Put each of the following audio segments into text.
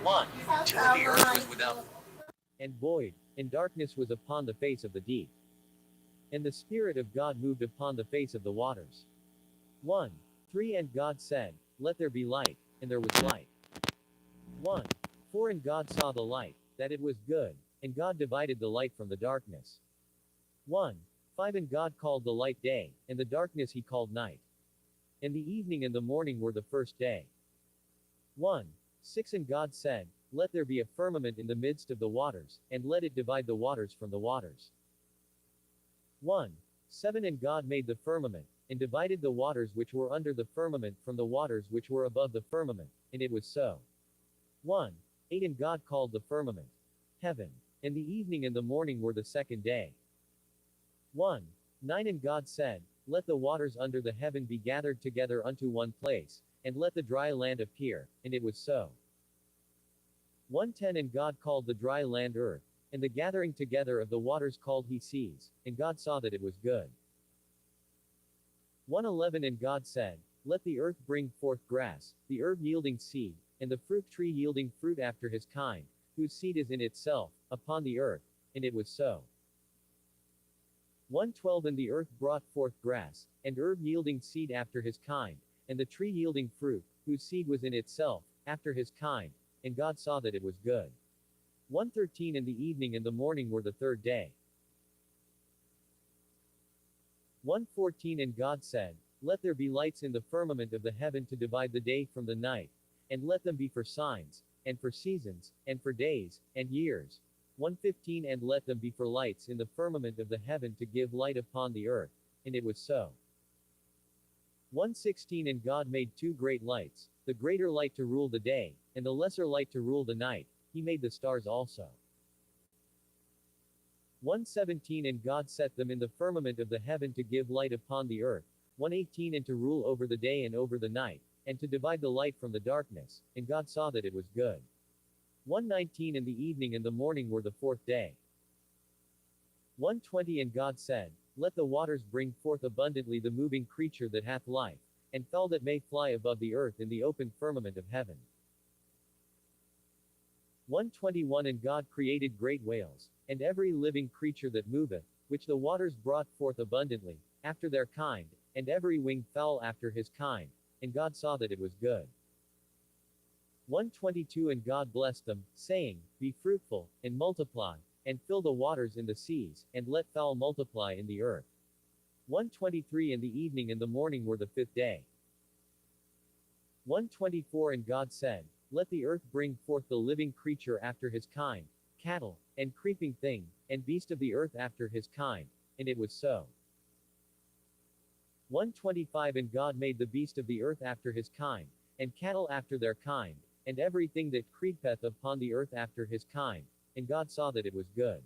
1. 2. And the earth was without, and void, and darkness was upon the face of the deep. And the Spirit of God moved upon the face of the waters. 1. 3. And God said, let there be light, and there was light. 1. 4. And God saw the light, that it was good, and God divided the light from the darkness. 1. 5. And God called the light day, and the darkness he called night. And the evening and the morning were the first day. 1. 6. And God said, let there be a firmament in the midst of the waters, and let it divide the waters from the waters. 1. 7. And God made the firmament, and divided the waters which were under the firmament from the waters which were above the firmament, and it was so. 1. 8. And God called the firmament heaven. And the evening and the morning were the second day. 1. 9. And God said, let the waters under the heaven be gathered together unto one place, and let the dry land appear, and it was so. 1:10. And God called the dry land earth, and the gathering together of the waters called he seas, and God saw that it was good. 1:11. And God said, let the earth bring forth grass, the herb yielding seed, and the fruit tree yielding fruit after his kind, whose seed is in itself, upon the earth, and it was so. 1:12. And the earth brought forth grass, and herb yielding seed after his kind, and the tree yielding fruit, whose seed was in itself, after his kind, and God saw that it was good. 1:13. And the evening and the morning were the third day. 1:14. And God said, let there be lights in the firmament of the heaven to divide the day from the night, and let them be for signs, and for seasons, and for days, and years. 1:15. And let them be for lights in the firmament of the heaven to give light upon the earth, and it was so. 1:16. And God made two great lights, the greater light to rule the day, and the lesser light to rule the night. He made the stars also. 1:17. And God set them in the firmament of the heaven to give light upon the earth. 1:18. And to rule over the day and over the night, and to divide the light from the darkness, and God saw that it was good. 1:19. And the evening and the morning were the fourth day. 1:20. And God said, let the waters bring forth abundantly the moving creature that hath life, and fowl that may fly above the earth in the open firmament of heaven. 1:21. And God created great whales, and every living creature that moveth, which the waters brought forth abundantly, after their kind, and every winged fowl after his kind, and God saw that it was good. 1:22. And God blessed them, saying, be fruitful, and multiply, and fill the waters in the seas, and let fowl multiply in the earth. 1:23. And the evening and the morning were the fifth day. 1:24. And God said, let the earth bring forth the living creature after his kind, cattle, and creeping thing, and beast of the earth after his kind, and it was so. 1:25. And God made the beast of the earth after his kind, and cattle after their kind, and everything that creepeth upon the earth after his kind, and God saw that it was good.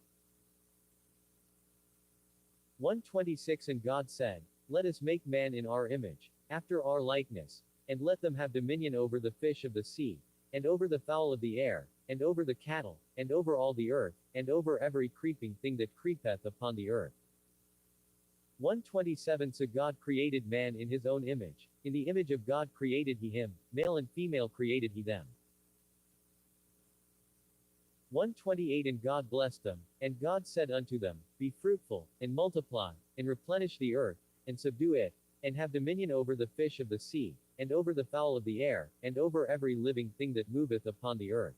1:26. And God said, let us make man in our image, after our likeness, and let them have dominion over the fish of the sea, and over the fowl of the air, and over the cattle, and over all the earth, and over every creeping thing that creepeth upon the earth. 1:27. So God created man in his own image, in the image of God created he him, male and female created he them. 1:28. And God blessed them, and God said unto them, be fruitful, and multiply, and replenish the earth, and subdue it, and have dominion over the fish of the sea, and over the fowl of the air, and over every living thing that moveth upon the earth.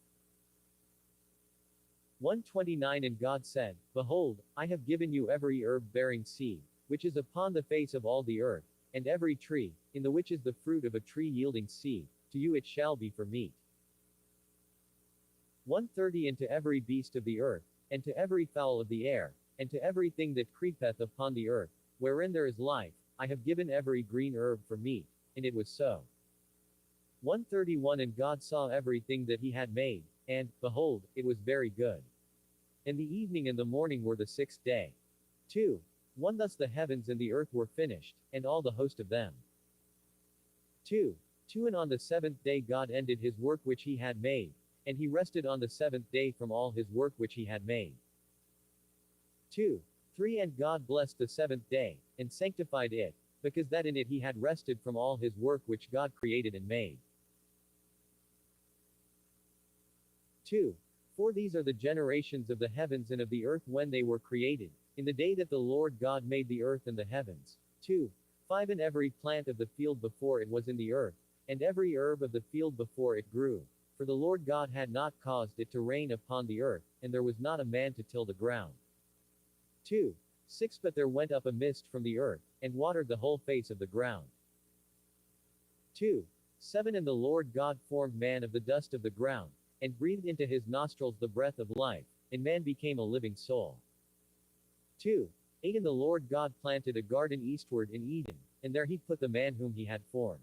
1:29. And God said, behold, I have given you every herb bearing seed, which is upon the face of all the earth, and every tree, in the which is the fruit of a tree yielding seed, to you it shall be for meat. 1:30. And to every beast of the earth, and to every fowl of the air, and to everything that creepeth upon the earth, wherein there is life, I have given every green herb for meat, and it was so. 1:31. And God saw everything that he had made, and, behold, it was very good. And the evening and the morning were the sixth day. 2. 1. Thus the heavens and the earth were finished, and all the host of them. 2. 2. And on the seventh day God ended his work which he had made, and he rested on the seventh day from all his work which he had made. 2. 3. And God blessed the seventh day, and sanctified it, because that in it he had rested from all his work which God created and made. 2. For these are the generations of the heavens and of the earth when they were created, in the day that the Lord God made the earth and the heavens. 2. 5. And every plant of the field before it was in the earth, and every herb of the field before it grew. For the Lord God had not caused it to rain upon the earth, and there was not a man to till the ground. 2. 6. But there went up a mist from the earth, and watered the whole face of the ground. 2. 7. And the Lord God formed man of the dust of the ground, and breathed into his nostrils the breath of life, and man became a living soul. 2. 8. And the Lord God planted a garden eastward in Eden, and there he put the man whom he had formed.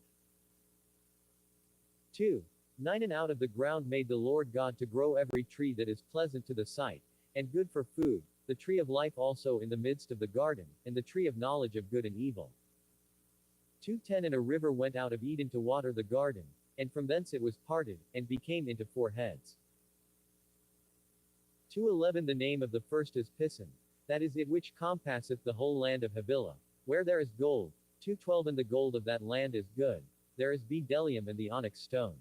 2. 9. And out of the ground made the Lord God to grow every tree that is pleasant to the sight, and good for food, the tree of life also in the midst of the garden, and the tree of knowledge of good and evil. 2:10 And a river went out of Eden to water the garden, and from thence it was parted, and became into 4 heads. 2:11 The name of the first is Pison, that is it which compasseth the whole land of Havilah, where there is gold. 2:12 And the gold of that land is good, there is bdellium and the onyx stone.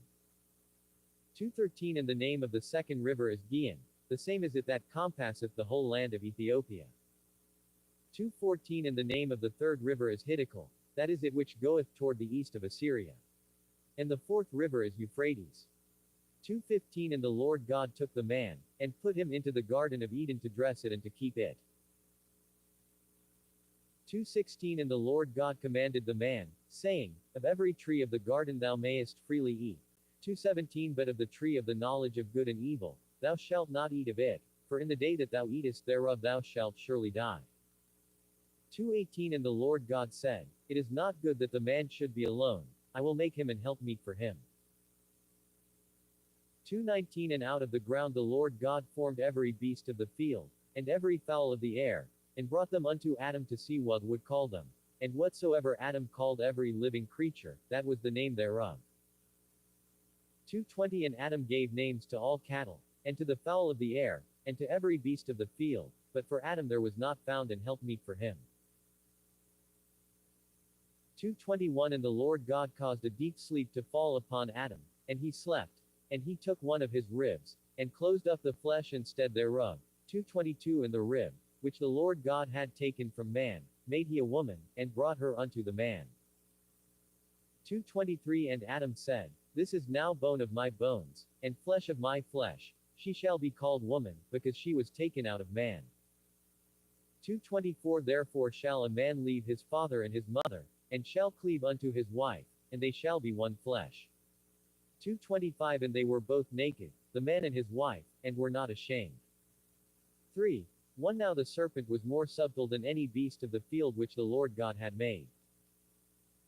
2:13 And the name of the second river is Gihon, the same is it that compasseth the whole land of Ethiopia. 2:14 And the name of the third river is Hiddekel, that is it which goeth toward the east of Assyria. And the fourth river is Euphrates. 2:15 And the Lord God took the man, and put him into the garden of Eden to dress it and to keep it. 2:16 And the Lord God commanded the man, saying, Of every tree of the garden thou mayest freely eat. 2:17 But of the tree of the knowledge of good and evil, thou shalt not eat of it, for in the day that thou eatest thereof thou shalt surely die. 2:18 And the Lord God said, It is not good that the man should be alone, I will make him an helpmeet for him. 2:19 And out of the ground the Lord God formed every beast of the field, and every fowl of the air, and brought them unto Adam to see what would call them. And whatsoever Adam called every living creature, that was the name thereof. 2:20 And Adam gave names to all cattle, and to the fowl of the air, and to every beast of the field, but for Adam there was not found an helpmeet for him. 2:21 And the Lord God caused a deep sleep to fall upon Adam, and he slept. And he took one of his ribs, and closed up the flesh instead thereof. 2:22 And the rib, which the Lord God had taken from man, made he a woman, and brought her unto the man. 2:23 And Adam said, This is now bone of my bones, and flesh of my flesh. She shall be called woman, because she was taken out of man. 2:24 Therefore shall a man leave his father and his mother, and shall cleave unto his wife, and they shall be one flesh. 2:25 And they were both naked, the man and his wife, and were not ashamed. 3:1 Now the serpent was more subtle than any beast of the field which the Lord God had made.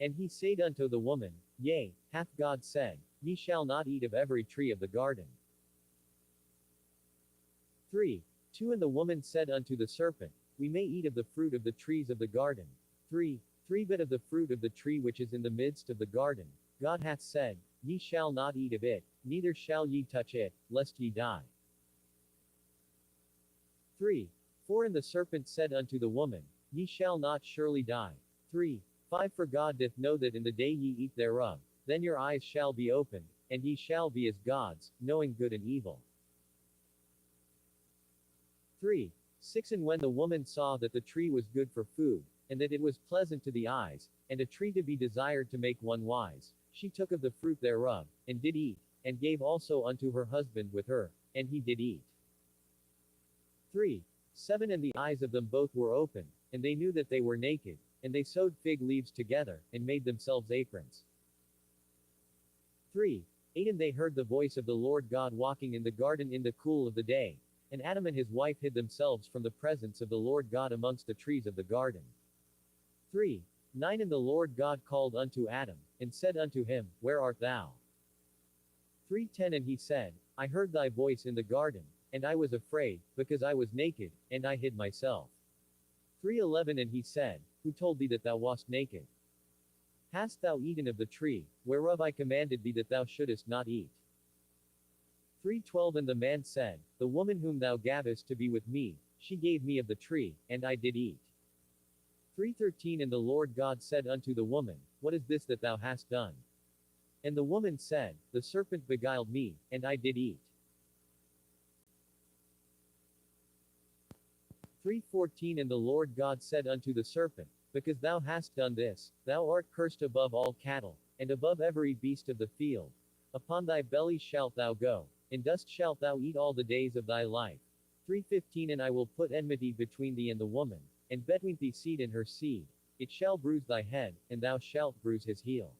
And he said unto the woman, Yea, hath God said, Ye shall not eat of every tree of the garden. 3:2 And the woman said unto the serpent, We may eat of the fruit of the trees of the garden. 3:3 But of the fruit of the tree which is in the midst of the garden, God hath said, Ye shall not eat of it, neither shall ye touch it, lest ye die. 3:4 And the serpent said unto the woman, Ye shall not surely die. 3:5 For God doth know that in the day ye eat thereof, then your eyes shall be opened, and ye shall be as gods, knowing good and evil. 3:6 And when the woman saw that the tree was good for food, and that it was pleasant to the eyes, and a tree to be desired to make one wise, she took of the fruit thereof, and did eat, and gave also unto her husband with her, and he did eat. 3:7 And the eyes of them both were opened, and they knew that they were naked, and they sewed fig leaves together, and made themselves aprons. 3:8 And they heard the voice of the Lord God walking in the garden in the cool of the day, and Adam and his wife hid themselves from the presence of the Lord God amongst the trees of the garden. 3:9 And the Lord God called unto Adam, and said unto him, Where art thou? 3:10 And he said, I heard thy voice in the garden, and I was afraid, because I was naked, and I hid myself. 3:11 And he said, Who told thee that thou wast naked? Hast thou eaten of the tree, whereof I commanded thee that thou shouldest not eat? 3:12 And the man said, The woman whom thou gavest to be with me, she gave me of the tree, and I did eat. 3:13 And the Lord God said unto the woman, What is this that thou hast done? And the woman said, The serpent beguiled me, and I did eat. 3:14 And the Lord God said unto the serpent, Because thou hast done this, thou art cursed above all cattle, and above every beast of the field. Upon thy belly shalt thou go, and dust shalt thou eat all the days of thy life. 3:15 And I will put enmity between thee and the woman, and between thy seed and her seed. It shall bruise thy head, and thou shalt bruise his heel.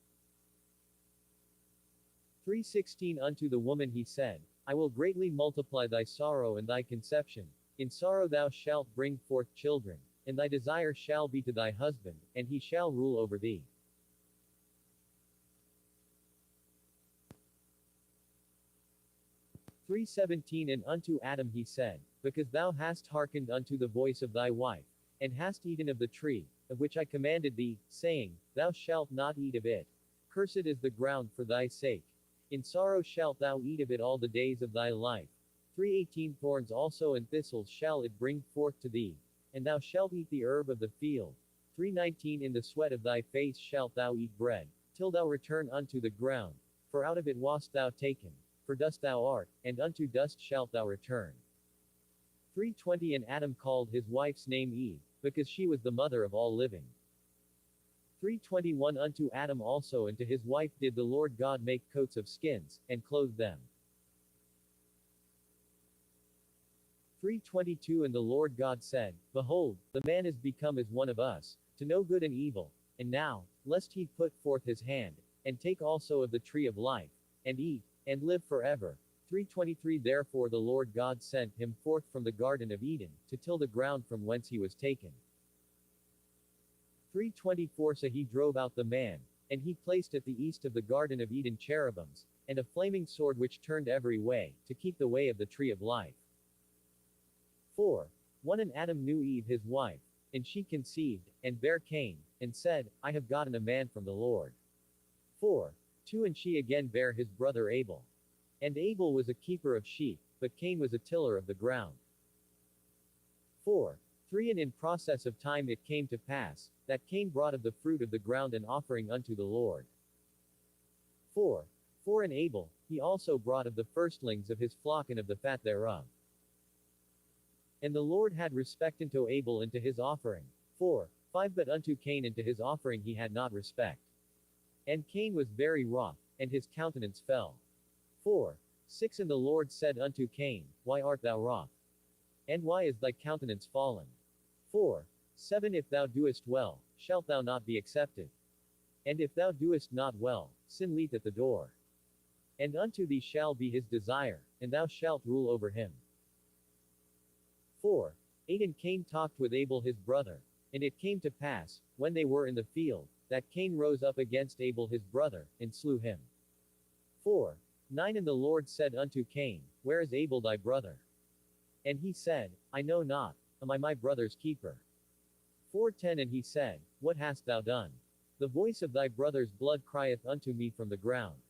3:16 Unto the woman he said, I will greatly multiply thy sorrow and thy conception. In sorrow thou shalt bring forth children, and thy desire shall be to thy husband, and he shall rule over thee. 3:17 And unto Adam he said, Because thou hast hearkened unto the voice of thy wife, and hast eaten of the tree, of which I commanded thee, saying, Thou shalt not eat of it. Cursed is the ground for thy sake. In sorrow shalt thou eat of it all the days of thy life. 3:18 Thorns also and thistles shall it bring forth to thee, and thou shalt eat the herb of the field. 3:19 In the sweat of thy face shalt thou eat bread, till thou return unto the ground, for out of it wast thou taken. For dust thou art, and unto dust shalt thou return. 3:20 And Adam called his wife's name Eve, because she was the mother of all living. 3:21 Unto Adam also and to his wife did the Lord God make coats of skins, and clothed them. 3:22 And the Lord God said, Behold, the man is become as one of us, to know good and evil. And now, lest he put forth his hand, and take also of the tree of life, and eat, and live forever. 3:23 Therefore the Lord God sent him forth from the Garden of Eden, to till the ground from whence he was taken. 3:24 So he drove out the man, and he placed at the east of the Garden of Eden cherubims, and a flaming sword which turned every way, to keep the way of the tree of life. 4:1 And Adam knew Eve his wife, and she conceived, and bare Cain, and said, I have gotten a man from the Lord. 4:2 And she again bare his brother Abel. And Abel was a keeper of sheep, but Cain was a tiller of the ground. 4:3 And in process of time it came to pass, that Cain brought of the fruit of the ground an offering unto the Lord. 4:4 And Abel, he also brought of the firstlings of his flock and of the fat thereof. And the Lord had respect unto Abel and to his offering. 4:5 But unto Cain and to his offering he had not respect. And Cain was very wroth, and his countenance fell. 4:6 And the Lord said unto Cain, Why art thou wroth? And why is thy countenance fallen? 4:7 If thou doest well, shalt thou not be accepted? And if thou doest not well, sin lieth at the door. And unto thee shall be his desire, and thou shalt rule over him. 4:8 And Cain talked with Abel his brother. And it came to pass, when they were in the field, that Cain rose up against Abel his brother, and slew him. 4:9 And the Lord said unto Cain, Where is Abel thy brother? And he said, I know not, am I my brother's keeper? 4:10 And he said, What hast thou done? The voice of thy brother's blood crieth unto me from the ground.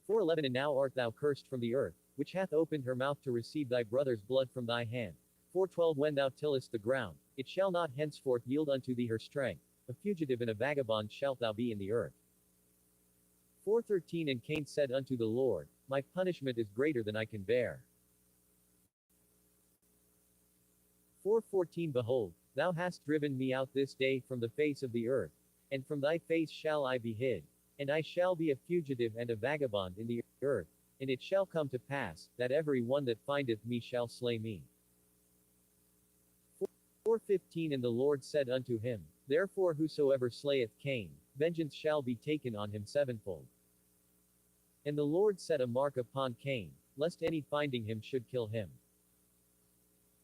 4:11 And now art thou cursed from the earth, which hath opened her mouth to receive thy brother's blood from thy hand. 4:12 When thou tillest the ground, it shall not henceforth yield unto thee her strength. A fugitive and a vagabond shalt thou be in the earth. 4:13 And Cain said unto the Lord, My punishment is greater than I can bear. 4:14 Behold, thou hast driven me out this day from the face of the earth, and from thy face shall I be hid. And I shall be a fugitive and a vagabond in the earth, and it shall come to pass, that every one that findeth me shall slay me. 4:15 And the Lord said unto him, Therefore whosoever slayeth Cain, vengeance shall be taken on him sevenfold. And the Lord set a mark upon Cain, lest any finding him should kill him.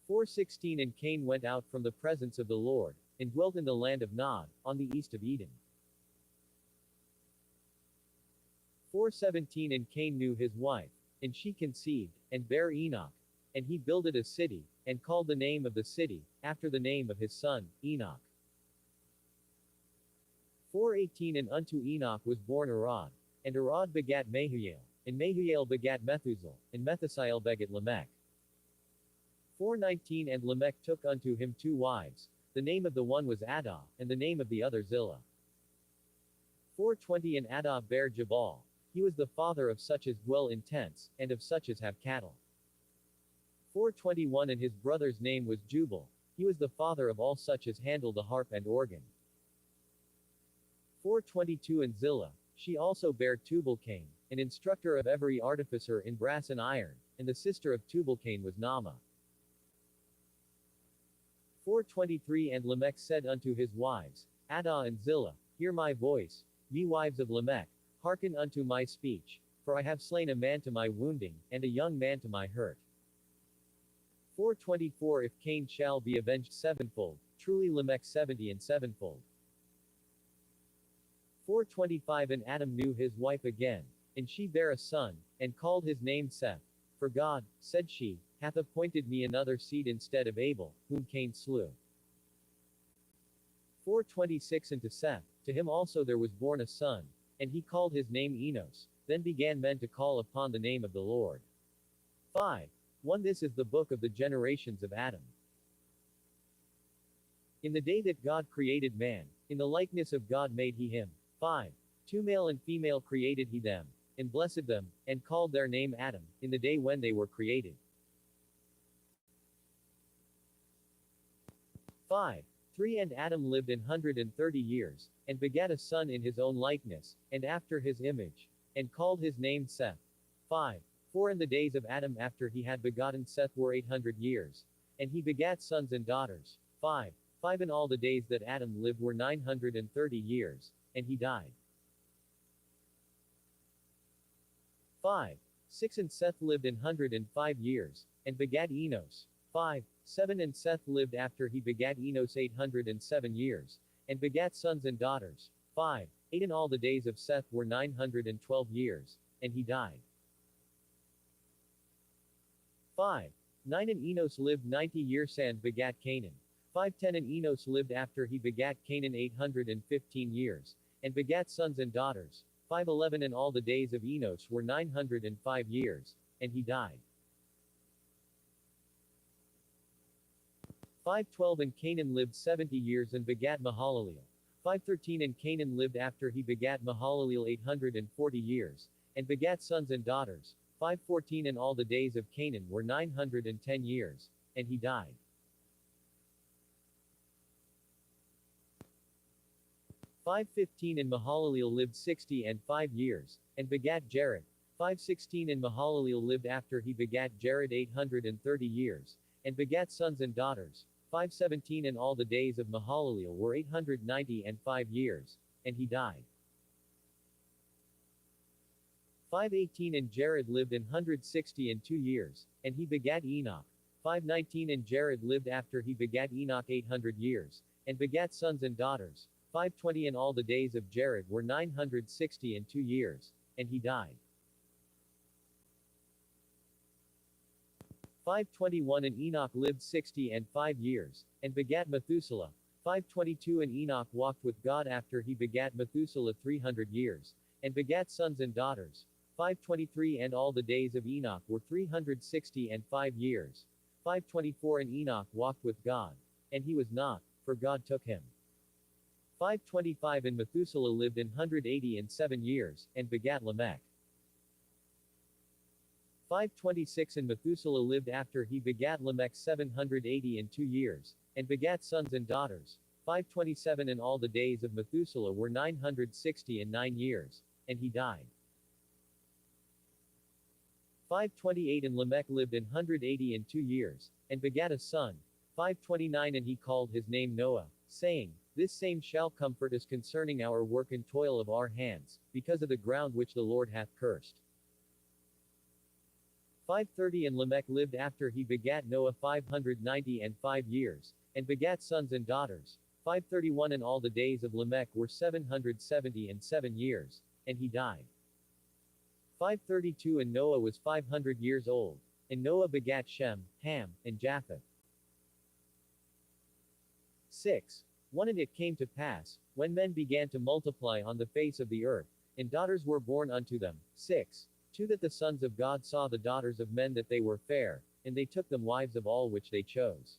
4:16 And Cain went out from the presence of the Lord, and dwelt in the land of Nod, on the east of Eden. 4:17 And Cain knew his wife, and she conceived, and bare Enoch. And he builded a city, and called the name of the city, after the name of his son, Enoch. 4:18 And unto Enoch was born Arad. And Arad begat Mahujael, and Mahujael begat Methusael, and Methusael begat Lamech. 4:19 And Lamech took unto him two wives. The name of the one was Adah, and the name of the other Zillah. 4:20 And Adah bare Jabal. He was the father of such as dwell in tents, and of such as have cattle. 421 And his brother's name was Jubal. He was the father of all such as handle the harp and organ. 422 And Zillah. She also bare Tubal-Cain, an instructor of every artificer in brass and iron, and the sister of Tubal-Cain was Naamah. 423 And Lamech said unto his wives, Adah and Zillah, hear my voice, ye wives of Lamech, hearken unto my speech, for I have slain a man to my wounding, and a young man to my hurt. 424 If Cain shall be avenged sevenfold, truly Lamech 70 and sevenfold. 425 And Adam knew his wife again, and she bare a son, and called his name Seth. For God, said she, hath appointed me another seed instead of Abel, whom Cain slew. 426 And to Seth, to him also there was born a son, and he called his name Enos. Then began men to call upon the name of the Lord. 5. 1 This is the book of the generations of Adam. In the day that God created man, in the likeness of God made he him. 5. 2 Male and female created he them, and blessed them, and called their name Adam, in the day when they were created. 5. 3 And Adam lived 130 years, and begat a son in his own likeness, and after his image, and called his name Seth. 5. 4 And the days of Adam after he had begotten Seth were 800 years, and he begat sons and daughters. 5. 5 And all the days that Adam lived were 930 years, and he died. 5. 6 And Seth lived 105 years, and begat Enos. 5. 7 And Seth lived after he begat Enos 807 years, and begat sons and daughters. 5. 8 And all the days of Seth were 912 years, and he died. 5. 9 And Enos lived 90 years and begat Canaan. 5. 10 And Enos lived after he begat Canaan 815 years, and begat sons and daughters. 5. 11 And all the days of Enos were 905 years, and he died. 5. 12 And Canaan lived 70 years and begat Mahalaleel. 5. 13 And Canaan lived after he begat Mahalaleel 840 years, and begat sons and daughters. 5. 14 And all the days of Canaan were 910 years, and he died. 5. 15 And Mahalaleel lived 60 and 5 years, and begat Jared. 5. 16 And Mahalaleel lived after he begat Jared 830 years, and begat sons and daughters. 5. 17 And all the days of Mahalaleel were 890 and 5 years, and he died. 5. 18 And Jared lived 160 and 2 years, and he begat Enoch. 5. 19 And Jared lived after he begat Enoch 800 years, and begat sons and daughters. 5. 20 And all the days of Jared were 960 and 2 years, and he died. 5. 21 And Enoch lived 60 and 5 years, and begat Methuselah. 5. 22 And Enoch walked with God after he begat Methuselah 300 years, and begat sons and daughters. 5. 23 And all the days of Enoch were 360 and 5 years. 5. 24 And Enoch walked with God, and he was not, for God took him. 5. 25 And Methuselah lived 180 and 7 years, and begat Lamech. 5. 26 And Methuselah lived after he begat Lamech 780 and 2 years, and begat sons and daughters. 5. 27 And all the days of Methuselah were 960 and 9 years, and he died. 5. 28 And Lamech lived 180 and 2 years, and begat a son. 5. 29 And he called his name Noah, saying, This same shall comfort us concerning our work and toil of our hands, because of the ground which the Lord hath cursed. 530 And Lamech lived after he begat Noah 590 and 5 years, and begat sons and daughters. 531 And all the days of Lamech were 770 and 7 years, and he died. 532 And Noah was 500 years old, and Noah begat Shem, Ham, and Japheth. 6. 1 And it came to pass, when men began to multiply on the face of the earth, and daughters were born unto them. 6. 2 That the sons of God saw the daughters of men that they were fair, and they took them wives of all which they chose.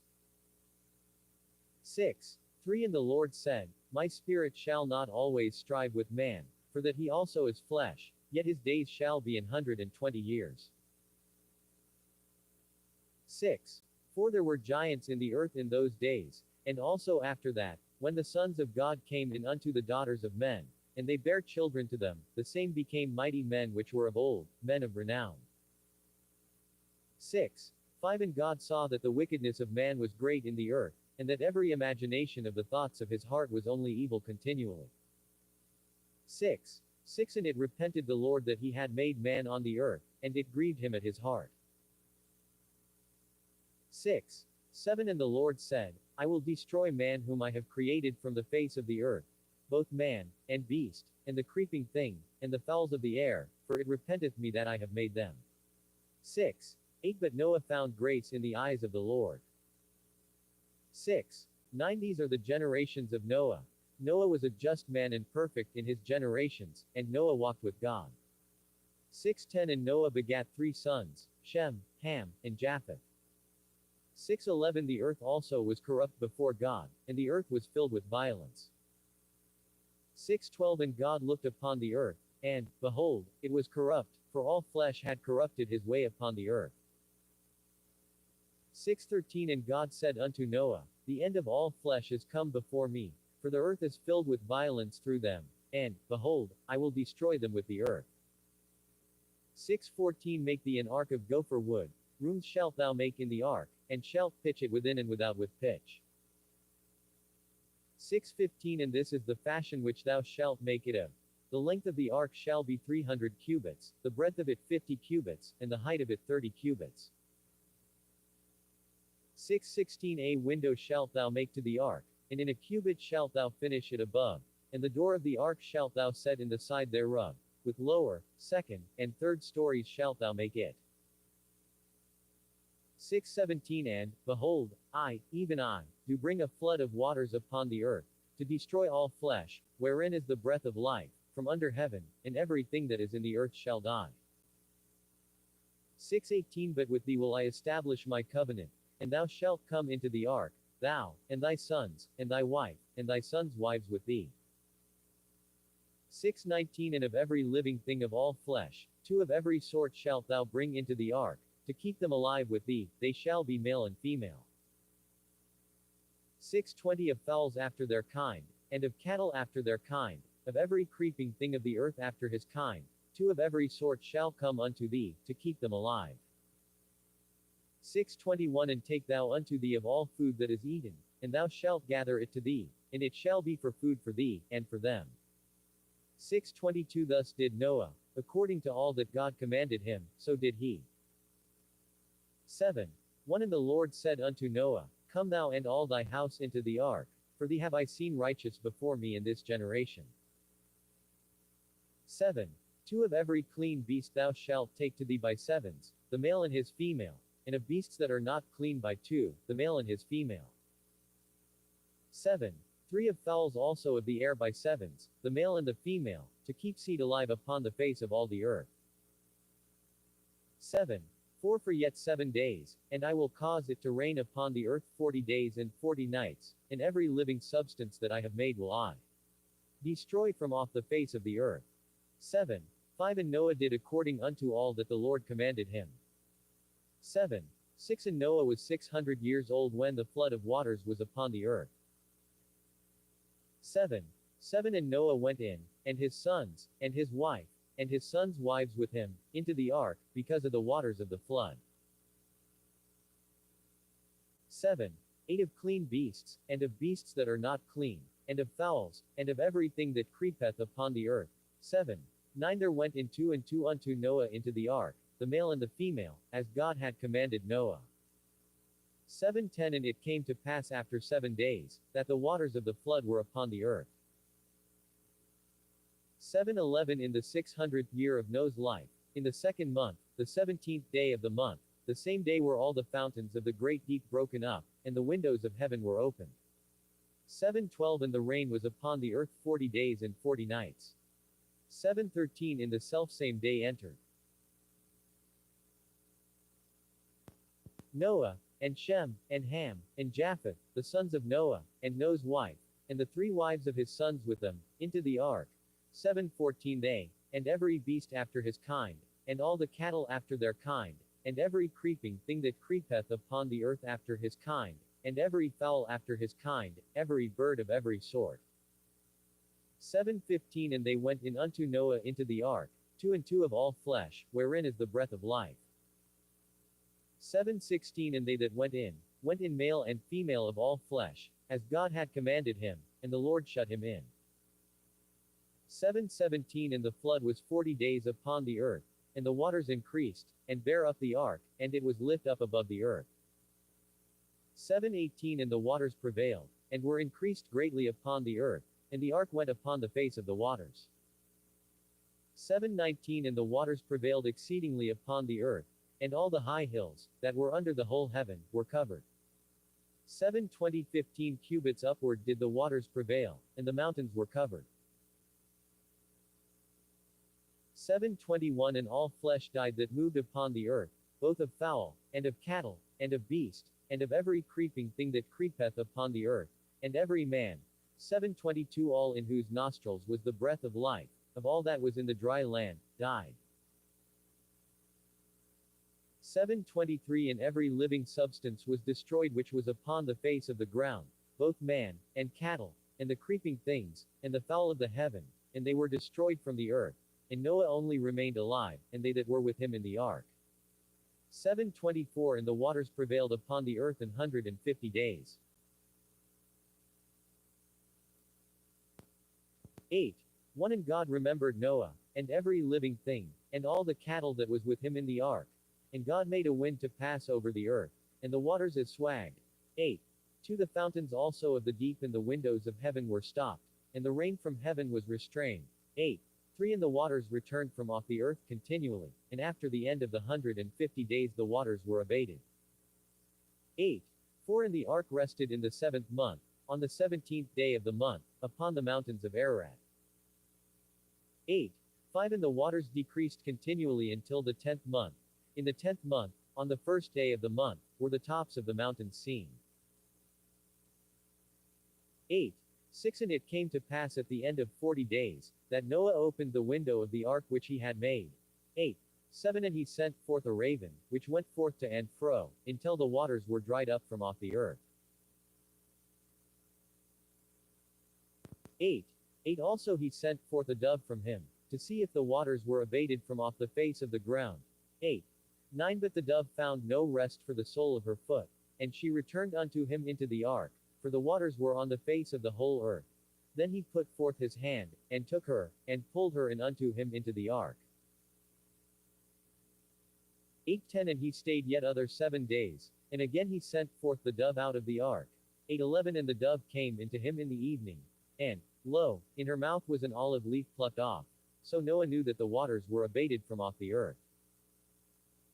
6. 3 And the Lord said, My spirit shall not always strive with man, for that he also is flesh, Yet his days shall be 120 years. 6. For there were giants in the earth in those days, and also after that, when the sons of God came in unto the daughters of men, and they bare children to them, the same became mighty men which were of old, men of renown. 6. 5. And God saw that the wickedness of man was great in the earth, and that every imagination of the thoughts of his heart was only evil continually. 6. 6. And it repented the Lord that he had made man on the earth, and it grieved him at his heart. 6. 7. And the Lord said, I will destroy man whom I have created from the face of the earth, both man, and beast, and the creeping thing, and the fowls of the air, for it repenteth me that I have made them. 6. 8. But Noah found grace in the eyes of the Lord. 6. 9. These are the generations of Noah. Noah was a just man and perfect in his generations, and Noah walked with God. 6:10. And Noah begat 3 sons, Shem, Ham, and Japheth. 6:11. The earth also was corrupt before God, and the earth was filled with violence. 6:12. And God looked upon the earth, and, behold, it was corrupt, for all flesh had corrupted his way upon the earth. 6:13. And God said unto Noah, The end of all flesh is come before me, for the earth is filled with violence through them, and, behold, I will destroy them with the earth. 6:14. Make thee an ark of gopher wood, rooms shalt thou make in the ark, and shalt pitch it within and without with pitch. 6:15. And this is the fashion which thou shalt make it of. The length of the ark shall be 300 cubits, the breadth of it 50 cubits, and the height of it 30 cubits. 6:16. A window shalt thou make to the ark, and in a cubit shalt thou finish it above, and the door of the ark shalt thou set in the side thereof, with lower, second, and third stories shalt thou make it. 6:17. And, behold, I, even I, do bring a flood of waters upon the earth, to destroy all flesh, wherein is the breath of life, from under heaven, and everything that is in the earth shall die. 6:18. But with thee will I establish my covenant, and thou shalt come into the ark, thou, and thy sons, and thy wife, and thy sons' wives with thee. 6:19. And of every living thing of all flesh, 2 of every sort shalt thou bring into the ark, to keep them alive with thee, they shall be male and female. 6:20. Of fowls after their kind, and of cattle after their kind, of every creeping thing of the earth after his kind, 2 of every sort shall come unto thee, to keep them alive. 6:21. And take thou unto thee of all food that is eaten, and thou shalt gather it to thee, and it shall be for food for thee, and for them. 6:22. Thus did Noah, according to all that God commanded him, so did he. 7:1. And the Lord said unto Noah, Come thou and all thy house into the ark, for thee have I seen righteous before me in this generation. 7:2. Of every clean beast thou shalt take to thee by sevens, the male and his female, and of beasts that are not clean by 2, the male and his female. 7:3. Of fowls also of the air by sevens, the male and the female, to keep seed alive upon the face of all the earth. 7:4. For yet 7 days, and I will cause it to rain upon the earth 40 days and 40 nights, and every living substance that I have made will I destroy from off the face of the earth. 7:5. And Noah did according unto all that the Lord commanded him. 7:6. And Noah was 600 years old when the flood of waters was upon the earth. 7:7. And Noah went in, and his sons, and his wife, and his sons' wives with him, into the ark, because of the waters of the flood. 7:8. Of clean beasts, and of beasts that are not clean, and of fowls, and of everything that creepeth upon the earth. 7:9. There went in 2 and 2 unto Noah into the ark, the male and the female, as God had commanded Noah. 7:10. And it came to pass after 7 days, that the waters of the flood were upon the earth. 7:11. In the 600th year of Noah's life, in the 2nd month, the 17th day of the month, the same day were all the fountains of the great deep broken up, and the windows of heaven were opened. 7:12. And the rain was upon the earth 40 days and 40 nights. 7:13. In the selfsame day entered Noah, and Shem, and Ham, and Japheth, the sons of Noah, and Noah's wife, and the 3 wives of his sons with them, into the ark. 7:14. They, and every beast after his kind, and all the cattle after their kind, and every creeping thing that creepeth upon the earth after his kind, and every fowl after his kind, every bird of every sort. 7:15 And they went in unto Noah into the ark, two and two of all flesh, wherein is the breath of life. 7:16 And they that went in male and female of all flesh, as God had commanded him, and the Lord shut him in. 7:17 And the flood was 40 days upon the earth, and the waters increased, and bare up the ark, and it was lift up above the earth. 7:18 And the waters prevailed, and were increased greatly upon the earth, and the ark went upon the face of the waters. 7:19 And the waters prevailed exceedingly upon the earth, and all the high hills, that were under the whole heaven, were covered. 7:20 15 cubits upward did the waters prevail, and the mountains were covered. 7:21 And all flesh died that moved upon the earth, both of fowl, and of cattle, and of beast, and of every creeping thing that creepeth upon the earth, and every man. 7:22 All in whose nostrils was the breath of life, of all that was in the dry land, died. 7:23 And every living substance was destroyed which was upon the face of the ground, both man, and cattle, and the creeping things, and the fowl of the heaven, and they were destroyed from the earth. And Noah only remained alive, and they that were with him in the ark. 7:24 And the waters prevailed upon the earth 150 days. 8:1 And God remembered Noah, and every living thing, and all the cattle that was with him in the ark. And God made a wind to pass over the earth, and the waters aswagged. 8:2 The fountains also of the deep and the windows of heaven were stopped, and the rain from heaven was restrained. 8:3 And the waters returned from off the earth continually, and after the end of the 150 days the waters were abated. 8:4 And the ark rested in the 7th month, on the 17th day of the month, upon the mountains of Ararat. 8:5 And the waters decreased continually until the 10th month. In the 10th month, on the 1st day of the month, were the tops of the mountains seen. 8:6 And it came to pass at the end of 40 days, that Noah opened the window of the ark which he had made. 8:7 And he sent forth a raven, which went forth to and fro, until the waters were dried up from off the earth. 8:8 Also he sent forth a dove from him, to see if the waters were abated from off the face of the ground. 8:9 But the dove found no rest for the sole of her foot, and she returned unto him into the ark, for the waters were on the face of the whole earth. Then he put forth his hand, and took her, and pulled her in unto him into the ark. 8:10 And he stayed yet other 7 days, and again he sent forth the dove out of the ark. 8:11 And the dove came into him in the evening, and, lo, in her mouth was an olive leaf plucked off. So Noah knew that the waters were abated from off the earth.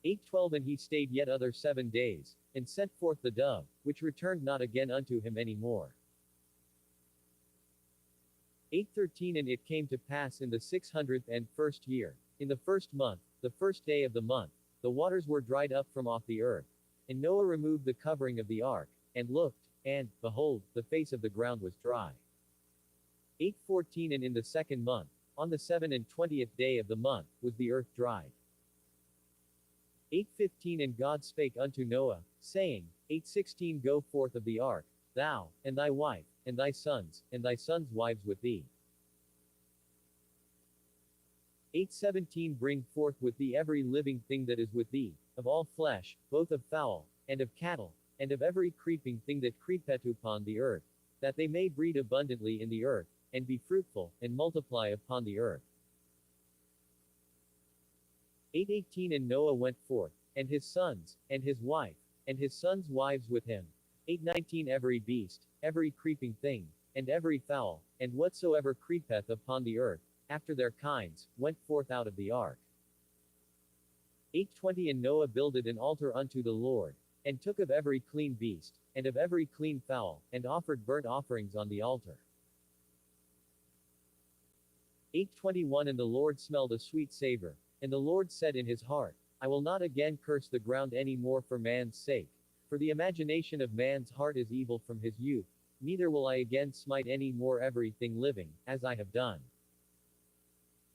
8:12 And he stayed yet other 7 days, and sent forth the dove, which returned not again unto him any more. 8:13 And it came to pass in the 601st year, in the 1st month, the 1st day of the month, the waters were dried up from off the earth. And Noah removed the covering of the ark, and looked, and, behold, the face of the ground was dry. 8:14 And in the 2nd month, on the 27th day of the month, was the earth dried. 8:15 And God spake unto Noah, saying, 8:16 Go forth of the ark, thou, and thy wife, and thy sons wives with thee. 8:17 Bring forth with thee every living thing that is with thee, of all flesh, both of fowl, and of cattle, and of every creeping thing that creepeth upon the earth, that they may breed abundantly in the earth, and be fruitful, and multiply upon the earth. 8:18 And Noah went forth, and his sons, and his wife, and his sons' wives with him. 8:19 Every beast, every creeping thing, and every fowl, and whatsoever creepeth upon the earth, after their kinds, went forth out of the ark. 8:20 And Noah builded an altar unto the Lord, and took of every clean beast, and of every clean fowl, and offered burnt offerings on the altar. 8:21 And the Lord smelled a sweet savor, and the Lord said in his heart, I will not again curse the ground any more for man's sake, for the imagination of man's heart is evil from his youth, neither will I again smite any more everything living, as I have done.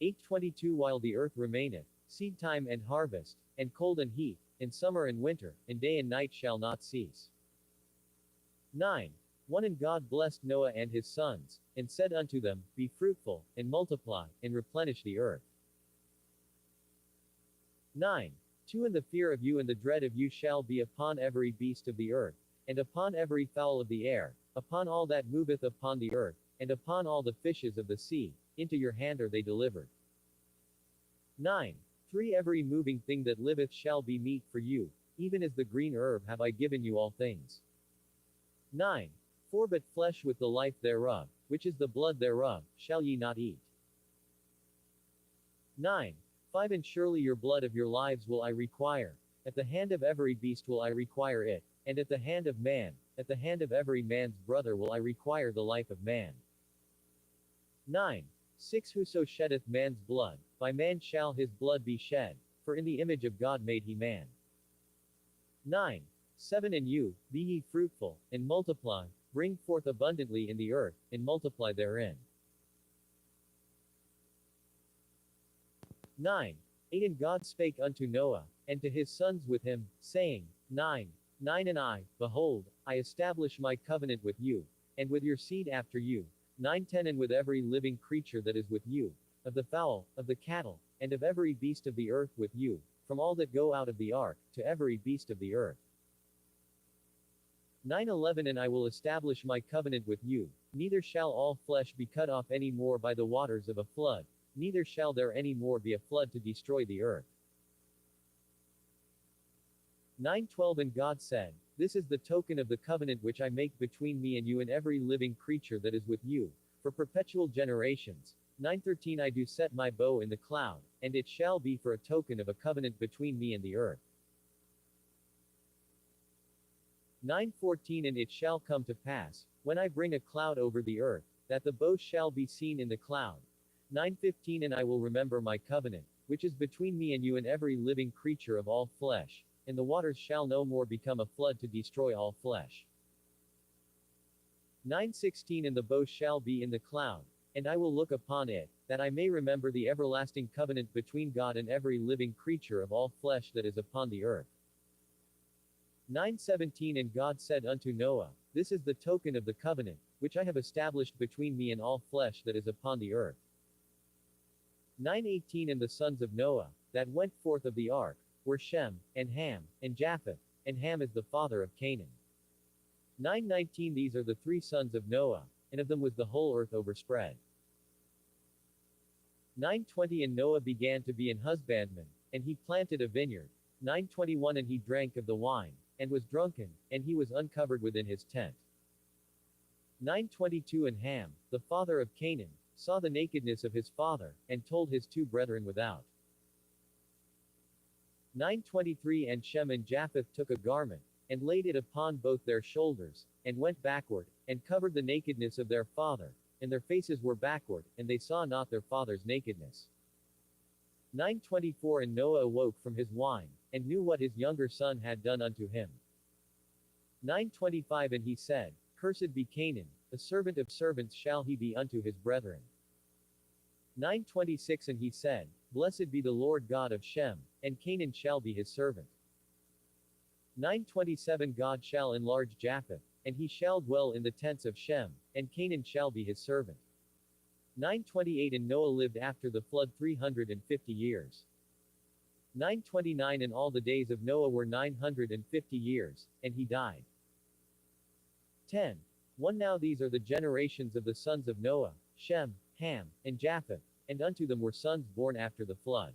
8:22 While the earth remaineth, seed time and harvest, and cold and heat, in summer and winter, and day and night shall not cease. 9. 1 And God blessed Noah and his sons, and said unto them, Be fruitful, and multiply, and replenish the earth. 9. 2 And the fear of you and the dread of you shall be upon every beast of the earth, and upon every fowl of the air, upon all that moveth upon the earth, and upon all the fishes of the sea, into your hand are they delivered. 9. 3 Every moving thing that liveth shall be meat for you, even as the green herb have I given you all things. 9. 4 But flesh with the life thereof, which is the blood thereof, shall ye not eat. 9. 5 And surely your blood of your lives will I require, at the hand of every beast will I require it, and at the hand of man, at the hand of every man's brother will I require the life of man. 9. 6 Whoso sheddeth man's blood, by man shall his blood be shed, for in the image of God made he man. 9. 7 And you, be ye fruitful, and multiply, bring forth abundantly in the earth, and multiply therein. 9. 8 And God spake unto Noah, and to his sons with him, saying, 9. 9 And I, behold, I establish my covenant with you, and with your seed after you, 9 10 And with every living creature that is with you, of the fowl, of the cattle, and of every beast of the earth with you, from all that go out of the ark, to every beast of the earth. 9:11 And I will establish my covenant with you, neither shall all flesh be cut off any more by the waters of a flood, neither shall there any more be a flood to destroy the earth. 9:12 And God said, This is the token of the covenant which I make between me and you and every living creature that is with you, for perpetual generations. 9:13 I do set my bow in the cloud, and it shall be for a token of a covenant between me and the earth. 9:14 And it shall come to pass, when I bring a cloud over the earth, that the bow shall be seen in the cloud. 9:15 And I will remember my covenant, which is between me and you and every living creature of all flesh, and the waters shall no more become a flood to destroy all flesh. 9:16 And the bow shall be in the cloud, and I will look upon it, that I may remember the everlasting covenant between God and every living creature of all flesh that is upon the earth. 9:17 And God said unto Noah, This is the token of the covenant, which I have established between me and all flesh that is upon the earth. 9:18 And the sons of Noah, that went forth of the ark, were Shem, and Ham, and Japheth, and Ham is the father of Canaan. 9:19 These are the 3 sons of Noah, and of them was the whole earth overspread. 9:20 And Noah began to be an husbandman, and he planted a vineyard. 9:21 And he drank of the wine, and was drunken, and he was uncovered within his tent. 9:22 And Ham, the father of Canaan, saw the nakedness of his father, and told his 2 brethren without. 9:23 And Shem and Japheth took a garment, and laid it upon both their shoulders, and went backward, and covered the nakedness of their father, and their faces were backward, and they saw not their father's nakedness. 9:24 And Noah awoke from his wine, and knew what his younger son had done unto him. 9:25 And he said, Cursed be Canaan, a servant of servants shall he be unto his brethren. 9:26 And he said, Blessed be the Lord God of Shem, and Canaan shall be his servant. 9:27 God shall enlarge Japheth, and he shall dwell in the tents of Shem, and Canaan shall be his servant. 9:28 And Noah lived after the flood 350 years. 9:29 And all the days of Noah were 950 years, and he died. 10. 1 Now these are the generations of the sons of Noah, Shem, Ham, and Japheth, and unto them were sons born after the flood.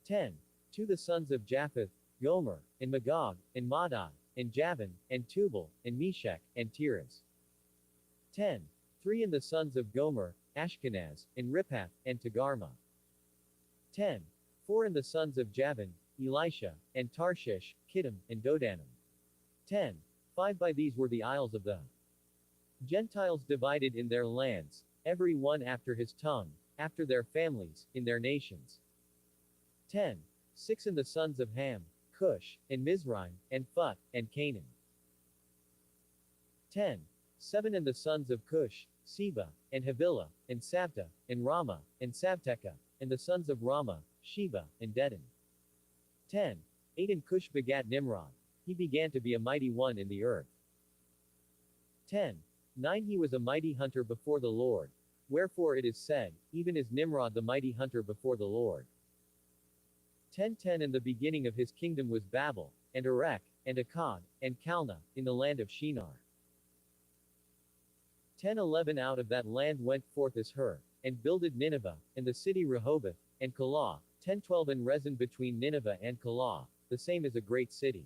10. 2 The sons of Japheth, Gomer, and Magog, and Madai, and Javan, and Tubal, and Meshach, and Tiras. 10. 3 And the sons of Gomer, Ashkenaz, and Riphath, and Togarmah. 10. 4 And the sons of Javan, Elisha, and Tarshish, Kittim, and Dodanim. 10. 5 By these were the isles of the Gentiles divided in their lands, every one after his tongue, after their families, in their nations. 10. 6 And the sons of Ham, Cush, and Mizraim, and Phut, and Canaan. 10. 7 And the sons of Cush, Seba, and Havilah, and Sabta, and Rama, and Sabteka, and the sons of Rama, Sheba, and Dedan. 10. 8 And Cush begat Nimrod. He began to be a mighty one in the earth. 10. 9 He was a mighty hunter before the Lord. Wherefore it is said, even as Nimrod the mighty hunter before the Lord. 10:10 And the beginning of his kingdom was Babel, and Erech, and Akkad, and Calneh, in the land of Shinar. 10:11 Out of that land went forth Asshur, and builded Nineveh, and the city Rehoboth, and Calah. 10:12 And Rezin between Nineveh and Calah, the same as a great city.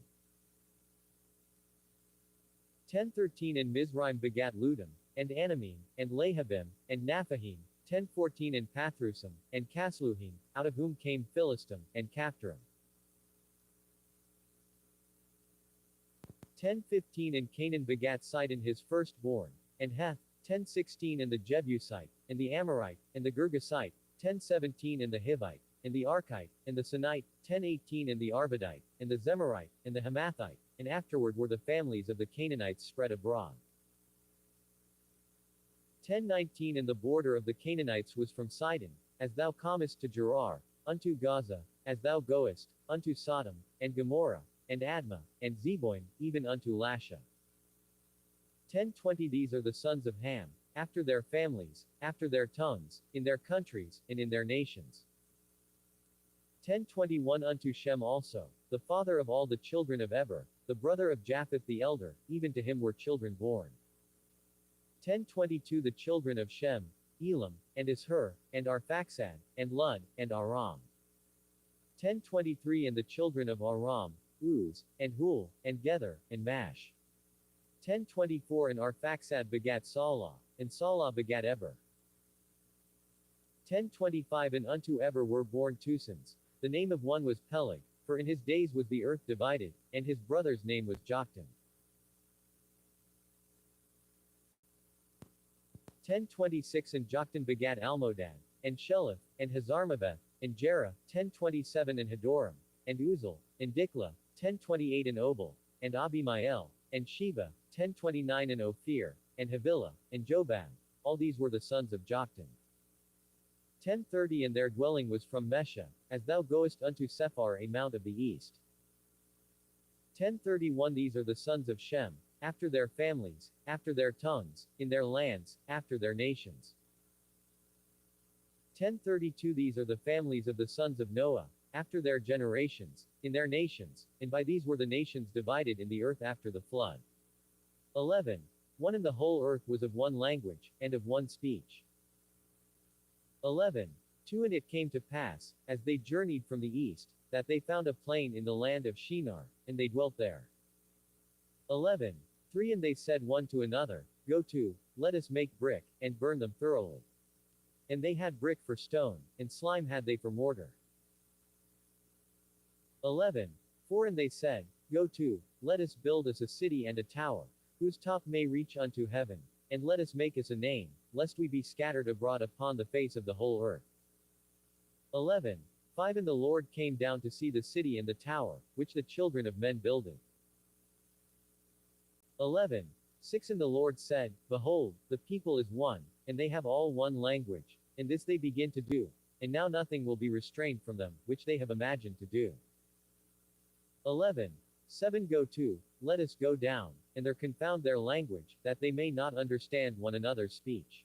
10:13 And Mizraim begat Ludim, and Anamim, and Lahabim, and Naphahim. 10:14 And Pathrusim, and Casluhim, out of whom came Philistim, and Caphtorim. 10:15 And Canaan begat Sidon his firstborn, and Heth. 10:16 And the Jebusite, and the Amorite, and the Girgasite. 10:17 And the Hivite, and the Archite, and the Sinite. 10:18 And the Arvadite, and the Zemarite, and the Hamathite, and afterward were the families of the Canaanites spread abroad. 10:19 And the border of the Canaanites was from Sidon, as thou comest to Gerar, unto Gaza, as thou goest, unto Sodom, and Gomorrah, and Admah, and Zeboim, even unto Lasha. 10:20 These are the sons of Ham, after their families, after their tongues, in their countries, and in their nations. 10:21 Unto Shem also, the father of all the children of Eber, the brother of Japheth the elder, even to him were children born. 10:22 The children of Shem, Elam, and Asshur, and Arphaxad, and Lud, and Aram. 10:23 And the children of Aram, Uz, and Hul, and Gether, and Mash. 10:24 And Arphaxad begat Salah, and Salah begat Eber. 10:25 And unto Eber were born two sons. The name of one was Peleg, for in his days was the earth divided, and his brother's name was Joktan. 10:26 And Joktan begat Almodad, and Sheleth, and Hazarmaveth, and Jerah. 10:27 And Hadoram, and Uzal, and Diklah. 10:28 And Obal, and Abimael, and Sheba. 10:29 And Ophir, and Havilah, and Jobab. All these were the sons of Joktan. 10:30 And their dwelling was from Mesha, as thou goest unto Sephar a mount of the east. 10:31 These are the sons of Shem, after their families, after their tongues, in their lands, after their nations. 10:32 These are the families of the sons of Noah, after their generations, in their nations, and by these were the nations divided in the earth after the flood. 11. 1 And the whole earth was of one language, and of one speech. 11. 2 And it came to pass, as they journeyed from the east, that they found a plain in the land of Shinar, and they dwelt there. 11. 3 And they said one to another, Go to, let us make brick, and burn them thoroughly. And they had brick for stone, and slime had they for mortar. 11. 4 And they said, Go to, let us build us a city and a tower, whose top may reach unto heaven, and let us make us a name, lest we be scattered abroad upon the face of the whole earth. 11. 5 And the Lord came down to see the city and the tower, which the children of men builded. 11. 6 And the Lord said, Behold, the people is one, and they have all one language, and this they begin to do, and now nothing will be restrained from them, which they have imagined to do. 11. 7 Go to, let us go down, and there confound their language, that they may not understand one another's speech.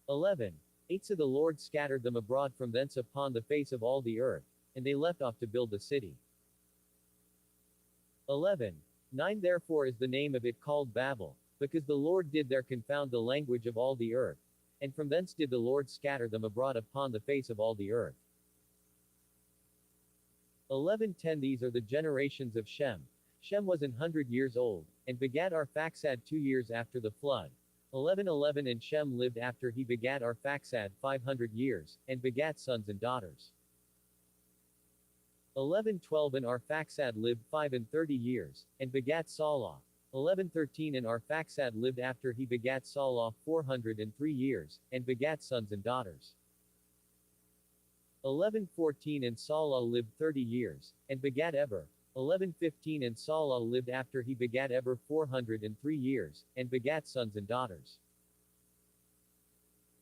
11. 8 So the Lord scattered them abroad from thence upon the face of all the earth, and they left off to build the city. 11. 9 Therefore is the name of it called Babel, because the Lord did there confound the language of all the earth, and from thence did the Lord scatter them abroad upon the face of all the earth. 11:10 These are the generations of Shem. Shem was 100 years old, and begat Arphaxad 2 years after the flood. 11:11 And Shem lived after he begat Arphaxad 500 years, and begat sons and daughters. 11:12 And Arphaxad lived 35 years, and begat Salah. 11:13 And Arphaxad lived after he begat Salah 403 years, and begat sons and daughters. 11:14 And Salah lived 30 years, and begat Eber. 11:15 And Salah lived after he begat Eber 403 years, and begat sons and daughters.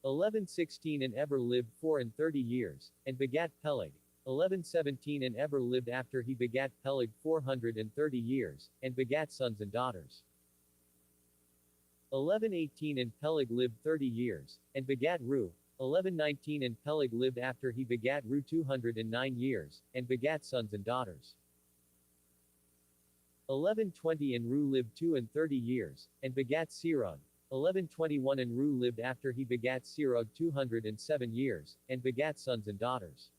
1116 and Eber lived 34 years, and begat Peleg. 1117 and Eber lived after he begat Peleg 430 years, and begat sons and daughters. 1118 and Peleg lived 30 years, and begat Ru. 1119 and Peleg lived after he begat Ru 209 years, and begat sons and daughters. 1120 and Ru lived 32 years, and begat Serug. 1121 and Ru lived after he begat Serug 207 years, and begat sons and daughters.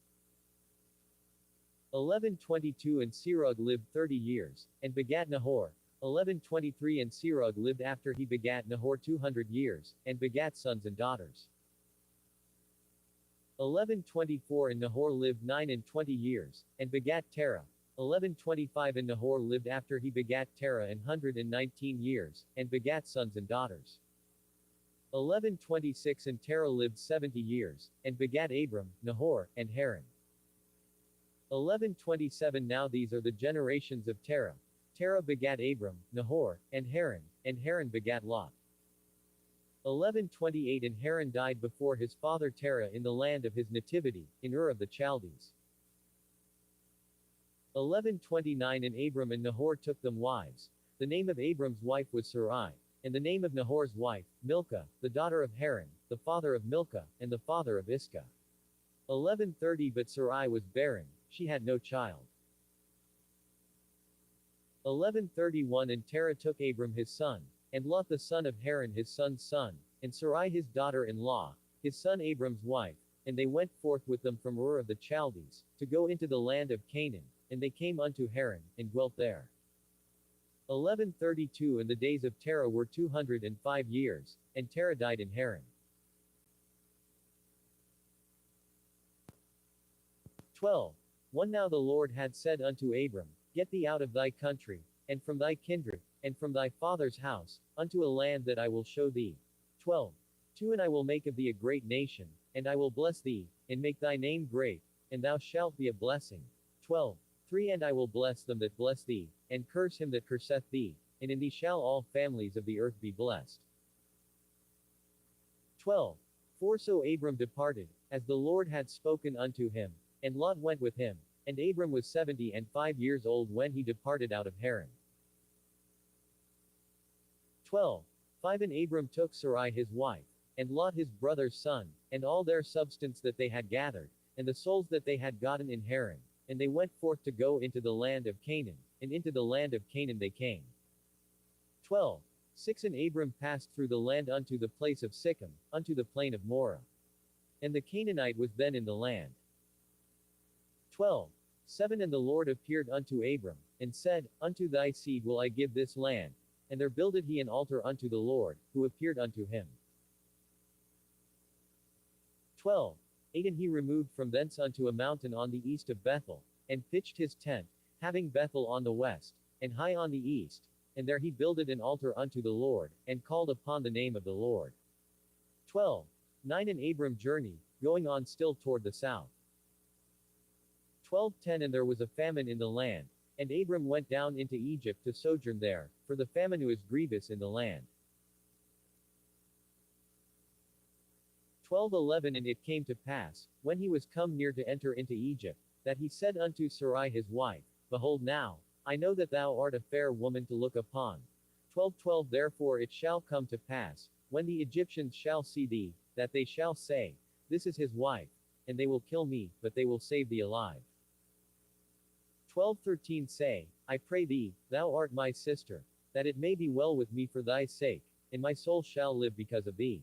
1122 and Serug lived 30 years, and begat Nahor. 1123 and Serug lived after he begat Nahor 200 years, and begat sons and daughters. 1124 and Nahor lived 29 years, and begat Terah. 1125 and Nahor lived after he begat Terah 119 years, and begat sons and daughters. 1126 and Terah lived 70 years, and begat Abram, Nahor, and Haran. 1127 Now these are the generations of Terah. Terah begat Abram, Nahor, and Haran begat Lot. 1128 And Haran died before his father Terah in the land of his nativity, in Ur of the Chaldees. 1129 And Abram and Nahor took them wives. The name of Abram's wife was Sarai, and the name of Nahor's wife, Milcah, the daughter of Haran, the father of Milcah, and the father of Iscah. 1130 But Sarai was barren, she had no child. 1131 And Terah took Abram his son, and Lot the son of Haran his son's son, and Sarai his daughter-in-law, his son Abram's wife, and they went forth with them from Ur of the Chaldees, to go into the land of Canaan, and they came unto Haran, and dwelt there. 1132 And the days of Terah were 205 years, and Terah died in Haran. 12. 1 Now the Lord had said unto Abram, Get thee out of thy country, and from thy kindred, and from thy father's house, unto a land that I will show thee. 12. 2 And I will make of thee a great nation, and I will bless thee, and make thy name great, and thou shalt be a blessing. 12. 3 And I will bless them that bless thee, and curse him that curseth thee, and in thee shall all families of the earth be blessed. 12. 4 So Abram departed, as the Lord had spoken unto him, and Lot went with him, and Abram was 75 years old when he departed out of Haran. 12. 5 And Abram took Sarai his wife, and Lot his brother's son, and all their substance that they had gathered, and the souls that they had gotten in Haran, and they went forth to go into the land of Canaan, and into the land of Canaan they came. 12. 6 And Abram passed through the land unto the place of Sichem, unto the plain of Moreh. And the Canaanite was then in the land. 12. 7 And the Lord appeared unto Abram, and said, Unto thy seed will I give this land. And there builded he an altar unto the Lord, who appeared unto him. 12. 8 And he removed from thence unto a mountain on the east of Bethel, and pitched his tent, having Bethel on the west, and Hai on the east, and there he builded an altar unto the Lord, and called upon the name of the Lord. 12. 9 And Abram journeyed, going on still toward the south. 12:10 And there was a famine in the land, and Abram went down into Egypt to sojourn there, for the famine was grievous in the land. 12:11 And it came to pass, when he was come near to enter into Egypt, that he said unto Sarai his wife, Behold now, I know that thou art a fair woman to look upon. 12:12 Therefore it shall come to pass, when the Egyptians shall see thee, that they shall say, This is his wife, and they will kill me, but they will save thee alive. 12:13 Say, I pray thee, thou art my sister, that it may be well with me for thy sake, and my soul shall live because of thee.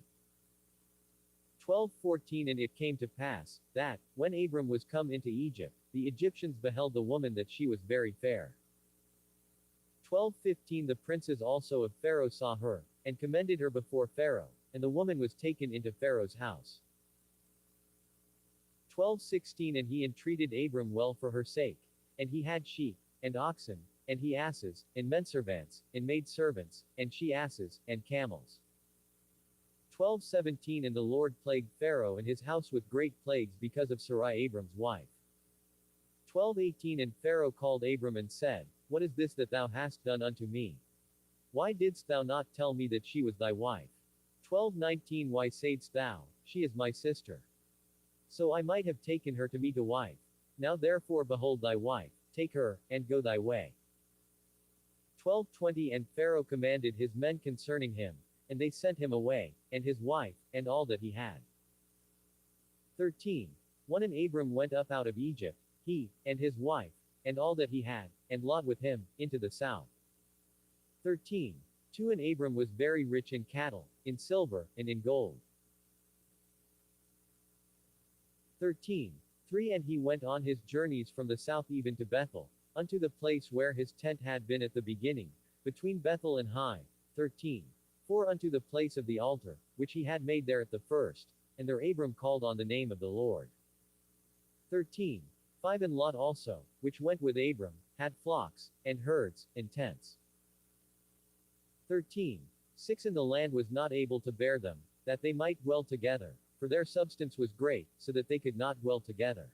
12:14 And it came to pass, that, when Abram was come into Egypt, the Egyptians beheld the woman that she was very fair. 12:15 The princes also of Pharaoh saw her, and commended her before Pharaoh, and the woman was taken into Pharaoh's house. 12:16 And he entreated Abram well for her sake. And he had sheep, and oxen, and he asses, and menservants, and maidservants, and she asses, and camels. 12:17 And the Lord plagued Pharaoh and his house with great plagues because of Sarai Abram's wife. 12:18 And Pharaoh called Abram and said, What is this that thou hast done unto me? Why didst thou not tell me that she was thy wife? 12:19 Why saidst thou, She is my sister? So I might have taken her to me to wife. Now therefore behold thy wife, take her, and go thy way. 12:20 And Pharaoh commanded his men concerning him, and they sent him away, and his wife, and all that he had. 13. 1 And Abram went up out of Egypt, he, and his wife, and all that he had, and Lot with him, into the south. 13. 2 And Abram was very rich in cattle, in silver, and in gold. 13. 3 And he went on his journeys from the south even to Bethel, unto the place where his tent had been at the beginning, between Bethel and Hai. 13. 4 Unto the place of the altar, which he had made there at the first, and there Abram called on the name of the Lord. 13. 5 And Lot also, which went with Abram, had flocks, and herds, and tents. 13. 6 And the land was not able to bear them, that they might dwell together, for their substance was great, so that they could not dwell together.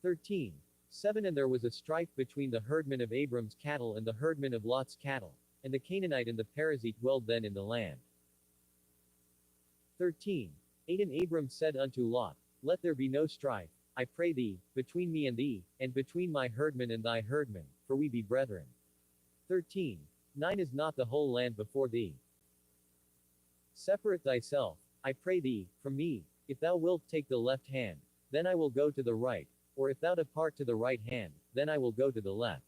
13. 7 And there was a strife between the herdmen of Abram's cattle and the herdmen of Lot's cattle, and the Canaanite and the Perizzite dwelled then in the land. 13. 8 And Abram said unto Lot, Let there be no strife, I pray thee, between me and thee, and between my herdmen and thy herdmen, for we be brethren. 13. 9 Is not the whole land before thee? Separate thyself, I pray thee, from me. If thou wilt take the left hand, then I will go to the right, or if thou depart to the right hand, then I will go to the left.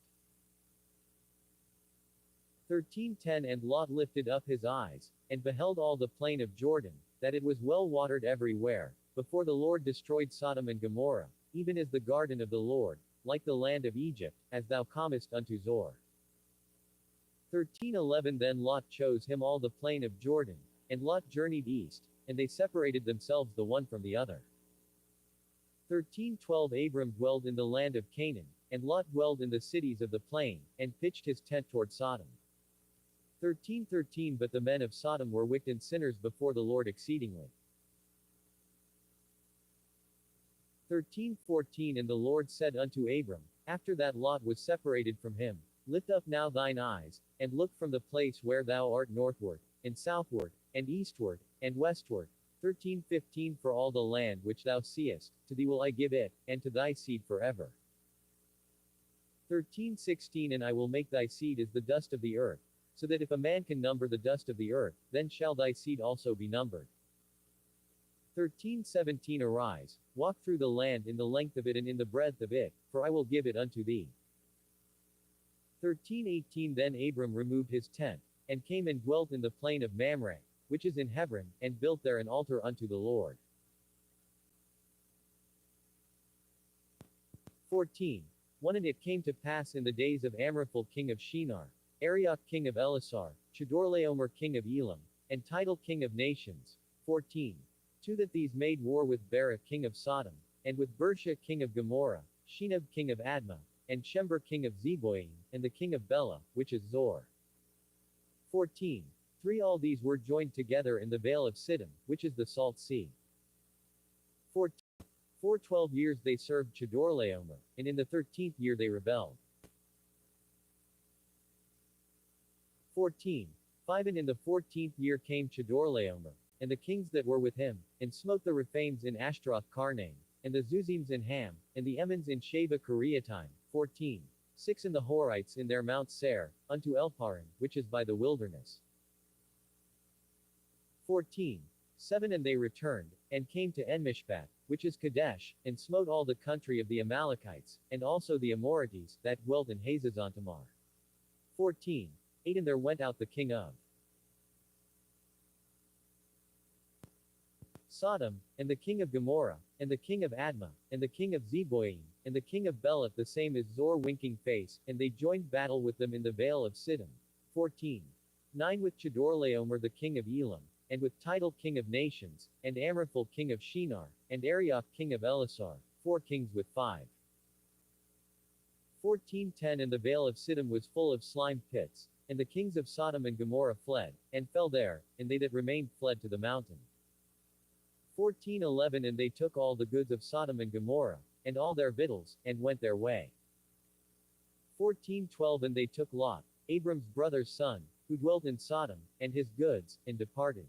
13:10 And Lot lifted up his eyes, and beheld all the plain of Jordan, that it was well watered everywhere, before the Lord destroyed Sodom and Gomorrah, even as the garden of the Lord, like the land of Egypt, as thou comest unto Zor. 13:11 Then Lot chose him all the plain of Jordan, and Lot journeyed east, and they separated themselves the one from the other. 13:12 Abram dwelled in the land of Canaan, and Lot dwelled in the cities of the plain, and pitched his tent toward Sodom. 13:13 But the men of Sodom were wicked sinners before the Lord exceedingly. 13:14 And the Lord said unto Abram, after that Lot was separated from him, Lift up now thine eyes, and look from the place where thou art northward, and southward, and eastward, and westward. 13:15 For all the land which thou seest, to thee will I give it, and to thy seed forever. 13:16 And I will make thy seed as the dust of the earth, so that if a man can number the dust of the earth, then shall thy seed also be numbered. 13:17 Arise, walk through the land in the length of it and in the breadth of it, for I will give it unto thee. 13:18 Then Abram removed his tent, and came and dwelt in the plain of Mamre, which is in Hebron, and built there an altar unto the Lord. 14. 1 And it came to pass in the days of Amraphel king of Shinar, Arioch king of Elasar, Chedorlaomer king of Elam, and Tidal king of nations. 14. 2 That these made war with Bera king of Sodom, and with Bersha king of Gomorrah, Shinab king of Admah, and Shember king of Zeboim, and the king of Bela, which is Zor. 14. 3 All these were joined together in the vale of Siddim, which is the Salt Sea. 14. For 12 years they served Chedorlaomer, and in the 13th year they rebelled. 14. 5 And in the 14th year came Chedorlaomer, and the kings that were with him, and smote the Rephaims in Ashtaroth Karnaim, and the Zuzims in Ham, and the Emmons in Sheva Kiriataim. 14. 6 And the Horites in their Mount Seir, unto Elparan, which is by the wilderness. 14. 7 And they returned, and came to Enmishpat, which is Kadesh, and smote all the country of the Amalekites, and also the Amorites, that dwelt in Hazazontamar. 14. 8 And there went out the king of Sodom, and the king of Gomorrah, and the king of Admah, and the king of Zeboim, and the king of Bela, the same as Zor winking face, and they joined battle with them in the vale of Siddim. 14. 9 With Chedorlaomer the king of Elam, and with Tidal king of nations, and Amraphel king of Shinar, and Arioch king of Elasar, 4 kings with 5. 14:10 And the vale of Siddim was full of slime pits, and the kings of Sodom and Gomorrah fled, and fell there, and they that remained fled to the mountain. 14:11 And they took all the goods of Sodom and Gomorrah, and all their victuals, and went their way. 14:12 And they took Lot, Abram's brother's son, who dwelt in Sodom, and his goods, and departed.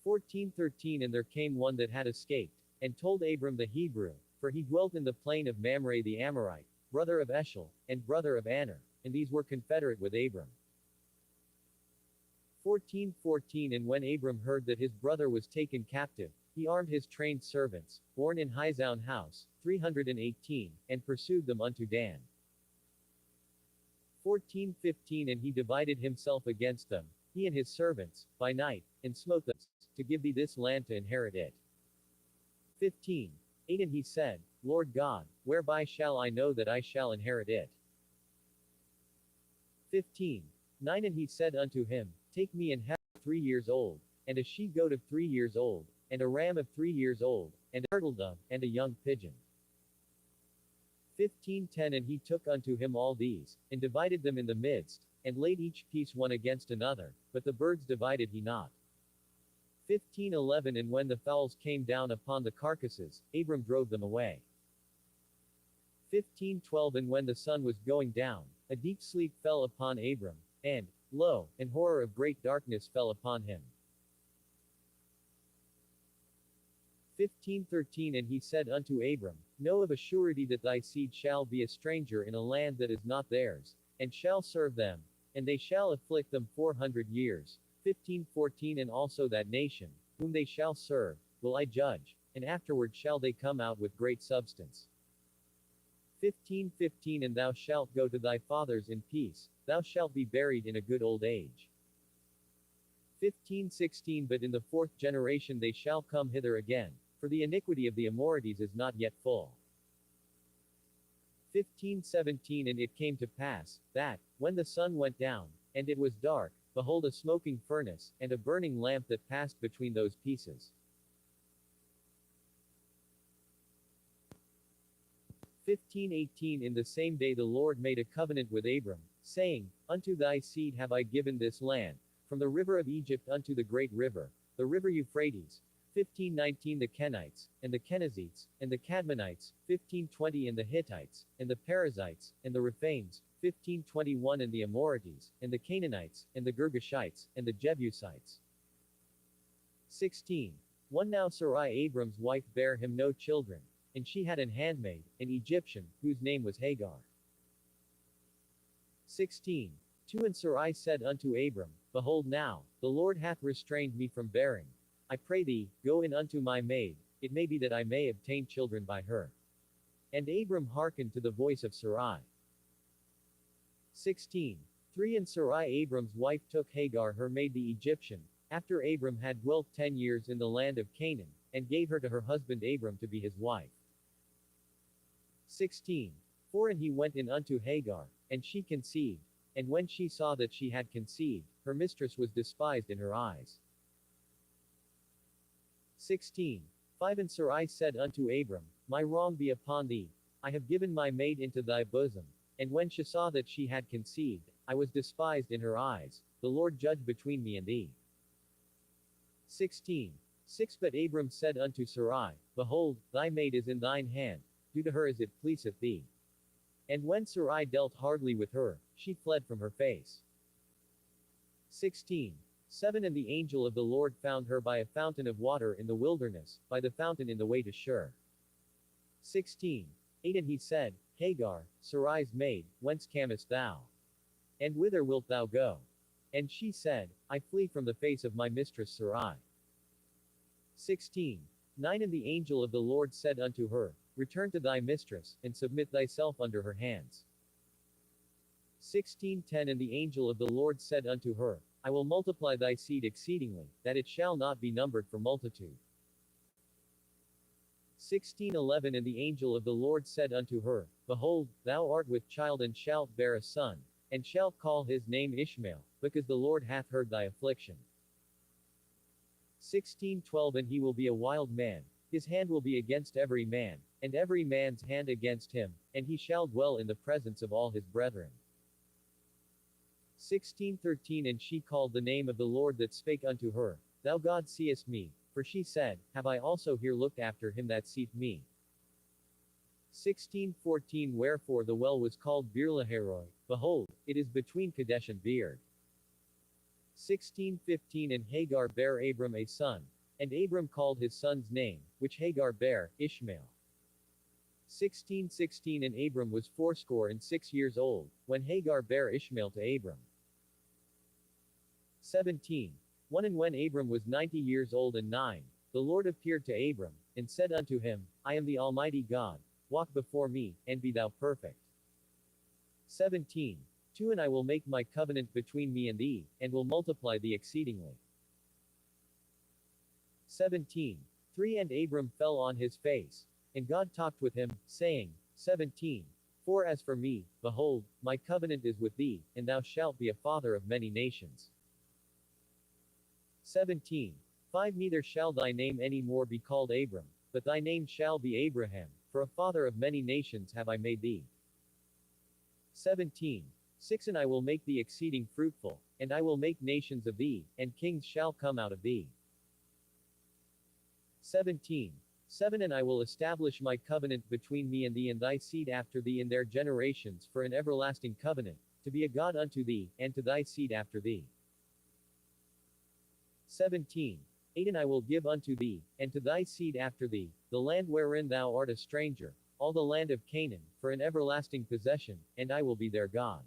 14:13 And there came one that had escaped, and told Abram the Hebrew, for he dwelt in the plain of Mamre the Amorite, brother of Eshel, and brother of Aner, and these were confederate with Abram. 14:14 And when Abram heard that his brother was taken captive, he armed his trained servants, born in Hizown house, 318, and pursued them unto Dan. 14:15 And he divided himself against them, he and his servants, by night, and smote them, to give thee this land to inherit it. 15:8 And he said, Lord God, whereby shall I know that I shall inherit it? 15:9 And he said unto him, Take me an heifer 3 years old, and a she-goat of 3 years old, and a ram of 3 years old, and a turtle-dove, and a young pigeon. 15:10 And he took unto him all these, and divided them in the midst, and laid each piece one against another, but the birds divided he not. 15:11 And when the fowls came down upon the carcasses, Abram drove them away. 15:12 And when the sun was going down, a deep sleep fell upon Abram, and, lo, an horror of great darkness fell upon him. 15:13 And he said unto Abram, Know of a surety that thy seed shall be a stranger in a land that is not theirs, and shall serve them, and they shall afflict them 400 years. 15:14 And also that nation, whom they shall serve, will I judge, and afterward shall they come out with great substance. 15:15 And thou shalt go to thy fathers in peace, thou shalt be buried in a good old age. 15:16 But in the fourth generation they shall come hither again, for the iniquity of the Amorites is not yet full. 15:17 And it came to pass, that, when the sun went down, and it was dark, behold a smoking furnace, and a burning lamp that passed between those pieces. 15:18 In the same day the Lord made a covenant with Abram, saying, Unto thy seed have I given this land, from the river of Egypt unto the great river, the river Euphrates. 15:19 The Kenites, and the Kenizzites, and the Cadmonites. 15:20 And the Hittites, and the Perizzites, and the Rephaims. 15:21 And the Amorites, and the Canaanites, and the Girgashites, and the Jebusites. 16:1 Now Sarai Abram's wife bare him no children, and she had an handmaid, an Egyptian, whose name was Hagar. 16:2 And Sarai said unto Abram, Behold now, the Lord hath restrained me from bearing. I pray thee, go in unto my maid, it may be that I may obtain children by her. And Abram hearkened to the voice of Sarai. 16:3 And Sarai Abram's wife took Hagar her maid the Egyptian, after Abram had dwelt 10 years in the land of Canaan, and gave her to her husband Abram to be his wife. 16:4 And he went in unto Hagar, and she conceived, and when she saw that she had conceived, her mistress was despised in her eyes. 16:5 And Sarai said unto Abram, My wrong be upon thee, I have given my maid into thy bosom, and when she saw that she had conceived, I was despised in her eyes, the Lord judge between me and thee. 16:6 But Abram said unto Sarai, Behold, thy maid is in thine hand, do to her as it pleaseth thee. And when Sarai dealt hardly with her, she fled from her face. 16:7 And the angel of the Lord found her by a fountain of water in the wilderness, by the fountain in the way to Shur. 16:8 And he said, Hagar, Sarai's maid, whence camest thou? And whither wilt thou go? And she said, I flee from the face of my mistress Sarai. 16:9 And the angel of the Lord said unto her, Return to thy mistress, and submit thyself under her hands. 16:10 And the angel of the Lord said unto her, I will multiply thy seed exceedingly, that it shall not be numbered for multitude. 16:11 And the angel of the Lord said unto her, Behold, thou art with child and shalt bear a son, and shalt call his name Ishmael, because the Lord hath heard thy affliction. 16:12 And he will be a wild man, his hand will be against every man, and every man's hand against him, and he shall dwell in the presence of all his brethren. 16:13 And she called the name of the Lord that spake unto her, Thou God seest me, for she said, Have I also here looked after him that seeth me? 16:14 Wherefore the well was called Beerlahairoi, Behold, it is between Kadesh and Beard. 16:15 And Hagar bare Abram a son. And Abram called his son's name, which Hagar bare, Ishmael. 16:16 And Abram was 86 old, when Hagar bare Ishmael to Abram. 17. 1 And when Abram was 90 old and 9, the Lord appeared to Abram, and said unto him, I am the Almighty God, walk before me, and be thou perfect. 17. 2 And I will make my covenant between me and thee, and will multiply thee exceedingly. 17. 3 And Abram fell on his face, and God talked with him, saying, 17. 4 As for me, behold, my covenant is with thee, and thou shalt be a father of many nations. 17. 5 Neither shall thy name any more be called Abram, but thy name shall be Abraham, for a father of many nations have I made thee. 17. 6 And I will make thee exceeding fruitful, and I will make nations of thee, and kings shall come out of thee. 17. 7 And I will establish my covenant between me and thee and thy seed after thee in their generations for an everlasting covenant, to be a God unto thee, and to thy seed after thee. 17. 8 And I will give unto thee, and to thy seed after thee, the land wherein thou art a stranger, all the land of Canaan, for an everlasting possession, and I will be their God.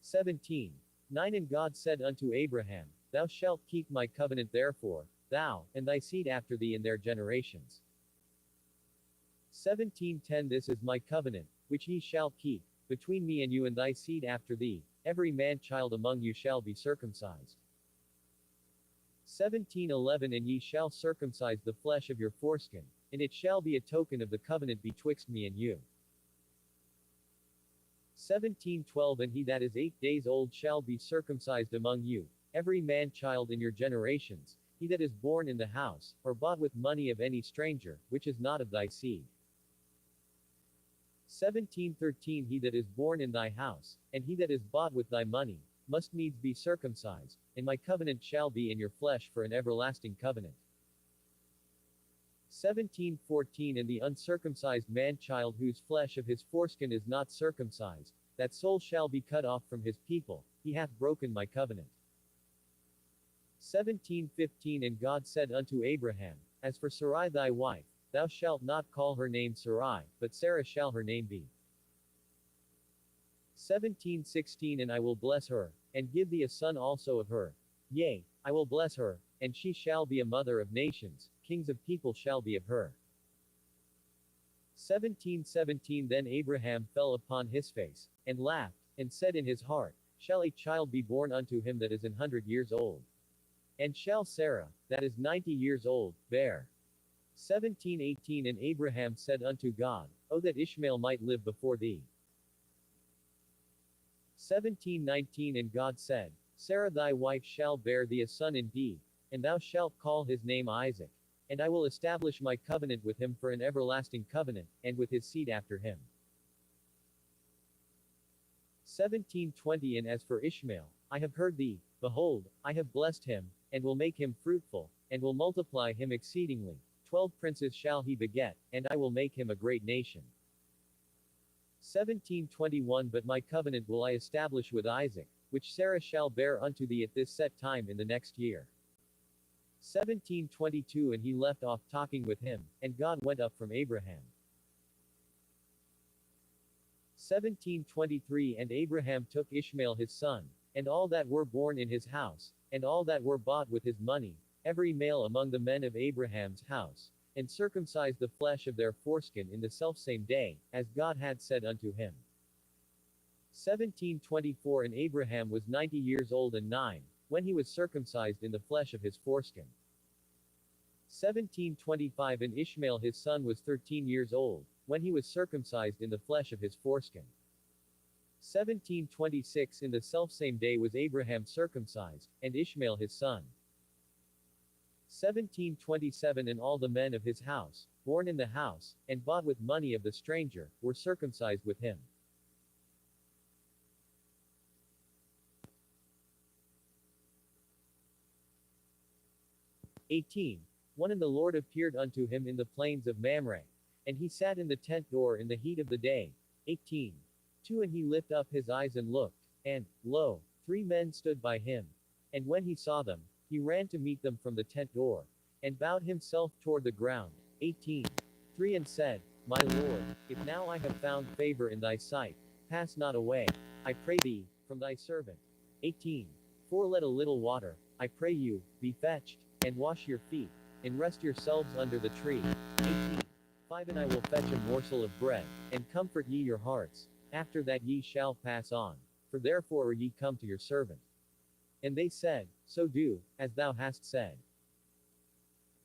17. 9 And God said unto Abraham, Thou shalt keep my covenant therefore, thou, and thy seed after thee in their generations. 17:10 This is my covenant, which ye shall keep, between me and you and thy seed after thee, every man child among you shall be circumcised. 17:11 And ye shall circumcise the flesh of your foreskin, and it shall be a token of the covenant betwixt me and you. 17:12 And he that is 8 days old shall be circumcised among you, every man child in your generations, he that is born in the house, or bought with money of any stranger, which is not of thy seed. 17:13 He that is born in thy house, and he that is bought with thy money, must needs be circumcised, and my covenant shall be in your flesh for an everlasting covenant. 17:14 And the uncircumcised man-child whose flesh of his foreskin is not circumcised, that soul shall be cut off from his people, he hath broken my covenant. 17:15 And God said unto Abraham, As for Sarai thy wife, thou shalt not call her name Sarai, but Sarah shall her name be. 17:16 And I will bless her, and give thee a son also of her. Yea, I will bless her, and she shall be a mother of nations, kings of people shall be of her. 17:17 Then Abraham fell upon his face, and laughed, and said in his heart, Shall a child be born unto him that is 100 old? And shall Sarah, that is 90 old, bear? 17:18 And Abraham said unto God, O that Ishmael might live before thee. 17:19 And God said, Sarah thy wife shall bear thee a son indeed, and thou shalt call his name Isaac, and I will establish my covenant with him for an everlasting covenant, and with his seed after him. 17:20 And as for Ishmael, I have heard thee, behold, I have blessed him, and will make him fruitful, and will multiply him exceedingly. 12 princes shall he beget, and I will make him a great nation. 17:21 But my covenant will I establish with Isaac, which Sarah shall bear unto thee at this set time in the next year. 17:22 And he left off talking with him, and God went up from Abraham. 17:23 And Abraham took Ishmael his son, and all that were born in his house, and all that were bought with his money, every male among the men of Abraham's house, and circumcised the flesh of their foreskin in the selfsame day, as God had said unto him. 17:24 And Abraham was 90 old and 9, when he was circumcised in the flesh of his foreskin. 17:25 And Ishmael his son was 13 old, when he was circumcised in the flesh of his foreskin. 17:26 In the selfsame day was Abraham circumcised, and Ishmael his son. 17:27 And all the men of his house, born in the house, and bought with money of the stranger, were circumcised with him. 18. 1 And the Lord appeared unto him in the plains of Mamre. And he sat in the tent door in the heat of the day. 18. 2 And he lift up his eyes and looked, and, lo, 3 men stood by him. And when he saw them, he ran to meet them from the tent door, and bowed himself toward the ground. 18. 3 And said, My Lord, if now I have found favor in thy sight, pass not away, I pray thee, from thy servant. 18. 4 Let a little water, I pray you, be fetched, and wash your feet, and rest yourselves under the tree. 18. 5 And I will fetch a morsel of bread, and comfort ye your hearts, after that ye shall pass on, for therefore are ye come to your servant. And they said, So do, as thou hast said.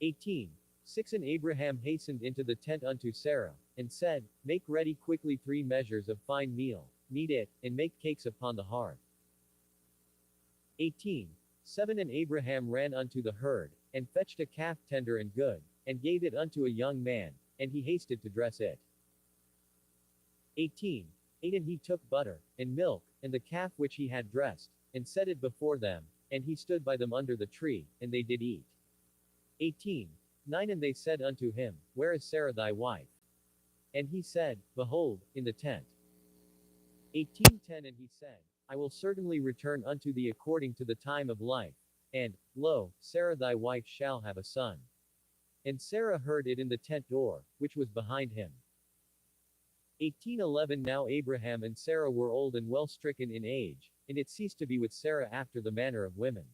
18. 6 And Abraham hastened into the tent unto Sarah, and said, Make ready quickly 3 measures of fine meal, knead it, and make cakes upon the hearth. 18. 7 And Abraham ran unto the herd, and fetched a calf tender and good, and gave it unto a young man, and he hasted to dress it. 18. 8 And he took butter, and milk, and the calf which he had dressed, and set it before them, and he stood by them under the tree, and they did eat. 18. 9 And they said unto him, Where is Sarah thy wife? And he said, Behold, in the tent. 18:10 And he said, I will certainly return unto thee according to the time of life. And, lo, Sarah thy wife shall have a son. And Sarah heard it in the tent door, which was behind him. 18:11 Now Abraham and Sarah were old and well stricken in age, and it ceased to be with Sarah after the manner of women.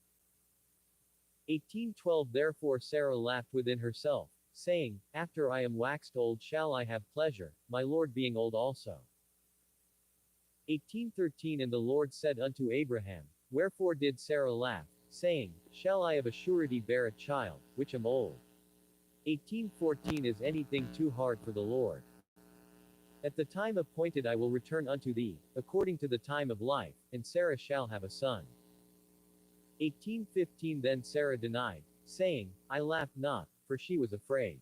18:12 Therefore Sarah laughed within herself, saying, After I am waxed old shall I have pleasure, my Lord being old also. 18:13 And the Lord said unto Abraham, Wherefore did Sarah laugh, saying, Shall I of a surety bear a child, which am old? 18:14 Is anything too hard for the Lord? At the time appointed I will return unto thee, according to the time of life, and Sarah shall have a son. 18:15 Then Sarah denied, saying, I laughed not, for she was afraid.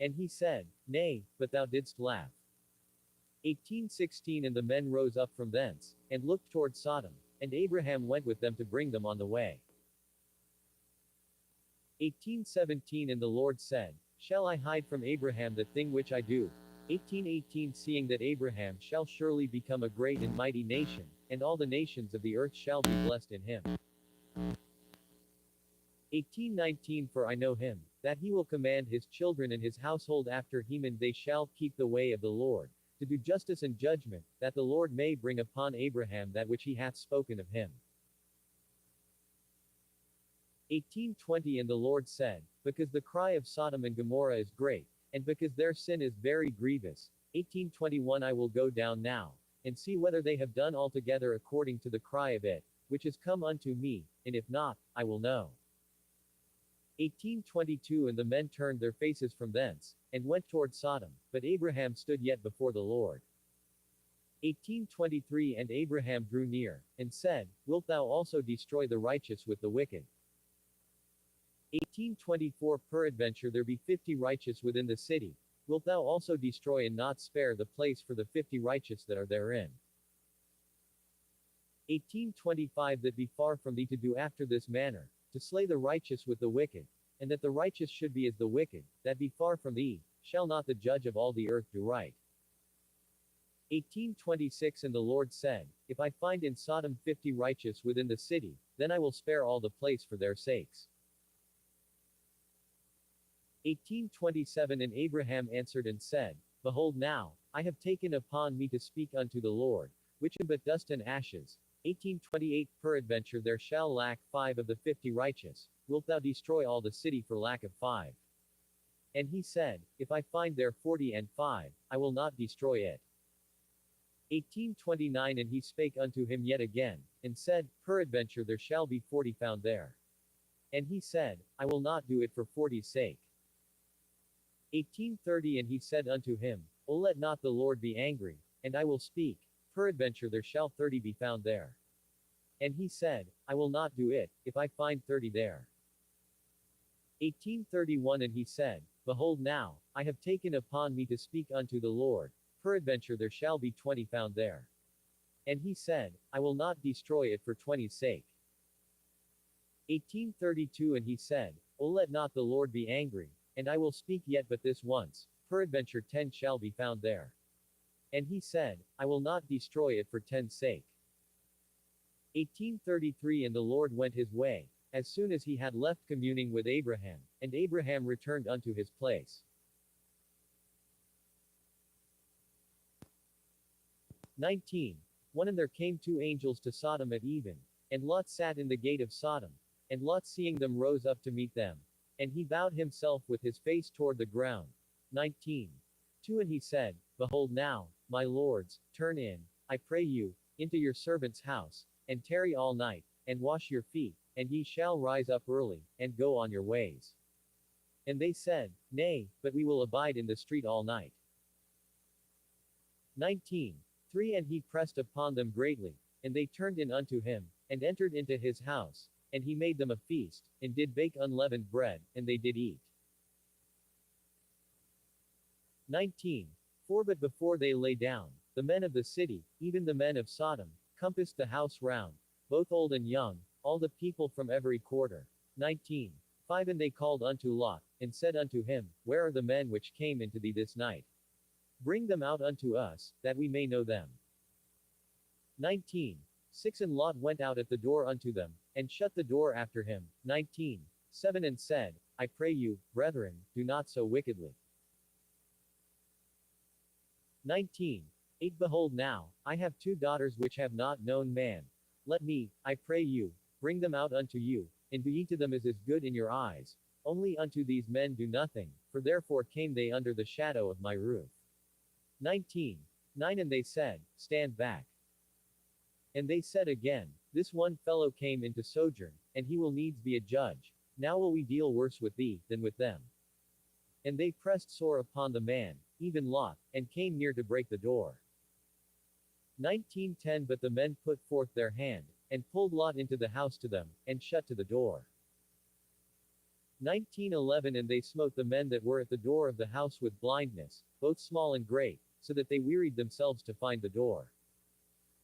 And he said, Nay, but thou didst laugh. 18:16 And the men rose up from thence, and looked toward Sodom, and Abraham went with them to bring them on the way. 18:17 And the Lord said, Shall I hide from Abraham the thing which I do? 18:18 Seeing that Abraham shall surely become a great and mighty nation, and all the nations of the earth shall be blessed in him. 18:19 For I know him, that he will command his children and his household after him, and they shall keep the way of the Lord, to do justice and judgment, that the Lord may bring upon Abraham that which he hath spoken of him. 18:20 And the Lord said, Because the cry of Sodom and Gomorrah is great, and because their sin is very grievous. 18:21 I will go down now, and see whether they have done altogether according to the cry of it, which is come unto me, and if not, I will know. 18:22 And the men turned their faces from thence, and went toward Sodom, but Abraham stood yet before the Lord. 18:23 And Abraham drew near, and said, Wilt thou also destroy the righteous with the wicked? 18:24 Peradventure there be 50 righteous within the city, wilt thou also destroy and not spare the place for the 50 righteous that are therein? 18:25 That be far from thee to do after this manner, to slay the righteous with the wicked, and that the righteous should be as the wicked, that be far from thee, shall not the judge of all the earth do right? 18:26 And the Lord said, If I find in Sodom 50 righteous within the city, then I will spare all the place for their sakes. 18:27 And Abraham answered and said, Behold now, I have taken upon me to speak unto the Lord, which am but dust and ashes. 18:28 Peradventure there shall lack 5 of the 50 righteous, wilt thou destroy all the city for lack of 5? And he said, If I find there 40 and 5, I will not destroy it. 18:29 And he spake unto him yet again, and said, Peradventure there shall be 40 found there. And he said, I will not do it for 40's sake. 18:30 And he said unto him, O let not the Lord be angry, and I will speak, peradventure there shall 30 be found there. And he said, I will not do it, if I find 30 there. 18:31 And he said, Behold now, I have taken upon me to speak unto the Lord, peradventure there shall be 20 found there. And he said, I will not destroy it for 20's sake. 18:32 And he said, O let not the Lord be angry, and I will speak yet but this once, peradventure 10 shall be found there. And he said, I will not destroy it for 10's sake. 1833 And the Lord went his way, as soon as he had left communing with Abraham, and Abraham returned unto his place. 19. One And there came two angels to Sodom at even, and Lot sat in the gate of Sodom. And Lot seeing them rose up to meet them. And he bowed himself with his face toward the ground. 19. 2 And he said, Behold now, my lords, turn in, I pray you, into your servant's house, and tarry all night, and wash your feet, and ye shall rise up early, and go on your ways. And they said, Nay, but we will abide in the street all night. 19. 3 And he pressed upon them greatly, and they turned in unto him, and entered into his house, and he made them a feast, and did bake unleavened bread, and they did eat. 19. 4 But before they lay down, the men of the city, even the men of Sodom, compassed the house round, both old and young, all the people from every quarter. 19. 5 And they called unto Lot, and said unto him, Where are the men which came into thee this night? Bring them out unto us, that we may know them. 19. 6 And Lot went out at the door unto them, and shut the door after him. 19. 7 And said, I pray you, brethren, do not so wickedly. 19. 8 Behold now, I have two daughters which have not known man. Let me, I pray you, bring them out unto you, and do ye to them as is good in your eyes. Only unto these men do nothing, for therefore came they under the shadow of my roof. 19. 9 And they said, Stand back. And they said again, This one fellow came into sojourn, and he will needs be a judge. Now will we deal worse with thee, than with them. And they pressed sore upon the man, even Lot, and came near to break the door. 19:10 But the men put forth their hand, and pulled Lot into the house to them, and shut to the door. 19:11 And they smote the men that were at the door of the house with blindness, both small and great, so that they wearied themselves to find the door.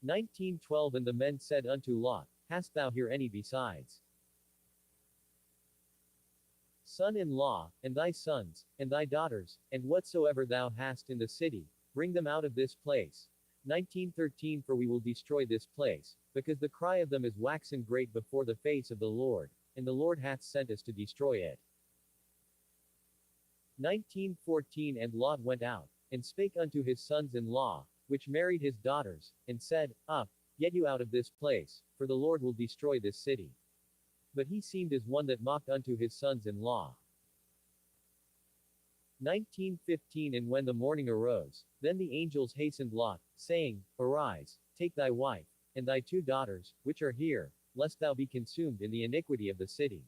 19:12 And the men said unto Lot, Hast thou here any besides son-in-law, and thy sons, and thy daughters, and whatsoever thou hast in the city, bring them out of this place. 19:13 For we will destroy this place, because the cry of them is waxen great before the face of the Lord, and the Lord hath sent us to destroy it. 19:14 And Lot went out, and spake unto his sons-in-law, which married his daughters, and said, Up, get you out of this place, for the Lord will destroy this city. But he seemed as one that mocked unto his sons-in-law. 19:15 And when the morning arose, then the angels hastened Lot, saying, Arise, take thy wife, and thy two daughters, which are here, lest thou be consumed in the iniquity of the city.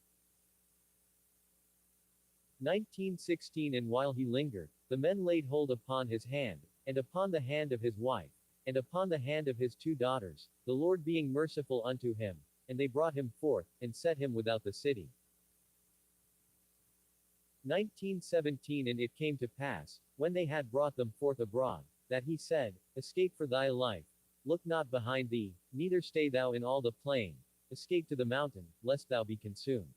19:16 And while he lingered, the men laid hold upon his hand, and upon the hand of his wife, and upon the hand of his two daughters, the Lord being merciful unto him, and they brought him forth, and set him without the city. 19:17 And it came to pass, when they had brought them forth abroad, that he said, Escape for thy life, look not behind thee, neither stay thou in all the plain, escape to the mountain, lest thou be consumed.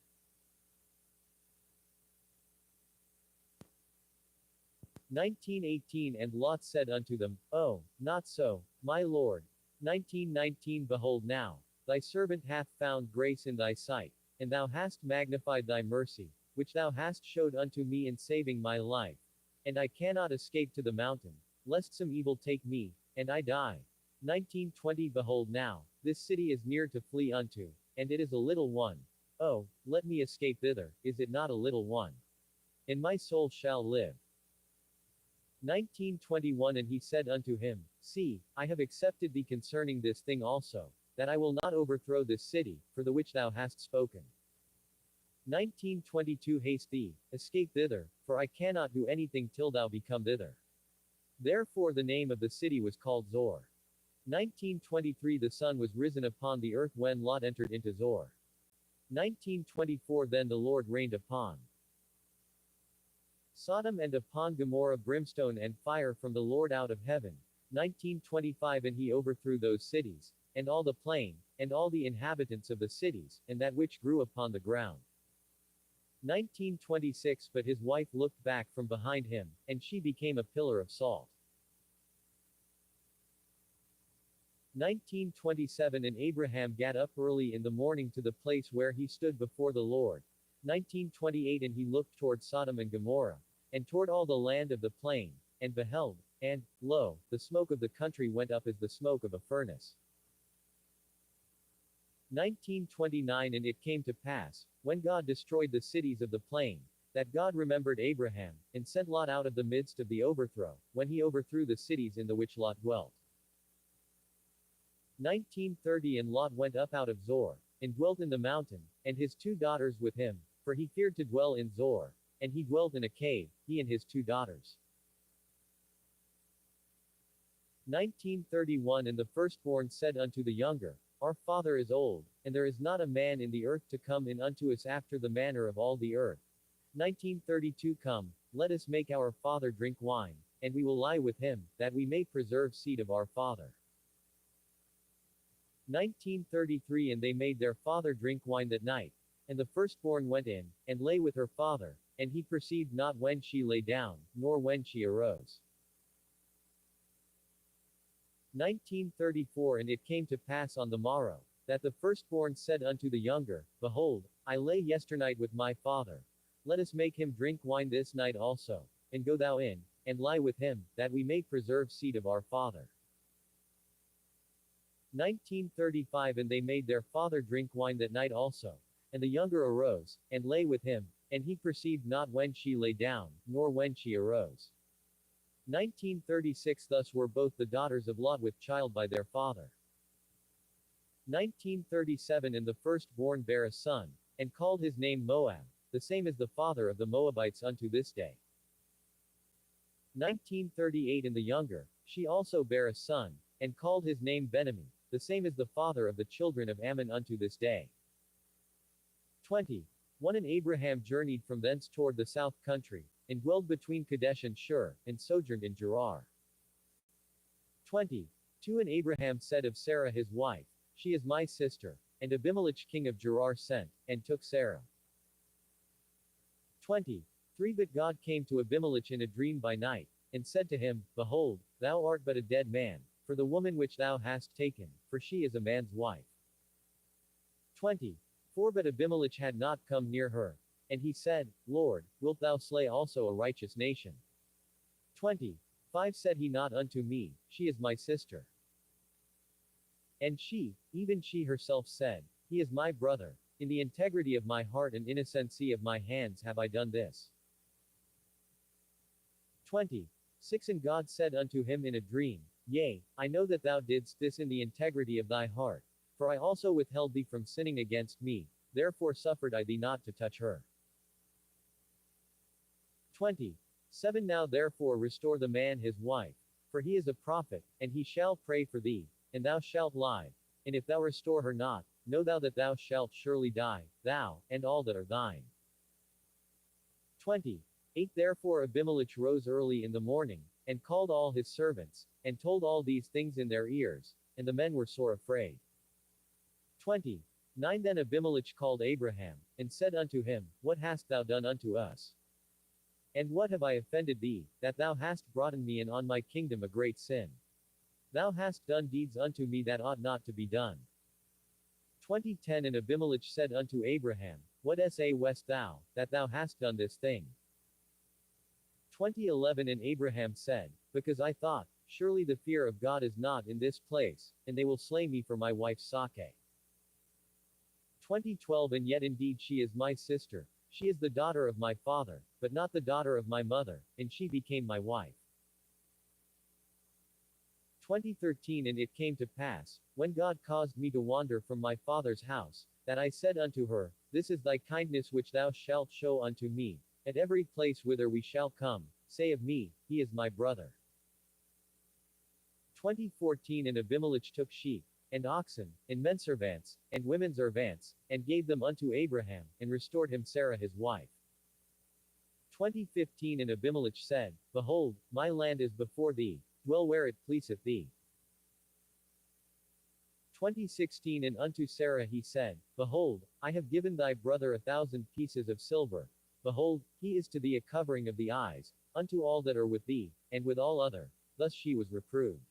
19:18 And Lot said unto them, Oh, not so, my lord. 19:19 Behold now, thy servant hath found grace in thy sight, and thou hast magnified thy mercy, which thou hast showed unto me in saving my life. And I cannot escape to the mountain, lest some evil take me, and I die. 19:20 Behold now, this city is near to flee unto, and it is a little one. Oh, let me escape thither, is it not a little one? And my soul shall live. 19:21 And he said unto him, See, I have accepted thee concerning this thing also, that I will not overthrow this city, for the which thou hast spoken. 19:22 Haste thee, escape thither, for I cannot do anything till thou be come thither. Therefore the name of the city was called Zor. 19:23 The sun was risen upon the earth when Lot entered into Zor. 19:24 Then the Lord rained upon Sodom and upon Gomorrah brimstone and fire from the Lord out of heaven. 19:25 And he overthrew those cities, and all the plain, and all the inhabitants of the cities, and that which grew upon the ground. 19:26 But his wife looked back from behind him, and she became a pillar of salt. 1927 And Abraham gat up early in the morning to the place where he stood before the Lord. 1928 And he looked toward Sodom and Gomorrah, and toward all the land of the plain, and beheld, and, lo, the smoke of the country went up as the smoke of a furnace. 1929 And it came to pass, when God destroyed the cities of the plain, that God remembered Abraham, and sent Lot out of the midst of the overthrow, when he overthrew the cities in the which Lot dwelt. 1930 And Lot went up out of Zor, and dwelt in the mountain, and his 2 daughters with him, for he feared to dwell in Zor, and he dwelt in a cave, he and his 2 daughters. 1931 And the firstborn said unto the younger, Our father is old, and there is not a man in the earth to come in unto us after the manner of all the earth. 1932 Come, let us make our father drink wine, and we will lie with him, that we may preserve seed of our father. 1933 And they made their father drink wine that night. And the firstborn went in, and lay with her father, and he perceived not when she lay down, nor when she arose. 1934 And it came to pass on the morrow, that the firstborn said unto the younger, Behold, I lay yesternight with my father. Let us make him drink wine this night also, and go thou in, and lie with him, that we may preserve seed of our father. 1935 And they made their father drink wine that night also. And the younger arose, and lay with him, and he perceived not when she lay down, nor when she arose. 1936 Thus were both the daughters of Lot with child by their father. 1937 And the firstborn bare a son, and called his name Moab, the same as the father of the Moabites unto this day. 1938 And the younger, she also bare a son, and called his name Benami, the same as the father of the children of Ammon unto this day. 21 And Abraham journeyed from thence toward the south country, and dwelled between Kadesh and Shur, and sojourned in Gerar. 22 And Abraham said of Sarah his wife, She is my sister. And Abimelech king of Gerar sent, and took Sarah. 23 But God came to Abimelech in a dream by night, and said to him, Behold, thou art but a dead man, for the woman which thou hast taken, for she is a man's wife. 24 But Abimelech had not come near her. And he said, Lord, wilt thou slay also a righteous nation? 25 Said he not unto me, She is my sister. And she, even she herself said, He is my brother. In the integrity of my heart and innocency of my hands have I done this. 26 And God said unto him in a dream, Yea, I know that thou didst this in the integrity of thy heart, for I also withheld thee from sinning against me, therefore suffered I thee not to touch her. 27 Now therefore restore the man his wife, for he is a prophet, and he shall pray for thee, and thou shalt live. And if thou restore her not, know thou that thou shalt surely die, thou, and all that are thine. 28 Therefore Abimelech rose early in the morning, and called all his servants, and told all these things in their ears, and the men were sore afraid. 29 Then Abimelech called Abraham, and said unto him, What hast thou done unto us? And what have I offended thee, that thou hast brought on me and on my kingdom a great sin? Thou hast done deeds unto me that ought not to be done. 2010 And Abimelech said unto Abraham, What west thou, that thou hast done this thing? 2011 And Abraham said, Because I thought, surely the fear of God is not in this place, and they will slay me for my wife's sake. 2012 And yet indeed she is my sister, she is the daughter of my father, but not the daughter of my mother, and she became my wife. 2013 And it came to pass, when God caused me to wander from my father's house, that I said unto her, This is thy kindness which thou shalt show unto me, at every place whither we shall come, say of me, He is my brother. 2014 And Abimelech took sheep, and oxen, and menservants, and womenservants, and gave them unto Abraham, and restored him Sarah his wife. 2015 And Abimelech said, Behold, my land is before thee, dwell where it pleaseth thee. 2016 And unto Sarah he said, Behold, I have given thy brother 1,000 pieces of silver. Behold, he is to thee a covering of the eyes, unto all that are with thee, and with all other. Thus she was reproved.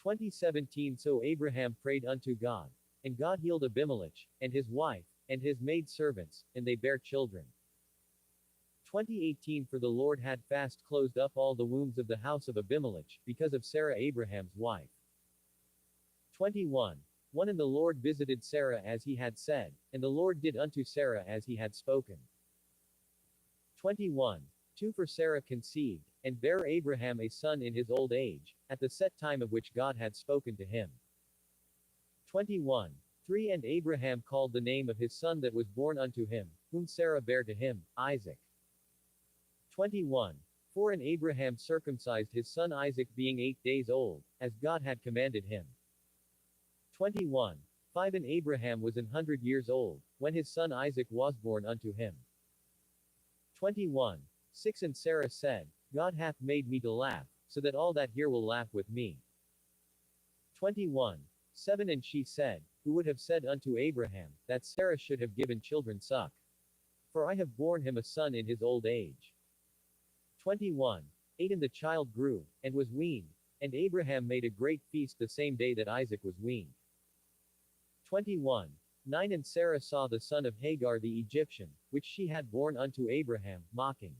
2017 So Abraham prayed unto God. And God healed Abimelech, and his wife, and his maid servants, and they bare children. 2018 For the Lord had fast closed up all the wombs of the house of Abimelech, because of Sarah Abraham's wife. 21. 1 And the Lord visited Sarah as he had said, and the Lord did unto Sarah as he had spoken. 21. 2 For Sarah conceived, and bare Abraham a son in his old age, at the set time of which God had spoken to him. 21. 3 And Abraham called the name of his son that was born unto him, whom Sarah bare to him, Isaac. 21. 4 And Abraham circumcised his son Isaac being 8 days old, as God had commanded him. 21. 5 And Abraham was 100 years old, when his son Isaac was born unto him. 21. 6 And Sarah said, God hath made me to laugh, so that all that hear will laugh with me. 21. 7 And she said, Who would have said unto Abraham, that Sarah should have given children suck? For I have borne him a son in his old age. 21. 8 And the child grew, and was weaned, and Abraham made a great feast the same day that Isaac was weaned. 21. 9 And Sarah saw the son of Hagar the Egyptian, which she had borne unto Abraham, mocking.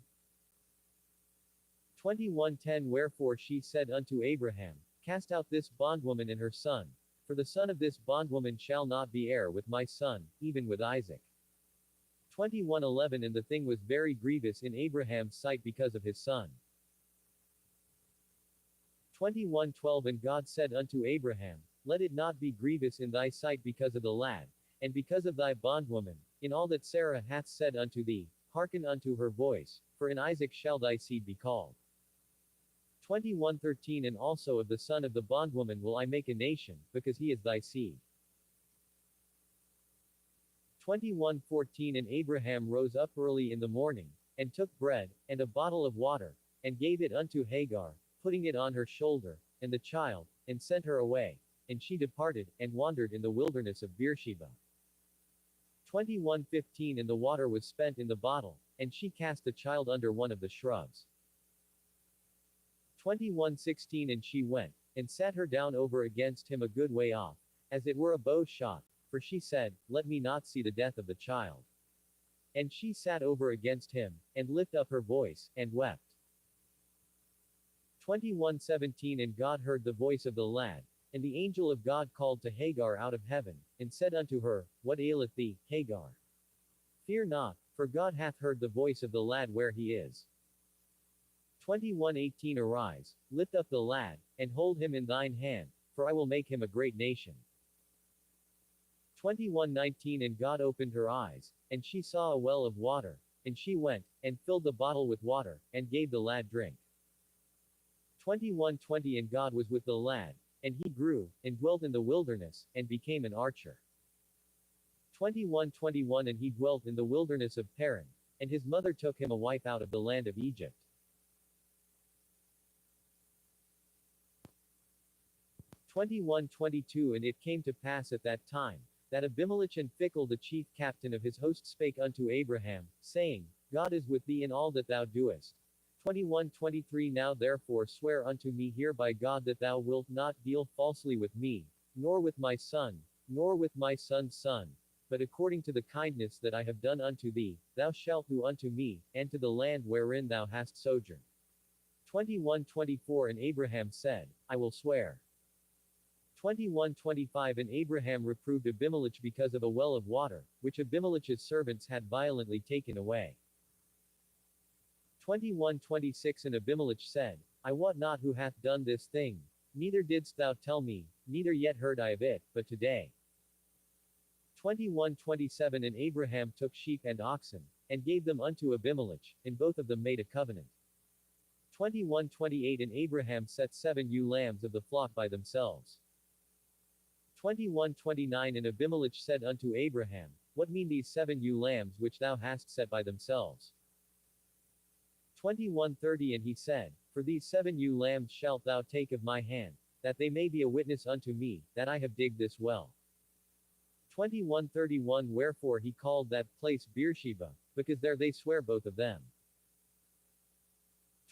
21:10 Wherefore she said unto Abraham, Cast out this bondwoman and her son, for the son of this bondwoman shall not be heir with my son, even with Isaac. 21:11 And the thing was very grievous in Abraham's sight because of his son. 21:12 And God said unto Abraham, Let it not be grievous in thy sight because of the lad, and because of thy bondwoman, in all that Sarah hath said unto thee, hearken unto her voice, for in Isaac shall thy seed be called. 21:13 And also of the son of the bondwoman will I make a nation, because he is thy seed. 21:14 And Abraham rose up early in the morning, and took bread, and a bottle of water, and gave it unto Hagar, putting it on her shoulder, and the child, and sent her away. And she departed, and wandered in the wilderness of Beersheba. 21:15 And the water was spent in the bottle, and she cast the child under one of the shrubs. 21:16 And she went, and sat her down over against him a good way off, as it were a bow shot, for she said, Let me not see the death of the child. And she sat over against him, and lift up her voice, and wept. 21:17 And God heard the voice of the lad, and the angel of God called to Hagar out of heaven, and said unto her, What aileth thee, Hagar? Fear not, for God hath heard the voice of the lad where he is. 21:18 Arise, lift up the lad, and hold him in thine hand, for I will make him a great nation. 21:19 And God opened her eyes, and she saw a well of water, and she went, and filled the bottle with water, and gave the lad drink. 21:20 And God was with the lad, and he grew, and dwelt in the wilderness, and became an archer. 21:21 And he dwelt in the wilderness of Paran, and his mother took him a wife out of the land of Egypt. 21:22 And it came to pass at that time, that Abimelech and Phicol the chief captain of his host spake unto Abraham, saying, God is with thee in all that thou doest. 21:23 Now therefore swear unto me here by God that thou wilt not deal falsely with me, nor with my son, nor with my son's son, but according to the kindness that I have done unto thee, thou shalt do unto me, and to the land wherein thou hast sojourned. 21:24 And Abraham said, I will swear. 21:25 And Abraham reproved Abimelech because of a well of water, which Abimelech's servants had violently taken away. 21:26 And Abimelech said, I wot not who hath done this thing, neither didst thou tell me, neither yet heard I of it, but today. 21:27 And Abraham took sheep and oxen, and gave them unto Abimelech, and both of them made a covenant. 21:28 And Abraham set 7 ewe lambs of the flock by themselves. 21:29 And Abimelech said unto Abraham, What mean these 7 ewe lambs which thou hast set by themselves? 21:30 And he said, For these 7 ewe lambs shalt thou take of my hand, that they may be a witness unto me, that I have digged this well. 21:31 Wherefore he called that place Beersheba, because there they swear both of them.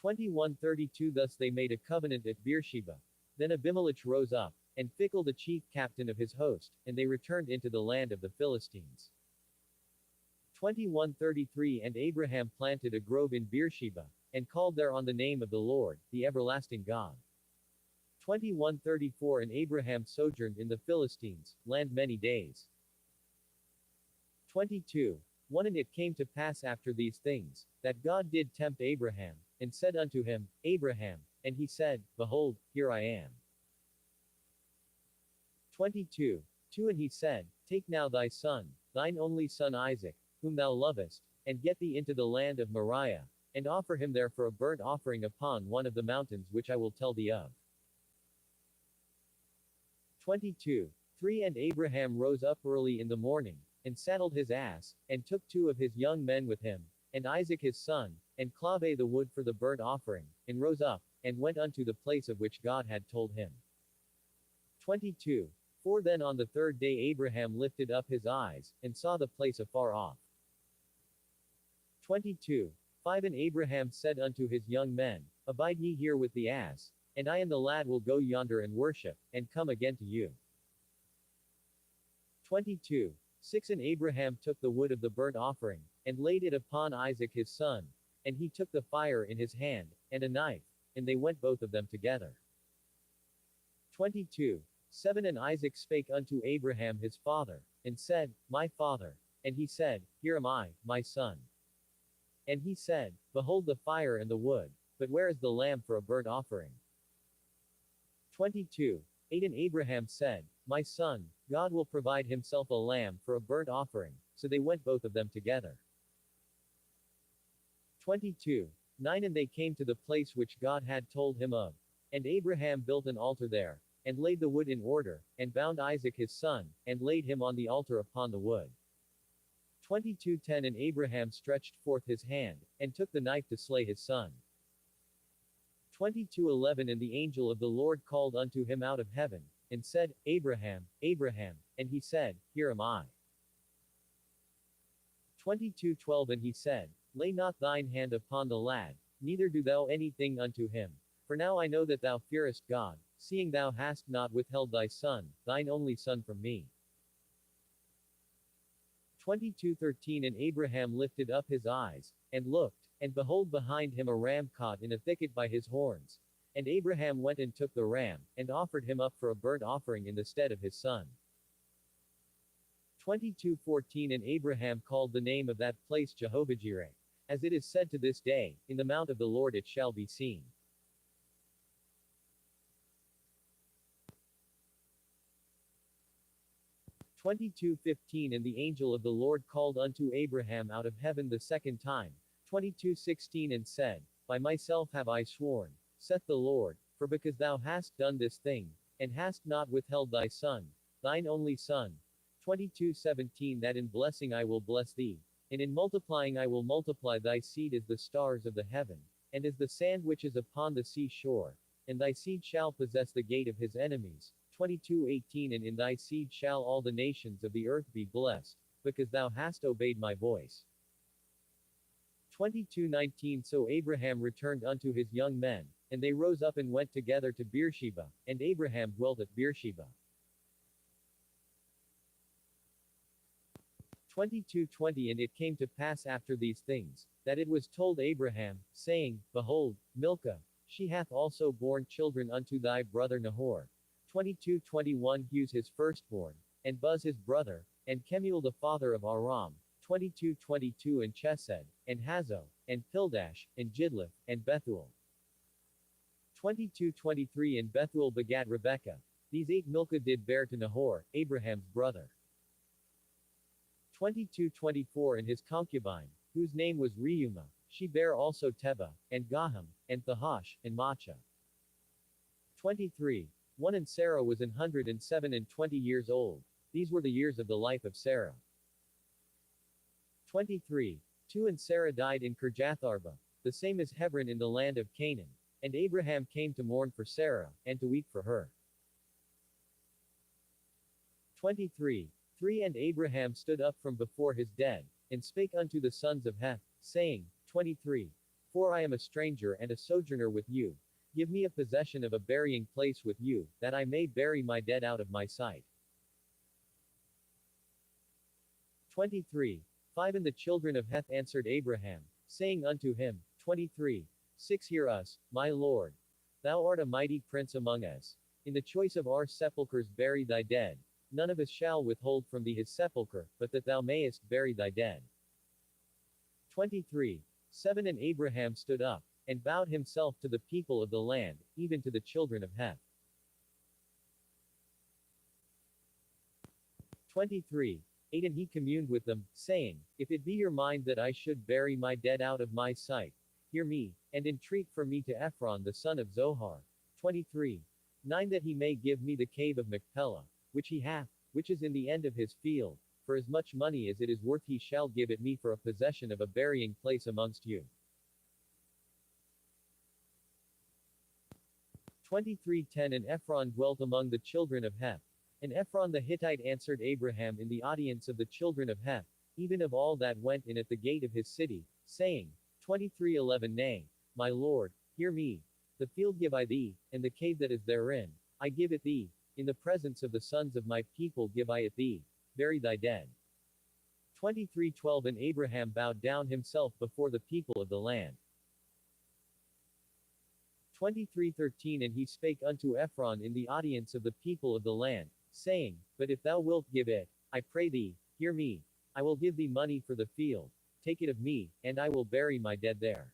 21:32 Thus they made a covenant at Beersheba. Then Abimelech rose up, and Phicol the chief captain of his host, and they returned into the land of the Philistines. 21:33 And Abraham planted a grove in Beersheba, and called there on the name of the Lord, the everlasting God. 21:34 And Abraham sojourned in the Philistines' land many days. 22:1 And it came to pass after these things, that God did tempt Abraham, and said unto him, Abraham, and he said, Behold, here I am. 22:2 And he said, Take now thy son, thine only son Isaac, whom thou lovest, and get thee into the land of Moriah, and offer him there for a burnt offering upon one of the mountains which I will tell thee of. 22:3 And Abraham rose up early in the morning, and saddled his ass, and took 2 of his young men with him, and Isaac his son, and clave the wood for the burnt offering, and rose up, and went unto the place of which God had told him. 22:4 Then on the 3rd day Abraham lifted up his eyes, and saw the place afar off. 22:5 And Abraham said unto his young men, Abide ye here with the ass, and I and the lad will go yonder and worship, and come again to you. 22:6 And Abraham took the wood of the burnt offering, and laid it upon Isaac his son, and he took the fire in his hand, and a knife, and they went both of them together. 22:7 And Isaac spake unto Abraham his father, and said, My father. And he said, Here am I, my son. And he said, Behold the fire and the wood, but where is the lamb for a burnt offering? 22:8 And Abraham said, My son, God will provide himself a lamb for a burnt offering. So they went both of them together. 22:9 And they came to the place which God had told him of. And Abraham built an altar there, and laid the wood in order, and bound Isaac his son, and laid him on the altar upon the wood. 22:10 And Abraham stretched forth his hand, and took the knife to slay his son. 22:11 And the angel of the Lord called unto him out of heaven, and said, Abraham, Abraham, and he said, Here am I. 22:12 And he said, Lay not thine hand upon the lad, neither do thou anything unto him. For now I know that thou fearest God, seeing thou hast not withheld thy son, thine only son from me. 22:13 And Abraham lifted up his eyes, and looked, and behold behind him a ram caught in a thicket by his horns. And Abraham went and took the ram, and offered him up for a burnt offering in the stead of his son. 22:14 And Abraham called the name of that place Jehovah-Jireh. As it is said to this day, In the mount of the Lord it shall be seen. 22:15 And the angel of the Lord called unto Abraham out of heaven the second time. 22:16 And said, By myself have I sworn, saith the Lord, for because thou hast done this thing, and hast not withheld thy son, thine only son. 22:17 That in blessing I will bless thee, and in multiplying I will multiply thy seed as the stars of the heaven, and as the sand which is upon the sea shore. And thy seed shall possess the gate of his enemies. 22:18 And in thy seed shall all the nations of the earth be blessed, because thou hast obeyed my voice. 22:19 So Abraham returned unto his young men, and they rose up and went together to Beersheba, and Abraham dwelt at Beersheba. 22:20 And it came to pass after these things, that it was told Abraham, saying, Behold, Milcah, she hath also borne children unto thy brother Nahor. 22:21 Huz his firstborn, and Buz his brother, and Kemuel the father of Aram. 22:22 And Chesed, and Hazo, and Pildash, and Jidlith, and Bethuel. 22:23 And Bethuel begat Rebekah. These 8 Milcah did bear to Nahor, Abraham's brother. 22:24 And his concubine, whose name was Reumah, she bare also Tebah, and Gaham, and Thahash, and Maachah. 23:1 And Sarah was 107 years old. These were the years of the life of Sarah. 23:2 And Sarah died in Kirjatharba, the same as Hebron in the land of Canaan. And Abraham came to mourn for Sarah, and to weep for her. 23:3 And Abraham stood up from before his dead, and spake unto the sons of Heth, saying, 23:4 I am a stranger and a sojourner with you. Give me a possession of a burying place with you, that I may bury my dead out of my sight. 23. 5 And the children of Heth answered Abraham, saying unto him, 23. 6 Hear us, my Lord. Thou art a mighty prince among us. In the choice of our sepulchres bury thy dead. None of us shall withhold from thee his sepulchre, but that thou mayest bury thy dead. 23. 7 And Abraham stood up, and bowed himself to the people of the land, even to the children of Heth. 23. 8 And he communed with them, saying, If it be your mind that I should bury my dead out of my sight, hear me, and entreat for me to Ephron the son of Zohar. 23. 9 That he may give me the cave of Machpelah, which he hath, which is in the end of his field, for as much money as it is worth he shall give it me for a possession of a burying place amongst you. 23:10 And Ephron dwelt among the children of Heth. And Ephron the Hittite answered Abraham in the audience of the children of Heth, even of all that went in at the gate of his city, saying, 23:11 Nay, my Lord, hear me. The field give I thee, and the cave that is therein, I give it thee. In the presence of the sons of my people give I it thee. Bury thy dead. 23:12 And Abraham bowed down himself before the people of the land. 23:13 And he spake unto Ephron in the audience of the people of the land, saying, But if thou wilt give it, I pray thee, hear me. I will give thee money for the field. Take it of me, and I will bury my dead there.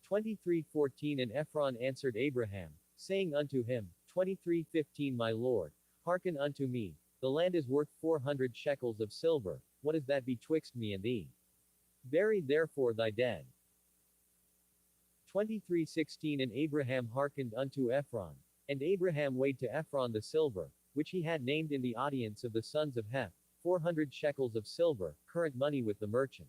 23:14 And Ephron answered Abraham, saying unto him, 23:15 My Lord, hearken unto me. The land is worth 400 shekels of silver. What is that betwixt me and thee? Bury therefore thy dead. 23:16 And Abraham hearkened unto Ephron. And Abraham weighed to Ephron the silver, which he had named in the audience of the sons of Heth, 400 shekels of silver, current money with the merchant.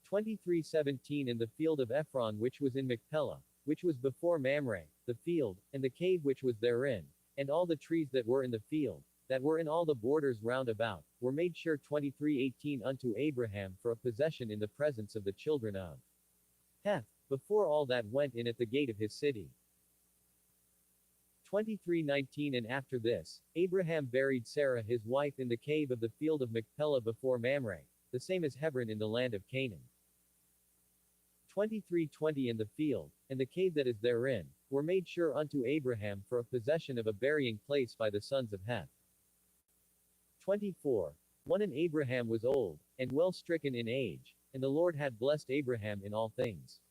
23:17 And the field of Ephron which was in Machpelah, which was before Mamre, the field, and the cave which was therein, and all the trees that were in the field, that were in all the borders round about, were made sure 23:18 unto Abraham for a possession in the presence of the children of Heth, before all that went in at the gate of his city. 23:19 And after this, Abraham buried Sarah his wife in the cave of the field of Machpelah before Mamre, the same as Hebron in the land of Canaan. 23:20 And the field, and the cave that is therein, were made sure unto Abraham for a possession of a burying place by the sons of Heth. 24:1 And Abraham was old, and well stricken in age, and the Lord had blessed Abraham in all things.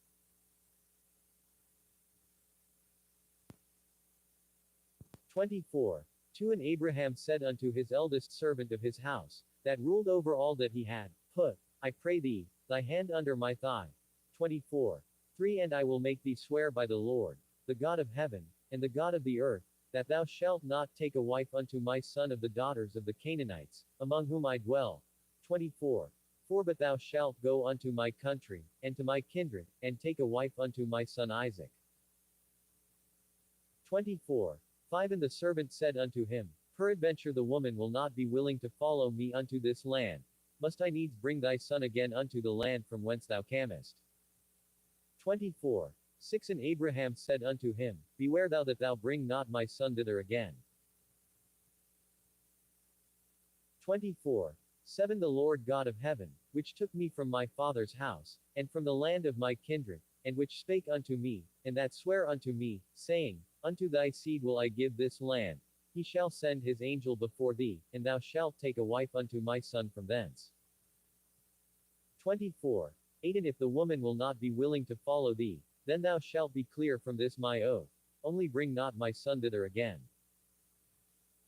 24:2 And Abraham said unto his eldest servant of his house, that ruled over all that he had, Put, I pray thee, thy hand under my thigh. 24:3 And I will make thee swear by the Lord, the God of heaven, and the God of the earth, that thou shalt not take a wife unto my son of the daughters of the Canaanites, among whom I dwell. 24:4 But thou shalt go unto my country, and to my kindred, and take a wife unto my son Isaac. 24:5 And the servant said unto him, Peradventure the woman will not be willing to follow me unto this land. Must I needs bring thy son again unto the land from whence thou camest? 24:6 And Abraham said unto him, Beware thou that thou bring not my son thither again. 24:7 The Lord God of heaven, which took me from my father's house, and from the land of my kindred, and which spake unto me, and that sware unto me, saying, Unto thy seed will I give this land, he shall send his angel before thee, and thou shalt take a wife unto my son from thence. 24:8 And if the woman will not be willing to follow thee, then thou shalt be clear from this my oath, only bring not my son thither again.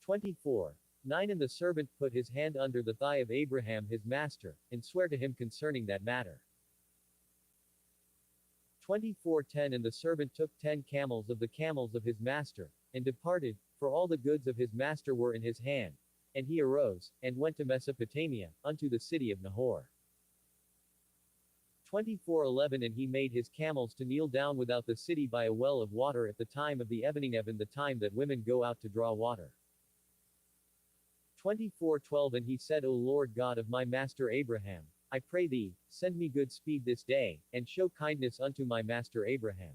24:9 And the servant put his hand under the thigh of Abraham his master, and sware to him concerning that matter. 24:10 And the servant took 10 camels of the camels of his master, and departed, for all the goods of his master were in his hand. And he arose, and went to Mesopotamia, unto the city of Nahor. 24:11 And he made his camels to kneel down without the city by a well of water at the time of the evening, even the time that women go out to draw water. 24:12 And he said, O Lord God of my master Abraham, I pray thee, send me good speed this day, and show kindness unto my master Abraham.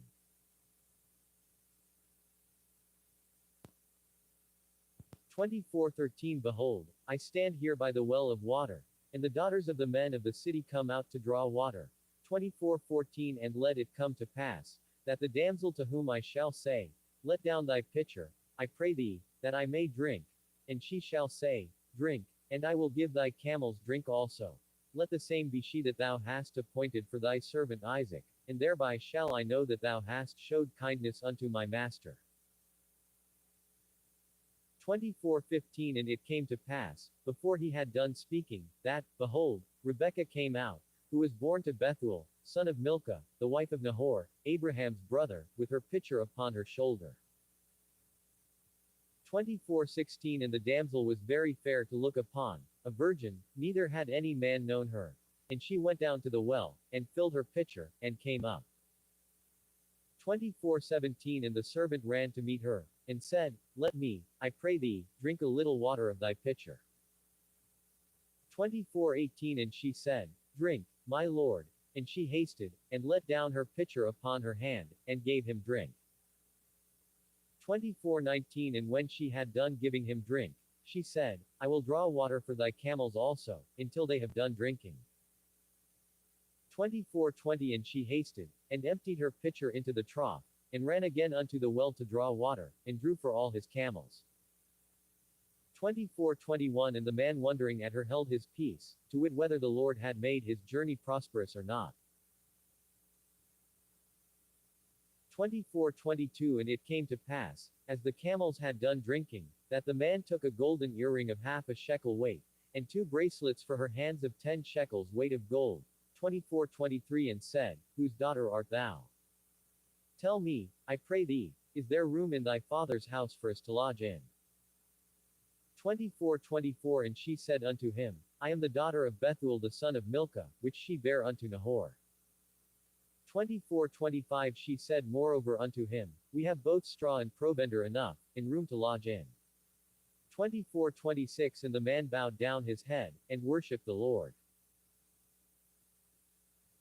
24:13 Behold, I stand here by the well of water, and the daughters of the men of the city come out to draw water. 24:14 And let it come to pass, that the damsel to whom I shall say, Let down thy pitcher, I pray thee, that I may drink. And she shall say, Drink, and I will give thy camels drink also. Let the same be she that thou hast appointed for thy servant Isaac, and thereby shall I know that thou hast showed kindness unto my master. 24:15 And it came to pass, before he had done speaking, that, behold, Rebekah came out, who was born to Bethuel, son of Milcah, the wife of Nahor, Abraham's brother, with her pitcher upon her shoulder. 24:16 And the damsel was very fair to look upon, a virgin, neither had any man known her. And she went down to the well, and filled her pitcher, and came up. 24:17 And the servant ran to meet her, and said, Let me, I pray thee, drink a little water of thy pitcher. 24:18 And she said, Drink, my lord. And she hasted, and let down her pitcher upon her hand, and gave him drink. 24:19 And when she had done giving him drink, she said, I will draw water for thy camels also, until they have done drinking. 24:20 And she hasted, and emptied her pitcher into the trough, and ran again unto the well to draw water, and drew for all his camels. 24:21 And the man wondering at her held his peace, to wit whether the Lord had made his journey prosperous or not. 24:22 And it came to pass, as the camels had done drinking, that the man took a golden earring of half a shekel weight, and 2 bracelets for her hands of 10 shekels weight of gold. 24:23 And said, Whose daughter art thou? Tell me, I pray thee, is there room in thy father's house for us to lodge in? 24:24 And she said unto him, I am the daughter of Bethuel the son of Milcah, which she bare unto Nahor. 24:25 She said moreover unto him, We have both straw and provender enough, and room to lodge in. 24:26 And the man bowed down his head, and worshipped the Lord.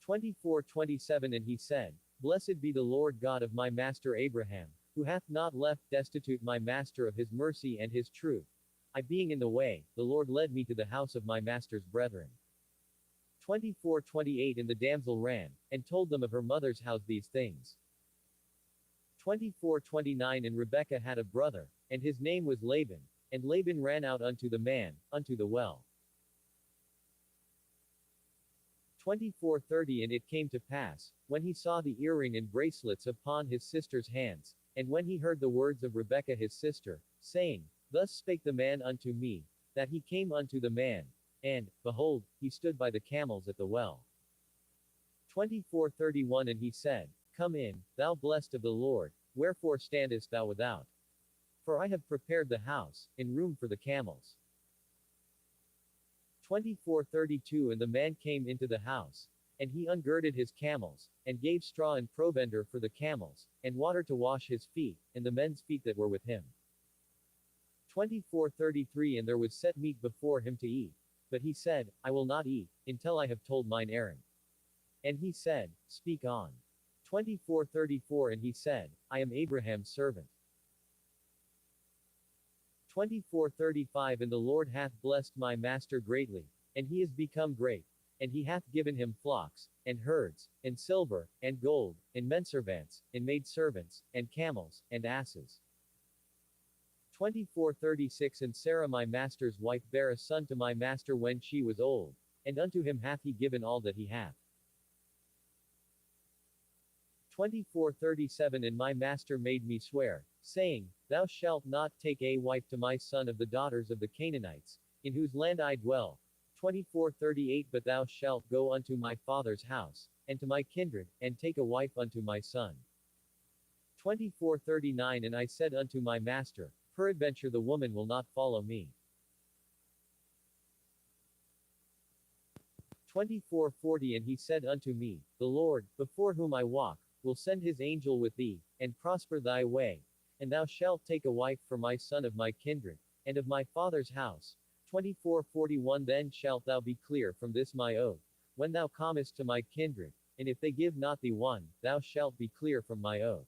24:27 And he said, Blessed be the Lord God of my master Abraham, who hath not left destitute my master of his mercy and his truth. I being in the way, the Lord led me to the house of my master's brethren. 24:28 And the damsel ran, and told them of her mother's house these things. 24:29 And Rebekah had a brother, and his name was Laban, and Laban ran out unto the man, unto the well. 24:30 And it came to pass, when he saw the earring and bracelets upon his sister's hands, and when he heard the words of Rebekah his sister, saying, Thus spake the man unto me, that he came unto the man, and, behold, he stood by the camels at the well. 24:31 And he said, Come in, thou blessed of the Lord, wherefore standest thou without? For I have prepared the house, and room for the camels. 24:32 And the man came into the house, and he ungirded his camels, and gave straw and provender for the camels, and water to wash his feet, and the men's feet that were with him. 24:33 And there was set meat before him to eat. But he said, I will not eat, until I have told mine errand. And he said, Speak on. 24:34 And he said, I am Abraham's servant. 24:35 And the Lord hath blessed my master greatly, and he is become great, and he hath given him flocks, and herds, and silver, and gold, and menservants, and maidservants, and camels, and asses. 24:36 And Sarah my master's wife bare a son to my master when she was old, and unto him hath he given all that he hath. 24:37 And my master made me swear, saying, Thou shalt not take a wife to my son of the daughters of the Canaanites, in whose land I dwell. 24:38 But thou shalt go unto my father's house, and to my kindred, and take a wife unto my son. 24:39 And I said unto my master, Peradventure the woman will not follow me. 24:40 And he said unto me, The Lord, before whom I walk, will send his angel with thee, and prosper thy way, and thou shalt take a wife for my son of my kindred, and of my father's house. 24:41 Then shalt thou be clear from this my oath, when thou comest to my kindred, and if they give not thee one, thou shalt be clear from my oath.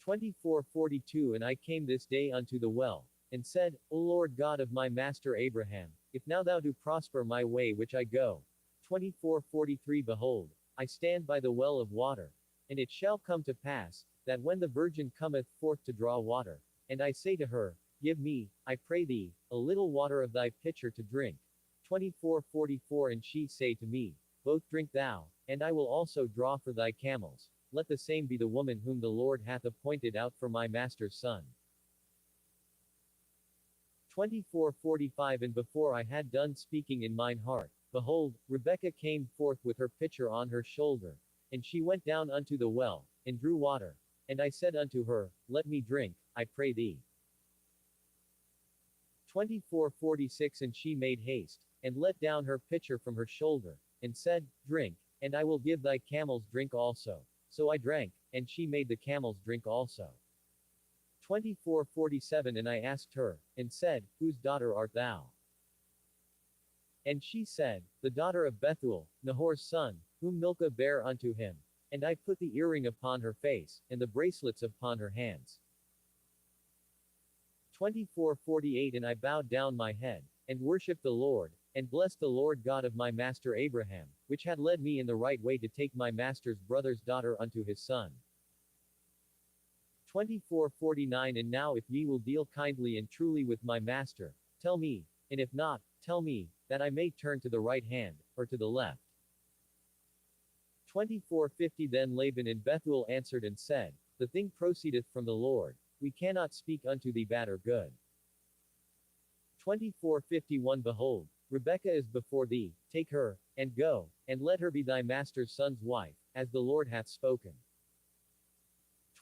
24:42 And I came this day unto the well, and said, O Lord God of my master Abraham, if now thou do prosper my way which I go. 24:43 Behold, I stand by the well of water. And it shall come to pass, that when the virgin cometh forth to draw water, and I say to her, Give me, I pray thee, a little water of thy pitcher to drink. 24:44 And she say to me, Both drink thou, and I will also draw for thy camels. Let the same be the woman whom the Lord hath appointed out for my master's son. 24:45 And before I had done speaking in mine heart, behold, Rebekah came forth with her pitcher on her shoulder. And she went down unto the well, and drew water. And I said unto her, Let me drink, I pray thee. 24:46 And she made haste, and let down her pitcher from her shoulder, and said, Drink, and I will give thy camels drink also. So I drank, and she made the camels drink also. 24:47 And I asked her, and said, Whose daughter art thou? And she said, The daughter of Bethuel, Nahor's son, whom Milcah bare unto him. And I put the earring upon her face, and the bracelets upon her hands. 24:48 And I bowed down my head, and worshipped the Lord, and blessed the Lord God of my master Abraham, which had led me in the right way to take my master's brother's daughter unto his son. 24:49 And now if ye will deal kindly and truly with my master, tell me, and if not, tell me, that I may turn to the right hand, or to the left. 24:50 Then Laban and Bethuel answered and said, The thing proceedeth from the Lord, we cannot speak unto thee bad or good. 24:51 Behold, Rebekah is before thee, take her, and go, and let her be thy master's son's wife, as the Lord hath spoken.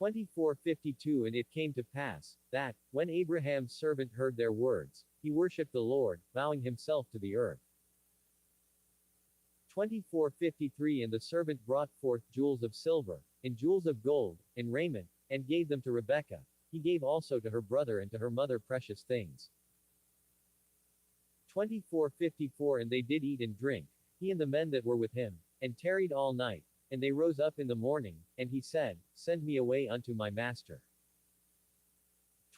24:52 And it came to pass, that, when Abraham's servant heard their words, he worshipped the Lord, bowing himself to the earth. 24:53 And the servant brought forth jewels of silver, and jewels of gold, and raiment, and gave them to Rebekah. He gave also to her brother and to her mother precious things. 24:54 And they did eat and drink, he and the men that were with him, and tarried all night. And they rose up in the morning, and he said, Send me away unto my master.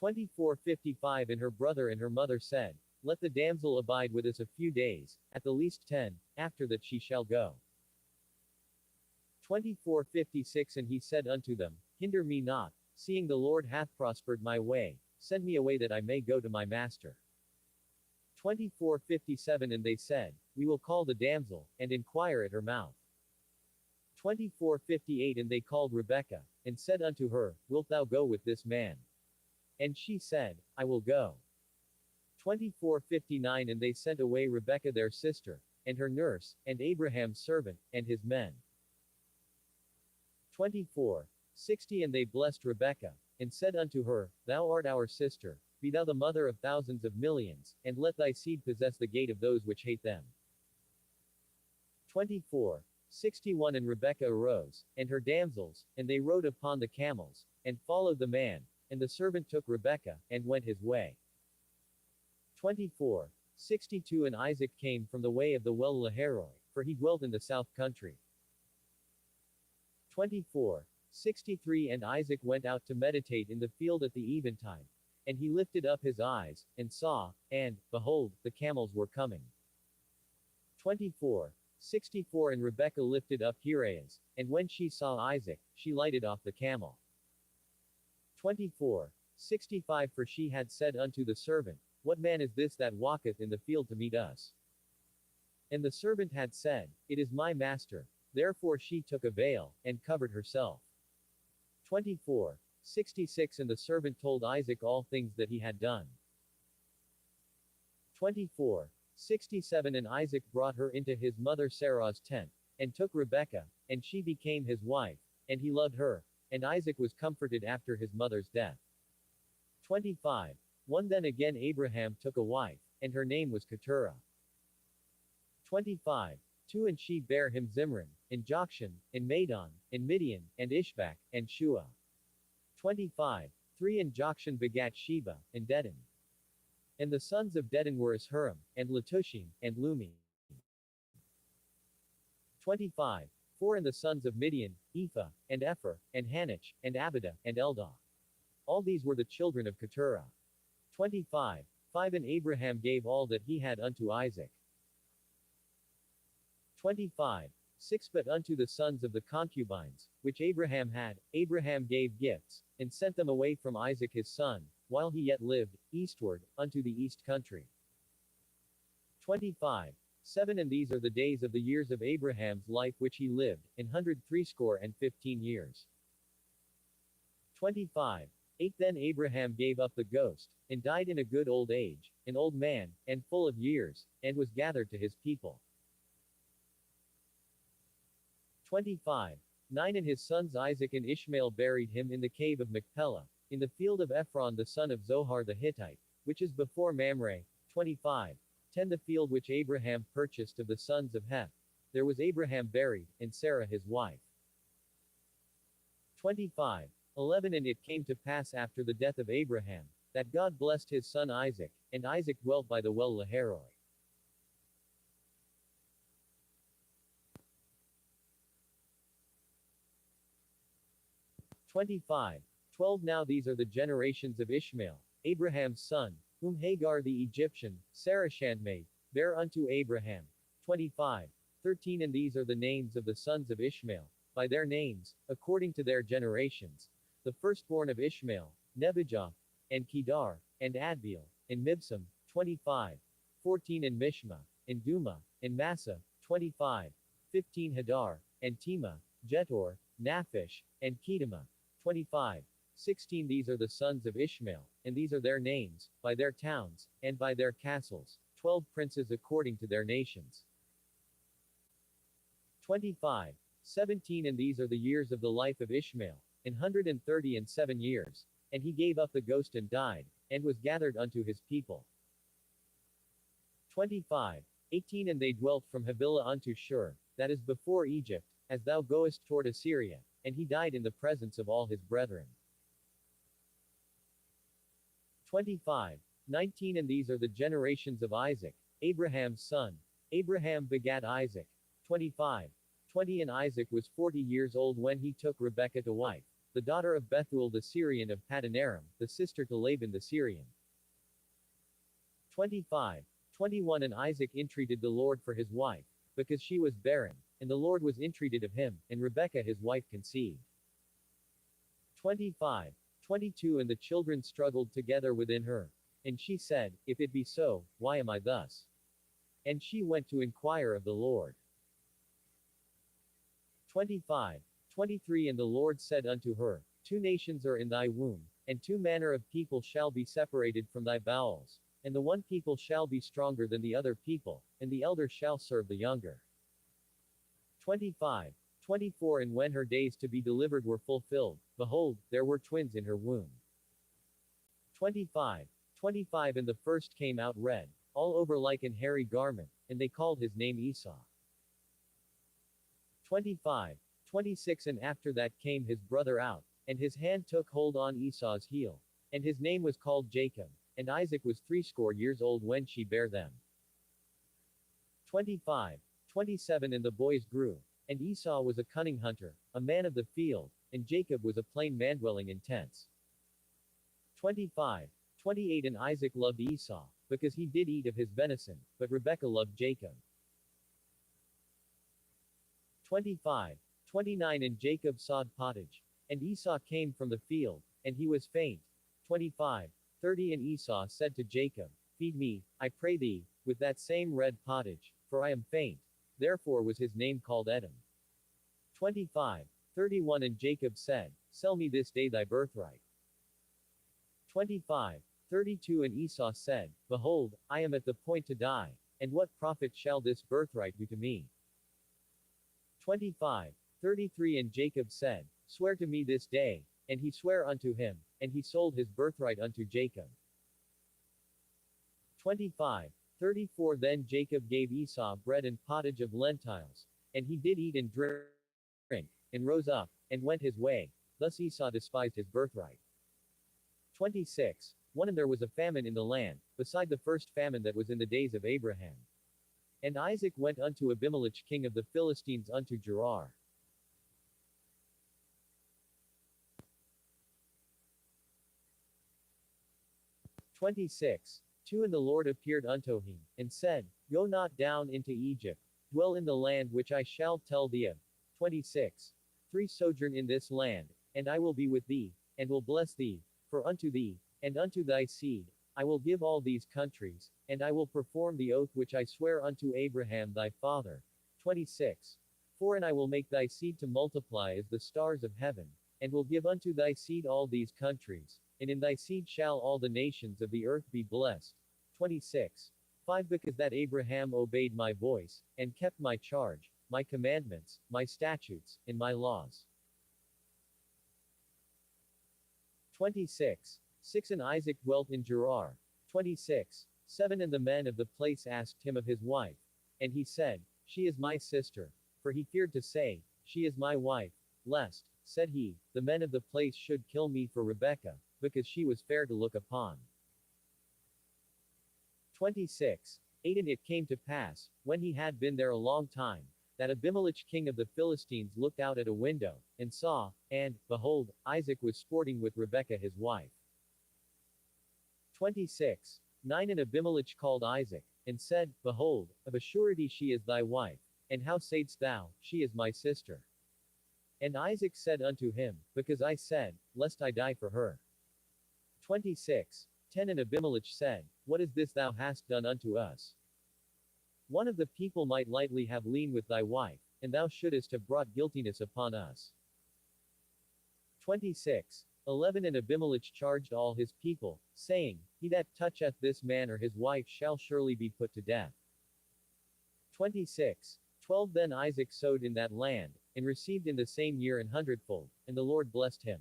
24:55 And her brother and her mother said, Let the damsel abide with us a few days, at the least 10, after that she shall go. 24:56 And he said unto them, Hinder me not, seeing the Lord hath prospered my way, send me away that I may go to my master. 24:57 And they said, We will call the damsel, and inquire at her mouth. 24:58 And they called Rebekah, and said unto her, Wilt thou go with this man? And she said, I will go. 24:59 And they sent away Rebekah their sister, and her nurse, and Abraham's servant, and his men. 24:60 And they blessed Rebekah, and said unto her, Thou art our sister, be thou the mother of thousands of millions, and let thy seed possess the gate of those which hate them. 24:61 And Rebekah arose, and her damsels, and they rode upon the camels, and followed the man, and the servant took Rebekah, and went his way. 24:62 And Isaac came from the way of the well Lahairoi, for he dwelt in the south country. 24:63 And Isaac went out to meditate in the field at the eventide. And he lifted up his eyes, and saw, and, behold, the camels were coming. 24:64 And Rebekah lifted up Hiraeus, and when she saw Isaac, she lighted off the camel. 24:65 For she had said unto the servant, What man is this that walketh in the field to meet us? And the servant had said, It is my master. Therefore she took a veil, and covered herself. 24:66 And the servant told Isaac all things that he had done. 24:67 And Isaac brought her into his mother Sarah's tent, and took Rebekah, and she became his wife, and he loved her, and Isaac was comforted after his mother's death. 25:1 Then again Abraham took a wife, and her name was Keturah. 25:2 And she bare him Zimran, and Jokshan, and Madon, and Midian, and Ishbak, and Shua. 25:3 And Jokshan begat Sheba, and Dedan. And the sons of Dedan were Ashurim, and Letushim, and Lumi. 25. 4 And the sons of Midian, Ephah, and Epher, and Hanich, and Abidah, and Eldah. All these were the children of Keturah. 25. 5 And Abraham gave all that he had unto Isaac. 25. 6 But unto the sons of the concubines, which Abraham had, Abraham gave gifts, and sent them away from Isaac his son, while he yet lived, eastward, unto the east country. 25. 7 And these are the days of the years of Abraham's life which he lived, 115 years. 25. 8 Then Abraham gave up the ghost, and died in a good old age, an old man, and full of years, and was gathered to his people. 25. 9 And his sons Isaac and Ishmael buried him in the cave of Machpelah, in the field of Ephron the son of Zohar the Hittite, which is before Mamre. 25. 10 The field which Abraham purchased of the sons of Heth. There was Abraham buried, and Sarah his wife. 25. 11 And it came to pass after the death of Abraham, that God blessed his son Isaac, and Isaac dwelt by the well Lahairoi. 25. 12 Now these are the generations of Ishmael, Abraham's son, whom Hagar the Egyptian, Sarah's handmaid, bare unto Abraham. 25. 13 And these are the names of the sons of Ishmael, by their names, according to their generations. The firstborn of Ishmael, Nebijah, and Kedar, and Adbeel, and Mibsam. 25. 14 And Mishma, and Duma, and Massa. 25. 15 Hadar, and Tema, Jetor, Naphish, and Kedema. 25. 16 These are the sons of Ishmael, and these are their names, by their towns, and by their castles, 12 princes according to their nations. 25. 17 And these are the years of the life of Ishmael, 137 years. And he gave up the ghost and died, and was gathered unto his people. 25. 18 And they dwelt from Havilah unto Shur, that is before Egypt, as thou goest toward Assyria, and he died in the presence of all his brethren. 25. 19 And these are the generations of Isaac, Abraham's son. Abraham begat Isaac. 25. 20 And Isaac was 40 years old when he took Rebekah to wife, the daughter of Bethuel the Syrian of Padanaram, the sister to Laban the Syrian. 25. 21 And Isaac entreated the Lord for his wife, because she was barren, and the Lord was entreated of him, and Rebekah his wife conceived. 25. 22 And the children struggled together within her. And she said, If it be so, why am I thus? And she went to inquire of the Lord. 25. 23 And the Lord said unto her, 2 nations are in thy womb, and 2 manner of people shall be separated from thy bowels, and the one people shall be stronger than the other people, and the elder shall serve the younger. 25. 24 And when her days to be delivered were fulfilled, behold, there were twins in her womb. 25. 25 And the first came out red, all over like an hairy garment, and they called his name Esau. 25. 26 And after that came his brother out, and his hand took hold on Esau's heel, and his name was called Jacob, and Isaac was 80 years old when she bare them. 25. 27 And the boys grew, and Esau was a cunning hunter, a man of the field, and Jacob was a plain man dwelling in tents. 25. 28 And Isaac loved Esau, because he did eat of his venison, but Rebekah loved Jacob. 25. 29 And Jacob sawed pottage, and Esau came from the field, and he was faint. 25. 30 And Esau said to Jacob, Feed me, I pray thee, with that same red pottage, for I am faint. Therefore was his name called Edom. 25. 31 And Jacob said, Sell me this day thy birthright. 25. 32 And Esau said, Behold, I am at the point to die, and what profit shall this birthright be to me? 25. 33 And Jacob said, Swear to me this day, and he sware unto him, and he sold his birthright unto Jacob. 25. 34 Then Jacob gave Esau bread and pottage of lentiles, and he did eat and drink, and rose up, and went his way. Thus Esau despised his birthright. 26. 1 And there was a famine in the land, beside the first famine that was in the days of Abraham. And Isaac went unto Abimelech king of the Philistines unto Gerar. 26. 2 And the Lord appeared unto him, and said, Go not down into Egypt, dwell in the land which I shall tell thee of. 26. 3 Sojourn in this land, and I will be with thee, and will bless thee, for unto thee, and unto thy seed, I will give all these countries, and I will perform the oath which I swear unto Abraham thy father. 26. 4 And I will make thy seed to multiply as the stars of heaven, and will give unto thy seed all these countries, and in thy seed shall all the nations of the earth be blessed. 26. 5 Because that Abraham obeyed my voice, and kept my charge, my commandments, my statutes, and my laws. 26. 6 And Isaac dwelt in Gerar. 26. 7 And the men of the place asked him of his wife. And he said, She is my sister. For he feared to say, She is my wife, lest, said he, the men of the place should kill me for Rebekah, because she was fair to look upon. 26. 8 And it came to pass, when he had been there a long time, that Abimelech king of the Philistines looked out at a window, and saw, and, behold, Isaac was sporting with Rebekah his wife. 26. 9 And Abimelech called Isaac, and said, Behold, of a surety she is thy wife. And how saidst thou, She is my sister? And Isaac said unto him, Because I said, Lest I die for her. 26. 10 And Abimelech said, What is this thou hast done unto us? One of the people might lightly have lain with thy wife, and thou shouldest have brought guiltiness upon us. 26. 11 And Abimelech charged all his people, saying, He that toucheth this man or his wife shall surely be put to death. 26. 12 Then Isaac sowed in that land, and received in the same year an hundredfold, and the Lord blessed him.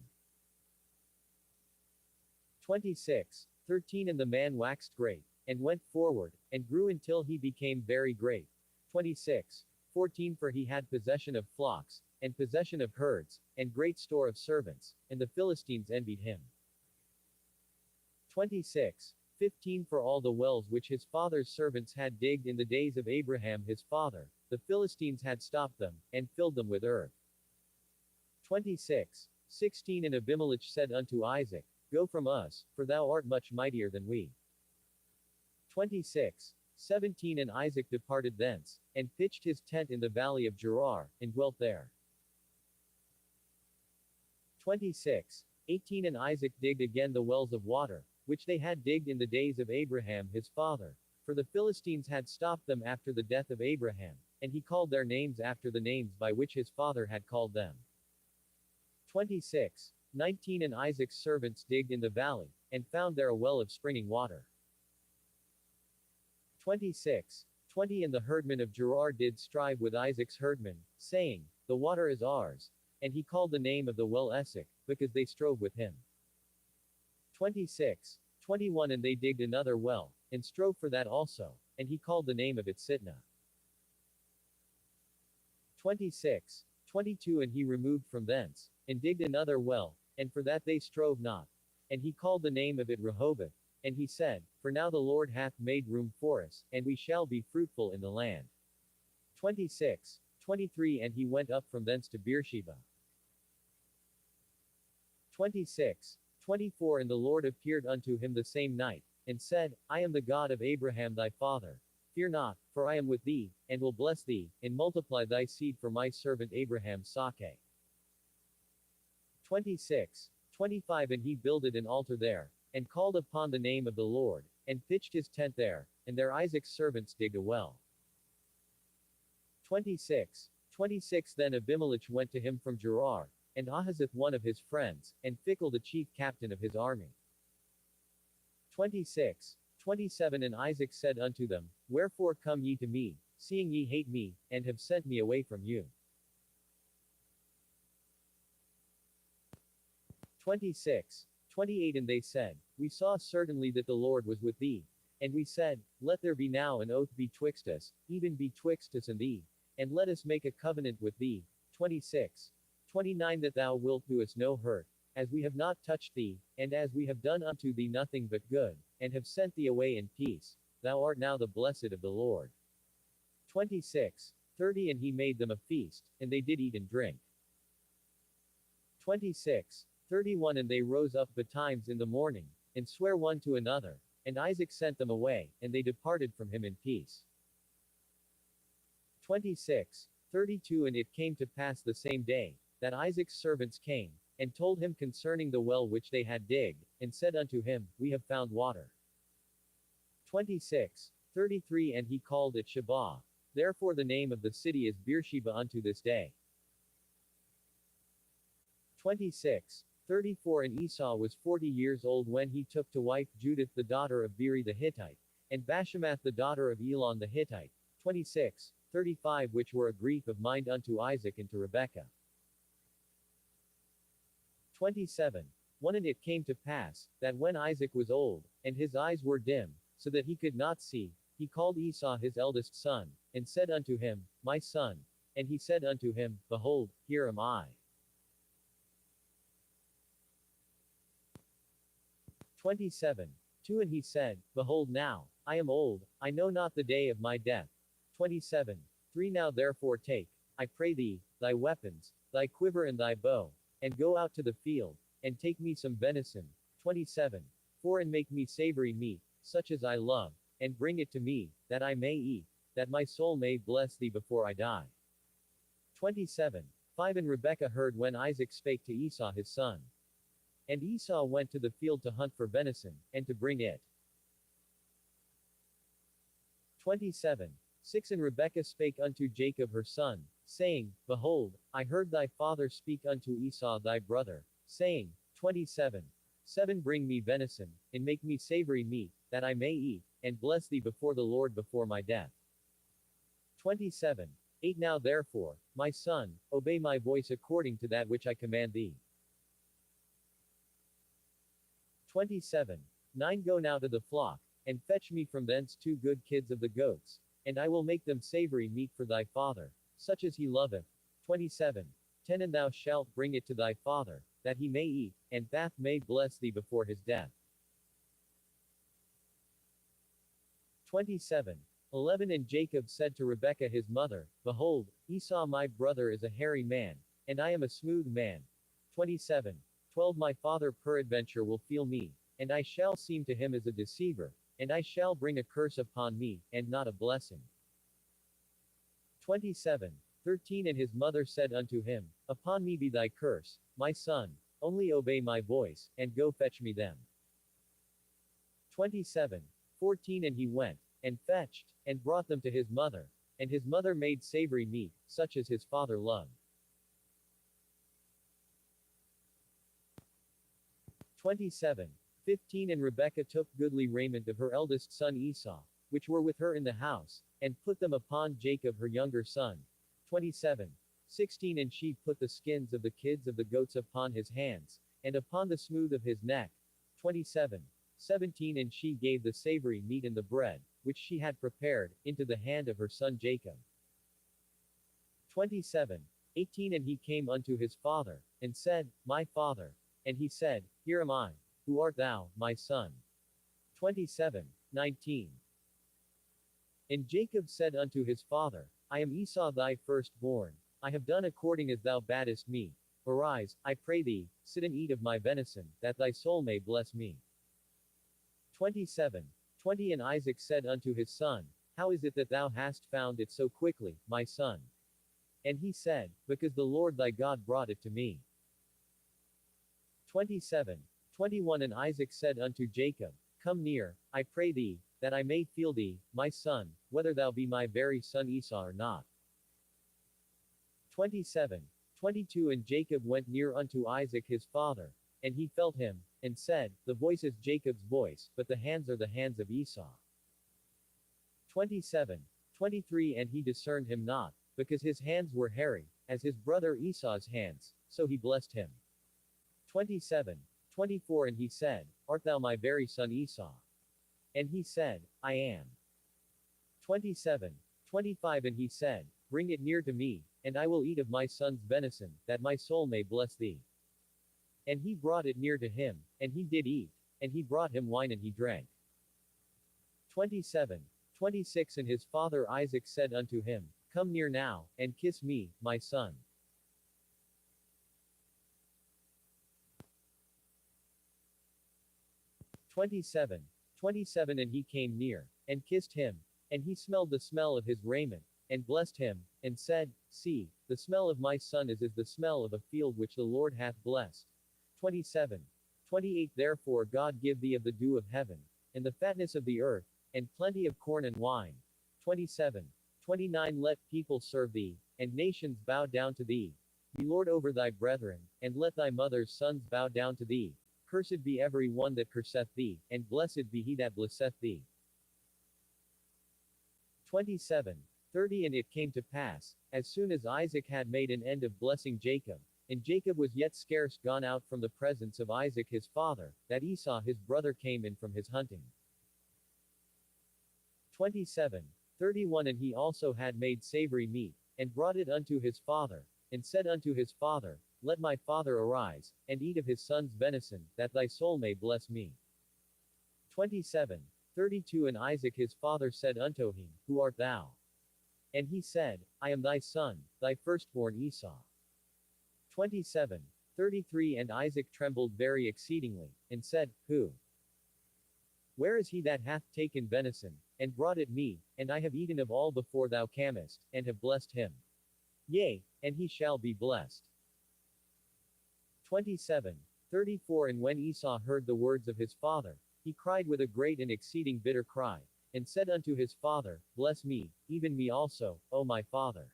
26. 13 And the man waxed great, and went forward, and grew until he became very great. 26. 14 For he had possession of flocks, and possession of herds, and great store of servants, and the Philistines envied him. 26. 15 For all the wells which his father's servants had digged in the days of Abraham his father, the Philistines had stopped them, and filled them with earth. 26. 16 And Abimelech said unto Isaac, Go from us, for thou art much mightier than we. 26. 17 And Isaac departed thence, and pitched his tent in the valley of Gerar, and dwelt there. 26. 18 And Isaac digged again the wells of water, which they had digged in the days of Abraham his father, for the Philistines had stopped them after the death of Abraham, and he called their names after the names by which his father had called them. 26. 19 And Isaac's servants digged in the valley, and found there a well of springing water. 26. 20 And the herdmen of Gerar did strive with Isaac's herdmen, saying, The water is ours. And he called the name of the well Esek, because they strove with him. 26. 21 And they digged another well, and strove for that also, and he called the name of it Sitnah. 26. 22 And he removed from thence, and digged another well, and for that they strove not. And he called the name of it Rehoboth. And he said, For now the Lord hath made room for us, and we shall be fruitful in the land. 26. 23 And he went up from thence to Beersheba. 26. 24 And the Lord appeared unto him the same night, and said, I am the God of Abraham thy father. Fear not, for I am with thee, and will bless thee, and multiply thy seed for my servant Abraham's sake. 26. 25 And he builded an altar there, and called upon the name of the Lord, and pitched his tent there, and there Isaac's servants digged a well. 26. 26 Then Abimelech went to him from Gerar, and Ahazeth one of his friends, and Phicol the chief captain of his army. 26. 27 And Isaac said unto them, Wherefore come ye to me, seeing ye hate me, and have sent me away from you? 26. 28 And they said, We saw certainly that the Lord was with thee. And we said, Let there be now an oath betwixt us, even betwixt us and thee, and let us make a covenant with thee. 26. 29 That thou wilt do us no hurt, as we have not touched thee, and as we have done unto thee nothing but good, and have sent thee away in peace, thou art now the blessed of the Lord. 26:30 And he made them a feast, and they did eat and drink. 26:31 And they rose up betimes in the morning, and sware one to another, and Isaac sent them away, and they departed from him in peace. 26:32 And it came to pass the same day, that Isaac's servants came, and told him concerning the well which they had digged, and said unto him, We have found water. 26:33 And he called it Sheba. Therefore the name of the city is Beersheba unto this day. 26:34 And Esau was 40 years old when he took to wife Judith the daughter of Beeri the Hittite, and Bashemath the daughter of Elon the Hittite. 26:35 Which were a grief of mind unto Isaac and to Rebekah. 27:1 And it came to pass, that when Isaac was old, and his eyes were dim, so that he could not see, he called Esau his eldest son, and said unto him, My son. And he said unto him, Behold, here am I. 27:2 And he said, Behold now, I am old, I know not the day of my death. 27:3 Now therefore take, I pray thee, thy weapons, thy quiver and thy bow, and go out to the field, and take me some venison. 27:4 And make me savory meat, such as I love, and bring it to me, that I may eat, that my soul may bless thee before I die. 27:5 And Rebekah heard when Isaac spake to Esau his son. And Esau went to the field to hunt for venison, and to bring it. 27:6 And Rebekah spake unto Jacob her son, saying, Behold, I heard thy father speak unto Esau thy brother, saying, 27:7 Bring me venison, and make me savory meat, that I may eat, and bless thee before the Lord before my death. 27:8 Now therefore, my son, obey my voice according to that which I command thee. 27:9 Go now to the flock, and fetch me from thence 2 good kids of the goats, and I will make them savory meat for thy father, such as he loveth. 27:10 And thou shalt bring it to thy father, that he may eat, and that may bless thee before his death. 27:11 And Jacob said to Rebekah his mother, Behold, Esau my brother is a hairy man, and I am a smooth man. 27:12 My father peradventure will feel me, and I shall seem to him as a deceiver, and I shall bring a curse upon me, and not a blessing. 27:13 And his mother said unto him, Upon me be thy curse, my son, only obey my voice, and go fetch me them. 27:14 And he went, and fetched, and brought them to his mother, and his mother made savory meat, such as his father loved. 27:15 And Rebekah took goodly raiment of her eldest son Esau, which were with her in the house, and put them upon Jacob her younger son. 27:16 And she put the skins of the kids of the goats upon his hands, and upon the smooth of his neck. 27:17 And she gave the savory meat and the bread, which she had prepared, into the hand of her son Jacob. 27:18 And he came unto his father, and said, My father. And he said, Here am I. Who art thou, my son? 27:19 And Jacob said unto his father, I am Esau thy firstborn. I have done according as thou badest me. Arise, I pray thee, sit and eat of my venison, that thy soul may bless me. 27:20 And Isaac said unto his son, How is it that thou hast found it so quickly, my son? And he said, Because the Lord thy God brought it to me. 27:21 And Isaac said unto Jacob, Come near, I pray thee, that I may feel thee, my son, whether thou be my very son Esau or not. 27:22 And Jacob went near unto Isaac his father, and he felt him, and said, The voice is Jacob's voice, but the hands are the hands of Esau. 27:23 And he discerned him not, because his hands were hairy, as his brother Esau's hands, so he blessed him. 27:24 And he said, Art thou my very son Esau? And he said, I am. 27:25 And he said, Bring it near to me, and I will eat of my son's venison, that my soul may bless thee. And he brought it near to him, and he did eat. And he brought him wine and he drank. 27. 26 And his father Isaac said unto him, Come near now, and kiss me, my son. 27. 27 And he came near, and kissed him. And he smelled the smell of his raiment, and blessed him, and said, See, the smell of my son is as the smell of a field which the Lord hath blessed. 27. 28 Therefore God give thee of the dew of heaven, and the fatness of the earth, and plenty of corn and wine. 27. 29 Let people serve thee, and nations bow down to thee. Be Lord over thy brethren, and let thy mother's sons bow down to thee. Cursed be every one that curseth thee, and blessed be he that blesseth thee. 27. 30 And it came to pass, as soon as Isaac had made an end of blessing Jacob, and Jacob was yet scarce gone out from the presence of Isaac his father, that Esau his brother came in from his hunting. 27. 31 And he also had made savory meat, and brought it unto his father, and said unto his father, Let my father arise, and eat of his son's venison, that thy soul may bless me. 27. 32 And Isaac his father said unto him, Who art thou? And he said, I am thy son, thy firstborn Esau. 27. 33 And Isaac trembled very exceedingly, and said, Who? Where is he that hath taken venison, and brought it me, and I have eaten of all before thou camest, and have blessed him? Yea, and he shall be blessed. 27. 34 And when Esau heard the words of his father, he cried with a great and exceeding bitter cry, and said unto his father, Bless me, even me also, O my father.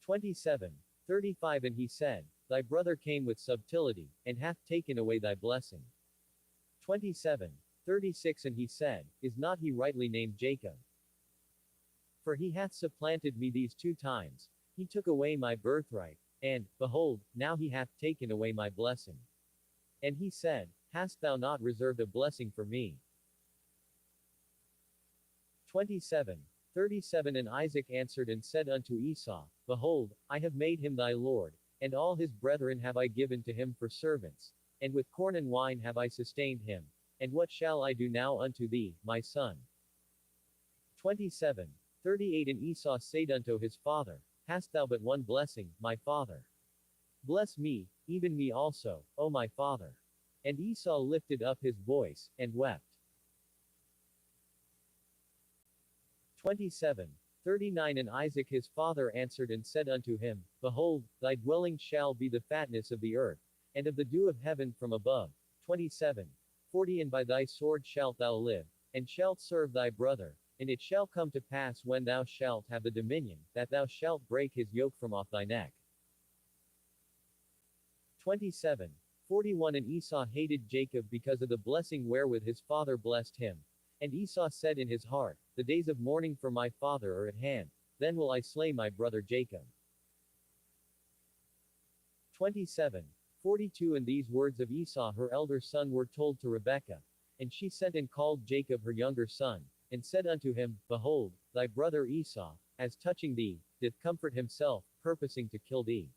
27. 35 And he said, Thy brother came with subtlety, and hath taken away thy blessing. 27. 36 And he said, Is not he rightly named Jacob? For he hath supplanted me these 2 times, he took away my birthright, and, behold, now he hath taken away my blessing. And he said, Hast thou not reserved a blessing for me? 27. 37 And Isaac answered and said unto Esau, Behold, I have made him thy lord, and all his brethren have I given to him for servants, and with corn and wine have I sustained him. And what shall I do now unto thee, my son? 27. 38 And Esau said unto his father, Hast thou but one blessing, my father? Bless me, even me also, O my father. And Esau lifted up his voice, and wept. 27. 39 And Isaac his father answered and said unto him, Behold, thy dwelling shall be the fatness of the earth, and of the dew of heaven from above. 27. 40 And by thy sword shalt thou live, and shalt serve thy brother, and it shall come to pass when thou shalt have the dominion, that thou shalt break his yoke from off thy neck. 27. 41 And Esau hated Jacob because of the blessing wherewith his father blessed him. And Esau said in his heart, The days of mourning for my father are at hand, then will I slay my brother Jacob. 27. 42 And these words of Esau her elder son were told to Rebekah. And she sent and called Jacob her younger son, and said unto him, Behold, thy brother Esau, as touching thee, did comfort himself, purposing to kill thee.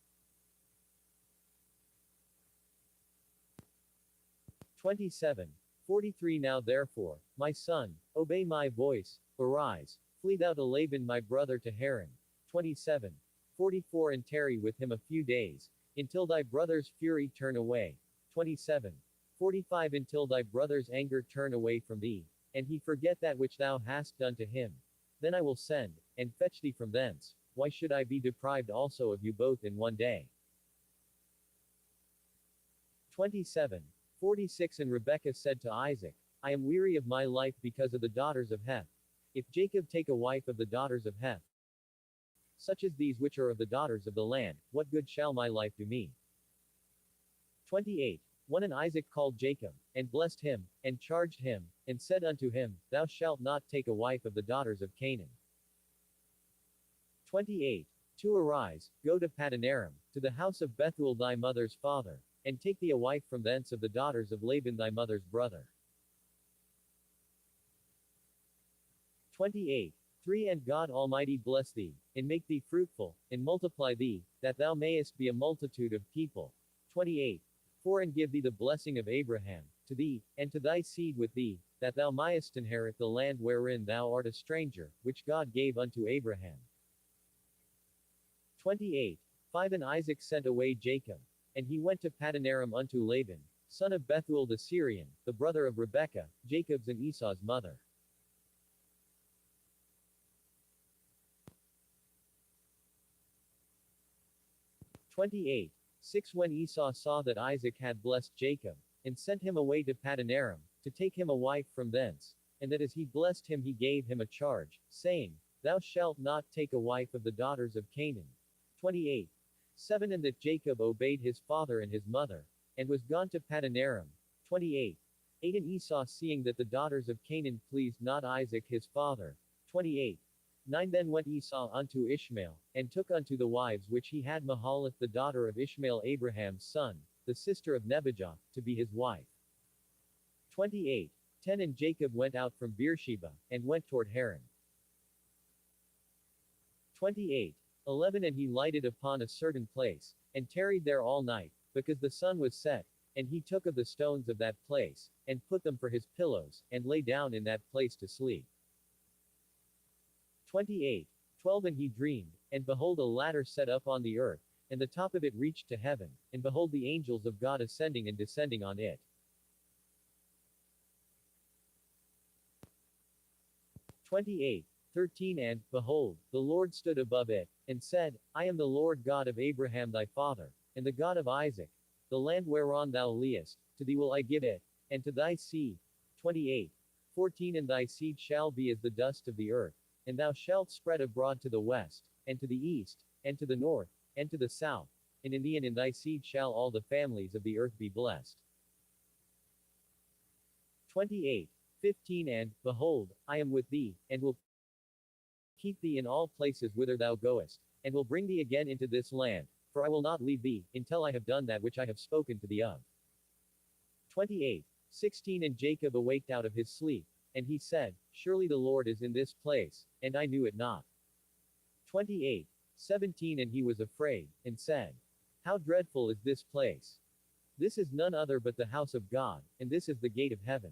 27. 43 Now therefore, my son, obey my voice, arise, flee thou to Laban my brother to Haran. 27. 44 And tarry with him a few days, until thy brother's fury turn away. 27. 45 Until thy brother's anger turn away from thee, and he forget that which thou hast done to him. Then I will send, and fetch thee from thence. Why should I be deprived also of you both in one day? 27. 46 And Rebekah said to Isaac, I am weary of my life because of the daughters of Heth. If Jacob take a wife of the daughters of Heth, such as these which are of the daughters of the land, what good shall my life do me? 28. 1 And Isaac called Jacob, and blessed him, and charged him, and said unto him, Thou shalt not take a wife of the daughters of Canaan. 28. 2 Arise, go to Padanaram, to the house of Bethuel thy mother's father, and take thee a wife from thence of the daughters of Laban thy mother's brother. 28. 3 And God Almighty bless thee, and make thee fruitful, and multiply thee, that thou mayest be a multitude of people. 28. 4 And give thee the blessing of Abraham, to thee, and to thy seed with thee, that thou mayest inherit the land wherein thou art a stranger, which God gave unto Abraham. 28. 5 And Isaac sent away Jacob. And he went to Padanaram unto Laban, son of Bethuel the Syrian, the brother of Rebekah, Jacob's and Esau's mother. 28. 6 When Esau saw that Isaac had blessed Jacob, and sent him away to Padanaram, to take him a wife from thence, and that as he blessed him he gave him a charge, saying, Thou shalt not take a wife of the daughters of Canaan. 28. 7 And that Jacob obeyed his father and his mother, and was gone to Padanaram. 28. 8 And Esau seeing that the daughters of Canaan pleased not Isaac his father. 28. 9 Then went Esau unto Ishmael, and took unto the wives which he had Mahalath the daughter of Ishmael Abraham's son, the sister of Nebajoth, to be his wife. 28. 10 And Jacob went out from Beersheba, and went toward Haran. 28. 11 And he lighted upon a certain place, and tarried there all night, because the sun was set, and he took of the stones of that place, and put them for his pillows, and lay down in that place to sleep. 28. 12 And he dreamed, and behold a ladder set up on the earth, and the top of it reached to heaven, and behold the angels of God ascending and descending on it. 28. 13 And, behold, the Lord stood above it, and said, I am the Lord God of Abraham thy father, and the God of Isaac. The land whereon thou liest, to thee will I give it, and to thy seed. 28. 14 And thy seed shall be as the dust of the earth, and thou shalt spread abroad to the west, and to the east, and to the north, and to the south, and in thee and in thy seed shall all the families of the earth be blessed. 28. 15 And, behold, I am with thee, and will keep thee in all places whither thou goest, and will bring thee again into this land, for I will not leave thee, until I have done that which I have spoken to thee of. 28. 16 And Jacob awaked out of his sleep, and he said, Surely the Lord is in this place, and I knew it not. 28. 17 And he was afraid, and said, How dreadful is this place! This is none other but the house of God, and this is the gate of heaven.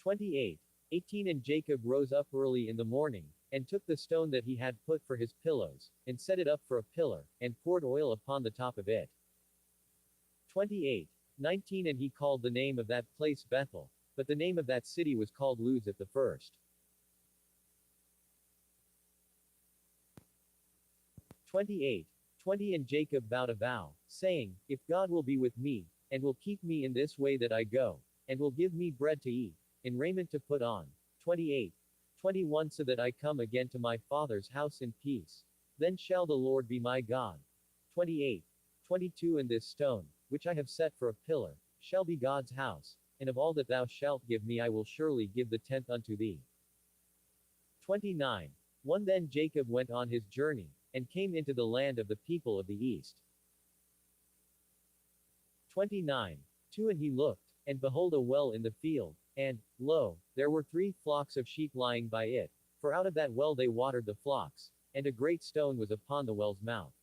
28. 18 And Jacob rose up early in the morning, and took the stone that he had put for his pillows, and set it up for a pillar, and poured oil upon the top of it. 28. 19 And he called the name of that place Bethel, but the name of that city was called Luz at the first. 28. 20 And Jacob vowed a vow, saying, If God will be with me, and will keep me in this way that I go, and will give me bread to eat, and raiment to put on. 28. 21 So that I come again to my father's house in peace. Then shall the Lord be my God. 28. 22 And this stone, which I have set for a pillar, shall be God's house, and of all that thou shalt give me I will surely give the tenth unto thee. 29. 1 Then Jacob went on his journey, and came into the land of the people of the east. 29. 2 And he looked, and behold a well in the field, and, lo, there were 3 flocks of sheep lying by it, for out of that well they watered the flocks, and a great stone was upon the well's mouth.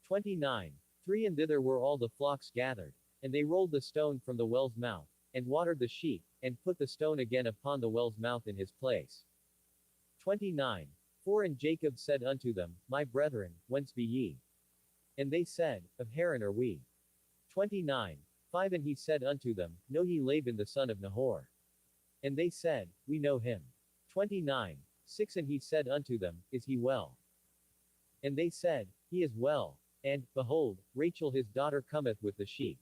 29. 3 And thither were all the flocks gathered, and they rolled the stone from the well's mouth, and watered the sheep, and put the stone again upon the well's mouth in his place. 29. 4 And Jacob said unto them, My brethren, whence be ye? And they said, Of Haran are we. 29. 5 And he said unto them, Know ye Laban the son of Nahor? And they said, We know him. 29. 6 And he said unto them, Is he well? And they said, He is well. And, behold, Rachel his daughter cometh with the sheep.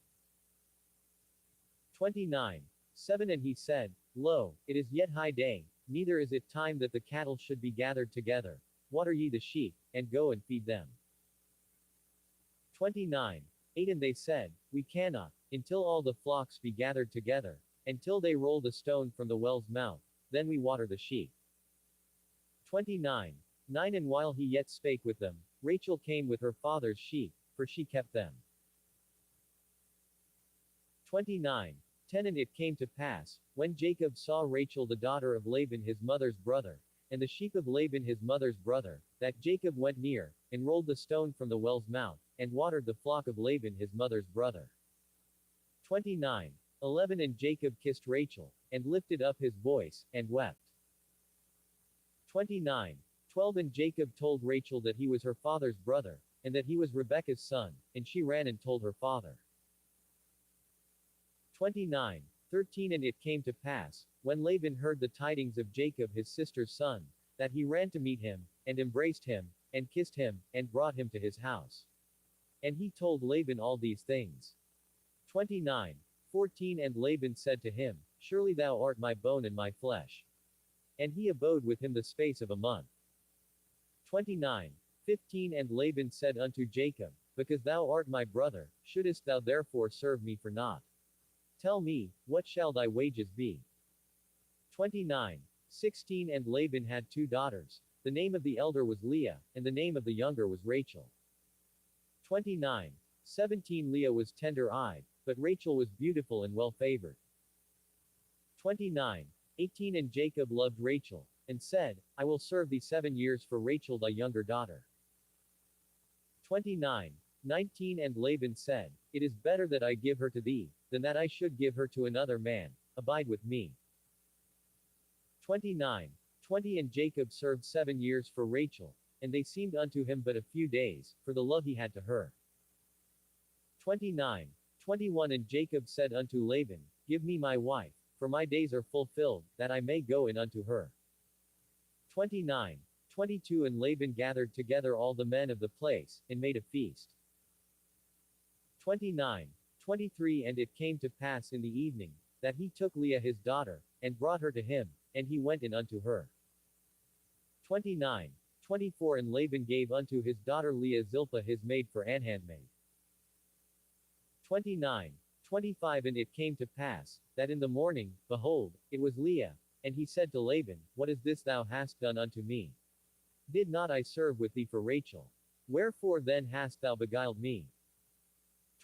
29. 7 And he said, Lo, it is yet high day, neither is it time that the cattle should be gathered together. Water ye the sheep, and go and feed them. 29. 8 And they said, We cannot, until all the flocks be gathered together, until they roll the stone from the well's mouth, then we water the sheep. 29. 9 And while he yet spake with them, Rachel came with her father's sheep, for she kept them. 29. 10 And it came to pass, when Jacob saw Rachel the daughter of Laban his mother's brother, and the sheep of Laban his mother's brother, that Jacob went near, and rolled the stone from the well's mouth, and watered the flock of Laban his mother's brother. 29. 11 And Jacob kissed Rachel, and lifted up his voice, and wept. 29. 12 And Jacob told Rachel that he was her father's brother, and that he was Rebekah's son, and she ran and told her father. 29. 13 And it came to pass, when Laban heard the tidings of Jacob his sister's son, that he ran to meet him, and embraced him, and kissed him, and brought him to his house. And he told Laban all these things. 29. 14 And Laban said to him, Surely thou art my bone and my flesh. And he abode with him the space of a month. 29. 15 And Laban said unto Jacob, Because thou art my brother, shouldest thou therefore serve me for naught? Tell me, what shall thy wages be? 29. 16 And Laban had two daughters. The name of the elder was Leah, and the name of the younger was Rachel. 29. 17 Leah was tender-eyed, but Rachel was beautiful and well-favored. 29. 18 And Jacob loved Rachel, and said, I will serve thee 7 years for Rachel thy younger daughter. 29. 19 And Laban said, It is better that I give her to thee, than that I should give her to another man. Abide with me. 29. 20 And Jacob served 7 years for Rachel, and they seemed unto him but a few days, for the love he had to her. 29. 21 And Jacob said unto Laban, Give me my wife, for my days are fulfilled, that I may go in unto her. 29. 22 And Laban gathered together all the men of the place, and made a feast. 29. 23 And it came to pass in the evening, that he took Leah his daughter, and brought her to him, and he went in unto her. 29. 24 And Laban gave unto his daughter Leah Zilpah his maid for an handmaid. 29. 25 And it came to pass, that in the morning, behold, it was Leah, and he said to Laban, What is this thou hast done unto me? Did not I serve with thee for Rachel? Wherefore then hast thou beguiled me?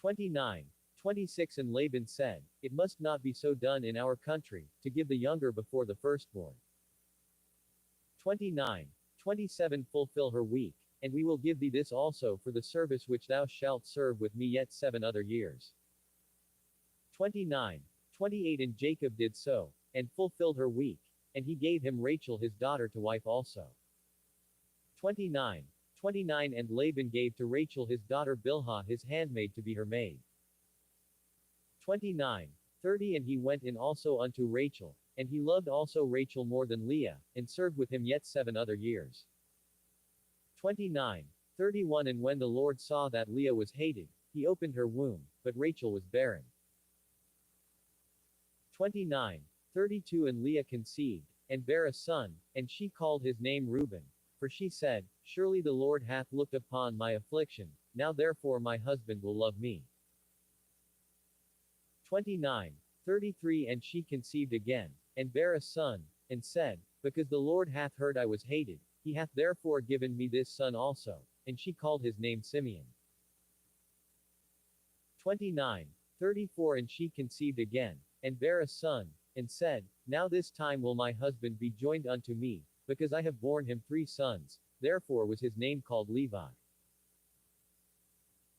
29. 26 And Laban said, It must not be so done in our country, to give the younger before the firstborn. 29. 27 Fulfill her week, and we will give thee this also for the service which thou shalt serve with me yet 7 other years. 29. 28 And Jacob did so, and fulfilled her week, and he gave him Rachel his daughter to wife also. 29. 29 And Laban gave to Rachel his daughter Bilhah his handmaid to be her maid. 29. 30 And he went in also unto Rachel, and he loved also Rachel more than Leah, and served with him yet 7 other years. 29. 31 And when the Lord saw that Leah was hated, he opened her womb, but Rachel was barren. 29. 32 And Leah conceived, and bare a son, and she called his name Reuben. For she said, Surely the Lord hath looked upon my affliction, now therefore my husband will love me. 29. 33 And she conceived again, and bare a son, and said, Because the Lord hath heard I was hated, he hath therefore given me this son also, and she called his name Simeon. 29. 34 And she conceived again, and bare a son, and said, Now this time will my husband be joined unto me, because I have borne him 3 sons, therefore was his name called Levi.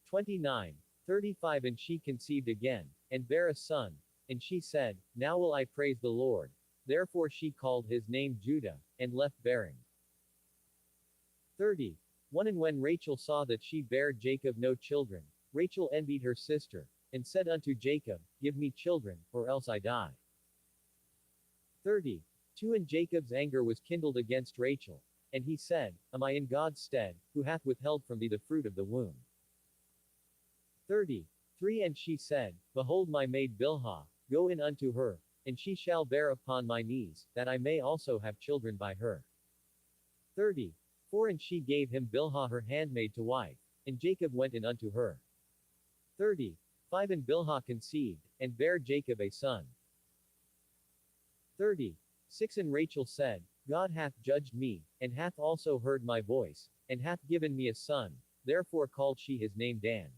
29. 35 And she conceived again, and bare a son, and she said, Now will I praise the Lord. Therefore she called his name Judah, and left bearing. 30. 1 And when Rachel saw that she bare Jacob no children, Rachel envied her sister, and said unto Jacob, Give me children, or else I die. 30. 2 And Jacob's anger was kindled against Rachel, and he said, Am I in God's stead, who hath withheld from thee the fruit of the womb? 30. 3 And she said, Behold my maid Bilhah, go in unto her, and she shall bear upon my knees, that I may also have children by her. 30. 4 And she gave him Bilhah her handmaid to wife, and Jacob went in unto her. 30. 5 And Bilhah conceived, and bare Jacob a son. 30. 6 And Rachel said, God hath judged me, and hath also heard my voice, and hath given me a son, therefore called she his name Dan.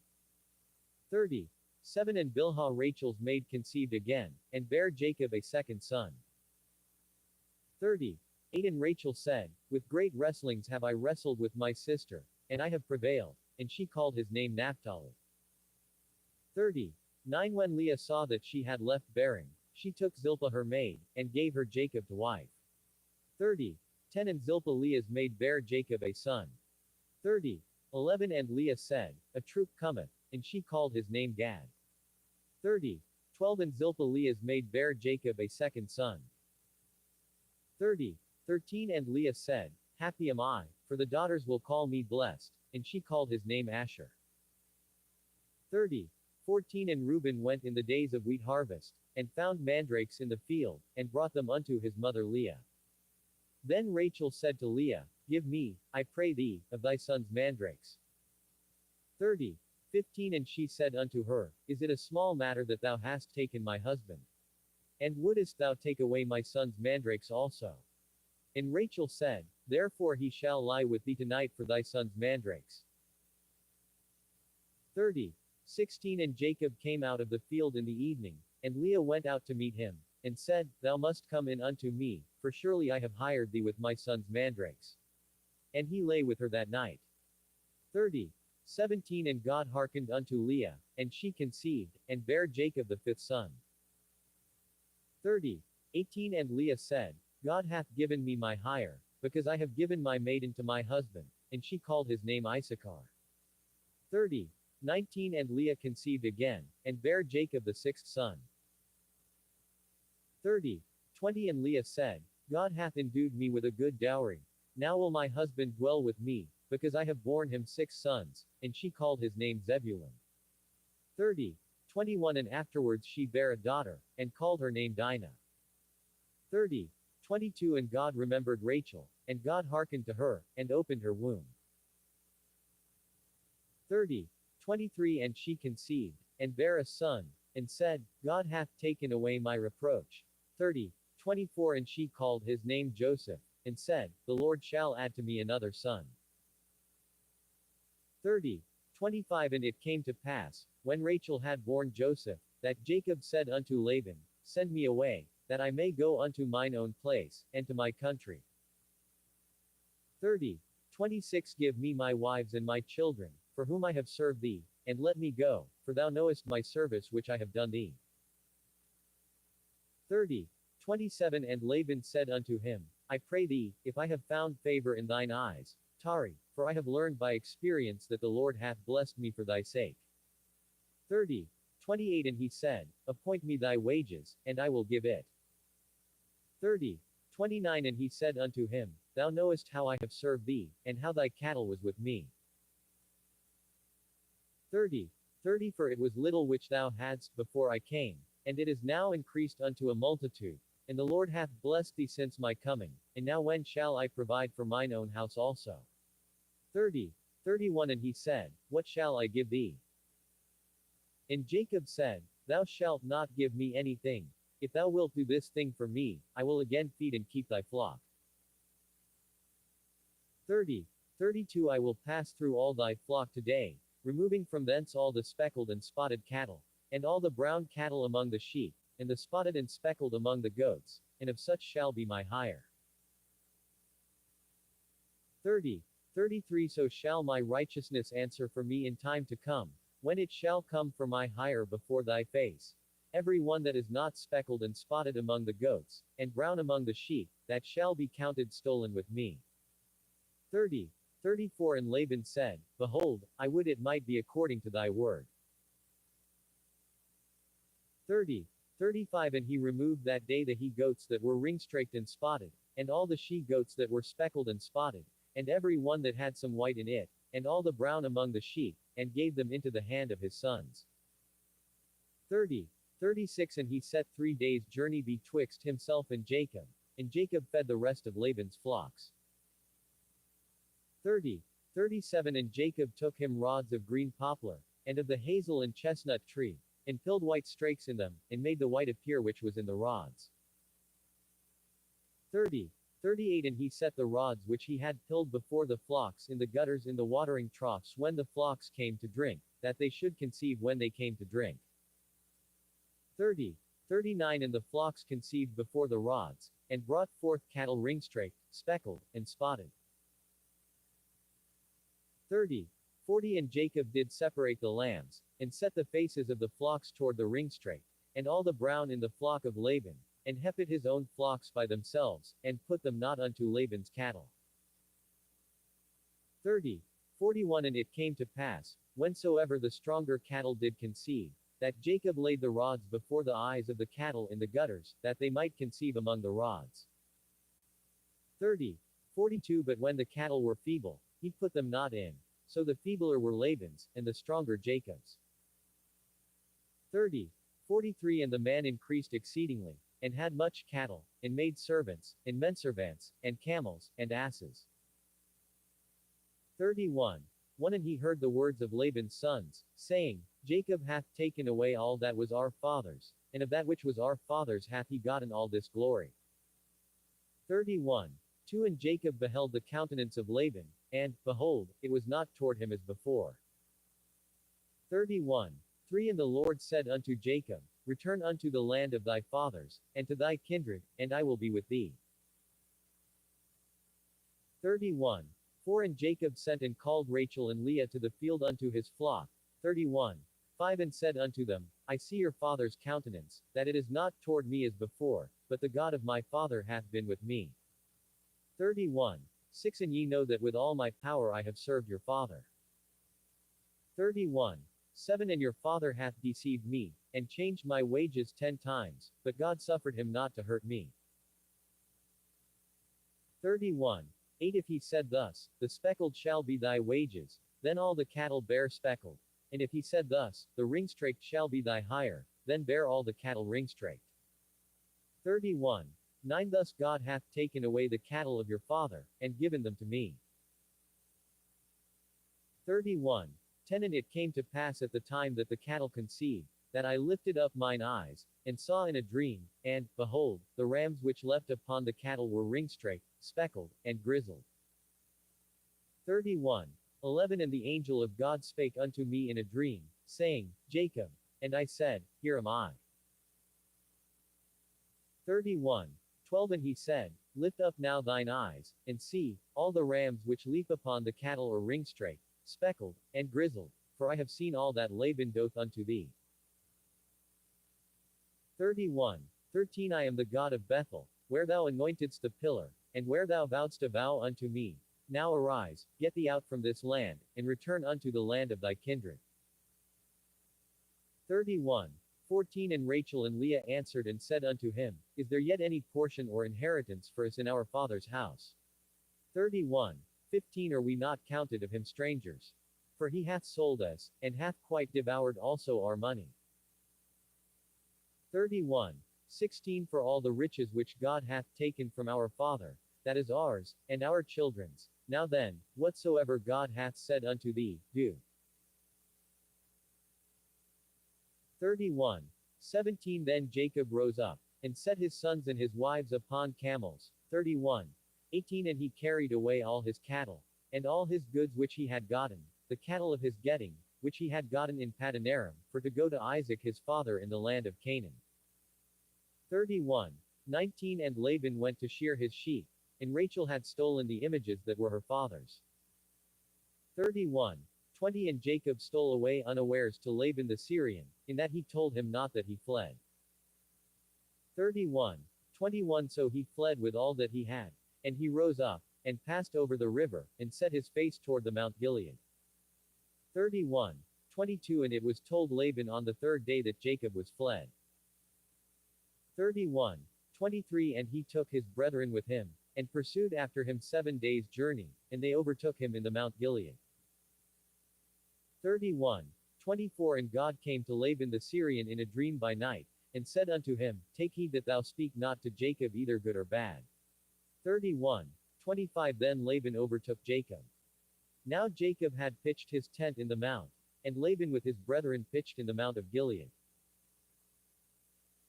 30. 7 And Bilhah Rachel's maid conceived again, and bare Jacob a second son. 30. 8 And Rachel said, With great wrestlings have I wrestled with my sister, and I have prevailed, and she called his name Naphtali. 39 When Leah saw that she had left bearing, she took Zilpah her maid, and gave her Jacob to wife. 10 And Zilpah Leah's maid bare Jacob a son. 11 And Leah said, A troop cometh, and she called his name Gad. 12 And Zilpah Leah's maid bare Jacob a second son. 13 And Leah said, Happy am I, for the daughters will call me blessed, and she called his name Asher. 14 And Reuben went in the days of wheat harvest, and found mandrakes in the field, and brought them unto his mother Leah. Then Rachel said to Leah, Give me, I pray thee, of thy son's mandrakes. 15 And she said unto her, Is it a small matter that thou hast taken my husband? And wouldest thou take away my son's mandrakes also? And Rachel said, Therefore he shall lie with thee tonight for thy son's mandrakes. 16 And Jacob came out of the field in the evening, and Leah went out to meet him, and said, Thou must come in unto me, for surely I have hired thee with my son's mandrakes. And he lay with her that night. 17 And God hearkened unto Leah, and she conceived, and bare Jacob the fifth son. 18 And Leah said, God hath given me my hire, because I have given my maiden to my husband, and she called his name Issachar. 19 And Leah conceived again, and bare Jacob the sixth son. 20 And Leah said, God hath endued me with a good dowry. Now will my husband dwell with me, because I have borne him 6 sons, and she called his name Zebulun. 21 And afterwards she bare a daughter, and called her name Dinah. 22 And God remembered Rachel, and God hearkened to her, and opened her womb. 23 And she conceived, and bare a son, and said, God hath taken away my reproach. 24 And she called his name Joseph, and said, The Lord shall add to me another son. 25 And it came to pass, when Rachel had borne Joseph, that Jacob said unto Laban, Send me away, that I may go unto mine own place, and to my country. 26 Give me my wives and my children, for whom I have served thee, and let me go, for thou knowest my service which I have done thee. 27 And Laban said unto him, I pray thee, if I have found favor in thine eyes, tarry, for I have learned by experience that the Lord hath blessed me for thy sake. 28 And he said, Appoint me thy wages, and I will give it. 29 And he said unto him, Thou knowest how I have served thee, and how thy cattle was with me. 30 For it was little which thou hadst before I came, and it is now increased unto a multitude, and the Lord hath blessed thee since my coming, and now when shall I provide for mine own house also? 31 And he said, What shall I give thee? And Jacob said, Thou shalt not give me anything. If thou wilt do this thing for me, I will again feed and keep thy flock. 32 I will pass through all thy flock today, removing from thence all the speckled and spotted cattle, and all the brown cattle among the sheep, and the spotted and speckled among the goats, and of such shall be my hire. 33 So shall my righteousness answer for me in time to come, when it shall come for my hire before thy face. Every one that is not speckled and spotted among the goats, and brown among the sheep, that shall be counted stolen with me. 34 And Laban said, Behold, I would it might be according to thy word. 35 And he removed that day the he-goats that were ring-straked and spotted, and all the she-goats that were speckled and spotted, and every one that had some white in it, and all the brown among the sheep, and gave them into the hand of his sons. 36 And he set 3 days' journey betwixt himself and Jacob fed the rest of Laban's flocks. 37 And Jacob took him rods of green poplar, and of the hazel and chestnut tree, and pilled white strakes in them, and made the white appear which was in the rods. 38 And he set the rods which he had pilled before the flocks in the gutters in the watering troughs when the flocks came to drink, that they should conceive when they came to drink. 39 And the flocks conceived before the rods, and brought forth cattle ring-straked, speckled, and spotted. 40 And Jacob did separate the lambs, and set the faces of the flocks toward the ringstrait, and all the brown in the flock of Laban, and hepit his own flocks by themselves, and put them not unto Laban's cattle. 30. 41 And it came to pass, whensoever the stronger cattle did conceive, that Jacob laid the rods before the eyes of the cattle in the gutters, that they might conceive among the rods. 30. 42 But when the cattle were feeble, he put them not in. So the feebler were Laban's, and the stronger Jacob's. 30. 43 And the man increased exceedingly, and had much cattle, and made servants, and menservants, and camels, and asses. 31. 1 And he heard the words of Laban's sons, saying, Jacob hath taken away all that was our father's, and of that which was our father's hath he gotten all this glory. 31. 2 And Jacob beheld the countenance of Laban, and, behold, it was not toward him as before. 31. 3 And the Lord said unto Jacob, Return unto the land of thy fathers, and to thy kindred, and I will be with thee. 31. 4 And Jacob sent and called Rachel and Leah to the field unto his flock. 31. 5 And said unto them, I see your father's countenance, that it is not toward me as before, but the God of my father hath been with me. 31. 6 And ye know that with all my power I have served your father. 31. 7 And your father hath deceived me, and changed my wages 10 times, but God suffered him not to hurt me. 31. 8 If he said thus, The speckled shall be thy wages, then all the cattle bear speckled. And if he said thus, The ringstraked shall be thy hire, then bear all the cattle ringstraked. 31. 9 Thus God hath taken away the cattle of your father, and given them to me. 31. 10 And it came to pass at the time that the cattle conceived, that I lifted up mine eyes, and saw in a dream, and, behold, the rams which leapt upon the cattle were ringstraked, speckled, and grizzled. 31. 11 And the angel of God spake unto me in a dream, saying, Jacob. And I said, Here am I. 31. 12 And he said, Lift up now thine eyes, and see, all the rams which leap upon the cattle are ringstraked, speckled, and grizzled, for I have seen all that Laban doth unto thee. 31. 13 I am the God of Bethel, where thou anointedst the pillar, and where thou vowedst a vow unto me. Now arise, get thee out from this land, and return unto the land of thy kindred. 31. 14 And Rachel and Leah answered and said unto him, Is there yet any portion or inheritance for us in our father's house? 31. 15 Are we not counted of him strangers? For he hath sold us, and hath quite devoured also our money. 31. 16 For all the riches which God hath taken from our father, that is ours, and our children's. Now then, whatsoever God hath said unto thee, do. 31. 17 Then Jacob rose up, and set his sons and his wives upon camels. 31. 18 And he carried away all his cattle, and all his goods which he had gotten, the cattle of his getting, which he had gotten in Padanaram, for to go to Isaac his father in the land of Canaan. 31. 19 And Laban went to shear his sheep, and Rachel had stolen the images that were her father's. 31. 20 And Jacob stole away unawares to Laban the Syrian, in that he told him not that he fled. 31. 21 So he fled with all that he had, and he rose up, and passed over the river, and set his face toward the Mount Gilead. 31. 22 And it was told Laban on the third day that Jacob was fled. 31. 23 And he took his brethren with him, and pursued after him 7 days' journey, and they overtook him in the Mount Gilead. 31. 24 And God came to Laban the Syrian in a dream by night, and said unto him, Take heed that thou speak not to Jacob either good or bad. 31. 25 Then Laban overtook Jacob. Now Jacob had pitched his tent in the mount, and Laban with his brethren pitched in the Mount of Gilead.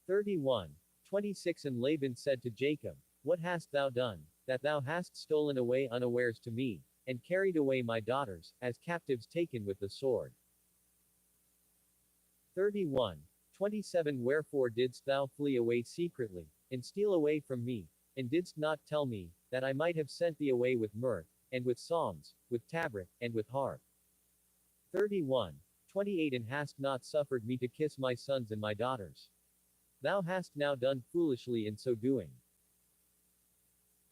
31. 26 And Laban said to Jacob, What hast thou done, that thou hast stolen away unawares to me, and carried away my daughters, as captives taken with the sword? 31. 27 Wherefore didst thou flee away secretly, and steal away from me, and didst not tell me, that I might have sent thee away with mirth, and with psalms, with tabret, and with harp? 31. 28 And hast not suffered me to kiss my sons and my daughters. Thou hast now done foolishly in so doing.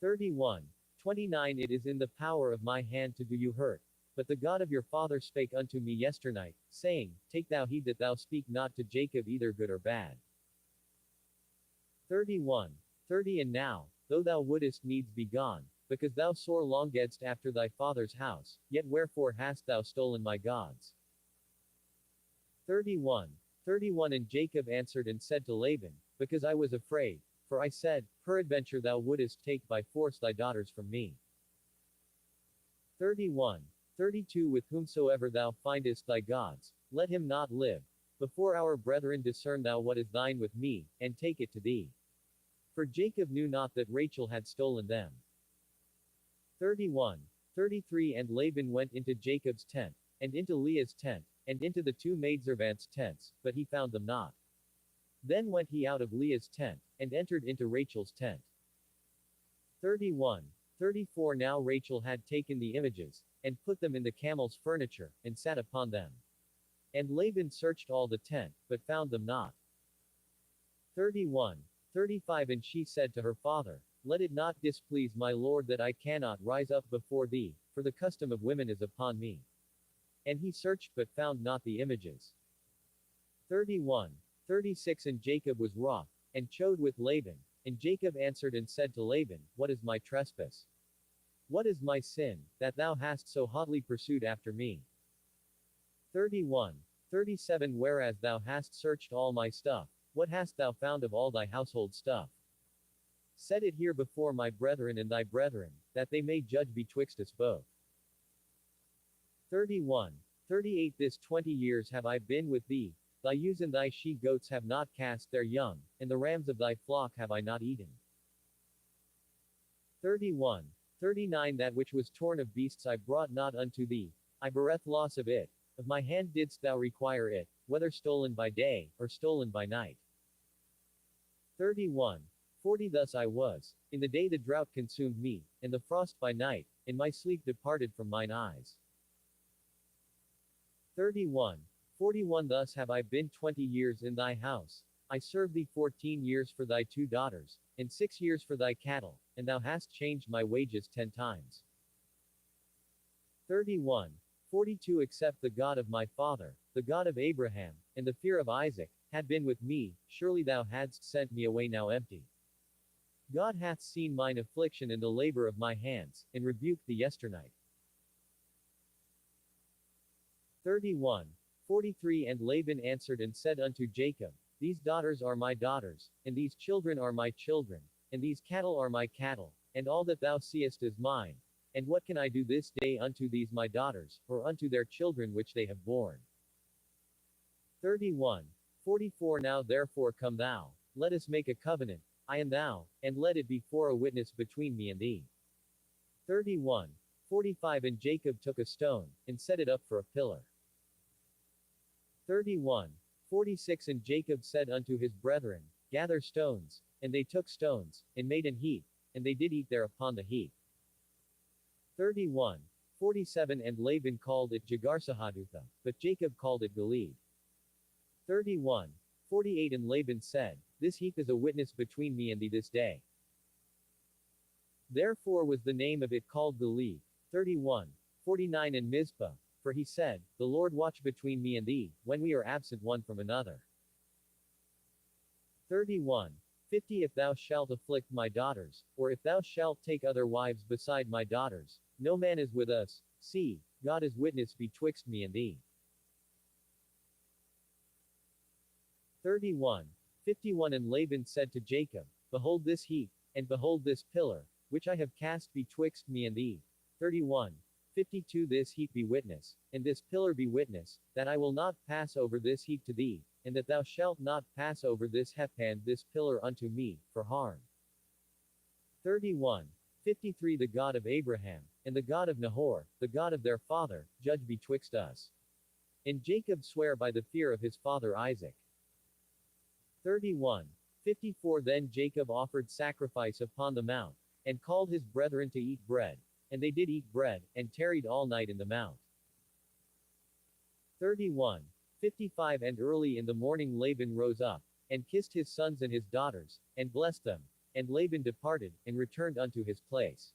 31. 29 It is in the power of my hand to do you hurt. But the God of your father spake unto me yesternight, saying, Take thou heed that thou speak not to Jacob either good or bad. 31. 30 And now, though thou wouldest needs be gone, because thou sore longedst after thy father's house, yet wherefore hast thou stolen my gods? 31. 31 And Jacob answered and said to Laban, Because I was afraid, for I said, Peradventure thou wouldest take by force thy daughters from me. 31. 32 With whomsoever thou findest thy gods, let him not live. Before our brethren discern thou what is thine with me, and take it to thee. For Jacob knew not that Rachel had stolen them. 31. 33 And Laban went into Jacob's tent, and into Leah's tent, and into the two maidservants' tents, but he found them not. Then went he out of Leah's tent, and entered into Rachel's tent. 31. 34 Now Rachel had taken the images, and put them in the camel's furniture, and sat upon them. And Laban searched all the tent, but found them not. 31. 35 And she said to her father, Let it not displease my lord that I cannot rise up before thee, for the custom of women is upon me. And he searched but found not the images. 31. 36 And Jacob was wroth, and chode with Laban, and Jacob answered and said to Laban, What is my trespass? What is my sin, that thou hast so hotly pursued after me? 31. 37 Whereas thou hast searched all my stuff, what hast thou found of all thy household stuff? Set it here before my brethren and thy brethren, that they may judge betwixt us both. 31. 38 This 20 years have I been with thee, thy ewes and thy she-goats have not cast their young, and the rams of thy flock have I not eaten. 31. 39 That which was torn of beasts I brought not unto thee, I beareth loss of it, of my hand didst thou require it, whether stolen by day, or stolen by night. 31. 40 Thus I was, in the day the drought consumed me, and the frost by night, and my sleep departed from mine eyes. 31. 41 Thus have I been 20 years in thy house, I served thee 14 years for thy 2 daughters, and 6 years for thy cattle, and thou hast changed my wages 10 times. 31. 42 Except the God of my father, the God of Abraham, and the fear of Isaac, had been with me, surely thou hadst sent me away now empty. God hath seen mine affliction and the labor of my hands, and rebuked thee yesternight. 31. 43 And Laban answered and said unto Jacob, These daughters are my daughters, and these children are my children, and these cattle are my cattle, and all that thou seest is mine. And what can I do this day unto these my daughters, or unto their children which they have borne? 31. 44 Now therefore come thou, let us make a covenant, I and thou, and let it be for a witness between me and thee. 31. 45 And Jacob took a stone, and set it up for a pillar. 31. 46 And Jacob said unto his brethren, Gather stones, and they took stones, and made an heap, and they did eat there upon the heap. 31. 47 And Laban called it Jagarsahadutha, but Jacob called it Gilead. 31. 48 And Laban said, This heap is a witness between me and thee this day. Therefore was the name of it called Gilead. 31. 49 And Mizpah, for he said, The Lord watch between me and thee, when we are absent one from another. 31. 50 If thou shalt afflict my daughters, or if thou shalt take other wives beside my daughters, no man is with us, see, God is witness betwixt me and thee. 31. 51 And Laban said to Jacob, Behold this heap, and behold this pillar, which I have cast betwixt me and thee. 31. 52 This heap be witness, and this pillar be witness, that I will not pass over this heap to thee, and that thou shalt not pass over this heap and this pillar unto me, for harm. 31. 53 The God of Abraham, and the God of Nahor, the God of their father, judge betwixt us. And Jacob sware by the fear of his father Isaac. 31. 54 Then Jacob offered sacrifice upon the mount, and called his brethren to eat bread. And they did eat bread, and tarried all night in the mount. 31:55 And early in the morning Laban rose up, and kissed his sons and his daughters, and blessed them. And Laban departed, and returned unto his place.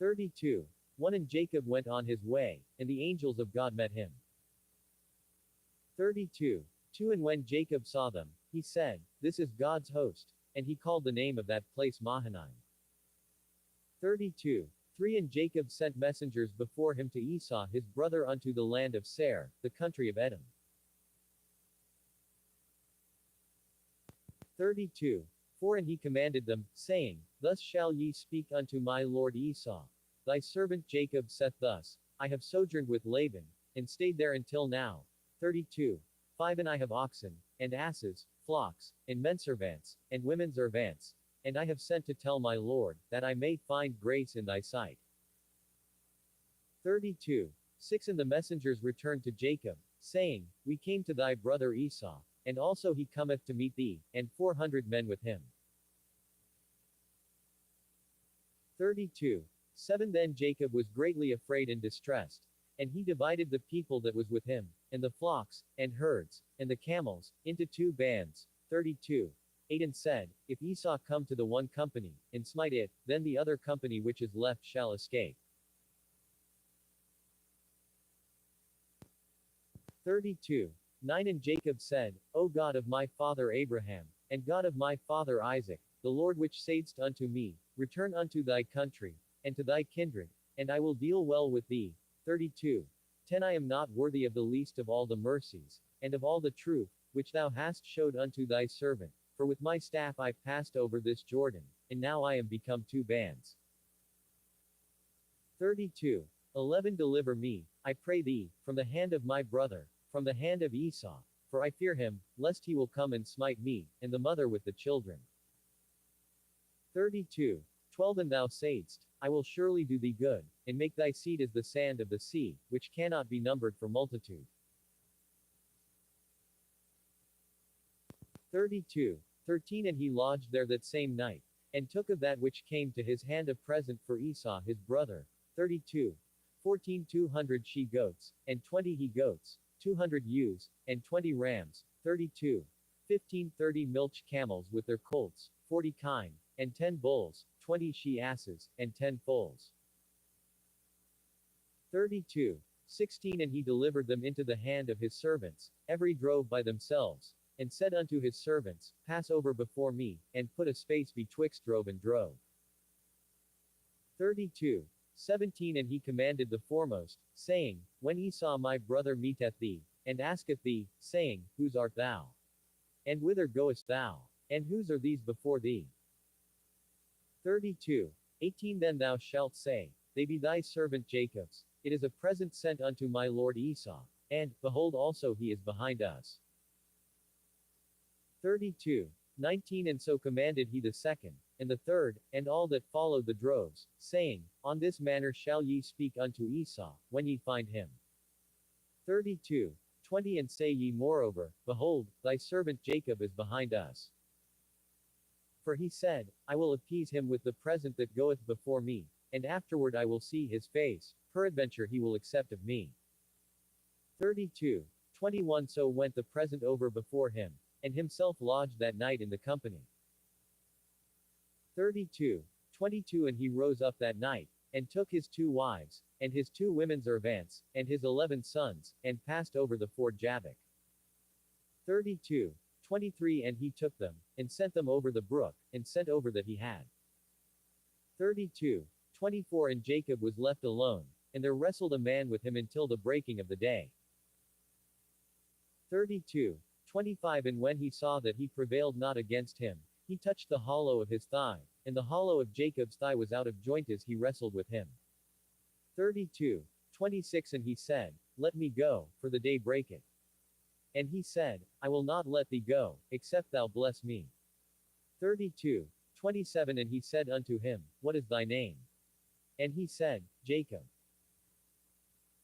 32:1 And Jacob went on his way, and the angels of God met him. 32:2 And when Jacob saw them, he said, This is God's host. And he called the name of that place Mahanaim. 32:3 And Jacob sent messengers before him to Esau his brother unto the land of Seir, the country of Edom. 32:4 And he commanded them, saying, Thus shall ye speak unto my lord Esau. Thy servant Jacob saith thus, I have sojourned with Laban, and stayed there until now. 32:5 And I have oxen, and asses, flocks, and menservants, and women's servants, and I have sent to tell my lord, that I may find grace in thy sight. 32:6 And the messengers returned to Jacob, saying, We came to thy brother Esau, and also he cometh to meet thee, and 400 men with him. 32:7 Then Jacob was greatly afraid and distressed, and he divided the people that was with him, and the flocks, and herds, and the camels, into 2 bands. 32:8 And said, If Esau come to the one company, and smite it, then the other company which is left shall escape. 32:9 And Jacob said, O God of my father Abraham, and God of my father Isaac, the Lord which saidst unto me, Return unto thy country, and to thy kindred, and I will deal well with thee. 32:10 I am not worthy of the least of all the mercies, and of all the truth, which thou hast showed unto thy servant, for with my staff I passed over this Jordan, and now I am become 2 bands. 32:11 Deliver me, I pray thee, from the hand of my brother, from the hand of Esau, for I fear him, lest he will come and smite me, and the mother with the children. 32:12 And thou saidst, I will surely do thee good, and make thy seed as the sand of the sea, which cannot be numbered for multitude. 32:13 And he lodged there that same night, and took of that which came to his hand a present for Esau his brother. 32:14 200 she-goats, and 20 he-goats, 200 ewes, and 20 rams. 32:15 30 milch camels with their colts, 40 kine, and 10 bulls, 20 she-asses, and 10 foals. 32:16 And he delivered them into the hand of his servants, every drove by themselves, and said unto his servants, Pass over before me, and put a space betwixt drove and drove. 32:17 And he commanded the foremost, saying, When Esau my brother meeteth thee, and asketh thee, saying, Whose art thou? And whither goest thou? And whose are these before thee? 32:18 Then thou shalt say, They be thy servant Jacob's, it is a present sent unto my lord Esau, and, behold also he is behind us. 32:19 And so commanded he the second, and the third, and all that followed the droves, saying, On this manner shall ye speak unto Esau, when ye find him. 32:20 And say ye moreover, Behold, thy servant Jacob is behind us. For he said, I will appease him with the present that goeth before me, and afterward I will see his face, peradventure he will accept of me. 32:21 So went the present over before him, and himself lodged that night in the company. 32:22 And he rose up that night, and took his 2 wives, and his 2 women's servants, and his 11 sons, and passed over the ford Jabbok. 32:23 And he took them, and sent them over the brook, and sent over that he had. 32:24 And Jacob was left alone, and there wrestled a man with him until the breaking of the day. 32:25 And when he saw that he prevailed not against him, he touched the hollow of his thigh, and the hollow of Jacob's thigh was out of joint as he wrestled with him. 32:26 And he said, Let me go, for the day breaketh. And he said, I will not let thee go, except thou bless me. 32:27 And he said unto him, What is thy name? And he said, Jacob.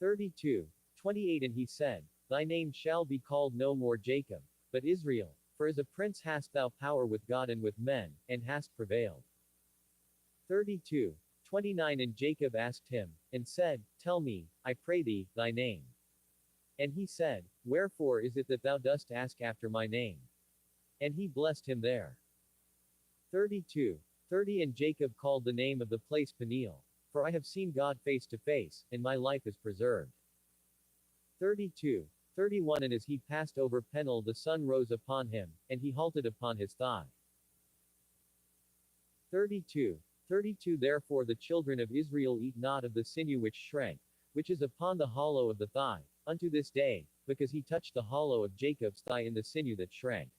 32:28 And he said, Thy name shall be called no more Jacob, but Israel, for as a prince hast thou power with God and with men, and hast prevailed. 32:29 And Jacob asked him, and said, Tell me, I pray thee, thy name. And he said, Wherefore is it that thou dost ask after my name? And he blessed him there. 32. 30 And Jacob called the name of the place Peniel. For I have seen God face to face, and my life is preserved. 32. 31 And as he passed over Peniel the sun rose upon him, and he halted upon his thigh. 32. 32 Therefore the children of Israel eat not of the sinew which shrank, which is upon the hollow of the thigh, unto this day, because he touched the hollow of Jacob's thigh in the sinew that shrank.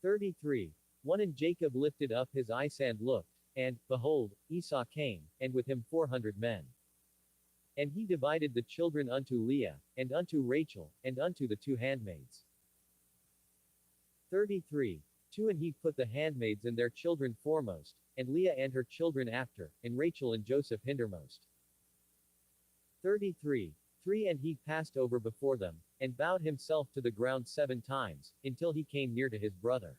33. 1 And Jacob lifted up his eyes and looked, and, behold, Esau came, and with him 400 men. And he divided the children unto Leah, and unto Rachel, and unto the 2 handmaids. 33. 2 And he put the handmaids and their children foremost, and Leah and her children after, and Rachel and Joseph hindermost. 33. 3 And he passed over before them, and bowed himself to the ground 7 times, until he came near to his brother.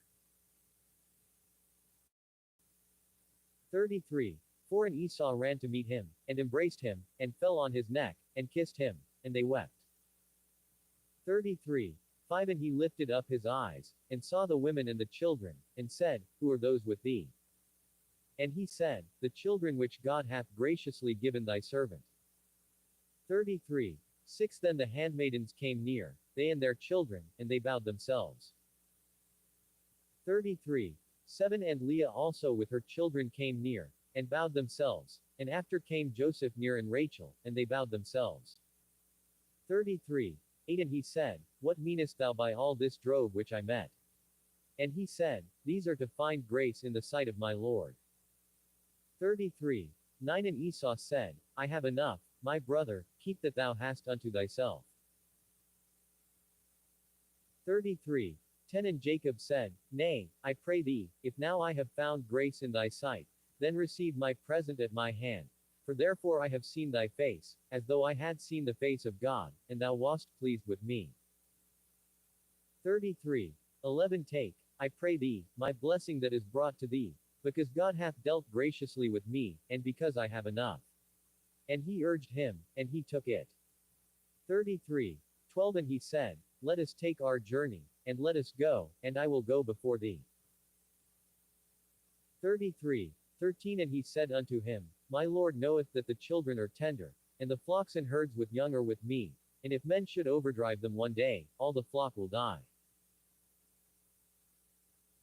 33. 4 And Esau ran to meet him, and embraced him, and fell on his neck, and kissed him, and they wept. 33. 5 And he lifted up his eyes, and saw the women and the children, and said, Who are those with thee? And he said, The children which God hath graciously given thy servant. 33. 6 Then the handmaidens came near, they and their children, and they bowed themselves. 33. 7 And Leah also with her children came near, and bowed themselves, and after came Joseph near and Rachel, and they bowed themselves. 33. 8 And he said, What meanest thou by all this drove which I met? And he said, These are to find grace in the sight of my Lord. 33. 9 And Esau said, I have enough, my brother, keep that thou hast unto thyself. 33. 10 And Jacob said, Nay, I pray thee, if now I have found grace in thy sight, then receive my present at my hand, for therefore I have seen thy face, as though I had seen the face of God, and thou wast pleased with me. 33. 11 Take, I pray thee, my blessing that is brought to thee, because God hath dealt graciously with me, and because I have enough. And he urged him, and he took it. 33. 12 And he said, Let us take our journey, and let us go, and I will go before thee. 33. 13 And he said unto him, My Lord knoweth that the children are tender, and the flocks and herds with young are with me, and if men should overdrive them one day, all the flock will die.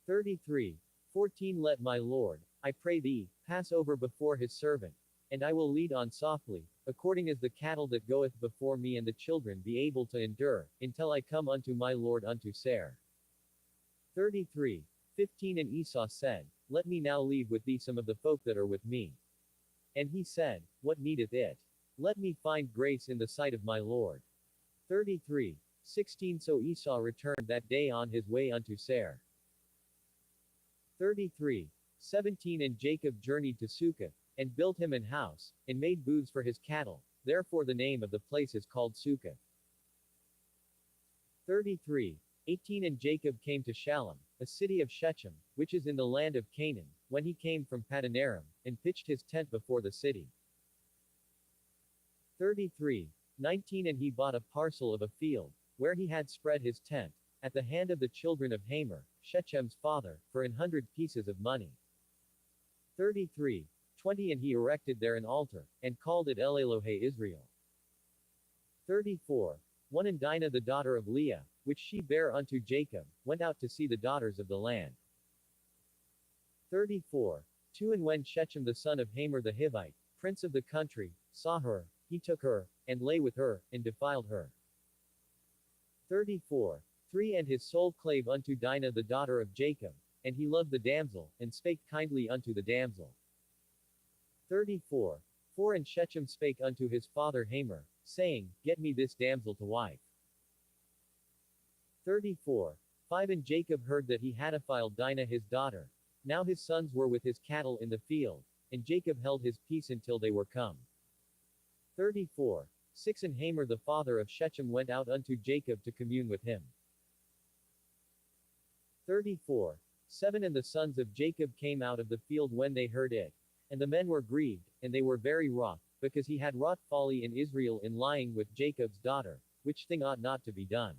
33. 14 Let my Lord, I pray thee, pass over before his servant, and I will lead on softly, according as the cattle that goeth before me and the children be able to endure, until I come unto my Lord unto Seir. 33. 15 And Esau said, Let me now leave with thee some of the folk that are with me. And he said, What needeth it? Let me find grace in the sight of my Lord. 33. 16 So Esau returned that day on his way unto Seir. 33. 17 And Jacob journeyed to Succoth, and built him an house, and made booths for his cattle, therefore the name of the place is called Succoth. 33. 18 And Jacob came to Shalem, a city of Shechem, which is in the land of Canaan, when he came from Padanaram, and pitched his tent before the city. 33. 19 And he bought a parcel of a field, where he had spread his tent, at the hand of the children of Hamor, Shechem's father, for 100 pieces of money. 33. 20 And he erected there an altar, and called it El Elohe Israel. 34. 1 And Dinah the daughter of Leah, which she bare unto Jacob, went out to see the daughters of the land. 34. 2 And when Shechem the son of Hamor the Hivite, prince of the country, saw her, he took her, and lay with her, and defiled her. 34. 3 And his soul clave unto Dinah the daughter of Jacob, and he loved the damsel, and spake kindly unto the damsel. 34. 4 And Shechem spake unto his father Hamor, saying, Get me this damsel to wife. 34. 5 And Jacob heard that he had defiled Dinah his daughter. Now his sons were with his cattle in the field, and Jacob held his peace until they were come. 34. 6 And Hamor the father of Shechem went out unto Jacob to commune with him. 34. 7 And the sons of Jacob came out of the field when they heard it. And the men were grieved, and they were very wroth, because he had wrought folly in Israel in lying with Jacob's daughter, which thing ought not to be done.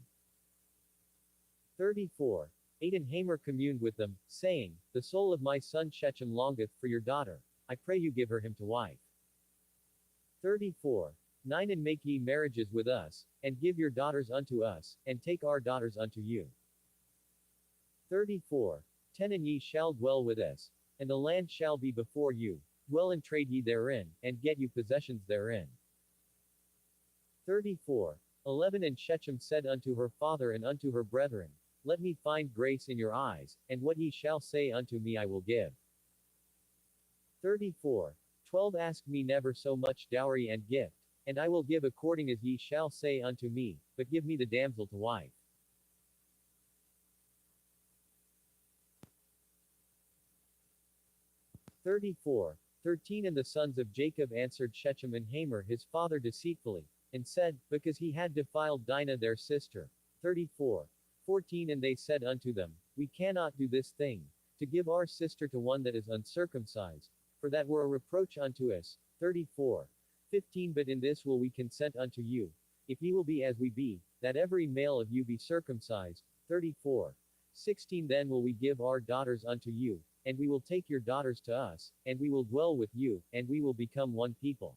34. 8 And Hamer communed with them, saying, The soul of my son Shechem longeth for your daughter. I pray you give her him to wife. 34. 9 And make ye marriages with us, and give your daughters unto us, and take our daughters unto you. 34. 10 And ye shall dwell with us, and the land shall be before you. Dwell and trade ye therein, and get you possessions therein. 34. 11 And Shechem said unto her father and unto her brethren, Let me find grace in your eyes, and what ye shall say unto me I will give. 34. 12 Ask me never so much dowry and gift, and I will give according as ye shall say unto me, but give me the damsel to wife. 34. 13 And the sons of Jacob answered Shechem and Hamer his father deceitfully, and said, Because he had defiled Dinah their sister. 34. 14 And they said unto them, We cannot do this thing, to give our sister to one that is uncircumcised, for that were a reproach unto us. 34. 15 But in this will we consent unto you, if ye will be as we be, that every male of you be circumcised. 34. 16 Then will we give our daughters unto you, and we will take your daughters to us, and we will dwell with you, and we will become one people.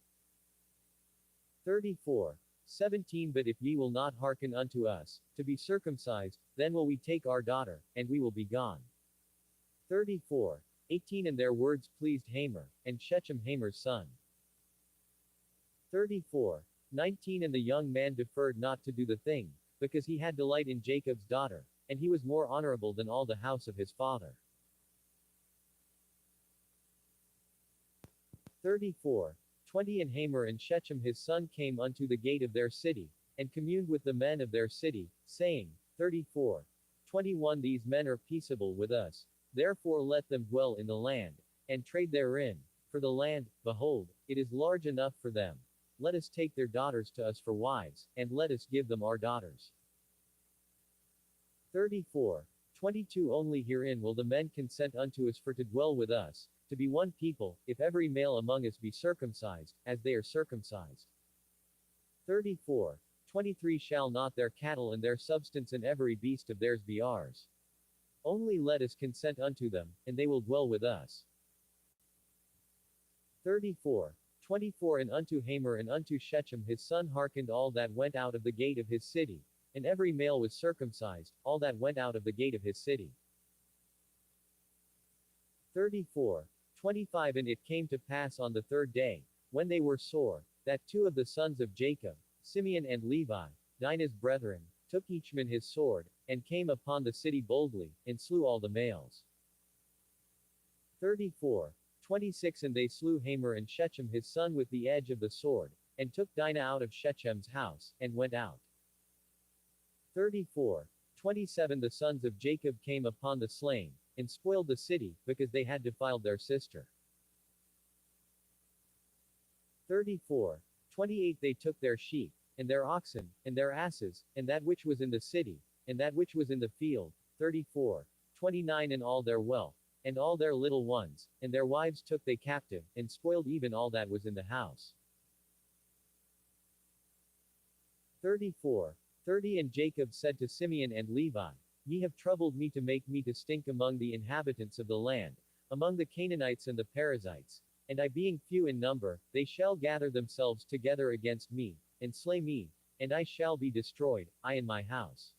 34. 17 But if ye will not hearken unto us, to be circumcised, then will we take our daughter, and we will be gone. 34. 18 And their words pleased Hamer, and Shechem Hamer's son. 34. 19 And the young man deferred not to do the thing, because he had delight in Jacob's daughter, and he was more honorable than all the house of his father. 34. 20 And Hamer and Shechem his son came unto the gate of their city, and communed with the men of their city, saying, 34. 21 These men are peaceable with us, therefore let them dwell in the land, and trade therein, for the land, behold, it is large enough for them. Let us take their daughters to us for wives, and let us give them our daughters. 34. 22 Only herein will the men consent unto us for to dwell with us, to be one people, if every male among us be circumcised, as they are circumcised. 34. 23 Shall not their cattle and their substance and every beast of theirs be ours? Only let us consent unto them, and they will dwell with us. 34. 24 And unto Hamer and unto Shechem his son hearkened all that went out of the gate of his city, and every male was circumcised, all that went out of the gate of his city. 34. 25 And it came to pass on the third day, when they were sore, that 2 of the sons of Jacob, Simeon and Levi, Dinah's brethren, took each man his sword, and came upon the city boldly, and slew all the males. 34. 26 And they slew Hamer and Shechem his son with the edge of the sword, and took Dinah out of Shechem's house, and went out. 34. 27 The sons of Jacob came upon the slain, and spoiled the city, because they had defiled their sister. 34. 28 They took their sheep, and their oxen, and their asses, and that which was in the city, and that which was in the field. 34. 29 And all their wealth, and all their little ones, and their wives took they captive, and spoiled even all that was in the house. 34. 30 And Jacob said to Simeon and Levi, Ye have troubled me to make me to stink among the inhabitants of the land, among the Canaanites and the Perizzites, and I being few in number, they shall gather themselves together against me, and slay me, and I shall be destroyed, I and my house.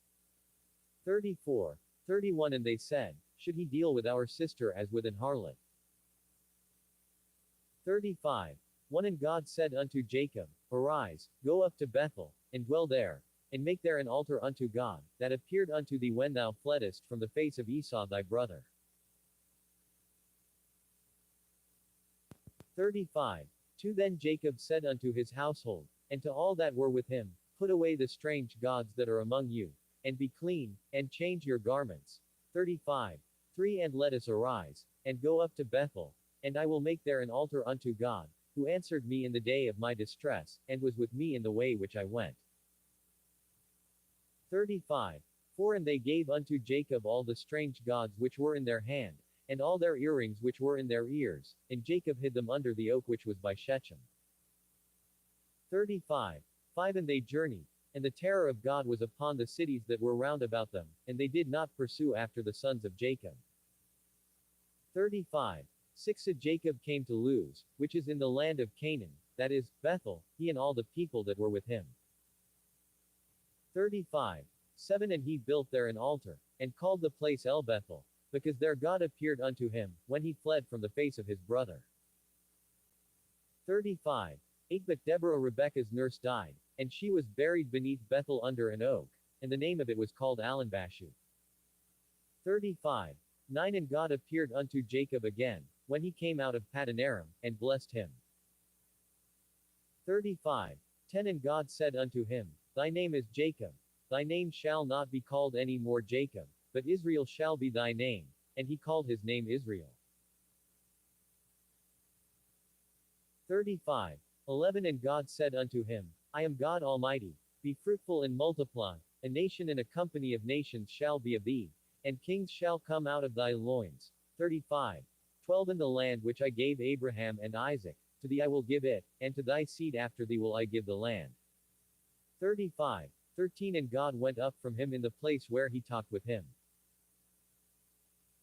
34. 31 And they said, Should he deal with our sister as with an harlot? 35. 1 And God said unto Jacob, Arise, go up to Bethel, and dwell there, and make there an altar unto God, that appeared unto thee when thou fleddest from the face of Esau thy brother. 35. 2 Then Jacob said unto his household, and to all that were with him, Put away the strange gods that are among you, and be clean, and change your garments. 35. 3 And let us arise, and go up to Bethel, and I will make there an altar unto God, who answered me in the day of my distress, and was with me in the way which I went. 35. 4 And they gave unto Jacob all the strange gods which were in their hand, and all their earrings which were in their ears, and Jacob hid them under the oak which was by Shechem. 35. 5 And they journeyed, And the terror of God was upon the cities that were round about them, and they did not pursue after the sons of Jacob. 35. 6 Jacob came to Luz, which is in the land of Canaan, that is, Bethel, he and all the people that were with him. 35. 7 And he built there an altar, and called the place El Bethel, because there God appeared unto him, when he fled from the face of his brother. 35. 8 But Deborah Rebekah's nurse died, and she was buried beneath Bethel under an oak, and the name of it was called Alanbashu. 35. 9 And God appeared unto Jacob again, when he came out of Padanaram, and blessed him. 35. 10 And God said unto him, Thy name is Jacob. Thy name shall not be called any more Jacob, but Israel shall be thy name. And he called his name Israel. 35. 11 And God said unto him, I am God Almighty. Be fruitful and multiply. A nation and a company of nations shall be of thee, and kings shall come out of thy loins. 35. 12 And the land which I gave Abraham and Isaac, to thee I will give it, and to thy seed after thee will I give the land. 35. 13 And God went up from him in the place where he talked with him.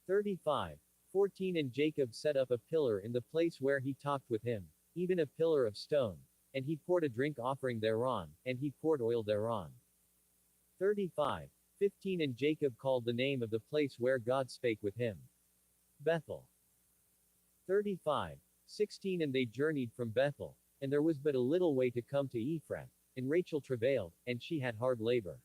35. 14 And Jacob set up a pillar in the place where he talked with him, even a pillar of stone. And he poured a drink offering thereon, and he poured oil thereon. 35. 15 And Jacob called the name of the place where God spake with him, Bethel. 35. 16 And they journeyed from Bethel, and there was but a little way to come to Ephrath, and Rachel travailed, and she had hard labor.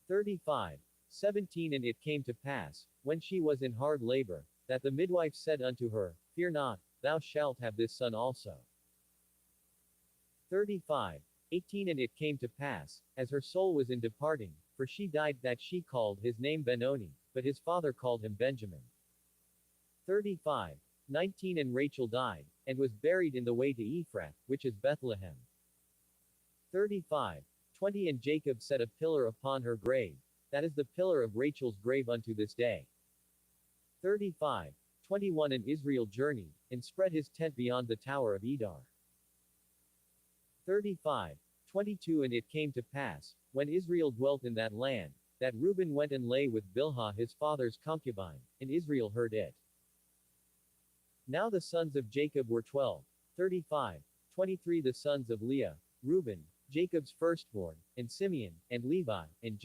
35. 17 And it came to pass, when she was in hard labor, that the midwife said unto her, Fear not, thou shalt have this son also. 35. 18 And it came to pass, as her soul was in departing, for she died, that she called his name Benoni, but his father called him Benjamin. 35. 19 And Rachel died, and was buried in the way to Ephrath, which is Bethlehem. 35. 20 And Jacob set a pillar upon her grave, that is the pillar of Rachel's grave unto this day. 35. 21 And Israel journeyed, and spread his tent beyond the tower of Edar. 35. 22 And it came to pass, when Israel dwelt in that land, that Reuben went and lay with Bilhah his father's concubine, and Israel heard it. Now the sons of Jacob were 12. 35. 23 The sons of Leah, Reuben, Jacob's firstborn, and Simeon, and Levi, and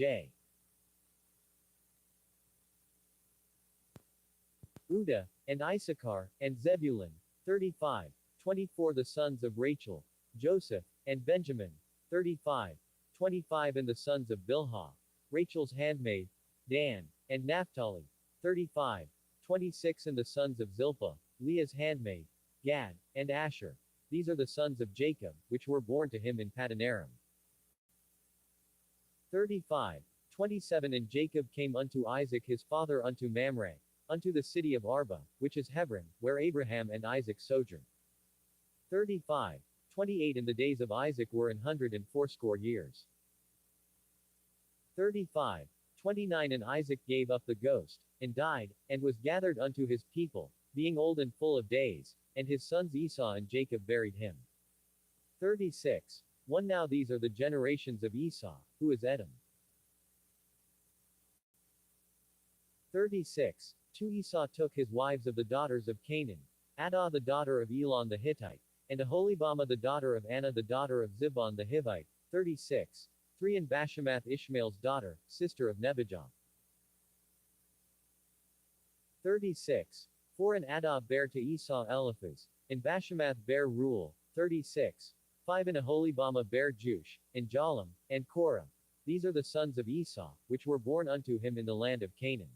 Judah, and Issachar, and Zebulun. 35. 24 The sons of Rachel, Joseph, and Benjamin. 35. 25 And the sons of Bilhah, Rachel's handmaid, Dan, and Naphtali. 35. 26 And the sons of Zilpah, Leah's handmaid, Gad, and Asher. These are the sons of Jacob, which were born to him in Padanaram. 35. 27 And Jacob came unto Isaac his father unto Mamre, unto the city of Arba, which is Hebron, where Abraham and Isaac sojourned. 35. 28 And the days of Isaac were 180 years. 35. 29 And Isaac gave up the ghost, and died, and was gathered unto his people, being old and full of days, and his sons Esau and Jacob buried him. 36. 1 Now these are the generations of Esau, who is Edom. 36. 2 Esau took his wives of the daughters of Canaan, Adah the daughter of Elon the Hittite, and Aholibamah the daughter of Anna the daughter of Zibon the Hivite. 36. 3 And Bashemath Ishmael's daughter, sister of Nebajoth. 36. 4 And Adah bare to Esau Eliphaz, and Bashemath bare Reuel. 36. 5 And Aholibamah bare Jush, and Jalam, and Korah. These are the sons of Esau, which were born unto him in the land of Canaan.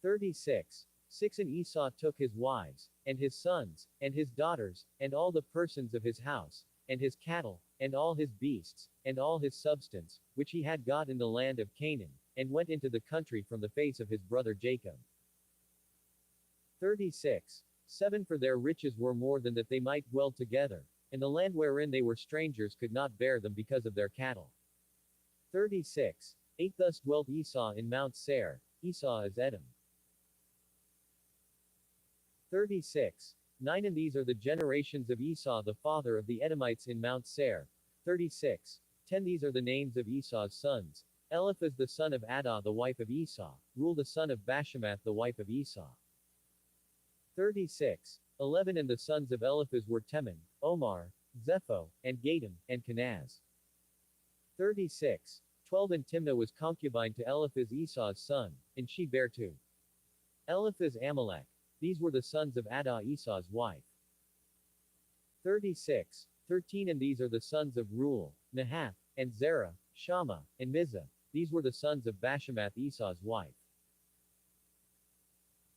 36. 6 And Esau took his wives, and his sons, and his daughters, and all the persons of his house, and his cattle, and all his beasts, and all his substance, which he had got in the land of Canaan, and went into the country from the face of his brother Jacob. 36. 7 For their riches were more than that they might dwell together, and the land wherein they were strangers could not bear them because of their cattle. 36. 8 Thus dwelt Esau in Mount Seir, Esau is Edom. 36. 9 And these are the generations of Esau the father of the Edomites in Mount Seir. 36. 10 These are the names of Esau's sons. Eliphaz the son of Adah the wife of Esau, Reuel the son of Bashemath the wife of Esau. 36. 11 And the sons of Eliphaz were Teman, Omar, Zepho, and Gatam, and Kenaz. 36. 12 And Timnah was concubine to Eliphaz Esau's son, and she bare to Eliphaz Amalek. These were the sons of Adah Esau's wife. 36. 13 And these are the sons of Reuel, Nahath, and Zerah, Shammah, and Mizah. These were the sons of Bashemath Esau's wife.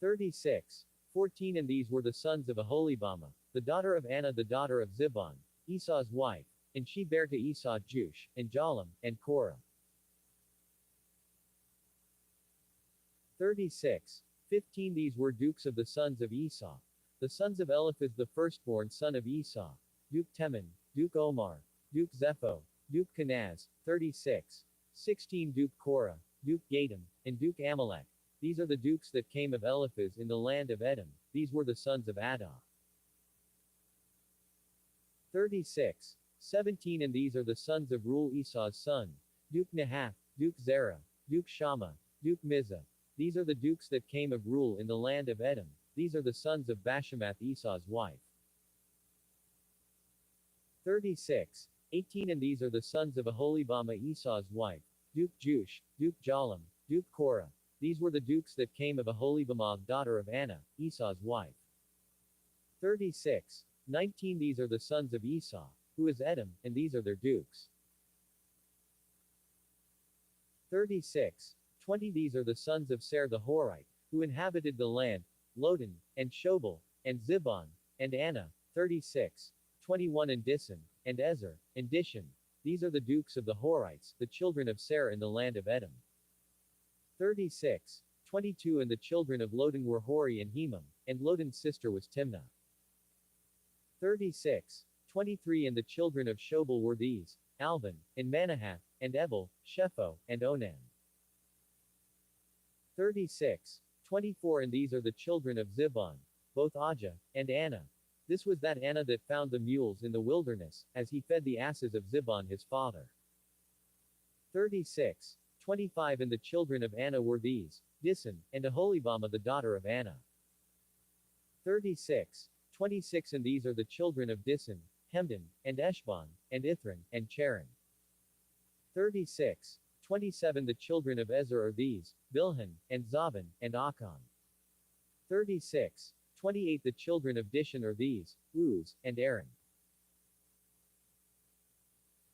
36. 14 And these were the sons of Aholibamah, the daughter of Anna the daughter of Zibon, Esau's wife, and she bare to Esau Jush, and Jalam, and Korah. 36. 15 These were dukes of the sons of Esau. The sons of Eliphaz the firstborn son of Esau, Duke Teman, Duke Omar, Duke Zepho, Duke Kenaz. 36. 16 Duke Korah, Duke Gatam, and Duke Amalek. These are the dukes that came of Eliphaz in the land of Edom. These were the sons of Adah. 36. 17 And these are the sons of Reuel Esau's son, Duke Nahath, Duke Zerah, Duke Shammah, Duke Mizah. These are the dukes that came of Reuel in the land of Edom. These are the sons of Bashemath Esau's wife. 36. 18 And these are the sons of Aholibamah Esau's wife, Duke Jush, Duke Jalam, Duke Korah. These were the dukes that came of Aholibamah daughter of Anna, Esau's wife. 36. 19 These are the sons of Esau, who is Edom, and these are their dukes. 36. 20 These are the sons of Seir the Horite, who inhabited the land, Lodan, and Shobal, and Zibon, and Anna. 36. 21 And Disan, and Ezer, and Dishan. These are the dukes of the Horites, the children of Seir in the land of Edom. 36. 22 And the children of Lodan were Hori and Hemam, and Lodan's sister was Timnah. 36. 23 And the children of Shobal were these, Alvan, and Manahath, and Ebal, Shepho, and Onan. 36. 24 And these are the children of Zibon, both Ajah, and Anna. This was that Anna that found the mules in the wilderness, as he fed the asses of Zibon his father. 36. 25 And the children of Anna were these, Disan, and Aholibamah the daughter of Anna. 36. 26 And these are the children of Disan, Hemdan, and Eshban, and Ithran, and Cheran. 36. 27 The children of Ezer are these, Bilhan, and Zaban, and Achan. 36. 28 The children of Dishan are these, Uz, and Aaron.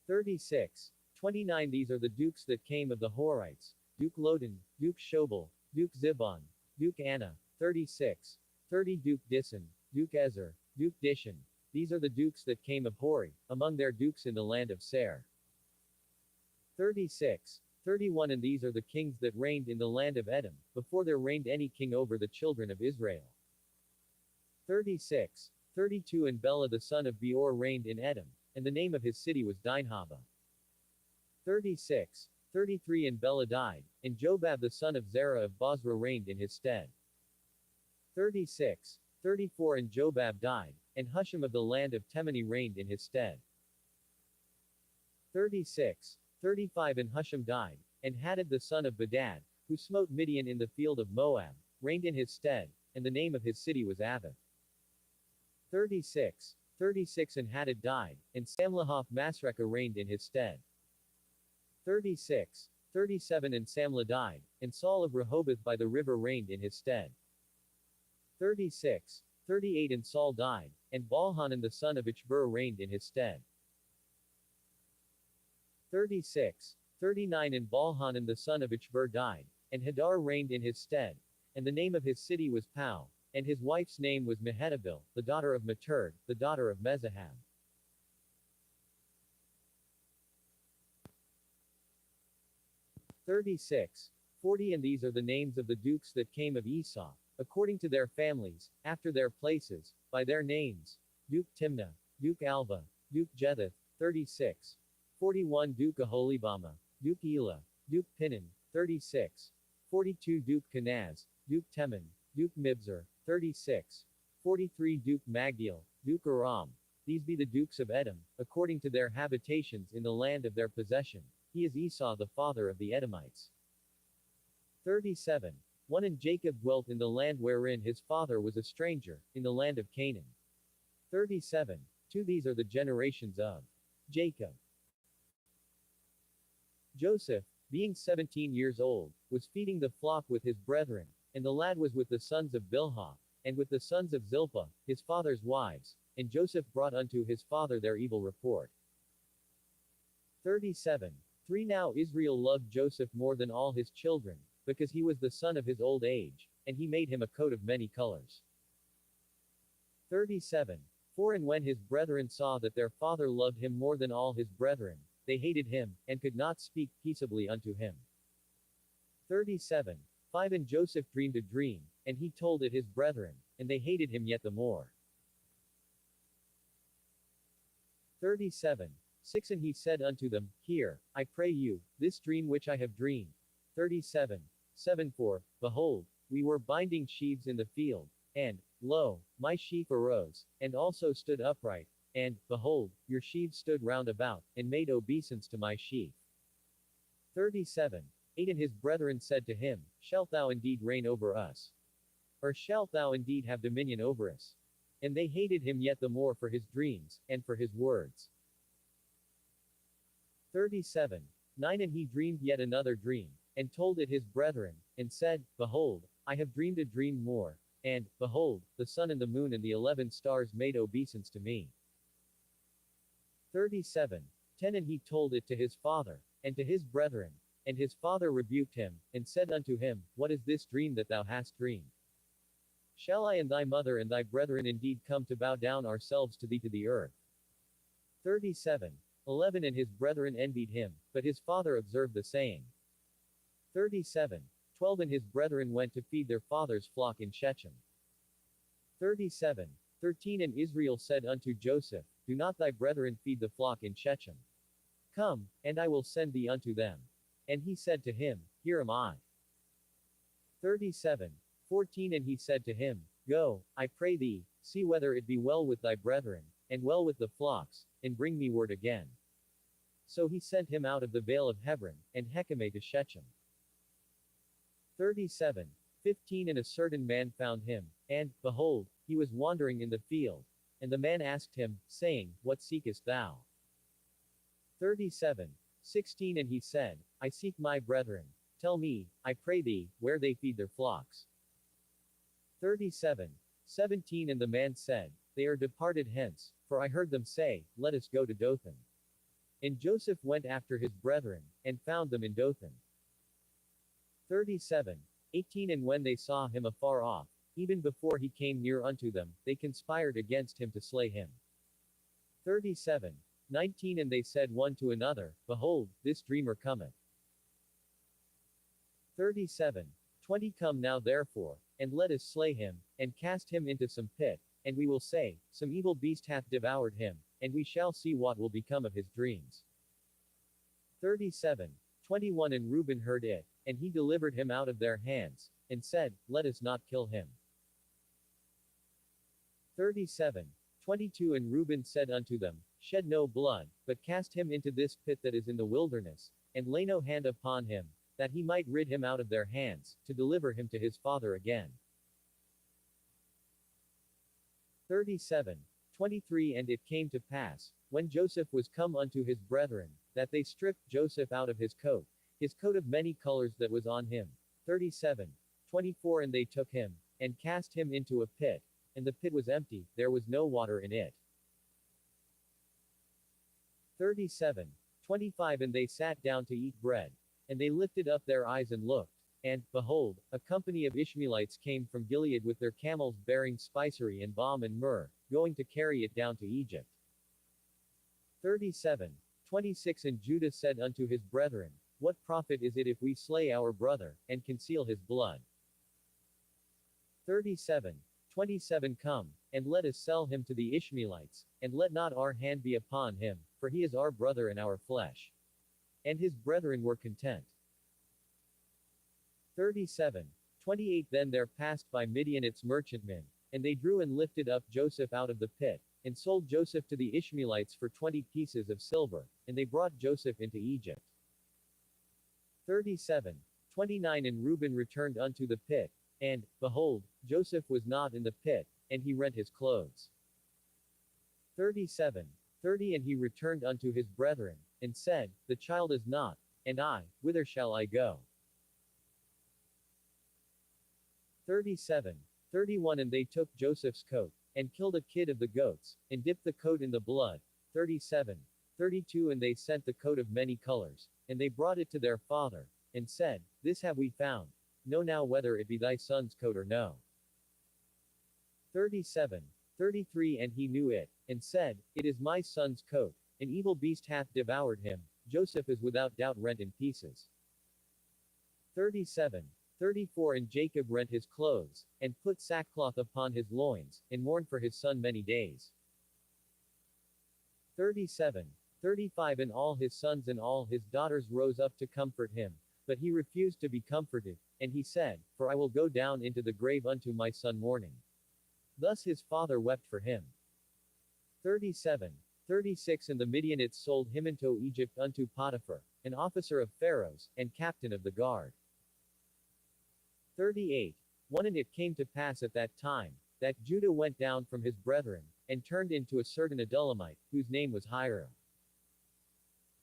36. 29 These are the dukes that came of the Horites, Duke Lodan, Duke Shobal, Duke Zibon, Duke Anna. 36. 30 Duke Disan, Duke Ezer, Duke Dishan. These are the dukes that came of Hori, among their dukes in the land of Seir. 36. 31 And these are the kings that reigned in the land of Edom, before there reigned any king over the children of Israel. 36. 32 And Bela the son of Beor reigned in Edom, and the name of his city was Dinhabah. 36. 33 And Bela died, and Jobab the son of Zerah of Bozrah reigned in his stead. 36. 34 And Jobab died, and Husham of the land of Temani reigned in his stead. 36. 35 And Husham died, and Hadad the son of Bedad, who smote Midian in the field of Moab, reigned in his stead, and the name of his city was Avath. 36. 36 And Hadad died, and Samlahoth Masrekah reigned in his stead. 36. 37 And Samlah died, and Saul of Rehoboth by the river reigned in his stead. 36. 38 And Saul died, and Baalhanan the son of Ichbur reigned in his stead. 36. 39 And Baalhanan the son of Ichbur died, and Hadar reigned in his stead, and the name of his city was Pau, and his wife's name was Mehetabel, the daughter of Maturd, the daughter of Mezahab. 36. 40 And these are the names of the dukes that came of Esau, according to their families, after their places, by their names: Duke Timnah, Duke Alva, Duke Jetheth. 36. 41 Duke Aholibamah, Duke Elah, Duke Pinon. 36. 42 Duke Kenaz, Duke Teman, Duke Mibzar. 36. 43 Duke Magdiel, Duke Aram. These be the dukes of Edom, according to their habitations in the land of their possession. He is Esau the father of the Edomites. 37. 1 And Jacob dwelt in the land wherein his father was a stranger, in the land of Canaan. 37. 2 These are the generations of Jacob. Joseph, being 17 years old, was feeding the flock with his brethren, and the lad was with the sons of Bilhah, and with the sons of Zilpah, his father's wives, and Joseph brought unto his father their evil report. 37. 3 Now Israel loved Joseph more than all his children, because he was the son of his old age, and he made him a coat of many colors. 37. 4 And when his brethren saw that their father loved him more than all his brethren, they hated him, and could not speak peaceably unto him. 37. 5 And Joseph dreamed a dream, and he told it his brethren, and they hated him yet the more. 37. 6 And he said unto them, Hear, I pray you, this dream which I have dreamed. 37. 7 For, behold, we were binding sheaves in the field, and, lo, my sheaf arose, and also stood upright, and, behold, your sheaves stood round about, and made obeisance to my sheaf. 37. 8 And his brethren said to him, Shalt thou indeed reign over us? Or shalt thou indeed have dominion over us? And they hated him yet the more for his dreams, and for his words. 37. 9 And he dreamed yet another dream, and told it his brethren, and said, Behold, I have dreamed a dream more, and, behold, the sun and the moon and the 11 stars made obeisance to me. 37. 10 And he told it to his father, and to his brethren, and his father rebuked him, and said unto him, What is this dream that thou hast dreamed? Shall I and thy mother and thy brethren indeed come to bow down ourselves to thee to the earth? 37. 11 And his brethren envied him, but his father observed the saying. 37. 12 And his brethren went to feed their father's flock in Shechem. 37. 13 And Israel said unto Joseph, Do not thy brethren feed the flock in Shechem? Come, and I will send thee unto them. And he said to him, Here am I. 37. 14 And he said to him, Go, I pray thee, see whether it be well with thy brethren, and well with the flocks, and bring me word again. So he sent him out of the vale of Hebron, and Hekimah to Shechem. 37. 15 And a certain man found him, and, behold, he was wandering in the field. And the man asked him, saying, What seekest thou? 37. 16 And he said, I seek my brethren. Tell me, I pray thee, where they feed their flocks. 37. 17 And the man said, They are departed hence, for I heard them say, Let us go to Dothan. And Joseph went after his brethren, and found them in Dothan. 37. 18 And when they saw him afar off, even before he came near unto them, they conspired against him to slay him. 37. 19 And they said one to another, Behold, this dreamer cometh. 37. 20 Come now therefore, and let us slay him, and cast him into some pit, and we will say, Some evil beast hath devoured him, and we shall see what will become of his dreams. 37. 21 And Reuben heard it, and he delivered him out of their hands, and said, Let us not kill him. 37. 22 And Reuben said unto them, Shed no blood, but cast him into this pit that is in the wilderness, and lay no hand upon him, that he might rid him out of their hands, to deliver him to his father again. 37. 23 And it came to pass, when Joseph was come unto his brethren, that they stripped Joseph out of his coat of many colors that was on him. 37. 24 And they took him, and cast him into a pit, and the pit was empty, there was no water in it. 37. 25 And they sat down to eat bread, and they lifted up their eyes and looked, and, behold, a company of Ishmaelites came from Gilead with their camels bearing spicery and balm and myrrh, going to carry it down to Egypt. 37. 26 And Judah said unto his brethren, What profit is it if we slay our brother, and conceal his blood? 37. 27 Come, and let us sell him to the Ishmaelites, and let not our hand be upon him, for he is our brother and our flesh. And his brethren were content. 37. 28 Then there passed by Midianites merchantmen, And they drew and lifted up Joseph out of the pit, and sold Joseph to the Ishmaelites for 20 pieces of silver, and they brought Joseph into Egypt. 37. 29 And Reuben returned unto the pit, and, behold, Joseph was not in the pit, and he rent his clothes. 37. 30 And he returned unto his brethren, and said, The child is not, and I, whither shall I go? 37. 31 And they took Joseph's coat, and killed a kid of the goats, and dipped the coat in the blood. 37. 32 And they sent the coat of many colors, and they brought it to their father, and said, This have we found. Know now whether it be thy son's coat or no. 37. 33 And he knew it, and said, It is my son's coat, an evil beast hath devoured him, Joseph is without doubt rent in pieces. 37. 34 And Jacob rent his clothes, and put sackcloth upon his loins, and mourned for his son many days. 37. 35 And all his sons and all his daughters rose up to comfort him, but he refused to be comforted, and he said, For I will go down into the grave unto my son mourning. Thus his father wept for him. 37. 36 And the Midianites sold him into Egypt unto Potiphar, an officer of Pharaoh's, and captain of the guard. 38. 1 And it came to pass at that time, that Judah went down from his brethren, and turned into a certain Adullamite, whose name was Hira.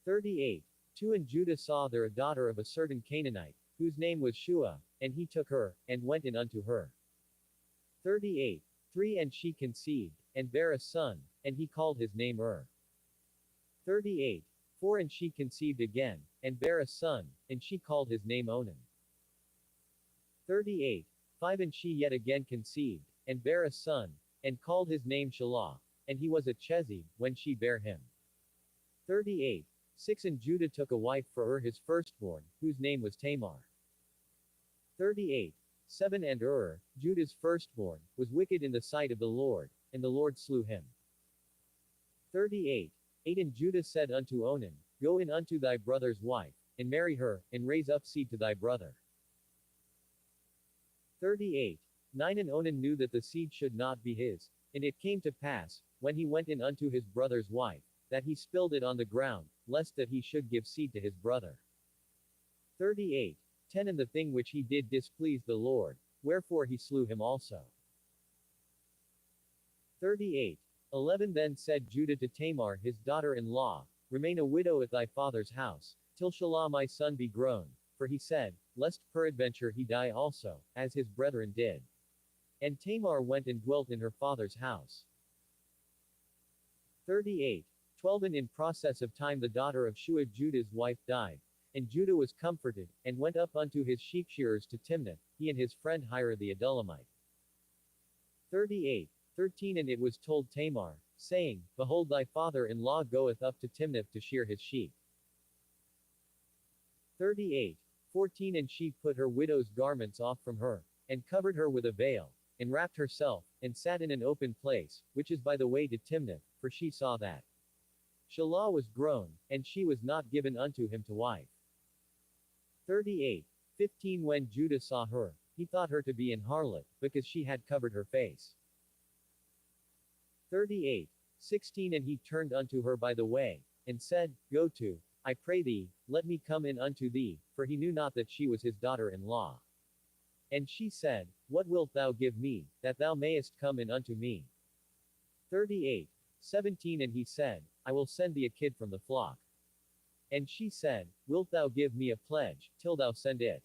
38. 2 And Judah saw there a daughter of a certain Canaanite, whose name was Shua, and he took her, and went in unto her. 38. 3 And she conceived, and bare a son, and he called his name 38. 4 And she conceived again, and bare a son, and she called his name Onan. 38. 5 And she yet again conceived, and bare a son, and called his name Shelah, and he was a Chezib, when she bare him. 38. 6 And Judah took a wife for his firstborn, whose name was Tamar. 38. 7 And Judah's firstborn, was wicked in the sight of the Lord, and the Lord slew him. 38. 8 And Judah said unto Onan, Go in unto thy brother's wife, and marry her, and raise up seed to thy brother. 38. 9 And Onan knew that the seed should not be his, and it came to pass, when he went in unto his brother's wife, that he spilled it on the ground, lest that he should give seed to his brother. 38. 10 And the thing which he did displeased the Lord, wherefore he slew him also. 38. 11 Then said Judah to Tamar his daughter-in-law, Remain a widow at thy father's house, till Shelah my son be grown, for he said, Lest peradventure he die also, as his brethren did. And Tamar went and dwelt in her father's house. 38. 12 And in process of time the daughter of Shua Judah's wife died, and Judah was comforted, and went up unto his sheep-shearers to Timnath, he and his friend Hira the Adullamite. 38. 13 And it was told Tamar, saying, Behold thy father-in-law goeth up to Timnath to shear his sheep. 38. 14 And she put her widow's garments off from her, and covered her with a veil, and wrapped herself, and sat in an open place, which is by the way to Timnath, for she saw that Shelah was grown, and she was not given unto him to wife. 38. 15 When Judah saw her, he thought her to be an harlot, because she had covered her face. 38. 16 And he turned unto her by the way, and said, Go to, I pray thee, let me come in unto thee, for he knew not that she was his daughter-in-law. And she said, What wilt thou give me, that thou mayest come in unto me? 38. 17 And he said, I will send thee a kid from the flock. And she said, Wilt thou give me a pledge, till thou send it?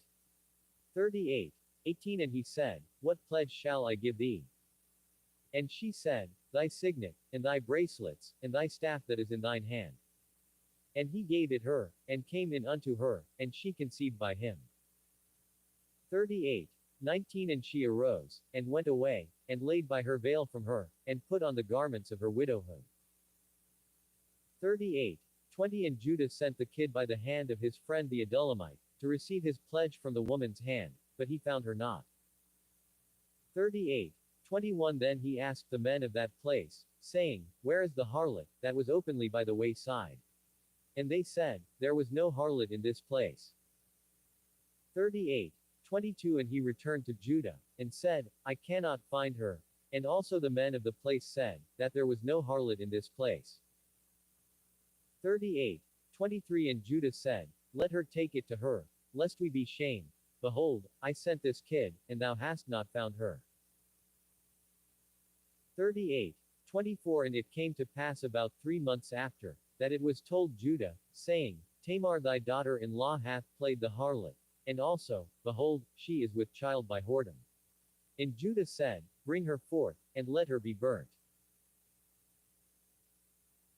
38. 18 And he said, What pledge shall I give thee? And she said, Thy signet, and thy bracelets, and thy staff that is in thine hand. And he gave it her, and came in unto her, and she conceived by him. 38. 19 And she arose, and went away, and laid by her veil from her, and put on the garments of her widowhood. 38. 20 And Judah sent the kid by the hand of his friend the Adullamite, to receive his pledge from the woman's hand, but he found her not. 38. 21 Then he asked the men of that place, saying, Where is the harlot, that was openly by the wayside? And they said, There was no harlot in this place. 38. 22 And he returned to Judah, and said, I cannot find her. And also the men of the place said, that there was no harlot in this place. 38. 23 And Judah said, let her take it to her, lest we be shamed. Behold, I sent this kid, and thou hast not found her. 38. 24 And it came to pass about 3 months after, that it was told Judah, saying, Tamar thy daughter-in-law hath played the harlot. And also, behold, she is with child by whoredom. And Judah said, bring her forth, and let her be burnt.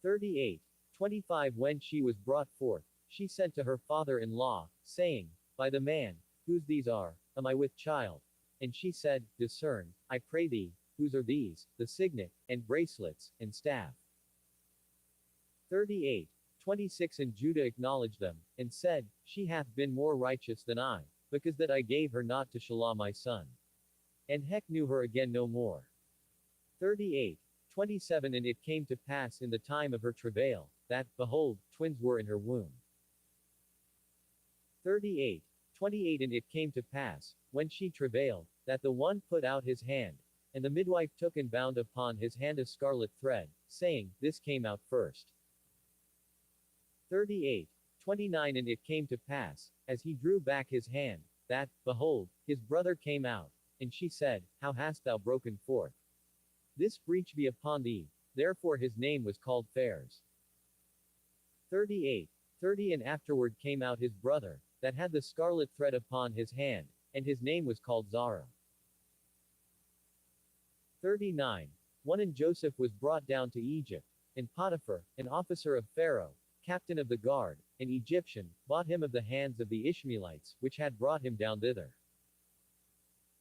38. 25 When she was brought forth, she sent to her father-in-law, saying, by the man, whose these are, am I with child? And she said, discern, I pray thee, whose are these, the signet, and bracelets, and staff. 38. 26 And Judah acknowledged them, and said, she hath been more righteous than I, because that I gave her not to Shelah my son. And Hech knew her again no more. 38. 27 And it came to pass in the time of her travail, that, behold, twins were in her womb. 38. 28 And it came to pass, when she travailed, that the one put out his hand, and the midwife took and bound upon his hand a scarlet thread, saying, this came out first. 38. 29 And it came to pass, as he drew back his hand, that, behold, his brother came out, and she said, how hast thou broken forth? This breach be upon thee, therefore his name was called Phares. 38. 30 And afterward came out his brother, that had the scarlet thread upon his hand, and his name was called Zara. 39. 1 And Joseph was brought down to Egypt, and Potiphar, an officer of Pharaoh, captain of the guard, an Egyptian, bought him of the hands of the Ishmaelites, which had brought him down thither.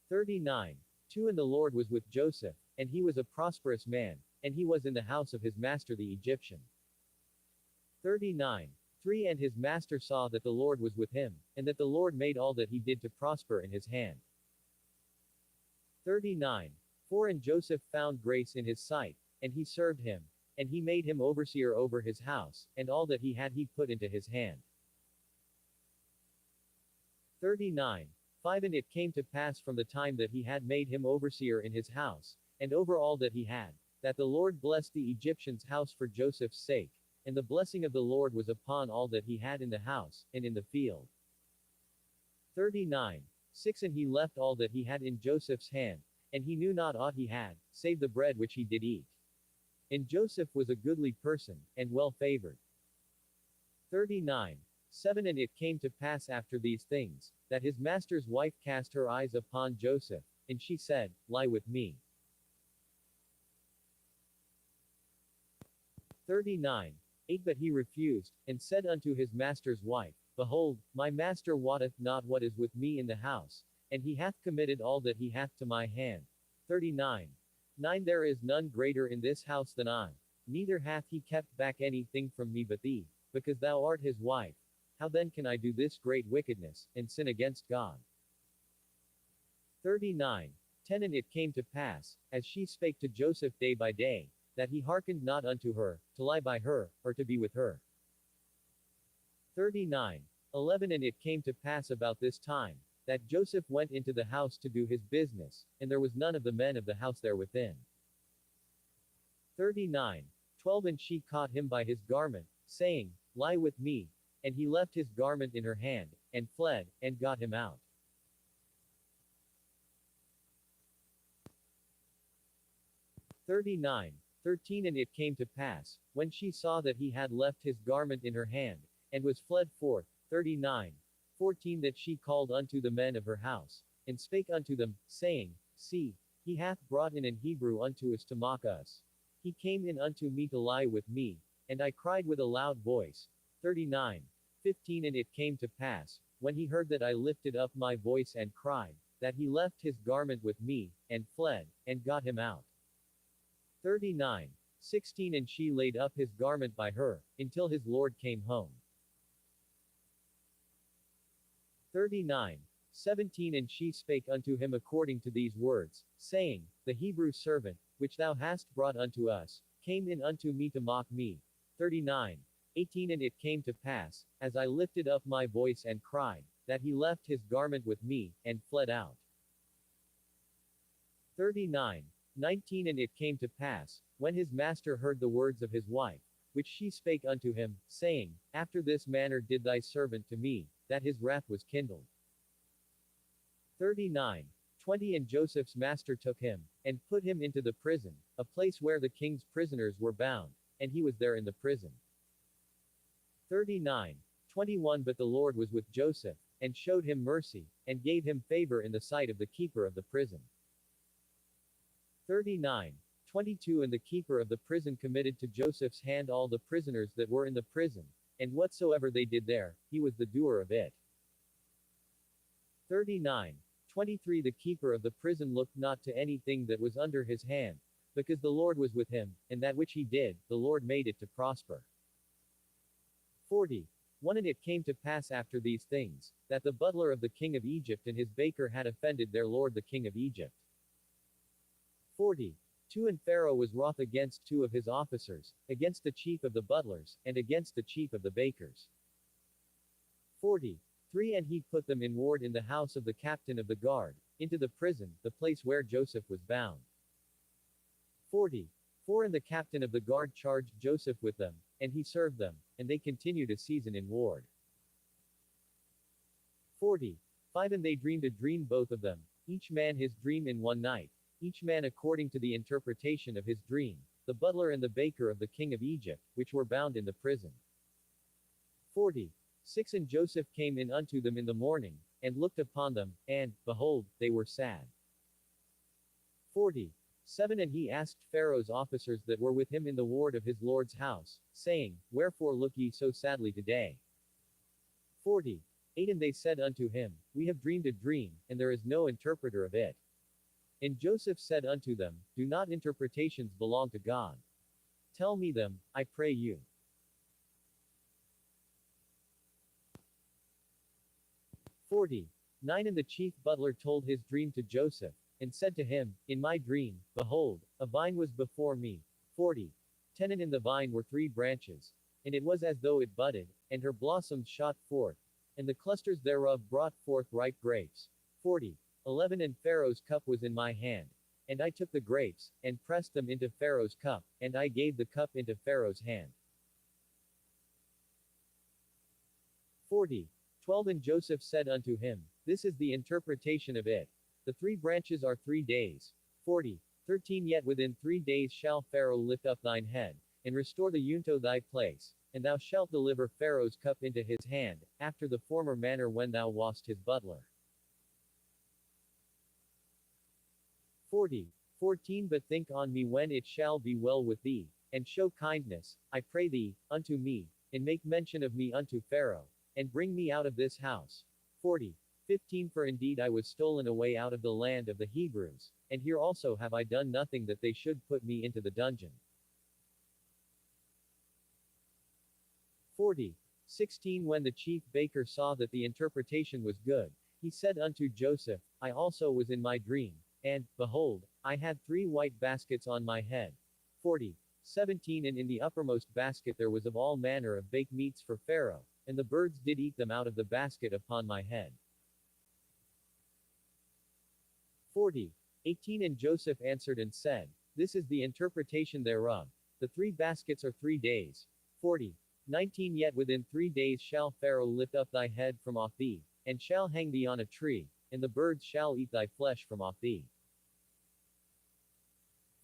39. 2 And the Lord was with Joseph, and he was a prosperous man, and he was in the house of his master the Egyptian. 39. 3 And his master saw that the Lord was with him, and that the Lord made all that he did to prosper in his hand. 39. 4 And Joseph found grace in his sight, and he served him, and he made him overseer over his house, and all that he had he put into his hand. 39. 5 And it came to pass from the time that he had made him overseer in his house, and over all that he had, that the Lord blessed the Egyptian's house for Joseph's sake, and the blessing of the Lord was upon all that he had in the house, and in the field. 39. 6 And he left all that he had in Joseph's hand, and he knew not aught he had, save the bread which he did eat. And Joseph was a goodly person, and well favored. 39. 7 And it came to pass after these things, that his master's wife cast her eyes upon Joseph, and she said, lie with me. 39. 8 But he refused, and said unto his master's wife, behold, my master wotteth not what is with me in the house, and he hath committed all that he hath to my hand. 39. 9 There is none greater in this house than I, neither hath he kept back anything from me but thee, because thou art his wife. How then can I do this great wickedness, and sin against God? 39. 10 And it came to pass, as she spake to Joseph day by day, that he hearkened not unto her, to lie by her, or to be with her. 39. 11 And it came to pass about this time, that Joseph went into the house to do his business, and there was none of the men of the house there within. 39. 12 And she caught him by his garment, saying, lie with me. And he left his garment in her hand, and fled, and got him out. 39. 13 And it came to pass, when she saw that he had left his garment in her hand, and was fled forth. 39. 14 That she called unto the men of her house, and spake unto them, saying, see, he hath brought in an Hebrew unto us to mock us. He came in unto me to lie with me, and I cried with a loud voice. 39. 15 And it came to pass, when he heard that I lifted up my voice and cried, that he left his garment with me, and fled, and got him out. 39. 16 And she laid up his garment by her, until his lord came home. 39. 17 And she spake unto him according to these words, saying, the Hebrew servant, which thou hast brought unto us, came in unto me to mock me. 39. 18 And it came to pass, as I lifted up my voice and cried, that he left his garment with me, and fled out. 39. 19 And it came to pass, when his master heard the words of his wife, which she spake unto him, saying, After this manner did thy servant to me, that his wrath was kindled. 39. 20 And Joseph's master took him, and put him into the prison, a place where the king's prisoners were bound, and he was there in the prison. 39. 21 But the Lord was with Joseph, and showed him mercy, and gave him favor in the sight of the keeper of the prison. 39. 22 And the keeper of the prison committed to Joseph's hand all the prisoners that were in the prison, and whatsoever they did there, he was the doer of it. 39. 23 The keeper of the prison looked not to anything that was under his hand, because the Lord was with him, and that which he did, the Lord made it to prosper. 40. 1 And it came to pass after these things, that the butler of the king of Egypt and his baker had offended their lord the king of Egypt. 40. 2 And Pharaoh was wroth against 2 of his officers, against the chief of the butlers, and against the chief of the bakers. 40. 3 And he put them in ward in the house of the captain of the guard, into the prison, the place where Joseph was bound. 40. 4 And the captain of the guard charged Joseph with them, and he served them, and they continued a season in ward. 40. 5 And they dreamed a dream both of them, each man his dream in one night, each man according to the interpretation of his dream, the butler and the baker of the king of Egypt, which were bound in the prison. 40. 6 And Joseph came in unto them in the morning, and looked upon them, and, behold, they were sad. 40. 7 And he asked Pharaoh's officers that were with him in the ward of his lord's house, saying, Wherefore look ye so sadly today? 40. 8 And they said unto him, We have dreamed a dream, and there is no interpreter of it. And Joseph said unto them, Do not interpretations belong to God? Tell me them, I pray you. 40. 9 And the chief butler told his dream to Joseph, and said to him, In my dream, behold, a vine was before me. 40. 10 And in the vine were 3 branches, and it was as though it budded, and her blossoms shot forth, and the clusters thereof brought forth ripe grapes. 40. 11 And Pharaoh's cup was in my hand, and I took the grapes, and pressed them into Pharaoh's cup, and I gave the cup into Pharaoh's hand. 40. 12 And Joseph said unto him, This is the interpretation of it. The 3 branches are 3 days. 40. 13 Yet within 3 days shall Pharaoh lift up thine head, and restore the unto thy place, and thou shalt deliver Pharaoh's cup into his hand, after the former manner when thou wast his butler. 40. 14 But think on me when it shall be well with thee, and show kindness, I pray thee, unto me, and make mention of me unto Pharaoh, and bring me out of this house. 40. 15 For indeed I was stolen away out of the land of the Hebrews, and here also have I done nothing that they should put me into the dungeon. 40. 16 When the chief baker saw that the interpretation was good, he said unto Joseph, I also was in my dream, and, behold, I had 3 white baskets on my head. 40. 17 And in the uppermost basket there was of all manner of baked meats for Pharaoh, and the birds did eat them out of the basket upon my head. 40. 18 And Joseph answered and said, This is the interpretation thereof. The 3 baskets are 3 days. 40. 19 Yet within 3 days shall Pharaoh lift up thy head from off thee, and shall hang thee on a tree, and the birds shall eat thy flesh from off thee.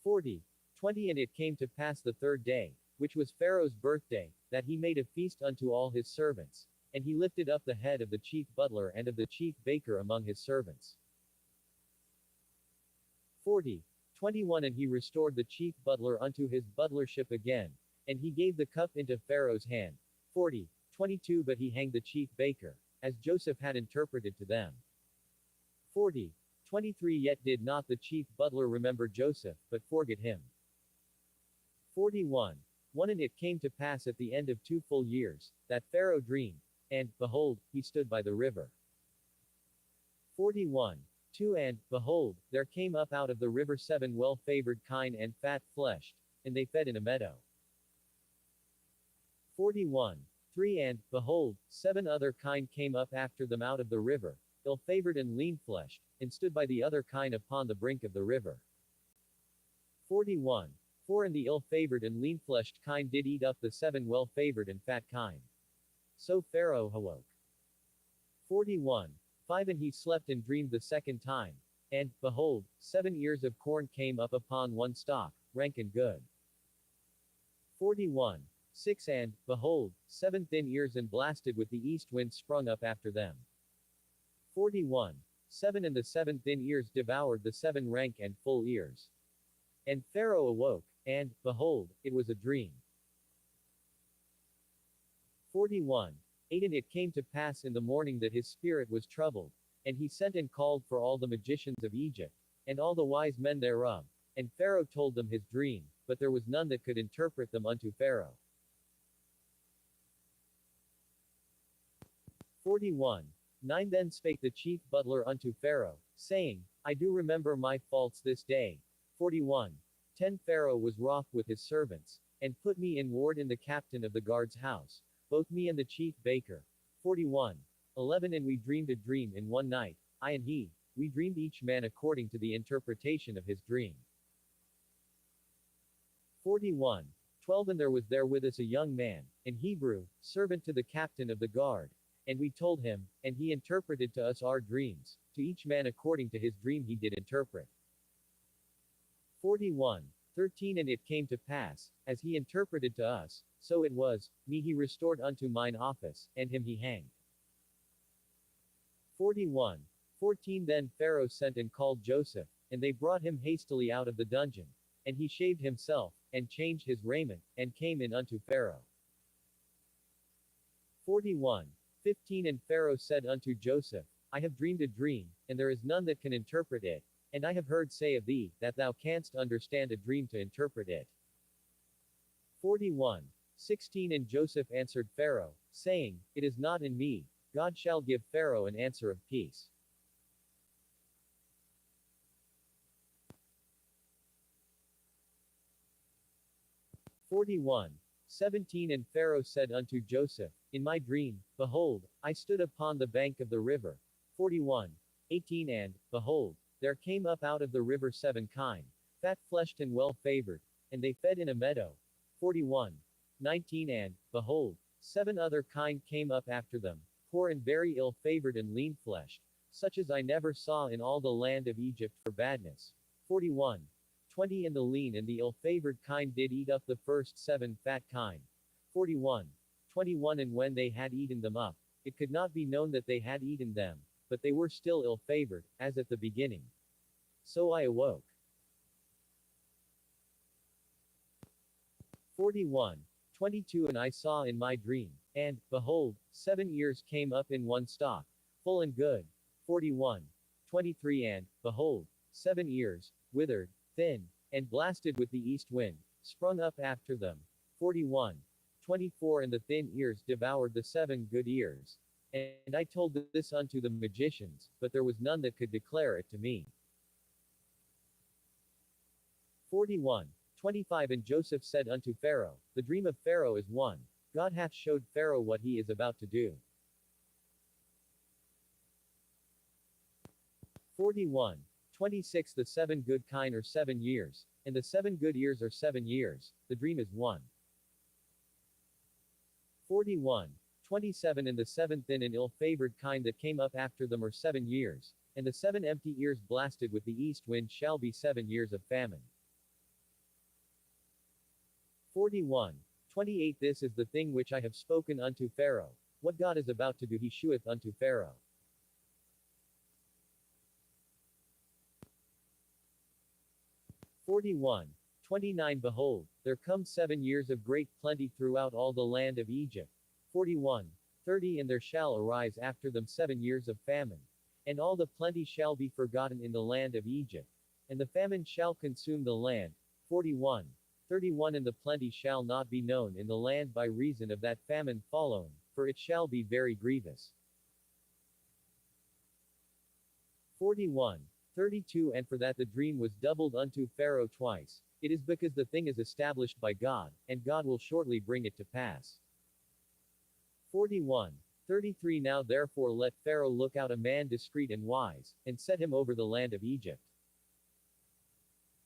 40. 20 And it came to pass the 3rd day, which was Pharaoh's birthday, that he made a feast unto all his servants, and he lifted up the head of the chief butler and of the chief baker among his servants. 40. 21 And he restored the chief butler unto his butlership again, and he gave the cup into Pharaoh's hand. 40. 22 But he hanged the chief baker, as Joseph had interpreted to them. 40. 23 Yet did not the chief butler remember Joseph, but forget him. 41. 1 And it came to pass at the end of 2 full years, that Pharaoh dreamed, and, behold, he stood by the river. 41. 2 And, behold, there came up out of the river 7 well-favored kine and fat-fleshed, and they fed in a meadow. 41. 3 And, behold, 7 other kine came up after them out of the river, ill-favored and lean-fleshed, and stood by the other kine upon the brink of the river. 41. For and the ill-favored and lean-fleshed kind did eat up the 7 well-favored and fat kind. So Pharaoh awoke. 41. 5 And he slept and dreamed the second time. And, behold, 7 ears of corn came up upon one stalk, rank and good. 41. 6 And, behold, 7 thin ears and blasted with the east wind sprung up after them. 41. 7 And the 7 thin ears devoured the 7 rank and full ears. And Pharaoh awoke, and, behold, it was a dream. 41. 8 And it came to pass in the morning that his spirit was troubled, and he sent and called for all the magicians of Egypt, and all the wise men thereof, and Pharaoh told them his dream, but there was none that could interpret them unto Pharaoh. 41. 9 Then spake the chief butler unto Pharaoh, saying, I do remember my faults this day. 41. 10 Pharaoh was wroth with his servants, and put me in ward in the captain of the guard's house, both me and the chief baker. 41. 11 And we dreamed a dream in one night, I and he, we dreamed each man according to the interpretation of his dream. 41. 12 And there was there with us a young man, an Hebrew, servant to the captain of the guard, and we told him, and he interpreted to us our dreams, to each man according to his dream he did interpret. 41. 13 And it came to pass, as he interpreted to us, so it was, me he restored unto mine office, and him he hanged. 41. 14 Then Pharaoh sent and called Joseph, and they brought him hastily out of the dungeon. And he shaved himself, and changed his raiment, and came in unto Pharaoh. 41. 15 And Pharaoh said unto Joseph, I have dreamed a dream, and there is none that can interpret it, and I have heard say of thee, that thou canst understand a dream to interpret it. 41. 16 And Joseph answered Pharaoh, saying, It is not in me, God shall give Pharaoh an answer of peace. 41. 17 And Pharaoh said unto Joseph, In my dream, behold, I stood upon the bank of the river. 41. 18 And, behold, there came up out of the river 7 kine, fat-fleshed and well-favored, and they fed in a meadow. 41. 19 And, behold, 7 other kine came up after them, poor and very ill-favored and lean-fleshed, such as I never saw in all the land of Egypt for badness. 41. 20 And the lean and the ill-favored kine did eat up the first 7 fat kine. 41. 21 And when they had eaten them up, it could not be known that they had eaten them, but they were still ill-favored, as at the beginning. So I awoke. 41. 22 And I saw in my dream, and, behold, 7 ears came up in one stalk, full and good. 41. 23 And, behold, 7 ears, withered, thin, and blasted with the east wind, sprung up after them. 41. 24 And the thin ears devoured the 7 good ears. And I told this unto the magicians, but there was none that could declare it to me. 41. 25 And Joseph said unto Pharaoh, The dream of Pharaoh is one. God hath showed Pharaoh what he is about to do. 41. 26 The 7 good kine are 7 years, and the 7 good ears are 7 years, the dream is one. 41. 27 And the 7 thin and ill-favored kine that came up after them are 7 years, and the 7 empty ears blasted with the east wind shall be 7 years of famine. 41. 28 This is the thing which I have spoken unto Pharaoh. What God is about to do he sheweth unto Pharaoh. 41. 29 Behold, there come 7 years of great plenty throughout all the land of Egypt. 41. 30 And there shall arise after them 7 years of famine. And all the plenty shall be forgotten in the land of Egypt. And the famine shall consume the land. 41. 31 And the plenty shall not be known in the land by reason of that famine following, for it shall be very grievous. 41. 32 And for that the dream was doubled unto Pharaoh twice, it is because the thing is established by God, and God will shortly bring it to pass. 41. 33 Now therefore let Pharaoh look out a man discreet and wise, and set him over the land of Egypt.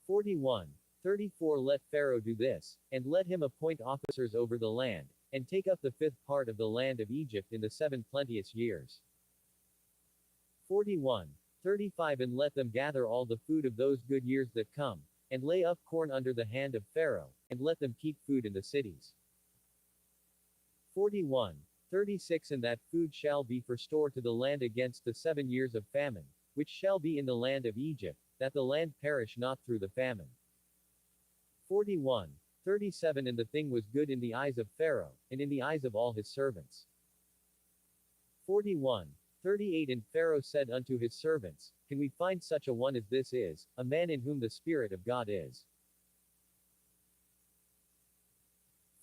41. 34 Let Pharaoh do this, and let him appoint officers over the land, and take up the fifth part of the land of Egypt in the 7 plenteous years. 41. 35 And let them gather all the food of those good years that come, and lay up corn under the hand of Pharaoh, and let them keep food in the cities. 41. 36 And that food shall be for store to the land against the 7 years of famine, which shall be in the land of Egypt, that the land perish not through the famine. 41. 37 And the thing was good in the eyes of Pharaoh, and in the eyes of all his servants. 41. 38 And Pharaoh said unto his servants, Can we find such a one as this is, a man in whom the Spirit of God is?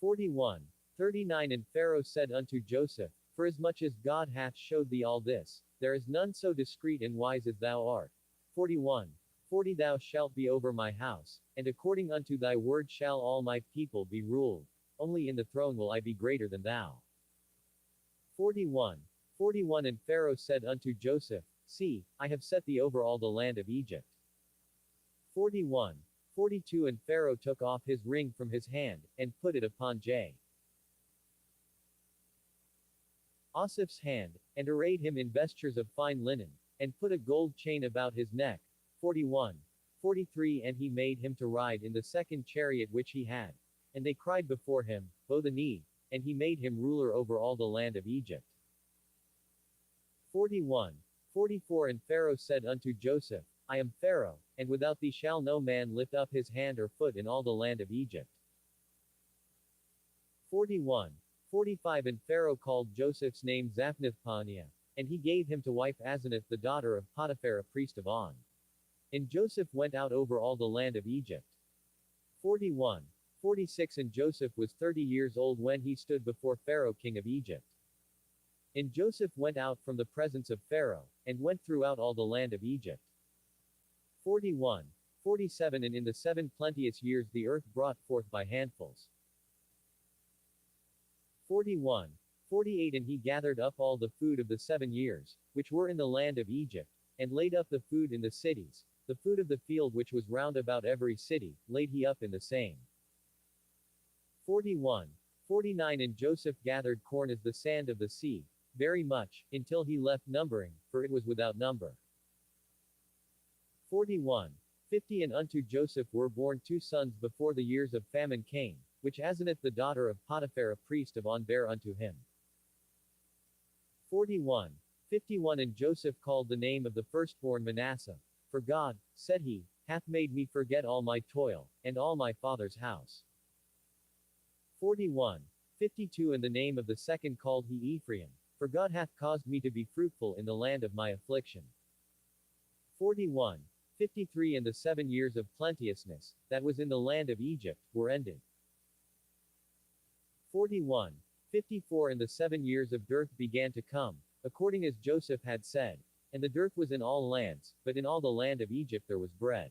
41. 39 And Pharaoh said unto Joseph, Forasmuch as God hath showed thee all this, there is none so discreet and wise as thou art. 41. 40 Thou shalt be over my house, and according unto thy word shall all my people be ruled. Only in the throne will I be greater than thou. 41. 41 And Pharaoh said unto Joseph, See, I have set thee over all the land of Egypt. 41. 42 And Pharaoh took off his ring from his hand, and put it upon Joseph's hand, and arrayed him in vestures of fine linen, and put a gold chain about his neck. 41. 43 And he made him to ride in the second chariot which he had. And they cried before him, Bow the knee, and he made him ruler over all the land of Egypt. 41. 44 And Pharaoh said unto Joseph, I am Pharaoh, and without thee shall no man lift up his hand or foot in all the land of Egypt. 41. 45 And Pharaoh called Joseph's name Zaphnath-Paaneah, and he gave him to wife Asenath the daughter of Potiphar a priest of On. And Joseph went out over all the land of Egypt. 41. 46 And Joseph was 30 years old when he stood before Pharaoh king of Egypt. And Joseph went out from the presence of Pharaoh, and went throughout all the land of Egypt. 41. 47 And in the 7 plenteous years the earth brought forth by handfuls. 41. 48 And he gathered up all the food of the 7 years, which were in the land of Egypt, and laid up the food in the cities, the food of the field which was round about every city, laid he up in the same. 41. 49 And Joseph gathered corn as the sand of the sea, very much, until he left numbering, for it was without number. 41. 50 And unto Joseph were born 2 sons before the years of famine came, which Asenath the daughter of Potiphar a priest of On bare unto him. 41. 51 And Joseph called the name of the firstborn Manasseh, for God, said he, hath made me forget all my toil, and all my father's house. 41. 52 And the name of the second called he Ephraim, for God hath caused me to be fruitful in the land of my affliction. 41. 53 And the 7 years of plenteousness, that was in the land of Egypt, were ended. 41. 54 And the 7 years of dearth began to come, according as Joseph had said, and the dearth was in all lands, but in all the land of Egypt there was bread.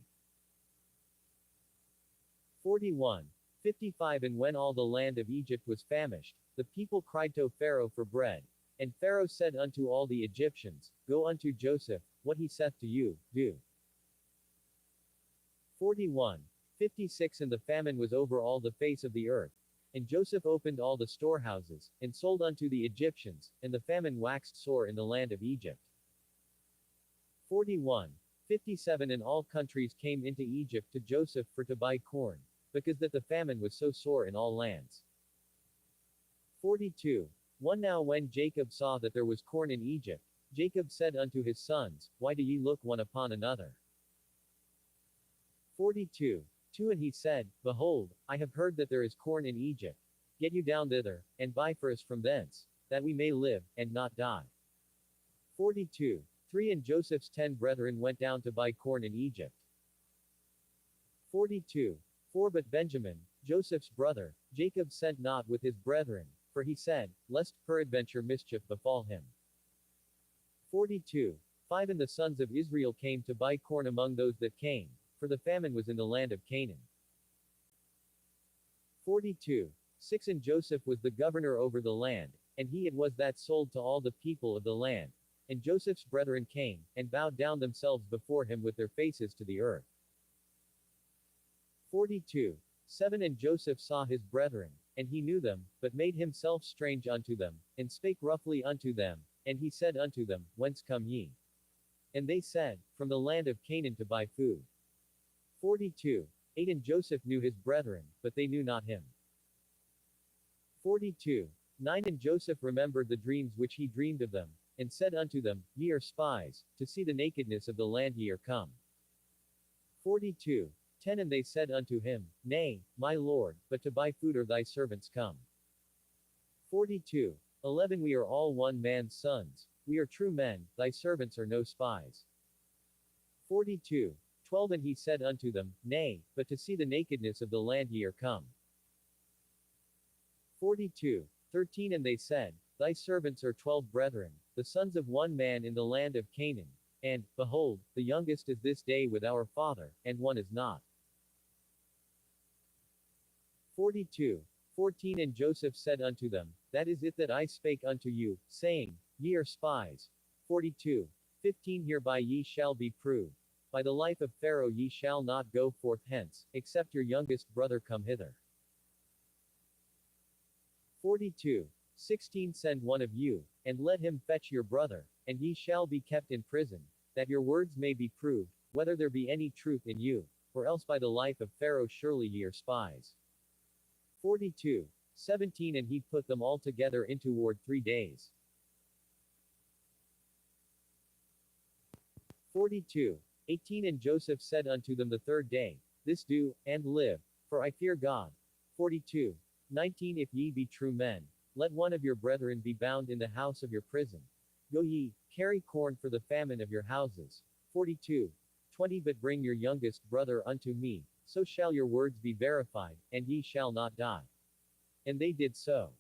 41. 55 And when all the land of Egypt was famished, the people cried to Pharaoh for bread. And Pharaoh said unto all the Egyptians, Go unto Joseph, what he saith to you, do. 41. 56 And the famine was over all the face of the earth. And Joseph opened all the storehouses, and sold unto the Egyptians, and the famine waxed sore in the land of Egypt. 41. 57 And all countries came into Egypt to Joseph for to buy corn, because that the famine was so sore in all lands. 42. 1 Now when Jacob saw that there was corn in Egypt, Jacob said unto his sons, Why do ye look one upon another? 42. 2 And he said, Behold, I have heard that there is corn in Egypt. Get you down thither, and buy for us from thence, that we may live, and not die. 42. 3 And Joseph's 10 brethren went down to buy corn in Egypt. 42. 4 But Benjamin, Joseph's brother, Jacob sent not with his brethren, for he said, Lest peradventure mischief befall him. 42. 5 And the sons of Israel came to buy corn among those that came, for the famine was in the land of Canaan. 42. 6 And Joseph was the governor over the land, and he it was that sold to all the people of the land. And Joseph's brethren came, and bowed down themselves before him with their faces to the earth. 42. 7 And Joseph saw his brethren, and he knew them, but made himself strange unto them, and spake roughly unto them, and he said unto them, Whence come ye? And they said, From the land of Canaan to buy food. 42. 8 And Joseph knew his brethren, but they knew not him. 42. 9 And Joseph remembered the dreams which he dreamed of them, and said unto them, Ye are spies, to see the nakedness of the land ye are come. 42. 10 And they said unto him, Nay, my lord, but to buy food are thy servants come. 42. 11 We are all one man's sons, we are true men, thy servants are no spies. 42. 12 And he said unto them, Nay, but to see the nakedness of the land ye are come. 42. 13 And they said, Thy servants are 12 brethren, the sons of one man in the land of Canaan, and, behold, the youngest is this day with our father, and one is not. 42. 14 And Joseph said unto them, That is it that I spake unto you, saying, Ye are spies. 42. 15 Hereby ye shall be proved. By the life of Pharaoh ye shall not go forth hence, except your youngest brother come hither. 42. 16 Send one of you, and let him fetch your brother, and ye shall be kept in prison, that your words may be proved, whether there be any truth in you, or else by the life of Pharaoh surely ye are spies. 42. 17 And he put them all together into ward 3 days. 42. 18 And Joseph said unto them the third day, This do, and live, for I fear God. 42. 19 If ye be true men, let one of your brethren be bound in the house of your prison. Go ye, carry corn for the famine of your houses. 42. 20 But bring your youngest brother unto me, so shall your words be verified, and ye shall not die. And they did so.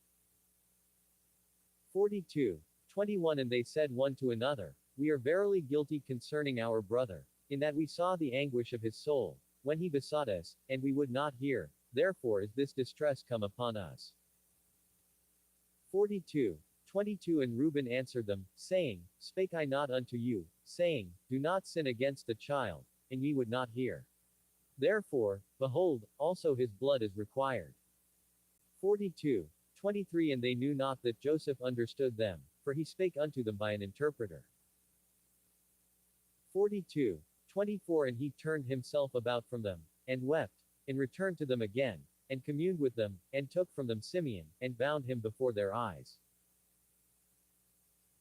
42. 21 And they said one to another, We are verily guilty concerning our brother, in that we saw the anguish of his soul, when he besought us, and we would not hear, therefore is this distress come upon us. 42. 22 And Reuben answered them, saying, Spake I not unto you, saying, Do not sin against the child, and ye would not hear. Therefore, behold, also his blood is required. 42. 23 And they knew not that Joseph understood them, for he spake unto them by an interpreter. 42. 24 And he turned himself about from them, and wept, and returned to them again, and communed with them, and took from them Simeon, and bound him before their eyes.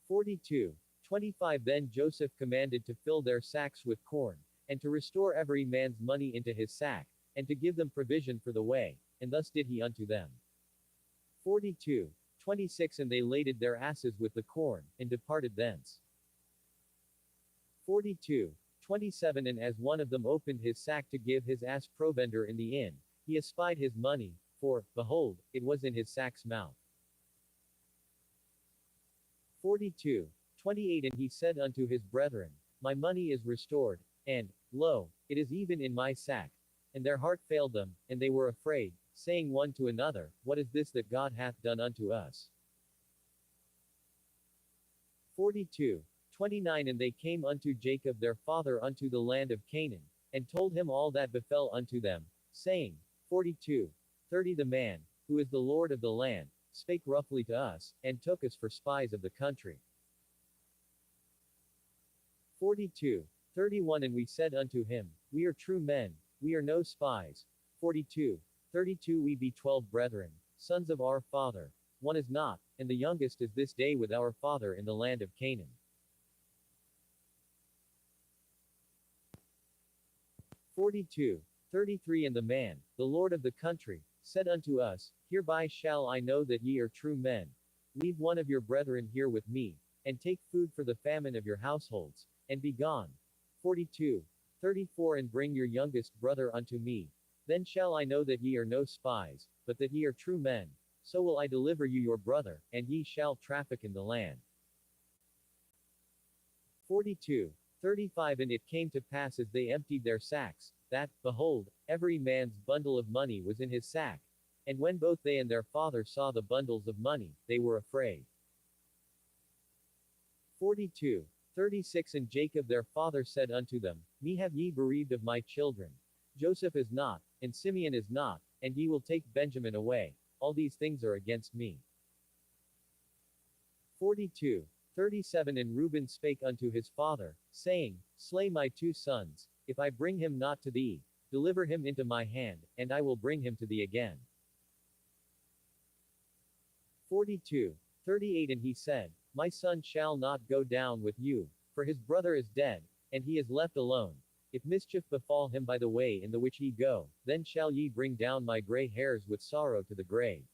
42. 25 Then Joseph commanded to fill their sacks with corn, and to restore every man's money into his sack, and to give them provision for the way, and thus did he unto them. 42. 26 And they laded their asses with the corn, and departed thence. 42. 27 And as one of them opened his sack to give his ass provender in the inn, he espied his money, for, behold, it was in his sack's mouth. 42. 28 And he said unto his brethren, My money is restored, and, lo, it is even in my sack. And their heart failed them, and they were afraid, saying one to another, What is this that God hath done unto us? 42. 29 And they came unto Jacob their father unto the land of Canaan, and told him all that befell unto them, saying, 42. 30 The man, who is the Lord of the land, spake roughly to us, and took us for spies of the country. 42. 31 And we said unto him, We are true men, we are no spies. 42. 32 We be 12 brethren, sons of our father, one is not, and the youngest is this day with our father in the land of Canaan. 42. 33 And the man, the lord of the country, said unto us, Hereby shall I know that ye are true men. Leave one of your brethren here with me, and take food for the famine of your households, and be gone. 42. 34 And bring your youngest brother unto me. Then shall I know that ye are no spies, but that ye are true men. So will I deliver you your brother, and ye shall traffic in the land. 42. 35 And it came to pass as they emptied their sacks, that, behold, every man's bundle of money was in his sack. And when both they and their father saw the bundles of money, they were afraid. 42. 36 And Jacob their father said unto them, Me have ye bereaved of my children. Joseph is not, and Simeon is not, and ye will take Benjamin away. All these things are against me. 42. 37 And Reuben spake unto his father, saying, Slay my two sons, if I bring him not to thee, deliver him into my hand, and I will bring him to thee again. 42. 38 And he said, My son shall not go down with you, for his brother is dead, and he is left alone. If mischief befall him by the way in the which ye go, then shall ye bring down my gray hairs with sorrow to the grave.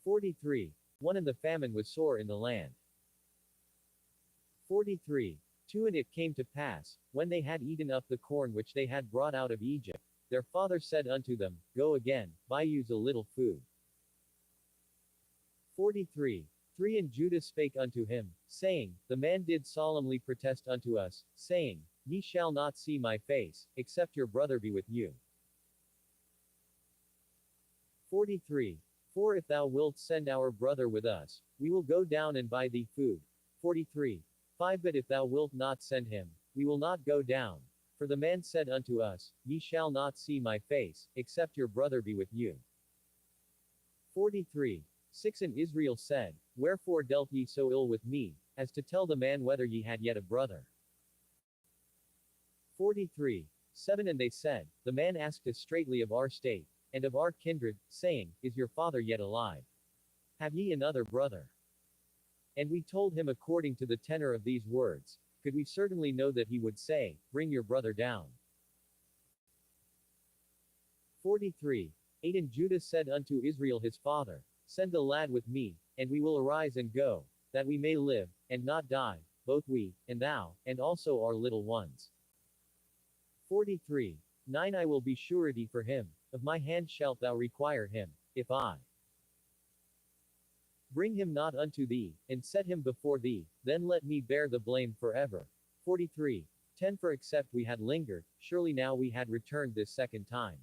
43. 1 And the famine was sore in the land. 43. 2 And it came to pass, when they had eaten up the corn which they had brought out of Egypt, their father said unto them, Go again, buy you a little food. 43. 3 And Judah spake unto him, saying, The man did solemnly protest unto us, saying, Ye shall not see my face, except your brother be with you. 43. 4 If thou wilt send our brother with us, we will go down and buy thee food. 43. 5 But if thou wilt not send him, we will not go down. For the man said unto us, Ye shall not see my face, except your brother be with you. 43. 6 And Israel said, Wherefore dealt ye so ill with me, as to tell the man whether ye had yet a brother? 43. 7 And they said, The man asked us straitly of our state, and of our kindred, saying, Is your father yet alive? Have ye another brother? And we told him according to the tenor of these words, could we certainly know that he would say, Bring your brother down. 43. 8 And Judah said unto Israel his father, Send the lad with me, and we will arise and go, that we may live, and not die, both we, and thou, and also our little ones. 43. 9 I will be surety for him, of my hand shalt thou require him, if I bring him not unto thee, and set him before thee, then let me bear the blame forever. 43. 10 For except we had lingered, surely now we had returned this second time.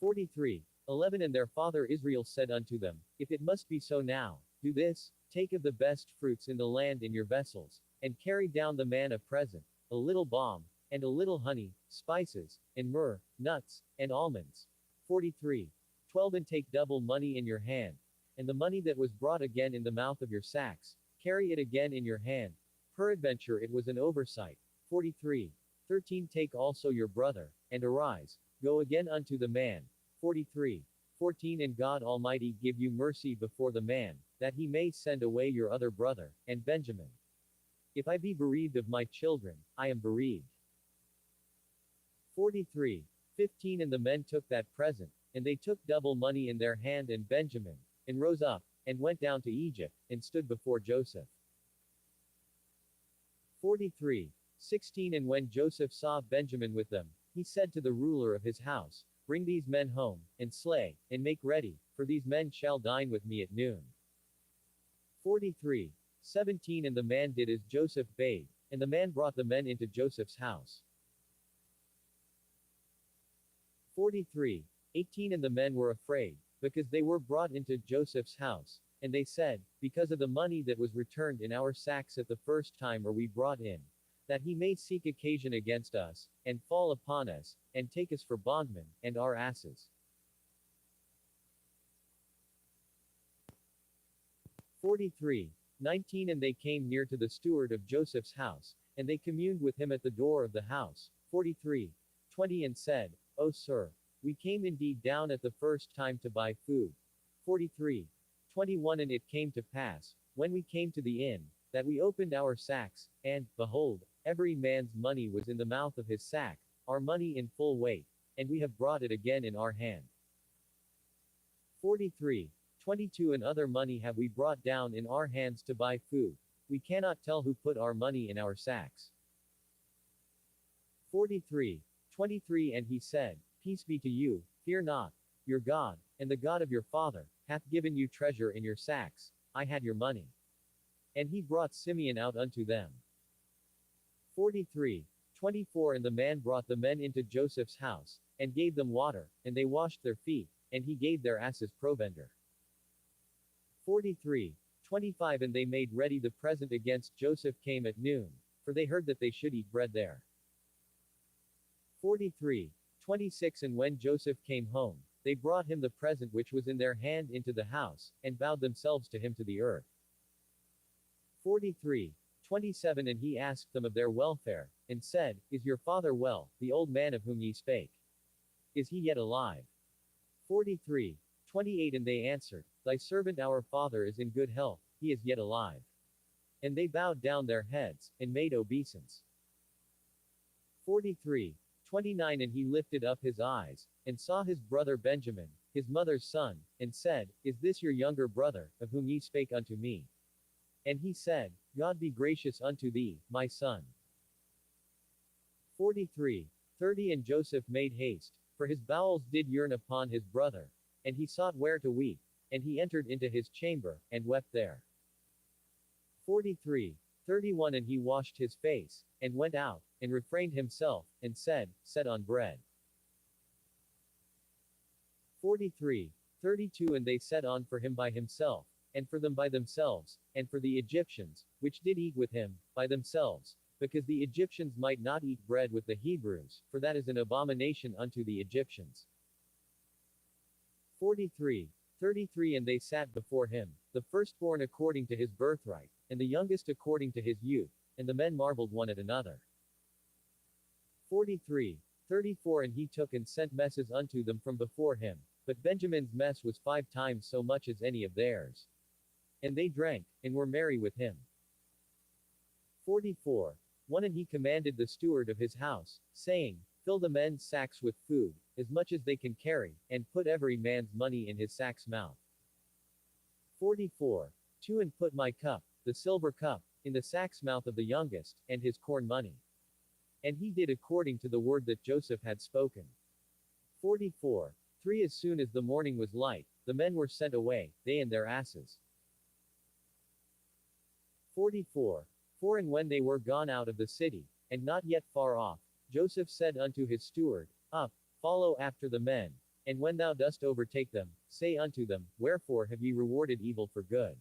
43. 11 And their father Israel said unto them, If it must be so now, do this, take of the best fruits in the land in your vessels, and carry down the man a present, a little balm, and a little honey, spices, and myrrh, nuts, and almonds. 43. 12 And take double money in your hand, and the money that was brought again in the mouth of your sacks, carry it again in your hand. Peradventure it was an oversight. 43. 13 Take also your brother, and arise, go again unto the man. 43. 14 And God Almighty give you mercy before the man, that he may send away your other brother, and Benjamin. If I be bereaved of my children, I am bereaved. 43. 15 And the men took that present, and they took double money in their hand and Benjamin, and rose up, and went down to Egypt, and stood before Joseph. 43. 16 And when Joseph saw Benjamin with them, he said to the ruler of his house, Bring these men home, and slay, and make ready, for these men shall dine with me at noon. 43. 17 And the man did as Joseph bade, and the man brought the men into Joseph's house. 43. 18 And the men were afraid, because they were brought into Joseph's house, and they said, Because of the money that was returned in our sacks at the first time are we brought in, that he may seek occasion against us, and fall upon us, and take us for bondmen, and our asses. 43. 19 And they came near to the steward of Joseph's house, and they communed with him at the door of the house. 43. 20 And said, O sir, we came indeed down at the first time to buy food. 43. 21 And it came to pass, when we came to the inn, that we opened our sacks, and, behold, every man's money was in the mouth of his sack, our money in full weight, and we have brought it again in our hand. 43. 22 And other money have we brought down in our hands to buy food. We cannot tell who put our money in our sacks. 43. 23 And he said, Peace be to you, fear not. Your God, and the God of your father, hath given you treasure in your sacks. I had your money. And he brought Simeon out unto them. 43. 24 And the man brought the men into Joseph's house, and gave them water, and they washed their feet, and he gave their asses provender. 43. 25 And they made ready the present against Joseph came at noon, for they heard that they should eat bread there. 43. 26 And when Joseph came home, they brought him the present which was in their hand into the house, and bowed themselves to him to the earth. 43. 27 And he asked them of their welfare, and said, Is your father well, the old man of whom ye spake? Is he yet alive? 43. 28 And they answered, Thy servant our father is in good health, he is yet alive. And they bowed down their heads, and made obeisance. 43. 29 And he lifted up his eyes, and saw his brother Benjamin, his mother's son, and said, Is this your younger brother, of whom ye spake unto me? And he said, God be gracious unto thee, my son. 43. 30 And Joseph made haste, for his bowels did yearn upon his brother, and he sought where to weep, and he entered into his chamber, and wept there. 43. 31 And he washed his face, and went out, and refrained himself, and said, Set on bread. 43. 32 And they set on for him by himself, and for them by themselves, and for the Egyptians, which did eat with him, by themselves, because the Egyptians might not eat bread with the Hebrews, for that is an abomination unto the Egyptians. 43. 33 And they sat before him, the firstborn according to his birthright, and the youngest according to his youth, and the men marveled one at another. 43. 34 And he took and sent messes unto them from before him, but Benjamin's mess was 5 times so much as any of theirs. And they drank, and were merry with him. 44. 1 And he commanded the steward of his house, saying, Fill the men's sacks with food, as much as they can carry, and put every man's money in his sack's mouth. 44. 2 And put my cup, the silver cup, in the sack's mouth of the youngest, and his corn money. And he did according to the word that Joseph had spoken. 44. 3 As soon as the morning was light, the men were sent away, they and their asses. 44. 4 And when they were gone out of the city, and not yet far off, Joseph said unto his steward, Up, follow after the men, and when thou dost overtake them, say unto them, Wherefore have ye rewarded evil for good?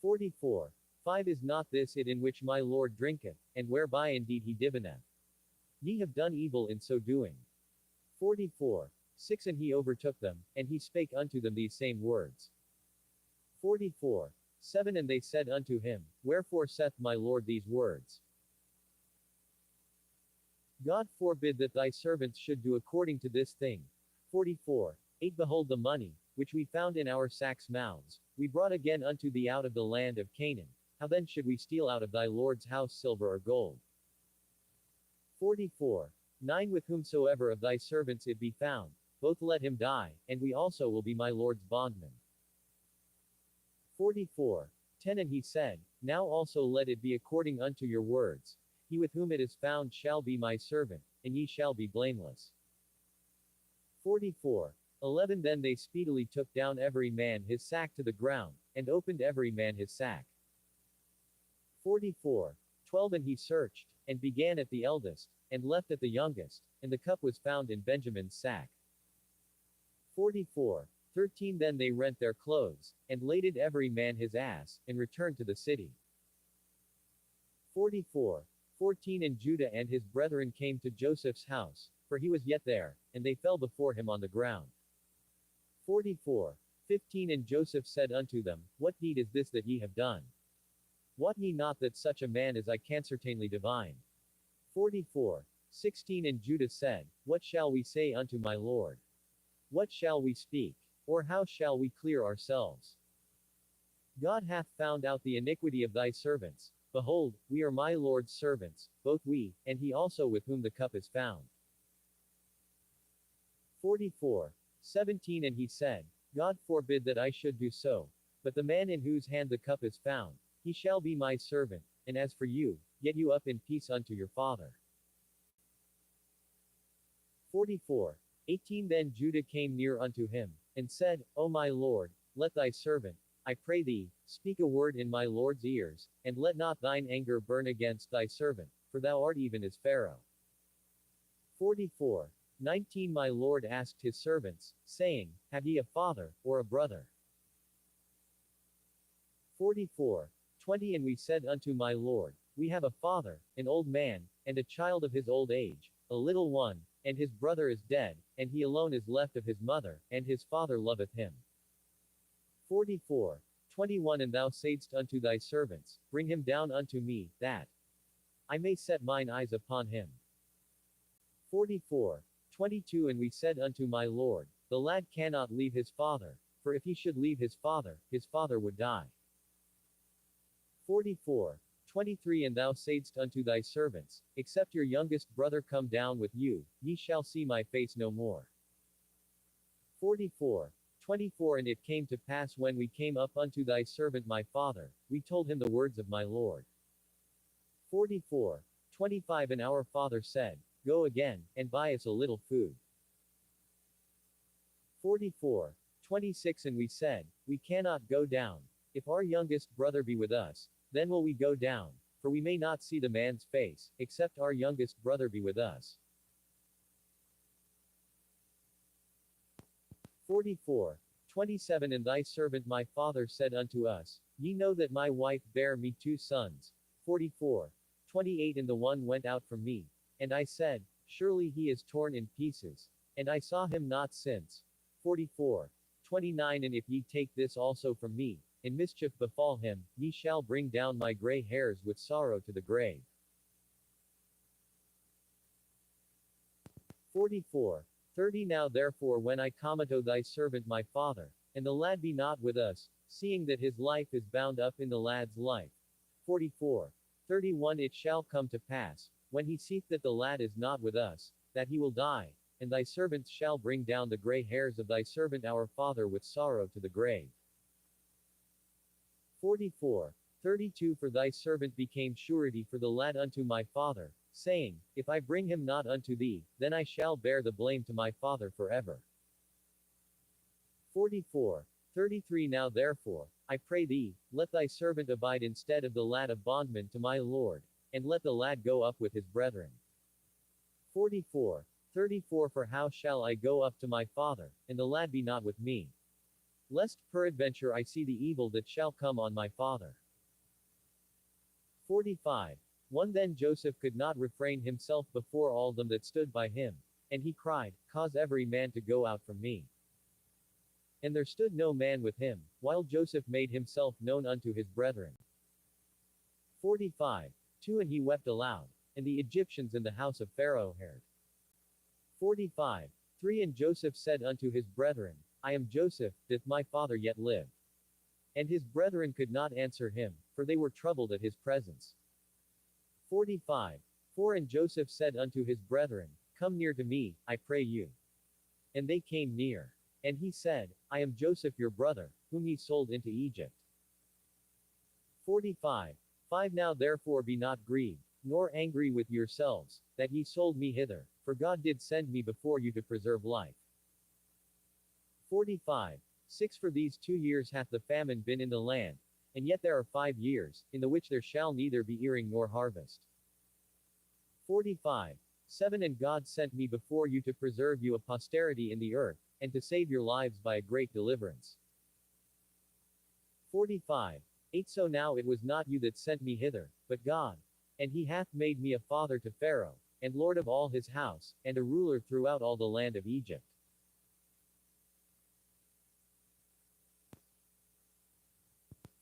44. 5 Is not this it in which my Lord drinketh, and whereby indeed he divineth? Ye have done evil in so doing. 44. 6 And he overtook them, and he spake unto them these same words. 44. 7 And they said unto him, Wherefore saith my Lord these words? God forbid that thy servants should do according to this thing. 44. 8 Behold the money, which we found in our sacks' mouths, we brought again unto thee out of the land of Canaan. How then should we steal out of thy Lord's house silver or gold? 44. 9 With whomsoever of thy servants it be found, both let him die, and we also will be my Lord's bondmen. 44. 10 And he said, Now also let it be according unto your words. He with whom it is found shall be my servant, and ye shall be blameless. 44. 11 Then they speedily took down every man his sack to the ground, and opened every man his sack. 44. 12 And he searched, and began at the eldest, and left at the youngest, and the cup was found in Benjamin's sack. 44. 13 Then they rent their clothes, and laded every man his ass, and returned to the city. 44. 14 And Judah and his brethren came to Joseph's house, for he was yet there, and they fell before him on the ground. 44. 15 And Joseph said unto them, What deed is this that ye have done? Wot ye not that such a man as I can certainly divine? 44. 16 And Judah said, What shall we say unto my Lord? What shall we speak? Or how shall we clear ourselves? God hath found out the iniquity of thy servants. Behold, we are my Lord's servants, both we, and he also with whom the cup is found. 44. 17 And he said, God forbid that I should do so, but the man in whose hand the cup is found, he shall be my servant, and as for you, get you up in peace unto your father. 44. 18 Then Judah came near unto him, and said, O my Lord, let thy servant, I pray thee, speak a word in my Lord's ears, and let not thine anger burn against thy servant, for thou art even as Pharaoh. 44. 19 My Lord asked his servants, saying, Have ye a father, or a brother? 44. 20 And we said unto my Lord, We have a father, an old man, and a child of his old age, a little one, and his brother is dead, and he alone is left of his mother, and his father loveth him. 44. 21 And thou saidst unto thy servants, Bring him down unto me, that I may set mine eyes upon him. 44. 22 And we said unto my Lord, The lad cannot leave his father, for if he should leave his father would die. 44. 23 And thou saidst unto thy servants, Except your youngest brother come down with you, ye shall see my face no more. 44. 24 And it came to pass when we came up unto thy servant my father, we told him the words of my Lord. 44. 25 And our father said, Go again, and buy us a little food. 44. 26 And we said, We cannot go down. If our youngest brother be with us, then will we go down, for we may not see the man's face, except our youngest brother be with us. 44. 27 And thy servant my father said unto us, Ye know that my wife bare me 2 sons. 44. 28 And the one went out from me, and I said, Surely he is torn in pieces, and I saw him not since. 44. 29 And if ye take this also from me, and mischief befall him, ye shall bring down my gray hairs with sorrow to the grave. 44. 30 Now therefore when I come unto thy servant my father, and the lad be not with us, seeing that his life is bound up in the lad's life. 44. 31 It shall come to pass, when he seeth that the lad is not with us, that he will die, and thy servants shall bring down the gray hairs of thy servant our father with sorrow to the grave. 44. 32 For thy servant became surety for the lad unto my father, saying, If I bring him not unto thee, then I shall bear the blame to my father forever. 44. 33 Now therefore, I pray thee, let thy servant abide instead of the lad of bondman to my Lord, and let the lad go up with his brethren. 44. 34 For how shall I go up to my father, and the lad be not with me? Lest peradventure I see the evil that shall come on my father. 45. 1 Then Joseph could not refrain himself before all them that stood by him, and he cried, Cause every man to go out from me. And there stood no man with him, while Joseph made himself known unto his brethren. 45. 2 And he wept aloud, and the Egyptians in the house of Pharaoh heard. 45. 3 And Joseph said unto his brethren, I am Joseph, doth my father yet live? And his brethren could not answer him, for they were troubled at his presence. 45. 4 And Joseph said unto his brethren, Come near to me, I pray you. And they came near. And he said, I am Joseph your brother, whom ye sold into Egypt. 45. 5 Now therefore be not grieved, nor angry with yourselves, that ye sold me hither, for God did send me before you to preserve life. 45. 6 For these 2 years hath the famine been in the land, and yet there are 5 years, in the which there shall neither be earing nor harvest. 45. 7 And God sent me before you to preserve you a posterity in the earth, and to save your lives by a great deliverance. 45. 8 So now it was not you that sent me hither, but God. And he hath made me a father to Pharaoh, and lord of all his house, and a ruler throughout all the land of Egypt.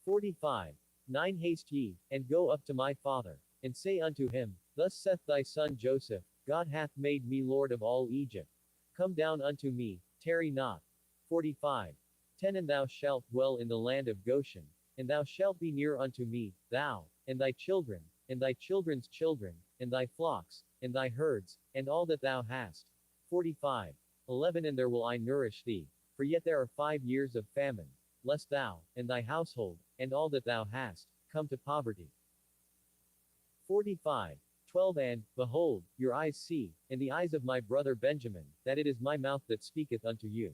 45. 9 Haste ye, and go up to my father, and say unto him, Thus saith thy son Joseph, God hath made me lord of all Egypt. Come down unto me, tarry not. 45. 10 And thou shalt dwell in the land of Goshen, and thou shalt be near unto me, thou, and thy children, and thy children's children, and thy flocks, and thy herds, and all that thou hast. 45. 11 And there will I nourish thee, for yet there are 5 years of famine, lest thou, and thy household, and all that thou hast, come to poverty. 45. 12 And, behold, your eyes see, and the eyes of my brother Benjamin, that it is my mouth that speaketh unto you.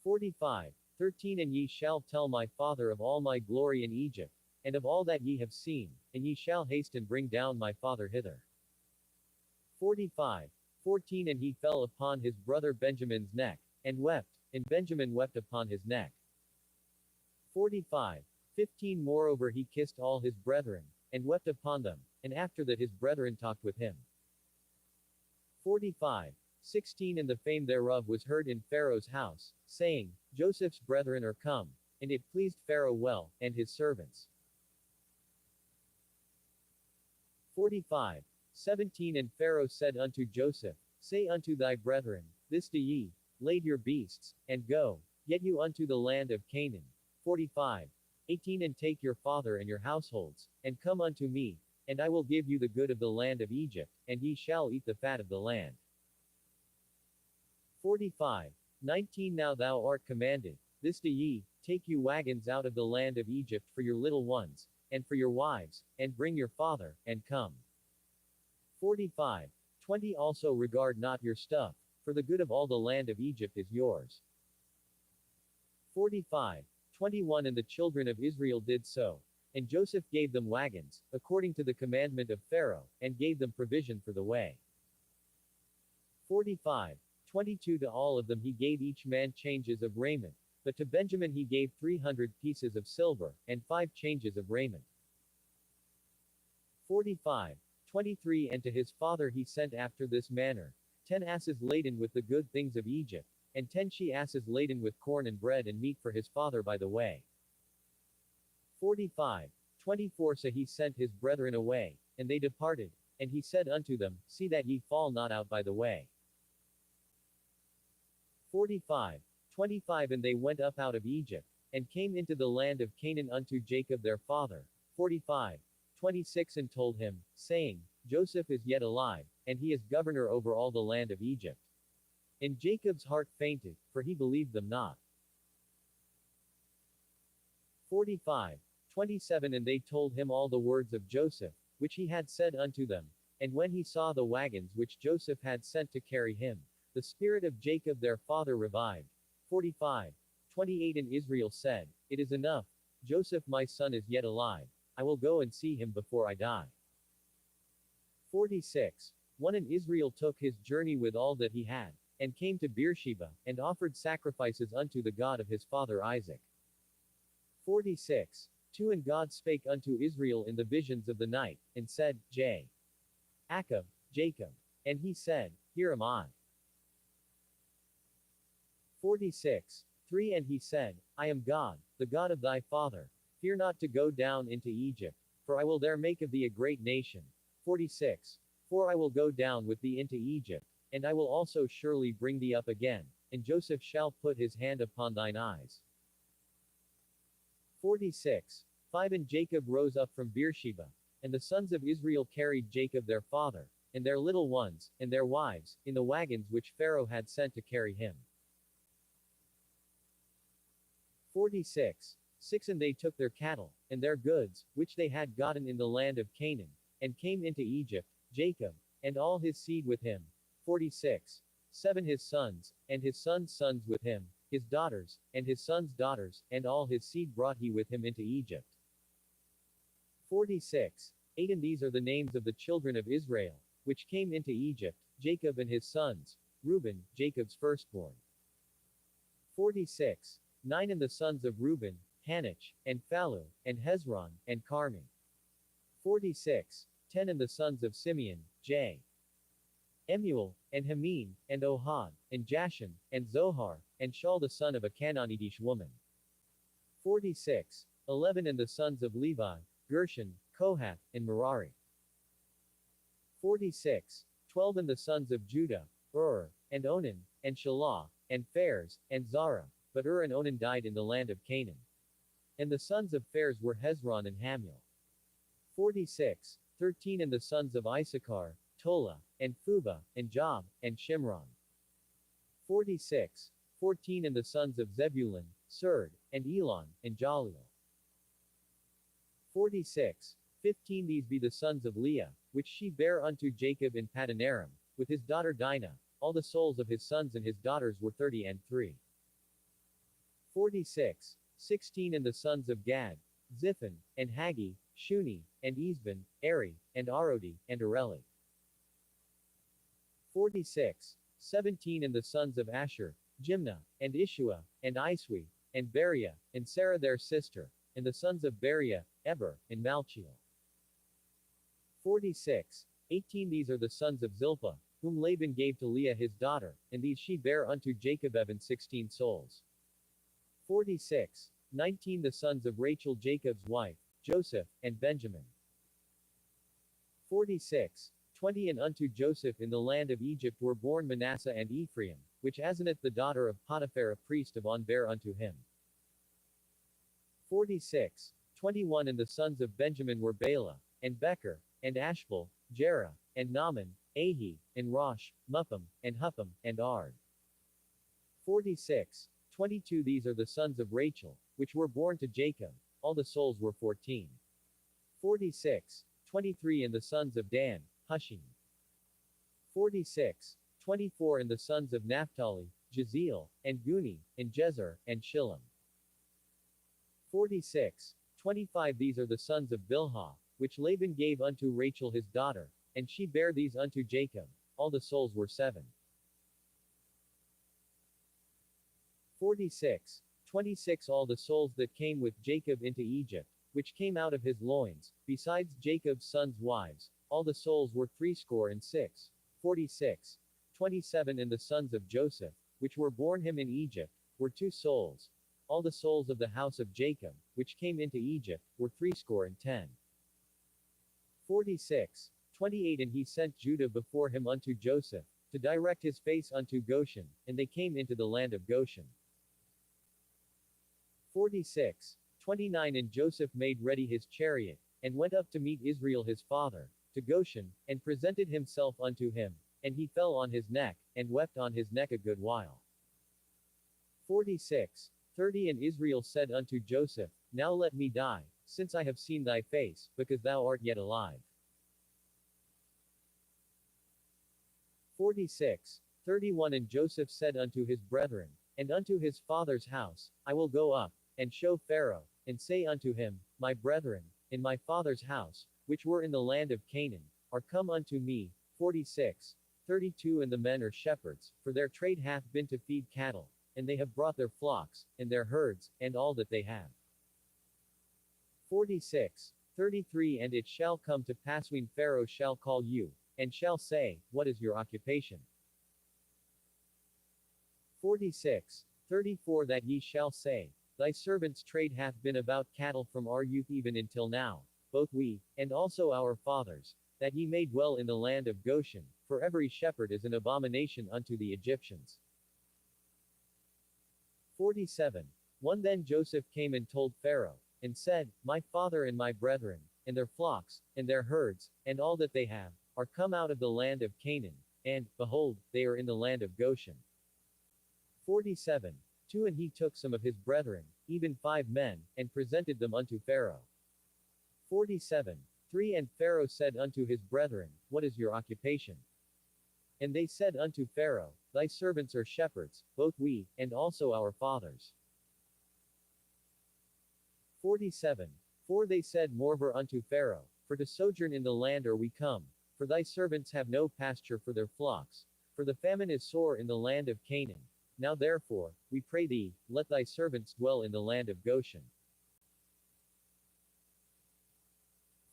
45. 13 And ye shall tell my father of all my glory in Egypt, and of all that ye have seen, and ye shall haste and bring down my father hither. 45. 14 And he fell upon his brother Benjamin's neck, and wept, and Benjamin wept upon his neck. 45. 15 Moreover he kissed all his brethren, and wept upon them, and after that his brethren talked with him. 45. 16 And the fame thereof was heard in Pharaoh's house, saying, Joseph's brethren are come, and it pleased Pharaoh well, and his servants. 45. 17 And Pharaoh said unto Joseph, Say unto thy brethren, This do ye, lade your beasts, and go, get you unto the land of Canaan. 45. 18 And take your father and your households, and come unto me, and I will give you the good of the land of Egypt, and ye shall eat the fat of the land. 45. 19 Now thou art commanded, this do ye, take you wagons out of the land of Egypt for your little ones, and for your wives, and bring your father, and come. 45. 20 Also regard not your stuff, for the good of all the land of Egypt is yours. 45. 21 And the children of Israel did so. And Joseph gave them wagons, according to the commandment of Pharaoh, and gave them provision for the way. 45. 22 To all of them he gave each man changes of raiment, but to Benjamin he gave 300 pieces of silver, and 5 changes of raiment. 45. 23 And to his father he sent after this manner, 10 asses laden with the good things of Egypt, and 10 she-asses laden with corn and bread and meat for his father by the way. 45. 24 So he sent his brethren away, and they departed, and he said unto them, See that ye fall not out by the way. 45. 25 And they went up out of Egypt, and came into the land of Canaan unto Jacob their father. 45. 26 And told him, saying, Joseph is yet alive, and he is governor over all the land of Egypt. And Jacob's heart fainted, for he believed them not. 45. 27 And they told him all the words of Joseph, which he had said unto them. And when he saw the wagons which Joseph had sent to carry him, the spirit of Jacob their father revived. 45. 28 And Israel said, It is enough, Joseph my son is yet alive, I will go and see him before I die. 46. 1 And Israel took his journey with all that he had, and came to Beersheba, and offered sacrifices unto the God of his father Isaac. 46. 2 And God spake unto Israel in the visions of the night, and said, Jacob, Jacob. And he said, Here am I. 46. 3 And he said, I am God, the God of thy father. Fear not to go down into Egypt, for I will there make of thee a great nation. 46. For I will go down with thee into Egypt, and I will also surely bring thee up again, and Joseph shall put his hand upon thine eyes. 46. 5 And Jacob rose up from Beersheba, and the sons of Israel carried Jacob their father, and their little ones, and their wives, in the wagons which Pharaoh had sent to carry him. 46. 6 And they took their cattle, and their goods, which they had gotten in the land of Canaan, and came into Egypt, Jacob, and all his seed with him. 46. 7 His sons, and his sons' sons with him, his daughters, and his sons' daughters, and all his seed brought he with him into Egypt. 46. 8 And these are the names of the children of Israel, which came into Egypt, Jacob and his sons, Reuben, Jacob's firstborn. 46. 9 And the sons of Reuben, Hanoch, and Phallu, and Hezron, and Carmi. 46. 10 And the sons of Simeon, Emuel, and Hameen, and Ohad, and Jashan, and Zohar, and Shaul the son of a Canaanitish woman. 46. 11 And the sons of Levi, Gershon, Kohath, and Merari. 46. 12 And the sons of Judah, and Onan, and Shelah, and Phares, and Zara, but and Onan died in the land of Canaan. And the sons of Phares were Hezron and Hamuel. 46. 13 And the sons of Issachar, Tola, and Phuba, and Job, and Shimron. 46. 14 And the sons of Zebulun, Serd, and Elon, and Jaleel. 46. 15 These be the sons of Leah, which she bare unto Jacob in Padanaram, with his daughter Dinah. All the souls of his sons and his daughters were 30 and 3. 46. 16 And the sons of Gad, Ziphon, and Haggi, Shuni, and Ezbon, Eri, and Arodi, and Areli. 46. 17 And the sons of Asher, Jimnah, and Ishua, and Iswi, and Beriah, and Sarah their sister, And the sons of Beria, Eber, and Malchiel. 46. 18 These are the sons of Zilpah, whom Laban gave to Leah his daughter, and these she bare unto Jacob even 16 souls. 46. 19 The sons of Rachel Jacob's wife, Joseph, and Benjamin. 46. 20 And unto Joseph in the land of Egypt were born Manasseh and Ephraim, which Asenath the daughter of Potiphar a priest of On bare unto him. 46. 21 And the sons of Benjamin were Bela, and Becher, and Ashbel, Jerah, and Naaman, Ahi, and Rosh, Muppim, and Huppim, and Ard. 46. 22 These are the sons of Rachel, which were born to Jacob, all the souls were 14. 46. 23 And the sons of Dan, Hushim. 46. 24 And the sons of Naphtali, Jeziel, and Guni, and Jezer, and Shillem. 46. 25 These are the sons of Bilhah, which Laban gave unto Rachel his daughter, and she bare these unto Jacob, all the souls were 7. 46. 26 All the souls that came with Jacob into Egypt, which came out of his loins, besides Jacob's sons' wives, all the souls were 66. 46. 27 And the sons of Joseph, which were born him in Egypt, were 2 souls. All the souls of the house of Jacob, which came into Egypt, were 10. 46. 28 And he sent Judah before him unto Joseph, to direct his face unto Goshen, and they came into the land of Goshen. 46. 29 And Joseph made ready his chariot, and went up to meet Israel his father, to Goshen, and presented himself unto him, and he fell on his neck, and wept on his neck a good while. 46. 30 And Israel said unto Joseph, Now let me die, since I have seen thy face, because thou art yet alive. 46. 31 And Joseph said unto his brethren, and unto his father's house, I will go up, and show Pharaoh, and say unto him, My brethren, in my father's house, which were in the land of Canaan, are come unto me. 46. 32 And the men are shepherds, for their trade hath been to feed cattle, and they have brought their flocks, and their herds, and all that they have. 46. 33 And it shall come to pass when Pharaoh shall call you, and shall say, What is your occupation? 46. 34 That ye shall say, Thy servant's trade hath been about cattle from our youth even until now, both we, and also our fathers, that ye may dwell in the land of Goshen, for every shepherd is an abomination unto the Egyptians. 47. 1 Then Joseph came and told Pharaoh, and said, My father and my brethren, and their flocks, and their herds, and all that they have, are come out of the land of Canaan, and, behold, they are in the land of Goshen. 47. 2 And he took some of his brethren, even 5 men, and presented them unto Pharaoh. 47. 3 And Pharaoh said unto his brethren, What is your occupation? And they said unto Pharaoh, Thy servants are shepherds, both we, and also our fathers. 47. 4 They said moreover unto Pharaoh, For to sojourn in the land are we come, for thy servants have no pasture for their flocks, for the famine is sore in the land of Canaan. Now therefore, we pray thee, let thy servants dwell in the land of Goshen.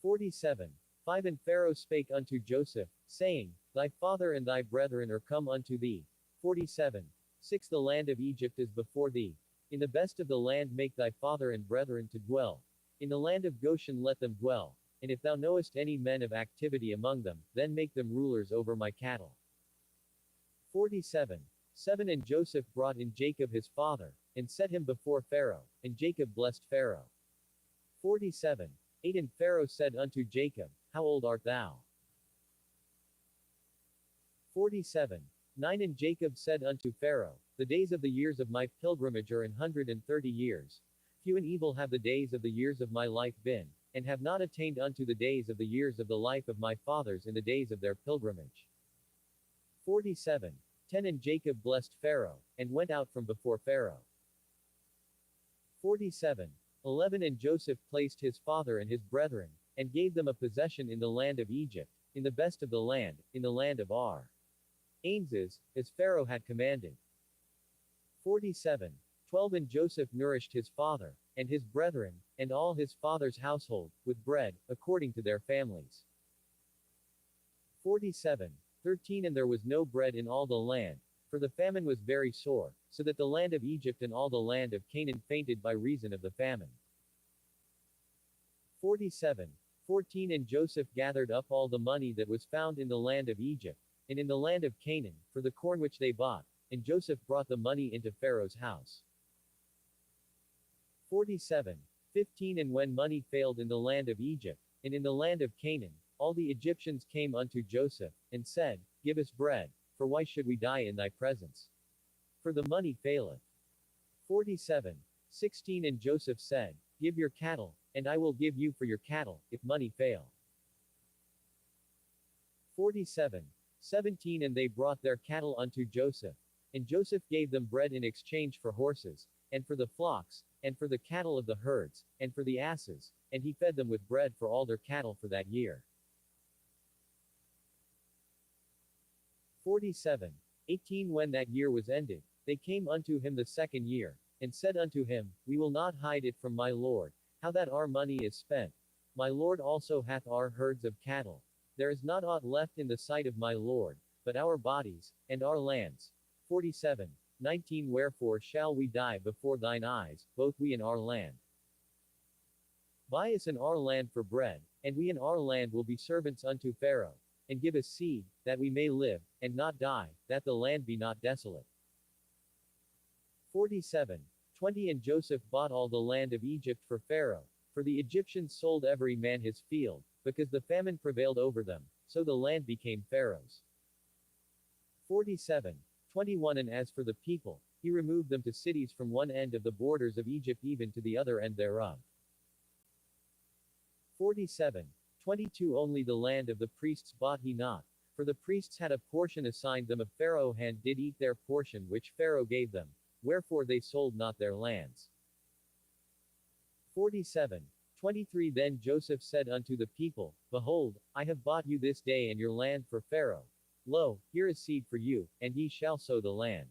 47. 5 And Pharaoh spake unto Joseph, saying, Thy father and thy brethren are come unto thee. 47. 6 The land of Egypt is before thee. In the best of the land make thy father and brethren to dwell. In the land of Goshen let them dwell. And if thou knowest any men of activity among them, then make them rulers over my cattle. 47. 7 And Joseph brought in Jacob his father, and set him before Pharaoh, and Jacob blessed Pharaoh. 47. 8 And Pharaoh said unto Jacob, How old art thou? 47. 9 And Jacob said unto Pharaoh, The days of the years of my pilgrimage are 130 years. Few and evil have the days of the years of my life been, and have not attained unto the days of the years of the life of my fathers in the days of their pilgrimage. 47. 10 And Jacob blessed Pharaoh, and went out from before Pharaoh. 47. 11 And Joseph placed his father and his brethren, and gave them a possession in the land of Egypt, in the best of the land, in the land of Ar. Ainses, as Pharaoh had commanded. 47. 12 And Joseph nourished his father, and his brethren, and all his father's household, with bread, according to their families. 47. 13 And there was no bread in all the land, for the famine was very sore, so that the land of Egypt and all the land of Canaan fainted by reason of the famine. 47. 14 And Joseph gathered up all the money that was found in the land of Egypt, and in the land of Canaan, for the corn which they bought, and Joseph brought the money into Pharaoh's house. 47. 15 And when money failed in the land of Egypt, and in the land of Canaan, all the Egyptians came unto Joseph, and said, Give us bread, for why should we die in thy presence? For the money faileth. 47. 16 And Joseph said, Give your cattle, and I will give you for your cattle, if money fail. 47. 17 And they brought their cattle unto Joseph. And Joseph gave them bread in exchange for horses, and for the flocks, and for the cattle of the herds, and for the asses, and he fed them with bread for all their cattle for that year. 47. 18 When that year was ended, they came unto him the second year, and said unto him, We will not hide it from my lord, how that our money is spent. My lord also hath our herds of cattle. There is not aught left in the sight of my lord, but our bodies, and our lands. 47. 19 Wherefore shall we die before thine eyes, both we and our land? Buy us in our land for bread, and we in our land will be servants unto Pharaoh, and give us seed, that we may live, and not die, that the land be not desolate. 47. 20 And Joseph bought all the land of Egypt for Pharaoh, for the Egyptians sold every man his field, because the famine prevailed over them, so the land became Pharaoh's. 47. 21 And as for the people, he removed them to cities from one end of the borders of Egypt even to the other end thereof. 47. 22 Only the land of the priests bought he not, for the priests had a portion assigned them of Pharaoh and did eat their portion which Pharaoh gave them, wherefore they sold not their lands. 47. 23 Then Joseph said unto the people, Behold, I have bought you this day and your land for Pharaoh. Lo, here is seed for you, and ye shall sow the land.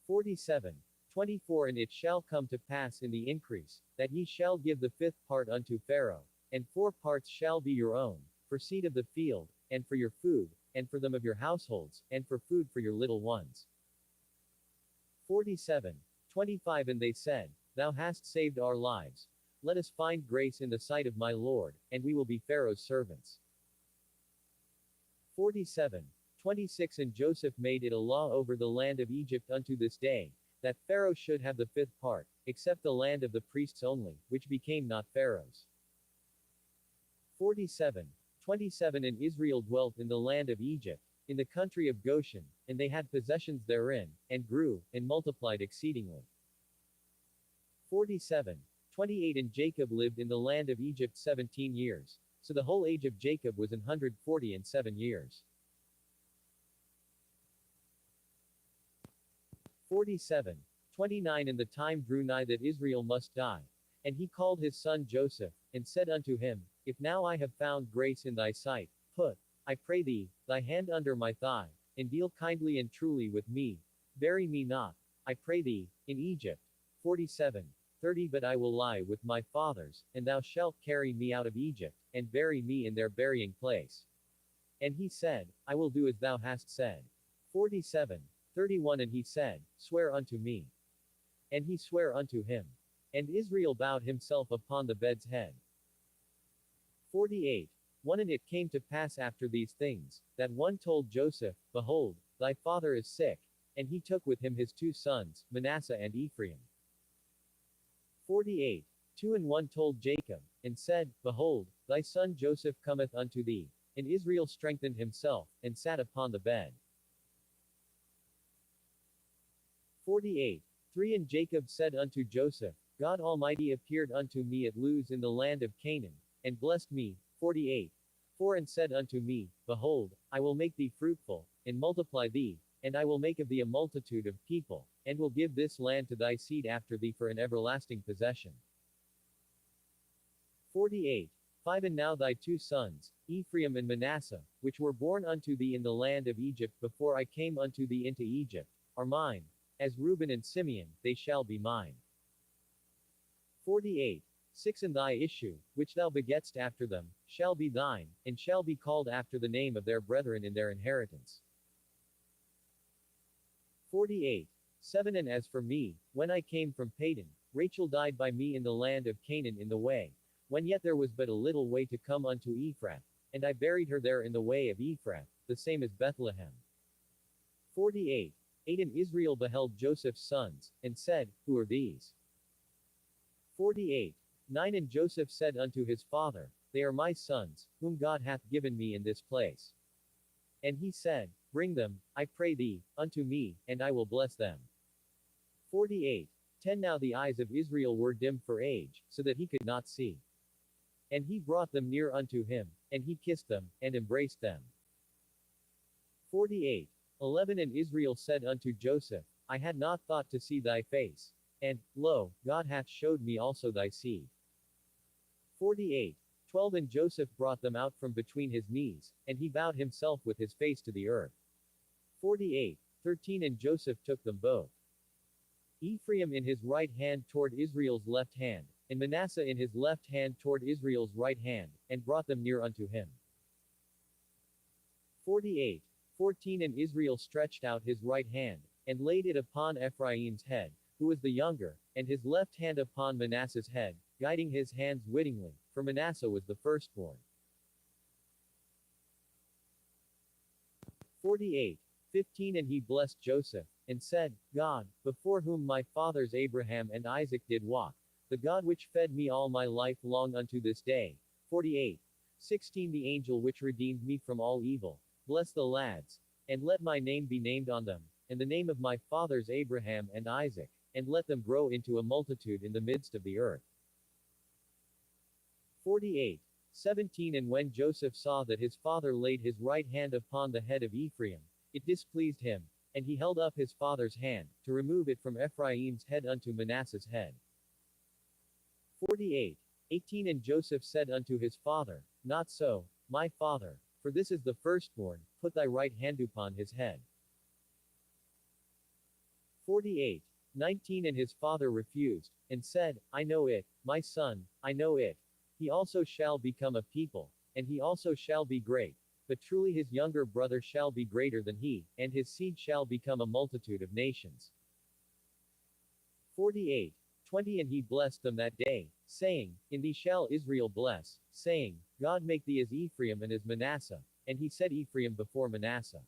47. 24 And it shall come to pass in the increase, that ye shall give the fifth part unto Pharaoh, and 4 parts shall be your own, for seed of the field, and for your food, and for them of your households, and for food for your little ones. 47. 25 And they said, Thou hast saved our lives. Let us find grace in the sight of my Lord, and we will be Pharaoh's servants. 47. 26 And Joseph made it a law over the land of Egypt unto this day, that Pharaoh should have the fifth part, except the land of the priests only, which became not Pharaoh's. 47. 27 And Israel dwelt in the land of Egypt, in the country of Goshen, and they had possessions therein, and grew, and multiplied exceedingly. 47. 28 And Jacob lived in the land of Egypt 17 years, so the whole age of Jacob was 147 years. 47. 29 And the time drew nigh that Israel must die. And he called his son Joseph, and said unto him, If now I have found grace in thy sight, put, I pray thee, thy hand under my thigh, and deal kindly and truly with me. Bury me not, I pray thee, in Egypt. 47. 30 But I will lie with my fathers, and thou shalt carry me out of Egypt, and bury me in their burying place. And he said, I will do as thou hast said. 47. 31 And he said, Swear unto me. And he sware unto him. And Israel bowed himself upon the bed's head. 48. 1 And it came to pass after these things, that one told Joseph, Behold, thy father is sick. And he took with him his 2 sons, Manasseh and Ephraim. 48. 2 And one told Jacob, and said, Behold, thy son Joseph cometh unto thee. And Israel strengthened himself, and sat upon the bed. 48. 3 And Jacob said unto Joseph, God Almighty appeared unto me at Luz in the land of Canaan, and blessed me. 48. 4 And said unto me, Behold, I will make thee fruitful, and multiply thee, and I will make of thee a multitude of people, and will give this land to thy seed after thee for an everlasting possession. 48. 5 And now thy 2 sons, Ephraim and Manasseh, which were born unto thee in the land of Egypt before I came unto thee into Egypt, are mine. As Reuben and Simeon, they shall be mine. 48. 6 And thy issue, which thou begetst after them, shall be thine, and shall be called after the name of their brethren in their inheritance. 48. 7 And as for me, when I came from Padan, Rachel died by me in the land of Canaan in the way, when yet there was but a little way to come unto Ephrath, and I buried her there in the way of Ephrath, the same as Bethlehem. 48. 8 And Israel beheld Joseph's sons, and said, Who are these? 48. 9 And Joseph said unto his father, They are my sons, whom God hath given me in this place. And he said, Bring them, I pray thee, unto me, and I will bless them. 48. 10 Now the eyes of Israel were dim for age, so that he could not see. And he brought them near unto him, and he kissed them, and embraced them. 48. 11 And Israel said unto Joseph, I had not thought to see thy face. And, lo, God hath showed me also thy seed. 48. 12 And Joseph brought them out from between his knees, and he bowed himself with his face to the earth. 48. 13 And Joseph took them both. Ephraim in his right hand toward Israel's left hand, and Manasseh in his left hand toward Israel's right hand, and brought them near unto him. 48. 14 And Israel stretched out his right hand, and laid it upon Ephraim's head, who was the younger, and his left hand upon Manasseh's head, guiding his hands wittingly, for Manasseh was the firstborn. 48. 15 And he blessed Joseph, and said, God, before whom my fathers Abraham and Isaac did walk, the God which fed me all my life long unto this day. 48. 16 The angel which redeemed me from all evil, bless the lads, and let my name be named on them, and the name of my fathers Abraham and Isaac, and let them grow into a multitude in the midst of the earth. 48. 17 And when Joseph saw that his father laid his right hand upon the head of Ephraim, it displeased him, and he held up his father's hand, to remove it from Ephraim's head unto Manasseh's head. 48. 18 And Joseph said unto his father, Not so, my father, for this is the firstborn, put thy right hand upon his head. 48. 19 And his father refused, and said, I know it, my son, I know it. He also shall become a people, and he also shall be great, but truly his younger brother shall be greater than he, and his seed shall become a multitude of nations. 48. 20 And he blessed them that day, saying, In thee shall Israel bless, saying, God make thee as Ephraim and as Manasseh. And he set Ephraim before Manasseh.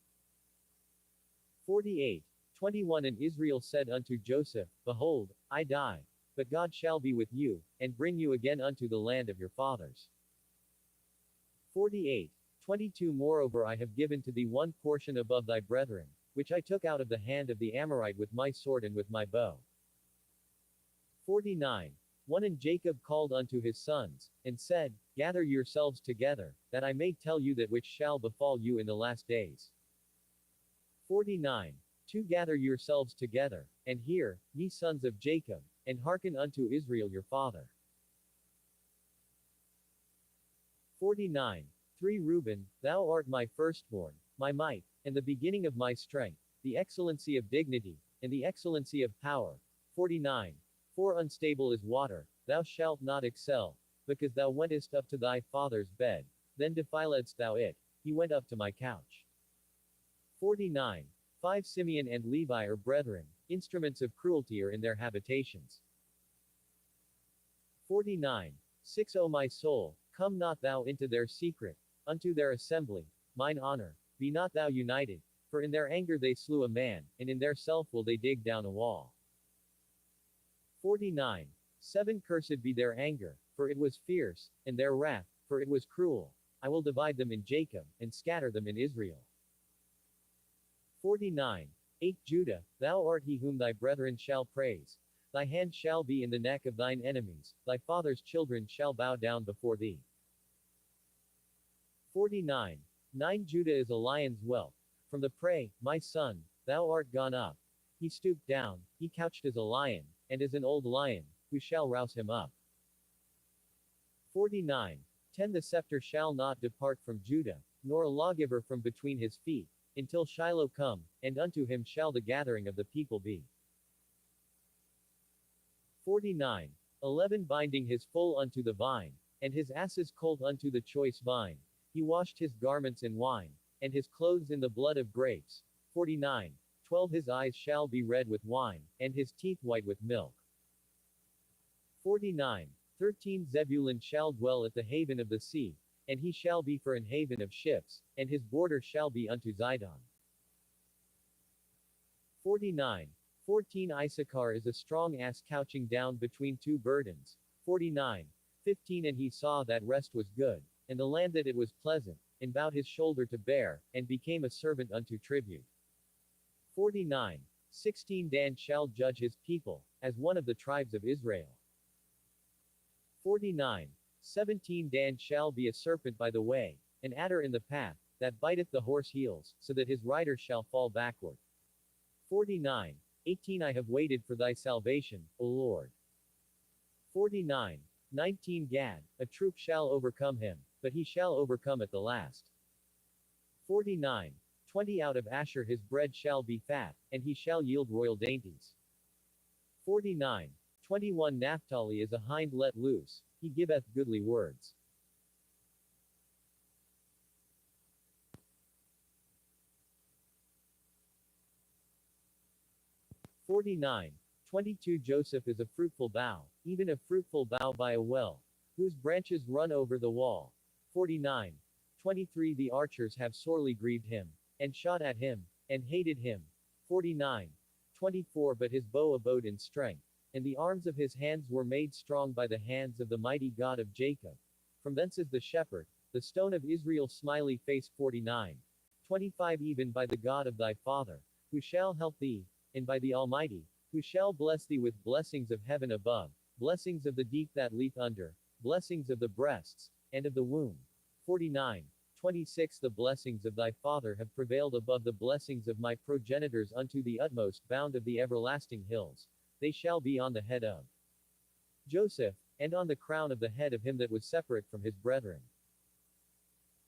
48. 21 And Israel said unto Joseph, Behold, I die, but God shall be with you, and bring you again unto the land of your fathers. 48. 22 Moreover I have given to thee one portion above thy brethren, which I took out of the hand of the Amorite with my sword and with my bow. 49. 1 And Jacob called unto his sons, and said, Gather yourselves together, that I may tell you that which shall befall you in the last days. 49. 2 Gather yourselves together, and hear, ye sons of Jacob, and hearken unto Israel your father. 49. 3 Reuben, thou art my firstborn, my might, and the beginning of my strength, the excellency of dignity, and the excellency of power. 49. 4 Unstable as water, thou shalt not excel, because thou wentest up to thy father's bed, then defiledst thou it, he went up to my couch. 49. 5 Simeon and Levi are brethren, instruments of cruelty are in their habitations. 49. 6 O my soul, come not thou into their secret, unto their assembly, mine honor, be not thou united, for in their anger they slew a man, and in their self will they dig down a wall. 49. 7 Cursed be their anger, for it was fierce, and their wrath, for it was cruel. I will divide them in Jacob, and scatter them in Israel. 49. 8 Judah, thou art he whom thy brethren shall praise. Thy hand shall be in the neck of thine enemies, thy father's children shall bow down before thee. 49. 9 Judah is a lion's whelp. From the prey, my son, thou art gone up. He stooped down, he couched as a lion, and as an old lion, who shall rouse him up? 49. 10 The scepter shall not depart from Judah, nor a lawgiver from between his feet, until Shiloh come, and unto him shall the gathering of the people be. 49. 11 Binding his foal unto the vine, and his ass's colt unto the choice vine. He washed his garments in wine, and his clothes in the blood of grapes. 49. 12 His eyes shall be red with wine, and his teeth white with milk. 49. 13 Zebulun shall dwell at the haven of the sea, and he shall be for an haven of ships, and his border shall be unto Zidon. 49. 14 Issachar is a strong ass couching down between two burdens. 49. 15 And he saw that rest was good, and the land that it was pleasant, and bowed his shoulder to bear, and became a servant unto tribute. 49. 16 Dan shall judge his people, as one of the tribes of Israel. 49. 17 Dan shall be a serpent by the way, an adder in the path, that biteth the horse heels, so that his rider shall fall backward. 49. 18 I have waited for thy salvation, O Lord. 49. 19 Gad, a troop shall overcome him, but he shall overcome at the last. 49. 20 Out of Asher his bread shall be fat, and he shall yield royal dainties. 49. 21 Naphtali is a hind let loose, he giveth goodly words. 49. 22 Joseph is a fruitful bough, even a fruitful bough by a well, whose branches run over the wall. 49. 23 The archers have sorely grieved him, and shot at him, and hated him. 49. 24 But his bow abode in strength, and the arms of his hands were made strong by the hands of the mighty God of Jacob. From thence is the shepherd, the stone of Israel smiley face. 49. 25 Even by the God of thy father, who shall help thee, and by the Almighty, who shall bless thee with blessings of heaven above, blessings of the deep that leap under, blessings of the breasts, and of the womb. 49. 26 The blessings of thy father have prevailed above the blessings of my progenitors unto the utmost bound of the everlasting hills. They shall be on the head of Joseph, and on the crown of the head of him that was separate from his brethren.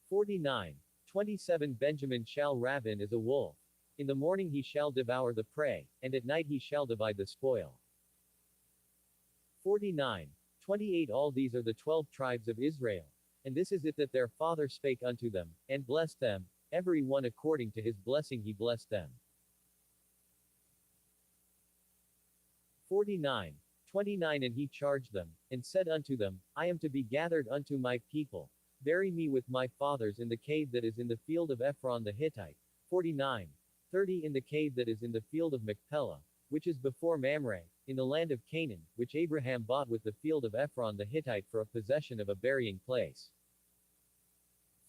49. 27 Benjamin shall ravin as a wolf. In the morning he shall devour the prey, and at night he shall divide the spoil. 49. 28 All these are the 12 tribes of Israel. And this is it that their father spake unto them, and blessed them, every one according to his blessing he blessed them. 49. 29 And he charged them, and said unto them, I am to be gathered unto my people. Bury me with my fathers in the cave that is in the field of Ephron the Hittite. 49. 30 In the cave that is in the field of Machpelah, which is before Mamre, in the land of Canaan, which Abraham bought with the field of Ephron the Hittite for a possession of a burying place.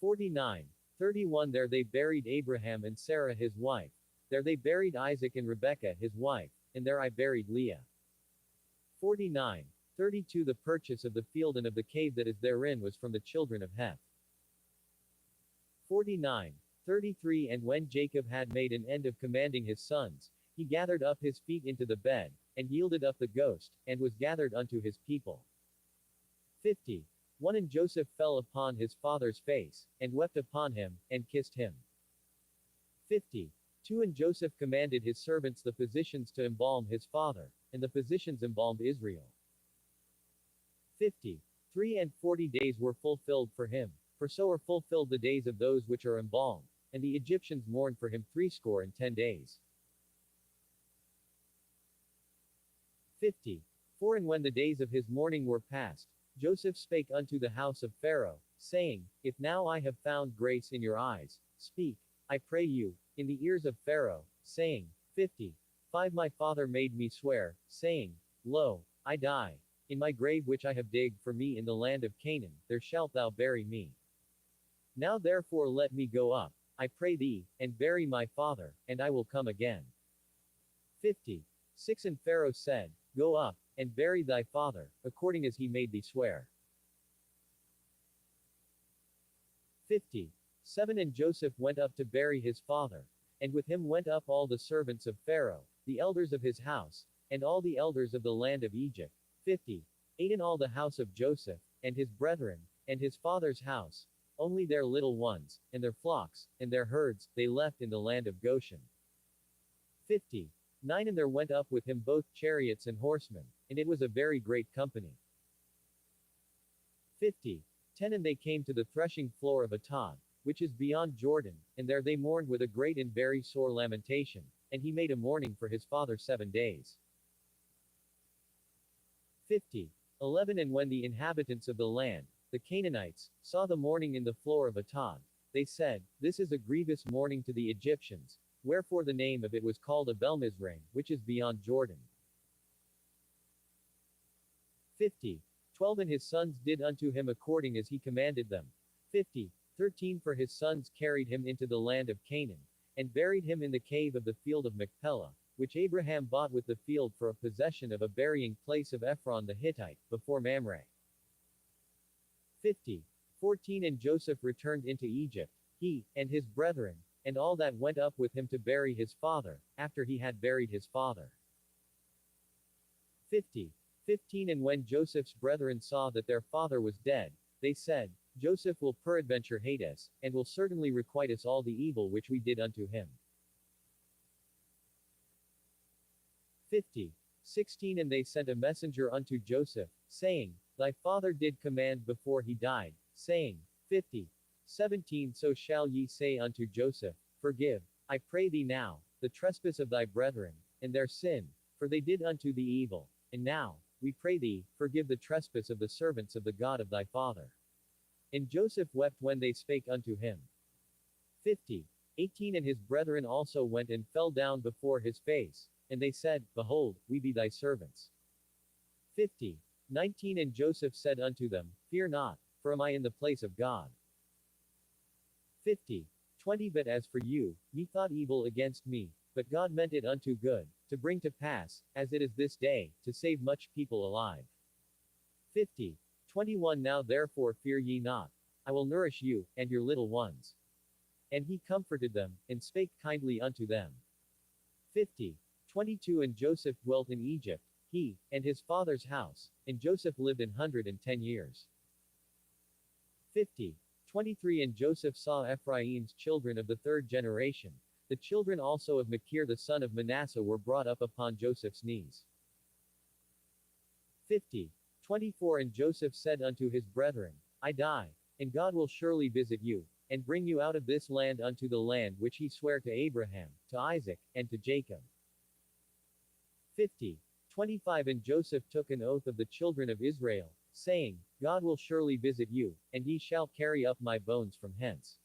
49. 31 There they buried Abraham and Sarah his wife. There they buried Isaac and Rebekah his wife, and there I buried Leah. 49. 32 The purchase of the field and of the cave that is therein was from the children of Heth. 49. 33 And when Jacob had made an end of commanding his sons, he gathered up his feet into the bed, and yielded up the ghost, and was gathered unto his people. 50. 1 And Joseph fell upon his father's face, and wept upon him, and kissed him. 50. 2 And Joseph commanded his servants the physicians to embalm his father, and the physicians embalmed Israel. 50. 3 And 40 days were fulfilled for him, for so are fulfilled the days of those which are embalmed, and the Egyptians mourned for him 60 days. 50. 4 And when the days of his mourning were past, Joseph spake unto the house of Pharaoh, saying, If now I have found grace in your eyes, speak, I pray you, in the ears of Pharaoh, saying, 50. 5 My father made me swear, saying, Lo, I die. In my grave which I have digged for me in the land of Canaan, there shalt thou bury me. Now therefore let me go up, I pray thee, and bury my father, and I will come again. 50. 6 And Pharaoh said, Go up, and bury thy father, according as he made thee swear. 50. 7 And Joseph went up to bury his father, and with him went up all the servants of Pharaoh, the elders of his house, and all the elders of the land of Egypt. 50. 8 And all the house of Joseph, and his brethren, and his father's house, only their little ones, and their flocks, and their herds, they left in the land of Goshen. 50. 9 And there went up with him both chariots and horsemen, and it was a very great company. 50. 10 And they came to the threshing floor of Atad, which is beyond Jordan, and there they mourned with a great and very sore lamentation, and he made a mourning for his father 7 days. 50. 11 And when the inhabitants of the land, the Canaanites, saw the mourning in the floor of Atad, they said, This is a grievous mourning to the Egyptians, wherefore the name of it was called Abel-Mizraim, which is beyond Jordan. 50. 12 And his sons did unto him according as he commanded them. 50. 13 For his sons carried him into the land of Canaan, and buried him in the cave of the field of Machpelah, which Abraham bought with the field for a possession of a burying place of Ephron the Hittite, before Mamre. 50. 14 And Joseph returned into Egypt, he, and his brethren, and all that went up with him to bury his father, after he had buried his father. 50. 15 And when Joseph's brethren saw that their father was dead, they said, Joseph will peradventure hate us, and will certainly requite us all the evil which we did unto him. 50. 16 And they sent a messenger unto Joseph, saying, Thy father did command before he died, saying, 50. 17 So shall ye say unto Joseph, Forgive, I pray thee now, the trespass of thy brethren, and their sin, for they did unto thee evil, and now, we pray thee, forgive the trespass of the servants of the God of thy father. And Joseph wept when they spake unto him. 50. 18 And his brethren also went and fell down before his face, and they said, Behold, we be thy servants. 50. 19 And Joseph said unto them, Fear not, for am I in the place of God? 50. 20 But as for you, ye thought evil against me, but God meant it unto good, to bring to pass, as it is this day, to save much people alive. 50. 21 Now therefore fear ye not. I will nourish you, and your little ones. And he comforted them, and spake kindly unto them. 50. 22 And Joseph dwelt in Egypt, he, and his father's house, and Joseph lived 110 years. 50. 23 And Joseph saw Ephraim's children of the third generation. The children also of Machir the son of Manasseh were brought up upon Joseph's knees. 50. 24 And Joseph said unto his brethren, I die, and God will surely visit you, and bring you out of this land unto the land which he sware to Abraham, to Isaac, and to Jacob. 50. 25 And Joseph took an oath of the children of Israel, saying, God will surely visit you, and ye shall carry up my bones from hence.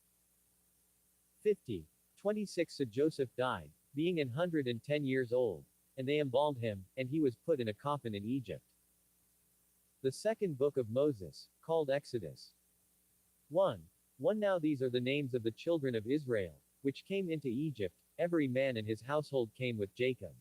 50. 26 So Joseph died, being 110 years old, and they embalmed him, and he was put in a coffin in Egypt. The second book of Moses, called Exodus. 1. Now these are the names of the children of Israel, which came into Egypt, every man and his household came with Jacob.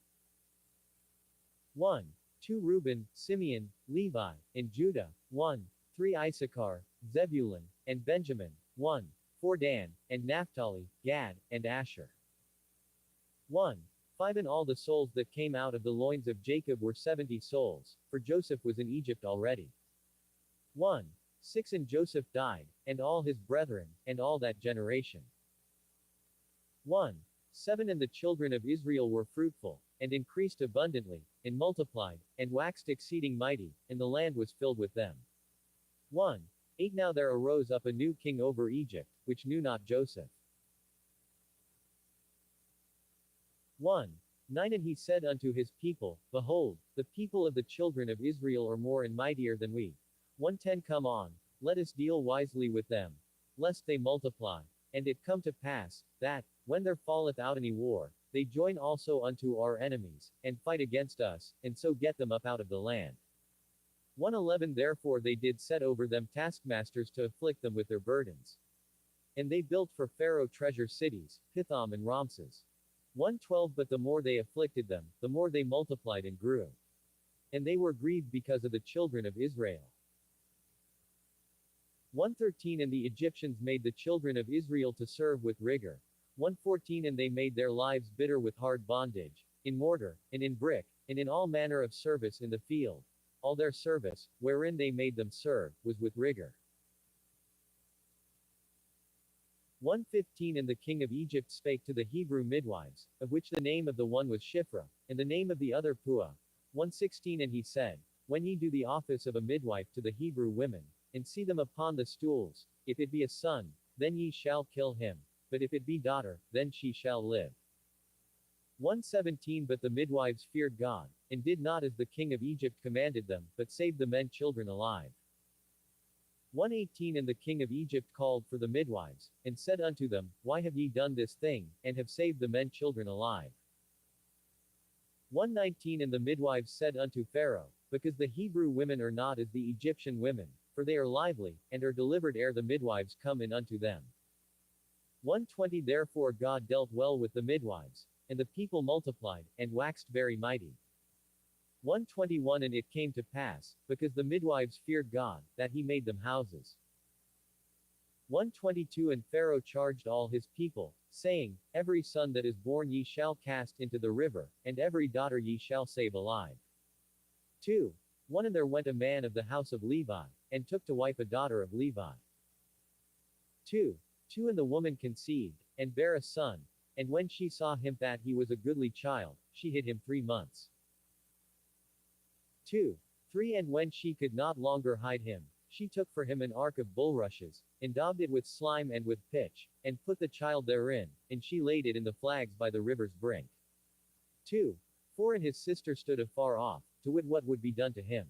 1. 2 Reuben, Simeon, Levi, and Judah. 1. 3 Issachar, Zebulun, and Benjamin. 1. 4 Dan, and Naphtali, Gad, and Asher. 1. 5 And all the souls that came out of the loins of Jacob were 70 souls, for Joseph was in Egypt already. 1. 6 And Joseph died, and all his brethren, and all that generation. 1. 7 And the children of Israel were fruitful, and increased abundantly, and multiplied, and waxed exceeding mighty, and the land was filled with them. 1. 8 Now there arose up a new king over Egypt, which knew not Joseph. 1. 9 And he said unto his people, Behold, the people of the children of Israel are more and mightier than we. 110 Come on, let us deal wisely with them, lest they multiply. And it come to pass, that, when there falleth out any war, they join also unto our enemies, and fight against us, and so get them up out of the land. 111 Therefore they did set over them taskmasters to afflict them with their burdens. And they built for Pharaoh treasure cities, Pithom and Ramses. 112 But the more they afflicted them, the more they multiplied and grew. And they were grieved because of the children of Israel. 113 And the Egyptians made the children of Israel to serve with rigor. 114 And they made their lives bitter with hard bondage, in mortar, and in brick, and in all manner of service in the field. All their service, wherein they made them serve, was with rigor. 115 And the king of Egypt spake to the Hebrew midwives, of which the name of the one was Shiphrah, and the name of the other Puah, 116 And he said, When ye do the office of a midwife to the Hebrew women, and see them upon the stools, if it be a son, then ye shall kill him, but if it be daughter, then she shall live. 117 But the midwives feared God, and did not as the king of Egypt commanded them, but saved the men children alive. 118 And the king of Egypt called for the midwives, and said unto them, Why have ye done this thing, and have saved the men children alive? 119 And the midwives said unto Pharaoh, Because the Hebrew women are not as the Egyptian women, for they are lively, and are delivered ere the midwives come in unto them. 120 Therefore God dealt well with the midwives, and the people multiplied, and waxed very mighty. 121 And it came to pass, because the midwives feared God, that he made them houses. 122 And Pharaoh charged all his people, saying, Every son that is born ye shall cast into the river, and every daughter ye shall save alive. 2. 1 And there went a man of the house of Levi, and took to wife a daughter of Levi. 2. 2 And the woman conceived, and bare a son, and when she saw him that he was a goodly child, she hid him 3 months. 2. 3 And when she could not longer hide him, she took for him an ark of bulrushes, and daubed it with slime and with pitch, and put the child therein, and she laid it in the flags by the river's brink. 2. 4 And his sister stood afar off, to wit what would be done to him.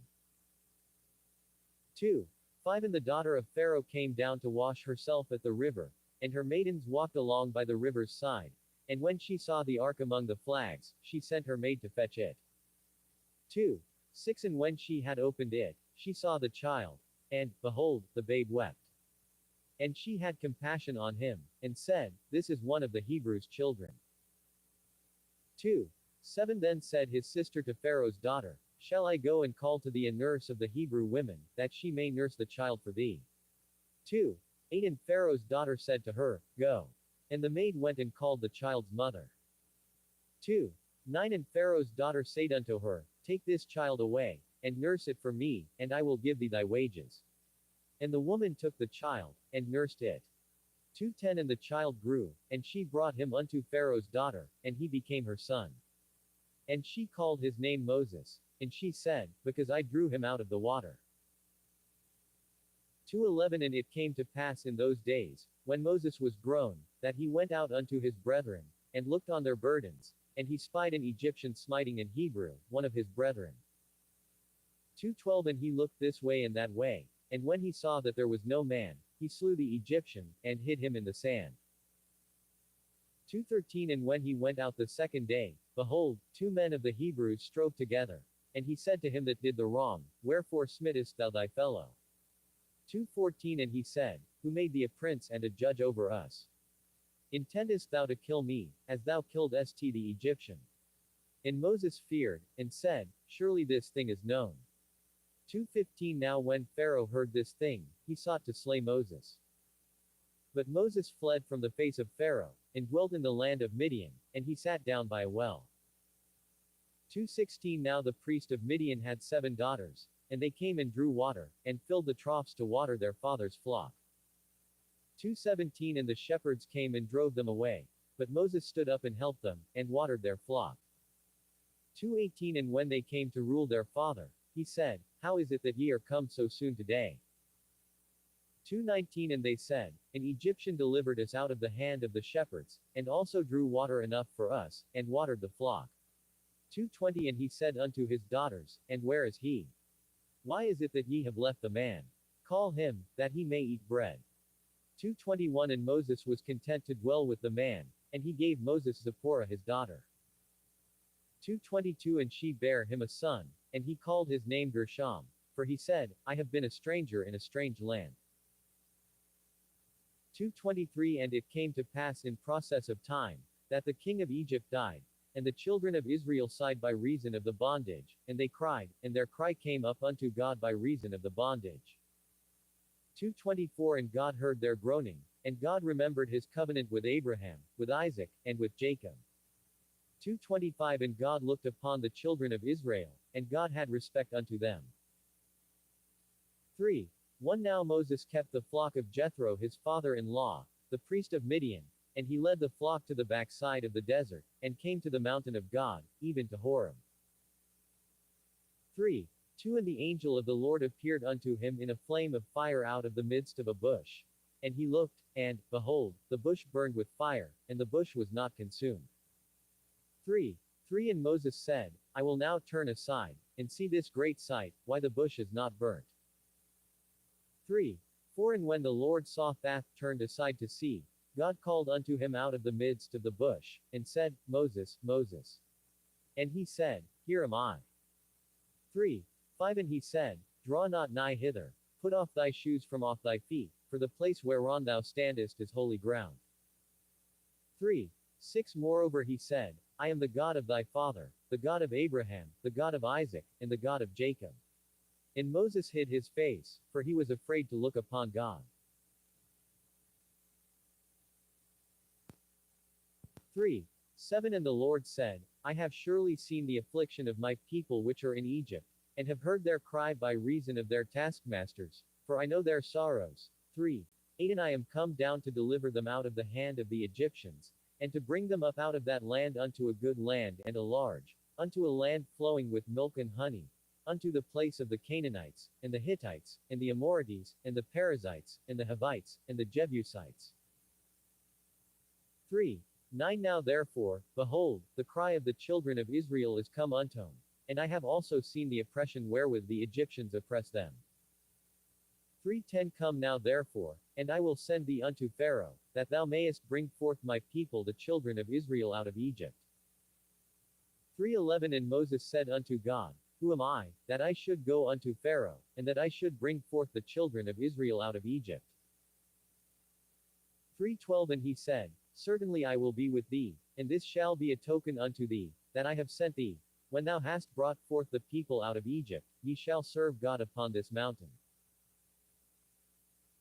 2. 5 And the daughter of Pharaoh came down to wash herself at the river, and her maidens walked along by the river's side, and when she saw the ark among the flags, she sent her maid to fetch it. 2. 6 And when she had opened it, she saw the child, and, behold, the babe wept. And she had compassion on him, and said, This is one of the Hebrews' children. 2. 7 Then said his sister to Pharaoh's daughter, Shall I go and call to thee a nurse of the Hebrew women, that she may nurse the child for thee? 2. 8 And Pharaoh's daughter said to her, Go. And the maid went and called the child's mother. 2. 9 And Pharaoh's daughter said unto her, Take this child away, and nurse it for me, and I will give thee thy wages. And the woman took the child, and nursed it. 2:10 And the child grew, and she brought him unto Pharaoh's daughter, and he became her son. And she called his name Moses, and she said, Because I drew him out of the water. 2:11 And it came to pass in those days, when Moses was grown, that he went out unto his brethren, and looked on their burdens, and he spied an Egyptian smiting an Hebrew, one of his brethren. 2:12 And he looked this way and that way, and when he saw that there was no man, he slew the Egyptian, and hid him in the sand. 2:13 And when he went out the second day, behold, 2 men of the Hebrews strove together. And he said to him that did the wrong, Wherefore smittest thou thy fellow? 2:14 And he said, Who made thee a prince and a judge over us? Intendest thou to kill me, as thou killedst the Egyptian? And Moses feared, and said, Surely this thing is known. 2:15 Now when Pharaoh heard this thing, he sought to slay Moses. But Moses fled from the face of Pharaoh, and dwelt in the land of Midian, and he sat down by a well. 2:16 Now the priest of Midian had 7 daughters, and they came and drew water, and filled the troughs to water their father's flock. 2:17 And the shepherds came and drove them away, but Moses stood up and helped them, and watered their flock. 2:18 And when they came to rule their father, he said, How is it that ye are come so soon today? 2:19 And they said, An Egyptian delivered us out of the hand of the shepherds, and also drew water enough for us, and watered the flock. 2:20 And he said unto his daughters, And where is he? Why is it that ye have left the man? Call him, that he may eat bread. 2:21 And Moses was content to dwell with the man, and he gave Moses Zipporah his daughter. 2:22 And she bare him a son, and he called his name Gershom, for he said, I have been a stranger in a strange land. 2:23 And it came to pass in process of time, that the king of Egypt died, and the children of Israel sighed by reason of the bondage, and they cried, and their cry came up unto God by reason of the bondage. 2:24 And God heard their groaning, and God remembered his covenant with Abraham, with Isaac, and with Jacob. 2:25 And God looked upon the children of Israel, and God had respect unto them. 3:1 Now Moses kept the flock of Jethro his father-in-law, the priest of Midian, and he led the flock to the backside of the desert, and came to the mountain of God, even to Horeb. 3. 2 And the angel of the Lord appeared unto him in a flame of fire out of the midst of a bush. And he looked, and, behold, the bush burned with fire, and the bush was not consumed. 3. 3 And Moses said, I will now turn aside, and see this great sight, why the bush is not burnt. 3. 4 And when the Lord saw Thath turned aside to see, God called unto him out of the midst of the bush, and said, Moses, Moses. And he said, Here am I. 3. 5 And he said, Draw not nigh hither, put off thy shoes from off thy feet, for the place whereon thou standest is holy ground. 3. 6 Moreover he said, I am the God of thy father, the God of Abraham, the God of Isaac, and the God of Jacob. And Moses hid his face, for he was afraid to look upon God. 3. 7 And the Lord said, I have surely seen the affliction of my people which are in Egypt, and have heard their cry by reason of their taskmasters, for I know their sorrows. 3. 8 And I am come down to deliver them out of the hand of the Egyptians, and to bring them up out of that land unto a good land and a large, unto a land flowing with milk and honey, unto the place of the Canaanites, and the Hittites, and the Amorites, and the Perizzites, and the Hivites, and the Jebusites. 3. 9 Now therefore, behold, the cry of the children of Israel is come unto me, and I have also seen the oppression wherewith the Egyptians oppress them. 3:10 Come now therefore, and I will send thee unto Pharaoh, that thou mayest bring forth my people the children of Israel out of Egypt. 3:11 And Moses said unto God, Who am I, that I should go unto Pharaoh, and that I should bring forth the children of Israel out of Egypt? 3:12 And he said, Certainly I will be with thee, and this shall be a token unto thee, that I have sent thee. When thou hast brought forth the people out of Egypt, ye shall serve God upon this mountain.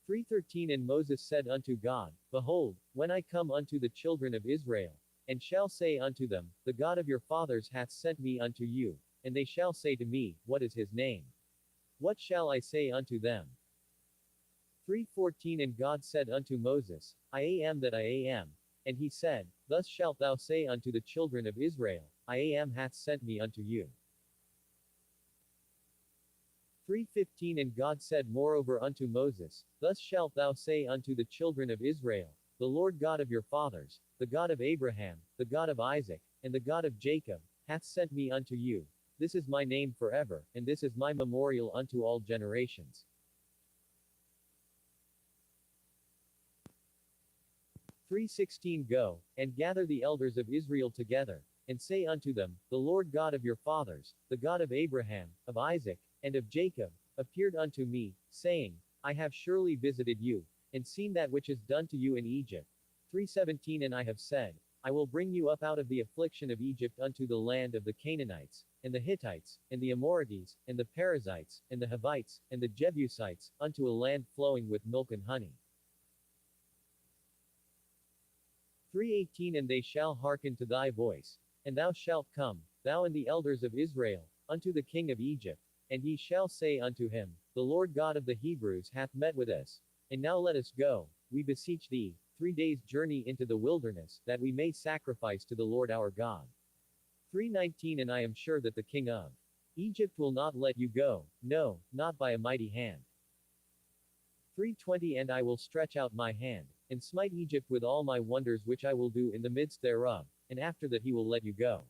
3:13 And Moses said unto God, Behold, when I come unto the children of Israel, and shall say unto them, The God of your fathers hath sent me unto you, and they shall say to me, What is his name? What shall I say unto them? 3:14 And God said unto Moses, I am that I am. And he said, Thus shalt thou say unto the children of Israel, I am hath sent me unto you. 3:15 And God said moreover unto Moses, Thus shalt thou say unto the children of Israel, The Lord God of your fathers, the God of Abraham, the God of Isaac, and the God of Jacob, hath sent me unto you. This is my name forever, and this is my memorial unto all generations. 3:16 Go, and gather the elders of Israel together, and say unto them, The Lord God of your fathers, the God of Abraham, of Isaac, and of Jacob, appeared unto me, saying, I have surely visited you, and seen that which is done to you in Egypt. 3:17 And I have said, I will bring you up out of the affliction of Egypt unto the land of the Canaanites, and the Hittites, and the Amorites, and the Perizzites, and the Hivites, and the Jebusites, unto a land flowing with milk and honey. 3:18 And they shall hearken to thy voice, and thou shalt come, thou and the elders of Israel, unto the king of Egypt, and ye shall say unto him, The Lord God of the Hebrews hath met with us, and now let us go, we beseech thee, 3 days' journey into the wilderness, that we may sacrifice to the Lord our God. 3:19 And I am sure that the king of Egypt will not let you go, no, not by a mighty hand. 3:20 And I will stretch out my hand, and smite Egypt with all my wonders which I will do in the midst thereof, and after that he will let you go.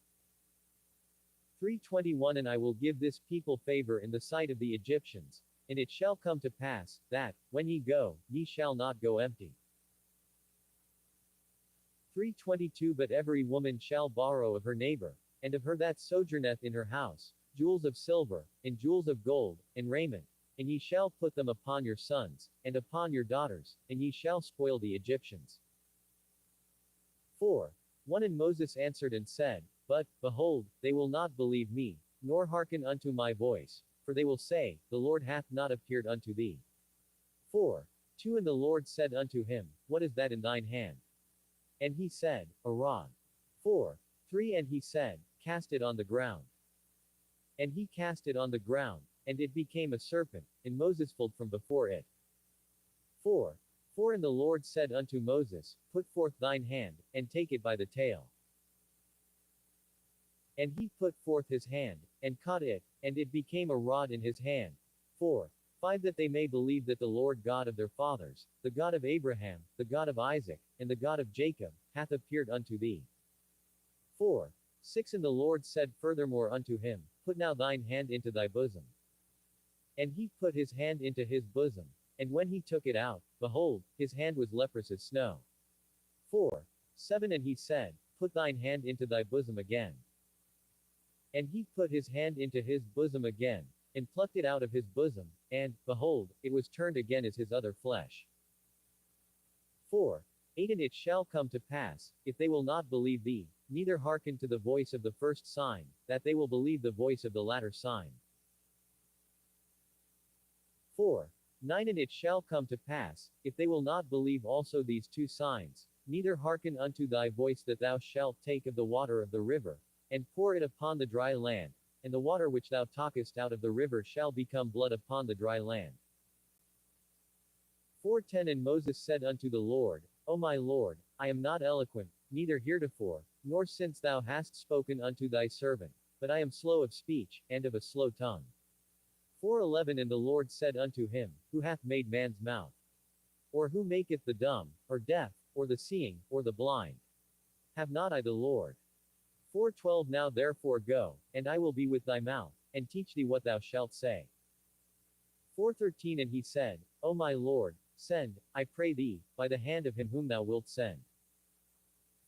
3:21 And I will give this people favor in the sight of the Egyptians, and it shall come to pass, that, when ye go, ye shall not go empty. 3:22 But every woman shall borrow of her neighbor, and of her that sojourneth in her house, jewels of silver, and jewels of gold, and raiment, and ye shall put them upon your sons, and upon your daughters, and ye shall spoil the Egyptians. 4:1 And Moses answered and said, But, behold, they will not believe me, nor hearken unto my voice, for they will say, The Lord hath not appeared unto thee. 4:2 And the Lord said unto him, What is that in thine hand? And he said, A rod. 4:3 And he said, Cast it on the ground. And he cast it on the ground, and it became a serpent, and Moses fled from before it. 4:4 And the Lord said unto Moses, Put forth thine hand, and take it by the tail. And he put forth his hand, and caught it, and it became a rod in his hand. 4. 5. That they may believe that the Lord God of their fathers, the God of Abraham, the God of Isaac, and the God of Jacob, hath appeared unto thee. 4. 6. And the Lord said furthermore unto him, Put now thine hand into thy bosom. And he put his hand into his bosom, and when he took it out, behold, his hand was leprous as snow. 4. 7. And he said, Put thine hand into thy bosom again. And he put his hand into his bosom again, and plucked it out of his bosom, and, behold, it was turned again as his other flesh. 4. 8. And it shall come to pass, if they will not believe thee, neither hearken to the voice of the first sign, that they will believe the voice of the latter sign. 4. 9. And it shall come to pass, if they will not believe also these two signs, neither hearken unto thy voice, that thou shalt take of the water of the river, and pour it upon the dry land, and the water which thou talkest out of the river shall become blood upon the dry land. 4:10. And Moses said unto the Lord, O my Lord, I am not eloquent, neither heretofore, nor since thou hast spoken unto thy servant, but I am slow of speech, and of a slow tongue. 4:11. And the Lord said unto him, Who hath made man's mouth? Or who maketh the dumb, or deaf, or the seeing, or the blind? Have not I the Lord? 4:12. Now therefore go, and I will be with thy mouth, and teach thee what thou shalt say. 4:13. And he said, O my Lord, send, I pray thee, by the hand of him whom thou wilt send.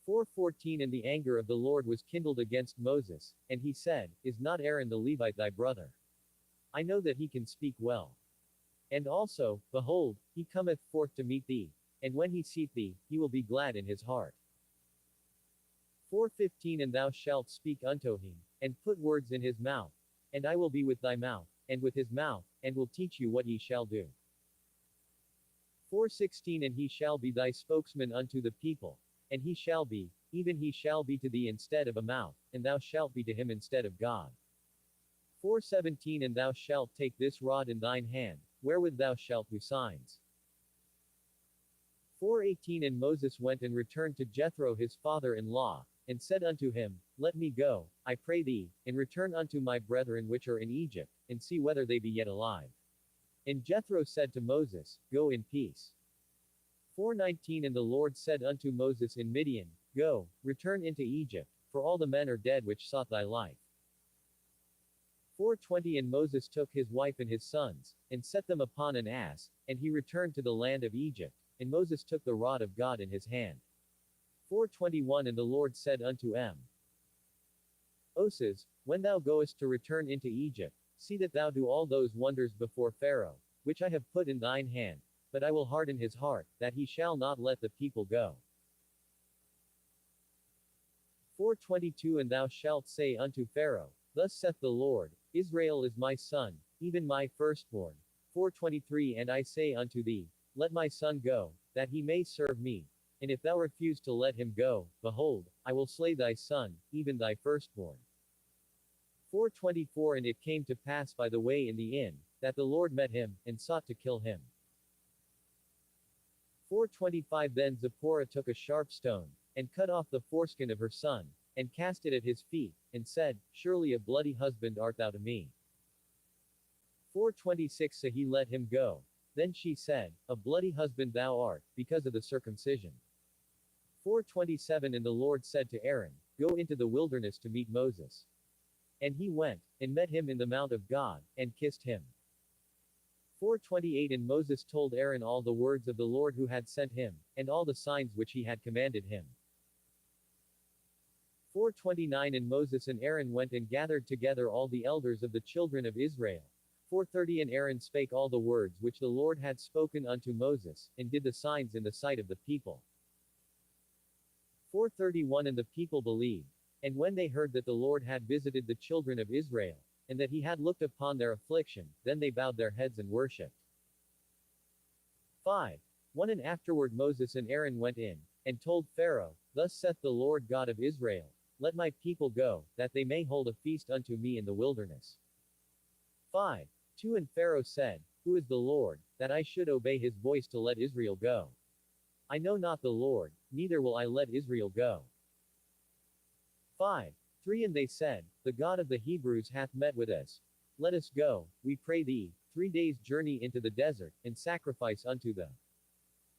4:14. And the anger of the Lord was kindled against Moses, and he said, Is not Aaron the Levite thy brother? I know that he can speak well. And also, behold, he cometh forth to meet thee, and when he seeth thee, he will be glad in his heart. 4:15. And thou shalt speak unto him, and put words in his mouth, and I will be with thy mouth, and with his mouth, and will teach you what ye shall do. 4:16. And he shall be thy spokesman unto the people, and he shall be, even he shall be to thee instead of a mouth, and thou shalt be to him instead of God. 4:17. And thou shalt take this rod in thine hand, wherewith thou shalt do signs. 4:18. And Moses went and returned to Jethro his father-in-law, and said unto him, Let me go, I pray thee, and return unto my brethren which are in Egypt, and see whether they be yet alive. And Jethro said to Moses, Go in peace. 4:19. And the Lord said unto Moses in Midian, Go, return into Egypt, for all the men are dead which sought thy life. 4:20. And Moses took his wife and his sons, and set them upon an ass, and he returned to the land of Egypt, and Moses took the rod of God in his hand. 4:21. And the Lord said unto Moses, when thou goest to return into Egypt, see that thou do all those wonders before Pharaoh, which I have put in thine hand, but I will harden his heart, that he shall not let the people go. 4:22. And thou shalt say unto Pharaoh, Thus saith the Lord, Israel is my son, even my firstborn. 4:23. And I say unto thee, Let my son go, that he may serve me. And if thou refuse to let him go, behold, I will slay thy son, even thy firstborn. 4:24. And it came to pass by the way in the inn, that the Lord met him, and sought to kill him. 4:25. Then Zipporah took a sharp stone, and cut off the foreskin of her son, and cast it at his feet, and said, Surely a bloody husband art thou to me. 4:26. So he let him go. Then she said, A bloody husband thou art, because of the circumcision. 4:27. And the Lord said to Aaron, Go into the wilderness to meet Moses. And he went, and met him in the mount of God, and kissed him. 4:28. And Moses told Aaron all the words of the Lord who had sent him, and all the signs which he had commanded him. 4:29. And Moses and Aaron went and gathered together all the elders of the children of Israel. 4:30. And Aaron spake all the words which the Lord had spoken unto Moses, and did the signs in the sight of the people. 4:31. And the people believed. And when they heard that the Lord had visited the children of Israel, and that he had looked upon their affliction, then they bowed their heads and worshipped. 5:1. And afterward Moses and Aaron went in, and told Pharaoh, Thus saith the Lord God of Israel, Let my people go, that they may hold a feast unto me in the wilderness. 5:2. And Pharaoh said, Who is the Lord, that I should obey his voice to let Israel go? I know not the Lord, neither will I let Israel go. 5:3. And they said, The God of the Hebrews hath met with us. Let us go, we pray thee, 3 days' journey into the desert, and sacrifice unto the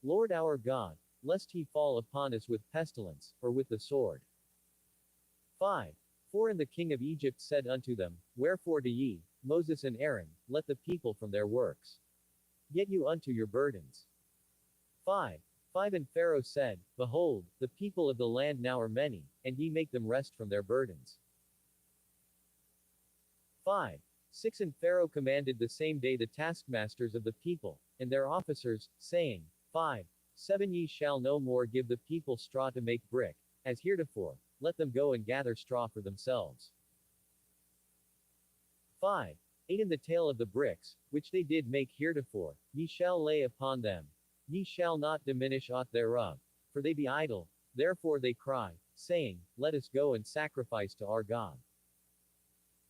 Lord our God, lest he fall upon us with pestilence, or with the sword. 5. For and the king of Egypt said unto them, Wherefore do ye, Moses and Aaron, let the people from their works? Get you unto your burdens. 5. 5 And Pharaoh said, Behold, the people of the land now are many, and ye make them rest from their burdens. 5. 6 And Pharaoh commanded the same day the taskmasters of the people, and their officers, saying, 5. 7 Ye shall no more give the people straw to make brick, as heretofore, let them go and gather straw for themselves. 5. 8 And the tale of the bricks, which they did make heretofore, ye shall lay upon them. Ye shall not diminish aught thereof, for they be idle, therefore they cry, saying, Let us go and sacrifice to our God.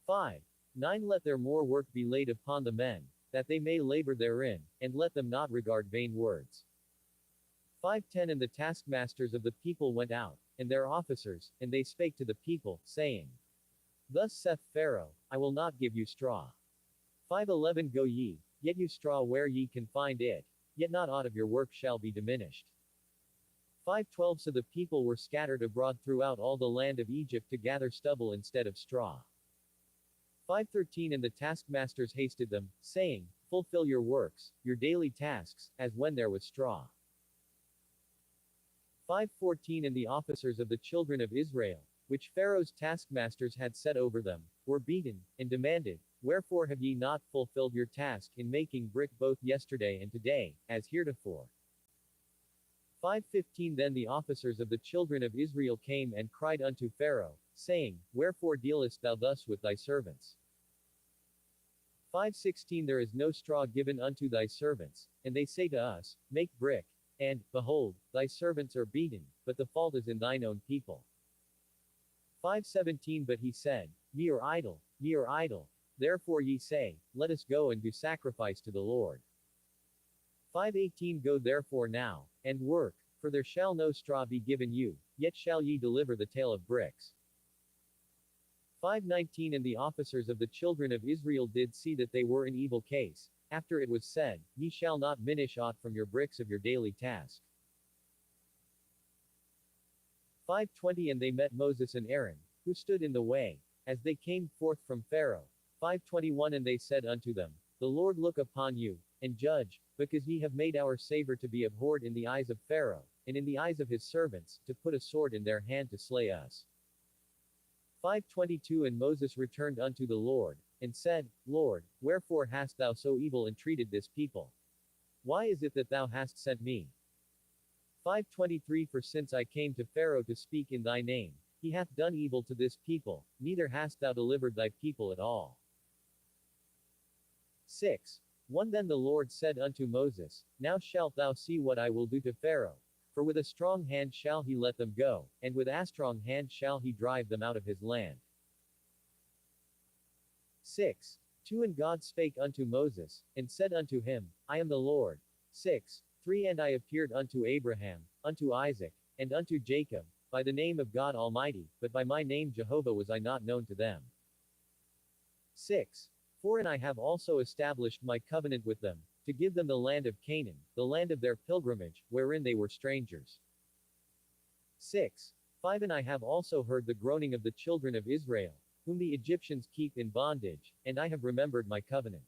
5. 9 Let their more work be laid upon the men, that they may labor therein, and let them not regard vain words. 5:10 And the taskmasters of the people went out, and their officers, and they spake to the people, saying, Thus saith Pharaoh, I will not give you straw. 5:11 Go ye, get you straw where ye can find it, yet not aught of your work shall be diminished. 5:12 So the people were scattered abroad throughout all the land of Egypt to gather stubble instead of straw. 5:13 And the taskmasters hasted them, saying, Fulfill your works, your daily tasks, as when there was straw. 5:14 And the officers of the children of Israel, which Pharaoh's taskmasters had set over them, were beaten, and demanded, Wherefore have ye not fulfilled your task in making brick both yesterday and today, as heretofore? 5:15 Then the officers of the children of Israel came and cried unto Pharaoh, saying, Wherefore dealest thou thus with thy servants? 5:16 There is no straw given unto thy servants, and they say to us, Make brick. And, behold, thy servants are beaten, but the fault is in thine own people. 5:17 But he said, Ye are idle, ye are idle. Therefore ye say, Let us go and do sacrifice to the Lord. 5:18 Go therefore now, and work, for there shall no straw be given you, yet shall ye deliver the tale of bricks. 5:19 And the officers of the children of Israel did see that they were in evil case, after it was said, Ye shall not minish aught from your bricks of your daily task. 5:20 And they met Moses and Aaron, who stood in the way, as they came forth from Pharaoh. 5:21 And they said unto them, The Lord look upon you, and judge, because ye have made our savor to be abhorred in the eyes of Pharaoh, and in the eyes of his servants, to put a sword in their hand to slay us. 5:22 And Moses returned unto the Lord, and said, Lord, wherefore hast thou so evil entreated this people? Why is it that thou hast sent me? 5:23 For since I came to Pharaoh to speak in thy name, he hath done evil to this people, neither hast thou delivered thy people at all. 6:1 Then the Lord said unto Moses, Now shalt thou see what I will do to Pharaoh, for with a strong hand shall he let them go, and with a strong hand shall he drive them out of his land. 6:2 And God spake unto Moses, and said unto him, I am the Lord. 6:3 And I appeared unto Abraham, unto Isaac, and unto Jacob, by the name of God Almighty, but by my name Jehovah was I not known to them. 6:4 And I have also established my covenant with them, to give them the land of Canaan, the land of their pilgrimage, wherein they were strangers. 6:5 And I have also heard the groaning of the children of Israel, whom the Egyptians keep in bondage, and I have remembered my covenant.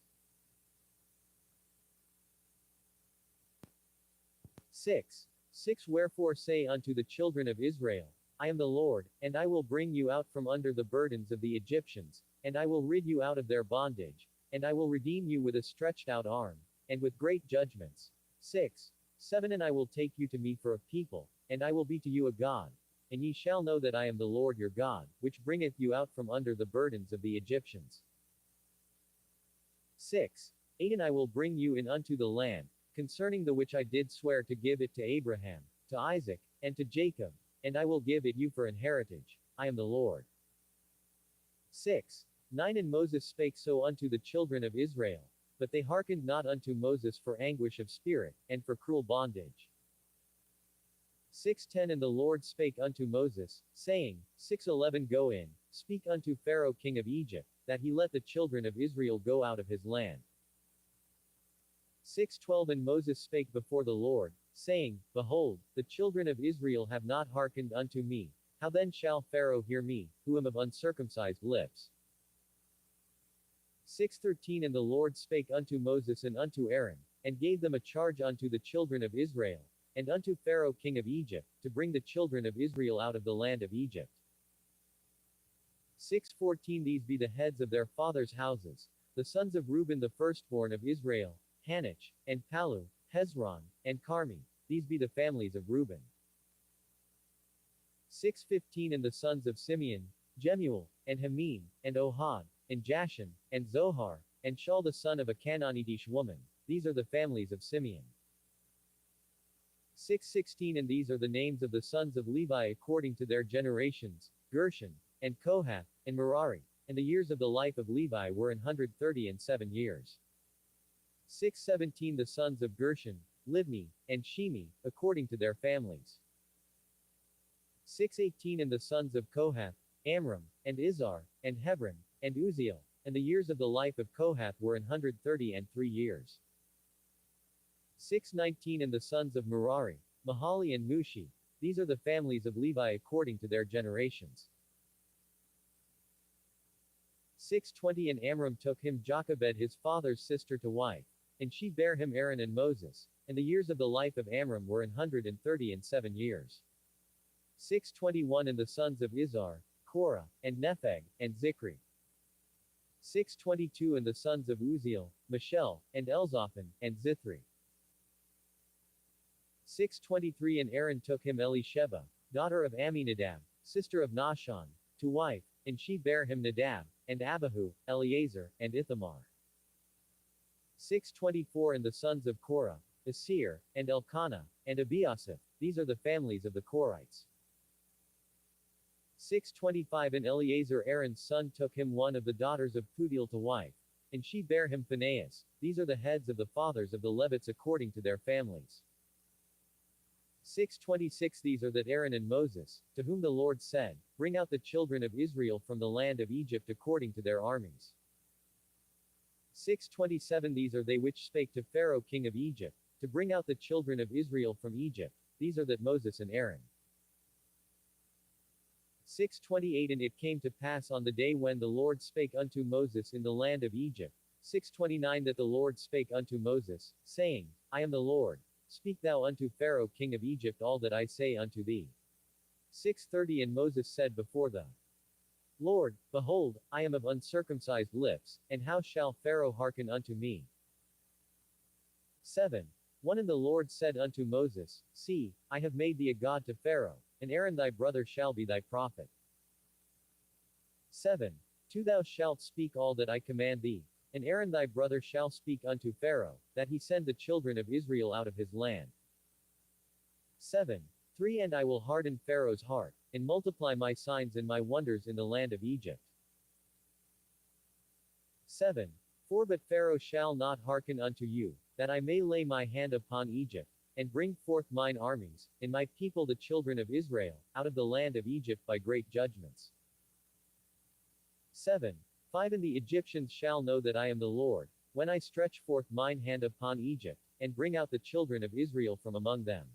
6:6 Wherefore say unto the children of Israel, I am the Lord, and I will bring you out from under the burdens of the Egyptians, and I will rid you out of their bondage, and I will redeem you with a stretched out arm, and with great judgments. 6:7 And I will take you to me for a people, and I will be to you a God, and ye shall know that I am the Lord your God, which bringeth you out from under the burdens of the Egyptians. 6:8 And I will bring you in unto the land, concerning the which I did swear to give it to Abraham, to Isaac, and to Jacob, and I will give it you for an heritage. I am the Lord. 6:9 And Moses spake so unto the children of Israel, but they hearkened not unto Moses for anguish of spirit, and for cruel bondage. 6:10 And the Lord spake unto Moses, saying, 6:11 Go in, speak unto Pharaoh king of Egypt, that he let the children of Israel go out of his land. 6:12 And Moses spake before the Lord, saying, Behold, the children of Israel have not hearkened unto me. How then shall Pharaoh hear me, who am of uncircumcised lips? 6:13 And the Lord spake unto Moses and unto Aaron, and gave them a charge unto the children of Israel, and unto Pharaoh king of Egypt, to bring the children of Israel out of the land of Egypt. 6:14 These be the heads of their fathers' houses, the sons of Reuben the firstborn of Israel, Hanoch, and Palu, Hezron, and Carmi. These be the families of Reuben. 6:15 And the sons of Simeon, Jemuel, and Hamim, and Ohad, and Jashan, and Zohar, and Shaul the son of a Canaanitish woman. These are the families of Simeon. 6:16 And these are the names of the sons of Levi according to their generations, Gershon, and Kohath, and Merari. And the years of the life of Levi were 137 years. 6:17 The sons of Gershon, Libni, and Shimi, according to their families. 6:18 And the sons of Kohath, Amram, and Izhar, and Hebron, and Uzziel. And the years of the life of Kohath were 133 years. 6:19 And the sons of Merari, Mahali and Mushi. These are the families of Levi according to their generations. 6:20 And Amram took him Jochebed his father's sister to wife, and she bare him Aaron and Moses, and the years of the life of Amram were 137 years. 6:21 And the sons of Izhar, Korah, and Nepheg, and Zikri. 6:22 And the sons of Uzziel, Mishel, and Elzaphan, and Zithri. 6:23 And Aaron took him Elisheba, daughter of Amminadab, sister of Nahshon, to wife, and she bare him Nadab, and Abihu, Eleazar, and Ithamar. 6:24 And the sons of Korah, Asir, and Elkanah, and Abiasaph. These are the families of the Korites. 6:25 And Eleazar Aaron's son took him one of the daughters of Putiel to wife, and she bare him Phinehas. These are the heads of the fathers of the Levites according to their families. 6:26 These are that Aaron and Moses, to whom the Lord said, Bring out the children of Israel from the land of Egypt according to their armies. 6:27 These are they which spake to Pharaoh king of Egypt, to bring out the children of Israel from Egypt. These are that Moses and Aaron. 6:28 And it came to pass on the day when the Lord spake unto Moses in the land of Egypt. 6:29 That the Lord spake unto Moses, saying, I am the Lord. Speak thou unto Pharaoh king of Egypt all that I say unto thee. 6:30 And Moses said before the Lord, Behold, I am of uncircumcised lips, and how shall Pharaoh hearken unto me? 7:1 And the Lord said unto Moses, See, I have made thee a god to Pharaoh, and Aaron thy brother shall be thy prophet. 7:2 Thou shalt speak all that I command thee, and Aaron thy brother shall speak unto Pharaoh, that he send the children of Israel out of his land. 7:3 And I will harden Pharaoh's heart, and multiply my signs and my wonders in the land of Egypt. 7:4 But Pharaoh shall not hearken unto you, that I may lay my hand upon Egypt, and bring forth mine armies, and my people the children of Israel, out of the land of Egypt by great judgments. 7:5 And the Egyptians shall know that I am the Lord, when I stretch forth mine hand upon Egypt, and bring out the children of Israel from among them.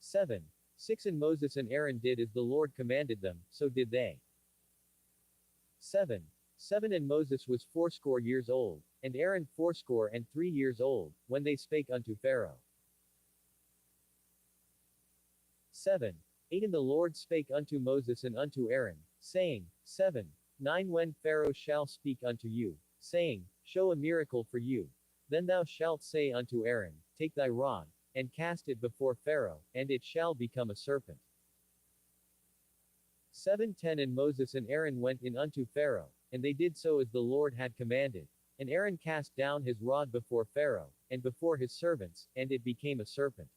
7:6 And Moses and Aaron did as the Lord commanded them, so did they. 7:7 And Moses was fourscore years old, and Aaron 83 years old, when they spake unto Pharaoh. 7:8 And the Lord spake unto Moses and unto Aaron, saying, 7:9 When Pharaoh shall speak unto you, saying, Show a miracle for you, then thou shalt say unto Aaron, Take thy rod, and cast it before Pharaoh, and it shall become a serpent. 7:10 And Moses and Aaron went in unto Pharaoh, and they did so as the Lord had commanded. And Aaron cast down his rod before Pharaoh, and before his servants, and it became a serpent.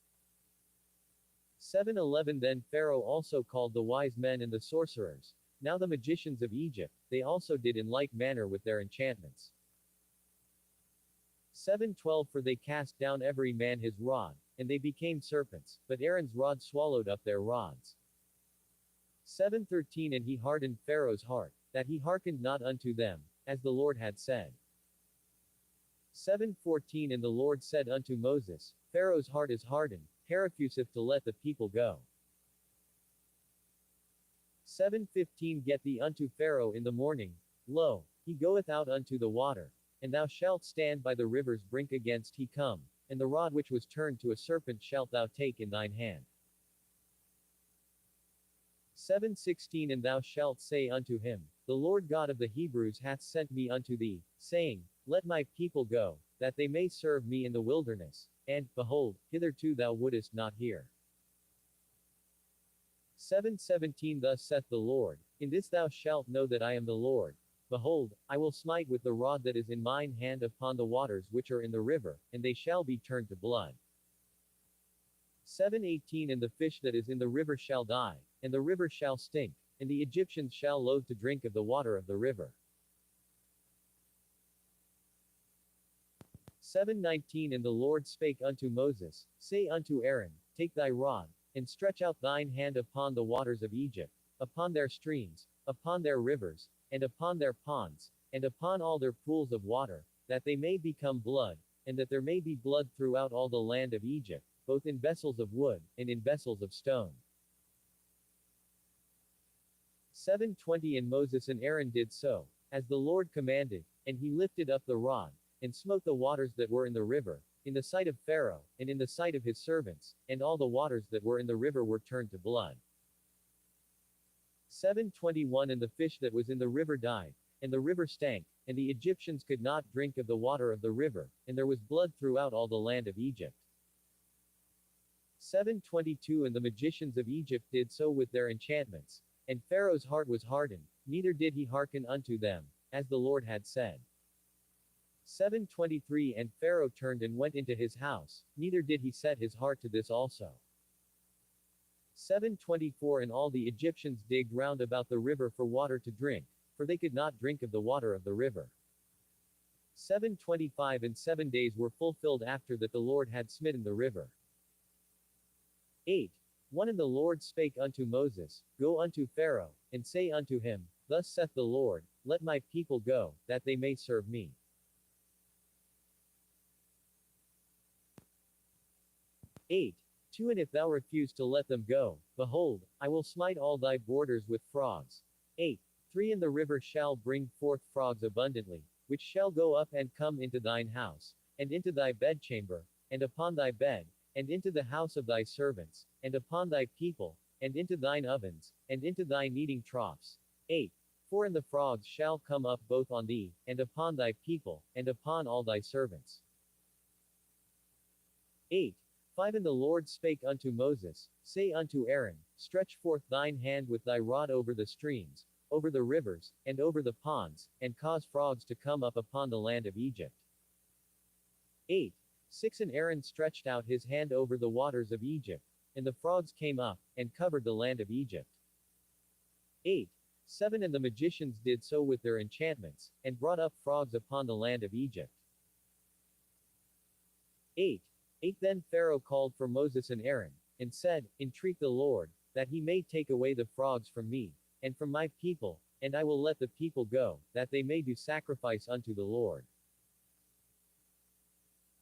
7:11 Then Pharaoh also called the wise men and the sorcerers, now the magicians of Egypt, they also did in like manner with their enchantments. 7:12 For they cast down every man his rod, and they became serpents, but Aaron's rod swallowed up their rods. 7:13 And he hardened Pharaoh's heart, that he hearkened not unto them, as the Lord had said. 7:14 And the Lord said unto Moses, Pharaoh's heart is hardened, he refuseth to let the people go. 7:15 Get thee unto Pharaoh in the morning, lo, he goeth out unto the water, and thou shalt stand by the river's brink against he come, and the rod which was turned to a serpent shalt thou take in thine hand. 7:16 And thou shalt say unto him, The Lord God of the Hebrews hath sent me unto thee, saying, Let my people go, that they may serve me in the wilderness, and, behold, hitherto thou wouldest not hear. 7:17 Thus saith the Lord, In this thou shalt know that I am the Lord. Behold, I will smite with the rod that is in mine hand upon the waters which are in the river, and they shall be turned to blood. 7:18 And the fish that is in the river shall die, and the river shall stink, and the Egyptians shall loathe to drink of the water of the river. 7:19 And the Lord spake unto Moses, Say unto Aaron, Take thy rod, and stretch out thine hand upon the waters of Egypt, upon their streams, upon their rivers, and upon their ponds, and upon all their pools of water, that they may become blood, and that there may be blood throughout all the land of Egypt, both in vessels of wood, and in vessels of stone. 7:20 And Moses and Aaron did so, as the Lord commanded, and he lifted up the rod, and smote the waters that were in the river, in the sight of Pharaoh, and in the sight of his servants, and all the waters that were in the river were turned to blood. 7:21 And the fish that was in the river died, and the river stank, and the Egyptians could not drink of the water of the river, and there was blood throughout all the land of Egypt. 7:22 And the magicians of Egypt did so with their enchantments, and Pharaoh's heart was hardened, neither did he hearken unto them, as the Lord had said. 7:23 And Pharaoh turned and went into his house, neither did he set his heart to this also. 7:24 And all the Egyptians digged round about the river for water to drink, for they could not drink of the water of the river. 7:25 And 7 days were fulfilled after that the Lord had smitten the river. 8:1 And the Lord spake unto Moses, Go unto Pharaoh, and say unto him, Thus saith the Lord, Let my people go, that they may serve me. 8:2 And if thou refuse to let them go, behold, I will smite all thy borders with frogs. 8:3 And the river shall bring forth frogs abundantly, which shall go up and come into thine house, and into thy bedchamber, and upon thy bed, and into the house of thy servants, and upon thy people, and into thine ovens, and into thy kneading troughs. 8:4 And the frogs shall come up both on thee, and upon thy people, and upon all thy servants. 8:5 And the Lord spake unto Moses, Say unto Aaron, Stretch forth thine hand with thy rod over the streams, over the rivers, and over the ponds, and cause frogs to come up upon the land of Egypt. 8:6 And Aaron stretched out his hand over the waters of Egypt, and the frogs came up, and covered the land of Egypt. 8:7 And the magicians did so with their enchantments, and brought up frogs upon the land of Egypt. 8:8 Then Pharaoh called for Moses and Aaron, and said, Entreat the Lord, that he may take away the frogs from me, and from my people, and I will let the people go, that they may do sacrifice unto the Lord.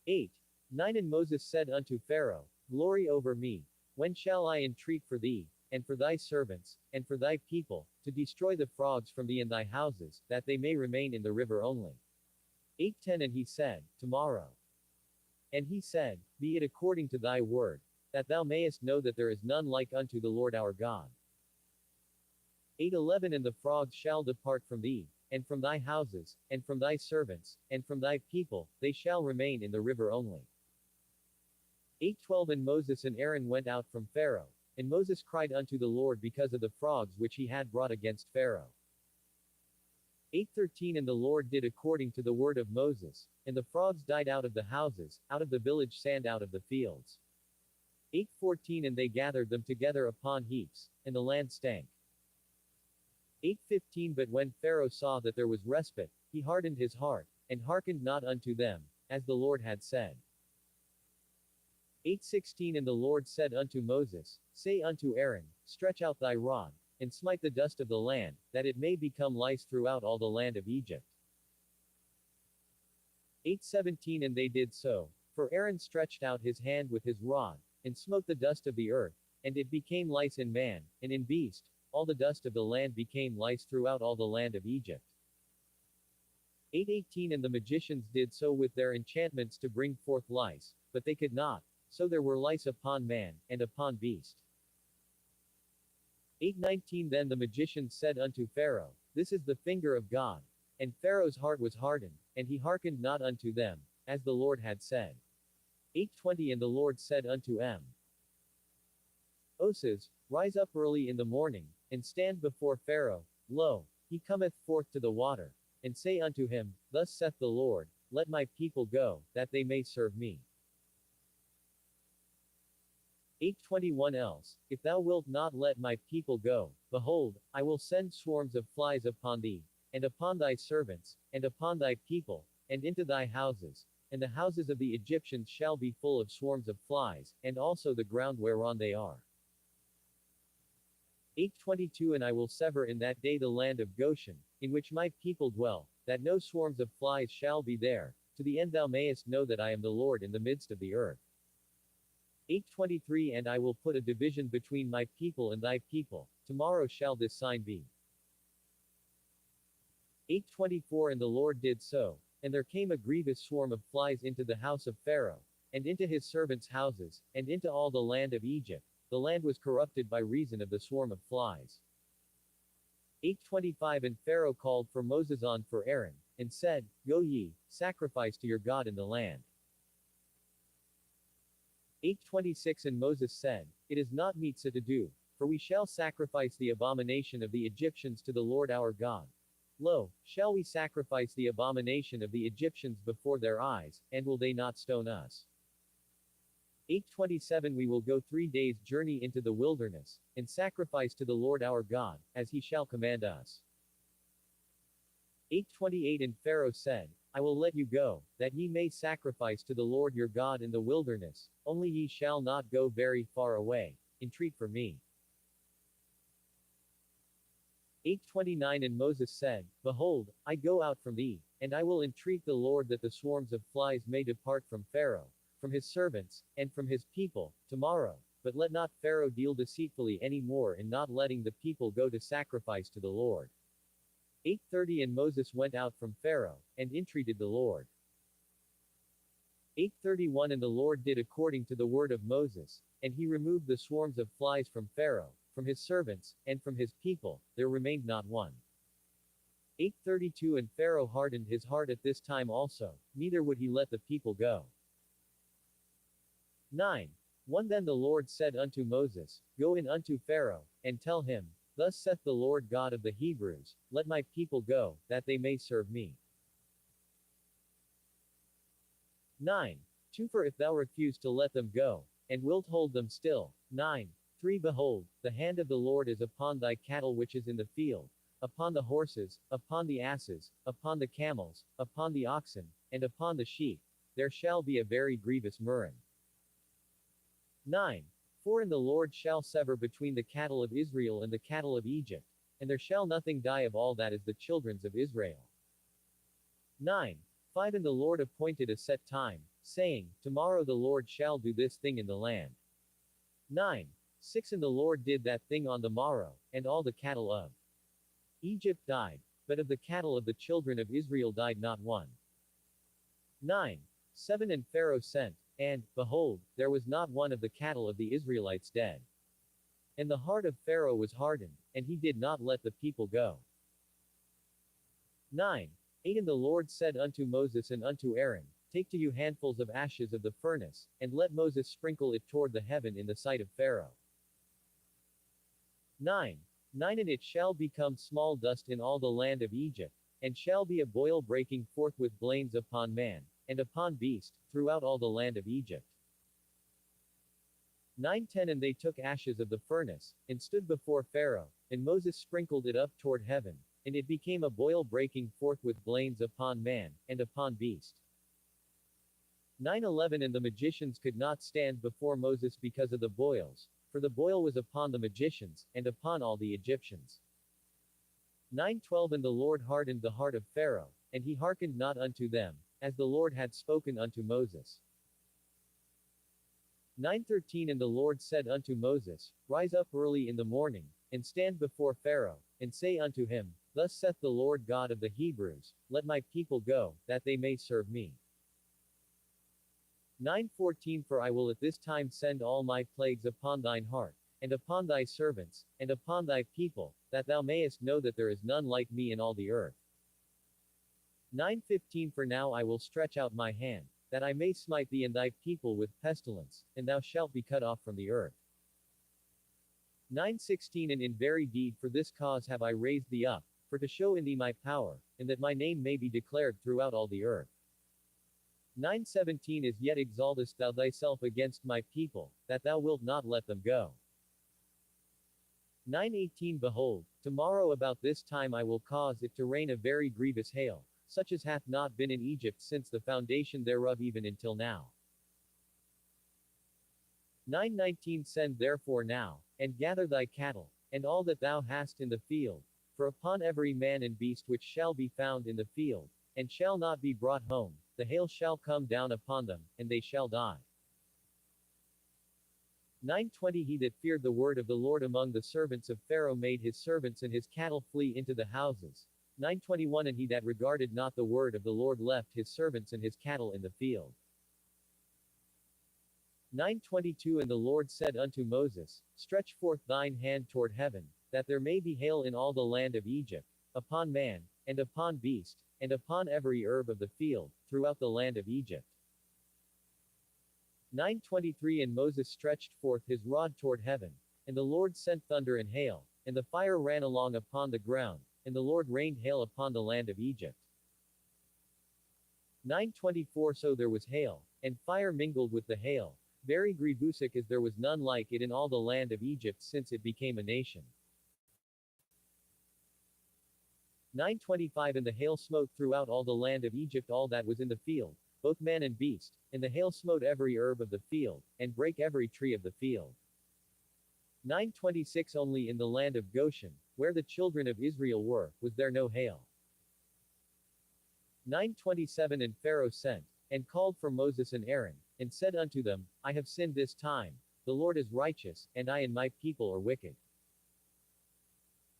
8:9 And Moses said unto Pharaoh, Glory over me, when shall I entreat for thee, and for thy servants, and for thy people, to destroy the frogs from thee and thy houses, that they may remain in the river only? 8:10 And he said, Tomorrow. And he said, Be it according to thy word, that thou mayest know that there is none like unto the Lord our God. 8:11 And the frogs shall depart from thee, and from thy houses, and from thy servants, and from thy people, they shall remain in the river only. 8:12 And Moses and Aaron went out from Pharaoh, and Moses cried unto the Lord because of the frogs which he had brought against Pharaoh. 8:13 And the Lord did according to the word of Moses, and the frogs died out of the houses, out of the village sand out of the fields. 8:14 And they gathered them together upon heaps, and the land stank. 8:15 But when Pharaoh saw that there was respite, he hardened his heart, and hearkened not unto them, as the Lord had said. 8:16 And the Lord said unto Moses, Say unto Aaron, Stretch out thy rod, and smite the dust of the land, that it may become lice throughout all the land of Egypt. 8:17 And they did so. For Aaron stretched out his hand with his rod, and smote the dust of the earth, and it became lice in man, and in beast, all the dust of the land became lice throughout all the land of Egypt. 8:18 And the magicians did so with their enchantments to bring forth lice, but they could not, so there were lice upon man, and upon beast. 8:19 Then the magicians said unto Pharaoh, This is the finger of God. And Pharaoh's heart was hardened, and he hearkened not unto them, as the Lord had said. 8:20 And the Lord said unto Moses, Rise up early in the morning, and stand before Pharaoh. Lo, he cometh forth to the water. And say unto him, Thus saith the Lord, Let my people go, that they may serve me. 8:21 Else, if thou wilt not let my people go, behold, I will send swarms of flies upon thee, and upon thy servants, and upon thy people, and into thy houses, and the houses of the Egyptians shall be full of swarms of flies, and also the ground whereon they are. 8:22 And I will sever in that day the land of Goshen, in which my people dwell, that no swarms of flies shall be there, to the end thou mayest know that I am the Lord in the midst of the earth. 8:23 And I will put a division between my people and thy people, tomorrow shall this sign be. 8:24 And the Lord did so, and there came a grievous swarm of flies into the house of Pharaoh, and into his servants' houses, and into all the land of Egypt. The land was corrupted by reason of the swarm of flies. 8:25 And Pharaoh called for Moses on for Aaron, and said, Go ye, sacrifice to your God in the land. 8:26 And Moses said, It is not meet so to do, for we shall sacrifice the abomination of the Egyptians to the Lord our God. Lo, shall we sacrifice the abomination of the Egyptians before their eyes, and will they not stone us? 8:27 We will go 3 days' journey into the wilderness, and sacrifice to the Lord our God, as he shall command us. 8:28 And Pharaoh said, I will let you go, that ye may sacrifice to the Lord your God in the wilderness, only ye shall not go very far away. Entreat for me. 8:29 And Moses said, Behold, I go out from thee, and I will entreat the Lord that the swarms of flies may depart from Pharaoh, from his servants, and from his people, tomorrow, but let not Pharaoh deal deceitfully any more in not letting the people go to sacrifice to the Lord. 8:30 And Moses went out from Pharaoh, and entreated the Lord. 8:31 And the Lord did according to the word of Moses, and he removed the swarms of flies from Pharaoh, from his servants, and from his people, there remained not one. 8:32 And Pharaoh hardened his heart at this time also, neither would he let the people go. 9:1 Then the Lord said unto Moses, Go in unto Pharaoh, and tell him, Thus saith the Lord God of the Hebrews, Let my people go, that they may serve me. 9:2 For if thou refuse to let them go, and wilt hold them still, 9:3 Behold, the hand of the Lord is upon thy cattle which is in the field, upon the horses, upon the asses, upon the camels, upon the oxen, and upon the sheep, there shall be a very grievous murrain. 9:4 And the Lord shall sever between the cattle of Israel and the cattle of Egypt, and there shall nothing die of all that is the children's of Israel. 9:5 And the Lord appointed a set time, saying, Tomorrow the Lord shall do this thing in the land. 9:6 And the Lord did that thing on the morrow, and all the cattle of Egypt died, but of the cattle of the children of Israel died not one. 9:7 And Pharaoh sent, and, behold, there was not one of the cattle of the Israelites dead. And the heart of Pharaoh was hardened, and he did not let the people go. 9:8 And the Lord said unto Moses and unto Aaron, Take to you handfuls of ashes of the furnace, and let Moses sprinkle it toward the heaven in the sight of Pharaoh. 9:9 And it shall become small dust in all the land of Egypt, and shall be a boil breaking forth with blains upon man, and upon beast, throughout all the land of Egypt. 9:10 And they took ashes of the furnace, and stood before Pharaoh, and Moses sprinkled it up toward heaven, and it became a boil breaking forth with blains upon man, and upon beast. 9:11 And the magicians could not stand before Moses because of the boils, For the boil was upon the magicians, and upon all the Egyptians. 9:12 And the Lord hardened the heart of Pharaoh, and he hearkened not unto them, as the Lord had spoken unto Moses. 9:13 And the Lord said unto Moses, Rise up early in the morning, and stand before Pharaoh, and say unto him, Thus saith the Lord God of the Hebrews, Let my people go, that they may serve me. 9:14 For I will at this time send all my plagues upon thine heart, and upon thy servants, and upon thy people, that thou mayest know that there is none like me in all the earth. 9:15 For now I will stretch out my hand, that I may smite thee and thy people with pestilence, and thou shalt be cut off from the earth. 9:16 And in very deed for this cause have I raised thee up, for to show in thee my power, and that my name may be declared throughout all the earth. 9:17 As yet exaltest thou thyself against my people, that thou wilt not let them go. 9:18 Behold, tomorrow about this time I will cause it to rain a very grievous hail, such as hath not been in Egypt since the foundation thereof even until now. 9:19 Send therefore now, and gather thy cattle, and all that thou hast in the field, for upon every man and beast which shall be found in the field, and shall not be brought home, the hail shall come down upon them, and they shall die. 9:20 He that feared the word of the Lord among the servants of Pharaoh made his servants and his cattle flee into the houses. 9:21 And he that regarded not the word of the Lord left his servants and his cattle in the field. 9:22 And the Lord said unto Moses, Stretch forth thine hand toward heaven, that there may be hail in all the land of Egypt, upon man, and upon beast, and upon every herb of the field, throughout the land of Egypt. 9:23 And Moses stretched forth his rod toward heaven, and the Lord sent thunder and hail, and the fire ran along upon the ground, and the Lord rained hail upon the land of Egypt. 9:24 So there was hail, and fire mingled with the hail, very grievous as there was none like it in all the land of Egypt since it became a nation. 9:25 And the hail smote throughout all the land of Egypt all that was in the field, both man and beast, and the hail smote every herb of the field, and brake every tree of the field. 9:26 Only in the land of Goshen, where the children of Israel were, was there no hail. 9:27 And Pharaoh sent, and called for Moses and Aaron, and said unto them, I have sinned this time, the Lord is righteous, and I and my people are wicked.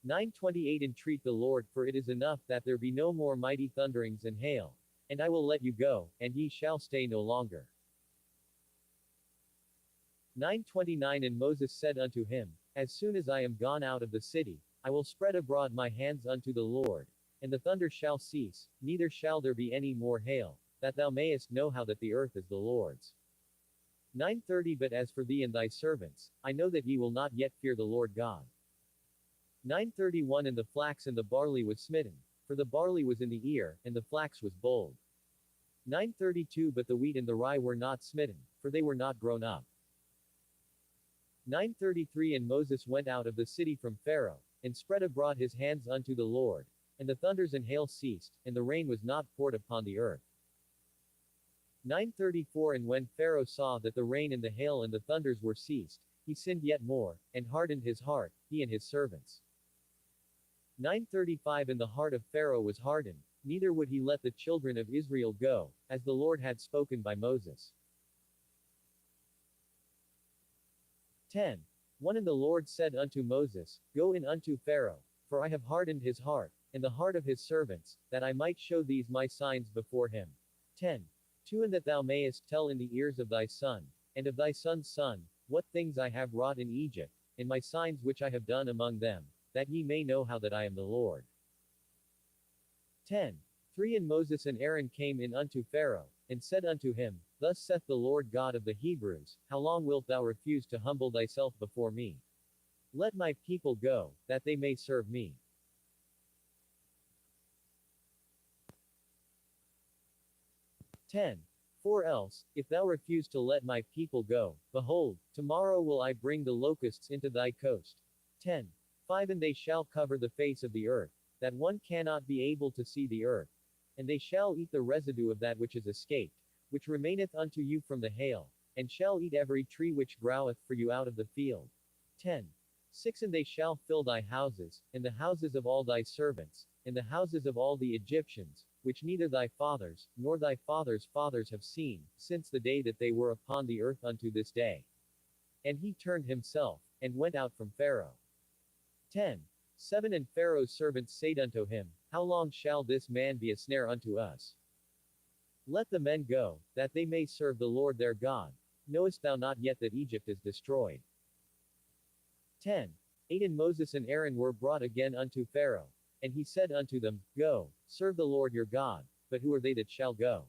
9:28 Entreat the Lord, for it is enough that there be no more mighty thunderings and hail, and I will let you go, and ye shall stay no longer. 9:29 And Moses said unto him, As soon as I am gone out of the city, I will spread abroad my hands unto the Lord, and the thunder shall cease, neither shall there be any more hail, that thou mayest know how that the earth is the Lord's. 9:30 But as for thee and thy servants, I know that ye will not yet fear the Lord God. 9:31 And the flax and the barley was smitten, for the barley was in the ear, and the flax was bold. 9:32 But the wheat and the rye were not smitten, for they were not grown up. 9:33 And Moses went out of the city from Pharaoh, and spread abroad his hands unto the Lord, and the thunders and hail ceased, and the rain was not poured upon the earth. 9:34 And when Pharaoh saw that the rain and the hail and the thunders were ceased, he sinned yet more, and hardened his heart, he and his servants. 9:35 And the heart of Pharaoh was hardened, neither would he let the children of Israel go, as the Lord had spoken by Moses. 10. 1 And the Lord said unto Moses, Go in unto Pharaoh, for I have hardened his heart, and the heart of his servants, that I might show these my signs before him. 10. 2 And that thou mayest tell in the ears of thy son, and of thy son's son, what things I have wrought in Egypt, and my signs which I have done among them, that ye may know how that I am the Lord. 10. 3 And Moses and Aaron came in unto Pharaoh, and said unto him, Thus saith the Lord God of the Hebrews, How long wilt thou refuse to humble thyself before me? Let my people go, that they may serve me. 10. For else, if thou refuse to let my people go, behold, tomorrow will I bring the locusts into thy coast. 10. 5 And they shall cover the face of the earth, that one cannot be able to see the earth. And they shall eat the residue of that which is escaped, which remaineth unto you from the hail, and shall eat every tree which groweth for you out of the field, 10. 6 And they shall fill thy houses, and the houses of all thy servants, and the houses of all the Egyptians, which neither thy fathers, nor thy fathers' fathers have seen, since the day that they were upon the earth unto this day. And he turned himself, and went out from Pharaoh. 10. 7 And Pharaoh's servants said unto him, How long shall this man be a snare unto us? Let the men go, that they may serve the Lord their God. Knowest thou not yet that Egypt is destroyed? 10. 8 And Moses and Aaron were brought again unto Pharaoh. And he said unto them, Go, serve the Lord your God, but who are they that shall go?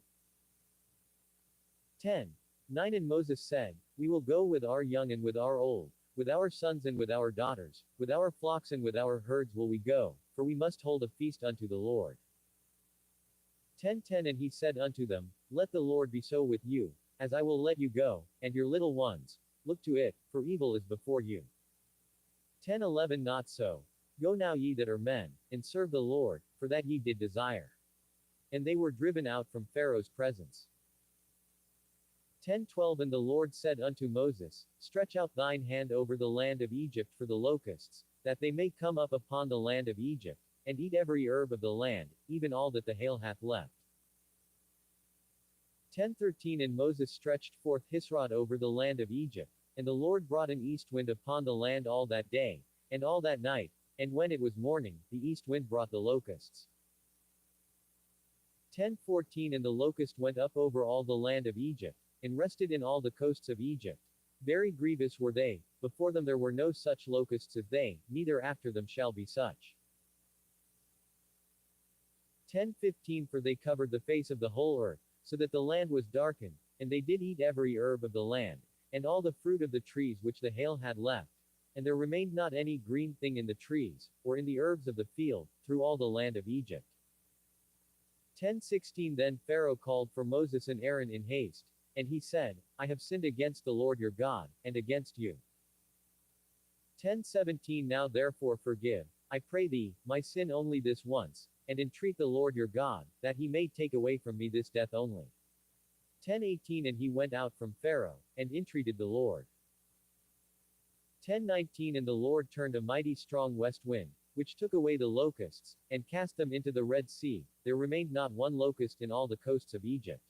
10. 9 And Moses said, We will go with our young and with our old, with our sons and with our daughters, with our flocks and with our herds will we go, for we must hold a feast unto the Lord. 10:10 And he said unto them, Let the Lord be so with you, as I will let you go, and your little ones, look to it, for evil is before you. 10:11 Not so. Go now ye that are men, and serve the Lord, for that ye did desire. And they were driven out from Pharaoh's presence. 10:12 And the Lord said unto Moses, Stretch out thine hand over the land of Egypt for the locusts, that they may come up upon the land of Egypt, and eat every herb of the land, even all that the hail hath left. 10:13 And Moses stretched forth his rod over the land of Egypt, and the Lord brought an east wind upon the land all that day, and all that night, and when it was morning, the east wind brought the locusts. 10:14 And the locust went up over all the land of Egypt, and rested in all the coasts of Egypt. Very grievous were they, before them there were no such locusts as they, neither after them shall be such. 10:15 For they covered the face of the whole earth, so that the land was darkened, and they did eat every herb of the land, and all the fruit of the trees which the hail had left, and there remained not any green thing in the trees, or in the herbs of the field, through all the land of Egypt. 10:16 Then Pharaoh called for Moses and Aaron in haste, and he said, I have sinned against the Lord your God, and against you. 10:17 Now therefore forgive, I pray thee, my sin only this once, and entreat the Lord your God, that he may take away from me this death only. 10:18 And he went out from Pharaoh, and entreated the Lord. 10:19 And the Lord turned a mighty strong west wind, which took away the locusts, and cast them into the Red Sea. There remained not one locust in all the coasts of Egypt.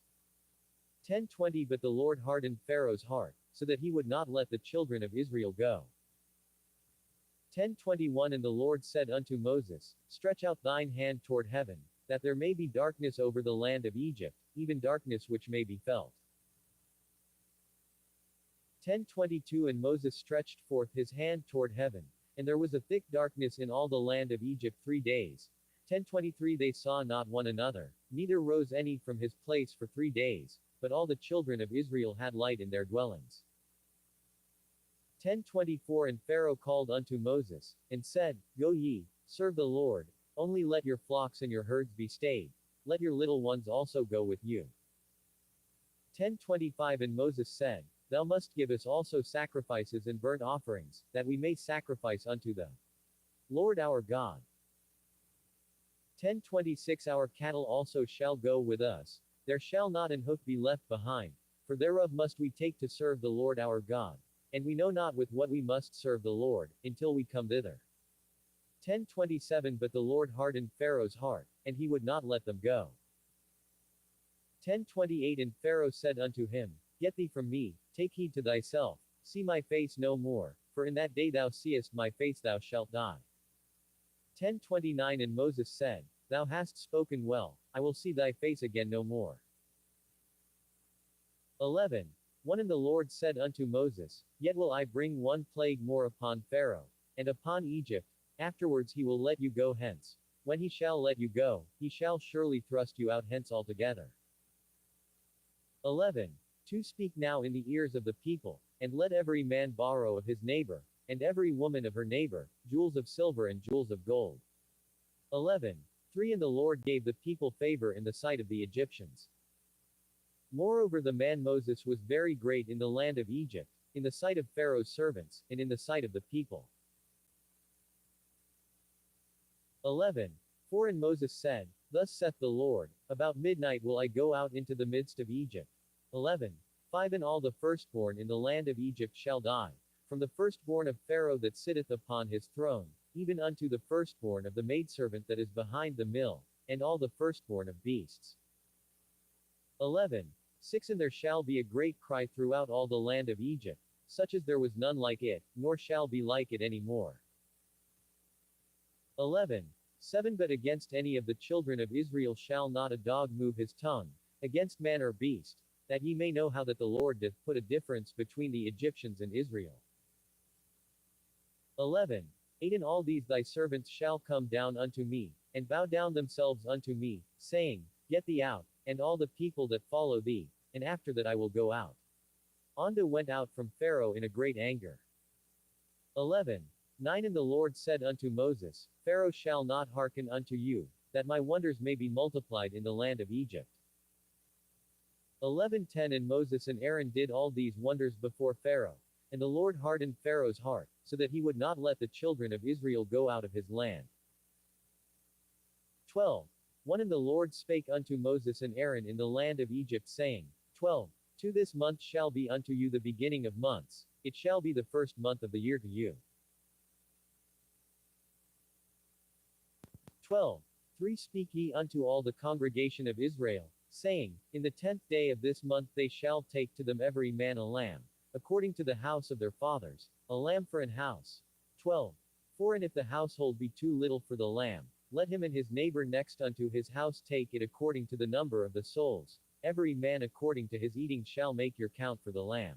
10:20 But the Lord hardened Pharaoh's heart, so that he would not let the children of Israel go. 10:21 And the Lord said unto Moses, Stretch out thine hand toward heaven, that there may be darkness over the land of Egypt, even darkness which may be felt. 10:22 And Moses stretched forth his hand toward heaven, and there was a thick darkness in all the land of Egypt 3 days. 10:23 They saw not one another, neither rose any from his place for 3 days, but all the children of Israel had light in their dwellings. 10:24 And Pharaoh called unto Moses, and said, Go ye, serve the Lord, only let your flocks and your herds be stayed, let your little ones also go with you. 10:25 And Moses said, Thou must give us also sacrifices and burnt offerings, that we may sacrifice unto the Lord our God. 10:26 Our cattle also shall go with us, there shall not an hoof be left behind, for thereof must we take to serve the Lord our God. And we know not with what we must serve the Lord, until we come thither. 10:27 But the Lord hardened Pharaoh's heart, and he would not let them go. 10:28 And Pharaoh said unto him, Get thee from me, take heed to thyself, see my face no more, for in that day thou seest my face thou shalt die. 10:29 And Moses said, Thou hast spoken well, I will see thy face again no more. 11. 1 And the Lord said unto Moses, Yet will I bring one plague more upon Pharaoh, and upon Egypt, afterwards he will let you go hence. When he shall let you go, he shall surely thrust you out hence altogether. 11. 2 Speak now in the ears of the people, and let every man borrow of his neighbor, and every woman of her neighbor, jewels of silver and jewels of gold. 11. 3 And the Lord gave the people favor in the sight of the Egyptians. Moreover the man Moses was very great in the land of Egypt, in the sight of Pharaoh's servants, and in the sight of the people. 11. 4 And Moses said, Thus saith the Lord, About midnight will I go out into the midst of Egypt. 11. 5 And all the firstborn in the land of Egypt shall die, from the firstborn of Pharaoh that sitteth upon his throne, even unto the firstborn of the maidservant that is behind the mill, and all the firstborn of beasts. 11. 6 And there shall be a great cry throughout all the land of Egypt, such as there was none like it, nor shall be like it any more. 11. 7 But against any of the children of Israel shall not a dog move his tongue, against man or beast, that ye may know how that the Lord doth put a difference between the Egyptians and Israel. 11. 8 And all these thy servants shall come down unto me, and bow down themselves unto me, saying, Get thee out, and all the people that follow thee, and after that I will go out. Onda went out from Pharaoh in a great anger. 11. 9 And the Lord said unto Moses, Pharaoh shall not hearken unto you, that my wonders may be multiplied in the land of Egypt. 11:10 And Moses and Aaron did all these wonders before Pharaoh, and the Lord hardened Pharaoh's heart, so that he would not let the children of Israel go out of his land. 12. 1 And the Lord spake unto Moses and Aaron in the land of Egypt, saying, 12. To this month shall be unto you the beginning of months, it shall be the first month of the year to you. 12. 3 Speak ye unto all the congregation of Israel, saying, In the 10th day of this month they shall take to them every man a lamb, according to the house of their fathers, a lamb for an house. 12. 4 And if the household be too little for the lamb, let him and his neighbor next unto his house take it according to the number of the souls, every man according to his eating shall make your count for the lamb.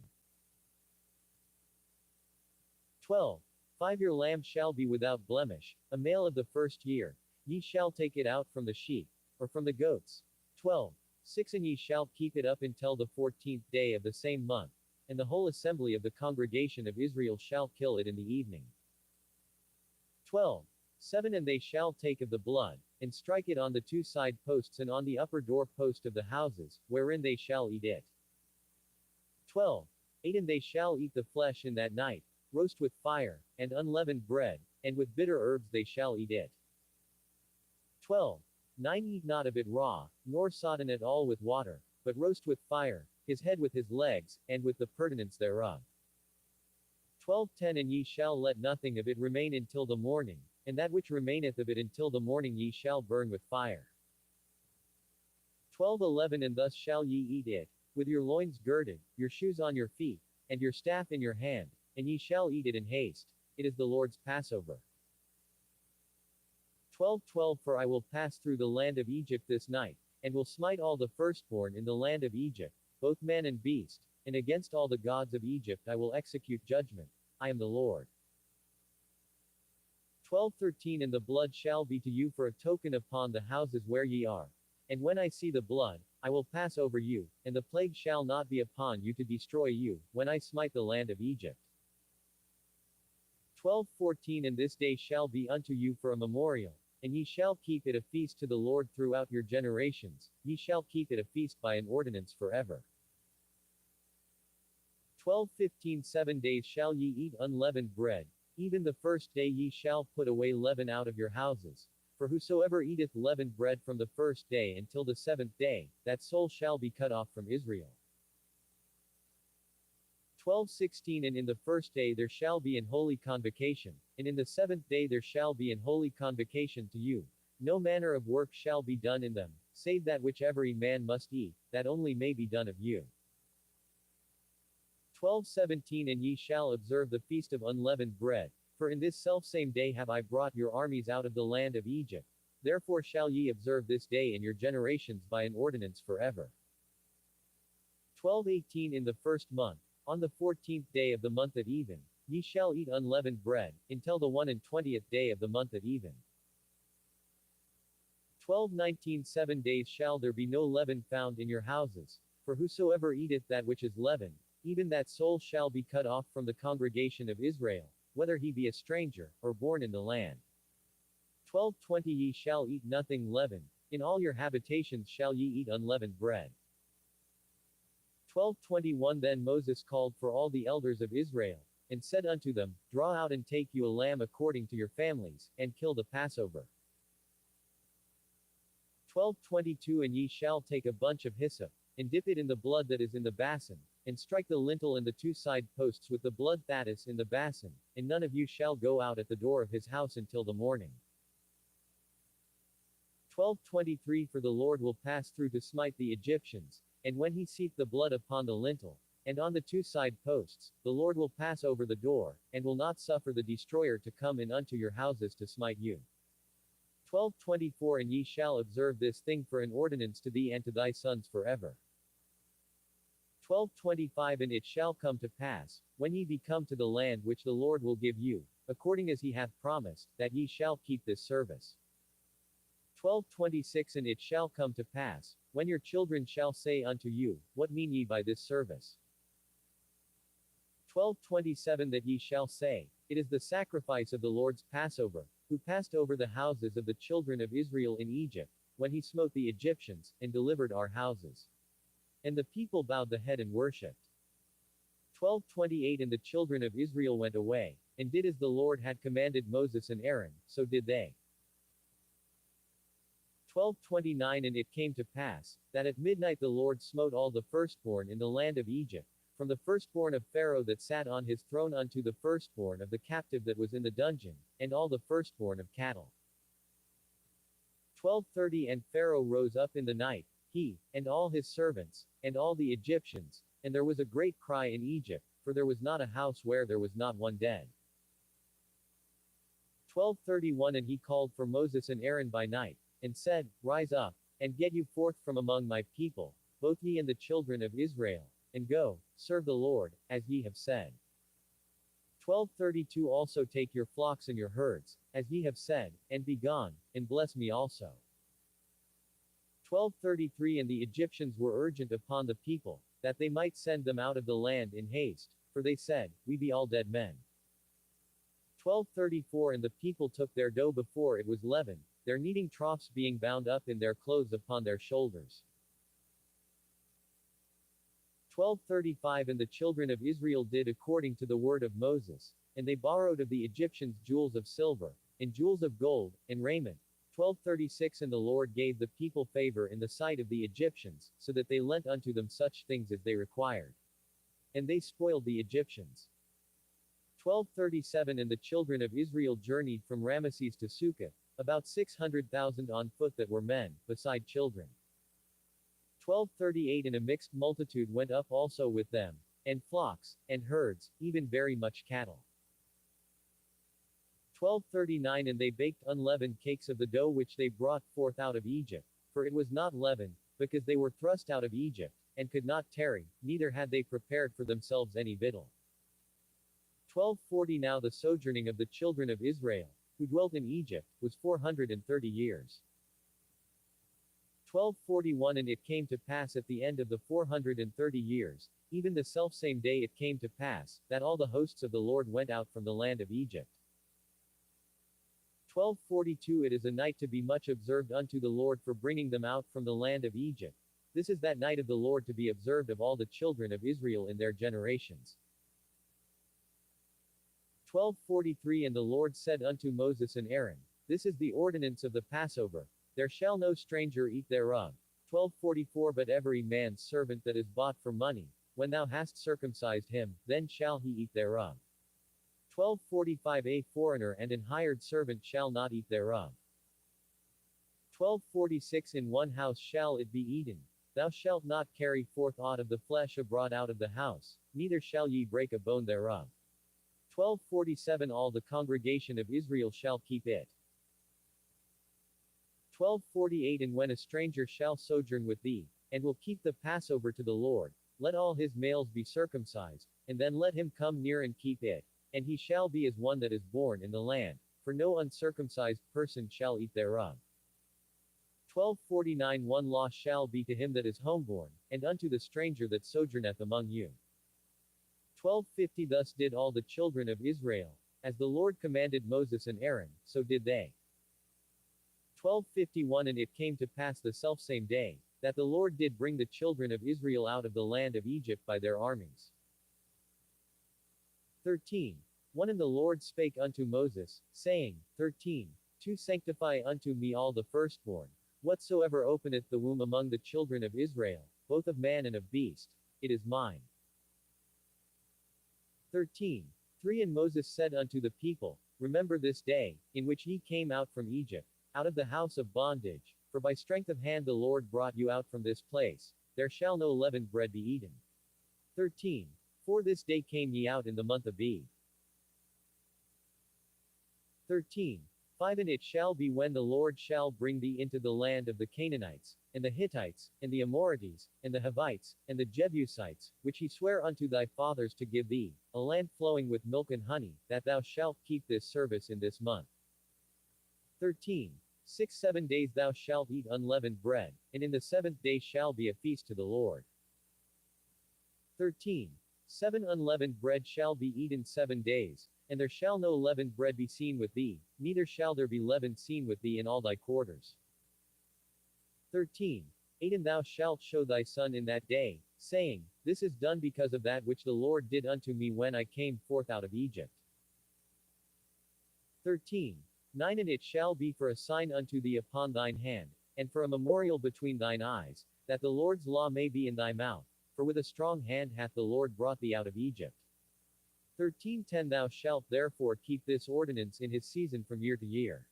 12. 5 Your lamb shall be without blemish, a male of the first year, ye shall take it out from the sheep, or from the goats. 12. 6 And ye shall keep it up until the 14th day of the same month, and the whole assembly of the congregation of Israel shall kill it in the evening. 12. 7 And they shall take of the blood, and strike it on the 2 side posts and on the upper door post of the houses, wherein they shall eat it. 12. 8 And they shall eat the flesh in that night, roast with fire, and unleavened bread, and with bitter herbs they shall eat it. 12. 9 Eat not of it raw, nor sodden at all with water, but roast with fire, his head with his legs, and with the purtenance thereof. 12:10 And ye shall let nothing of it remain until the morning, and that which remaineth of it until the morning ye shall burn with fire. 12:11 And thus shall ye eat it, with your loins girded, your shoes on your feet, and your staff in your hand, and ye shall eat it in haste. It is the Lord's Passover. 12:12 For I will pass through the land of Egypt this night, and will smite all the firstborn in the land of Egypt, both man and beast, and against all the gods of Egypt I will execute judgment. I am the Lord. 12:13 And the blood shall be to you for a token upon the houses where ye are. And when I see the blood, I will pass over you, and the plague shall not be upon you to destroy you, when I smite the land of Egypt. 12:14 And this day shall be unto you for a memorial, and ye shall keep it a feast to the Lord throughout your generations, ye shall keep it a feast by an ordinance forever. 12:15 7 days shall ye eat unleavened bread, even the first day ye shall put away leaven out of your houses. For whosoever eateth leavened bread from the first day until the 7th day, that soul shall be cut off from Israel. 12:16 And in the first day there shall be an holy convocation, and in the 7th day there shall be an holy convocation to you. No manner of work shall be done in them, save that which every man must eat, that only may be done of you. 12:17 And ye shall observe the feast of unleavened bread, for in this selfsame day have I brought your armies out of the land of Egypt. Therefore shall ye observe this day in your generations by an ordinance forever. 12:18 In the first month, on the 14th day of the month at even, ye shall eat unleavened bread, until the 21st day of the month at even. 12:19 7 days shall there be no leaven found in your houses, for whosoever eateth that which is leavened, even that soul shall be cut off from the congregation of Israel, whether he be a stranger, or born in the land. 12:20 Ye shall eat nothing leavened, in all your habitations shall ye eat unleavened bread. 12:21 Then Moses called for all the elders of Israel, and said unto them, Draw out and take you a lamb according to your families, and kill the Passover. 12:22 And ye shall take a bunch of hyssop, and dip it in the blood that is in the basin, and strike the lintel and the two side posts with the blood thatis in the basin, and none of you shall go out at the door of his house until the morning. 12:23 For the Lord will pass through to smite the Egyptians, and when he seeth the blood upon the lintel, and on the two side posts, the Lord will pass over the door, and will not suffer the destroyer to come in unto your houses to smite you. 12:24 And ye shall observe this thing for an ordinance to thee and to thy sons forever. 12:25 And it shall come to pass, when ye be come to the land which the Lord will give you, according as he hath promised, that ye shall keep this service. 12:26 And it shall come to pass, when your children shall say unto you, What mean ye by this service? 12:27 That ye shall say, It is the sacrifice of the Lord's Passover, who passed over the houses of the children of Israel in Egypt, when he smote the Egyptians, and delivered our houses. And the people bowed the head and worshipped. 12:28 And the children of Israel went away, and did as the Lord had commanded Moses and Aaron, so did they. 12:29 And it came to pass, that at midnight the Lord smote all the firstborn in the land of Egypt, from the firstborn of Pharaoh that sat on his throne unto the firstborn of the captive that was in the dungeon, and all the firstborn of cattle. 12:30 And Pharaoh rose up in the night, he, and all his servants, and all the Egyptians, and there was a great cry in Egypt, for there was not a house where there was not one dead. 12:31 And he called for Moses and Aaron by night, and said, Rise up, and get you forth from among my people, both ye and the children of Israel, and go, serve the Lord, as ye have said. 12:32 Also take your flocks and your herds, as ye have said, and be gone, and bless me also. 12:33 And the Egyptians were urgent upon the people, that they might send them out of the land in haste, for they said, We be all dead men. 12:34 And the people took their dough before it was leavened, their kneading troughs being bound up in their clothes upon their shoulders. 12:35 And the children of Israel did according to the word of Moses, and they borrowed of the Egyptians jewels of silver, and jewels of gold, and raiment. 12:36 And the Lord gave the people favor in the sight of the Egyptians, so that they lent unto them such things as they required. And they spoiled the Egyptians. 12:37 And the children of Israel journeyed from Ramesses to Succoth, about 600,000 on foot that were men, beside children. 12:38 And a mixed multitude went up also with them, and flocks, and herds, even very much cattle. 12:39 And they baked unleavened cakes of the dough which they brought forth out of Egypt, for it was not leavened, because they were thrust out of Egypt, and could not tarry, neither had they prepared for themselves any victual. 12:40 Now the sojourning of the children of Israel, who dwelt in Egypt, was 430 years. 12:41 And it came to pass at the end of the 430 years, even the selfsame day it came to pass, that all the hosts of the Lord went out from the land of Egypt. 12:42 It is a night to be much observed unto the Lord for bringing them out from the land of Egypt. This is that night of the Lord to be observed of all the children of Israel in their generations. 12:43 And the Lord said unto Moses and Aaron, This is the ordinance of the Passover. There shall no stranger eat thereof. 12:44 But every man's servant that is bought for money, when thou hast circumcised him, then shall he eat thereof. 12:45 A foreigner and an hired servant shall not eat thereof. 12:46 In one house shall it be eaten. Thou shalt not carry forth aught of the flesh abroad out of the house, neither shall ye break a bone thereof. 12:47 All the congregation of Israel shall keep it. 12:48 And when a stranger shall sojourn with thee, and will keep the Passover to the Lord, let all his males be circumcised, and then let him come near and keep it, and he shall be as one that is born in the land, for no uncircumcised person shall eat thereof. 12:49 One law shall be to him that is homeborn, and unto the stranger that sojourneth among you. 12:50 Thus did all the children of Israel, as the Lord commanded Moses and Aaron, so did they. 12:51 And it came to pass the selfsame day, that the Lord did bring the children of Israel out of the land of Egypt by their armies. 13. 1 And the Lord spake unto Moses, saying, 13. 2 Sanctify unto me all the firstborn, whatsoever openeth the womb among the children of Israel, both of man and of beast, it is mine. 13. 3 And Moses said unto the people, Remember this day, in which ye came out from Egypt, out of the house of bondage, for by strength of hand the Lord brought you out from this place, there shall no leavened bread be eaten. 13. For this day came ye out in the month of Eve. 13. 5 And it shall be when the Lord shall bring thee into the land of the Canaanites, and the Hittites, and the Amorites, and the Hivites, and the Jebusites, which he sware unto thy fathers to give thee, a land flowing with milk and honey, that thou shalt keep this service in this month. 13. 6 7 days thou shalt eat unleavened bread, and in the seventh day shall be a feast to the Lord. 13. 7 Unleavened bread shall be eaten 7 days, and there shall no leavened bread be seen with thee, neither shall there be leaven seen with thee in all thy quarters. 13. 8 And thou shalt show thy son in that day, saying, This is done because of that which the Lord did unto me when I came forth out of Egypt. 13. 9 And it shall be for a sign unto thee upon thine hand, and for a memorial between thine eyes, that the Lord's law may be in thy mouth, for with a strong hand hath the Lord brought thee out of Egypt. 13:10 Thou shalt therefore keep this ordinance in his season from year to year.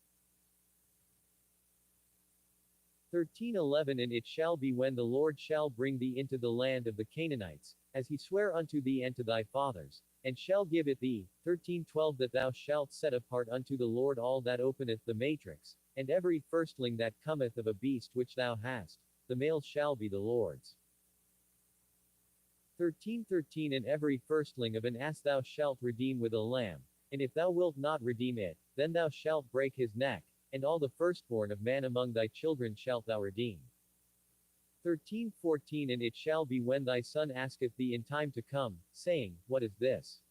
13:11 And it shall be when the Lord shall bring thee into the land of the Canaanites, as he sware unto thee and to thy fathers, and shall give it thee. 13:12 That thou shalt set apart unto the Lord all that openeth the matrix, and every firstling that cometh of a beast which thou hast, the male shall be the Lord's. 13:13 And every firstling of an ass thou shalt redeem with a lamb, and if thou wilt not redeem it, then thou shalt break his neck, and all the firstborn of man among thy children shalt thou redeem. 13:14 And it shall be when thy son asketh thee in time to come, saying, What is this?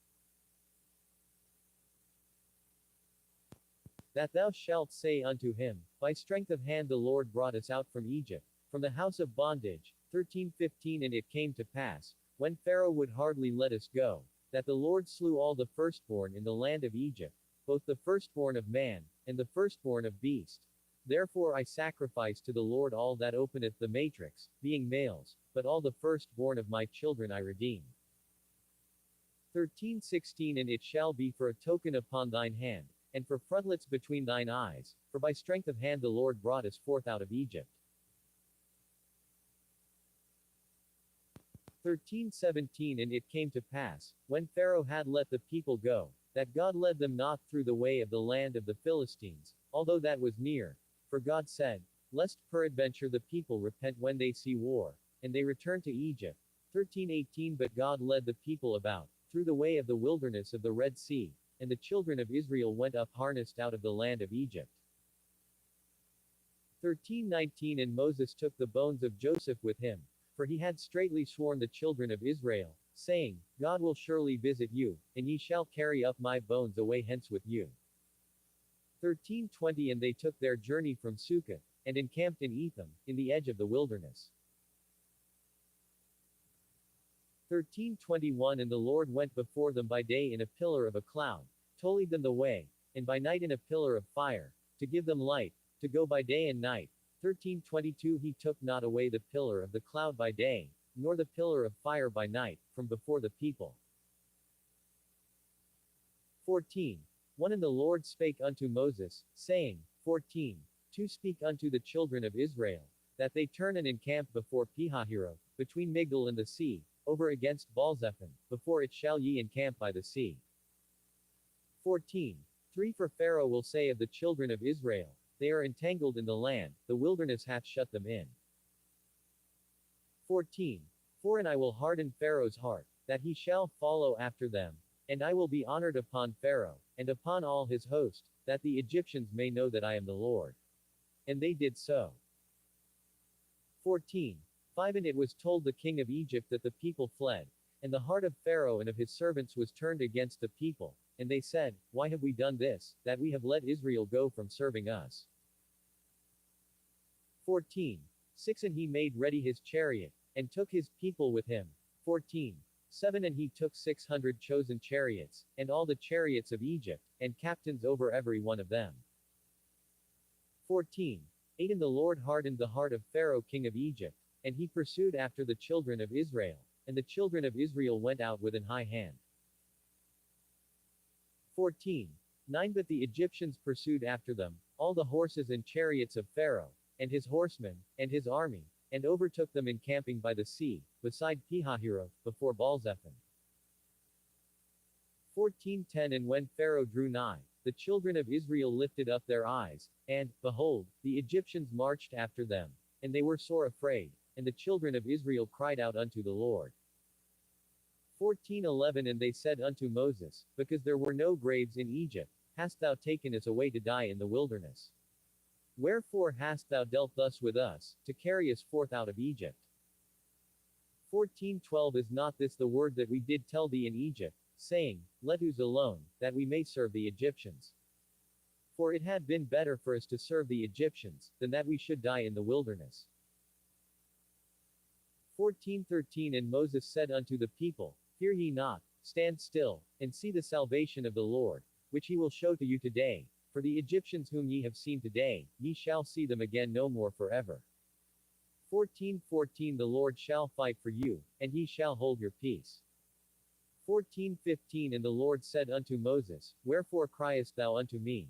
That thou shalt say unto him, By strength of hand the Lord brought us out from Egypt, from the house of bondage. 13:15 And it came to pass, when Pharaoh would hardly let us go, that the Lord slew all the firstborn in the land of Egypt, both the firstborn of man, and the firstborn of beast. Therefore I sacrifice to the Lord all that openeth the matrix, being males, but all the firstborn of my children I redeem. 13:16 And it shall be for a token upon thine hand, and for frontlets between thine eyes, for by strength of hand the Lord brought us forth out of Egypt. 13:17 And it came to pass, when Pharaoh had let the people go, that God led them not through the way of the land of the Philistines, although that was near. For God said, Lest peradventure the people repent when they see war, and they return to Egypt. 13:18 But God led the people about, through the way of the wilderness of the Red Sea, and the children of Israel went up harnessed out of the land of Egypt. 13:19 And Moses took the bones of Joseph with him, for he had straitly sworn the children of Israel, saying, God will surely visit you, and ye shall carry up my bones away hence with you. 13:20 And they took their journey from Succoth, and encamped in Etham, in the edge of the wilderness. 13:21 And the Lord went before them by day in a pillar of a cloud, to lead them the way, and by night in a pillar of fire, to give them light, to go by day and night. 13:22 He took not away the pillar of the cloud by day, nor the pillar of fire by night, from before the people. 14. 1 And the Lord spake unto Moses, saying, 14. 2 Speak unto the children of Israel, that they turn and encamp before Pihahiroth, between Migdol and the sea, over against Baalzephon, before it shall ye encamp by the sea. 14. 3 For Pharaoh will say of the children of Israel, They are entangled in the land, the wilderness hath shut them in. 14. 4 And I will harden Pharaoh's heart, that he shall follow after them, and I will be honored upon Pharaoh, and upon all his host, that the Egyptians may know that I am the Lord. And they did so. 14. 5 And it was told the king of Egypt that the people fled, and the heart of Pharaoh and of his servants was turned against the people, and they said, Why have we done this, that we have let Israel go from serving us? 14. 6 And he made ready his chariot, and took his people with him. 14. 7 And he took 600 chosen chariots, and all the chariots of Egypt, and captains over every one of them. 14. 8 And the Lord hardened the heart of Pharaoh king of Egypt, and he pursued after the children of Israel, and the children of Israel went out with an high hand. 14. 9 But the Egyptians pursued after them, all the horses and chariots of Pharaoh, and his horsemen, and his army, and overtook them encamping by the sea, beside Pihahiroth, before Baalzephon. 14:10 And when Pharaoh drew nigh, the children of Israel lifted up their eyes, and, behold, the Egyptians marched after them, and they were sore afraid, and the children of Israel cried out unto the Lord. 14:11 And they said unto Moses, Because there were no graves in Egypt, hast thou taken us away to die in the wilderness? Wherefore hast thou dealt thus with us, to carry us forth out of Egypt? 14:12 Is not this the word that we did tell thee in Egypt, saying, Let us alone, that we may serve the Egyptians? For it had been better for us to serve the Egyptians, than that we should die in the wilderness. 14:13 And Moses said unto the people, Fear ye not, stand still, and see the salvation of the Lord, which he will show to you today, for the Egyptians whom ye have seen today, ye shall see them again no more forever. 14:14 The Lord shall fight for you, and ye shall hold your peace. 14:15 And the Lord said unto Moses, Wherefore criest thou unto me?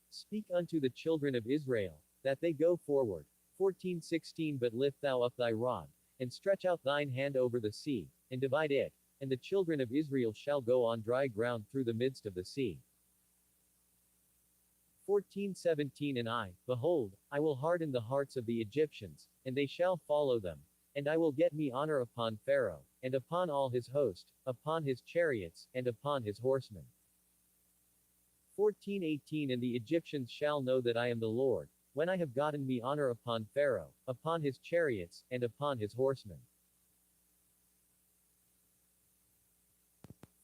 Speak unto the children of Israel, that they go forward. 14:16 But lift thou up thy rod, and stretch out thine hand over the sea, and divide it, and the children of Israel shall go on dry ground through the midst of the sea. 14:17 And I, behold, I will harden the hearts of the Egyptians, and they shall follow them, and I will get me honor upon Pharaoh, and upon all his host, upon his chariots, and upon his horsemen. 14:18 And the Egyptians shall know that I am the Lord, when I have gotten me honor upon Pharaoh, upon his chariots, and upon his horsemen.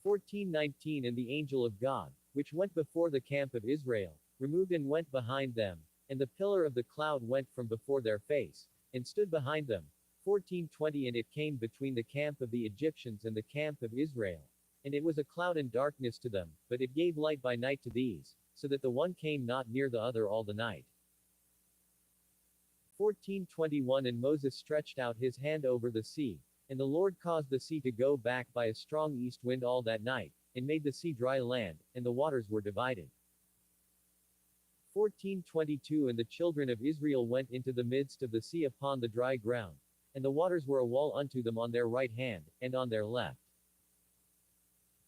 14:19 And the angel of God, which went before the camp of Israel, removed and went behind them, and the pillar of the cloud went from before their face, and stood behind them. 14:20 And it came between the camp of the Egyptians and the camp of Israel, and it was a cloud and darkness to them, but it gave light by night to these, so that the one came not near the other all the night. 14:21 And Moses stretched out his hand over the sea, and the Lord caused the sea to go back by a strong east wind all that night, and made the sea dry land, and the waters were divided. 14:22 And the children of Israel went into the midst of the sea upon the dry ground, and the waters were a wall unto them on their right hand, and on their left.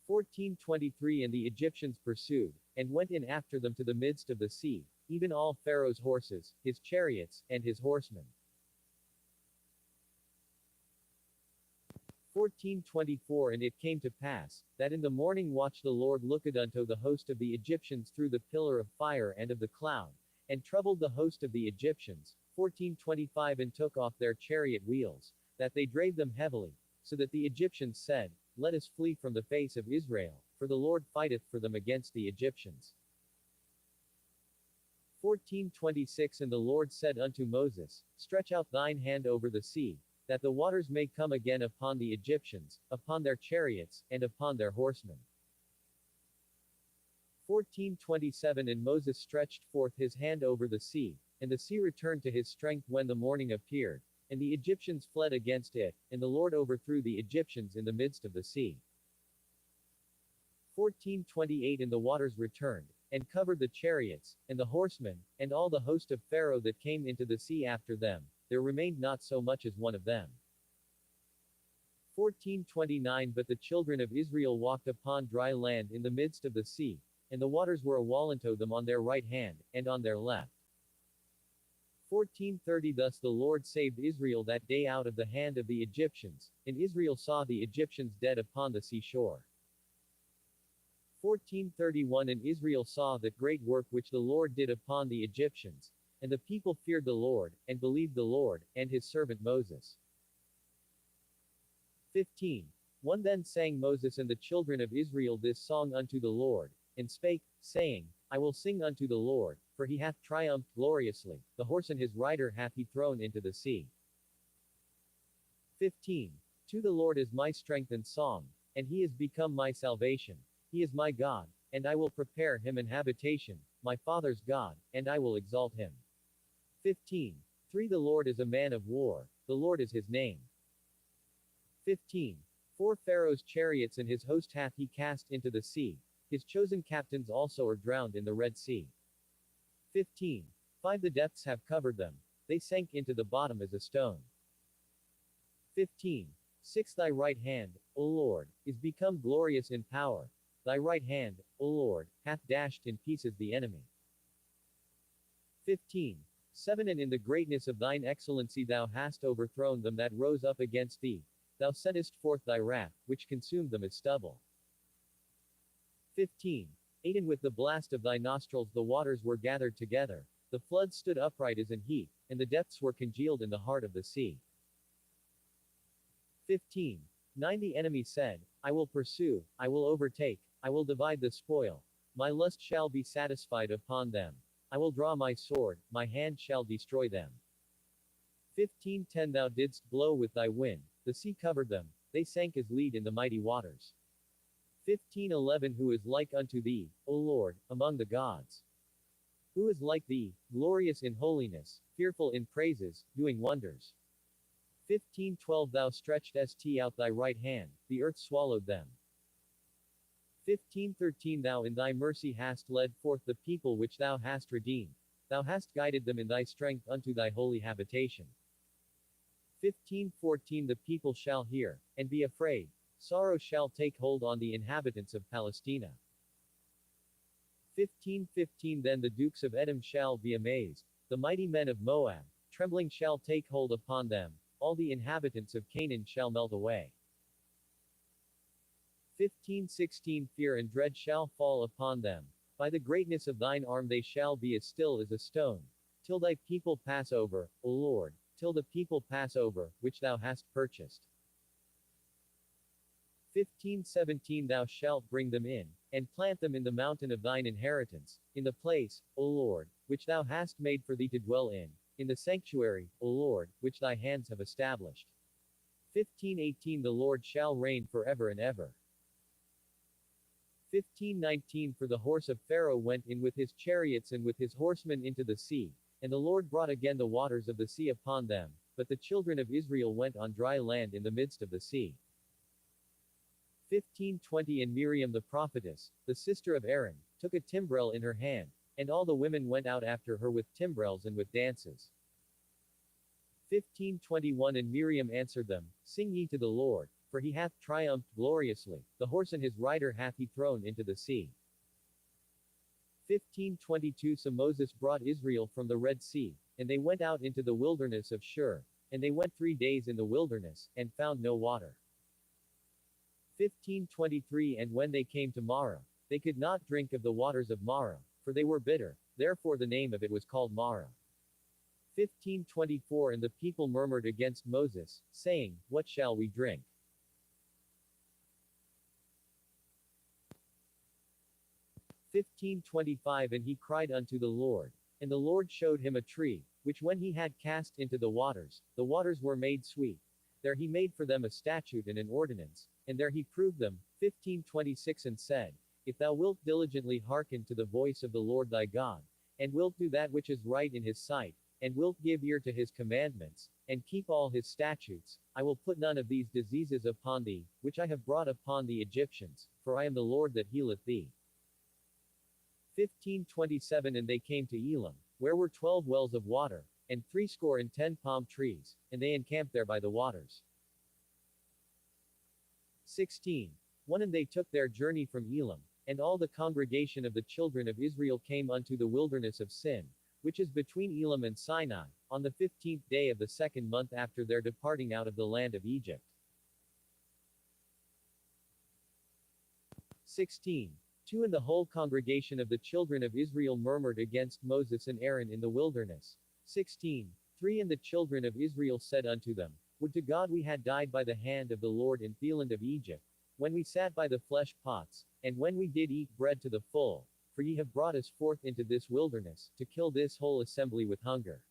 14:23 And the Egyptians pursued, and went in after them to the midst of the sea, even all Pharaoh's horses, his chariots, and his horsemen. 14:24 And it came to pass, that in the morning watch the Lord looked unto the host of the Egyptians through the pillar of fire and of the cloud, and troubled the host of the Egyptians. 14:25 And took off their chariot wheels, that they drave them heavily, so that the Egyptians said, Let us flee from the face of Israel, for the Lord fighteth for them against the Egyptians. 14:26 And the Lord said unto Moses, Stretch out thine hand over the sea, that the waters may come again upon the Egyptians, upon their chariots, and upon their horsemen. 14:27 And Moses stretched forth his hand over the sea, and the sea returned to his strength when the morning appeared, and the Egyptians fled against it, and the Lord overthrew the Egyptians in the midst of the sea. 14:28 And the waters returned, and covered the chariots, and the horsemen, and all the host of Pharaoh that came into the sea after them, there remained not so much as one of them. 14:29 But the children of Israel walked upon dry land in the midst of the sea, and the waters were a wall unto them on their right hand, and on their left. 14:30 Thus the Lord saved Israel that day out of the hand of the Egyptians, and Israel saw the Egyptians dead upon the seashore. 14:31 And Israel saw that great work which the Lord did upon the Egyptians, and the people feared the Lord, and believed the Lord, and his servant Moses. 15. 1 Then sang Moses and the children of Israel this song unto the Lord, and spake, saying, I will sing unto the Lord, for he hath triumphed gloriously, the horse and his rider hath he thrown into the sea. 15. To the Lord is my strength and song, and he is become my salvation. He is my God, and I will prepare him an habitation, my father's God, and I will exalt him. 15. 3 The Lord is a man of war, the Lord is his name. 15. 4 Pharaoh's chariots and his host hath he cast into the sea. His chosen captains also are drowned in the Red Sea. 15. 5 The depths have covered them. They sank into the bottom as a stone. 15. 6 Thy right hand, O Lord, is become glorious in power. Thy right hand, O Lord, hath dashed in pieces the enemy. 15. 7 And in the greatness of thine excellency thou hast overthrown them that rose up against thee. Thou sentest forth thy wrath, which consumed them as stubble. 15. 8 And with the blast of thy nostrils the waters were gathered together. The flood stood upright as an heap, and the depths were congealed in the heart of the sea. 15. 9 The enemy said, I will pursue, I will overtake, I will divide the spoil. My lust shall be satisfied upon them. I will draw my sword, my hand shall destroy them. 15. 10 Thou didst blow with thy wind, the sea covered them, they sank as lead in the mighty waters. 15. 11 Who is like unto thee, O Lord, among the gods? Who is like thee, glorious in holiness, fearful in praises, doing wonders? 15. 12 Thou stretchedst out thy right hand, the earth swallowed them. 15. 13 Thou in thy mercy hast led forth the people which thou hast redeemed. Thou hast guided them in thy strength unto thy holy habitation. 15. 14 The people shall hear, and be afraid. Sorrow shall take hold on the inhabitants of Palestina. 15. 15 Then the dukes of Edom shall be amazed. The mighty men of Moab, trembling shall take hold upon them. All the inhabitants of Canaan shall melt away. 15. 16 Fear and dread shall fall upon them. By the greatness of thine arm they shall be as still as a stone. Till thy people pass over, O Lord, till the people pass over, which thou hast purchased. 15. 17 Thou shalt bring them in, and plant them in the mountain of thine inheritance, in the place, O Lord, which thou hast made for thee to dwell in the sanctuary, O Lord, which thy hands have established. 15. 18 The Lord shall reign forever and ever. 15. 19 For the horse of Pharaoh went in with his chariots and with his horsemen into the sea, and the Lord brought again the waters of the sea upon them, but the children of Israel went on dry land in the midst of the sea. 15. 20 And Miriam the prophetess, the sister of Aaron, took a timbrel in her hand, and all the women went out after her with timbrels and with dances. 15. 21 And Miriam answered them, Sing ye to the Lord, for he hath triumphed gloriously, the horse and his rider hath he thrown into the sea. 15. 22 So Moses brought Israel from the Red Sea, and they went out into the wilderness of Shur, and they went 3 days in the wilderness, and found no water. 15. 23 And when they came to Marah, they could not drink of the waters of Marah, for they were bitter, therefore the name of it was called Marah. 15. 24 And the people murmured against Moses, saying, What shall we drink? 15. 25 And he cried unto the Lord. And the Lord showed him a tree, which when he had cast into the waters were made sweet. There he made for them a statute and an ordinance, and there he proved them. 15. 26 And said, If thou wilt diligently hearken to the voice of the Lord thy God, and wilt do that which is right in his sight, and wilt give ear to his commandments, and keep all his statutes, I will put none of these diseases upon thee, which I have brought upon the Egyptians, for I am the Lord that healeth thee. 15. 27 And they came to Elim, where were 12 wells of water, and 60 palm trees, and they encamped there by the waters. 16. 1 And they took their journey from Elim, and all the congregation of the children of Israel came unto the wilderness of Sin, which is between Elim and Sinai, on the 15th day of the 2nd month after their departing out of the land of Egypt. 16. 2 And the whole congregation of the children of Israel murmured against Moses and Aaron in the wilderness. 16. 3 And the children of Israel said unto them, Would to God we had died by the hand of the Lord in the land of Egypt, when we sat by the flesh pots, and when we did eat bread to the full, for ye have brought us forth into this wilderness, to kill this whole assembly with hunger.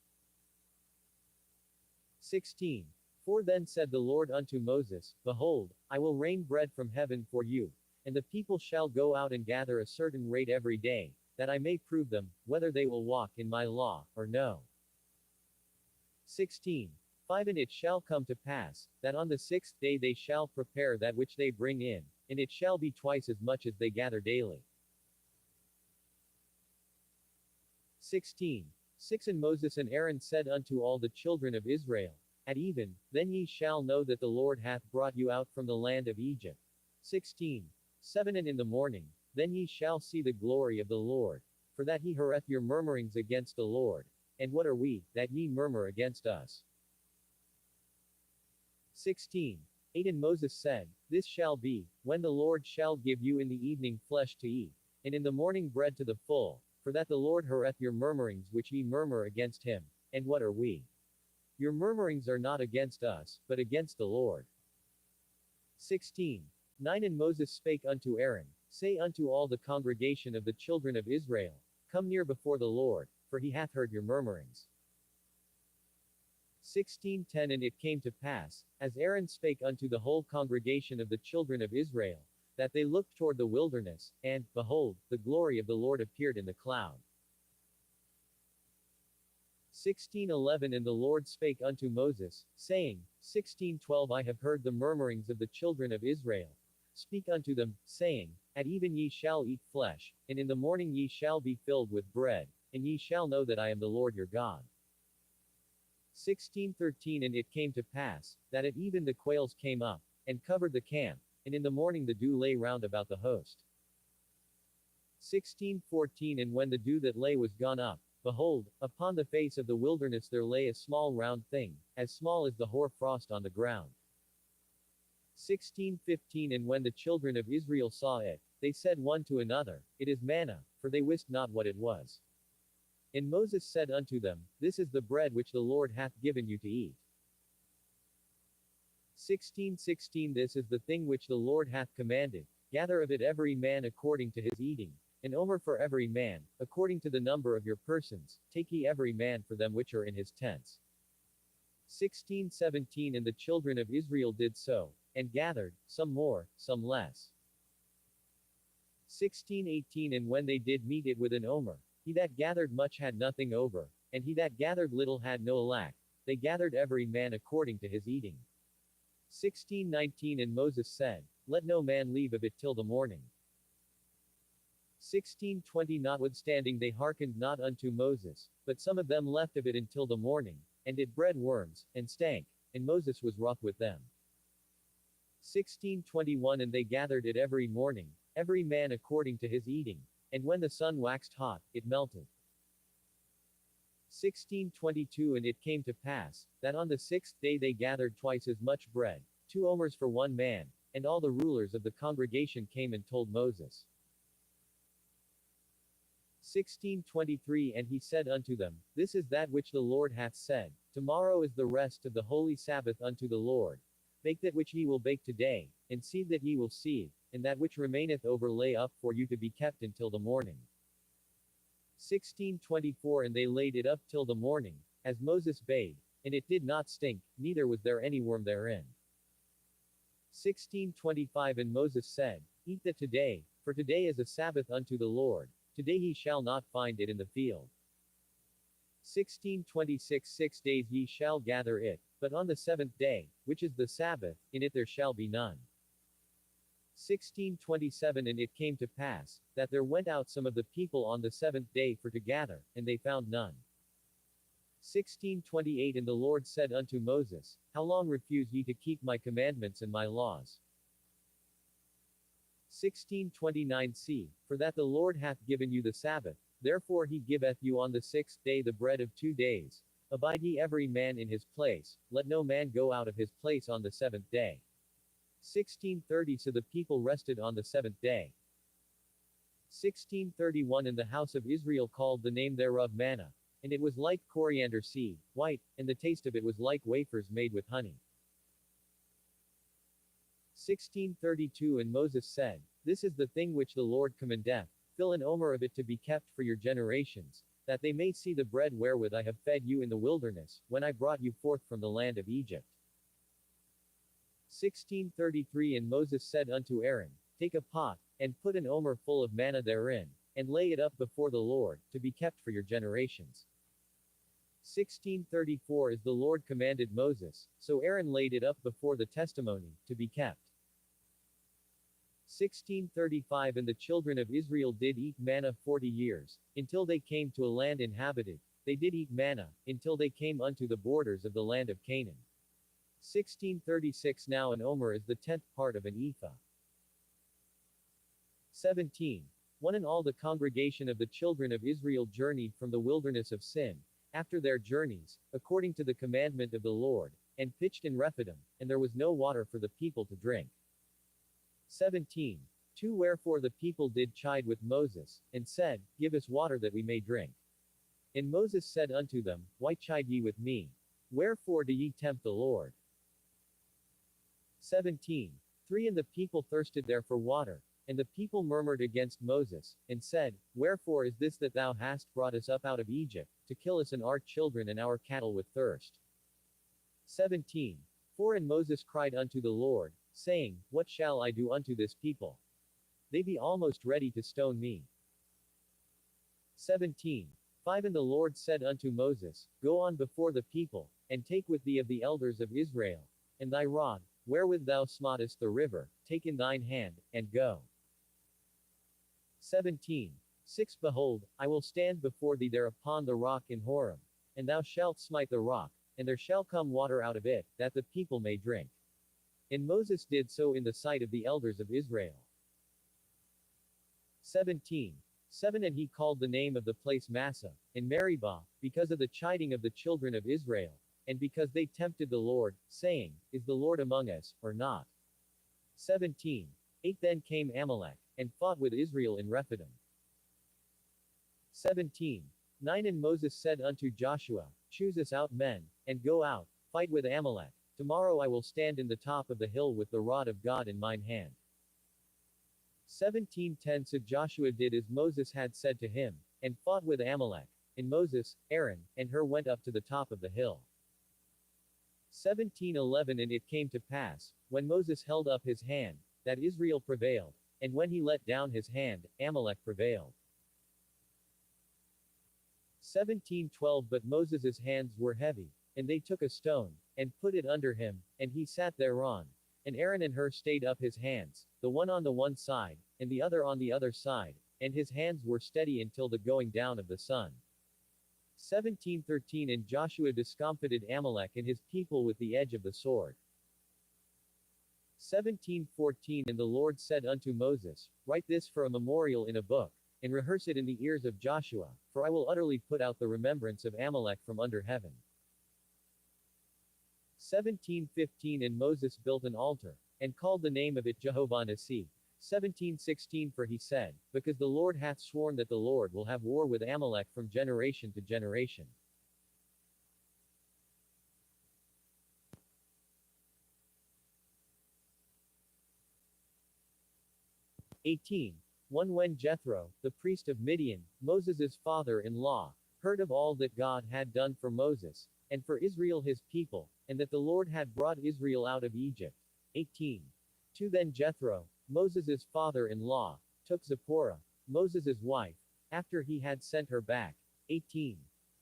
16. 4 Then said the Lord unto Moses, Behold, I will rain bread from heaven for you, and the people shall go out and gather a certain rate every day, that I may prove them, whether they will walk in my law, or no. 16. 5 And it shall come to pass, that on the 6th day they shall prepare that which they bring in, and it shall be twice as much as they gather daily. 16. 6 And Moses and Aaron said unto all the children of Israel, At even, then ye shall know that the Lord hath brought you out from the land of Egypt. 16. 7 And in the morning, then ye shall see the glory of the Lord, for that he heareth your murmurings against the Lord. And what are we, that ye murmur against us? 16. 8 And Moses said, This shall be, when the Lord shall give you in the evening flesh to eat, and in the morning bread to the full, for that the Lord heareth your murmurings which ye murmur against him. And what are we? Your murmurings are not against us, but against the Lord. 16. 9 And Moses spake unto Aaron, Say unto all the congregation of the children of Israel, Come near before the Lord, for he hath heard your murmurings. 16:10 And it came to pass, as Aaron spake unto the whole congregation of the children of Israel, that they looked toward the wilderness, and, behold, the glory of the Lord appeared in the cloud. 16:11 And the Lord spake unto Moses, saying, 16:12 I have heard the murmurings of the children of Israel. Speak unto them, saying, At even ye shall eat flesh, and in the morning ye shall be filled with bread, and ye shall know that I am the Lord your God. 16:13 And it came to pass, that at even the quails came up, and covered the camp, and in the morning the dew lay round about the host. 16:14 And when the dew that lay was gone up, behold, upon the face of the wilderness there lay a small round thing, as small as the hoar frost on the ground. 16:15 And when the children of Israel saw it, they said one to another, It is manna, for they wist not what it was. And Moses said unto them, This is the bread which the Lord hath given you to eat. 16:16 This is the thing which the Lord hath commanded, gather of it every man according to his eating, an omer for every man, according to the number of your persons, take ye every man for them which are in his tents. 16:17 And the children of Israel did so, and gathered, some more, some less. 16:18 And when they did meet it with an omer, he that gathered much had nothing over, and he that gathered little had no lack, they gathered every man according to his eating. 16:19 And Moses said, Let no man leave of it till the morning. 16:20 Notwithstanding they hearkened not unto Moses, but some of them left of it until the morning, and it bred worms, and stank, and Moses was wroth with them. 16:21 And they gathered it every morning, every man according to his eating, and when the sun waxed hot, it melted. 16:22 And it came to pass, that on the 6th day they gathered twice as much bread, 2 omers for one man, and all the rulers of the congregation came and told Moses. 16:23 And he said unto them, This is that which the Lord hath said, Tomorrow is the rest of the holy Sabbath unto the Lord. Bake that which ye will bake today, and seethe that ye will seethe, and that which remaineth over lay up for you to be kept until the morning. 16:24 And they laid it up till the morning, as Moses bade, and it did not stink, neither was there any worm therein. 16:25 And Moses said, Eat that today, for today is a Sabbath unto the Lord, today ye shall not find it in the field. 16:26 6 days ye shall gather it, but on the 7th day, which is the Sabbath, in it there shall be none. 16:27 And it came to pass, that there went out some of the people on the 7th day for to gather, and they found none. 16:28 And the Lord said unto Moses, How long refuse ye to keep my commandments and my laws? 16:29 See, for that the Lord hath given you the Sabbath, therefore he giveth you on the 6th day the bread of 2 days. Abide ye every man in his place, let no man go out of his place on the 7th day. 16:30 So the people rested on the 7th day. 16:31 And the house of Israel called the name thereof manna, and it was like coriander seed, white, and the taste of it was like wafers made with honey. 16:32 And Moses said, This is the thing which the Lord commandeth, fill an omer of it to be kept for your generations, that they may see the bread wherewith I have fed you in the wilderness, when I brought you forth from the land of Egypt. 16:33 And Moses said unto Aaron, Take a pot, and put an omer full of manna therein, and lay it up before the Lord, to be kept for your generations. 1634 As the Lord commanded Moses, so Aaron laid it up before the testimony, to be kept. 1635 And the children of Israel did eat manna 40 years, until they came to a land inhabited. They did eat manna, until they came unto the borders of the land of Canaan. 1636 Now an omer is the 10th part of an ephah. 17. One and all the congregation of the children of Israel journeyed from the wilderness of Sin, after their journeys, according to the commandment of the Lord, and pitched in Rephidim, and there was no water for the people to drink. 17. 2 Wherefore the people did chide with Moses, and said, Give us water that we may drink. And Moses said unto them, Why chide ye with me? Wherefore do ye tempt the Lord? 17. 3 And the people thirsted there for water, and the people murmured against Moses, and said, Wherefore is this that thou hast brought us up out of Egypt, to kill us and our children and our cattle with thirst? 17. 4 And Moses cried unto the Lord, saying, What shall I do unto this people? They be almost ready to stone me. 17. 5 And the Lord said unto Moses, Go on before the people, and take with thee of the elders of Israel, and thy rod, wherewith thou smootest the river, take in thine hand, and go. 17. 6 Behold, I will stand before thee there upon the rock in Horeb, and thou shalt smite the rock, and there shall come water out of it, that the people may drink. And Moses did so in the sight of the elders of Israel. 17. 7 And he called the name of the place Massah, in Meribah, because of the chiding of the children of Israel, and because they tempted the Lord, saying, Is the Lord among us, or not? 17. 8 Then came Amalek, and fought with Israel in Rephidim. 17. 9 And Moses said unto Joshua, Choose us out men, and go out, fight with Amalek. Tomorrow I will stand in the top of the hill with the rod of God in mine hand. 17:10 So Joshua did as Moses had said to him, and fought with Amalek. And Moses, Aaron, and Hur went up to the top of the hill. 17:11 And it came to pass, when Moses held up his hand, that Israel prevailed, and when he let down his hand, Amalek prevailed. 17:12 But Moses' hands were heavy, and they took a stone, and put it under him, and he sat thereon. And Aaron and Hur stayed up his hands, the one on the one side, and the other on the other side, and his hands were steady until the going down of the sun. 17:13 And Joshua discomfited Amalek and his people with the edge of the sword. 17:14 And the Lord said unto Moses, Write this for a memorial in a book, and rehearse it in the ears of Joshua, for I will utterly put out the remembrance of Amalek from under heaven. 17:15 And Moses built an altar, and called the name of it Jehovah Nissi. 17:16 For he said, Because the Lord hath sworn that the Lord will have war with Amalek from generation to generation. 18. 1 When Jethro, the priest of Midian, Moses' father-in-law, heard of all that God had done for Moses, and for Israel his people, and that the Lord had brought Israel out of Egypt. 18. 2 Then Jethro, Moses' father-in-law, took Zipporah, Moses' wife, after he had sent her back. 18.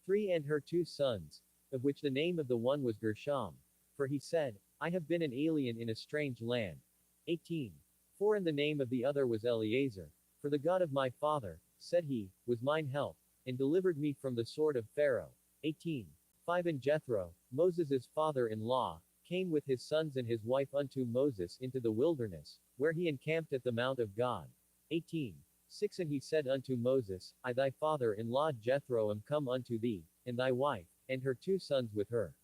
3 And her 2 sons, of which the name of the one was Gershom. For he said, I have been an alien in a strange land. 18. 4 And the name of the other was Eleazar. For the God of my father, said he, was mine help, and delivered me from the sword of Pharaoh. 18. 5 And Jethro, Moses' father-in-law, came with his sons and his wife unto Moses into the wilderness, where he encamped at the mount of God. 18. 6 And he said unto Moses, I thy father-in-law Jethro am come unto thee, and thy wife, and her 2 sons with her.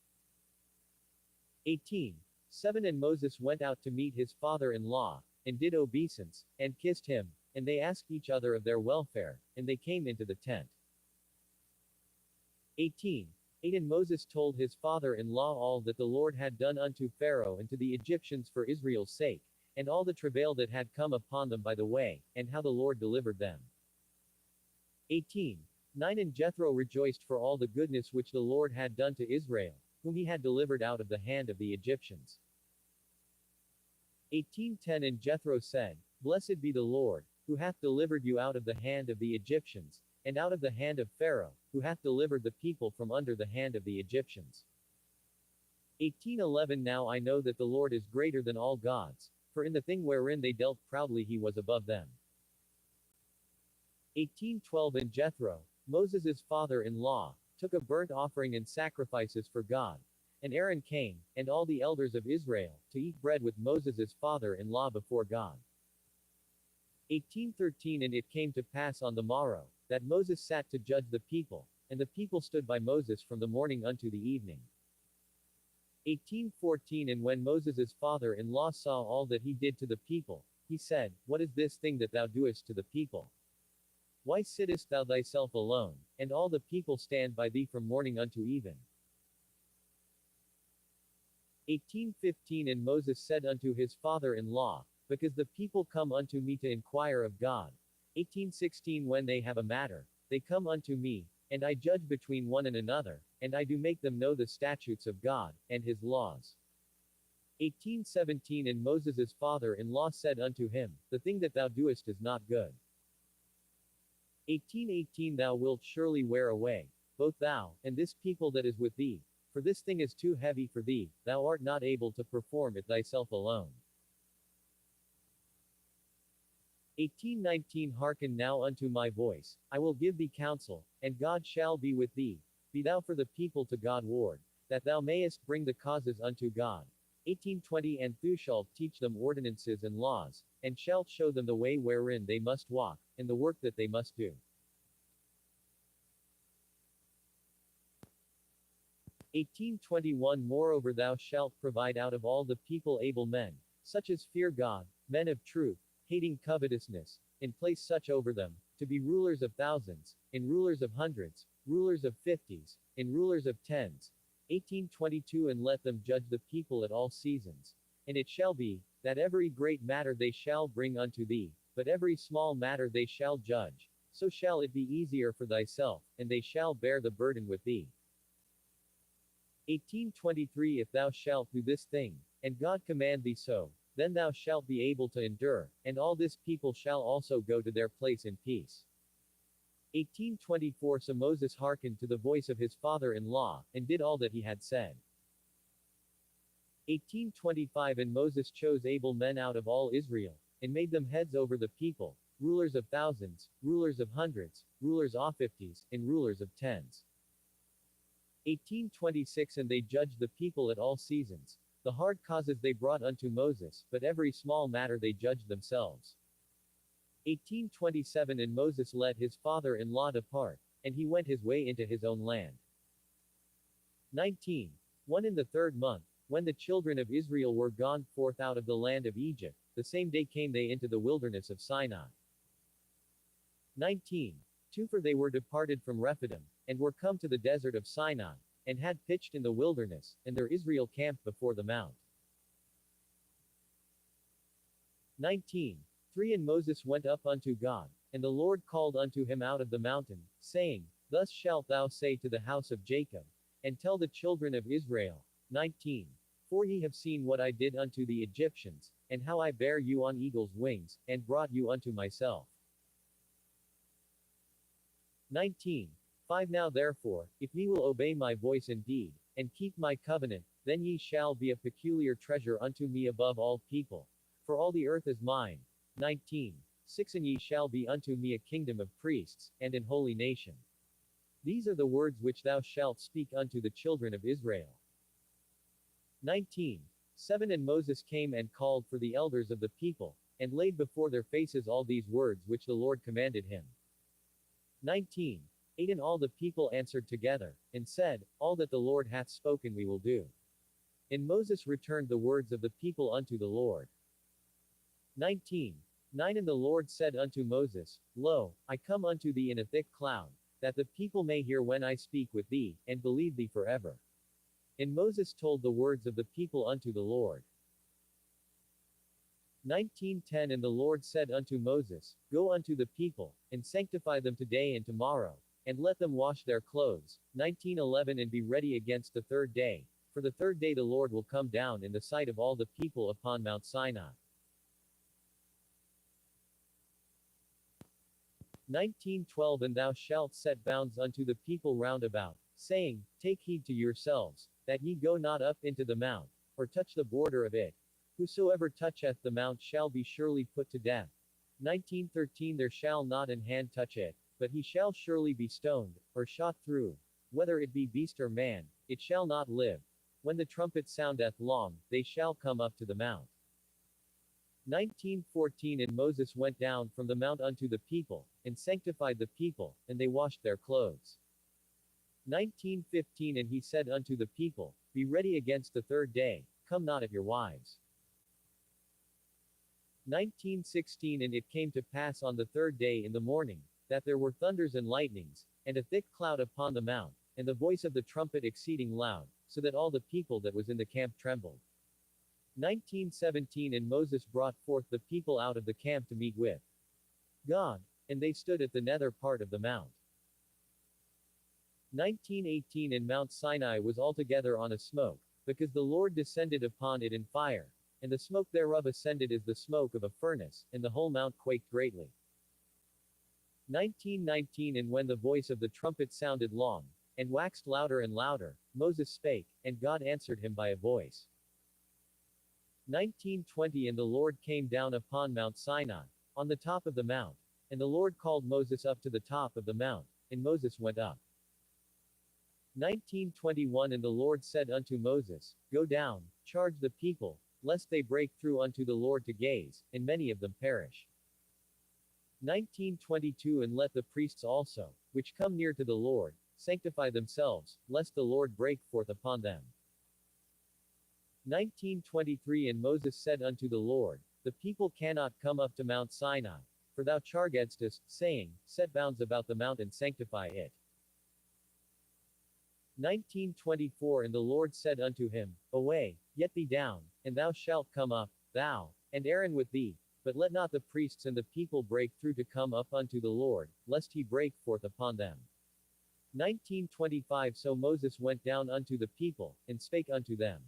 18. 7 And Moses went out to meet his father-in-law, and did obeisance, and kissed him, and they asked each other of their welfare, and they came into the tent. 18. 8 And Moses told his father-in-law all that the Lord had done unto Pharaoh and to the Egyptians for Israel's sake, and all the travail that had come upon them by the way, and how the Lord delivered them. 18. 9 And Jethro rejoiced for all the goodness which the Lord had done to Israel, whom he had delivered out of the hand of the Egyptians. 18:10 And Jethro said, Blessed be the Lord, who hath delivered you out of the hand of the Egyptians, and out of the hand of Pharaoh, who hath delivered the people from under the hand of the Egyptians. 18:11 Now I know that the Lord is greater than all gods, for in the thing wherein they dealt proudly he was above them. 18:12 And Jethro, Moses' father-in-law, took a burnt offering and sacrifices for God. And Aaron came, and all the elders of Israel, to eat bread with Moses' father-in-law before God. 18:13 And it came to pass on the morrow, that Moses sat to judge the people, and the people stood by Moses from the morning unto the evening. 18:14 And when Moses' father-in-law saw all that he did to the people, he said, What is this thing that thou doest to the people? Why sittest thou thyself alone, and all the people stand by thee from morning unto even? 18:15 And Moses said unto his father-in-law, Because the people come unto me to inquire of God. 18:16 When they have a matter, they come unto me, and I judge between one and another, and I do make them know the statutes of God, and his laws. 18:17 And Moses' father-in-law said unto him, The thing that thou doest is not good. 18:18 Thou wilt surely wear away, both thou, and this people that is with thee, for this thing is too heavy for thee, thou art not able to perform it thyself alone. 18:19 Hearken now unto my voice, I will give thee counsel, and God shall be with thee. Be thou for the people to God ward, that thou mayest bring the causes unto God. 18:20 And thou shalt teach them ordinances and laws, and shalt show them the way wherein they must walk, and the work that they must do. 18:21 Moreover thou shalt provide out of all the people able men, such as fear God, men of truth, hating covetousness, and place such over them, to be rulers of thousands, and rulers of hundreds, rulers of fifties, and rulers of tens. 18:22 And let them judge the people at all seasons. And it shall be, that every great matter they shall bring unto thee, but every small matter they shall judge. So shall it be easier for thyself, and they shall bear the burden with thee. 18:23 If thou shalt do this thing, and God command thee so, then thou shalt be able to endure, and all this people shall also go to their place in peace. 18:24 So Moses hearkened to the voice of his father-in-law, and did all that he had said. 18:25 And Moses chose able men out of all Israel, and made them heads over the people, rulers of thousands, rulers of hundreds, rulers of fifties, and rulers of tens. 18:26 And they judged the people at all seasons. The hard causes they brought unto Moses, but every small matter they judged themselves. 18:27 And Moses let his father-in-law depart, and he went his way into his own land. 19. 1 In the third month, when the children of Israel were gone forth out of the land of Egypt, the same day came they into the wilderness of Sinai. 19. 2 For they were departed from Rephidim, and were come to the desert of Sinai, and had pitched in the wilderness, and there Israel camped before the mount. 19. 3 And Moses went up unto God, and the Lord called unto him out of the mountain, saying, Thus shalt thou say to the house of Jacob, and tell the children of Israel. 19. For ye have seen what I did unto the Egyptians, and how I bare you on eagle's wings, and brought you unto myself. 19. 5 Now therefore, if ye will obey my voice indeed, and keep my covenant, then ye shall be a peculiar treasure unto me above all people. For all the earth is mine. 19. 6 And ye shall be unto me a kingdom of priests, and an holy nation. These are the words which thou shalt speak unto the children of Israel. 19. 7 And Moses came and called for the elders of the people, and laid before their faces all these words which the Lord commanded him. 19. 8 And all the people answered together, and said, All that the Lord hath spoken we will do. And Moses returned the words of the people unto the Lord. 19. 9 And the Lord said unto Moses, Lo, I come unto thee in a thick cloud, that the people may hear when I speak with thee, and believe thee forever. And Moses told the words of the people unto the Lord. 19:10 And the Lord said unto Moses, Go unto the people, and sanctify them today and tomorrow, and let them wash their clothes. 19:11 And be ready against the third day, for the third day the Lord will come down in the sight of all the people upon Mount Sinai. 19:12 And thou shalt set bounds unto the people round about, saying, Take heed to yourselves, that ye go not up into the mount, or touch the border of it. Whosoever toucheth the mount shall be surely put to death. 19:13 There shall not an hand touch it, but he shall surely be stoned, or shot through. Whether it be beast or man, it shall not live. When the trumpet soundeth long, they shall come up to the mount. 19:14 And Moses went down from the mount unto the people, and sanctified the people, and they washed their clothes. 19:15 And he said unto the people, Be ready against the third day, come not at your wives. 19:16 And it came to pass on the third day in the morning, that there were thunders and lightnings, and a thick cloud upon the mount, and the voice of the trumpet exceeding loud, so that all the people that was in the camp trembled. 19:17 And Moses brought forth the people out of the camp to meet with God, and they stood at the nether part of the mount. 19:18 And Mount Sinai was altogether on a smoke, because the Lord descended upon it in fire, and the smoke thereof ascended as the smoke of a furnace, and the whole mount quaked greatly. 19:19 And when the voice of the trumpet sounded long, and waxed louder and louder, Moses spake, and God answered him by a voice. 19:20 And the Lord came down upon Mount Sinai, on the top of the mount, and the Lord called Moses up to the top of the mount, and Moses went up. 19:21 And the Lord said unto Moses, Go down, charge the people, lest they break through unto the Lord to gaze, and many of them perish. 19:22 And let the priests also, which come near to the Lord, sanctify themselves, lest the Lord break forth upon them. 19:23 And Moses said unto the Lord, The people cannot come up to Mount Sinai, for thou chargedst us, saying, Set bounds about the mount and sanctify it. 19:24 And the Lord said unto him, Away, get thee down, and thou shalt come up, thou, and Aaron with thee, but let not the priests and the people break through to come up unto the Lord, lest he break forth upon them. 19:25 So Moses went down unto the people, and spake unto them.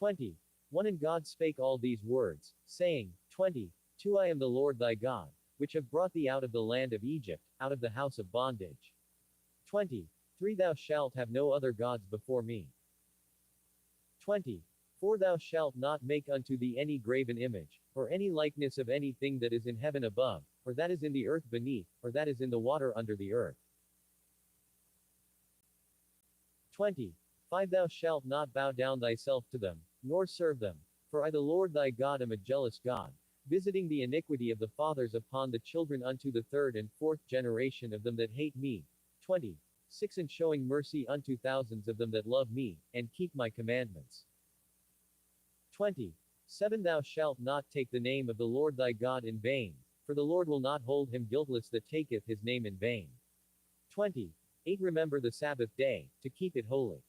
20:1 And God spake all these words, saying, 20:2 I am the Lord thy God, which have brought thee out of the land of Egypt, out of the house of bondage. 20:3 Thou shalt have no other gods before me. 20:4 Thou shalt not make unto thee any graven image, or any likeness of anything that is in heaven above, or that is in the earth beneath, or that is in the water under the earth. 20:5 Thou shalt not bow down thyself to them, nor serve them. For I the Lord thy God am a jealous God, visiting the iniquity of the fathers upon the children unto the third and fourth generation of them that hate me. 20:6 And showing mercy unto thousands of them that love me, and keep my commandments. 20:7 Thou shalt not take the name of the Lord thy God in vain, for the Lord will not hold him guiltless that taketh his name in vain. 20:8 Remember the Sabbath day, to keep it holy.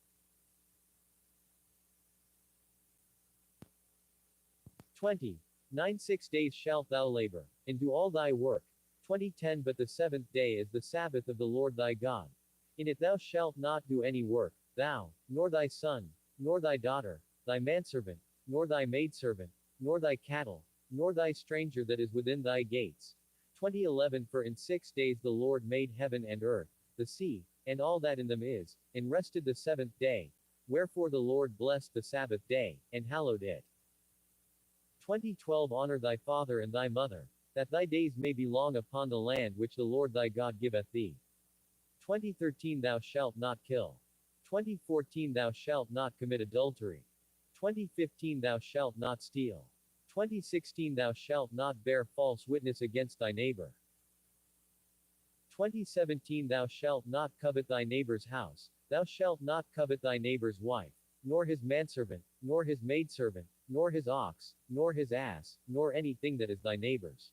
20:9 6 days shalt thou labor, and do all thy work. 20:10 But the seventh day is the Sabbath of the Lord thy God. In it thou shalt not do any work, thou, nor thy son, nor thy daughter, thy manservant, nor thy maidservant, nor thy cattle, nor thy stranger that is within thy gates. 20:11 For in 6 days the Lord made heaven and earth, the sea, and all that in them is, and rested the seventh day. Wherefore the Lord blessed the Sabbath day, and hallowed it. 20:12 Honor thy father and thy mother, that thy days may be long upon the land which the Lord thy God giveth thee. 20:13 Thou shalt not kill. 20:14 Thou shalt not commit adultery. 20:15 Thou shalt not steal. 20:16 Thou shalt not bear false witness against thy neighbor. 20:17 Thou shalt not covet thy neighbor's house. Thou shalt not covet thy neighbor's wife, nor his manservant, nor his maidservant, nor his ox, nor his ass, nor anything that is thy neighbor's.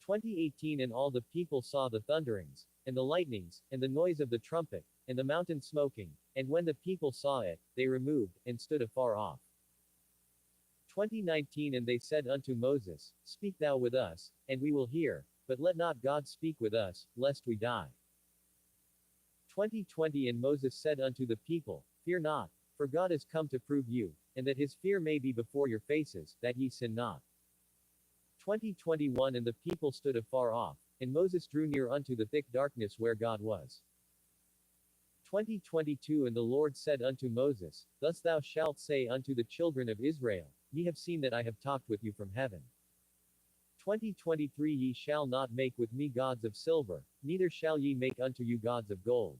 20:18 And all the people saw the thunderings, and the lightnings, and the noise of the trumpet, and the mountain smoking, and when the people saw it, they removed, and stood afar off. 20:19 And they said unto Moses, Speak thou with us, and we will hear, but let not God speak with us, lest we die. 20:20 And Moses said unto the people, Fear not, for God is come to prove you, and that his fear may be before your faces, that ye sin not. 20:21 And the people stood afar off, and Moses drew near unto the thick darkness where God was. 20:22 And the Lord said unto Moses, Thus thou shalt say unto the children of Israel, Ye have seen that I have talked with you from heaven. 20:23 Ye shall not make with me gods of silver, neither shall ye make unto you gods of gold.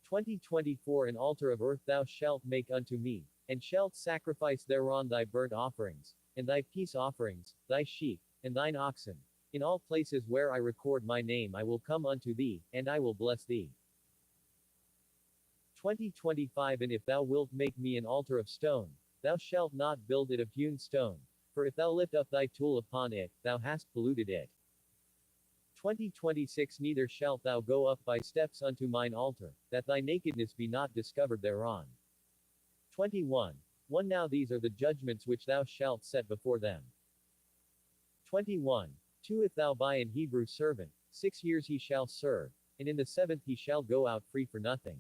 20:24 An altar of earth thou shalt make unto me, and shalt sacrifice thereon thy burnt offerings, and thy peace offerings, thy sheep, and thine oxen. In all places where I record my name I will come unto thee, and I will bless thee. 20:25 And if thou wilt make me an altar of stone, thou shalt not build it of hewn stone, for if thou lift up thy tool upon it, thou hast polluted it. 20:26 Neither shalt thou go up by steps unto mine altar, that thy nakedness be not discovered thereon. 21. 1 Now these are the judgments which thou shalt set before them. 21. 2 If thou buy an Hebrew servant, 6 years he shall serve, and in the 7th he shall go out free for nothing.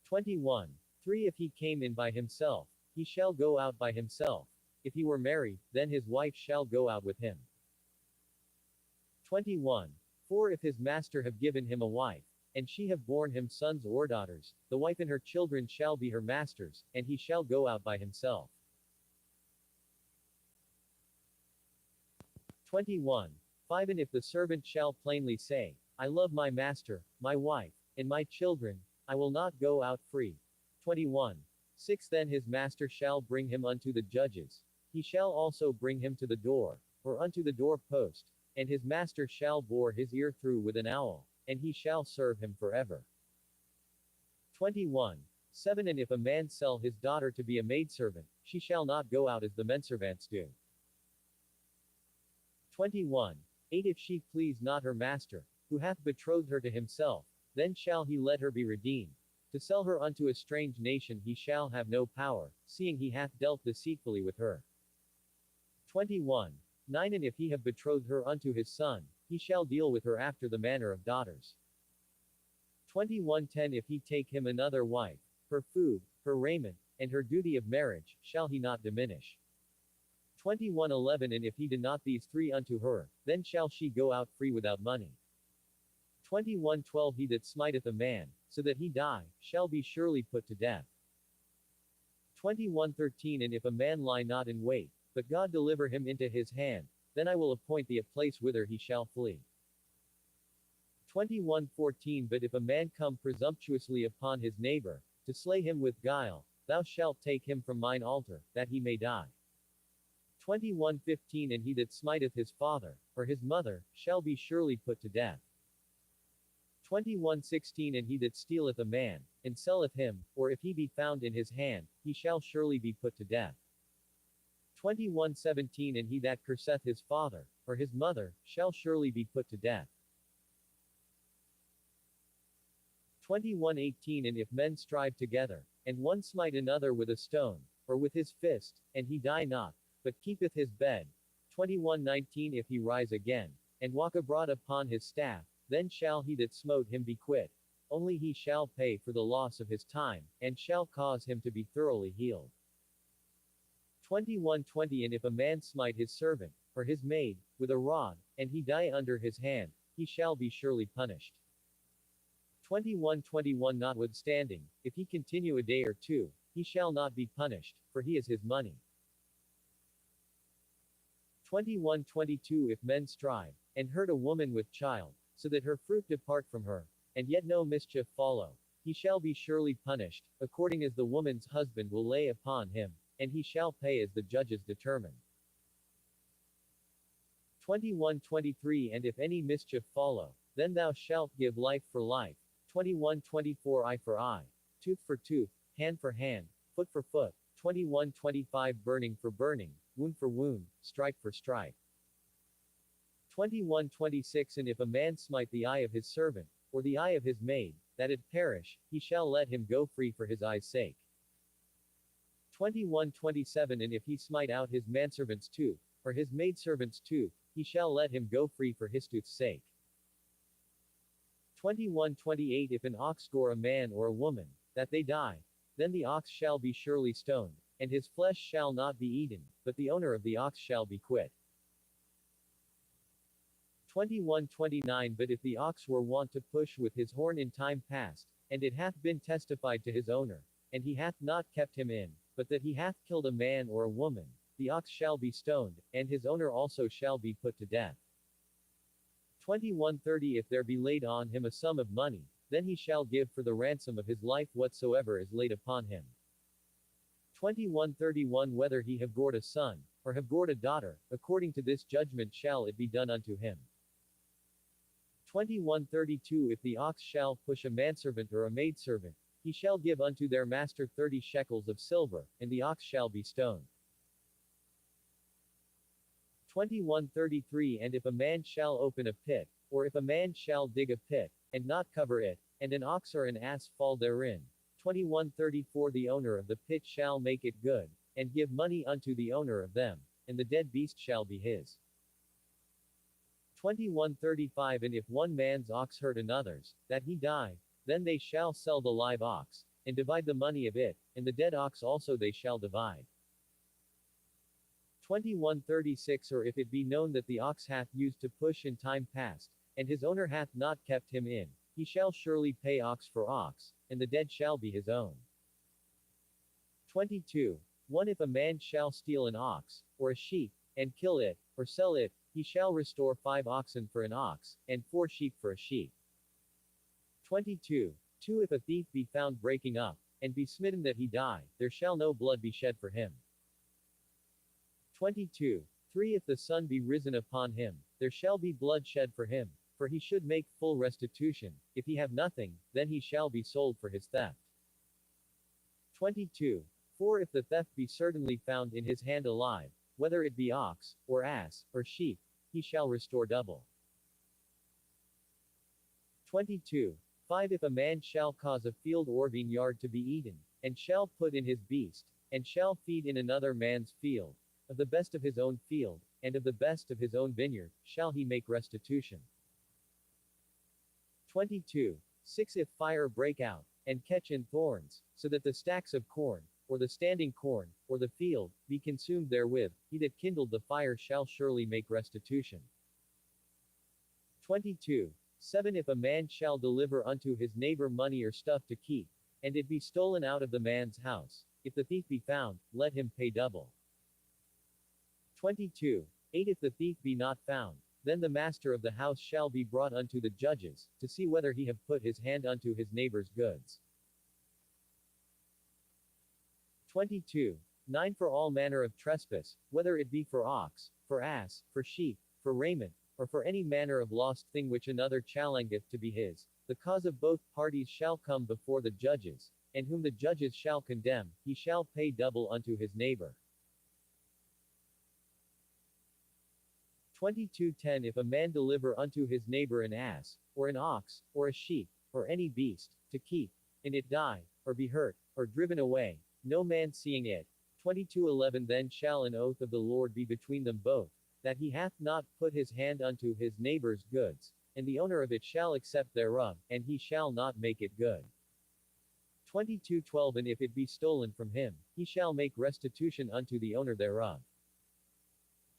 21. 3 If he came in by himself, he shall go out by himself. If he were married, then his wife shall go out with him. 21. 4 If his master have given him a wife, and she have borne him sons or daughters, the wife and her children shall be her master's, and he shall go out by himself. 21. 5 And if the servant shall plainly say, I love my master, my wife, and my children, I will not go out free. 21. 6 Then his master shall bring him unto the judges. He shall also bring him to the door, or unto the door post, and his master shall bore his ear through with an awl, and he shall serve him forever. 21. 7 And if a man sell his daughter to be a maidservant, she shall not go out as the menservants do. 21. 8 If she please not her master, who hath betrothed her to himself, then shall he let her be redeemed. To sell her unto a strange nation he shall have no power, seeing he hath dealt deceitfully with her. 21. 9 And if he have betrothed her unto his son, he shall deal with her after the manner of daughters. 21:10 If he take him another wife, her food, her raiment, and her duty of marriage, shall he not diminish. 21:11 And if he do not these three unto her, then shall she go out free without money. 21:12 He that smiteth a man, so that he die, shall be surely put to death. 21:13 And if a man lie not in wait, but God deliver him into his hand, then I will appoint thee a place whither he shall flee. 21:14 But if a man come presumptuously upon his neighbor, to slay him with guile, thou shalt take him from mine altar, that he may die. 21:15 And he that smiteth his father, or his mother, shall be surely put to death. 21:16 And he that stealeth a man, and selleth him, or if he be found in his hand, he shall surely be put to death. 21:17 And he that curseth his father, or his mother, shall surely be put to death. 21:18 And if men strive together, and one smite another with a stone, or with his fist, and he die not, but keepeth his bed. 21:19 If he rise again, and walk abroad upon his staff, then shall he that smote him be quit. Only he shall pay for the loss of his time, and shall cause him to be thoroughly healed. 21:20 And if a man smite his servant, or his maid, with a rod, and he die under his hand, he shall be surely punished. 21:21 Notwithstanding, if he continue a day or two, he shall not be punished, for he is his money. 21:22 If men strive, and hurt a woman with child, so that her fruit depart from her, and yet no mischief follow, he shall be surely punished, according as the woman's husband will lay upon him, and he shall pay as the judges determine. 21:23 And if any mischief follow, then thou shalt give life for life. 21:24 Eye for eye, tooth for tooth, hand for hand, foot for foot. 21:25 Burning for burning, wound for wound, stripe for stripe. 21:26 And if a man smite the eye of his servant, or the eye of his maid, that it perish, he shall let him go free for his eye's sake. 21:27 And if he smite out his manservant's tooth, or his maidservant's tooth, he shall let him go free for his tooth's sake. 21:28 If an ox gore a man or a woman, that they die, then the ox shall be surely stoned, and his flesh shall not be eaten, but the owner of the ox shall be quit. 21:29 But if the ox were wont to push with his horn in time past, and it hath been testified to his owner, and he hath not kept him in, but that he hath killed a man or a woman, the ox shall be stoned, and his owner also shall be put to death. 21:30 If there be laid on him a sum of money, then he shall give for the ransom of his life whatsoever is laid upon him. 21:31 Whether he have gored a son, or have gored a daughter, according to this judgment shall it be done unto him. 21:32 If the ox shall push a manservant or a maidservant, he shall give unto their master 30 shekels of silver, and the ox shall be stoned. 21:33 And if a man shall open a pit, or if a man shall dig a pit, and not cover it, and an ox or an ass fall therein, 21:34 The owner of the pit shall make it good, and give money unto the owner of them, and the dead beast shall be his. 21:35 And if one man's ox hurt another's, that he die, then they shall sell the live ox, and divide the money of it, and the dead ox also they shall divide. 21:36 Or if it be known that the ox hath used to push in time past, and his owner hath not kept him in, he shall surely pay ox for ox, and the dead shall be his own. 22:1 If a man shall steal an ox, or a sheep, and kill it, or sell it, he shall restore 5 oxen for an ox, and 4 sheep for a sheep. 22:2 If a thief be found breaking up, and be smitten that he die, there shall no blood be shed for him. 22:3 If the sun be risen upon him, there shall be blood shed for him, for he should make full restitution. If he have nothing, then he shall be sold for his theft. 22:4 If the theft be certainly found in his hand alive, whether it be ox, or ass, or sheep, he shall restore double. 22:5 If a man shall cause a field or vineyard to be eaten, and shall put in his beast, and shall feed in another man's field, of the best of his own field, and of the best of his own vineyard, shall he make restitution. 22:6 If fire break out, and catch in thorns, so that the stacks of corn, or the standing corn, or the field, be consumed therewith, he that kindled the fire shall surely make restitution. 22:7 If a man shall deliver unto his neighbor money or stuff to keep, and it be stolen out of the man's house, if the thief be found, let him pay double. 22:8 If the thief be not found, then the master of the house shall be brought unto the judges, to see whether he have put his hand unto his neighbor's goods. 22:9 For all manner of trespass, whether it be for ox, for ass, for sheep, for raiment, or for any manner of lost thing which another challengeth to be his, the cause of both parties shall come before the judges, and whom the judges shall condemn, he shall pay double unto his neighbor. 22:10 If a man deliver unto his neighbor an ass, or an ox, or a sheep, or any beast, to keep, and it die, or be hurt, or driven away, no man seeing it. 22:11 Then shall an oath of the Lord be between them both, that he hath not put his hand unto his neighbor's goods, and the owner of it shall accept thereof, and he shall not make it good. 22:12 And if it be stolen from him, he shall make restitution unto the owner thereof.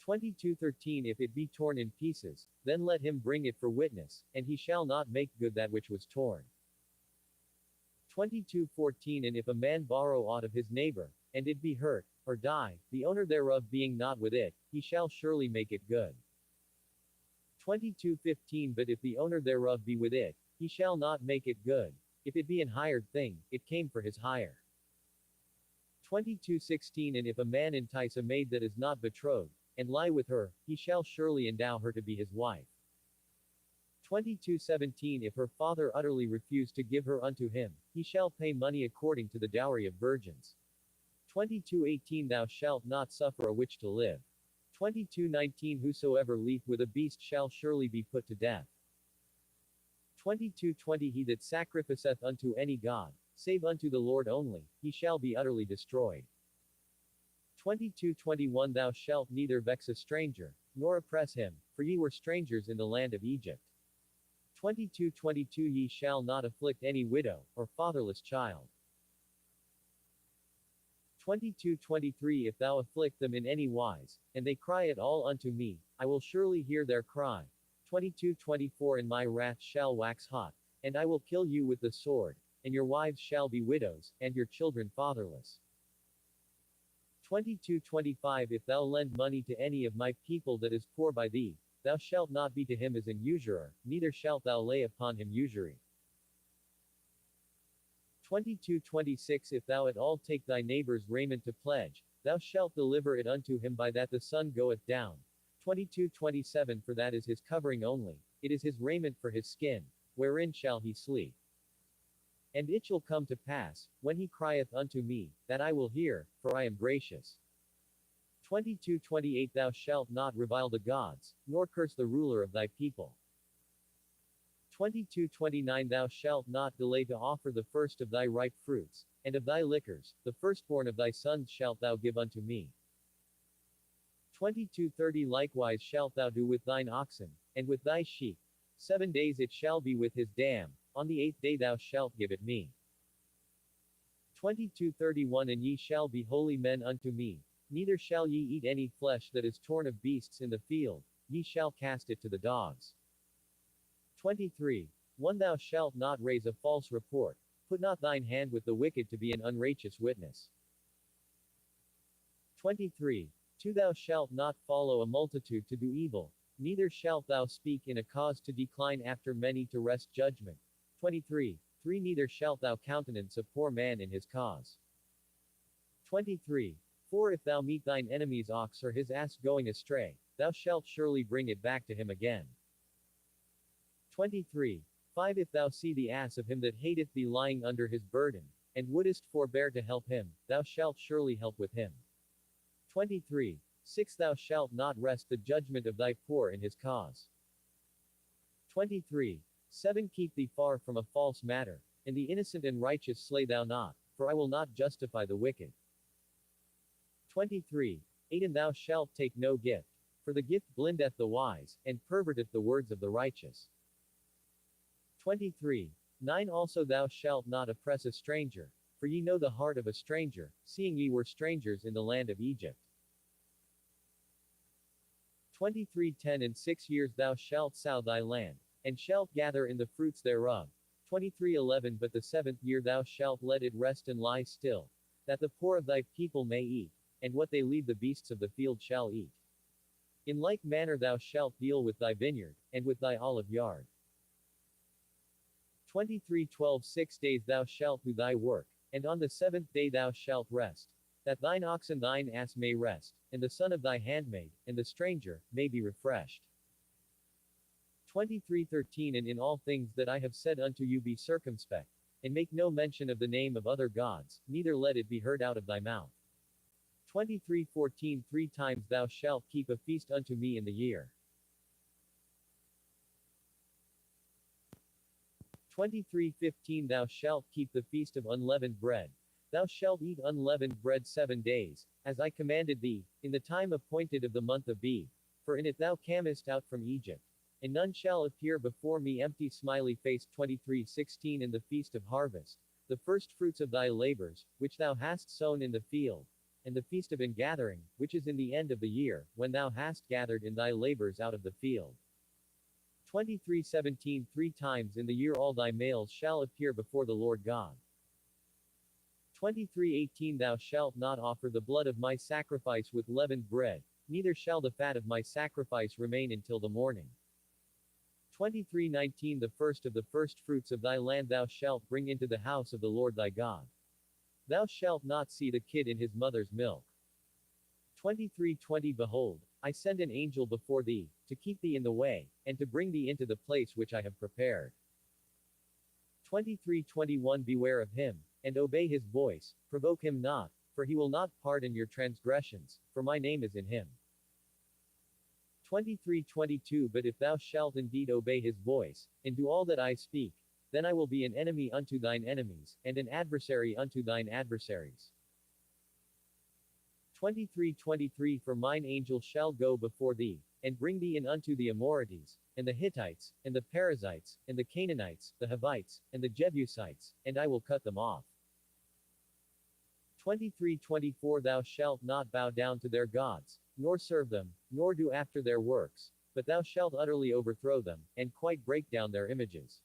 22:13 If it be torn in pieces, then let him bring it for witness, and he shall not make good that which was torn. 22:14 And if a man borrow aught of his neighbor, and it be hurt, or die, the owner thereof being not with it, he shall surely make it good. 22:15 But if the owner thereof be with it, he shall not make it good. If it be an hired thing, it came for his hire. 22:16 And if a man entice a maid that is not betrothed, and lie with her, he shall surely endow her to be his wife. 22:17 If her father utterly refuse to give her unto him, he shall pay money according to the dowry of virgins. 22:18 Thou shalt not suffer a witch to live. 22:19 Whosoever lieth with a beast shall surely be put to death. 22:20 He that sacrificeth unto any god, save unto the Lord only, he shall be utterly destroyed. 22:21 Thou shalt neither vex a stranger, nor oppress him, for ye were strangers in the land of Egypt. 22:22 Ye shall not afflict any widow, or fatherless child. 22:23 If thou afflict them in any wise, and they cry at all unto me, I will surely hear their cry. 22:24 And my wrath shall wax hot, and I will kill you with the sword, and your wives shall be widows, and your children fatherless. 22:25 If thou lend money to any of my people that is poor by thee, thou shalt not be to him as an usurer, neither shalt thou lay upon him usury. 22:26 If thou at all take thy neighbor's raiment to pledge, thou shalt deliver it unto him by that the sun goeth down. 22:27 For that is his covering only, it is his raiment for his skin, wherein shall he sleep. And it shall come to pass, when he crieth unto me, that I will hear, for I am gracious. 22:28 Thou shalt not revile the gods, nor curse the ruler of thy people. 22:29 Thou shalt not delay to offer the first of thy ripe fruits, and of thy liquors, the firstborn of thy sons shalt thou give unto me. 22:30 Likewise shalt thou do with thine oxen, and with thy sheep. 7 days it shall be with his dam, on the 8th day thou shalt give it me. 22:31 And ye shall be holy men unto me, neither shall ye eat any flesh that is torn of beasts in the field, ye shall cast it to the dogs. 23. 1 Thou shalt not raise a false report, put not thine hand with the wicked to be an unrighteous witness. 23. 2 Thou shalt not follow a multitude to do evil, neither shalt thou speak in a cause to decline after many to wrest judgment. 23. 3 Neither shalt thou countenance a poor man in his cause. 23. 4 If thou meet thine enemy's ox or his ass going astray, thou shalt surely bring it back to him again. 23. 5 If thou see the ass of him that hateth thee lying under his burden, and wouldest forbear to help him, thou shalt surely help with him. 23. 6 Thou shalt not wrest the judgment of thy poor in his cause. 23. 7 Keep thee far from a false matter, and the innocent and righteous slay thou not, for I will not justify the wicked. 23. 8 And thou shalt take no gift, for the gift blindeth the wise, and perverteth the words of the righteous. 23. 9 Also thou shalt not oppress a stranger, for ye know the heart of a stranger, seeing ye were strangers in the land of Egypt. 23:10 In 6 years thou shalt sow thy land, and shalt gather in the fruits thereof. 23:11 But the 7th year thou shalt let it rest and lie still, that the poor of thy people may eat, and what they leave the beasts of the field shall eat. In like manner thou shalt deal with thy vineyard, and with thy olive yard. 23:12 6 days thou shalt do thy work, and on the 7th day thou shalt rest, that thine ox and thine ass may rest, and the son of thy handmaid, and the stranger, may be refreshed. 23:13 And in all things that I have said unto you be circumspect, and make no mention of the name of other gods, neither let it be heard out of thy mouth. 23:14 3 times thou shalt keep a feast unto me in the year. 23:15 Thou shalt keep the feast of unleavened bread. Thou shalt eat unleavened bread 7 days, as I commanded thee, in the time appointed of the month of Abib, for in it thou camest out from Egypt. And none shall appear before me empty smiley faced 23:16 In the feast of harvest, the first fruits of thy labors, which thou hast sown in the field, and the feast of ingathering, which is in the end of the year, when thou hast gathered in thy labors out of the field. 23:17 3 times in the year all thy males shall appear before the Lord God. 23:18 Thou shalt not offer the blood of my sacrifice with leavened bread, neither shall the fat of my sacrifice remain until the morning. 23:19 The first of the firstfruits of thy land thou shalt bring into the house of the Lord thy God. Thou shalt not see the kid in his mother's milk. 23:20 Behold, I send an angel before thee, to keep thee in the way, and to bring thee into the place which I have prepared. 23:21 Beware of him, and obey his voice, provoke him not, for he will not pardon your transgressions, for my name is in him. 23:22 But if thou shalt indeed obey his voice, and do all that I speak, then I will be an enemy unto thine enemies, and an adversary unto thine adversaries. 23:23 For mine angel shall go before thee, and bring thee in unto the Amorites, and the Hittites, and the Perizzites, and the Canaanites, the Hivites, and the Jebusites, and I will cut them off. 23-24 Thou shalt not bow down to their gods, nor serve them, nor do after their works, but thou shalt utterly overthrow them, and quite break down their images.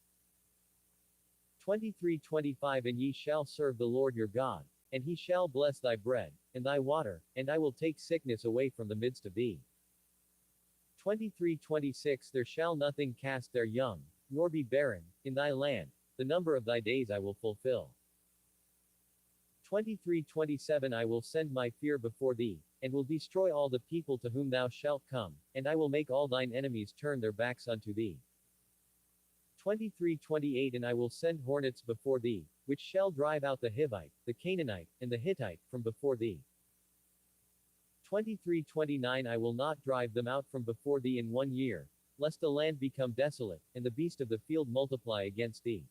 23-25 And ye shall serve the Lord your God, and he shall bless thy bread, and thy water, and I will take sickness away from the midst of thee. 23-26 There shall nothing cast their young, nor be barren, in thy land, the number of thy days I will fulfill. 23-27 I will send my fear before thee, and will destroy all the people to whom thou shalt come, and I will make all thine enemies turn their backs unto thee. 23-28 And I will send hornets before thee, which shall drive out the Hivite, the Canaanite, and the Hittite, from before thee. 23-29 I will not drive them out from before thee in 1 year, lest the land become desolate, and the beast of the field multiply against thee.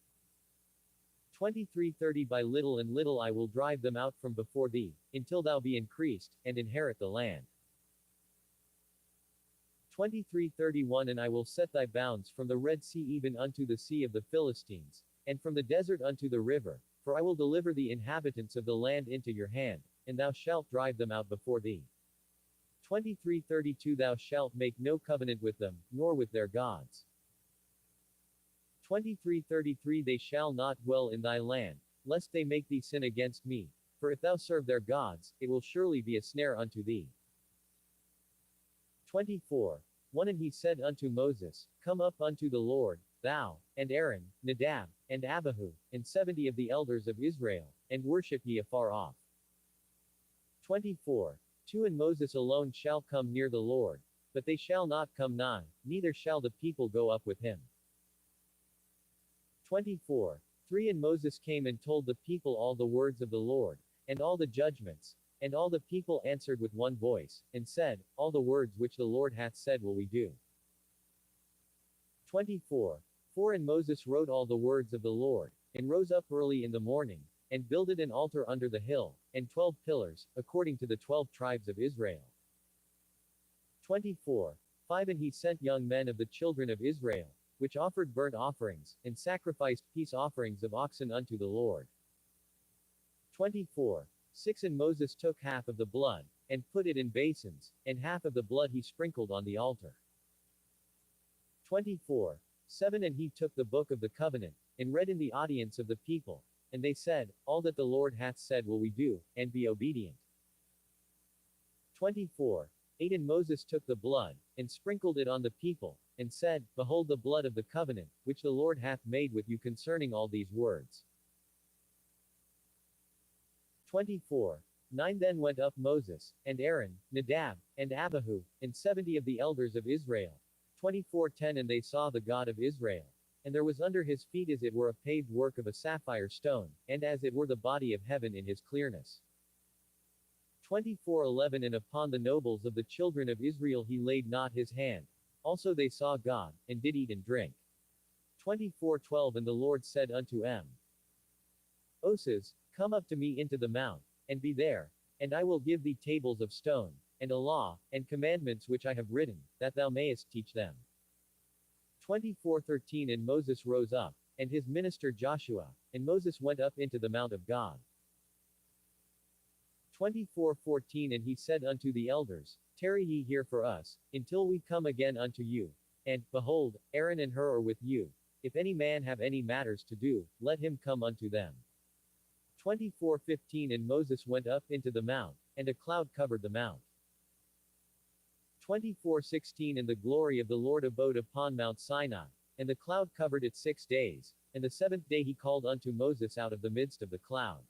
23-30 By little and little I will drive them out from before thee, until thou be increased, and inherit the land. 23-31 And I will set thy bounds from the Red Sea even unto the sea of the Philistines, and from the desert unto the river, for I will deliver the inhabitants of the land into your hand, and thou shalt drive them out before thee. 23-32 Thou shalt make no covenant with them, nor with their gods. 23-33 They shall not dwell in thy land, lest they make thee sin against me, for if thou serve their gods, it will surely be a snare unto thee. 24:1 And he said unto Moses, Come up unto the Lord, thou, and Aaron, Nadab, and Abihu, and 70 of the elders of Israel, and worship ye afar off. 24:2 And Moses alone shall come near the Lord, but they shall not come nigh, neither shall the people go up with him. 24:3 And Moses came and told the people all the words of the Lord, and all the judgments, and all the people answered with one voice, and said, All the words which the Lord hath said will we do. 24:4 And Moses wrote all the words of the Lord, and rose up early in the morning, and builded an altar under the hill, and 12 pillars, according to the 12 tribes of Israel. 24:5 And he sent young men of the children of Israel, which offered burnt offerings, and sacrificed peace offerings of oxen unto the Lord. 24:6 And Moses took half of the blood, and put it in basins, and half of the blood he sprinkled on the altar. 24:7 And he took the book of the covenant, and read in the audience of the people, and they said, All that the Lord hath said will we do, and be obedient. 24:8 And Moses took the blood, and sprinkled it on the people, and said, Behold the blood of the covenant, which the Lord hath made with you concerning all these words. 24:9 Then went up Moses, and Aaron, Nadab, and Abihu, and 70 of the elders of Israel. 24:10 And they saw the God of Israel. And there was under his feet as it were a paved work of a sapphire stone, and as it were the body of heaven in his clearness. 24:11 And upon the nobles of the children of Israel he laid not his hand. Also they saw God, and did eat and drink. 24:12 And the Lord said unto Moses, Come up to me into the mount, and be there, and I will give thee tables of stone, and a law, and commandments which I have written, that thou mayest teach them. 24:13 And Moses rose up, and his minister Joshua, and Moses went up into the mount of God. 24:14 And he said unto the elders, Tarry ye here for us, until we come again unto you. And, behold, Aaron and Hur are with you. If any man have any matters to do, let him come unto them. 24:15 And Moses went up into the mount, and a cloud covered the mount. 24:16 And the glory of the Lord abode upon Mount Sinai, and the cloud covered it 6 days, and the 7th day he called unto Moses out of the midst of the cloud.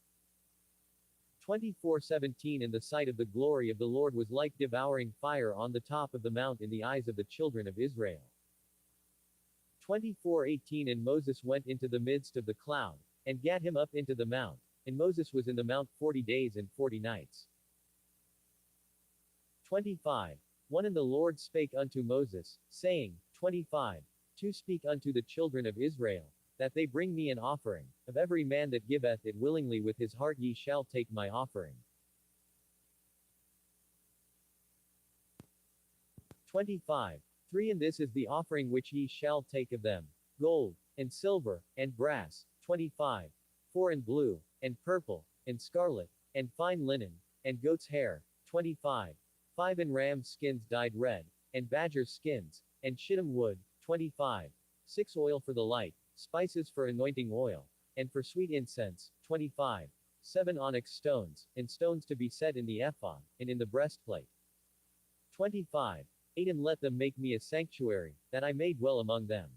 24:17 And the sight of the glory of the Lord was like devouring fire on the top of the mount in the eyes of the children of Israel. 24:18 And Moses went into the midst of the cloud, and gat him up into the mount, and Moses was in the mount 40 days and 40 nights. 25:1 And the Lord spake unto Moses, saying, 25:2 Speak unto the children of Israel, that they bring me an offering, of every man that giveth it willingly with his heart ye shall take my offering. 25:3 And this is the offering which ye shall take of them, gold, and silver, and brass, 25:4 And blue, and purple, and scarlet, and fine linen, and goat's hair, 25. 5 and ram's skins dyed red, and badger's skins, and shittim wood, 25. 6 oil for the light, spices for anointing oil, and for sweet incense, 25. 7 onyx stones, and stones to be set in the ephod, and in the breastplate. 25. 8 and let them make me a sanctuary, that I may dwell among them.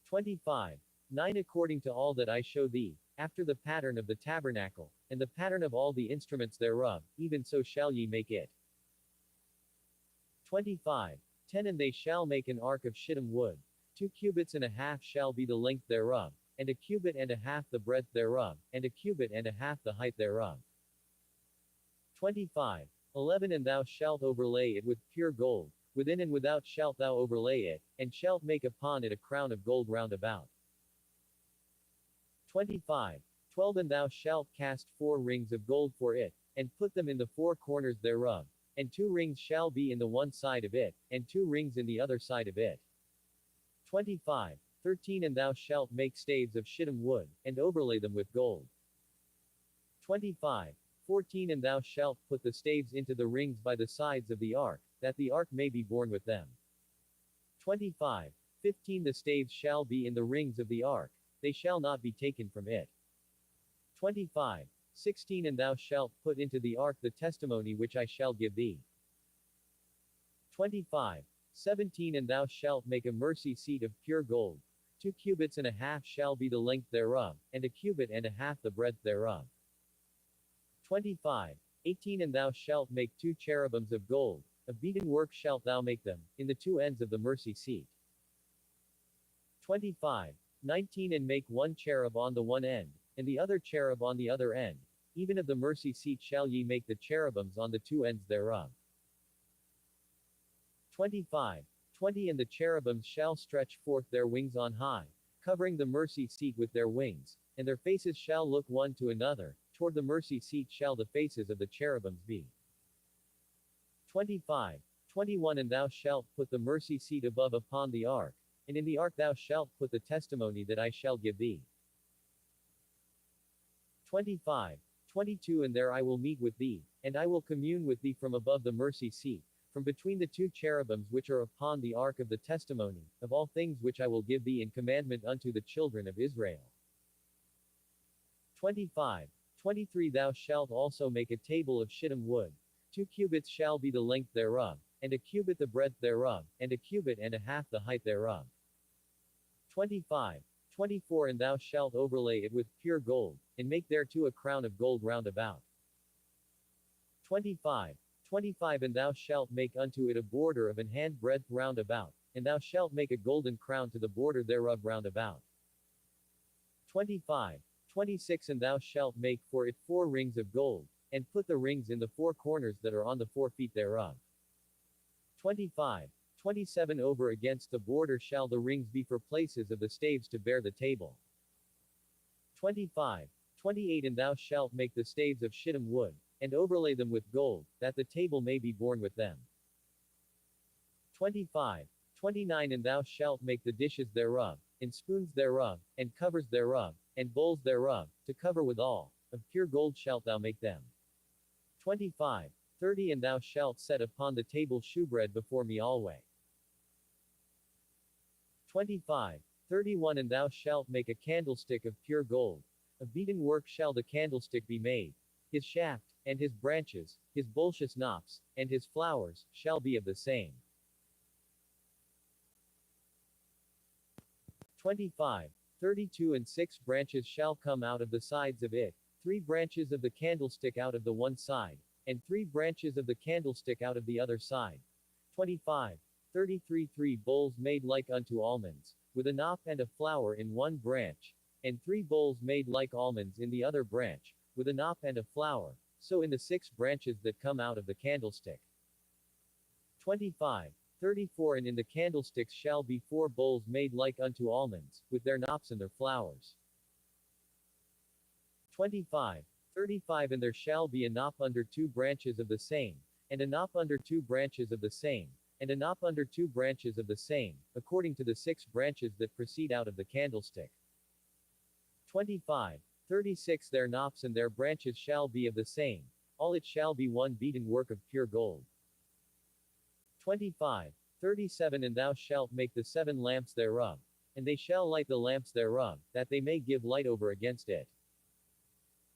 25. 9 according to all that I show thee, after the pattern of the tabernacle, and the pattern of all the instruments thereof, even so shall ye make it. 25. 10 and they shall make an ark of shittim wood. 2 cubits and a half shall be the length thereof, and a cubit and a half the breadth thereof, and a cubit and a half the height thereof. 25. 11 and thou shalt overlay it with pure gold, within and without shalt thou overlay it, and shalt make upon it a crown of gold round about. 25. 12 and thou shalt cast 4 rings of gold for it, and put them in the 4 corners thereof, and 2 rings shall be in the one side of it, and 2 rings in the other side of it. 25. 13 and thou shalt make staves of shittim wood, and overlay them with gold. 25. 14 and thou shalt put the staves into the rings by the sides of the ark, that the ark may be borne with them. 25. 15 the staves shall be in the rings of the ark, they shall not be taken from it. 25. 16 and thou shalt put into the ark the testimony which I shall give thee. 25. 17 and thou shalt make a mercy seat of pure gold. 2 cubits and a half shall be the length thereof, and a cubit and a half the breadth thereof. 25. 18 and thou shalt make 2 cherubims of gold, of beaten work shalt thou make them, in the 2 ends of the mercy seat. 25. 19 and make 1 cherub on the one end, and the other cherub on the other end, even of the mercy seat shall ye make the cherubims on the 2 ends thereof. 25. 20 and the cherubims shall stretch forth their wings on high, covering the mercy seat with their wings, and their faces shall look one to another, toward the mercy seat shall the faces of the cherubims be. 25. 21 and thou shalt put the mercy seat above upon the ark, and in the ark thou shalt put the testimony that I shall give thee. 25. 22 and there I will meet with thee, and I will commune with thee from above the mercy seat, from between the 2 cherubims which are upon the ark of the testimony, of all things which I will give thee in commandment unto the children of Israel. 25. 23 thou shalt also make a table of shittim wood. 2 cubits shall be the length thereof, and a cubit the breadth thereof, and a cubit and a half the height thereof. 25. 24 and thou shalt overlay it with pure gold, and make thereto a crown of gold round about. 25. 25 and thou shalt make unto it a border of an hand breadth round about, and thou shalt make a golden crown to the border thereof round about. 25. 26 and thou shalt make for it 4 rings of gold, and put the rings in the 4 corners that are on the 4 feet thereof. 25. 27 over against the border shall the rings be for places of the staves to bear the table. 25. 28 and thou shalt make the staves of shittim wood, and overlay them with gold, that the table may be borne with them. 25. 29 and thou shalt make the dishes thereof, and spoons thereof, and covers thereof, and bowls thereof, to cover withal, of pure gold shalt thou make them. 25. 30 and thou shalt set upon the table shewbread before me alway. 25. 31 and thou shalt make a candlestick of pure gold. Of beaten work shall the candlestick be made. His shaft, and his branches, his bulbous knops, and his flowers, shall be of the same. 25. 32 and 6 branches shall come out of the sides of it, 3 branches of the candlestick out of the one side, and 3 branches of the candlestick out of the other side. 25. 33 3 bowls made like unto almonds, with a knop and a flower in one branch, and 3 bowls made like almonds in the other branch, with a knop and a flower, so in the 6 branches that come out of the candlestick. 25. 34 and in the candlesticks shall be 4 bowls made like unto almonds, with their knops and their flowers. 25. 35 and there shall be a knop under 2 branches of the same, and a knop under 2 branches of the same, and a knop under 2 branches of the same, according to the 6 branches that proceed out of the candlestick. 25. 36 Their knops and their branches shall be of the same. All it shall be one beaten work of pure gold. 25. 37 And thou shalt make the 7 lamps thereof. And they shall light the lamps thereof, that they may give light over against it.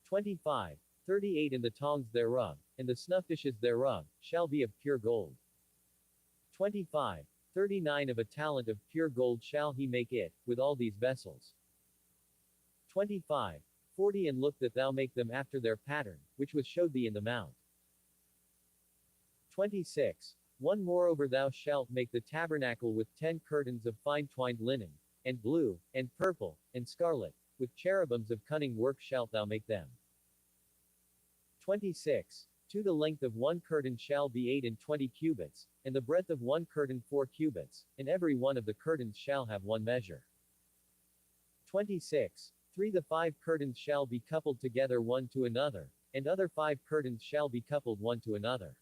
25. 38 And the tongs thereof, and the snuff dishes thereof, shall be of pure gold. 25. 39 Of a talent of pure gold shall he make it, with all these vessels. 25. 40 And look that thou make them after their pattern, which was showed thee in the mount. 26. 1 Moreover thou shalt make the tabernacle with 10 curtains of fine twined linen, and blue, and purple, and scarlet, with cherubims of cunning work shalt thou make them. 26. 2 The length of 1 curtain shall be 28 cubits, and the breadth of 1 curtain 4 cubits, and every one of the curtains shall have 1 measure. 26. 3 The 5 curtains shall be coupled together one to another, and other 5 curtains shall be coupled one to another.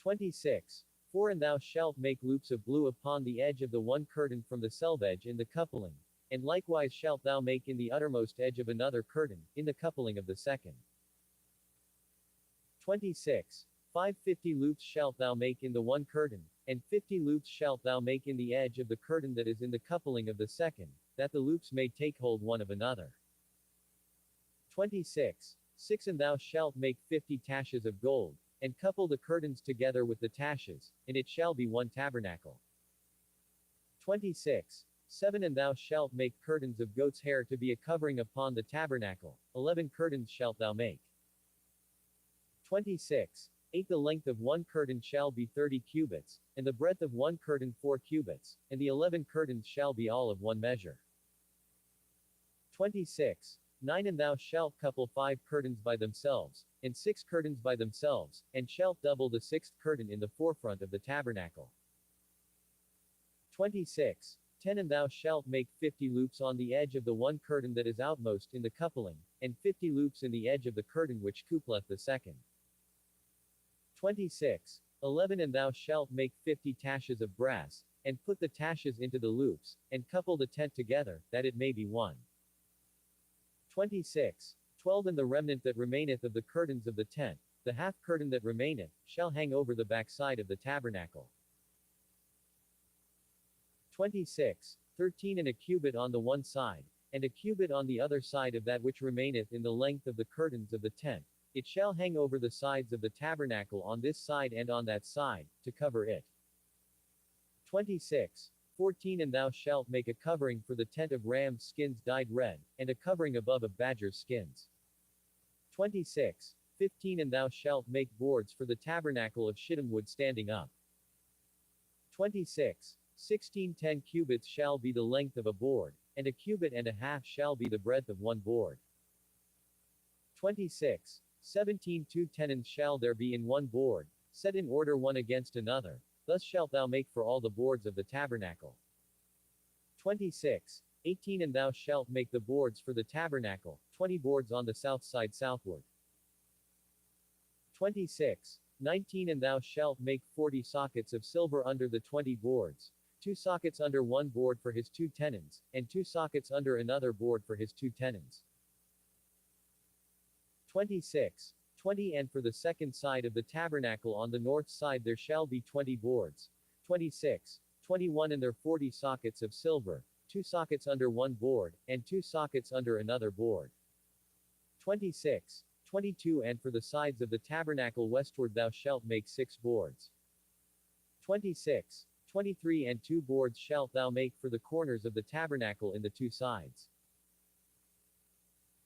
26. 4 And thou shalt make loops of blue upon the edge of the 1 curtain from the selvage in the coupling, and likewise shalt thou make in the uttermost edge of another curtain, in the coupling of the second. 26. 5 50 loops shalt thou make in the 1 curtain, and 50 loops shalt thou make in the edge of the curtain that is in the coupling of the second, that the loops may take hold one of another. 26. 6 And thou shalt make 50 taches of gold, and couple the curtains together with the taches, and it shall be 1 tabernacle. 26. 7 And thou shalt make curtains of goat's hair to be a covering upon the tabernacle, 11 curtains shalt thou make. 26. 8 The length of 1 curtain shall be 30 cubits, and the breadth of 1 curtain 4 cubits, and the 11 curtains shall be all of 1 measure. 26. 9 And thou shalt couple 5 curtains by themselves, and 6 curtains by themselves, and shalt double the 6th curtain in the forefront of the tabernacle. 26. 10 And thou shalt make 50 loops on the edge of the 1 curtain that is outmost in the coupling, and 50 loops in the edge of the curtain which coupleth the second. 26. 11 And thou shalt make 50 taches of brass, and put the taches into the loops, and couple the tent together, that it may be one. 26. 12 And the remnant that remaineth of the curtains of the tent, the half curtain that remaineth, shall hang over the backside of the tabernacle. 26. 13 And a cubit on the one side, and a cubit on the other side of that which remaineth in the length of the curtains of the tent, it shall hang over the sides of the tabernacle on this side and on that side, to cover it. 26. 14 And thou shalt make a covering for the tent of ram's skins dyed red, and a covering above of badger's skins. 26. 15 And thou shalt make boards for the tabernacle of shittim wood standing up. 26. 16 10 cubits shall be the length of a board, and a cubit and a half shall be the breadth of 1 board. 26. 17 2 tenons shall there be in 1 board, set in order one against another, thus shalt thou make for all the boards of the tabernacle. 26. 18 And thou shalt make the boards for the tabernacle, 20 boards on the south side southward. 26. 19 And thou shalt make 40 sockets of silver under the 20 boards, 2 sockets under 1 board for his 2 tenons, and 2 sockets under another board for his 2 tenons. 26. 20 And for the second side of the tabernacle on the north side there shall be 20 boards. 26. 21 And there 40 sockets of silver, 2 sockets under 1 board, and 2 sockets under another board. 26. 22 And for the sides of the tabernacle westward thou shalt make 6 boards. 26. 23 And 2 boards shalt thou make for the corners of the tabernacle in the 2 sides.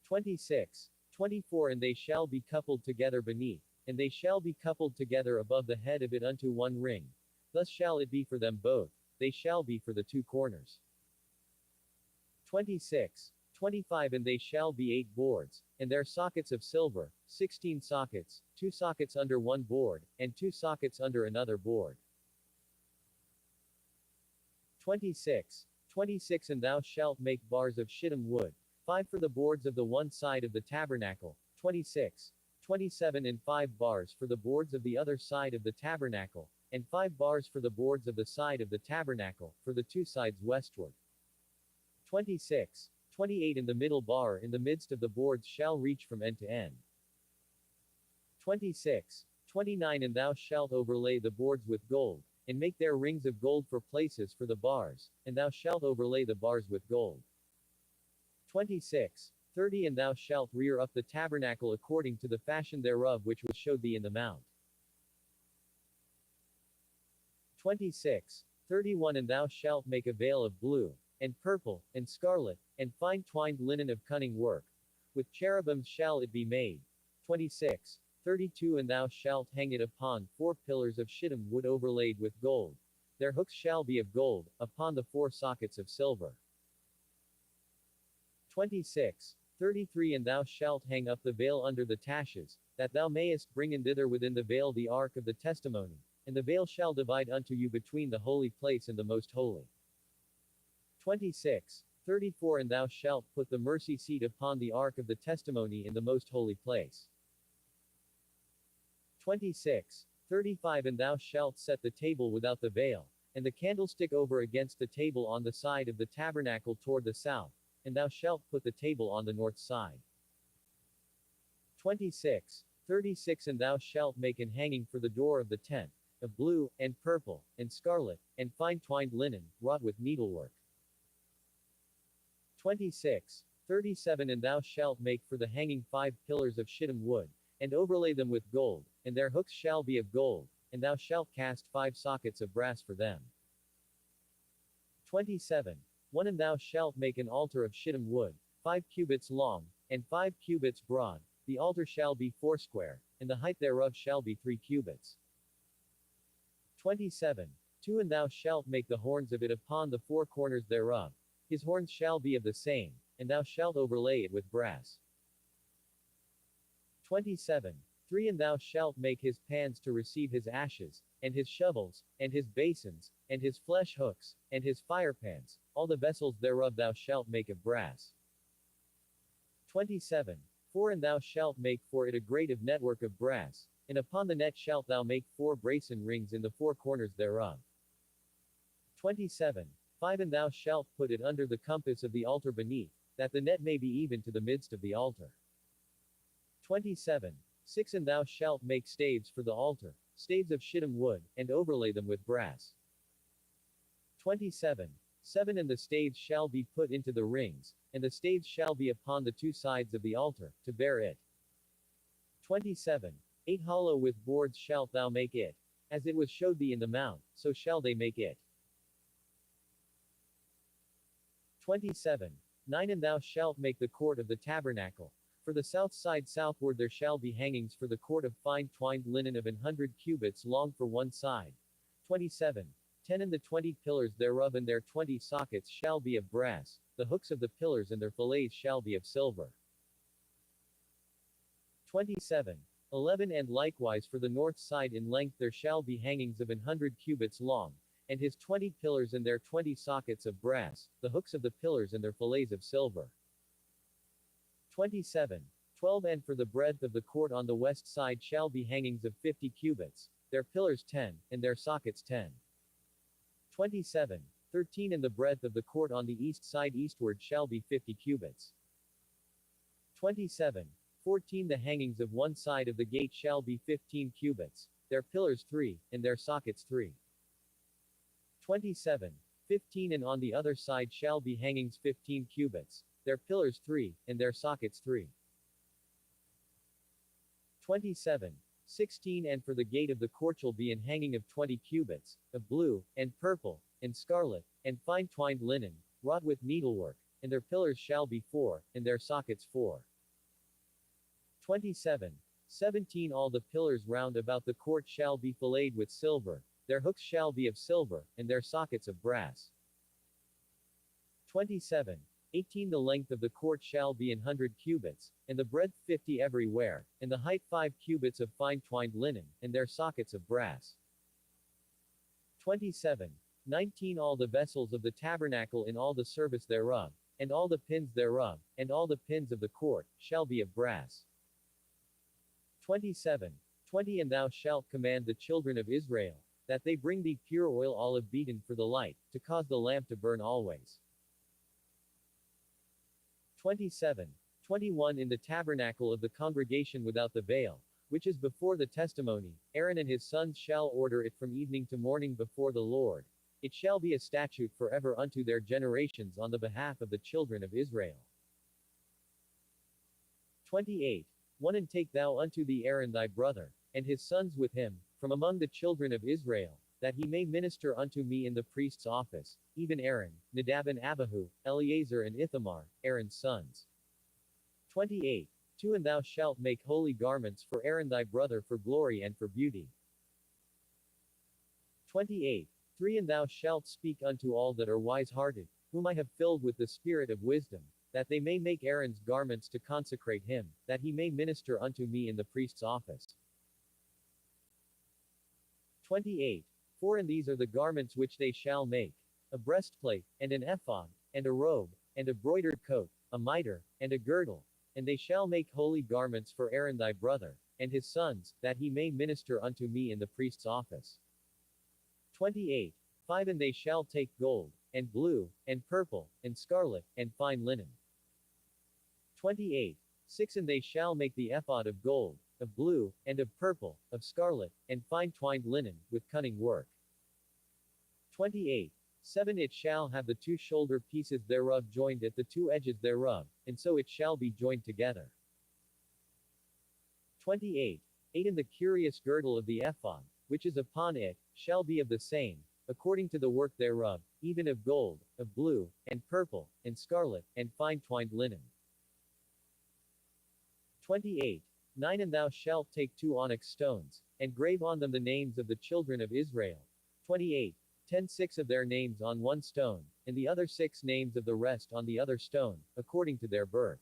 26. 24 And they shall be coupled together beneath, and they shall be coupled together above the head of it unto 1 ring. Thus shall it be for them both, they shall be for the 2 corners. 26. 25 And they shall be 8 boards, and their sockets of silver, 16 sockets, 2 sockets under 1 board, and 2 sockets under another board. 26. 26 And thou shalt make bars of shittim wood, 5 for the boards of the one side of the tabernacle. 26. 27 And 5 bars for the boards of the other side of the tabernacle, and 5 bars for the boards of the side of the tabernacle, for the 2 sides westward. 26. 28 And the middle bar in the midst of the boards shall reach from end to end. 26. 29 And thou shalt overlay the boards with gold, and make their rings of gold for places for the bars, and thou shalt overlay the bars with gold. 26. 30 And thou shalt rear up the tabernacle according to the fashion thereof which was showed thee in the mount. 26. 31 And thou shalt make a veil of blue, and purple, and scarlet, and fine twined linen of cunning work. With cherubims shall it be made. 26. 32 And thou shalt hang it upon 4 pillars of shittim wood overlaid with gold. Their hooks shall be of gold, upon the 4 sockets of silver. 26. 33 And thou shalt hang up the veil under the taches, that thou mayest bring in thither within the veil the ark of the testimony, and the veil shall divide unto you between the holy place and the most holy. 26. 34 And thou shalt put the mercy seat upon the ark of the testimony in the most holy place. 26. 35 And thou shalt set the table without the veil, and the candlestick over against the table on the side of the tabernacle toward the south, and thou shalt put the table on the north side. 26. 36 And thou shalt make an hanging for the door of the tent, of blue, and purple, and scarlet, and fine twined linen, wrought with needlework. 26. 37 And thou shalt make for the hanging 5 pillars of shittim wood, and overlay them with gold, and their hooks shall be of gold, and thou shalt cast 5 sockets of brass for them. 27. 1 And thou shalt make an altar of shittim wood, 5 cubits long, and 5 cubits broad. The altar shall be 4 square, and the height thereof shall be 3 cubits. 27. 2 And thou shalt make the horns of it upon the 4 corners thereof. His horns shall be of the same, and thou shalt overlay it with brass. 27. 3 And thou shalt make his pans to receive his ashes, and his shovels, and his basins, and his flesh hooks, and his firepans. All the vessels thereof thou shalt make of brass. 27. 4 And thou shalt make for it a grate of network of brass, and upon the net shalt thou make 4 brazen rings in the 4 corners thereof. 27. 5 And thou shalt put it under the compass of the altar beneath, that the net may be even to the midst of the altar. 27. 6 And thou shalt make staves for the altar, staves of shittim wood, and overlay them with brass. 27. 7 And the staves shall be put into the rings, and the staves shall be upon the 2 sides of the altar, to bear it. 27. 8 Hollow with boards shalt thou make it. As it was showed thee in the mount, so shall they make it. 27. 9 And thou shalt make the court of the tabernacle. For the south side southward there shall be hangings for the court of fine twined linen of 100 cubits long for one side. 27. 10 And the 20 pillars thereof and their 20 sockets shall be of brass, the hooks of the pillars and their fillets shall be of silver. 27. 11 And likewise for the north side in length there shall be hangings of 100 cubits long, and his 20 pillars and their 20 sockets of brass, the hooks of the pillars and their fillets of silver. 27. 12 And for the breadth of the court on the west side shall be hangings of 50 cubits, their pillars 10, and their sockets 10. 27. 13 And the breadth of the court on the east side eastward shall be 50 cubits. 27. 14 The hangings of one side of the gate shall be 15 cubits, their pillars 3, and their sockets 3. 27. 15 And on the other side shall be hangings 15 cubits, their pillars 3, and their sockets 3. 27. 16 And for the gate of the court shall be an hanging of 20 cubits, of blue, and purple, and scarlet, and fine twined linen, wrought with needlework, and their pillars shall be 4, and their sockets 4. 27. 17 All the pillars round about the court shall be filleted with silver, their hooks shall be of silver, and their sockets of brass. 27. 18 The length of the court shall be 100 cubits, and the breadth 50 everywhere, and the height 5 cubits of fine twined linen, and their sockets of brass. 27. 19 All the vessels of the tabernacle in all the service thereof, and all the pins thereof, and all the pins of the court, shall be of brass. 27. 20 And thou shalt command the children of Israel, that they bring thee pure oil olive beaten for the light, to cause the lamp to burn always. 27. 21 In the tabernacle of the congregation without the veil, which is before the testimony, Aaron and his sons shall order it from evening to morning before the Lord. It shall be a statute forever unto their generations on the behalf of the children of Israel. 28. 1 And take thou unto thee Aaron thy brother, and his sons with him, from among the children of Israel, that he may minister unto me in the priest's office, even Aaron, Nadab and Abihu, Eleazar and Ithamar, Aaron's sons. 28. 2 And thou shalt make holy garments for Aaron thy brother for glory and for beauty. 28. 3 And thou shalt speak unto all that are wise-hearted, whom I have filled with the spirit of wisdom, that they may make Aaron's garments to consecrate him, that he may minister unto me in the priest's office. 28. 4 And these are the garments which they shall make: a breastplate, and an ephod, and a robe, and a broidered coat, a mitre, and a girdle. And they shall make holy garments for Aaron thy brother, and his sons, that he may minister unto me in the priest's office. 28. 5 And they shall take gold, and blue, and purple, and scarlet, and fine linen. 28. 6 And they shall make the ephod of gold, of blue, and of purple, of scarlet, and fine twined linen, with cunning work. 28. 7 It shall have the two shoulder pieces thereof joined at the two edges thereof, and so it shall be joined together. 28. 8 And the curious girdle of the ephod, which is upon it, shall be of the same, according to the work thereof, even of gold, of blue, and purple, and scarlet, and fine twined linen. 28. 9 And thou shalt take 2 onyx stones, and grave on them the names of the children of Israel. 28. 10 6 of their names on one stone, and the other 6 names of the rest on the other stone, according to their birth.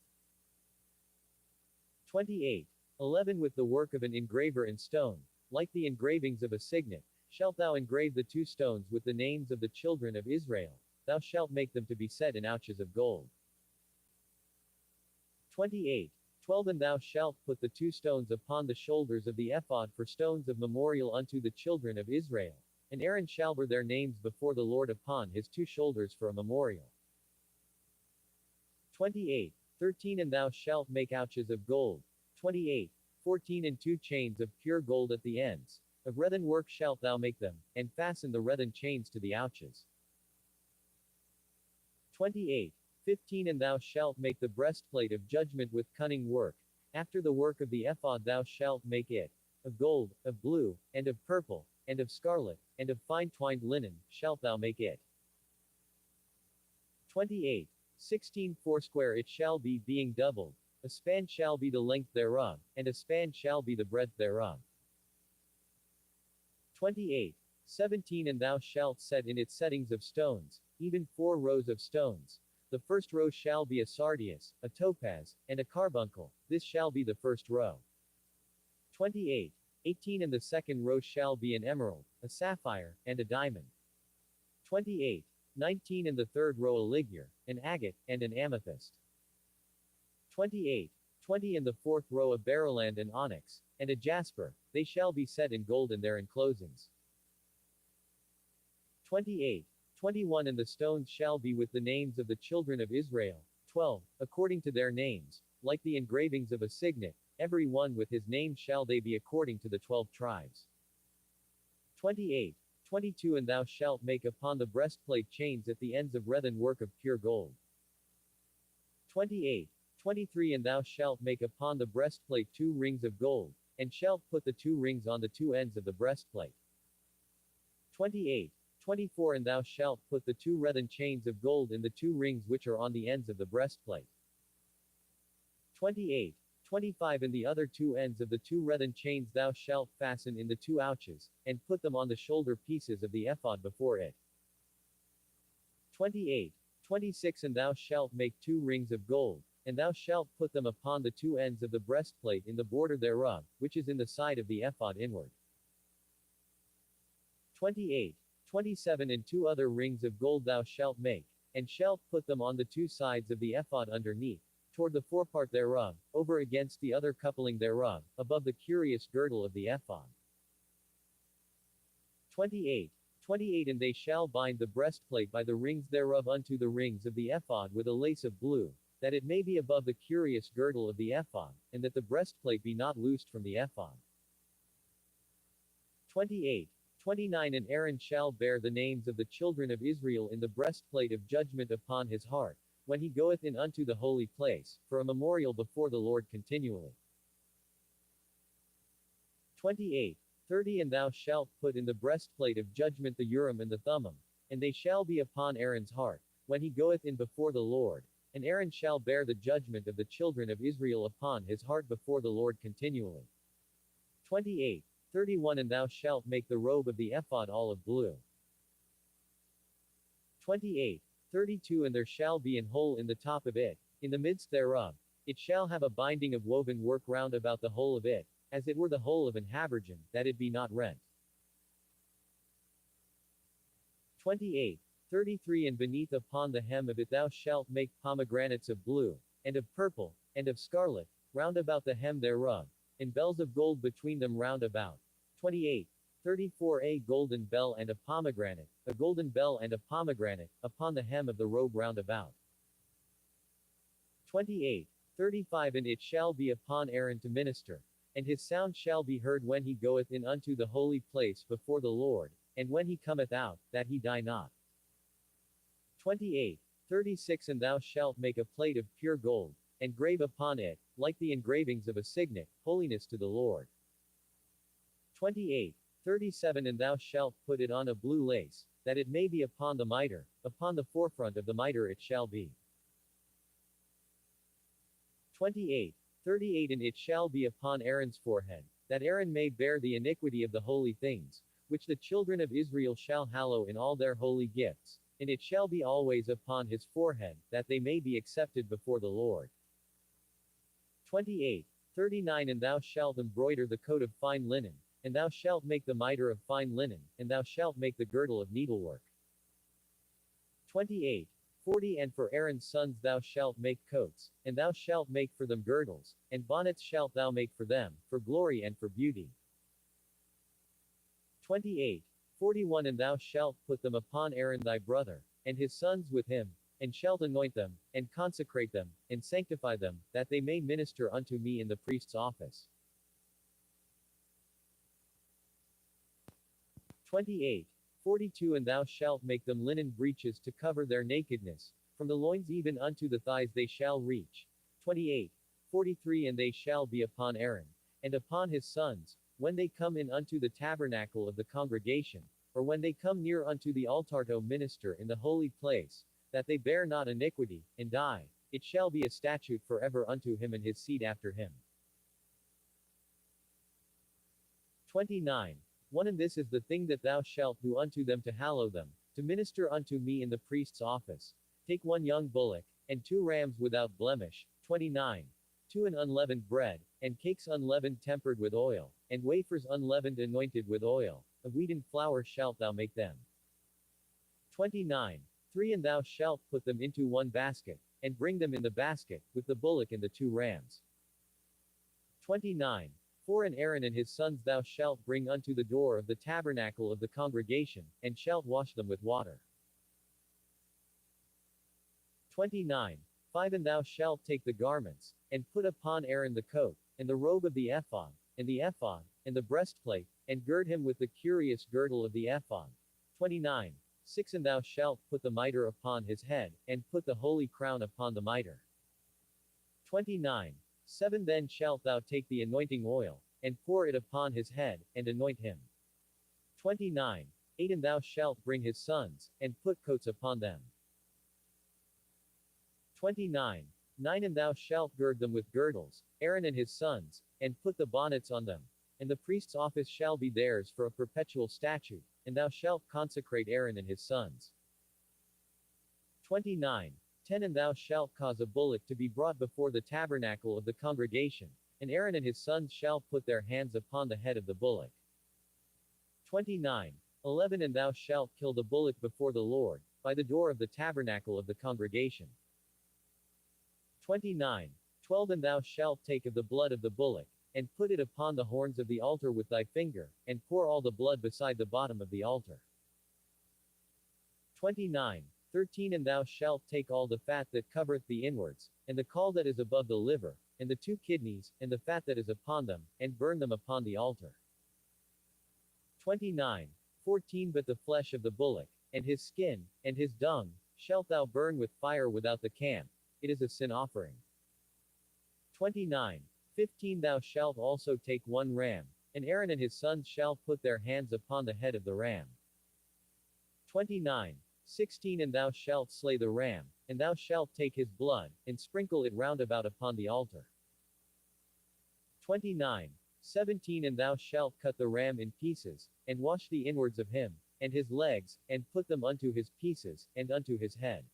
28. 11 With the work of an engraver in stone, like the engravings of a signet, shalt thou engrave the 2 stones with the names of the children of Israel. Thou shalt make them to be set in ouches of gold. 28. 12 And thou shalt put the 2 stones upon the shoulders of the ephod for stones of memorial unto the children of Israel. And Aaron shall bear their names before the Lord upon his 2 shoulders for a memorial. 28. 13 And thou shalt make ouches of gold. 28. 14 And 2 chains of pure gold at the ends. Of wreathen work shalt thou make them, and fasten the wreathen chains to the ouches. 28. 15 And thou shalt make the breastplate of judgment with cunning work. After the work of the ephod thou shalt make it. Of gold, of blue, and of purple, and of scarlet, and of fine twined linen, shalt thou make it. 28. 16 Foursquare it shall be, being doubled. A span shall be the length thereof, and a span shall be the breadth thereof. 28. 17 And thou shalt set in its settings of stones, even 4 rows of stones. The first row shall be a sardius, a topaz, and a carbuncle. This shall be the first row. 28. 18 And the second row shall be an emerald, a sapphire, and a diamond. 28. 19 And the third row a ligure, an agate, and an amethyst. 28. 20 And the fourth row a beryland and onyx, and a jasper. They shall be set in gold in their enclosings. 28. 21 And the stones shall be with the names of the children of Israel, 12, according to their names, like the engravings of a signet, every one with his name shall they be according to the 12 tribes. 28. 22 And thou shalt make upon the breastplate chains at the ends of wreathen work of pure gold. 28. 23 And thou shalt make upon the breastplate 2 rings of gold, and shalt put the 2 rings on the 2 ends of the breastplate. 28. 24 And thou shalt put the 2 wreathen chains of gold in the 2 rings which are on the ends of the breastplate. 28. 25 And the other 2 ends of the 2 wreathen chains thou shalt fasten in the 2 ouches, and put them on the shoulder pieces of the ephod before it. 28. 26 And thou shalt make 2 rings of gold, and thou shalt put them upon the 2 ends of the breastplate in the border thereof, which is in the side of the ephod inward. 28. 27 And 2 other rings of gold thou shalt make, and shalt put them on the 2 sides of the ephod underneath, toward the forepart thereof, over against the other coupling thereof, above the curious girdle of the ephod. 28. 28 And they shall bind the breastplate by the rings thereof unto the rings of the ephod with a lace of blue, that it may be above the curious girdle of the ephod, and that the breastplate be not loosed from the ephod. 28. 29 And Aaron shall bear the names of the children of Israel in the breastplate of judgment upon his heart, when he goeth in unto the holy place, for a memorial before the Lord continually. 28. 30 And thou shalt put in the breastplate of judgment the Urim and the Thummim, and they shall be upon Aaron's heart, when he goeth in before the Lord, and Aaron shall bear the judgment of the children of Israel upon his heart before the Lord continually. 28. 31 And thou shalt make the robe of the ephod olive blue. 28. 32 And there shall be an hole in the top of it, in the midst thereof. It shall have a binding of woven work round about the hole of it, as it were the hole of an habergeon, that it be not rent. 28. 33 And beneath upon the hem of it thou shalt make pomegranates of blue, and of purple, and of scarlet, round about the hem thereof, and bells of gold between them round about. 28. 34 A golden bell and a pomegranate, a golden bell and a pomegranate, upon the hem of the robe round about. 28. 35 And it shall be upon Aaron to minister, and his sound shall be heard when he goeth in unto the holy place before the Lord, and when he cometh out, that he die not. 28. 36 And thou shalt make a plate of pure gold, and grave upon it, like the engravings of a signet, holiness to the Lord. 28. 37 And thou shalt put it on a blue lace, that it may be upon the mitre, upon the forefront of the mitre it shall be. 28. 38 And it shall be upon Aaron's forehead, that Aaron may bear the iniquity of the holy things, which the children of Israel shall hallow in all their holy gifts, and it shall be always upon his forehead, that they may be accepted before the Lord. 28. 39 And thou shalt embroider the coat of fine linen, and thou shalt make the mitre of fine linen, and thou shalt make the girdle of needlework. 28. 40 And for Aaron's sons thou shalt make coats, and thou shalt make for them girdles, and bonnets shalt thou make for them, for glory and for beauty. 28. 41 And thou shalt put them upon Aaron thy brother, and his sons with him, and shalt anoint them, and consecrate them, and sanctify them, that they may minister unto me in the priest's office. 28. 42 And thou shalt make them linen breeches to cover their nakedness, from the loins even unto the thighs they shall reach. 28. 43 And they shall be upon Aaron, and upon his sons, when they come in unto the tabernacle of the congregation, or when they come near unto the altar to minister in the holy place, that they bear not iniquity, and die. It shall be a statute forever unto him and his seed after him. 29. 1 And this is the thing that thou shalt do unto them to hallow them, to minister unto me in the priest's office. Take 1 young bullock, and 2 rams without blemish. 29. 2 And unleavened bread, and cakes unleavened tempered with oil, and wafers unleavened anointed with oil. Of wheaten flour shalt thou make them. 29. 3 And thou shalt put them into 1 basket, and bring them in the basket, with the bullock and the 2 rams. 29. 4 And Aaron and his sons thou shalt bring unto the door of the tabernacle of the congregation, and shalt wash them with water. 29. 5 And thou shalt take the garments, and put upon Aaron the coat, and the robe of the ephod, and the breastplate, and gird him with the curious girdle of the ephod. 29. 6 And thou shalt put the mitre upon his head, and put the holy crown upon the mitre. 29. 7 Then shalt thou take the anointing oil, and pour it upon his head, and anoint him. 29. 8 And thou shalt bring his sons, and put coats upon them. 29. 9 And thou shalt gird them with girdles, Aaron and his sons, and put the bonnets on them. And the priest's office shall be theirs for a perpetual statute, and thou shalt consecrate Aaron and his sons. 29. 10 And thou shalt cause a bullock to be brought before the tabernacle of the congregation, and Aaron and his sons shall put their hands upon the head of the bullock. 29. 11 And thou shalt kill the bullock before the Lord, by the door of the tabernacle of the congregation. 29. 12 And thou shalt take of the blood of the bullock, and put it upon the horns of the altar with thy finger, and pour all the blood beside the bottom of the altar. 29. 13 And thou shalt take all the fat that covereth the inwards, and the caul that is above the liver, and the 2 kidneys, and the fat that is upon them, and burn them upon the altar. 29. 14 But the flesh of the bullock, and his skin, and his dung, shalt thou burn with fire without the camp. It is a sin offering. 29. 15 Thou shalt also take 1 ram, and Aaron and his sons shall put their hands upon the head of the ram. 29. 16 And thou shalt slay the ram, and thou shalt take his blood, and sprinkle it round about upon the altar. 29. 17 And thou shalt cut the ram in pieces, and wash the inwards of him, and his legs, and put them unto his pieces, and unto his head.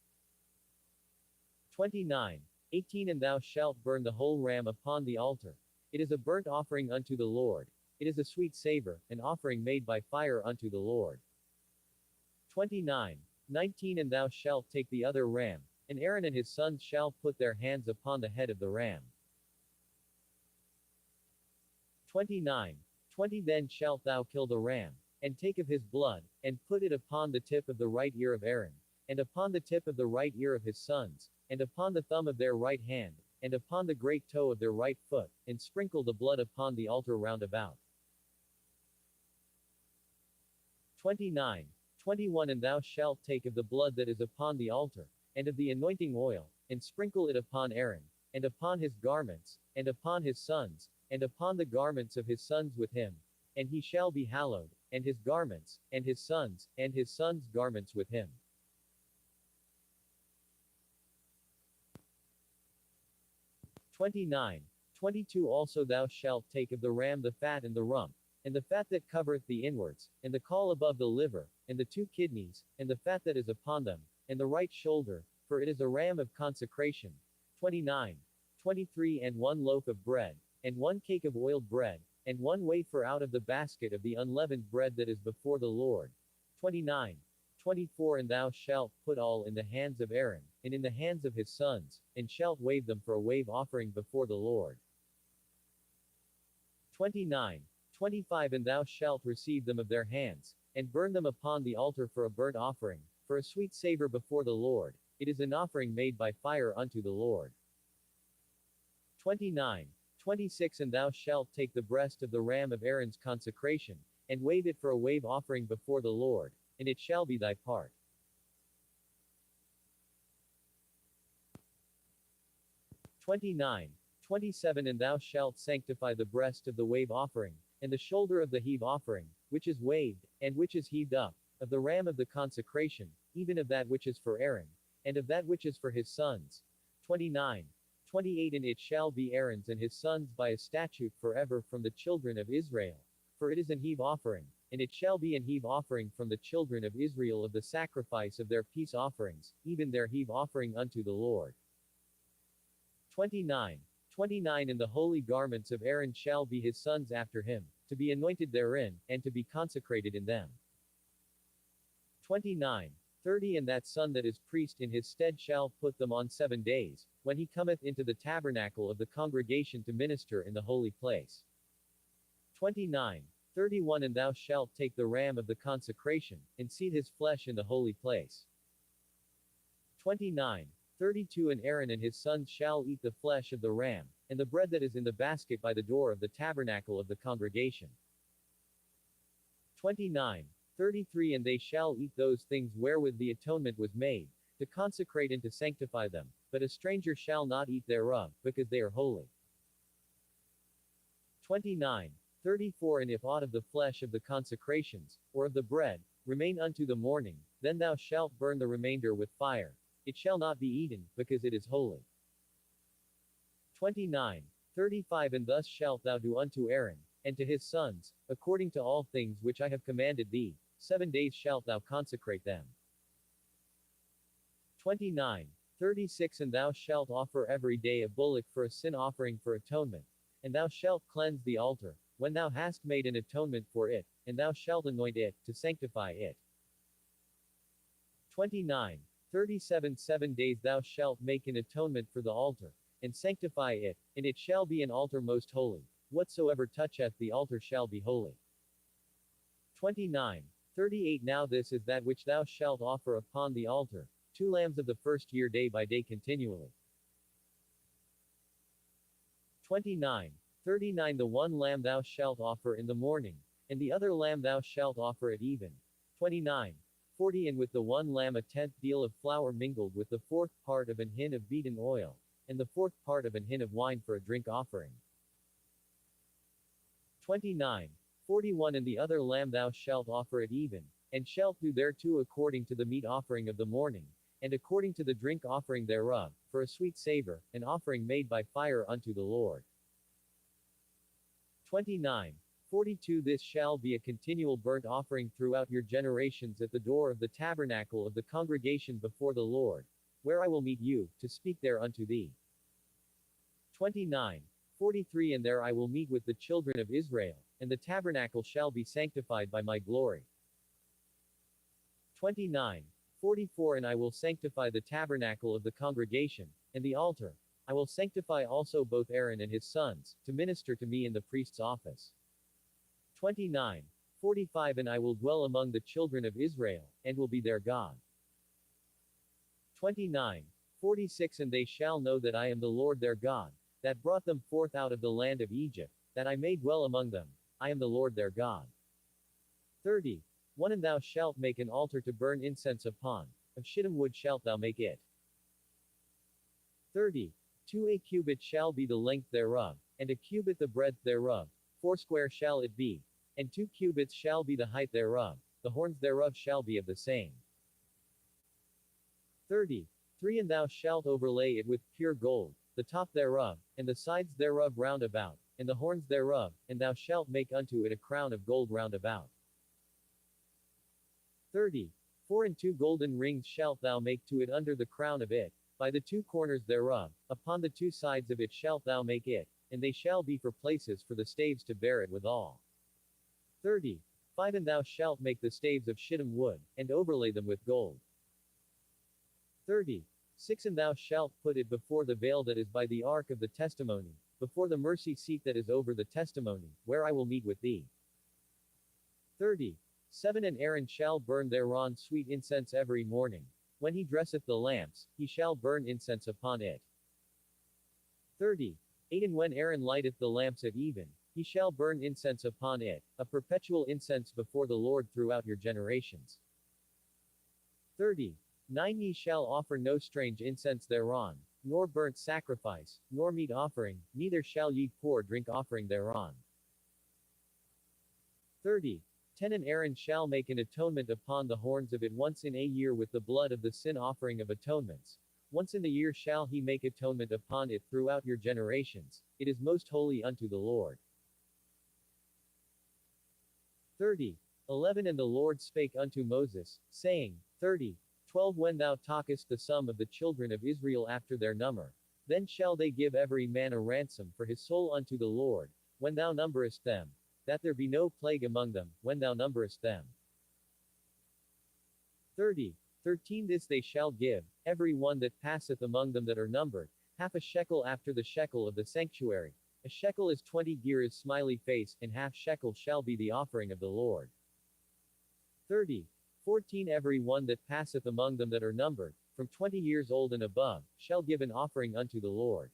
29. 18 And thou shalt burn the whole ram upon the altar. It is a burnt offering unto the Lord. It is a sweet savor, an offering made by fire unto the Lord. 29. 19 And thou shalt take the other ram, and Aaron and his sons shall put their hands upon the head of the ram. 29. 20 Then shalt thou kill the ram, and take of his blood, and put it upon the tip of the right ear of Aaron, and upon the tip of the right ear of his sons, and upon the thumb of their right hand, and upon the great toe of their right foot, and sprinkle the blood upon the altar round about. 29. 21 And thou shalt take of the blood that is upon the altar, and of the anointing oil, and sprinkle it upon Aaron, and upon his garments, and upon his sons, and upon the garments of his sons with him, and he shall be hallowed, and his garments, and his sons' garments with him. 29. 22 Also thou shalt take of the ram the fat and the rump, and the fat that covereth the inwards, and the caul above the liver, and the 2 kidneys, and the fat that is upon them, and the right shoulder, for it is a ram of consecration. 29. 23 And 1 loaf of bread, and 1 cake of oiled bread, and 1 wafer out of the basket of the unleavened bread that is before the Lord. 29. 24 And thou shalt put all in the hands of Aaron, and in the hands of his sons, and shalt wave them for a wave offering before the Lord. 29. 25 And thou shalt receive them of their hands, and burn them upon the altar for a burnt offering, for a sweet savor before the Lord. It is an offering made by fire unto the Lord. 29. 26 And thou shalt take the breast of the ram of Aaron's consecration, and wave it for a wave offering before the Lord, and it shall be thy part. 29. 27 And thou shalt sanctify the breast of the wave offering, and the shoulder of the heave offering, which is waved, and which is heaved up, of the ram of the consecration, even of that which is for Aaron, and of that which is for his sons. 29. 28 And it shall be Aaron's and his sons by a statute forever from the children of Israel. For it is an heave offering, and it shall be an heave offering from the children of Israel of the sacrifice of their peace offerings, even their heave offering unto the Lord. 29. 29 And the holy garments of Aaron shall be his sons after him, to be anointed therein, and to be consecrated in them. 29. 30 And that son that is priest in his stead shall put them on 7 days, when he cometh into the tabernacle of the congregation to minister in the holy place. 29. 31 And thou shalt take the ram of the consecration, and seethe his flesh in the holy place. 29. 32 And Aaron and his sons shall eat the flesh of the ram, and the bread that is in the basket by the door of the tabernacle of the congregation. 29. 33 And they shall eat those things wherewith the atonement was made, to consecrate and to sanctify them, but a stranger shall not eat thereof, because they are holy. 29. 34 And if aught of the flesh of the consecrations, or of the bread, remain unto the morning, then thou shalt burn the remainder with fire. It shall not be eaten, because it is holy. 29. 35 And thus shalt thou do unto Aaron, and to his sons, according to all things which I have commanded thee. 7 days shalt thou consecrate them. 29. 36 And thou shalt offer every day a bullock for a sin offering for atonement. And thou shalt cleanse the altar, when thou hast made an atonement for it, and thou shalt anoint it, to sanctify it. 29. 37 7 days thou shalt make an atonement for the altar, and sanctify it, and it shall be an altar most holy. Whatsoever toucheth the altar shall be holy. 29. 38 Now this is that which thou shalt offer upon the altar, 2 lambs of the first year day by day continually. 29. 39 The one lamb thou shalt offer in the morning, and the other lamb thou shalt offer at even. 29. 40 And with the one lamb a tenth deal of flour mingled with the fourth part of an hin of beaten oil, and the fourth part of an hin of wine for a drink offering. 29. 41 And the other lamb thou shalt offer at even, and shalt do thereto according to the meat offering of the morning, and according to the drink offering thereof, for a sweet savor, an offering made by fire unto the Lord. 29. 42 This shall be a continual burnt offering throughout your generations at the door of the tabernacle of the congregation before the Lord, where I will meet you, to speak there unto thee. 29. 43 And there I will meet with the children of Israel, and the tabernacle shall be sanctified by my glory. 29. 44 And I will sanctify the tabernacle of the congregation, and the altar. I will sanctify also both Aaron and his sons, to minister to me in the priest's office. 29. 45 And I will dwell among the children of Israel, and will be their God. 29. 46 And they shall know that I am the Lord their God, that brought them forth out of the land of Egypt, that I may dwell among them. I am the Lord their God. 30. 1 And thou shalt make an altar to burn incense upon. Of shittim wood shalt thou make it. 30. 2 A cubit shall be the length thereof, and a cubit the breadth thereof. 4 shall it be. And 2 cubits shall be the height thereof. The horns thereof shall be of the same. 30. 3 And thou shalt overlay it with pure gold, the top thereof, and the sides thereof round about, and the horns thereof, and thou shalt make unto it a crown of gold round about. 30. 4 And 2 golden rings shalt thou make to it under the crown of it, by the 2 corners thereof, upon the 2 sides of it shalt thou make it, and they shall be for places for the staves to bear it withal. 30. 5 And thou shalt make the staves of shittim wood, and overlay them with gold. 30. 6 And thou shalt put it before the veil that is by the ark of the testimony, before the mercy seat that is over the testimony, where I will meet with thee. 30. 7 And Aaron shall burn thereon sweet incense every morning. When he dresseth the lamps, he shall burn incense upon it. 30. 8 And when Aaron lighteth the lamps at even, he shall burn incense upon it, a perpetual incense before the Lord throughout your generations. 30. 9 Ye shall offer no strange incense thereon, nor burnt sacrifice, nor meat offering, neither shall ye pour drink offering thereon. 30. 10 And Aaron shall make an atonement upon the horns of it once in a year with the blood of the sin offering of atonements. Once in the year shall he make atonement upon it throughout your generations. It is most holy unto the Lord. 30. 11 And the Lord spake unto Moses, saying, 30. 12 When thou talkest the sum of the children of Israel after their number, then shall they give every man a ransom for his soul unto the Lord, when thou numberest them, that there be no plague among them, when thou numberest them. 30. 13 This they shall give, every one that passeth among them that are numbered, half a shekel after the shekel of the sanctuary. A shekel is 20 gerahs smiley face, and half shekel shall be the offering of the Lord. 30. 14 Every one that passeth among them that are numbered, from 20 years old and above, shall give an offering unto the Lord.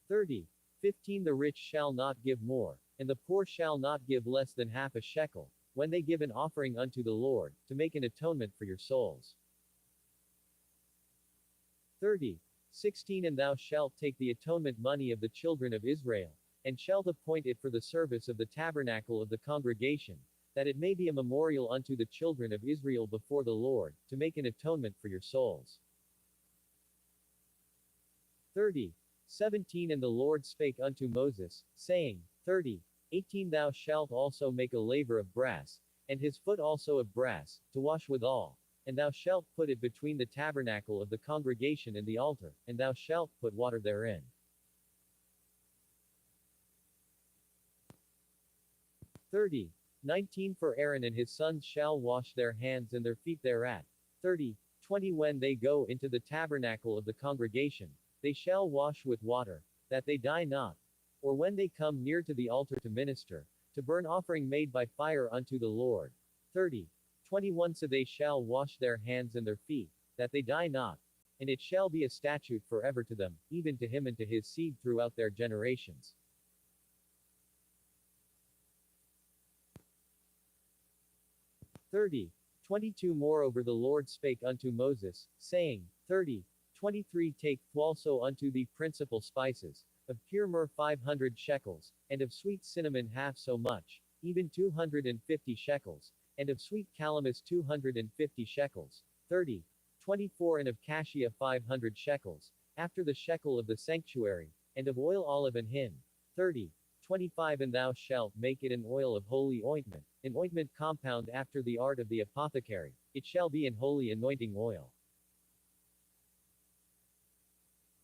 30. 15 The rich shall not give more, and the poor shall not give less than half a shekel, when they give an offering unto the Lord, to make an atonement for your souls. 30. 16 And thou shalt take the atonement money of the children of Israel, and shalt appoint it for the service of the tabernacle of the congregation, that it may be a memorial unto the children of Israel before the Lord, to make an atonement for your souls. 30. 17 And the Lord spake unto Moses, saying, 30. 18 Thou shalt also make a laver of brass, and his foot also of brass, to wash withal, and thou shalt put it between the tabernacle of the congregation and the altar, and thou shalt put water therein. 30. 19 For Aaron and his sons shall wash their hands and their feet thereat. 30. 20 When they go into the tabernacle of the congregation, they shall wash with water, that they die not. Or when they come near to the altar to minister, to burn offering made by fire unto the Lord. 30. 21 So they shall wash their hands and their feet, that they die not. And it shall be a statute forever to them, even to him and to his seed throughout their generations. 30. 22 Moreover the Lord spake unto Moses, saying, 30. 23 Take also unto thee principal spices, of pure myrrh 500 shekels, and of sweet cinnamon half so much, even 250 shekels, and of sweet calamus 250 shekels. 30. 24 And of cassia 500 shekels, after the shekel of the sanctuary, and of oil olive and hin. 30. 25 And thou shalt make it an oil of holy ointment, an ointment compound after the art of the apothecary, it shall be an holy anointing oil.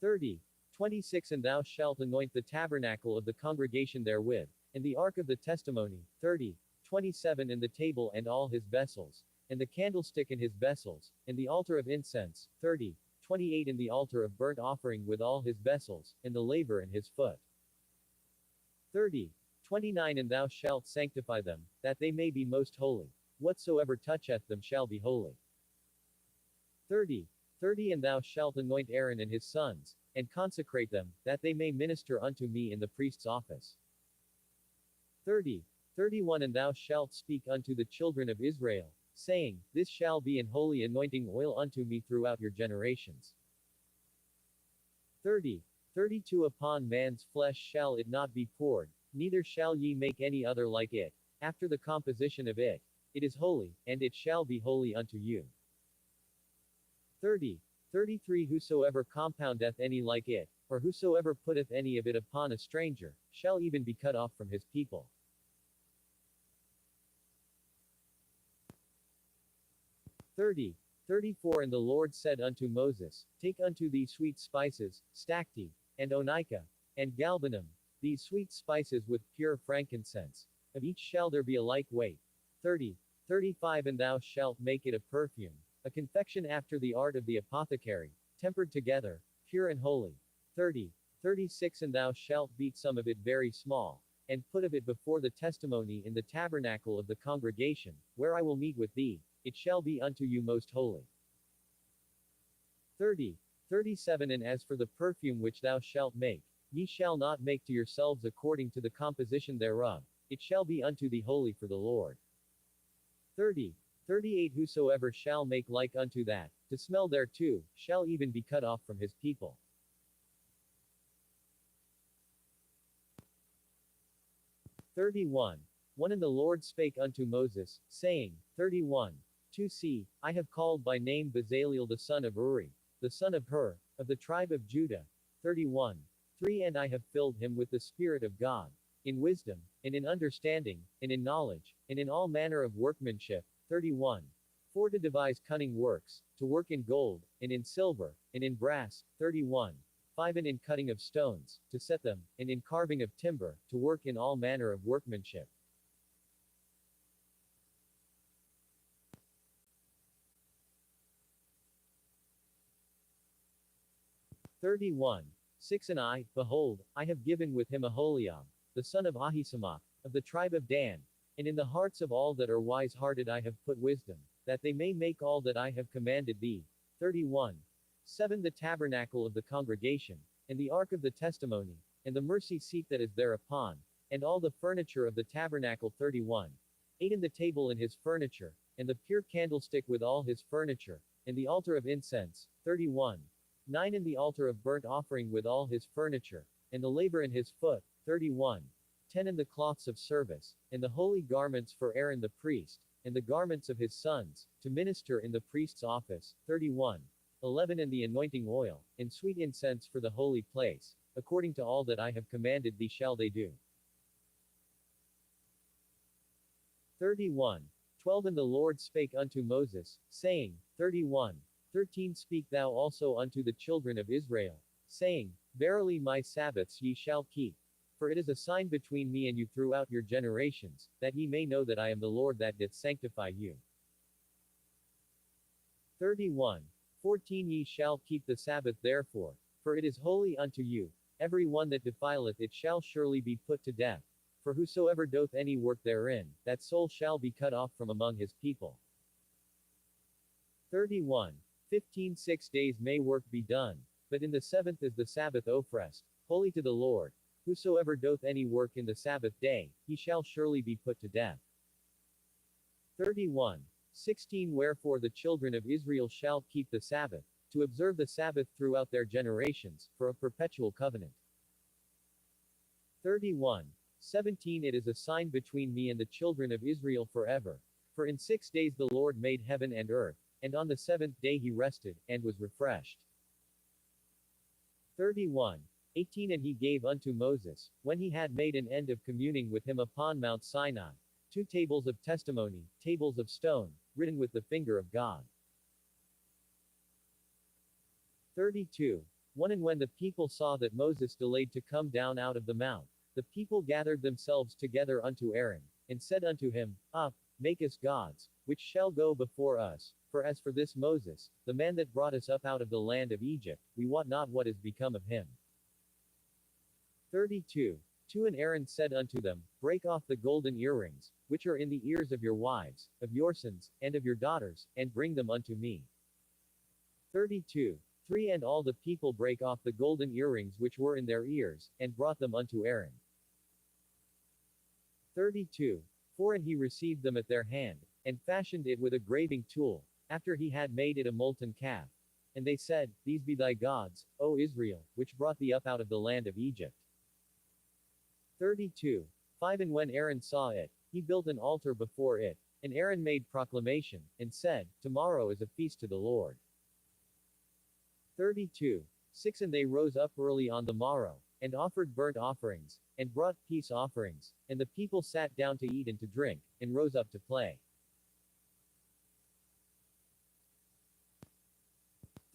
30. 26 And thou shalt anoint the tabernacle of the congregation therewith, and the ark of the testimony. 30. 27 And the table and all his vessels, and the candlestick and his vessels, and the altar of incense. 30. 28 And the altar of burnt offering with all his vessels, and the laver and his foot. 30. 29 And thou shalt sanctify them, that they may be most holy. Whatsoever toucheth them shall be holy. 30. 30 And thou shalt anoint Aaron and his sons, and consecrate them, that they may minister unto me in the priest's office. 30. 31 And thou shalt speak unto the children of Israel, saying, This shall be an holy anointing oil unto me throughout your generations. 30. 32 Upon man's flesh shall it not be poured, neither shall ye make any other like it, after the composition of it. It is holy, and it shall be holy unto you. 30. 33 Whosoever compoundeth any like it, or whosoever putteth any of it upon a stranger, shall even be cut off from his people. 30. 34 And the Lord said unto Moses, Take unto thee sweet spices, stacte, and onycha, and galbanum, these sweet spices with pure frankincense. Of each shall there be a like weight. 30. 35 And thou shalt make it a perfume, a confection after the art of the apothecary, tempered together, pure and holy. 30. 36 And thou shalt beat some of it very small, and put of it before the testimony in the tabernacle of the congregation, where I will meet with thee, it shall be unto you most holy. 30. 37 And as for the perfume which thou shalt make, ye shall not make to yourselves according to the composition thereof, it shall be unto thee holy for the Lord. 30. 38 Whosoever shall make like unto that, to smell thereto, shall even be cut off from his people. 31. 1 And the Lord spake unto Moses, saying, 31. 2 See, I have called by name Bezaleel the son of Uri, the son of Hur, of the tribe of Judah. 31. 3 And I have filled him with the Spirit of God, in wisdom, and in understanding, and in knowledge, and in all manner of workmanship. 31. 4 To devise cunning works, to work in gold, and in silver, and in brass. 31. 5 And in cutting of stones, to set them, and in carving of timber, to work in all manner of workmanship. 31. 6 And I, behold, I have given with him Aholiab, the son of Ahisamach, of the tribe of Dan, and in the hearts of all that are wise-hearted I have put wisdom, that they may make all that I have commanded thee. 31. 7 The tabernacle of the congregation, and the ark of the testimony, and the mercy seat that is thereupon, and all the furniture of the tabernacle. 31. 8 And the table and his furniture, and the pure candlestick with all his furniture, and the altar of incense. 31. 9 And the altar of burnt offering with all his furniture, and the laver and his foot. 31. 10 And the cloths of service, and the holy garments for Aaron the priest, and the garments of his sons, to minister in the priest's office. 31. 11 And the anointing oil, and sweet incense for the holy place, according to all that I have commanded thee shall they do. 31. 12 And the Lord spake unto Moses, saying, 31. 13 Speak thou also unto the children of Israel, saying, Verily my Sabbaths ye shall keep. For it is a sign between me and you throughout your generations, that ye may know that I am the Lord that did sanctify you. 31. 14 Ye shall keep the Sabbath therefore, for it is holy unto you. Every one that defileth it shall surely be put to death. For whosoever doth any work therein, that soul shall be cut off from among his people. 31. 15 6 days may work be done, but in the seventh is the Sabbath Ophrest, holy to the Lord. Whosoever doth any work in the Sabbath day, he shall surely be put to death. 31. 16 Wherefore the children of Israel shall keep the Sabbath, to observe the Sabbath throughout their generations, for a perpetual covenant. 31. 17 It is a sign between me and the children of Israel forever. For in 6 days the Lord made heaven and earth, and on the seventh day he rested, and was refreshed. 31. 18 And he gave unto Moses, when he had made an end of communing with him upon Mount Sinai, 2 tables of testimony, tables of stone, written with the finger of God. 32. 1 And when the people saw that Moses delayed to come down out of the mount, the people gathered themselves together unto Aaron, and said unto him, Up, make us gods, which shall go before us, for as for this Moses, the man that brought us up out of the land of Egypt, we wot not what is become of him. 32. 2 And Aaron said unto them, Break off the golden earrings, which are in the ears of your wives, of your sons, and of your daughters, and bring them unto me. 32. 3 And all the people brake off the golden earrings which were in their ears, and brought them unto Aaron. 32. 4 And he received them at their hand, and fashioned it with a graving tool, after he had made it a molten calf. And they said, These be thy gods, O Israel, which brought thee up out of the land of Egypt. 32. 5 And when Aaron saw it, he built an altar before it, and Aaron made proclamation, and said, Tomorrow is a feast to the Lord. 32. 6 And they rose up early on the morrow, and offered burnt offerings, and brought peace offerings, and the people sat down to eat and to drink, and rose up to play.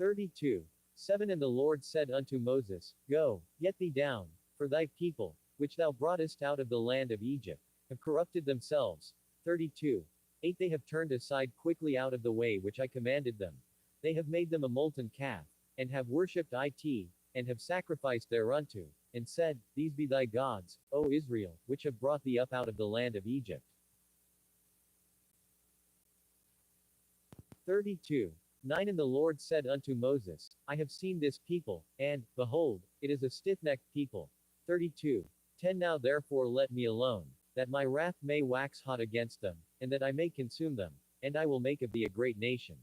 32. 7 And the Lord said unto Moses, Go, get thee down, for thy people, which thou broughtest out of the land of Egypt, have corrupted themselves. 32. 8 They have turned aside quickly out of the way which I commanded them. They have made them a molten calf, and have worshipped it, and have sacrificed thereunto, and said, These be thy gods, O Israel, which have brought thee up out of the land of Egypt. 32. 9 And the Lord said unto Moses, I have seen this people, and, behold, it is a stiff-necked people. 32. 10 Now therefore let me alone, that my wrath may wax hot against them, and that I may consume them, and I will make of thee a great nation.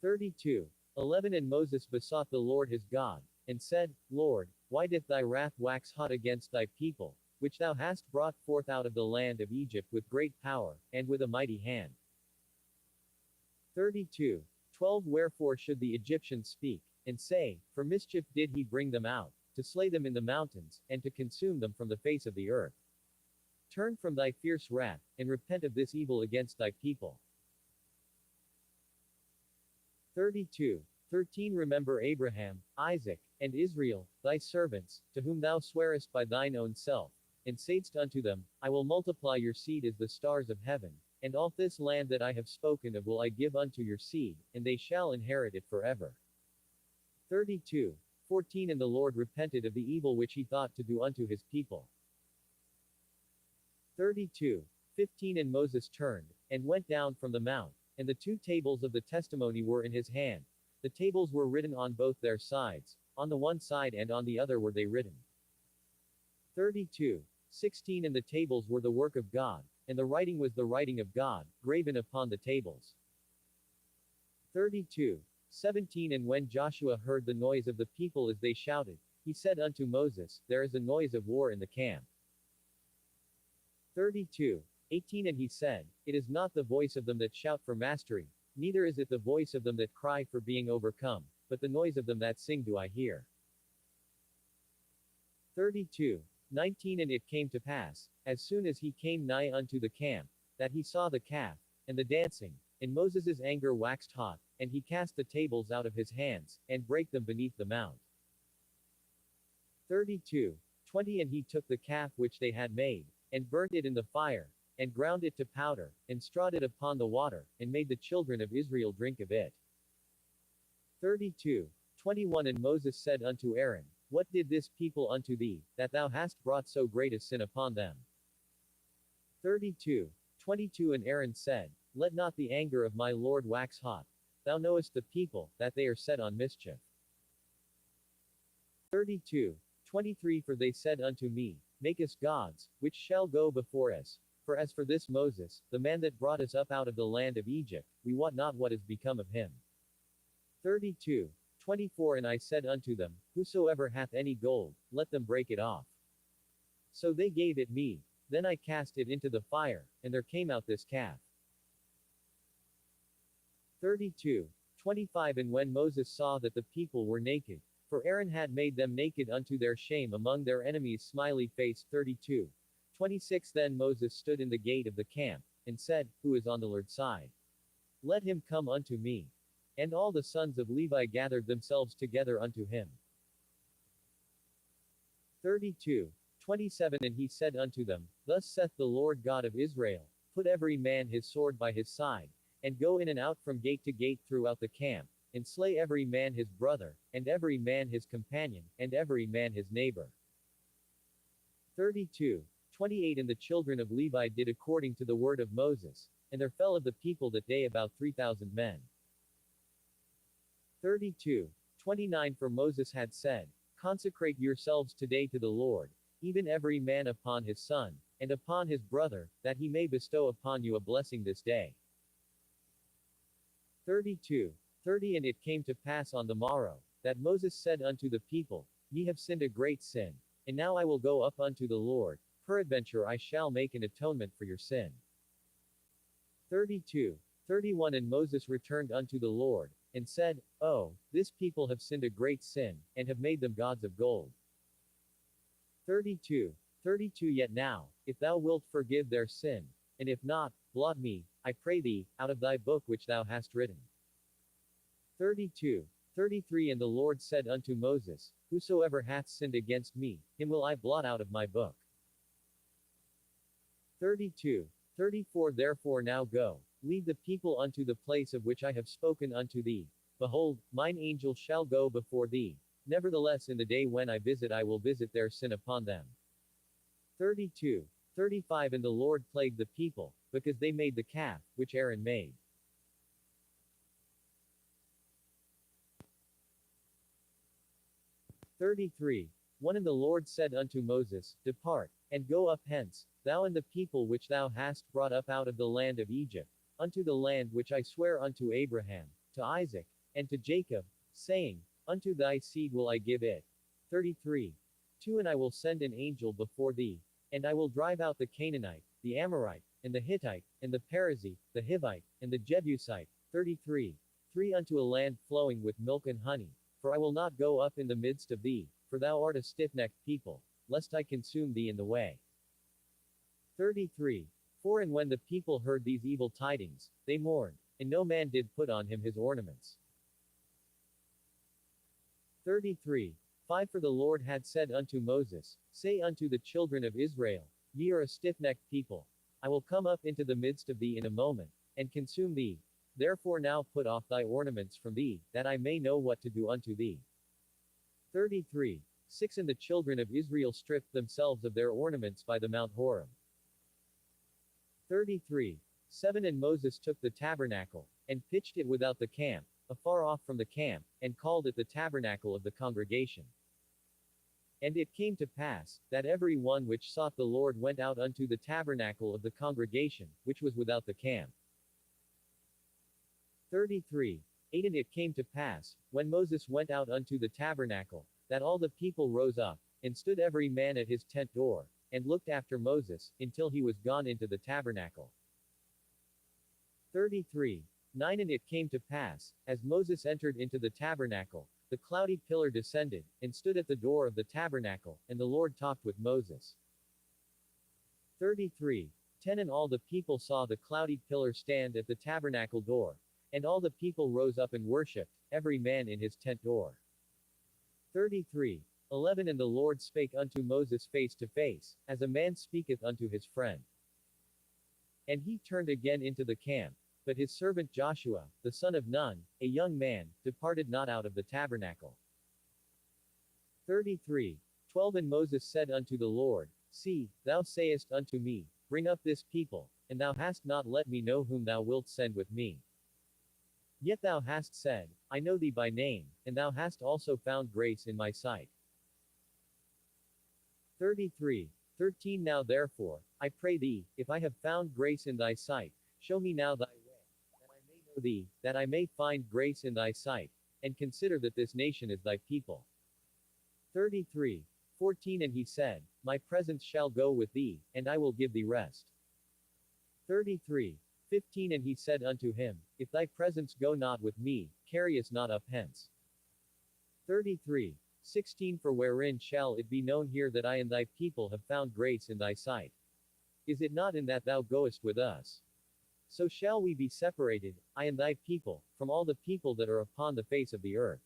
32. 11 And Moses besought the Lord his God, and said, Lord, why doth thy wrath wax hot against thy people, which thou hast brought forth out of the land of Egypt with great power, and with a mighty hand? 32. 12 Wherefore should the Egyptians speak, and say, For mischief did he bring them out, to slay them in the mountains, and to consume them from the face of the earth? Turn from thy fierce wrath, and repent of this evil against thy people. 32. 13 Remember Abraham, Isaac, and Israel, thy servants, to whom thou swearest by thine own self, and saidst unto them, I will multiply your seed as the stars of heaven, and all this land that I have spoken of will I give unto your seed, and they shall inherit it forever. 32. 14 And the Lord repented of the evil which he thought to do unto his people. 32. 15 And Moses turned, and went down from the mount, and the 2 tables of the testimony were in his hand. The tables were written on both their sides, on the one side and on the other were they written. 32. 16 And the tables were the work of God, and the writing was the writing of God, graven upon the tables. 32. 17 And when Joshua heard the noise of the people as they shouted, he said unto Moses, There is a noise of war in the camp. 32. 18 And he said, It is not the voice of them that shout for mastery, neither is it the voice of them that cry for being overcome, but the noise of them that sing do I hear. 32. 19 And it came to pass, as soon as he came nigh unto the camp, that he saw the calf, and the dancing, and Moses' anger waxed hot, and he cast the tables out of his hands, and brake them beneath the mount. 32. 20 And he took the calf which they had made, and burnt it in the fire, and ground it to powder, and strawed it upon the water, and made the children of Israel drink of it. 32. 21 And Moses said unto Aaron, What did this people unto thee, that thou hast brought so great a sin upon them? 32. 22 And Aaron said, Let not the anger of my Lord wax hot. Thou knowest the people, that they are set on mischief. 32:23 For they said unto me, Make us gods, which shall go before us. For as for this Moses, the man that brought us up out of the land of Egypt, we wot not what is become of him. 32:24 And I said unto them, Whosoever hath any gold, let them break it off. So they gave it me. Then I cast it into the fire, and there came out this calf. 32:25 And when Moses saw that the people were naked, for Aaron had made them naked unto their shame among their enemies, smiley face. 32:26 Then Moses stood in the gate of the camp, and said, Who is on the Lord's side? Let him come unto me. And all the sons of Levi gathered themselves together unto him. 32:27 And he said unto them, Thus saith the Lord God of Israel, Put every man his sword by his side, and go in and out from gate to gate throughout the camp, and slay every man his brother, and every man his companion, and every man his neighbor. 32:28 And the children of Levi did according to the word of Moses, and there fell of the people that day about 3,000 men. 32:29 For Moses had said, Consecrate yourselves today to the Lord, even every man upon his son, and upon his brother, that he may bestow upon you a blessing this day. 32:30 And it came to pass on the morrow, that Moses said unto the people, Ye have sinned a great sin, and now I will go up unto the Lord, peradventure I shall make an atonement for your sin. 32:31 And Moses returned unto the Lord, and said, Oh, this people have sinned a great sin, and have made them gods of gold. 32:32 Yet now, if thou wilt forgive their sin, and if not, blot me, I pray thee, out of thy book which thou hast written. 32:33 And the Lord said unto Moses, Whosoever hath sinned against me, him will I blot out of my book. 32:34 Therefore now go, lead the people unto the place of which I have spoken unto thee. Behold, mine angel shall go before thee. Nevertheless in the day when I visit I will visit their sin upon them. 32:35 And the Lord plagued the people, because they made the calf, which Aaron made. 33:1 And the Lord said unto Moses, Depart, and go up hence, thou and the people which thou hast brought up out of the land of Egypt, unto the land which I swear unto Abraham, to Isaac, and to Jacob, saying, Unto thy seed will I give it. 33:2 And I will send an angel before thee, and I will drive out the Canaanite, the Amorite, and the Hittite, and the Perizzite, the Hivite, and the Jebusite. 33:3 Unto a land flowing with milk and honey, for I will not go up in the midst of thee, for thou art a stiff-necked people, lest I consume thee in the way. 33:4 And when the people heard these evil tidings, they mourned, and no man did put on him his ornaments. 33:5 For the Lord had said unto Moses, Say unto the children of Israel, Ye are a stiff-necked people. I will come up into the midst of thee in a moment, and consume thee. Therefore now put off thy ornaments from thee, that I may know what to do unto thee. 33:6 And the children of Israel stripped themselves of their ornaments by the Mount Horeb. 33:7 And Moses took the tabernacle, and pitched it without the camp, afar off from the camp, and called it the tabernacle of the congregation. And it came to pass, that every one which sought the Lord went out unto the tabernacle of the congregation, which was without the camp. 33:8 And it came to pass, when Moses went out unto the tabernacle, that all the people rose up, and stood every man at his tent door, and looked after Moses, until he was gone into the tabernacle. 33:9 And it came to pass, as Moses entered into the tabernacle, the cloudy pillar descended, and stood at the door of the tabernacle, and the Lord talked with Moses. 33:10 And all the people saw the cloudy pillar stand at the tabernacle door, and all the people rose up and worshipped, every man in his tent door. 33:11 And the Lord spake unto Moses face to face, as a man speaketh unto his friend. And he turned again into the camp, but his servant Joshua, the son of Nun, a young man, departed not out of the tabernacle. 33:12 And Moses said unto the Lord, See, thou sayest unto me, Bring up this people, and thou hast not let me know whom thou wilt send with me. Yet thou hast said, I know thee by name, and thou hast also found grace in my sight. 33. 13 Now therefore, I pray thee, if I have found grace in thy sight, show me now thy way, that I may know thee, that I may find grace in thy sight, and consider that this nation is thy people. 33. 14 And he said, My presence shall go with thee, and I will give thee rest. 33. 15 And he said unto him, If thy presence go not with me, carry us not up hence. 33. 16 For wherein shall it be known here that I and thy people have found grace in thy sight? Is it not in that thou goest with us? So shall we be separated, I and thy people, from all the people that are upon the face of the earth.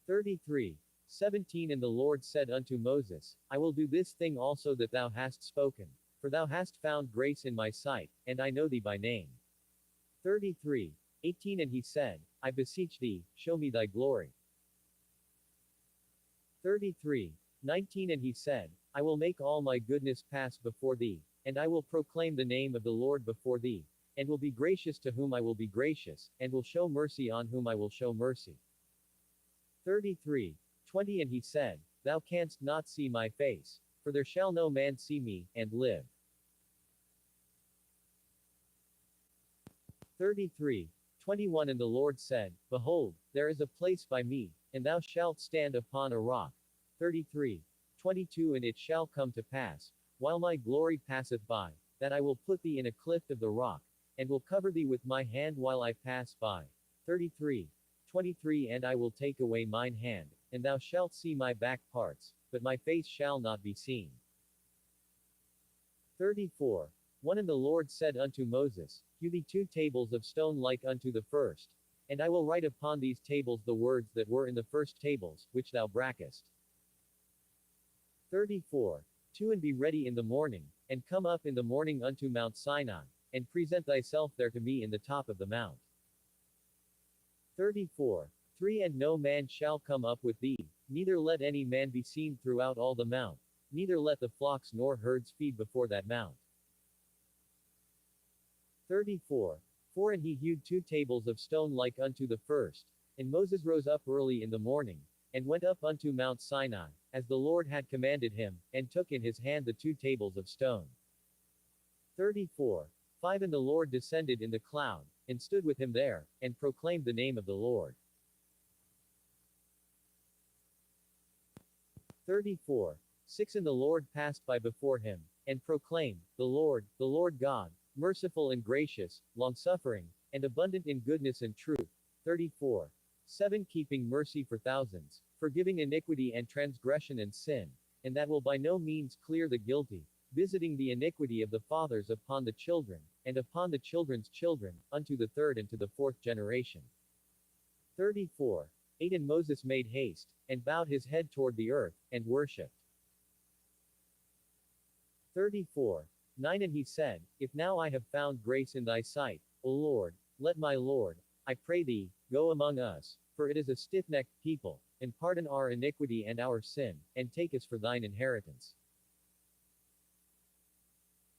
33. 17 And the Lord said unto Moses, I will do this thing also that thou hast spoken, for thou hast found grace in my sight, and I know thee by name. 33. 18 And he said, I beseech thee, show me thy glory. 33. 19 And he said, I will make all my goodness pass before thee, and I will proclaim the name of the Lord before thee, and will be gracious to whom I will be gracious, and will show mercy on whom I will show mercy. 33. 20 And he said, Thou canst not see my face, for there shall no man see me, and live. 33. 21 And the Lord said, Behold, there is a place by me, and thou shalt stand upon a rock. 33. 22 And it shall come to pass, while my glory passeth by, that I will put thee in a cleft of the rock, and will cover thee with my hand while I pass by. 33. 23 And I will take away mine hand, and thou shalt see my back parts, but my face shall not be seen. 34. 1 And the Lord said unto Moses, Hew thee 2 tables of stone like unto the first, and I will write upon these tables the words that were in the first tables, which thou brakest. 34. 2 And be ready in the morning, and come up in the morning unto Mount Sinai, and present thyself there to me in the top of the mount. 34. 3 And no man shall come up with thee, neither let any man be seen throughout all the mount, neither let the flocks nor herds feed before that mount. 34. 4 And he hewed 2 tables of stone like unto the first, and Moses rose up early in the morning, and went up unto Mount Sinai, as the Lord had commanded him, and took in his hand the 2 tables of stone. 34. 5 And the Lord descended in the cloud, and stood with him there, and proclaimed the name of the Lord. 34. 6 And the Lord passed by before him, and proclaimed, the Lord God, merciful and gracious, long-suffering, and abundant in goodness and truth. 34. 7 Keeping mercy for thousands, forgiving iniquity and transgression and sin, and that will by no means clear the guilty, visiting the iniquity of the fathers upon the children, and upon the children's children, unto the 3rd and to the 4th generation. 34. 8 And Moses made haste, and bowed his head toward the earth, and worshipped. 34. 9 And he said, If now I have found grace in thy sight, O Lord, let my Lord, I pray thee, go among us, for it is a stiff-necked people, and pardon our iniquity and our sin, and take us for thine inheritance.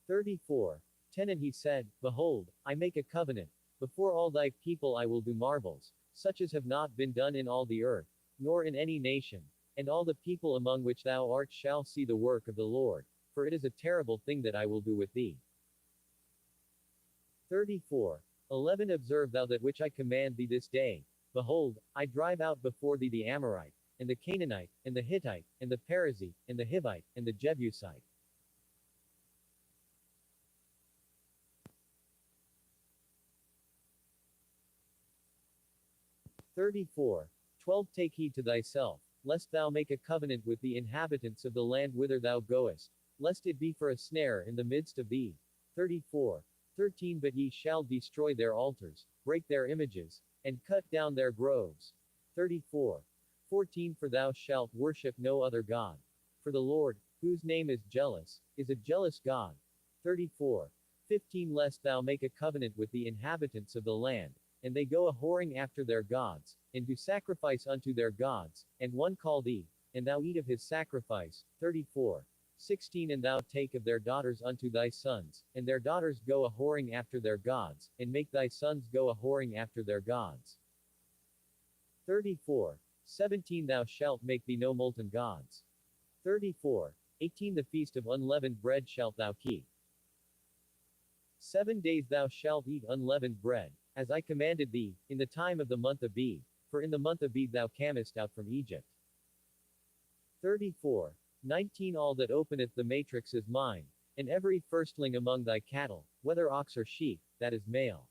34. 10 And he said, Behold, I make a covenant, before all thy people I will do marvels, such as have not been done in all the earth, nor in any nation, and all the people among which thou art shall see the work of the Lord, for it is a terrible thing that I will do with thee. 34. 11 Observe thou that which I command thee this day. Behold, I drive out before thee the Amorite, and the Canaanite, and the Hittite, and the Perizzite, and the Hivite, and the Jebusite. 34. 12 Take heed to thyself, lest thou make a covenant with the inhabitants of the land whither thou goest, lest it be for a snare in the midst of thee. 34. 13 But ye shall destroy their altars, break their images, and cut down their groves. 34. 14 For thou shalt worship no other God. For the Lord, whose name is jealous, is a jealous God. 34. 15 Lest thou make a covenant with the inhabitants of the land, and they go a whoring after their gods, and do sacrifice unto their gods, and one call thee, and thou eat of his sacrifice. 34. 16 And thou take of their daughters unto thy sons, and their daughters go a whoring after their gods, and make thy sons go a whoring after their gods. 34. 17 Thou shalt make thee no molten gods. 34. 18 The feast of unleavened bread shalt thou keep. 7 days thou shalt eat unleavened bread, as I commanded thee, in the time of the month of Abib, for in the month of Abib thou camest out from Egypt. 34. 19 All that openeth the matrix is mine, and every firstling among thy cattle, whether ox or sheep, that is male.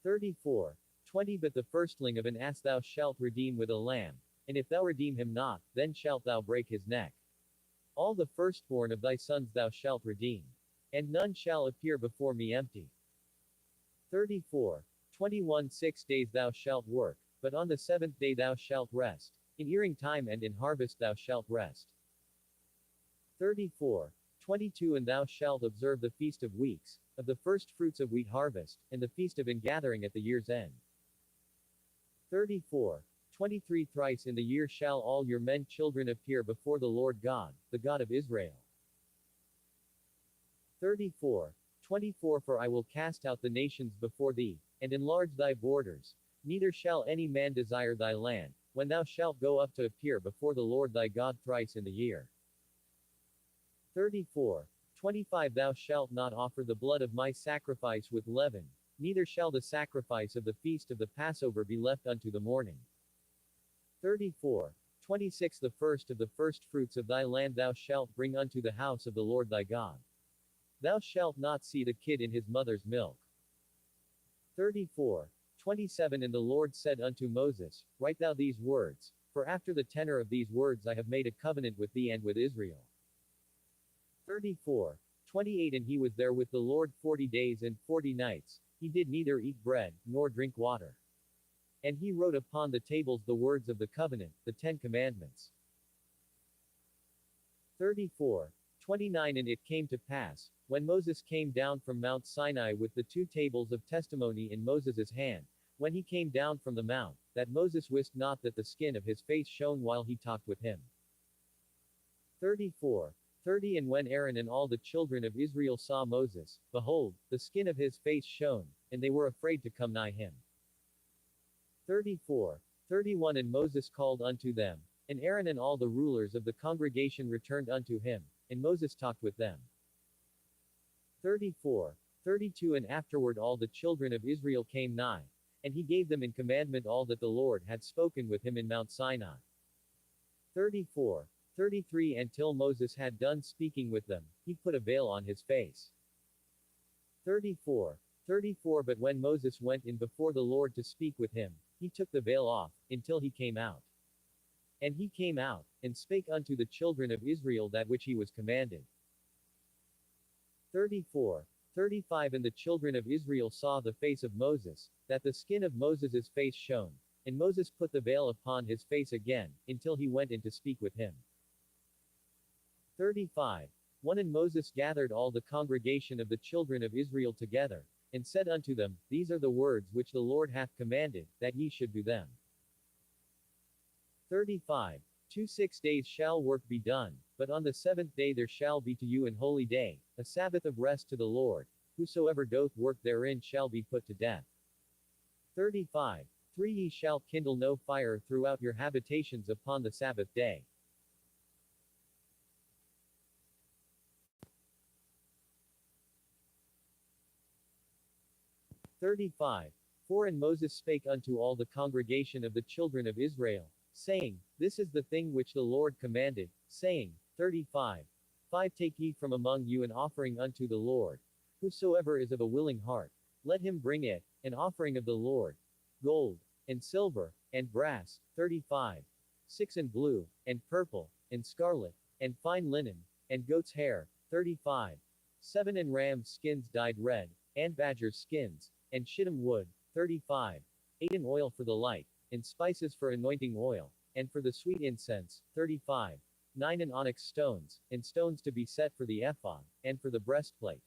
34. 20 But the firstling of an ass thou shalt redeem with a lamb, and if thou redeem him not, then shalt thou break his neck. All the firstborn of thy sons thou shalt redeem. And none shall appear before me empty. 34. 21 6 days thou shalt work, but on the seventh day thou shalt rest. In earing time and in harvest thou shalt rest. 34. 22 And thou shalt observe the feast of weeks, of the first fruits of wheat harvest, and the feast of ingathering at the year's end. 34. 23 Thrice in the year shall all your men children appear before the Lord God, the God of Israel. 34. 24 For I will cast out the nations before thee, and enlarge thy borders, neither shall any man desire thy land, when thou shalt go up to appear before the Lord thy God thrice in the year. 34. 25 Thou shalt not offer the blood of my sacrifice with leaven, neither shall the sacrifice of the feast of the Passover be left unto the morning. 34. 26 The first of the firstfruits of thy land thou shalt bring unto the house of the Lord thy God. Thou shalt not see the kid in his mother's milk. 34. 27 And the Lord said unto Moses, Write thou these words, for after the tenor of these words I have made a covenant with thee and with Israel. 34. 28 And he was there with the Lord 40 days and 40 nights, he did neither eat bread, nor drink water. And he wrote upon the tables the words of the covenant, the 10 commandments. 34. 29 And it came to pass, when Moses came down from Mount Sinai with the 2 tables of testimony in Moses' hand, when he came down from the mount, that Moses wist not that the skin of his face shone while he talked with him. 34. 30 And when Aaron and all the children of Israel saw Moses, behold, the skin of his face shone, and they were afraid to come nigh him. 34. 31 And Moses called unto them, and Aaron and all the rulers of the congregation returned unto him, and Moses talked with them. 34. 32 And afterward all the children of Israel came nigh, and he gave them in commandment all that the Lord had spoken with him in Mount Sinai. 34. 33 Until Moses had done speaking with them, he put a veil on his face. 34. 34 But when Moses went in before the Lord to speak with him, he took the veil off, until he came out. And he came out, and spake unto the children of Israel that which he was commanded. 34. 35 And the children of Israel saw the face of Moses, that the skin of Moses' face shone, and Moses put the veil upon his face again, until he went in to speak with him. 35. 1 And Moses gathered all the congregation of the children of Israel together, and said unto them, These are the words which the Lord hath commanded, that ye should do them. 35. 2 6 days shall work be done, but on the 7th day there shall be to you an holy day, a Sabbath of rest to the Lord. Whosoever doth work therein shall be put to death. 35. 3 Ye shall kindle no fire throughout your habitations upon the Sabbath day. 35. 4 And Moses spake unto all the congregation of the children of Israel, saying, This is the thing which the Lord commanded, saying, 35. 5 Take ye from among you an offering unto the Lord. Whosoever is of a willing heart, let him bring it, an offering of the Lord, gold, and silver, and brass. 35. 6 And blue, and purple, and scarlet, and fine linen, and goat's hair. 35. 7 And ram's skins dyed red, and badger's skins, and shittim wood. 35. 8 And oil for the light, and spices for anointing oil, and for the sweet incense. 35. 9 And onyx stones, and stones to be set for the ephod, and for the breastplate.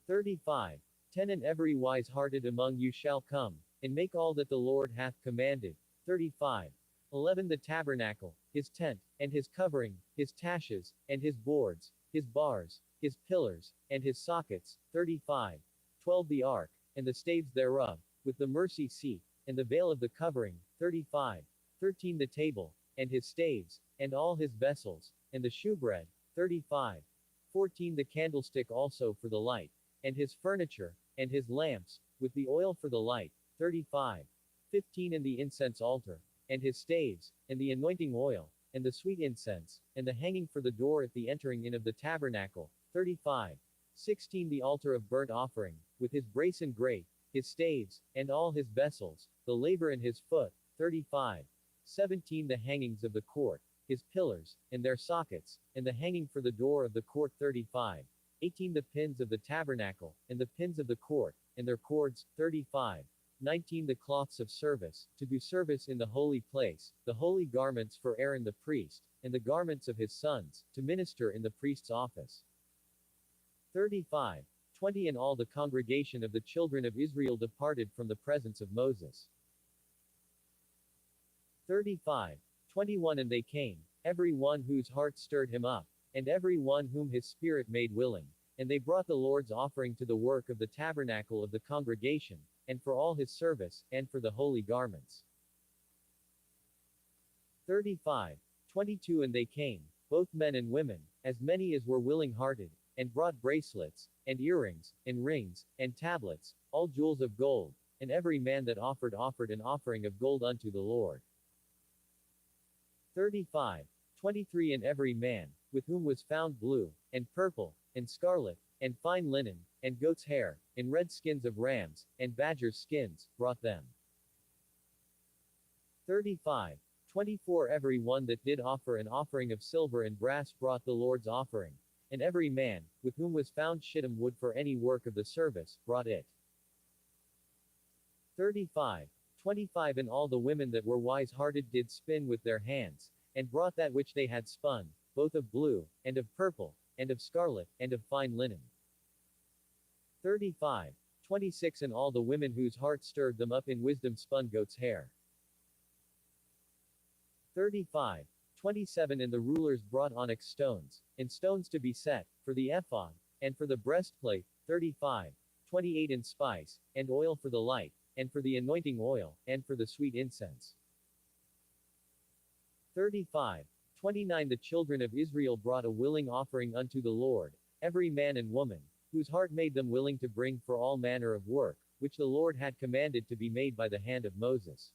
35. 10 And every wise-hearted among you shall come, and make all that the Lord hath commanded. 35. 11 The tabernacle, his tent, and his covering, his taches, and his boards, his bars, his pillars, and his sockets. 35. 12 The ark, and the staves thereof, with the mercy seat, and the veil of the covering. 35. 13 The table, and his staves, and all his vessels, and the shewbread. 35. 14 The candlestick also for the light, and his furniture, and his lamps, with the oil for the light. 35. 15 And the incense altar, and his staves, and the anointing oil, and the sweet incense, and the hanging for the door at the entering in of the tabernacle. 35. 16 The altar of burnt offering, with his brace and grate, his staves, and all his vessels, the laver in his foot. 35. 17 The hangings of the court, his pillars, and their sockets, and the hanging for the door of the court. 35. 18 The pins of the tabernacle, and the pins of the court, and their cords. 35. 19 The cloths of service, to do service in the holy place, the holy garments for Aaron the priest, and the garments of his sons, to minister in the priest's office. 35. 20 And all the congregation of the children of Israel departed from the presence of Moses. 35. 21 And they came, every one whose heart stirred him up, and every one whom his spirit made willing, and they brought the Lord's offering to the work of the tabernacle of the congregation, and for all his service, and for the holy garments. 35. 22 And they came, both men and women, as many as were willing-hearted, and brought bracelets, and earrings, and rings, and tablets, all jewels of gold, and every man that offered an offering of gold unto the Lord. 35. 23 And every man, with whom was found blue, and purple, and scarlet, and fine linen, and goat's hair, and red skins of rams, and badgers' skins, brought them. 35. 24 Every one that did offer an offering of silver and brass brought the Lord's offering, and every man, with whom was found shittim wood for any work of the service, brought it. 35. 25 And all the women that were wise-hearted did spin with their hands, and brought that which they had spun, both of blue, and of purple, and of scarlet, and of fine linen. 35. 26 And all the women whose heart stirred them up in wisdom spun goat's hair. 35. 27 And the rulers brought onyx stones, and stones to be set, for the ephod, and for the breastplate. 35. 28 And spice, and oil for the light, and for the anointing oil, and for the sweet incense. 35. 29 The children of Israel brought a willing offering unto the Lord, every man and woman, whose heart made them willing to bring for all manner of work, which the Lord had commanded to be made by the hand of Moses.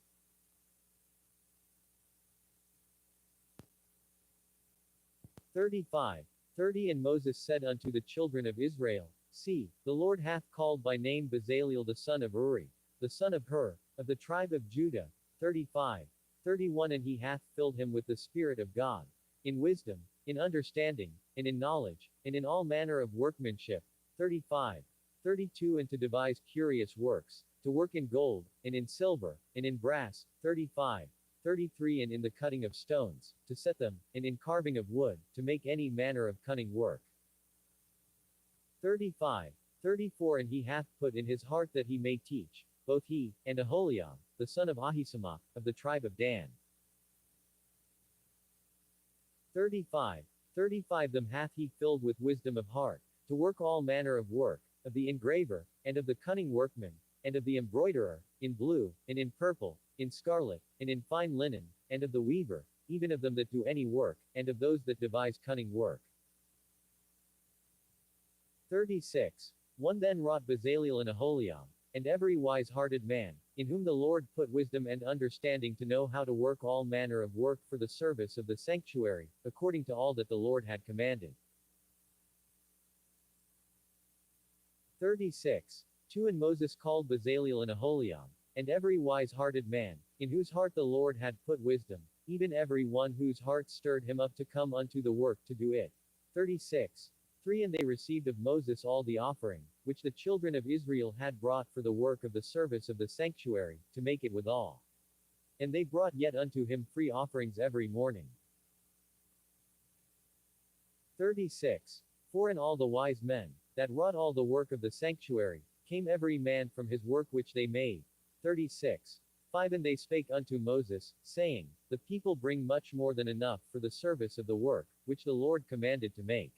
35. 30 And Moses said unto the children of Israel, See, the Lord hath called by name Bezaleel the son of Uri, the son of Hur, of the tribe of Judah. 35. 31 And he hath filled him with the Spirit of God, in wisdom, in understanding, and in knowledge, and in all manner of workmanship. 35. 32 And to devise curious works, to work in gold, and in silver, and in brass. 35. 33 And in the cutting of stones, to set them, and in carving of wood, to make any manner of cunning work. 35. 34 And he hath put in his heart that he may teach, both he, and Aholiab, the son of Ahisamach, of the tribe of Dan. 35. 35 Them hath he filled with wisdom of heart, to work all manner of work, of the engraver, and of the cunning workman, and of the embroiderer, in blue, and in purple, in scarlet, and in fine linen, and of the weaver, even of them that do any work, and of those that devise cunning work. 36. 1 Then wrought Bezaleel and Aholiab, and every wise-hearted man, in whom the Lord put wisdom and understanding to know how to work all manner of work for the service of the sanctuary, according to all that the Lord had commanded. 36. 2 And Moses called Bezaleel and Aholiab, and every wise-hearted man, in whose heart the Lord had put wisdom, even every one whose heart stirred him up to come unto the work to do it. 36. 3 And they received of Moses all the offering, which the children of Israel had brought for the work of the service of the sanctuary, to make it withal. And they brought yet unto him free offerings every morning. 36. 4 And all the wise men, that wrought all the work of the sanctuary, came every man from his work which they made. 36. 5 And they spake unto Moses, saying, The people bring much more than enough for the service of the work, which the Lord commanded to make.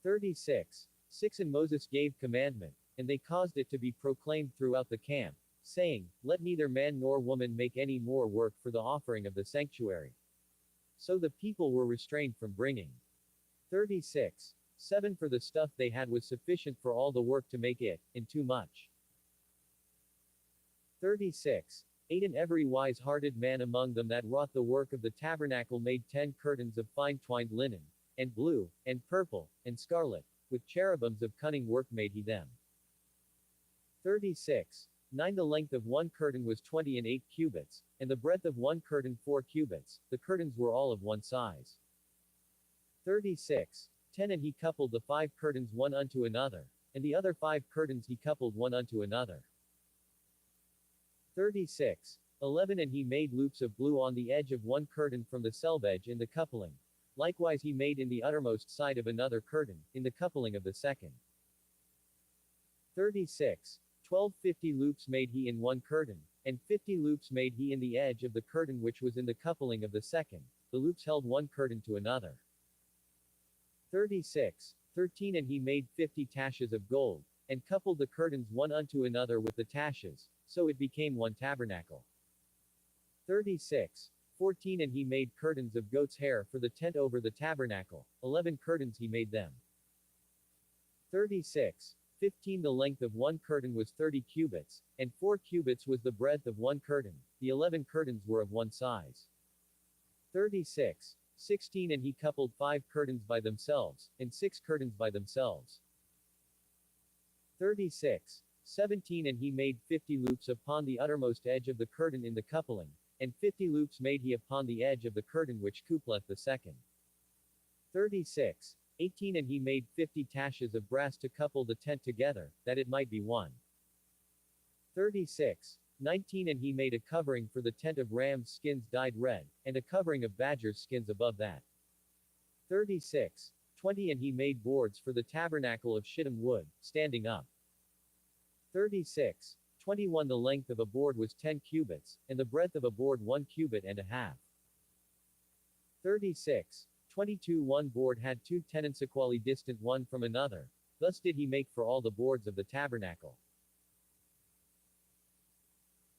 36. 6 And Moses gave commandment, and they caused it to be proclaimed throughout the camp, saying, Let neither man nor woman make any more work for the offering of the sanctuary. So the people were restrained from bringing. 36. 7 For the stuff they had was sufficient for all the work to make it, and too much. 36. 8 And every wise-hearted man among them that wrought the work of the tabernacle made 10 curtains of fine twined linen, and blue, and purple, and scarlet, with cherubims of cunning work made he them. 36. 9 The length of one curtain was 20 cubits, and the breadth of one curtain 4 cubits, the curtains were all of one size. 36. 10 And he coupled the 5 curtains one unto another, and the other 5 curtains he coupled one unto another. 36. 11 And he made loops of blue on the edge of one curtain from the selvage in the coupling. Likewise he made in the uttermost side of another curtain, in the coupling of the second. 36. 12 50 loops made he in one curtain, and 50 loops made he in the edge of the curtain which was in the coupling of the second. The loops held one curtain to another. 36. 13 And he made 50 taches of gold, and coupled the curtains one unto another with the taches, so it became one tabernacle. 36. 14 And he made curtains of goat's hair for the tent over the tabernacle, 11 curtains he made them. 36. 15 The length of one curtain was 30 cubits, and 4 cubits was the breadth of one curtain, the 11 curtains were of one size. 36. 16 And he coupled 5 curtains by themselves, and 6 curtains by themselves. 36. 17 And he made 50 loops upon the uttermost edge of the curtain in the coupling, and 50 loops made he upon the edge of the curtain which coupleth the second. 36. 18 And he made 50 taches of brass to couple the tent together, that it might be one. 36. 19 And he made a covering for the tent of rams' skins dyed red, and a covering of badgers' skins above that. 36. 20 And he made boards for the tabernacle of shittim wood, standing up. 36. 21 The length of a board was 10 cubits, and the breadth of a board 1 cubit and a half. 36. 22 One board had 2 tenons equally distant one from another. Thus did he make for all the boards of the tabernacle.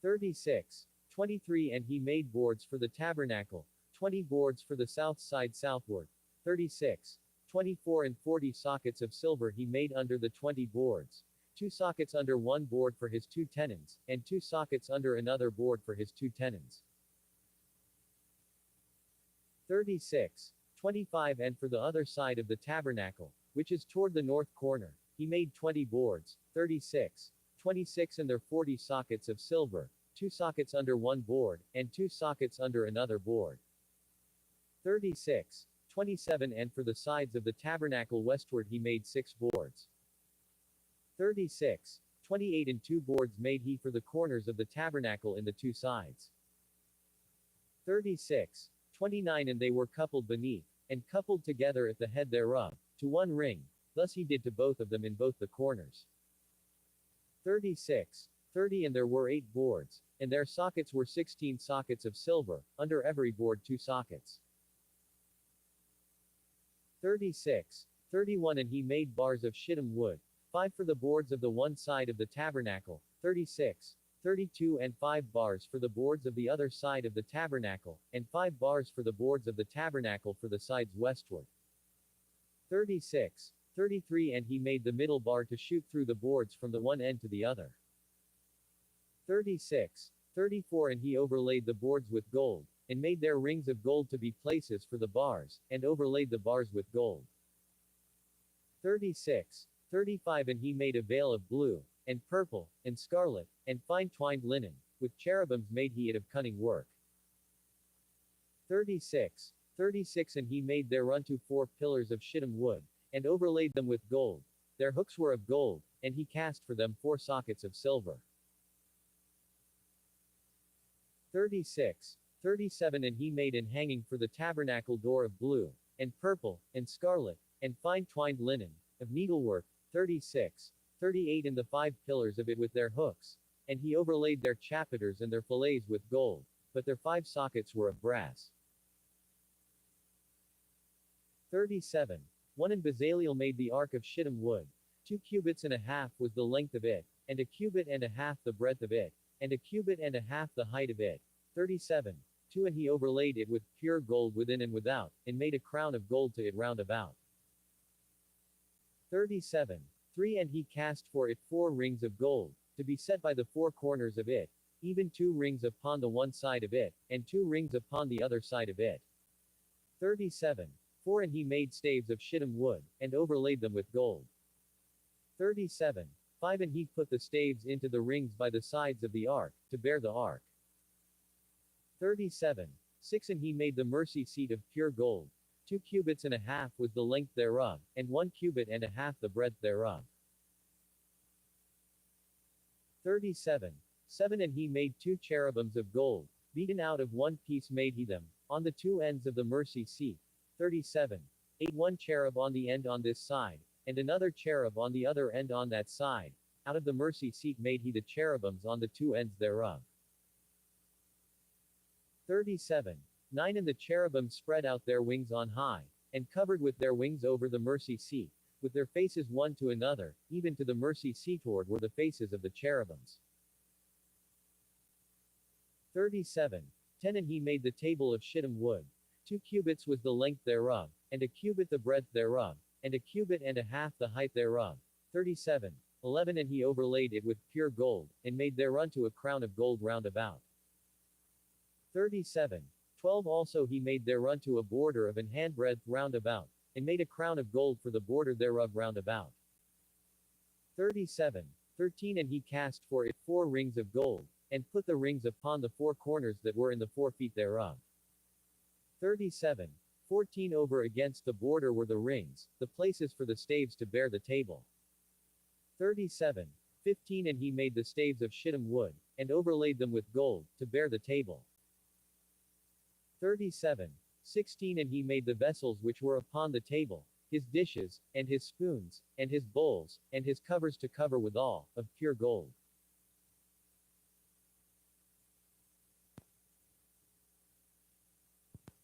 36. 23 And he made boards for the tabernacle, 20 boards for the south side southward. 36. 24 And 40 sockets of silver he made under the 20 boards. 2 sockets under one board for his 2 tenons, and 2 sockets under another board for his 2 tenons. 36. 25 And for the other side of the tabernacle, which is toward the north corner, he made 20 boards. 36. 26 And there 40 sockets of silver, 2 sockets under one board, and 2 sockets under another board. 36. 27 And for the sides of the tabernacle westward he made 6 boards. 36. 28 And 2 boards made he for the corners of the tabernacle in the 2 sides. 36. 29 And they were coupled beneath, and coupled together at the head thereof, to one ring. Thus he did to both of them in both the corners. 36. 30 And there were 8 boards, and their sockets were 16 sockets of silver, under every board 2 sockets. 36. 31 And he made bars of shittim wood, 5 for the boards of the one side of the tabernacle. 36. 32 And 5 bars for the boards of the other side of the tabernacle, and 5 bars for the boards of the tabernacle for the sides westward. 36. 33 And he made the middle bar to shoot through the boards from the one end to the other. 36. 34 And he overlaid the boards with gold, and made their rings of gold to be places for the bars, and overlaid the bars with gold. 36. 35 And he made a veil of blue, and purple, and scarlet, and fine twined linen, with cherubims made he it of cunning work. 36. 36 And he made thereunto 4 pillars of shittim wood, and overlaid them with gold. Their hooks were of gold, and he cast for them 4 sockets of silver. 36. 37 And he made an hanging for the tabernacle door of blue, and purple, and scarlet, and fine twined linen, of needlework, 36, 38 and the 5 pillars of it with their hooks, and he overlaid their chapiters and their fillets with gold, but their 5 sockets were of brass. 37. 1 and Bezaleel made the ark of shittim wood. 2 cubits and a half was the length of it, and a cubit and a half the breadth of it, and a cubit and a half the height of it. 37. 2 and he overlaid it with pure gold within and without, and made a crown of gold to it round about. 37. 3 and he cast for it 4 rings of gold, to be set by the 4 corners of it, even 2 rings upon the one side of it, and 2 rings upon the other side of it. 37. 4 and he made staves of shittim wood, and overlaid them with gold. 37. 5 and he put the staves into the rings by the sides of the ark, to bear the ark. 37. 6 and he made the mercy seat of pure gold. 2 cubits and a half was the length thereof, and 1 cubit and a half the breadth thereof. 37. 7 and he made 2 cherubims of gold, beaten out of 1 piece made he them, on the 2 ends of the mercy seat. 37. 8 1 cherub on the end on this side, and another cherub on the other end on that side. Out of the mercy seat made he the cherubims on the 2 ends thereof. 37. 9 and the cherubim spread out their wings on high, and covered with their wings over the mercy seat, with their faces one to another, even to the mercy seatward were the faces of the cherubims. 37. 10 and he made the table of shittim wood. 2 cubits was the length thereof, and a cubit the breadth thereof, and a cubit and a half the height thereof. 37. 11 and he overlaid it with pure gold, and made thereunto a crown of gold round about. 37. 12 also he made thereunto a border of an handbreadth round about, and made a crown of gold for the border thereof round about. 37. 13 and he cast for it 4 rings of gold, and put the rings upon the 4 corners that were in the 4 feet thereof. 37. 14 over against the border were the rings, the places for the staves to bear the table. 37. 15 and he made the staves of shittim wood, and overlaid them with gold, to bear the table. 37. 16 and he made the vessels which were upon the table, his dishes, and his spoons, and his bowls, and his covers to cover withal, of pure gold.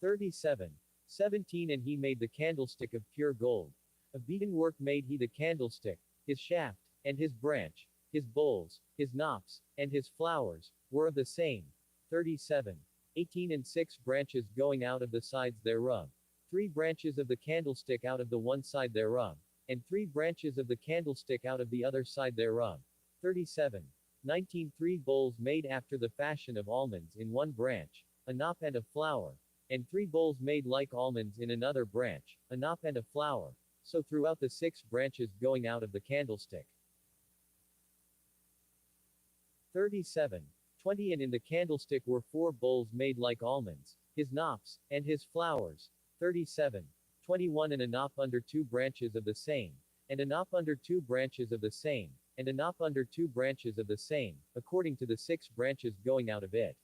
37. 17 and he made the candlestick of pure gold. Of beaten work made he the candlestick, his shaft, and his branch, his bowls, his knops, and his flowers, were of the same. 37. 18 and 6 branches going out of the sides thereof, 3 branches of the candlestick out of the one side thereof, and 3 branches of the candlestick out of the other side thereof. 37. 19 3 bowls made after the fashion of almonds in one branch, a knop and a flower, and 3 bowls made like almonds in another branch, a knop and a flower, so throughout the 6 branches going out of the candlestick. 37. 20 and in the candlestick were 4 bowls made like almonds, his knops, and his flowers. 37. 21 and a knop under 2 branches of the same, and a knop under 2 branches of the same, and a knop under 2 branches of the same, according to the 6 branches going out of it.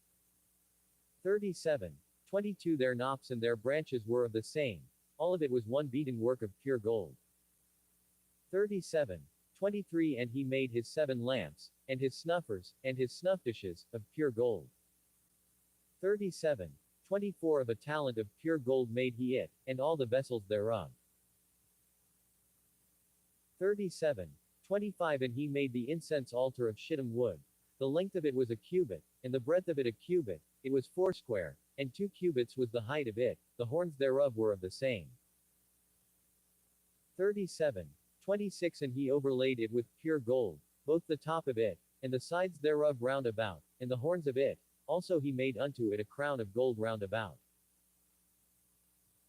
37. 22 their knops and their branches were of the same, all of it was one beaten work of pure gold. 37. 23 and he made his 7 lamps, and his snuffers, and his snuff dishes, of pure gold. 37. 24 of a talent of pure gold made he it, and all the vessels thereof. 37. 25 and he made the incense altar of shittim wood. The length of it was a cubit, and the breadth of it a cubit, it was 4 square, and 2 cubits was the height of it, the horns thereof were of the same. 37. 26 and he overlaid it with pure gold, both the top of it, and the sides thereof round about, and the horns of it, also he made unto it a crown of gold round about.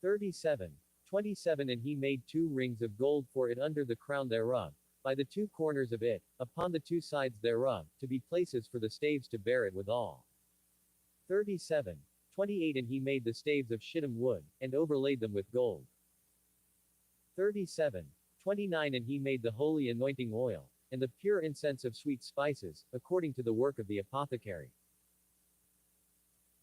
37. 27 and he made 2 rings of gold for it under the crown thereof, by the 2 corners of it, upon the 2 sides thereof, to be places for the staves to bear it withal. 37. 28 and he made the staves of shittim wood, and overlaid them with gold. 37. 29 and he made the holy anointing oil, and the pure incense of sweet spices, according to the work of the apothecary.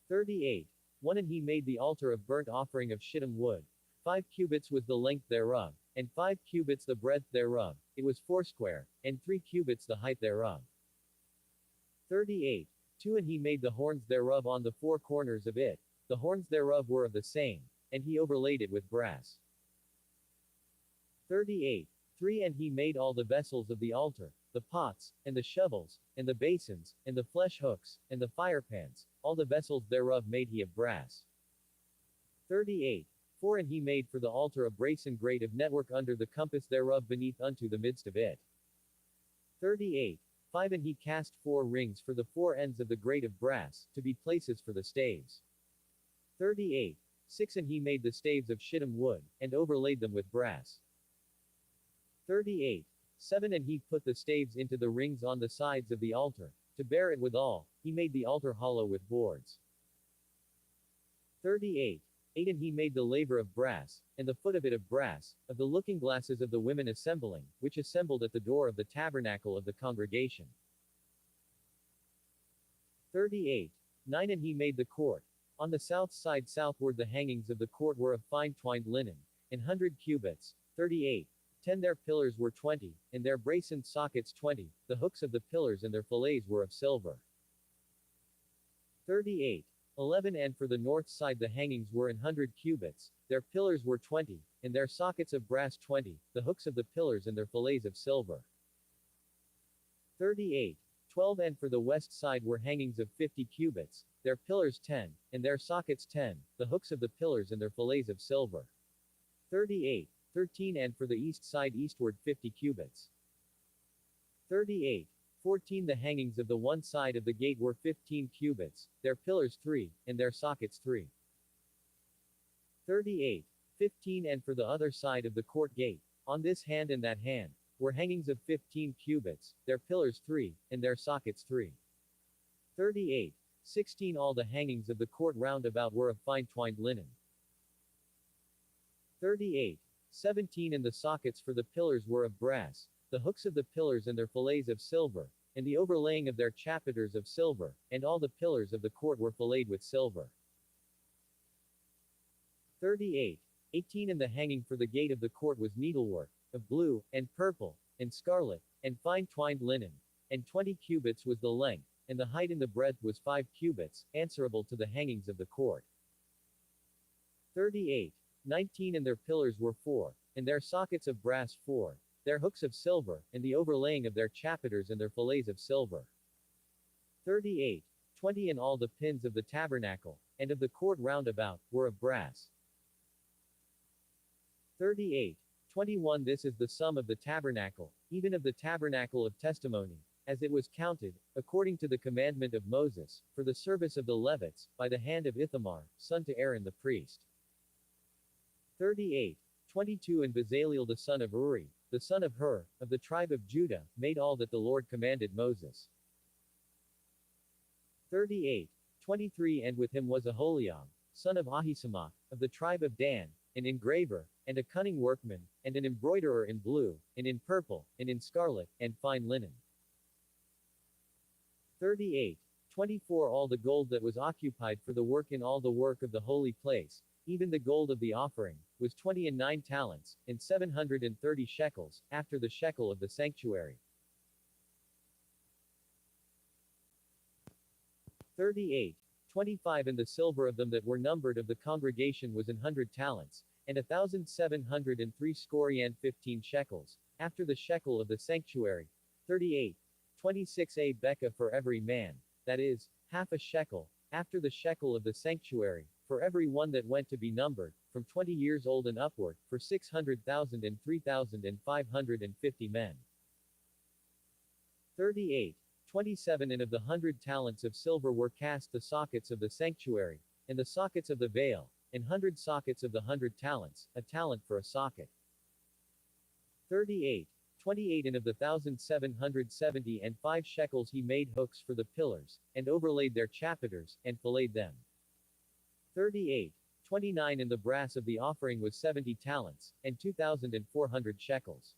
38. 1 and he made the altar of burnt offering of shittim wood. 5 cubits was the length thereof, and 5 cubits the breadth thereof, it was foursquare, and 3 cubits the height thereof. 38. 2 And he made the horns thereof on the 4 corners of it, the horns thereof were of the same, and he overlaid it with brass. 38. 3 And he made all the vessels of the altar, the pots, and the shovels, and the basins, and the flesh hooks, and the firepans, all the vessels thereof made he of brass. 38. 4 And he made for the altar a brasen grate of network under the compass thereof beneath unto the midst of it. 38. 5 And he cast 4 rings for the 4 ends of the grate of brass, to be places for the staves. 38. 6 And he made the staves of shittim wood, and overlaid them with brass. 38. 7 And he put the staves into the rings on the sides of the altar, to bear it withal, he made the altar hollow with boards. 38. 8 And he made the laver of brass, and the foot of it of brass, of the looking glasses of the women assembling, which assembled at the door of the tabernacle of the congregation. 38. 9 And he made the court. On the south side southward the hangings of the court were of fine twined linen, an 100 cubits. 38. 10 Their pillars were 20, and their brasen sockets 20, the hooks of the pillars and their fillets were of silver. 38. 11 And for the north side the hangings were an 100 cubits, their pillars were 20, and their sockets of brass 20, the hooks of the pillars and their fillets of silver. 38. 12 And for the west side were hangings of 50 cubits, their pillars 10, and their sockets 10, the hooks of the pillars and their fillets of silver. 38. 13 And for the east side eastward 50 cubits. 38. 14 The hangings of the one side of the gate were 15 cubits, their pillars 3, and their sockets 3. 38. 15 And for the other side of the court gate, on this hand and that hand, were hangings of 15 cubits, their pillars 3, and their sockets 3. 38. 16 All the hangings of the court round about were of fine twined linen. 38. 17 And the sockets for the pillars were of brass, the hooks of the pillars and their fillets of silver, and the overlaying of their chapiters of silver, and all the pillars of the court were filleted with silver. 38. 18 And the hanging for the gate of the court was needlework, of blue, and purple, and scarlet, and fine twined linen, and 20 cubits was the length, and the height and the breadth was 5 cubits, answerable to the hangings of the court. 38. 19 And their pillars were 4, and their sockets of brass 4, their hooks of silver, and the overlaying of their chapiters and their fillets of silver. 38. 20 And all the pins of the tabernacle, and of the court round about, were of brass. 38. 21 This is the sum of the tabernacle, even of the tabernacle of testimony, as it was counted, according to the commandment of Moses, for the service of the Levites, by the hand of Ithamar, son to Aaron the priest. 38. 22 And Bezaleel the son of Uri, the son of Hur, of the tribe of Judah, made all that the Lord commanded Moses. 38. 23 And with him was Aholiab, son of Ahisamach, of the tribe of Dan, an engraver, and a cunning workman, and an embroiderer in blue, and in purple, and in scarlet, and fine linen. 38. 24 All the gold that was occupied for the work in all the work of the holy place, even the gold of the offering, was 29 talents, and 730 shekels, after the shekel of the sanctuary. 38. 25 And the silver of them that were numbered of the congregation was 100 talents, and 1,703 scori and 15 shekels, after the shekel of the sanctuary. 38. 26 A bekah for every man, that is, half a shekel, after the shekel of the sanctuary, for every one that went to be numbered, from 20 years old and upward, for 600,000 and 3,550 men. 38. 27 And of the 100 talents of silver were cast the sockets of the sanctuary, and the sockets of the veil, and 100 sockets of the 100 talents, a talent for a socket. 38. 28 And of the 1,770 and 5 shekels he made hooks for the pillars, and overlaid their chapiters, and filleted them. 38. 29 And the brass of the offering was 70 talents, and 2,400 shekels.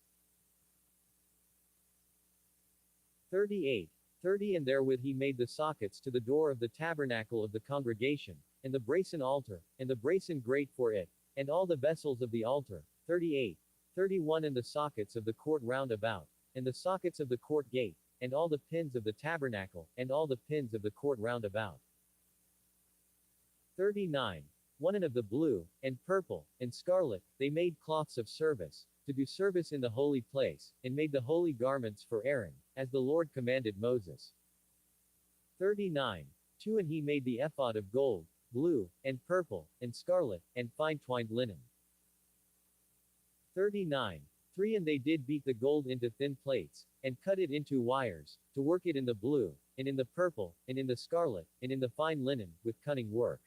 38. 30 And therewith he made the sockets to the door of the tabernacle of the congregation, and the brasen altar, and the brasen grate for it, and all the vessels of the altar. 38. 31 And the sockets of the court round about, and the sockets of the court gate, and all the pins of the tabernacle, and all the pins of the court round about. 39. 1 And of the blue, and purple, and scarlet, they made cloths of service, to do service in the holy place, and made the holy garments for Aaron, as the Lord commanded Moses. 39. 2 And he made the ephod of gold, blue, and purple, and scarlet, and fine twined linen. 39. 3 And they did beat the gold into thin plates, and cut it into wires, to work it in the blue, and in the purple, and in the scarlet, and in the fine linen, with cunning work.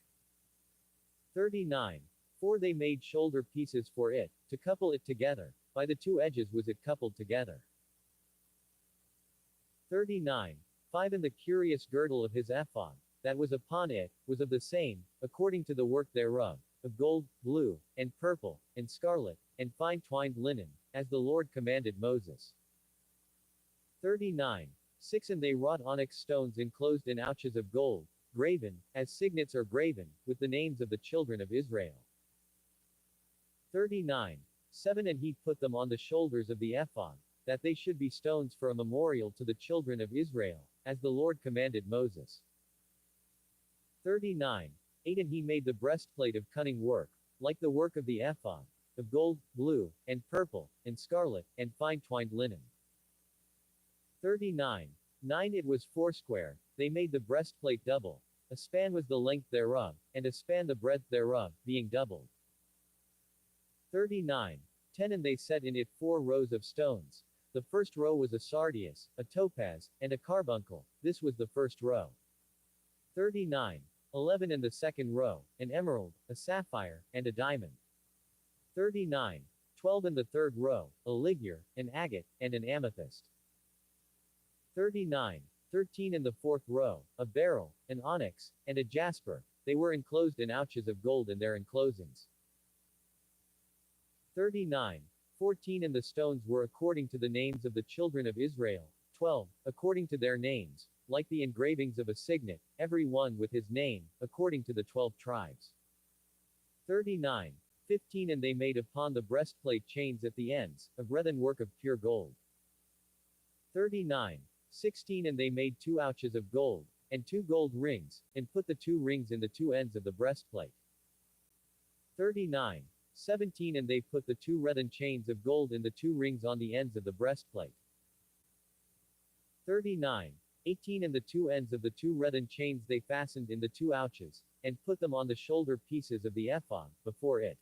39. 4 They made shoulder pieces for it, to couple it together. By the two edges was it coupled together. 39. 5 And the curious girdle of his ephod, that was upon it, was of the same, according to the work thereof, of gold, blue, and purple, and scarlet, and fine twined linen, as the Lord commanded Moses. 39. 6 And they wrought onyx stones enclosed in ouches of gold, graven, as signets are graven, with the names of the children of Israel. 39. 7 And he put them on the shoulders of the ephod, that they should be stones for a memorial to the children of Israel, as the Lord commanded Moses. 39. 8 And he made the breastplate of cunning work, like the work of the ephod, of gold, blue, and purple, and scarlet, and fine twined linen. 39. 9 It was foursquare, they made the breastplate double. A span was the length thereof, and a span the breadth thereof, being doubled. 39. 10 And they set in it 4 rows of stones. The first row was a sardius, a topaz, and a carbuncle. This was the first row. 39. 11 And the second row, an emerald, a sapphire, and a diamond. 39. 12 And the third row, a ligure, an agate, and an amethyst. 39. 13 And the fourth row, a beryl, an onyx, and a jasper. They were enclosed in ouches of gold in their enclosings. 39. 14 And the stones were according to the names of the children of Israel, 12, according to their names, like the engravings of a signet, every one with his name, according to the 12 tribes. 39. 15 And they made upon the breastplate chains at the ends, of wreathen work of pure gold. 39. 16 And they made 2 ouches of gold, and 2 gold rings, and put the 2 rings in the 2 ends of the breastplate. 39. 17 And they put the 2 wreathen chains of gold in the 2 rings on the ends of the breastplate. 39. 18 And the 2 ends of the 2 wreathen chains they fastened in the 2 ouches, and put them on the shoulder pieces of the ephod, before it.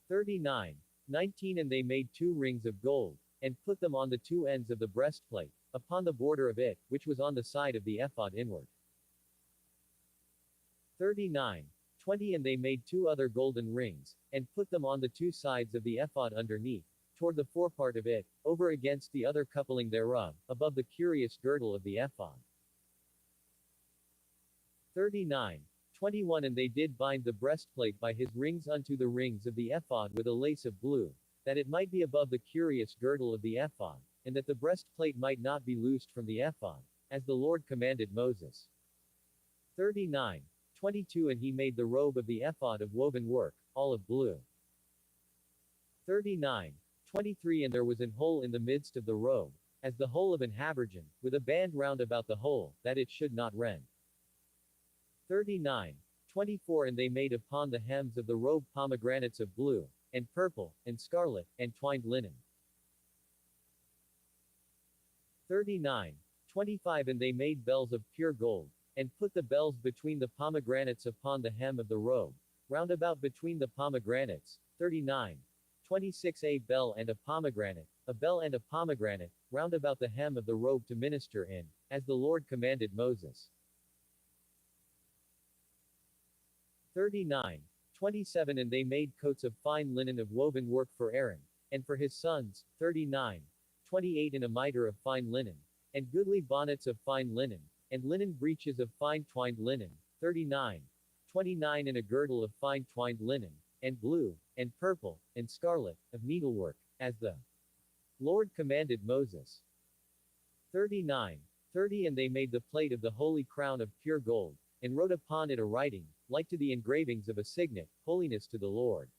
39. 19 And they made 2 rings of gold, and put them on the 2 ends of the breastplate, upon the border of it, which was on the side of the ephod inward. 39. 20 And they made 2 other golden rings, and put them on the 2 sides of the ephod underneath, toward the forepart of it, over against the other coupling thereof, above the curious girdle of the ephod. 39. 21 And they did bind the breastplate by his rings unto the rings of the ephod with a lace of blue, that it might be above the curious girdle of the ephod, and that the breastplate might not be loosed from the ephod, as the Lord commanded Moses. 39. 22 And he made the robe of the ephod of woven work, all of blue. 39. 23 And there was an hole in the midst of the robe, as the hole of an habergeon, with a band round about the hole, that it should not rend. 39. 24 And they made upon the hems of the robe pomegranates of blue, and purple, and scarlet, and twined linen. 39. 25 And they made bells of pure gold, and put the bells between the pomegranates upon the hem of the robe, round about between the pomegranates. 39. 26 A bell and a pomegranate, round about the hem of the robe to minister in, as the Lord commanded Moses. 39. 27 And they made coats of fine linen of woven work for Aaron, and for his sons. 39. 28 And a mitre of fine linen, and goodly bonnets of fine linen, and linen breeches of fine twined linen. 39. 29 And a girdle of fine twined linen, and blue, and purple, and scarlet, of needlework, as the Lord commanded Moses. 39. 30 And they made the plate of the holy crown of pure gold, and wrote upon it a writing, like to the engravings of a signet, holiness to the Lord.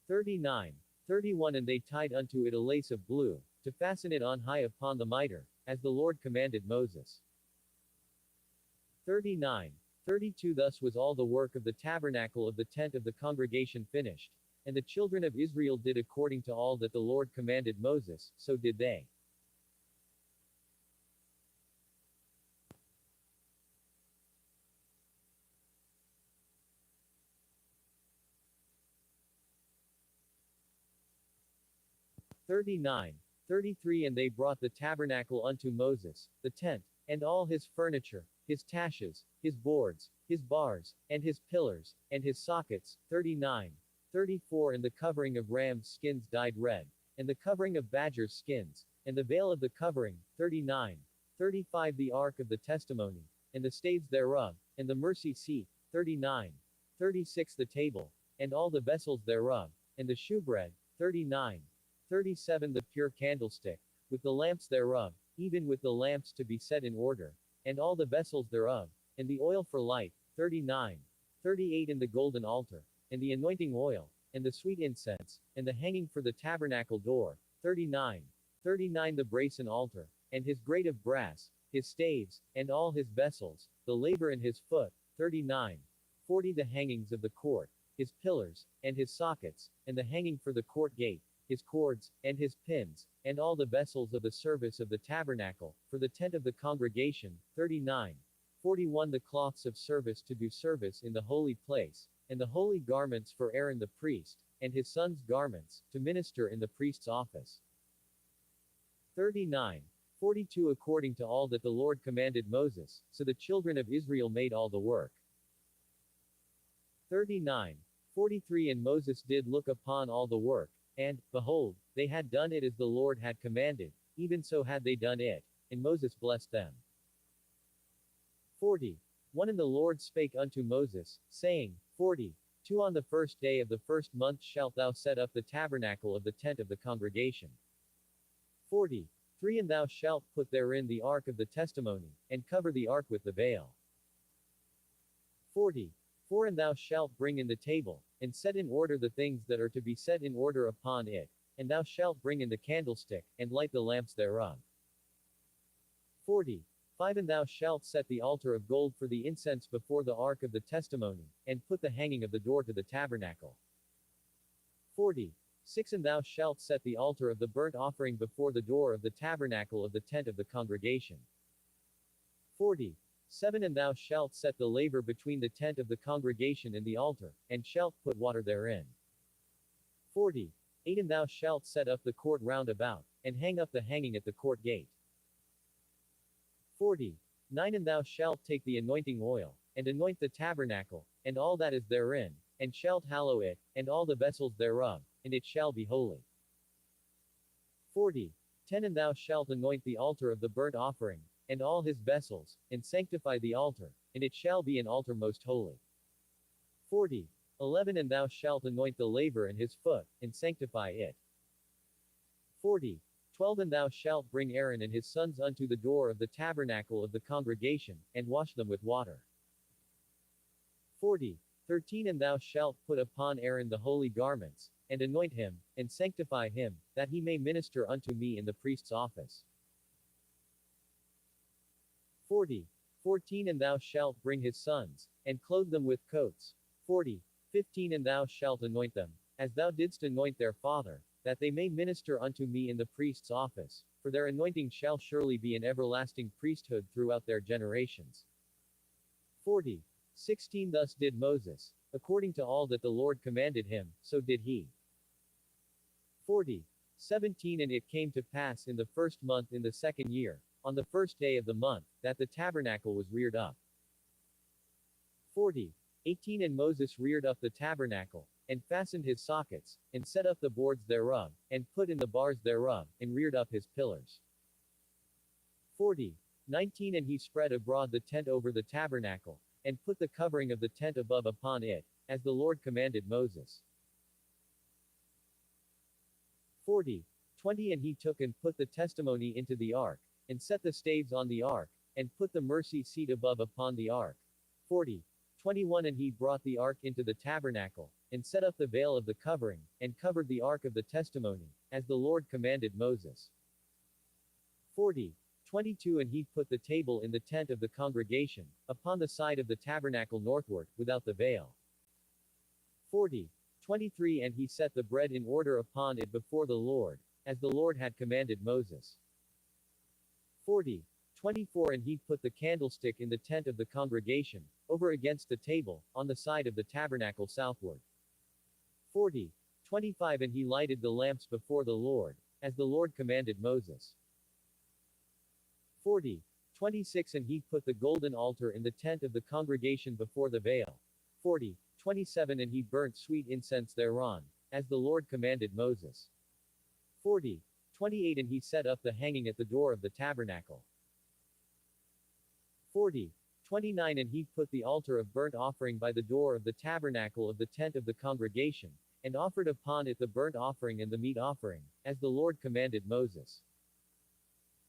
39. 31 And they tied unto it a lace of blue, to fasten it on high upon the mitre, as the Lord commanded Moses. 39. 32 Thus was all the work of the tabernacle of the tent of the congregation finished. And the children of Israel did according to all that the Lord commanded Moses, so did they. 39. 33 And they brought the tabernacle unto Moses, the tent, and all his furniture, his taches, his boards, his bars, and his pillars, and his sockets. 39. 34 And the covering of rams' skins dyed red, and the covering of badgers' skins, and the veil of the covering. 39. 35 The ark of the testimony, and the staves thereof, and the mercy seat. 39. 36 The table, and all the vessels thereof, and the shewbread. 39. 37 The pure candlestick, with the lamps thereof, even with the lamps to be set in order, and all the vessels thereof, and the oil for light. 39. 38 And the golden altar, and the anointing oil, and the sweet incense, and the hanging for the tabernacle door. 39. 39 The brazen altar, and his grate of brass, his staves, and all his vessels, the laver in his foot. 39. 40 The hangings of the court, his pillars, and his sockets, and the hanging for the court gate, his cords, and his pins, and all the vessels of the service of the tabernacle, for the tent of the congregation. 39. 41 The cloths of service to do service in the holy place, and the holy garments for Aaron the priest, and his sons' garments, to minister in the priest's office. 39. 42 According to all that the Lord commanded Moses, so the children of Israel made all the work. 39. 43 And Moses did look upon all the work, and, behold, they had done it as the Lord had commanded, even so had they done it, and Moses blessed them. 40. 1 And the Lord spake unto Moses, saying, 40. 2 On the first day of the first month shalt thou set up the tabernacle of the tent of the congregation. 40. 3 And thou shalt put therein the ark of the testimony, and cover the ark with the veil. 40. 4 And thou shalt bring in the table, and set in order the things that are to be set in order upon it, and thou shalt bring in the candlestick, and light the lamps thereof. 40. 5 And thou shalt set the altar of gold for the incense before the ark of the testimony, and put the hanging of the door to the tabernacle. 40. 6 And thou shalt set the altar of the burnt offering before the door of the tabernacle of the tent of the congregation. 40. 7 And thou shalt set the laver between the tent of the congregation and the altar, and shalt put water therein. 40. 8 And thou shalt set up the court round about, and hang up the hanging at the court gate. 40. 9 And thou shalt take the anointing oil, and anoint the tabernacle, and all that is therein, and shalt hallow it, and all the vessels thereof, and it shall be holy. 40. 10 And thou shalt anoint the altar of the burnt offering, and all his vessels, and sanctify the altar, and it shall be an altar most holy. 40. 11 And thou shalt anoint the laver and his foot, and sanctify it. 40. 12 And thou shalt bring Aaron and his sons unto the door of the tabernacle of the congregation, and wash them with water. 40. 13 And thou shalt put upon Aaron the holy garments, and anoint him, and sanctify him, that he may minister unto me in the priest's office. 40. 14 And thou shalt bring his sons, and clothe them with coats. 40. 15 And thou shalt anoint them, as thou didst anoint their father, that they may minister unto me in the priest's office, for their anointing shall surely be an everlasting priesthood throughout their generations. 40. 16 Thus did Moses, according to all that the Lord commanded him, so did he. 40. 17 And it came to pass in the first month in the second year, on the first day of the month, that the tabernacle was reared up. 40. 18 And Moses reared up the tabernacle, and fastened his sockets, and set up the boards thereof, and put in the bars thereof, and reared up his pillars. 40. 19 And he spread abroad the tent over the tabernacle, and put the covering of the tent above upon it, as the Lord commanded Moses. 40. 20 And he took and put the testimony into the ark, and set the staves on the ark, and put the mercy seat above upon the ark. 40. 21 And he brought the ark into the tabernacle, and set up the veil of the covering, and covered the ark of the testimony, as the Lord commanded Moses. 40. 22 And he put the table in the tent of the congregation, upon the side of the tabernacle northward, without the veil. 40. 23 And he set the bread in order upon it before the Lord, as the Lord had commanded Moses. 40. 24 And he put the candlestick in the tent of the congregation, over against the table, on the side of the tabernacle southward. 40. 25 And he lighted the lamps before the Lord, as the Lord commanded Moses. 40. 26 And he put the golden altar in the tent of the congregation before the veil. 40. 27 And he burnt sweet incense thereon, as the Lord commanded Moses. 40. 28 And he set up the hanging at the door of the tabernacle. 40. 29 And he put the altar of burnt offering by the door of the tabernacle of the tent of the congregation, and offered upon it the burnt offering and the meat offering, as the Lord commanded Moses.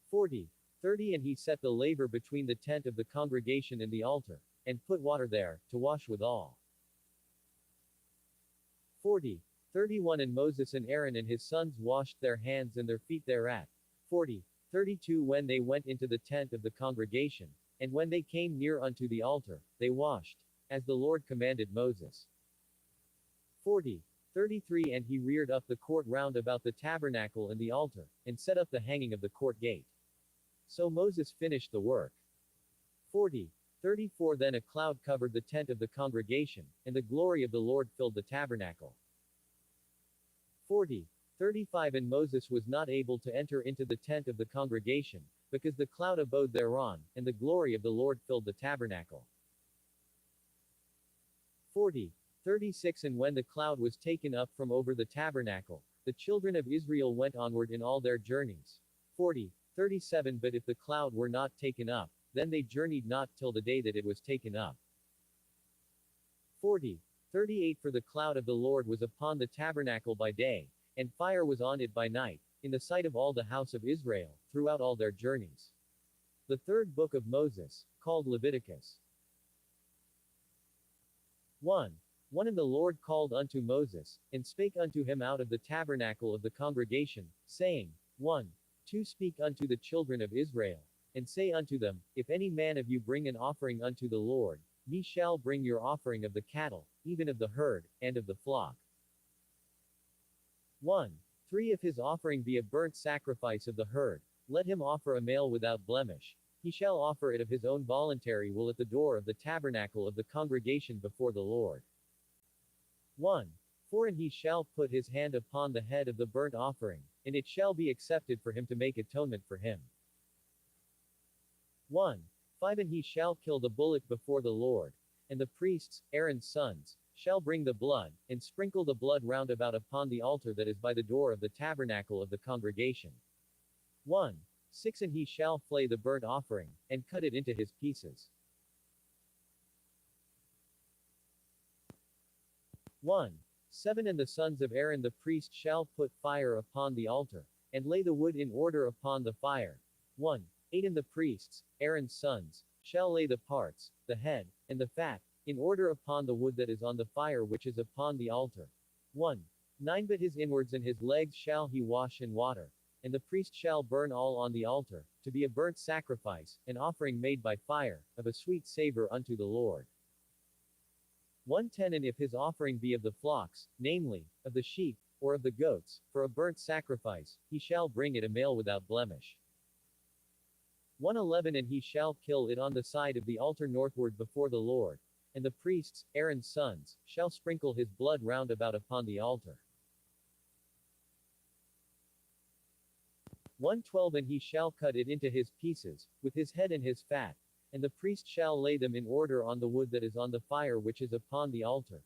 40. 30 And he set the laver between the tent of the congregation and the altar, and put water there, to wash withal. 40. 31 And Moses and Aaron and his sons washed their hands and their feet thereat. 40. 32 When they went into the tent of the congregation, and when they came near unto the altar, they washed, as the Lord commanded Moses. 40. 33 And he reared up the court round about the tabernacle and the altar, and set up the hanging of the court gate. So Moses finished the work. 40. 34 Then a cloud covered the tent of the congregation, and the glory of the Lord filled the tabernacle. 40. 35 And Moses was not able to enter into the tent of the congregation, because the cloud abode thereon, and the glory of the Lord filled the tabernacle. 40. 36 And when the cloud was taken up from over the tabernacle, the children of Israel went onward in all their journeys. 40. 37 But if the cloud were not taken up, then they journeyed not till the day that it was taken up. 40. 38 For the cloud of the Lord was upon the tabernacle by day, and fire was on it by night, in the sight of all the house of Israel, throughout all their journeys. The third book of Moses, called Leviticus. 1. 1 And the Lord called unto Moses, and spake unto him out of the tabernacle of the congregation, saying, 1. 2 Speak unto the children of Israel, and say unto them, If any man of you bring an offering unto the Lord, ye shall bring your offering of the cattle, even of the herd, and of the flock. 1. 3 If his offering be a burnt sacrifice of the herd, let him offer a male without blemish. He shall offer it of his own voluntary will at the door of the tabernacle of the congregation before the Lord. 1. 4 And he shall put his hand upon the head of the burnt offering, and it shall be accepted for him to make atonement for him. 1. 5 And he shall kill the bullock before the Lord, and the priests, Aaron's sons, shall bring the blood, and sprinkle the blood round about upon the altar that is by the door of the tabernacle of the congregation. 1. 6 And he shall flay the burnt offering, and cut it into his pieces. 1. 7 And the sons of Aaron the priest shall put fire upon the altar, and lay the wood in order upon the fire. 1. 8 And the priests, Aaron's sons, shall lay the parts, the head, and the fat, in order upon the wood that is on the fire which is upon the altar. 1. 9 But his inwards and his legs shall he wash in water, and the priest shall burn all on the altar, to be a burnt sacrifice, an offering made by fire, of a sweet savor unto the Lord. 110 And if his offering be of the flocks, namely, of the sheep, or of the goats, for a burnt sacrifice, he shall bring it a male without blemish. 111 And he shall kill it on the side of the altar northward before the Lord, and the priests, Aaron's sons, shall sprinkle his blood round about upon the altar. 112 And he shall cut it into his pieces, with his head and his fat, and the priest shall lay them in order on the wood that is on the fire which is upon the altar.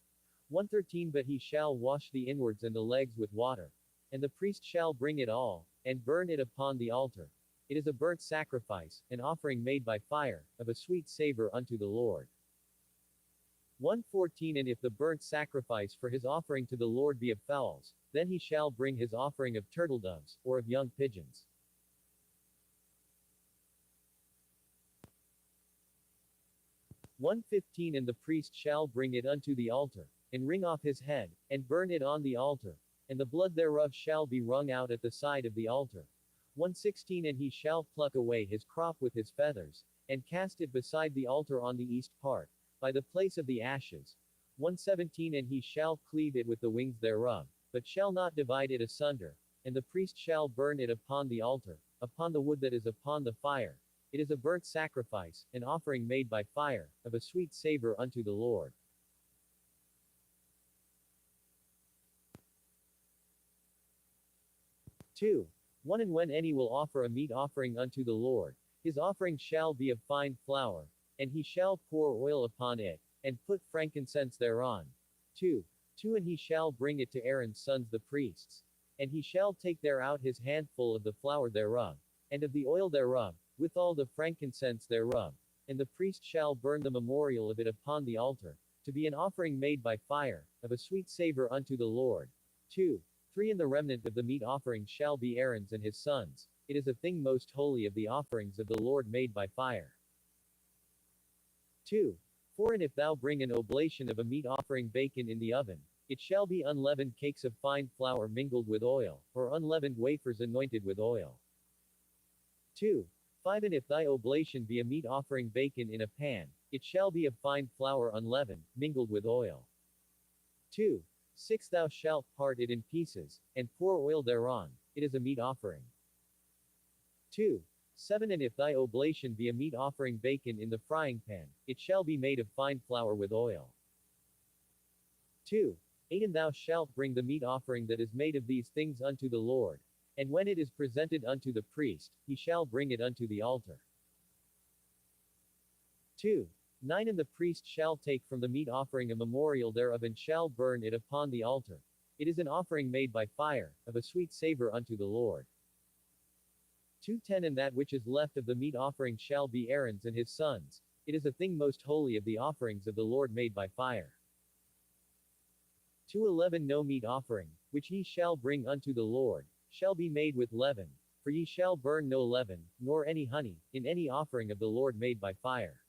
113 But he shall wash the inwards and the legs with water, and the priest shall bring it all, and burn it upon the altar. It is a burnt sacrifice, an offering made by fire, of a sweet savor unto the Lord. 114 And if the burnt sacrifice for his offering to the Lord be of fowls, then he shall bring his offering of turtledoves, or of young pigeons. 115 And the priest shall bring it unto the altar, and wring off his head, and burn it on the altar, and the blood thereof shall be wrung out at the side of the altar. 116 And he shall pluck away his crop with his feathers, and cast it beside the altar on the east part, by the place of the ashes. 117 And he shall cleave it with the wings thereof, but shall not divide it asunder, and the priest shall burn it upon the altar, upon the wood that is upon the fire. It is a burnt sacrifice, an offering made by fire, of a sweet savor unto the Lord. 2. 1 And when any will offer a meat offering unto the Lord, his offering shall be of fine flour, and he shall pour oil upon it, and put frankincense thereon. 2. And he shall bring it to Aaron's sons the priests. And he shall take thereout his handful of the flour thereof, and of the oil thereof, with all the frankincense thereof, and the priest shall burn the memorial of it upon the altar, to be an offering made by fire, of a sweet savor unto the Lord. 3 And the remnant of the meat offering shall be Aaron's and his sons. It is a thing most holy of the offerings of the Lord made by fire. 4 And if thou bring an oblation of a meat offering baken in the oven, it shall be unleavened cakes of fine flour mingled with oil, or unleavened wafers anointed with oil. 5 And if thy oblation be a meat offering baken in a pan, it shall be of fine flour unleavened, mingled with oil. 6 Thou shalt part it in pieces, and pour oil thereon. It is a meat offering. 7 And if thy oblation be a meat offering baken in the frying pan, it shall be made of fine flour with oil. 8 And thou shalt bring the meat offering that is made of these things unto the Lord, and when it is presented unto the priest, he shall bring it unto the altar. 9 And the priest shall take from the meat offering a memorial thereof and shall burn it upon the altar. It is an offering made by fire, of a sweet savor unto the Lord. 10 And that which is left of the meat offering shall be Aaron's and his sons. It is a thing most holy of the offerings of the Lord made by fire. 11 No meat offering, which ye shall bring unto the Lord, shall be made with leaven, for ye shall burn no leaven, nor any honey, in any offering of the Lord made by fire.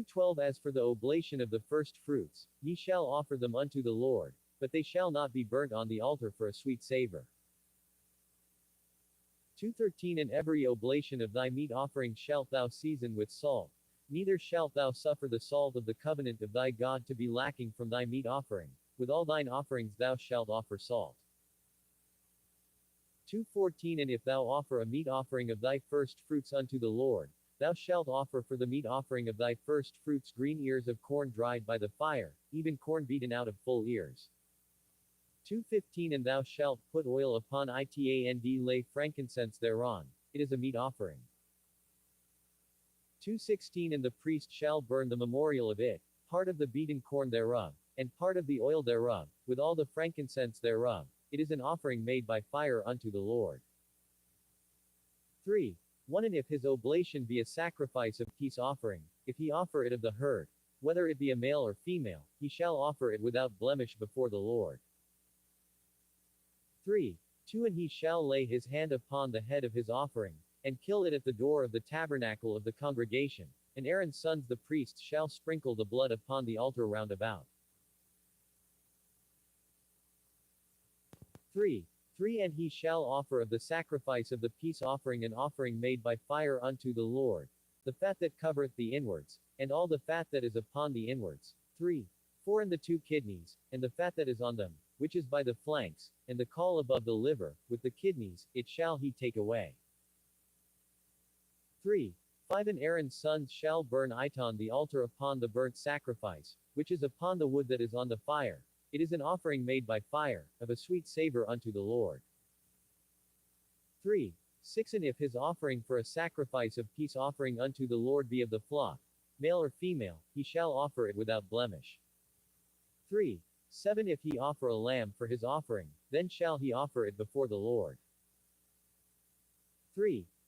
12 As for the oblation of the first fruits, ye shall offer them unto the Lord, but they shall not be burnt on the altar for a sweet savor. 13 And every oblation of thy meat offering shalt thou season with salt, neither shalt thou suffer the salt of the covenant of thy God to be lacking from thy meat offering. With all thine offerings thou shalt offer salt. 14 And if thou offer a meat offering of thy first fruits unto the Lord, thou shalt offer for the meat offering of thy first fruits green ears of corn dried by the fire, even corn beaten out of full ears. 15 And thou shalt put oil upon it and lay frankincense thereon. It is a meat offering. 16 And the priest shall burn the memorial of it, part of the beaten corn thereof, and part of the oil thereof, with all the frankincense thereof. It is an offering made by fire unto the Lord. 1 And if his oblation be a sacrifice of peace offering, if he offer it of the herd, whether it be a male or female, he shall offer it without blemish before the Lord. 2 And he shall lay his hand upon the head of his offering, and kill it at the door of the tabernacle of the congregation, and Aaron's sons the priests shall sprinkle the blood upon the altar round about. 3 And he shall offer of the sacrifice of the peace offering an offering made by fire unto the Lord, the fat that covereth the inwards, and all the fat that is upon the inwards. 4 And the 2 kidneys, and the fat that is on them, which is by the flanks, and the caul above the liver, with the kidneys, it shall he take away. 5 And Aaron's sons shall burn it on the altar upon the burnt sacrifice, which is upon the wood that is on the fire. It is an offering made by fire, of a sweet savor unto the Lord. 6 And if his offering for a sacrifice of peace offering unto the Lord be of the flock, male or female, he shall offer it without blemish. 7 If he offer a lamb for his offering, then shall he offer it before the Lord.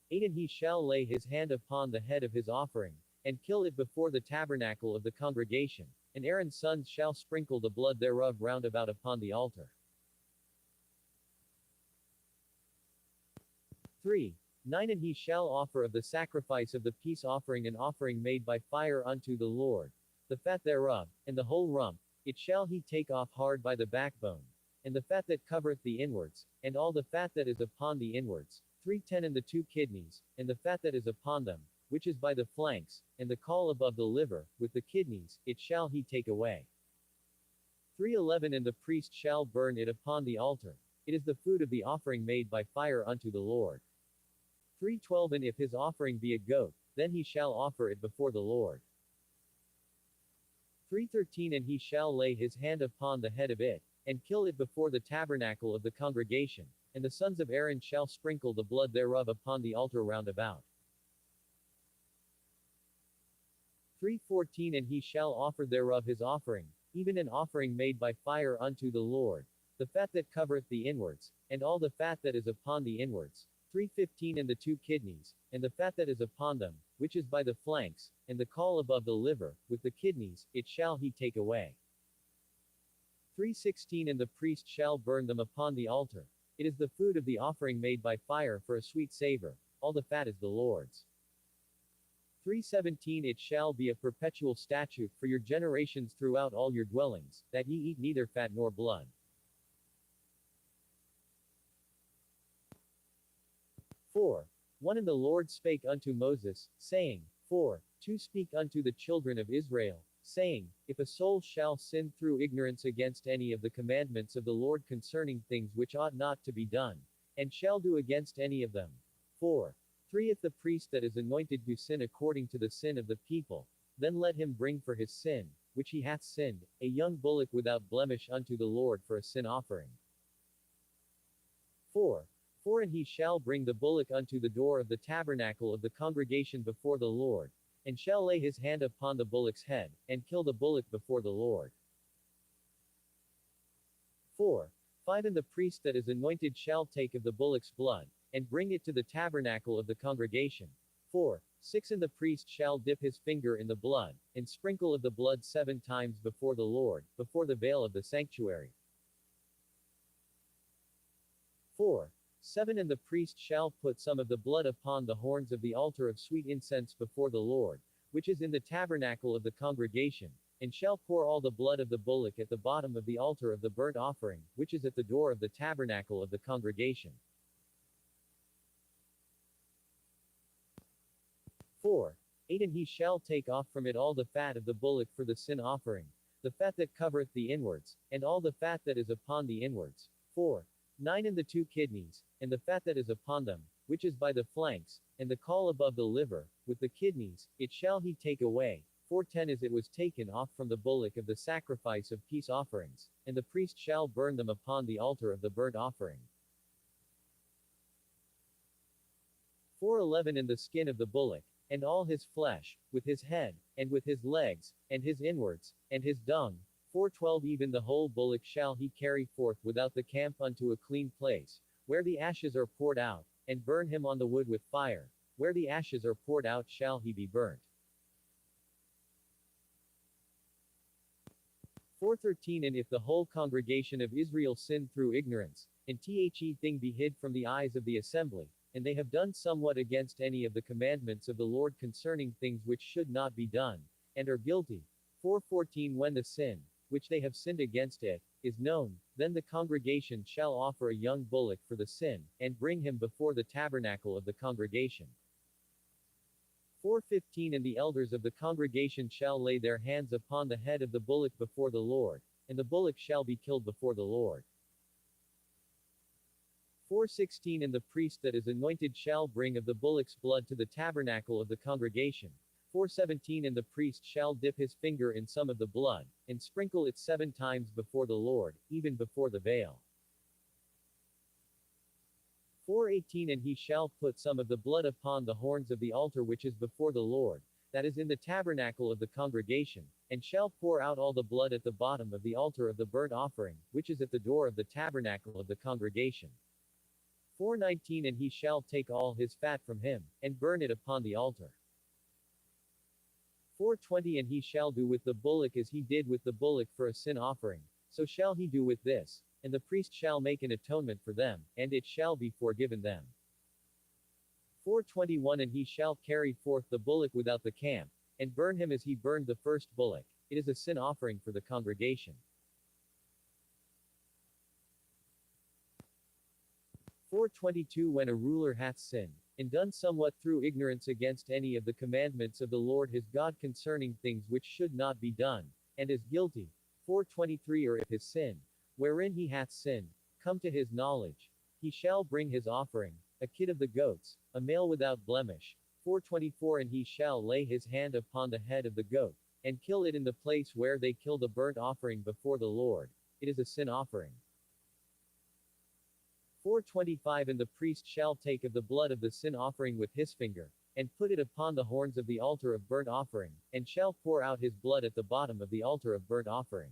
8 And he shall lay his hand upon the head of his offering, and kill it before the tabernacle of the congregation, and Aaron's sons shall sprinkle the blood thereof round about upon the altar. 9 And he shall offer of the sacrifice of the peace offering an offering made by fire unto the Lord, the fat thereof, and the whole rump. it shall he take off hard by the backbone, and the fat that covereth the inwards, and all the fat that is upon the inwards, 310 and the two kidneys, and the fat that is upon them, which is by the flanks, and the caul above the liver, with the kidneys, it shall he take away. 311 And the priest shall burn it upon the altar. It is the food of the offering made by fire unto the Lord. 312 And if his offering be a goat, then he shall offer it before the Lord. 313 And he shall lay his hand upon the head of it, and kill it before the tabernacle of the congregation, and the sons of Aaron shall sprinkle the blood thereof upon the altar round about. 314 And he shall offer thereof his offering, even an offering made by fire unto the Lord, the fat that covereth the inwards, and all the fat that is upon the inwards, 315 And the two kidneys, and the fat that is upon them, which is by the flanks, and the caul above the liver, with the kidneys, it shall he take away. 316 And the priest shall burn them upon the altar. It is the food of the offering made by fire for a sweet savor, all the fat is the Lord's. 317 It shall be a perpetual statute for your generations throughout all your dwellings, that ye eat neither fat nor blood. 4. 1 And the Lord spake unto Moses, saying, 2 Speak unto the children of Israel, saying, If a soul shall sin through ignorance against any of the commandments of the Lord concerning things which ought not to be done, and shall do against any of them. 3 If the priest that is anointed do sin according to the sin of the people, then let him bring for his sin, which he hath sinned, a young bullock without blemish unto the Lord for a sin offering. 4 And he shall bring the bullock unto the door of the tabernacle of the congregation before the Lord, and shall lay his hand upon the bullock's head, and kill the bullock before the Lord. 5 And the priest that is anointed shall take of the bullock's blood, and bring it to the tabernacle of the congregation. 6 And the priest shall dip his finger in the blood, and sprinkle of the blood 7 times before the Lord, before the veil of the sanctuary. 7 And the priest shall put some of the blood upon the horns of the altar of sweet incense before the Lord, which is in the tabernacle of the congregation, and shall pour all the blood of the bullock at the bottom of the altar of the burnt offering, which is at the door of the tabernacle of the congregation. 8 And he shall take off from it all the fat of the bullock for the sin offering, the fat that covereth the inwards, and all the fat that is upon the inwards. 9 And the two kidneys, and the fat that is upon them, which is by the flanks, and the caul above the liver, with the kidneys, it shall he take away. 10 As it was taken off from the bullock of the sacrifice of peace offerings, and the priest shall burn them upon the altar of the burnt offering. 411 And the skin of the bullock, and all his flesh, with his head, and with his legs, and his inwards, and his dung. 412 Even the whole bullock shall he carry forth without the camp unto a clean place, where the ashes are poured out, and burn him on the wood with fire. Where the ashes are poured out shall he be burnt. 413 And if the whole congregation of Israel sin through ignorance, and the thing be hid from the eyes of the assembly, and they have done somewhat against any of the commandments of the Lord concerning things which should not be done, and are guilty. 414 When the sin, which they have sinned against it, is known, then the congregation shall offer a young bullock for the sin, and bring him before the tabernacle of the congregation. 415 And the elders of the congregation shall lay their hands upon the head of the bullock before the Lord, and the bullock shall be killed before the Lord. 416 And the priest that is anointed shall bring of the bullock's blood to the tabernacle of the congregation. 417 And the priest shall dip his finger in some of the blood, and sprinkle it 7 times before the Lord, even before the veil. 418 And he shall put some of the blood upon the horns of the altar which is before the Lord, that is in the tabernacle of the congregation, and shall pour out all the blood at the bottom of the altar of the burnt offering, which is at the door of the tabernacle of the congregation. 419 And he shall take all his fat from him, and burn it upon the altar. 420 And he shall do with the bullock as he did with the bullock for a sin offering, so shall he do with this, and the priest shall make an atonement for them, and it shall be forgiven them. 421 And he shall carry forth the bullock without the camp, and burn him as he burned the first bullock, It is a sin offering for the congregation. 422 When a ruler hath sinned, and done somewhat through ignorance against any of the commandments of the Lord his God concerning things which should not be done, and is guilty. 423 Or if his sin, wherein he hath sinned, come to his knowledge, he shall bring his offering, a kid of the goats, a male without blemish. 424 And he shall lay his hand upon the head of the goat, and kill it in the place where they kill the burnt offering before the Lord. It is a sin offering. 425 And the priest shall take of the blood of the sin offering with his finger, and put it upon the horns of the altar of burnt offering, and shall pour out his blood at the bottom of the altar of burnt offering.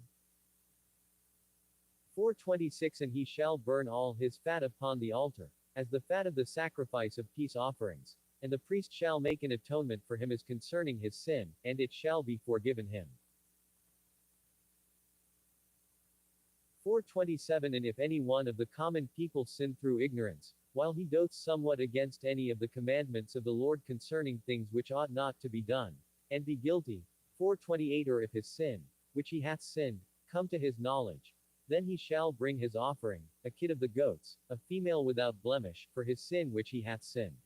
426 And he shall burn all his fat upon the altar, as the fat of the sacrifice of peace offerings, and the priest shall make an atonement for him as concerning his sin, and it shall be forgiven him. 427 And if any one of the common people sin through ignorance, while he doth somewhat against any of the commandments of the Lord concerning things which ought not to be done, and be guilty. 428 Or if his sin, which he hath sinned, come to his knowledge, then he shall bring his offering, a kid of the goats, a female without blemish, for his sin which he hath sinned.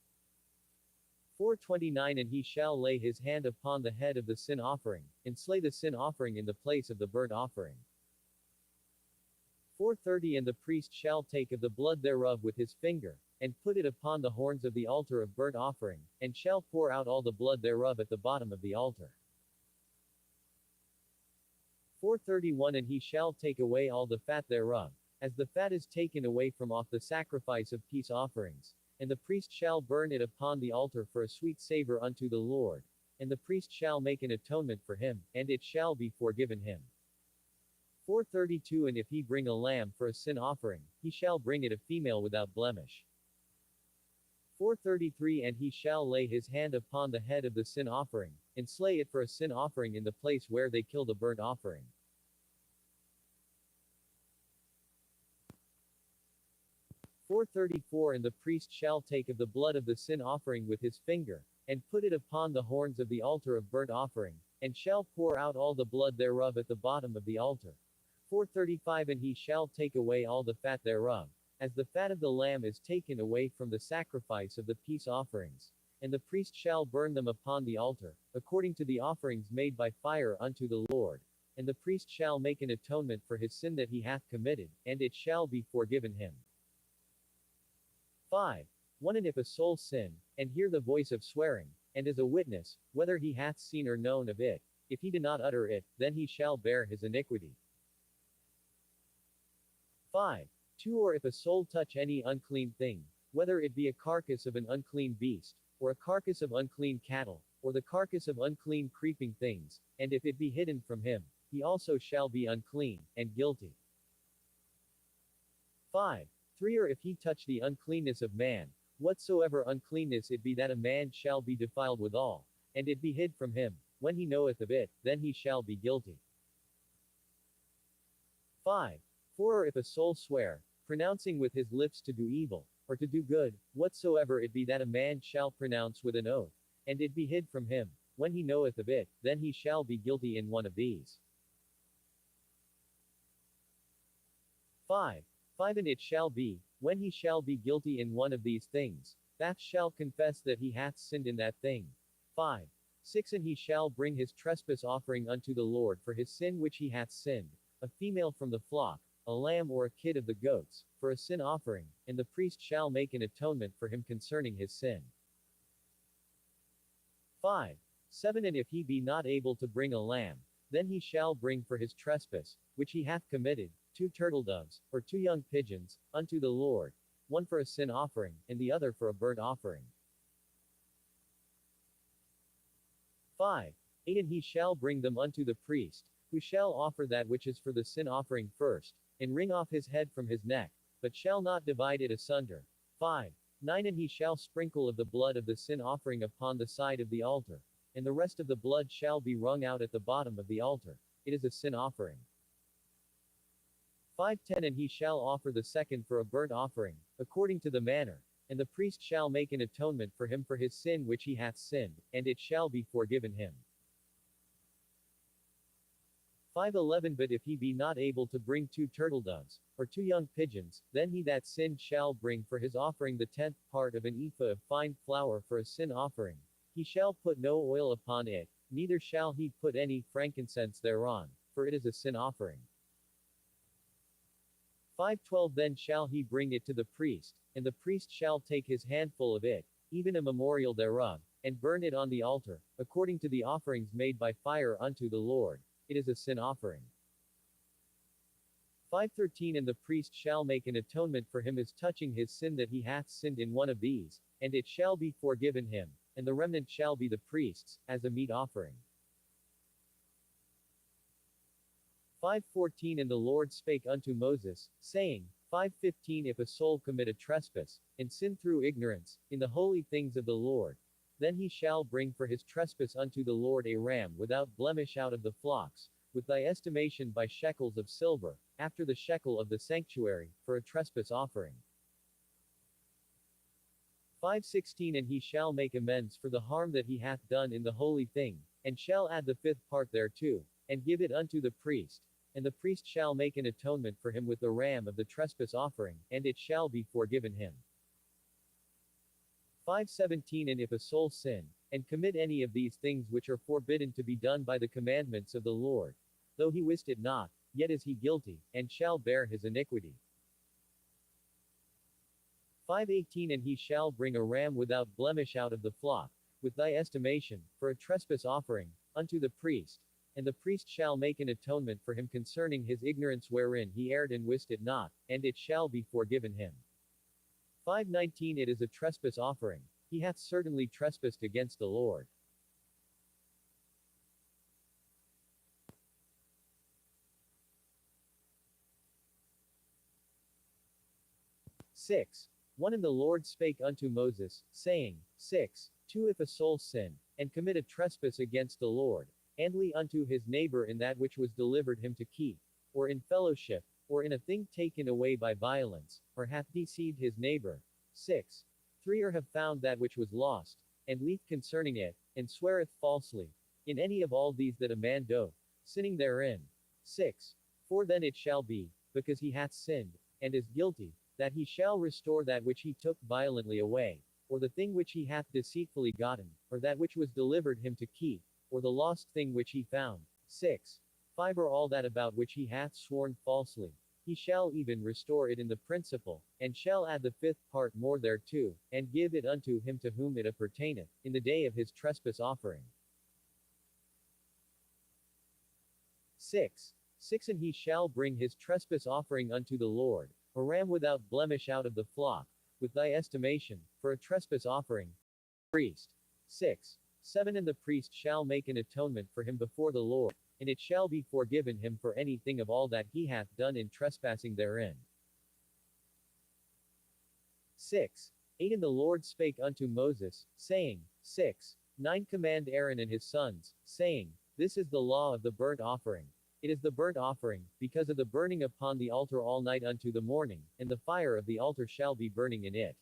429 And he shall lay his hand upon the head of the sin offering, and slay the sin offering in the place of the burnt offering. 430 And the priest shall take of the blood thereof with his finger, and put it upon the horns of the altar of burnt offering, and shall pour out all the blood thereof at the bottom of the altar. 431 And he shall take away all the fat thereof, as the fat is taken away from off the sacrifice of peace offerings, and the priest shall burn it upon the altar for a sweet savor unto the Lord, and the priest shall make an atonement for him, and it shall be forgiven him. 432 And if he bring a lamb for a sin offering, he shall bring it a female without blemish. 433 And he shall lay his hand upon the head of the sin offering, and slay it for a sin offering in the place where they kill the burnt offering. 434 And the priest shall take of the blood of the sin offering with his finger, and put it upon the horns of the altar of burnt offering, and shall pour out all the blood thereof at the bottom of the altar. 435 And he shall take away all the fat thereof, as the fat of the lamb is taken away from the sacrifice of the peace offerings, and the priest shall burn them upon the altar, according to the offerings made by fire unto the Lord, and the priest shall make an atonement for his sin that he hath committed, and it shall be forgiven him. 5. 1 And if a soul sin, and hear the voice of swearing, and is a witness, whether he hath seen or known of it, if he do not utter it, then he shall bear his iniquity. 5. 2 Or if a soul touch any unclean thing, whether it be a carcass of an unclean beast, or a carcass of unclean cattle, or the carcass of unclean creeping things, and if it be hidden from him, he also shall be unclean, and guilty. 5. 3 Or if he touch the uncleanness of man, whatsoever uncleanness it be that a man shall be defiled withal, and it be hid from him, when he knoweth of it, then he shall be guilty. 5. 4 Or if a soul swear, pronouncing with his lips to do evil, or to do good, whatsoever it be that a man shall pronounce with an oath, and it be hid from him, when he knoweth of it, then he shall be guilty in one of these. 5. 5 And it shall be, when he shall be guilty in one of these things, that shall confess that he hath sinned in that thing. 5. 6 And he shall bring his trespass offering unto the Lord for his sin which he hath sinned, a female from the flock, a lamb or a kid of the goats, for a sin offering, and the priest shall make an atonement for him concerning his sin. 5. 7 And if he be not able to bring a lamb, then he shall bring for his trespass, which he hath committed, 2 turtledoves, or 2 young pigeons, unto the Lord, one for a sin offering, and the other for a burnt offering. 5. 8 And he shall bring them unto the priest, who shall offer that which is for the sin offering first, and wring off his head from his neck, but shall not divide it asunder. 5. 9 And he shall sprinkle of the blood of the sin offering upon the side of the altar, and the rest of the blood shall be wrung out at the bottom of the altar. It is a sin offering. 5:10 And he shall offer the second for a burnt offering, according to the manner, and the priest shall make an atonement for him for his sin which he hath sinned, and it shall be forgiven him. 5:11 But if he be not able to bring 2 turtledoves, or 2 young pigeons, then he that sinned shall bring for his offering the 10th part of an ephah of fine flour for a sin offering. He shall put no oil upon it, neither shall he put any frankincense thereon, for it is a sin offering. 5:12 Then shall he bring it to the priest, and the priest shall take his handful of it, even a memorial thereof, and burn it on the altar, according to the offerings made by fire unto the Lord. It is a sin offering. 5:13 And the priest shall make an atonement for him as touching his sin that he hath sinned in one of these, and it shall be forgiven him, and the remnant shall be the priest's, as a meat offering. 5:14 And the Lord spake unto Moses, saying, 5:15 If a soul commit a trespass, and sin through ignorance, in the holy things of the Lord, then he shall bring for his trespass unto the Lord a ram without blemish out of the flocks, with thy estimation by shekels of silver, after the shekel of the sanctuary, for a trespass offering. 5:16 And he shall make amends for the harm that he hath done in the holy thing, and shall add the 5th part thereto, and give it unto the priest. And the priest shall make an atonement for him with the ram of the trespass offering, and it shall be forgiven him. 5:17 And if a soul sin, and commit any of these things which are forbidden to be done by the commandments of the Lord, though he wist it not, yet is he guilty, and shall bear his iniquity. 5:18 And he shall bring a ram without blemish out of the flock, with thy estimation, for a trespass offering, unto the priest. And the priest shall make an atonement for him concerning his ignorance wherein he erred and wist it not, and it shall be forgiven him. 5:19 It is a trespass offering. He hath certainly trespassed against the Lord. 6. 1 And the Lord spake unto Moses, saying, 6. 2 If a soul sin, and commit a trespass against the Lord, andly unto his neighbor in that which was delivered him to keep, or in fellowship, or in a thing taken away by violence, or hath deceived his neighbor. 6. 3 Or have found that which was lost, and lieth concerning it, and sweareth falsely, in any of all these that a man doth, sinning therein. 6. 4 Then it shall be, because he hath sinned, and is guilty, that he shall restore that which he took violently away, or the thing which he hath deceitfully gotten, or that which was delivered him to keep, or the lost thing which he found. 6. 5 Or all that about which he hath sworn falsely, he shall even restore it in the principal, and shall add the 5th part more thereto, and give it unto him to whom it appertaineth, in the day of his trespass offering. 6. 6 And he shall bring his trespass offering unto the Lord, a ram without blemish out of the flock, with thy estimation, for a trespass offering. Priest. 6. 7 And the priest shall make an atonement for him before the Lord, and it shall be forgiven him for anything of all that he hath done in trespassing therein. 6. 8 And the Lord spake unto Moses, saying, 6. 9 Command Aaron and his sons, saying, This is the law of the burnt offering. It is the burnt offering, because of the burning upon the altar all night unto the morning, and the fire of the altar shall be burning in it.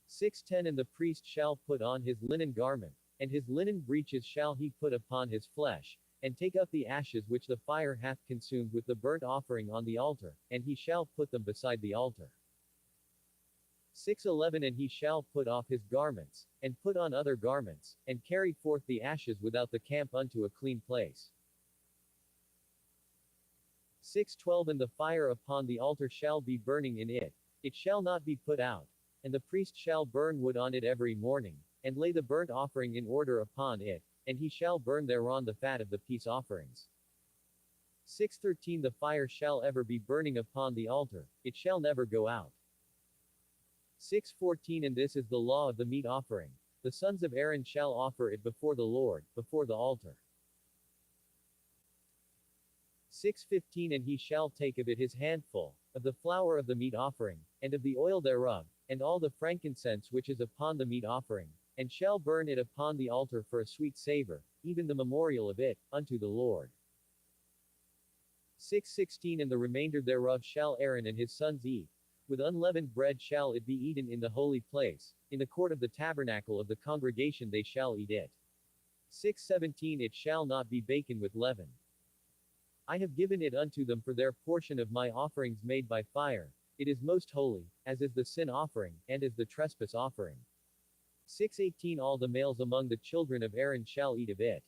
6:10 And the priest shall put on his linen garment, and his linen breeches shall he put upon his flesh, and take up the ashes which the fire hath consumed with the burnt offering on the altar, and he shall put them beside the altar. 6:11 And he shall put off his garments, and put on other garments, and carry forth the ashes without the camp unto a clean place. 6:12 And the fire upon the altar shall be burning in it. It shall not be put out. And the priest shall burn wood on it every morning, and lay the burnt offering in order upon it, and he shall burn thereon the fat of the peace offerings. 6:13 The fire shall ever be burning upon the altar, it shall never go out. 6:14 And this is the law of the meat offering. The sons of Aaron shall offer it before the Lord, before the altar. 6:15 And he shall take of it his handful, of the flour of the meat offering, and of the oil thereof, and all the frankincense which is upon the meat offering, and shall burn it upon the altar for a sweet savor, even the memorial of it, unto the Lord. 6:16 And the remainder thereof shall Aaron and his sons eat. With unleavened bread shall it be eaten in the holy place, in the court of the tabernacle of the congregation they shall eat it. 6:17 It shall not be baken with leaven. I have given it unto them for their portion of my offerings made by fire. It is most holy, as is the sin offering, and as the trespass offering. 6:18 All the males among the children of Aaron shall eat of it.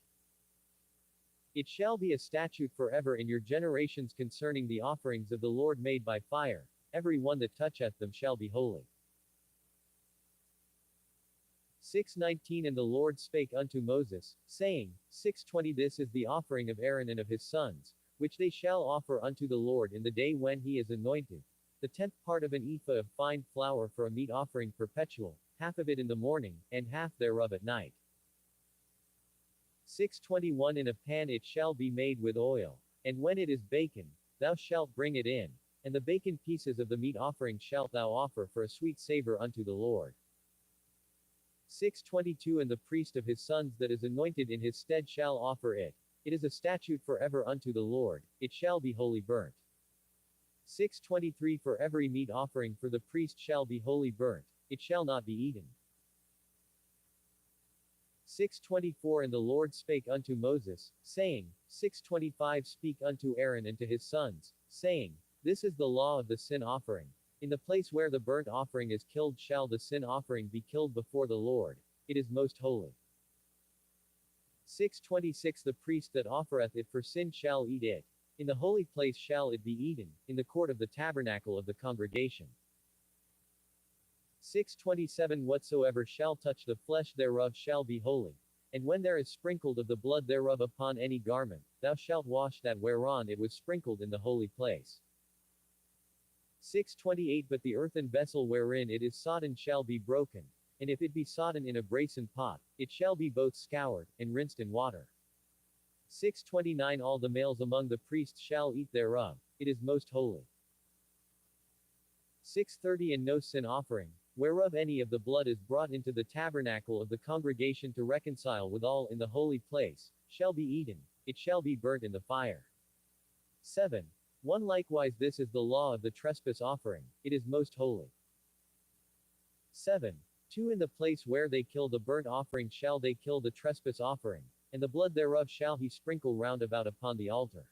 It shall be a statute forever in your generations concerning the offerings of the Lord made by fire. Every one that toucheth them shall be holy. 6:19 And the Lord spake unto Moses, saying, 6:20 This is the offering of Aaron and of his sons, which they shall offer unto the Lord in the day when he is anointed. The 10th part of an ephah of fine flour for a meat offering perpetual, half of it in the morning, and half thereof at night. 6:21 In a pan it shall be made with oil. And when it is baken, thou shalt bring it in. And the baken pieces of the meat offering shalt thou offer for a sweet savor unto the Lord. 6:22 And the priest of his sons that is anointed in his stead shall offer it. It is a statute forever unto the Lord, it shall be wholly burnt. 6:23 For every meat offering for the priest shall be wholly burnt, it shall not be eaten. 6:24 And the Lord spake unto Moses, saying, 6:25 Speak unto Aaron and to his sons, saying, This is the law of the sin offering. In the place where the burnt offering is killed shall the sin offering be killed before the Lord. It is most holy. 6:26 The priest that offereth it for sin shall eat it. In the holy place shall it be eaten, in the court of the tabernacle of the congregation. 6:27 Whatsoever shall touch the flesh thereof shall be holy. And when there is sprinkled of the blood thereof upon any garment, thou shalt wash that whereon it was sprinkled in the holy place. 6:28 But the earthen vessel wherein it is sodden shall be broken. And if it be sodden in a brasen pot, it shall be both scoured, and rinsed in water. 6:29 All the males among the priests shall eat thereof. It is most holy. 6:30 And no sin offering, whereof any of the blood is brought into the tabernacle of the congregation to reconcile withal in the holy place, shall be eaten. It shall be burnt in the fire. 7. 1 Likewise this is the law of the trespass offering. It is most holy. 7. 2 In the place where they kill the burnt offering shall they kill the trespass offering, and the blood thereof shall he sprinkle round about upon the altar.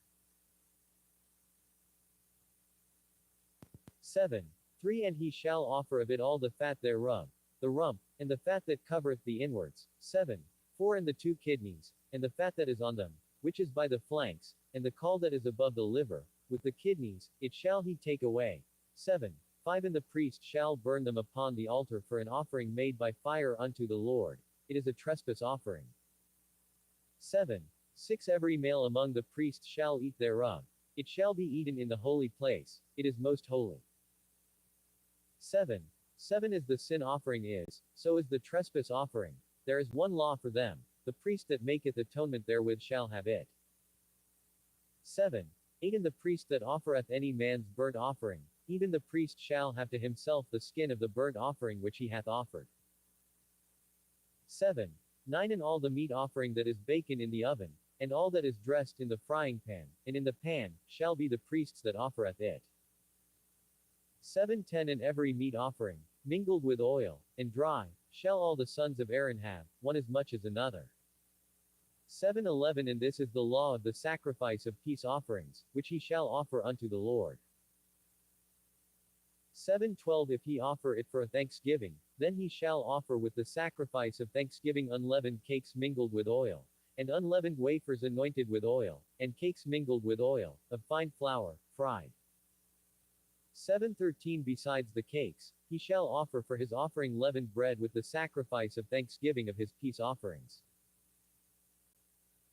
7. 3 And he shall offer of it all the fat thereof, the rump, and the fat that covereth the inwards. 7. 4 And the 2 kidneys, and the fat that is on them, which is by the flanks, and the caul that is above the liver, with the kidneys, it shall he take away. 7. 5 And the priest shall burn them upon the altar for an offering made by fire unto the Lord. It is a trespass offering. 7. 6 Every male among the priests shall eat thereof. It shall be eaten in the holy place. It is most holy. 7. 7 As the sin offering is, so is the trespass offering. There is one law for them. The priest that maketh atonement therewith shall have it. 7. 8 And the priest that offereth any man's burnt offering, even the priest shall have to himself the skin of the burnt offering which he hath offered. 7. 9 And all the meat offering that is baken in the oven, and all that is dressed in the frying pan, and in the pan, shall be the priest's that offereth it. 7:10 And every meat offering, mingled with oil, and dry, shall all the sons of Aaron have, one as much as another. 7:11 And this is the law of the sacrifice of peace offerings, which he shall offer unto the Lord. 7:12 If he offer it for a thanksgiving, then he shall offer with the sacrifice of thanksgiving unleavened cakes mingled with oil, and unleavened wafers anointed with oil, and cakes mingled with oil, of fine flour, fried. 7:13 Besides the cakes, he shall offer for his offering leavened bread with the sacrifice of thanksgiving of his peace offerings.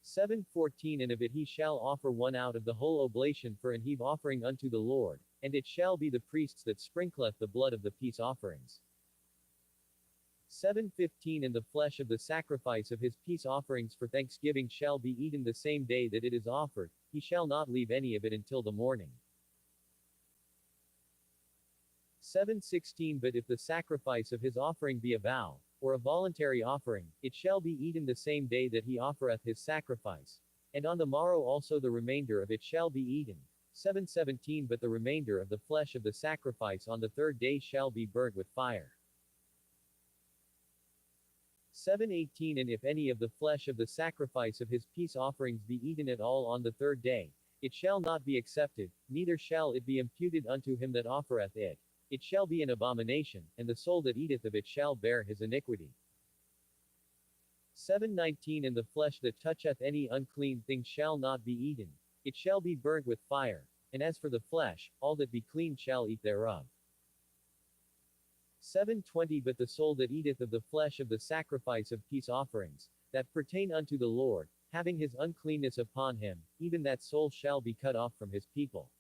7:14 And of it he shall offer one out of the whole oblation for an heave offering unto the Lord, and it shall be the priest's that sprinkleth the blood of the peace offerings. 7:15 And the flesh of the sacrifice of his peace offerings for thanksgiving shall be eaten the same day that it is offered, he shall not leave any of it until the morning. 7:16 But if the sacrifice of his offering be a vow, or a voluntary offering, it shall be eaten the same day that he offereth his sacrifice. And on the morrow also the remainder of it shall be eaten. 7:17 But the remainder of the flesh of the sacrifice on the third day shall be burnt with fire. 7:18 And if any of the flesh of the sacrifice of his peace offerings be eaten at all on the third day, it shall not be accepted, neither shall it be imputed unto him that offereth it. It shall be an abomination, and the soul that eateth of it shall bear his iniquity. 7:19 And the flesh that toucheth any unclean thing shall not be eaten. It shall be burnt with fire. And as for the flesh, all that be clean shall eat thereof. 7:20 But the soul that eateth of the flesh of the sacrifice of peace offerings, that pertain unto the Lord, having his uncleanness upon him, even that soul shall be cut off from his people.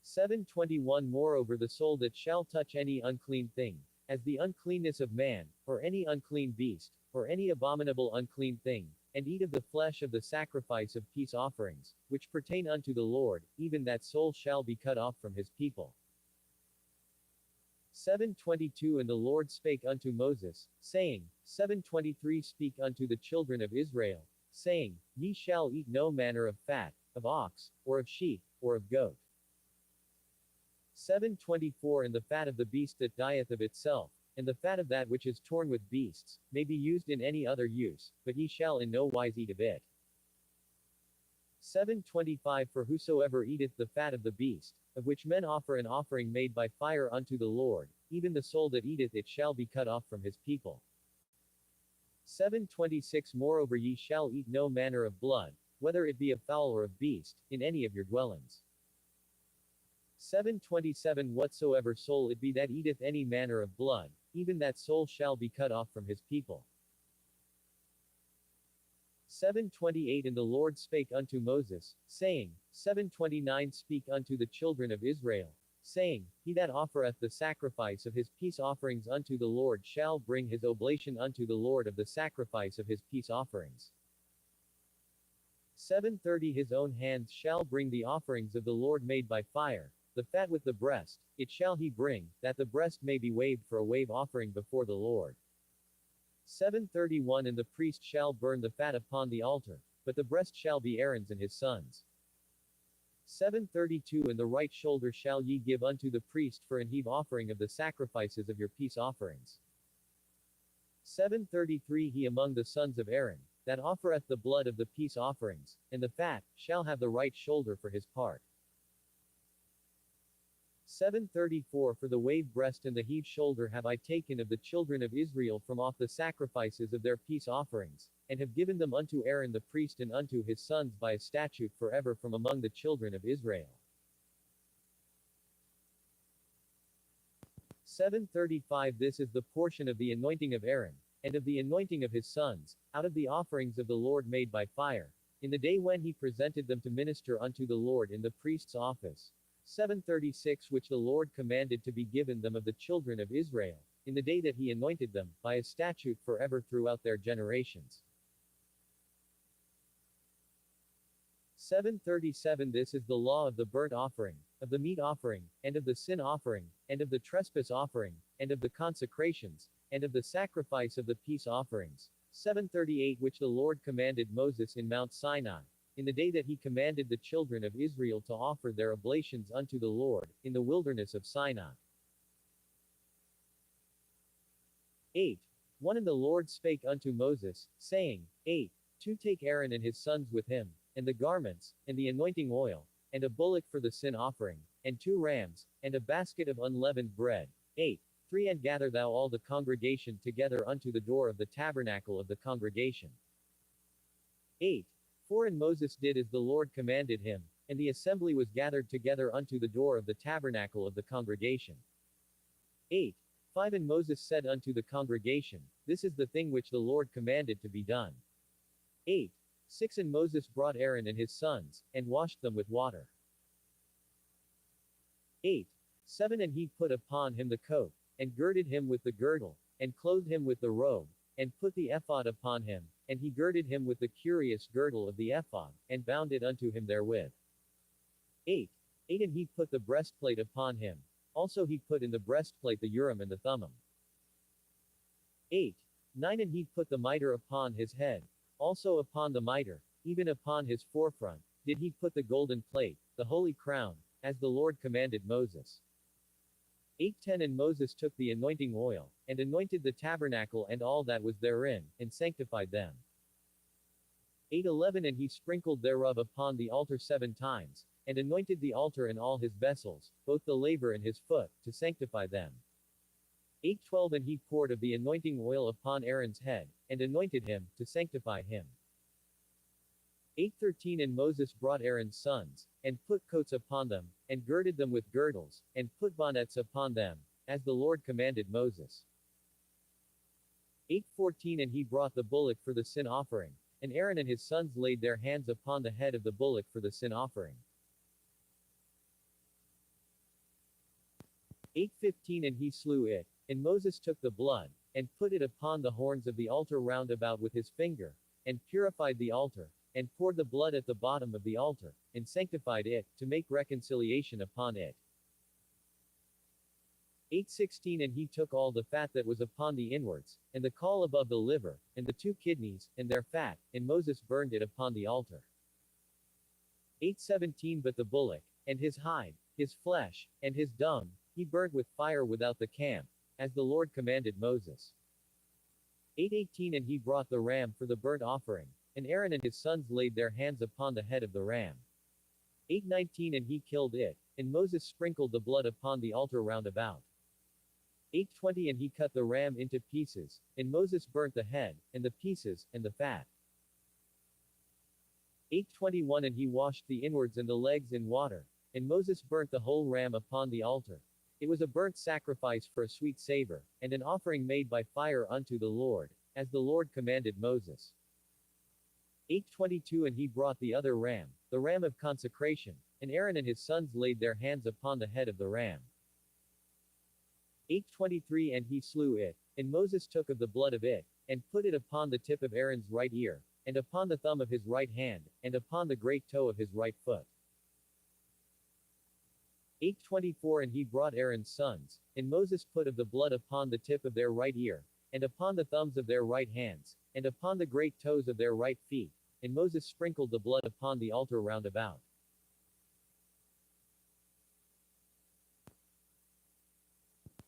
7:21 Moreover the soul that shall touch any unclean thing, as the uncleanness of man, or any unclean beast, or any abominable unclean thing, and eat of the flesh of the sacrifice of peace offerings, which pertain unto the Lord, even that soul shall be cut off from his people. 7:22 And the Lord spake unto Moses, saying, 7:23 Speak unto the children of Israel, saying, Ye shall eat no manner of fat, of ox, or of sheep, or of goat. 7:24 And the fat of the beast that dieth of itself, and the fat of that which is torn with beasts, may be used in any other use, but ye shall in no wise eat of it. 7:25 For whosoever eateth the fat of the beast, of which men offer an offering made by fire unto the Lord, even the soul that eateth it shall be cut off from his people. 7:26 Moreover ye shall eat no manner of blood, whether it be of fowl or of beast, in any of your dwellings. 7:27 Whatsoever soul it be that eateth any manner of blood, even that soul shall be cut off from his people. 7:28 And the Lord spake unto Moses, saying, 7:29 Speak unto the children of Israel, saying, He that offereth the sacrifice of his peace offerings unto the Lord shall bring his oblation unto the Lord of the sacrifice of his peace offerings. 7:30 His own hands shall bring the offerings of the Lord made by fire, the fat with the breast, it shall he bring, that the breast may be waved for a wave offering before the Lord. 7:31 And the priest shall burn the fat upon the altar, but the breast shall be Aaron's and his sons'. 7:32 And the right shoulder shall ye give unto the priest for an heave offering of the sacrifices of your peace offerings. 7:33 He among the sons of Aaron, that offereth the blood of the peace offerings, and the fat, shall have the right shoulder for his part. 7:34 For the wave breast and the heave shoulder have I taken of the children of Israel from off the sacrifices of their peace offerings, and have given them unto Aaron the priest and unto his sons by a statute forever from among the children of Israel. 7:35 This is the portion of the anointing of Aaron, and of the anointing of his sons, out of the offerings of the Lord made by fire, in the day when he presented them to minister unto the Lord in the priest's office. 7:36 Which the Lord commanded to be given them of the children of Israel, in the day that he anointed them, by a statute forever throughout their generations. 7:37 This is the law of the burnt offering, of the meat offering, and of the sin offering, and of the trespass offering, and of the consecrations, and of the sacrifice of the peace offerings. 7:38 Which the Lord commanded Moses in Mount Sinai, in the day that he commanded the children of Israel to offer their oblations unto the Lord, in the wilderness of Sinai. 8. 1 And the Lord spake unto Moses, saying, 8. 2 Take Aaron and his sons with him, and the garments, and the anointing oil, and a bullock for the sin offering, and 2 rams, and a basket of unleavened bread. 8. 3 And gather thou all the congregation together unto the door of the tabernacle of the congregation. 8. 4 And Moses did as the Lord commanded him, and the assembly was gathered together unto the door of the tabernacle of the congregation. 8. 5 And Moses said unto the congregation, This is the thing which the Lord commanded to be done. 8. 6 And Moses brought Aaron and his sons, and washed them with water. 8. 7 And he put upon him the coat, and girded him with the girdle, and clothed him with the robe, and put the ephod upon him, and he girded him with the curious girdle of the ephod, and bound it unto him therewith. 8. 8 And he put the breastplate upon him. Also he put in the breastplate the Urim and the Thummim. 8. 9 And he put the mitre upon his head. Also upon the mitre, even upon his forefront, did he put the golden plate, the holy crown, as the Lord commanded Moses. 8:10 And Moses took the anointing oil, and anointed the tabernacle and all that was therein, and sanctified them. 8:11 And he sprinkled thereof upon the altar 7 times, and anointed the altar and all his vessels, both the laver and his foot, to sanctify them. 8:12 And he poured of the anointing oil upon Aaron's head, and anointed him, to sanctify him. 8:13 And Moses brought Aaron's sons, and put coats upon them, and girded them with girdles, and put bonnets upon them, as the Lord commanded Moses. 8:14 And he brought the bullock for the sin offering, and Aaron and his sons laid their hands upon the head of the bullock for the sin offering. 8:15 And he slew it, and Moses took the blood, and put it upon the horns of the altar round about with his finger, and purified the altar, and poured the blood at the bottom of the altar, and sanctified it, to make reconciliation upon it. 8:16 And he took all the fat that was upon the inwards, and the caul above the liver, and the 2 kidneys, and their fat, and Moses burned it upon the altar. 8:17 But the bullock, and his hide, his flesh, and his dung, he burnt with fire without the camp, as the Lord commanded Moses. 8:18 And he brought the ram for the burnt offering, and Aaron and his sons laid their hands upon the head of the ram. 8:19 And he killed it, and Moses sprinkled the blood upon the altar round about. 8:20 And he cut the ram into pieces, and Moses burnt the head, and the pieces, and the fat. 8:21 And he washed the inwards and the legs in water, and Moses burnt the whole ram upon the altar. It was a burnt sacrifice for a sweet savor, and an offering made by fire unto the Lord, as the Lord commanded Moses. 8:22 And he brought the other ram, the ram of consecration, and Aaron and his sons laid their hands upon the head of the ram. 8:23 And he slew it, and Moses took of the blood of it, and put it upon the tip of Aaron's right ear, and upon the thumb of his right hand, and upon the great toe of his right foot. 8:24 And he brought Aaron's sons, and Moses put of the blood upon the tip of their right ear, and upon the thumbs of their right hands, and upon the great toes of their right feet, and Moses sprinkled the blood upon the altar round about.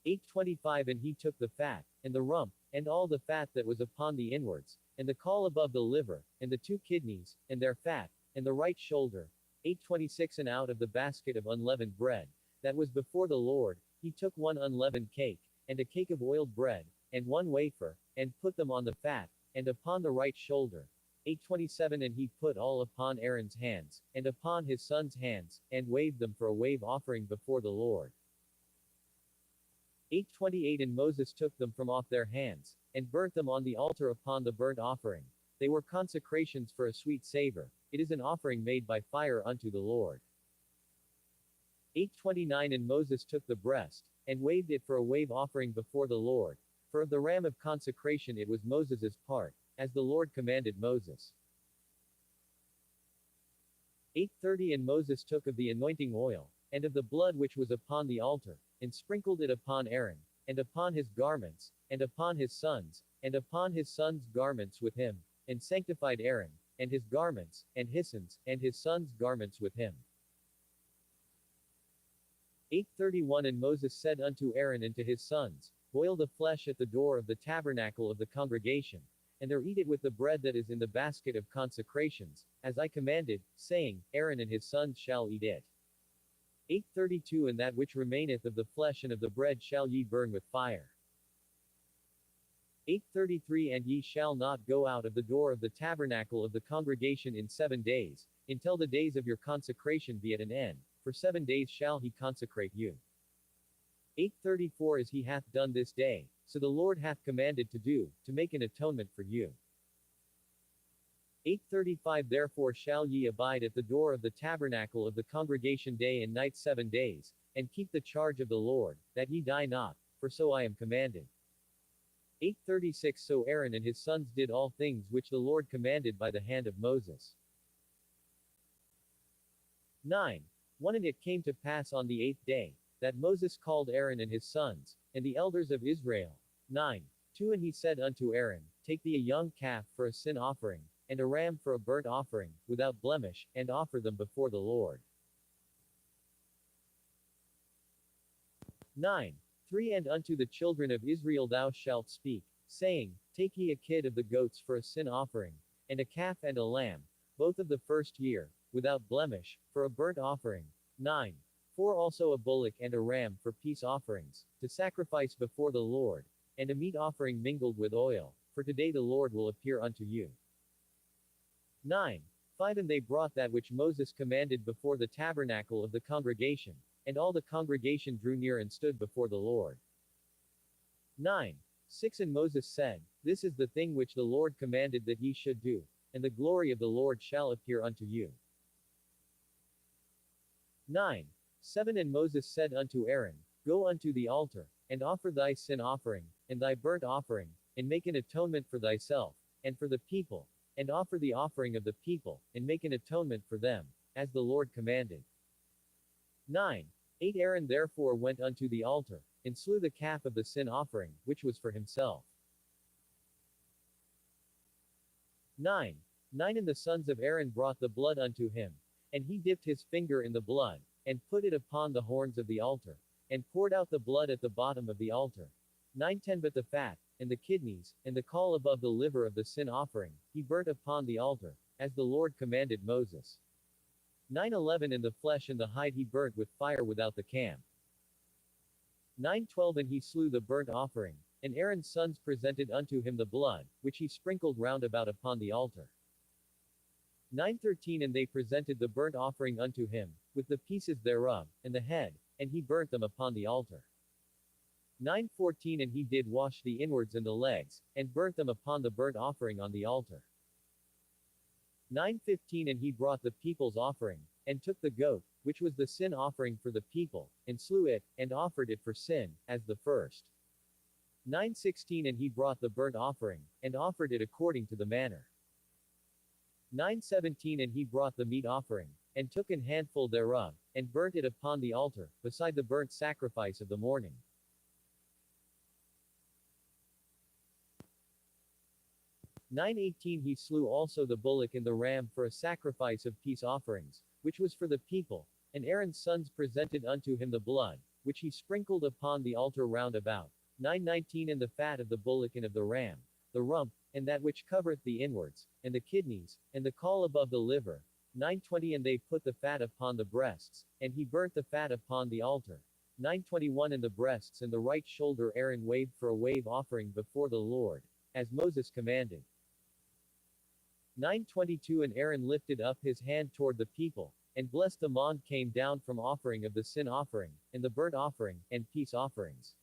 8:25 And he took the fat, and the rump, and all the fat that was upon the inwards, and the caul above the liver, and the 2 kidneys, and their fat, and the right shoulder. 8:26 And out of the basket of unleavened bread, that was before the Lord, he took 1 unleavened cake, and a cake of oiled bread, and 1 wafer, and put them on the fat, and upon the right shoulder. 8:27 And he put all upon Aaron's hands, and upon his sons' hands, and waved them for a wave offering before the Lord. 8:28 And Moses took them from off their hands, and burnt them on the altar upon the burnt offering. They were consecrations for a sweet savor. It is an offering made by fire unto the Lord. 8:29 And Moses took the breast, and waved it for a wave offering before the Lord. For of the ram of consecration it was Moses's part, as the Lord commanded Moses. 8:30 And Moses took of the anointing oil, and of the blood which was upon the altar, and sprinkled it upon Aaron, and upon his garments, and upon his sons, and upon his sons' garments with him, and sanctified Aaron, and his garments, and his sons, and his sons' garments with him. 8:31 And Moses said unto Aaron and to his sons, Boil the flesh at the door of the tabernacle of the congregation, and there eat it with the bread that is in the basket of consecrations, as I commanded, saying, Aaron and his sons shall eat it. 8:32 And that which remaineth of the flesh and of the bread shall ye burn with fire. 8:33 And ye shall not go out of the door of the tabernacle of the congregation in 7 days, until the days of your consecration be at an end, for 7 days shall he consecrate you. 8:34 As he hath done this day, so the Lord hath commanded to do, to make an atonement for you. 8:35 Therefore shall ye abide at the door of the tabernacle of the congregation day and night 7 days, and keep the charge of the Lord, that ye die not, for so I am commanded. 8:36 So Aaron and his sons did all things which the Lord commanded by the hand of Moses. 9. 1 And it came to pass on the 8th day, that Moses called Aaron and his sons, and the elders of Israel. 9. 2 And he said unto Aaron, Take thee a young calf for a sin offering, and a ram for a burnt offering, without blemish, and offer them before the Lord. 9. 3 And unto the children of Israel thou shalt speak, saying, Take ye a kid of the goats for a sin offering, and a calf and a lamb, both of the first year, without blemish, for a burnt offering. 9. 4 Also a bullock and a ram for peace offerings, to sacrifice before the Lord, and a meat offering mingled with oil, for today the Lord will appear unto you. 9. 5 And they brought that which Moses commanded before the tabernacle of the congregation, and all the congregation drew near and stood before the Lord. 9. 6 And Moses said, This is the thing which the Lord commanded that ye should do, and the glory of the Lord shall appear unto you. 9. 7 And Moses said unto Aaron, Go unto the altar, and offer thy sin offering, and thy burnt offering, and make an atonement for thyself, and for the people, and offer the offering of the people, and make an atonement for them, as the Lord commanded. 9. 8 Aaron therefore went unto the altar, and slew the calf of the sin offering, which was for himself. 9. 9 And the sons of Aaron brought the blood unto him, and he dipped his finger in the blood, and put it upon the horns of the altar, and poured out the blood at the bottom of the altar. 9-10 But the fat, and the kidneys, and the caul above the liver of the sin offering, he burnt upon the altar, as the Lord commanded Moses. 9-11 And the flesh and the hide he burnt with fire without the camp. 9-12 And he slew the burnt offering, and Aaron's sons presented unto him the blood, which he sprinkled round about upon the altar. 9-13 And they presented the burnt offering unto him, with the pieces thereof, and the head, and he burnt them upon the altar. 9-14 And he did wash the inwards and the legs, and burnt them upon the burnt offering on the altar. 9-15 And he brought the people's offering, and took the goat, which was the sin offering for the people, and slew it, and offered it for sin, as the first. 9-16 And he brought the burnt offering, and offered it according to the manner. 9-17 And he brought the meat offering, and took an handful thereof, and burnt it upon the altar, beside the burnt sacrifice of the morning. 9-18 He slew also the bullock and the ram for a sacrifice of peace offerings, which was for the people, and Aaron's sons presented unto him the blood, which he sprinkled upon the altar round about. 9-19 And the fat of the bullock and of the ram, the rump, and that which covereth the inwards, and the kidneys, and the caul above the liver. 9-20 And they put the fat upon the breasts, and he burnt the fat upon the altar. 9-21 And the breasts and the right shoulder Aaron waved for a wave offering before the Lord, as Moses commanded. 9-22 And Aaron lifted up his hand toward the people, and blessed the mond came down from offering of the sin offering, and the burnt offering, and peace offerings.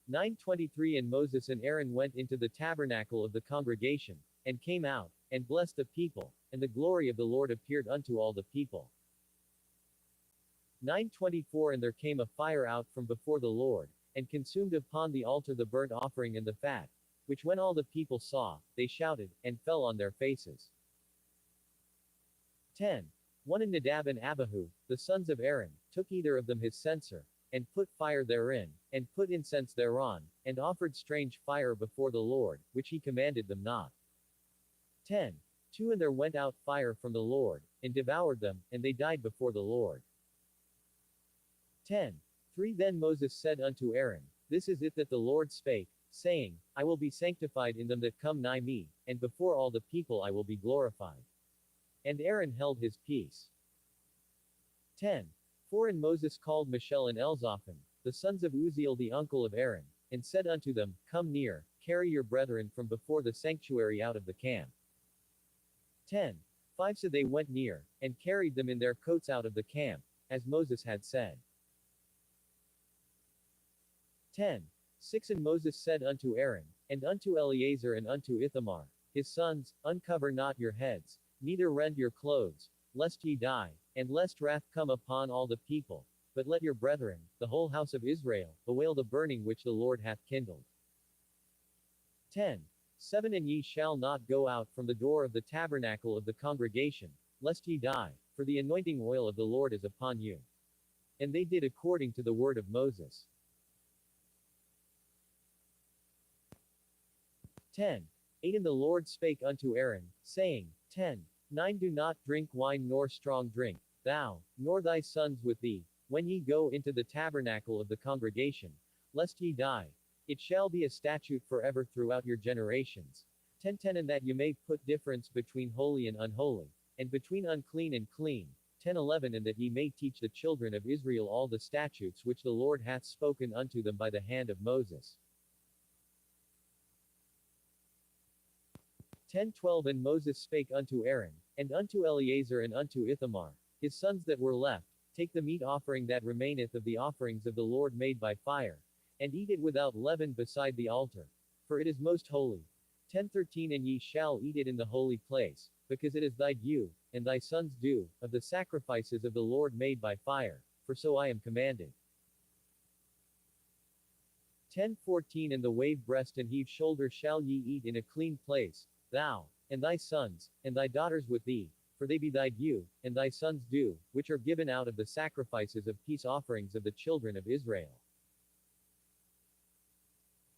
9-23 And Moses and Aaron went into the tabernacle of the congregation, and came out, and blessed the people, and the glory of the Lord appeared unto all the people. 9-24 And there came a fire out from before the Lord, and consumed upon the altar the burnt offering and the fat, which when all the people saw, they shouted, and fell on their faces. 10. 1 And Nadab and Abihu, the sons of Aaron, took either of them his censer, and put fire therein, and put incense thereon, and offered strange fire before the Lord, which he commanded them not. 10. 2 And there went out fire from the Lord, and devoured them, and they died before the Lord. 10. 3 Then Moses said unto Aaron, This is it that the Lord spake, saying, I will be sanctified in them that come nigh me, and before all the people I will be glorified. And Aaron held his peace. 10. 4 And Moses called Michel and Elzaphan, the sons of Uzziel the uncle of Aaron, and said unto them, Come near, carry your brethren from before the sanctuary out of the camp. 10. 5 So they went near, and carried them in their coats out of the camp, as Moses had said. 10. 6 And Moses said unto Aaron, and unto Eleazar and unto Ithamar, his sons, Uncover not your heads, neither rend your clothes, lest ye die, and lest wrath come upon all the people, but let your brethren, the whole house of Israel, bewail the burning which the Lord hath kindled. 10. 7 And ye shall not go out from the door of the tabernacle of the congregation, lest ye die, for the anointing oil of the Lord is upon you. And they did according to the word of Moses. 10. 8 And the Lord spake unto Aaron, saying, 10. 9 Do not drink wine nor strong drink, thou, nor thy sons with thee, when ye go into the tabernacle of the congregation, lest ye die. It shall be a statute forever throughout your generations. 10:10 And that you may put difference between holy and unholy, and between unclean and clean. 10:11 And that ye may teach the children of Israel all the statutes which the Lord hath spoken unto them by the hand of Moses. 10:12 And Moses spake unto Aaron, and unto Eleazar and unto Ithamar, his sons that were left, take the meat offering that remaineth of the offerings of the Lord made by fire, and eat it without leaven beside the altar, for it is most holy. 10:13 And ye shall eat it in the holy place, because it is thy due, and thy sons' due, of the sacrifices of the Lord made by fire, for so I am commanded. 10:14 And the wave breast and heave shoulder shall ye eat in a clean place, thou, and thy sons, and thy daughters with thee, for they be thy due, and thy sons' due, which are given out of the sacrifices of peace offerings of the children of Israel.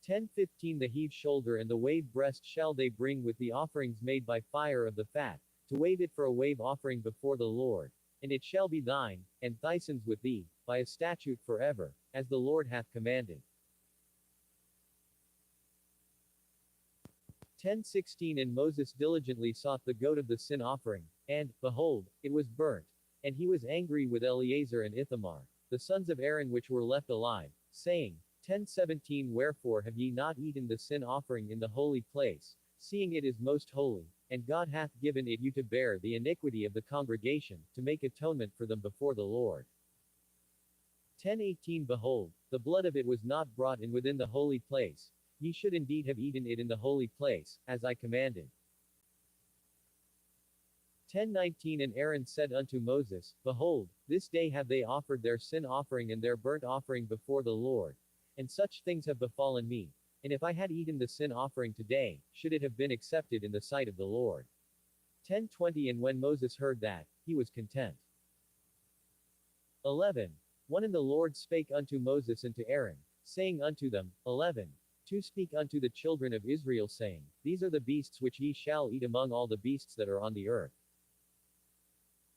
10:15 The heave shoulder and the wave breast shall they bring with the offerings made by fire of the fat, to wave it for a wave offering before the Lord, and it shall be thine, and thy sons with thee, by a statute forever, as the Lord hath commanded. 10:16 And Moses diligently sought the goat of the sin offering, and, behold, it was burnt. And he was angry with Eleazar and Ithamar, the sons of Aaron which were left alive, saying, 10:17 Wherefore have ye not eaten the sin offering in the holy place, seeing it is most holy, and God hath given it you to bear the iniquity of the congregation, to make atonement for them before the Lord. 10:18 Behold, the blood of it was not brought in within the holy place. Ye should indeed have eaten it in the holy place, as I commanded. 10:19 And Aaron said unto Moses, Behold, this day have they offered their sin offering and their burnt offering before the Lord, and such things have befallen me. And if I had eaten the sin offering today, should it have been accepted in the sight of the Lord? 10:20 And when Moses heard that, he was content. 11. 1 And the Lord spake unto Moses and to Aaron, saying unto them, 11. 2 Speak unto the children of Israel, saying, These are the beasts which ye shall eat among all the beasts that are on the earth.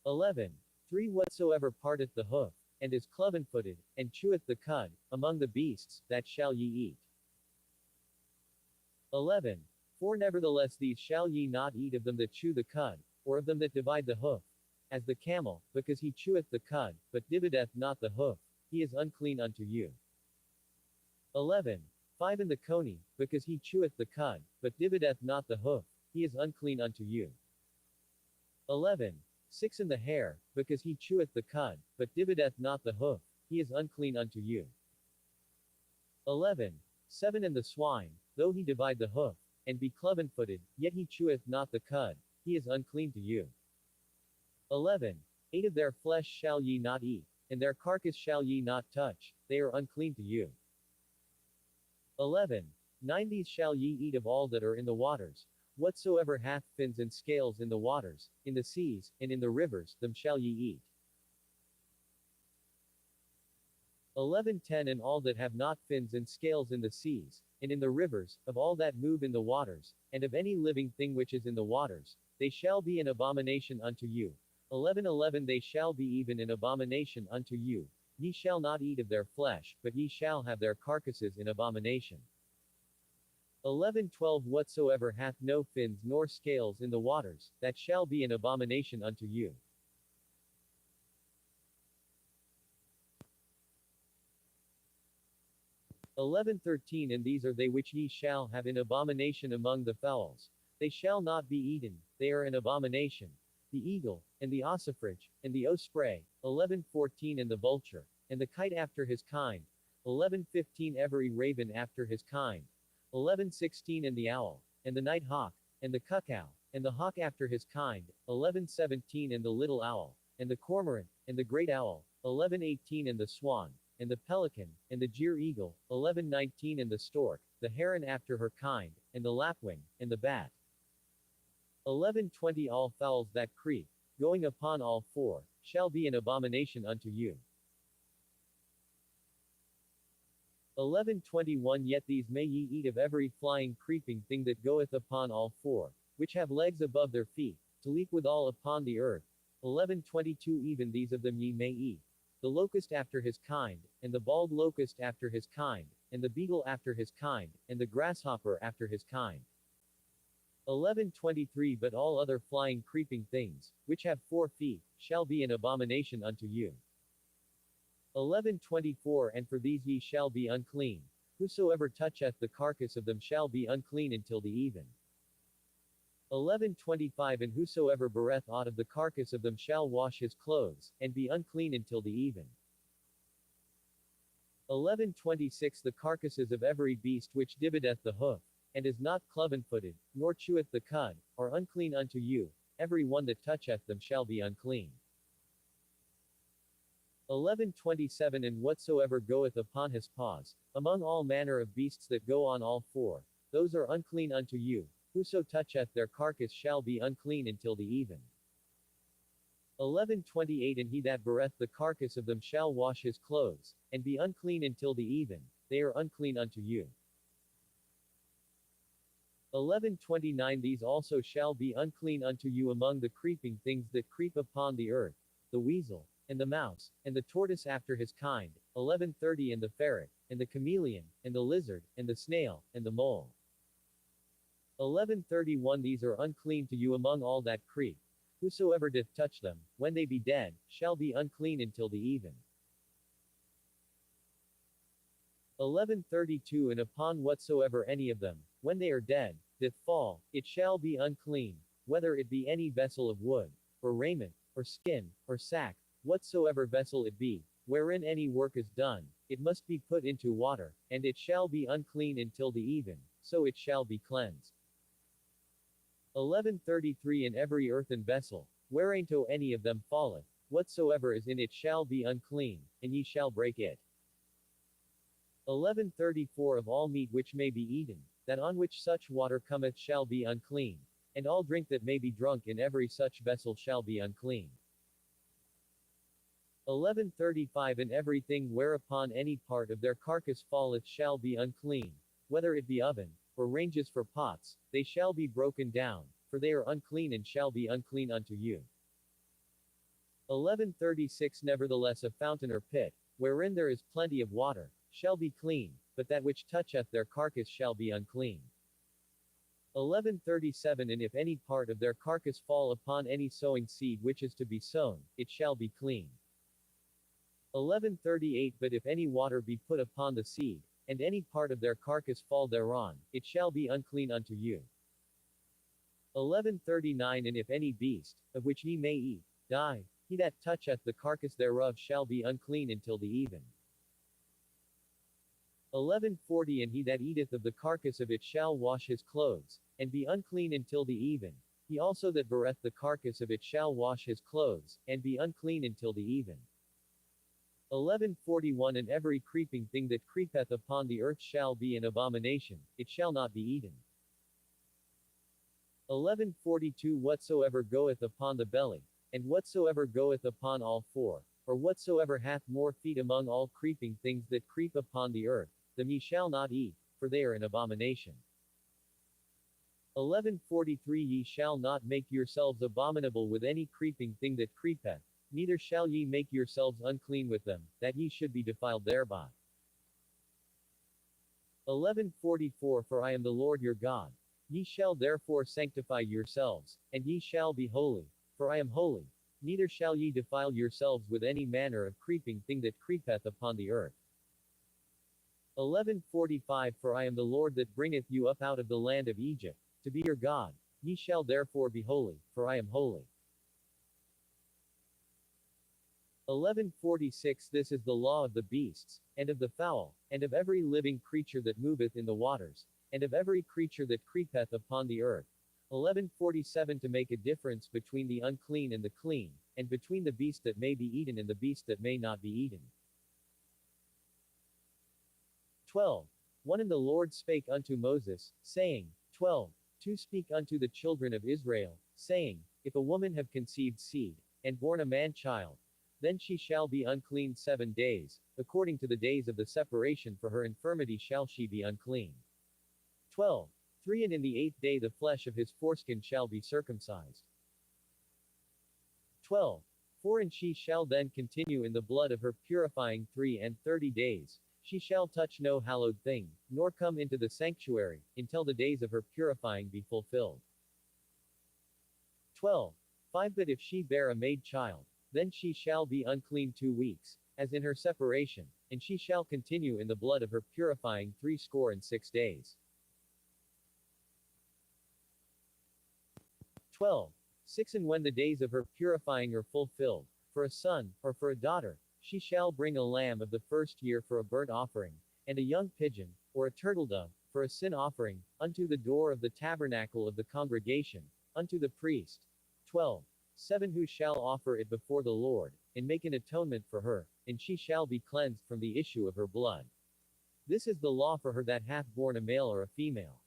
11. 3 Whatsoever parteth the hoof, and is cloven-footed, and cheweth the cud, among the beasts, that shall ye eat. 11. 4 Nevertheless these shall ye not eat of them that chew the cud, or of them that divide the hoof. As the camel, because he cheweth the cud, but divideth not the hoof, he is unclean unto you. 11. 5 And the coney, because he cheweth the cud, but divideth not the hoof, he is unclean unto you. 11. 6 And the hare, because he cheweth the cud, but divideth not the hoof, he is unclean unto you. 11. 7 And the swine, though he divide the hoof, and be cloven-footed, yet he cheweth not the cud, he is unclean to you. 11. 8 Of their flesh shall ye not eat, and their carcass shall ye not touch, they are unclean to you. 11. 9 These shall ye eat of all that are in the waters, whatsoever hath fins and scales in the waters, in the seas, and in the rivers, them shall ye eat. 11:10 And all that have not fins and scales in the seas, and in the rivers, of all that move in the waters, and of any living thing which is in the waters, they shall be an abomination unto you. 11:11 They shall be even an abomination unto you. Ye shall not eat of their flesh, but ye shall have their carcasses in abomination. 11:12 Whatsoever hath no fins nor scales in the waters, that shall be an abomination unto you. 11:13 And these are they which ye shall have in abomination among the fowls. They shall not be eaten, they are an abomination. The eagle, and the ossifrage, and the osprey. 11:14 And the vulture, and the kite after his kind. 11:15 Every raven after his kind. 11:16 And the owl, and the night hawk, and the cuckow, and the hawk after his kind. 11:17 And the little owl, and the cormorant, and the great owl. 11:18 And the swan, and the pelican, and the jeer eagle. 11:19 And the stork, the heron after her kind, and the lapwing, and the bat. 11:20 All fowls that creep, going upon all four, shall be an abomination unto you. 11:21 Yet these may ye eat of every flying creeping thing that goeth upon all four, which have legs above their feet, to leap withal upon the earth. 11:22 Even these of them ye may eat. the locust after his kind, and the bald locust after his kind, and the beetle after his kind, and the grasshopper after his kind. 1123 But all other flying creeping things, which have 4 feet, shall be an abomination unto you. 1124 And for these ye shall be unclean. Whosoever toucheth the carcass of them shall be unclean until the even. 1125 And whosoever beareth aught of the carcass of them shall wash his clothes, and be unclean until the even. 1126 The carcasses of every beast which divideth the hoof, and is not cloven-footed, nor cheweth the cud, are unclean unto you. Every one that toucheth them shall be unclean. 1127 And whatsoever goeth upon his paws, among all manner of beasts that go on all four, those are unclean unto you. Whoso toucheth their carcass shall be unclean until the even. 1128 And he that beareth the carcass of them shall wash his clothes, and be unclean until the even. They are unclean unto you. 1129 These also shall be unclean unto you among the creeping things that creep upon the earth, the weasel, and the mouse, and the tortoise after his kind. 1130 And the ferret, and the chameleon, and the lizard, and the snail, and the mole. 1131 These are unclean to you among all that creep. Whosoever doth touch them, when they be dead, shall be unclean until the even. 1132 And upon whatsoever any of them, when they are dead, doth fall, it shall be unclean, whether it be any vessel of wood, or raiment, or skin, or sack, whatsoever vessel it be, wherein any work is done, it must be put into water, and it shall be unclean until the even, so it shall be cleansed. 1133 And every earthen vessel, whereunto any of them falleth, whatsoever is in it shall be unclean, and ye shall break it. 1134 Of all meat which may be eaten, that on which such water cometh shall be unclean, and all drink that may be drunk in every such vessel shall be unclean. 1135 And everything whereupon any part of their carcass falleth shall be unclean, whether it be oven, or ranges for pots, they shall be broken down, for they are unclean and shall be unclean unto you. 1136 Nevertheless a fountain or pit, wherein there is plenty of water, shall be clean, but that which toucheth their carcass shall be unclean. 1137 And if any part of their carcass fall upon any sowing seed which is to be sown, it shall be clean. 1138 But if any water be put upon the seed, and any part of their carcass fall thereon, it shall be unclean unto you. 1139 And if any beast, of which ye may eat, die, he that toucheth the carcass thereof shall be unclean until the even. 1140 And he that eateth of the carcass of it shall wash his clothes, and be unclean until the even. He also that beareth the carcass of it shall wash his clothes, and be unclean until the even. 1141 And every creeping thing that creepeth upon the earth shall be an abomination, it shall not be eaten. 1142 Whatsoever goeth upon the belly, and whatsoever goeth upon all four, or whatsoever hath more feet among all creeping things that creep upon the earth, them ye shall not eat, for they are an abomination. 1143 Ye shall not make yourselves abominable with any creeping thing that creepeth, neither shall ye make yourselves unclean with them, that ye should be defiled thereby. 1144 For I am the Lord your God. Ye shall therefore sanctify yourselves, and ye shall be holy, for I am holy. Neither shall ye defile yourselves with any manner of creeping thing that creepeth upon the earth. 1145 For I am the Lord that bringeth you up out of the land of Egypt, to be your God. Ye shall therefore be holy, for I am holy. 1146 This is the law of the beasts, and of the fowl, and of every living creature that moveth in the waters, and of every creature that creepeth upon the earth. 1147 To make a difference between the unclean and the clean, and between the beast that may be eaten and the beast that may not be eaten. 12. 1 And the Lord spake unto Moses, saying, 12. 2 Speak unto the children of Israel, saying, If a woman have conceived seed, and born a man child, then she shall be unclean 7 days, according to the days of the separation for her infirmity shall she be unclean. 12. 3 And in the 8th day the flesh of his foreskin shall be circumcised. 12. 4 And she shall then continue in the blood of her purifying 3 and 30 days. She shall touch no hallowed thing, nor come into the sanctuary, until the days of her purifying be fulfilled. 12. 5 But if she bear a maid child, then she shall be unclean 2 weeks, as in her separation, and she shall continue in the blood of her purifying 66 days. 12. 6 And when the days of her purifying are fulfilled, for a son, or for a daughter, she shall bring a lamb of the first year for a burnt offering, and a young pigeon, or a turtledove, for a sin offering, unto the door of the tabernacle of the congregation, unto the priest. 12. 7 Who shall offer it before the Lord, and make an atonement for her, and she shall be cleansed from the issue of her blood. This is the law for her that hath borne a male or a female.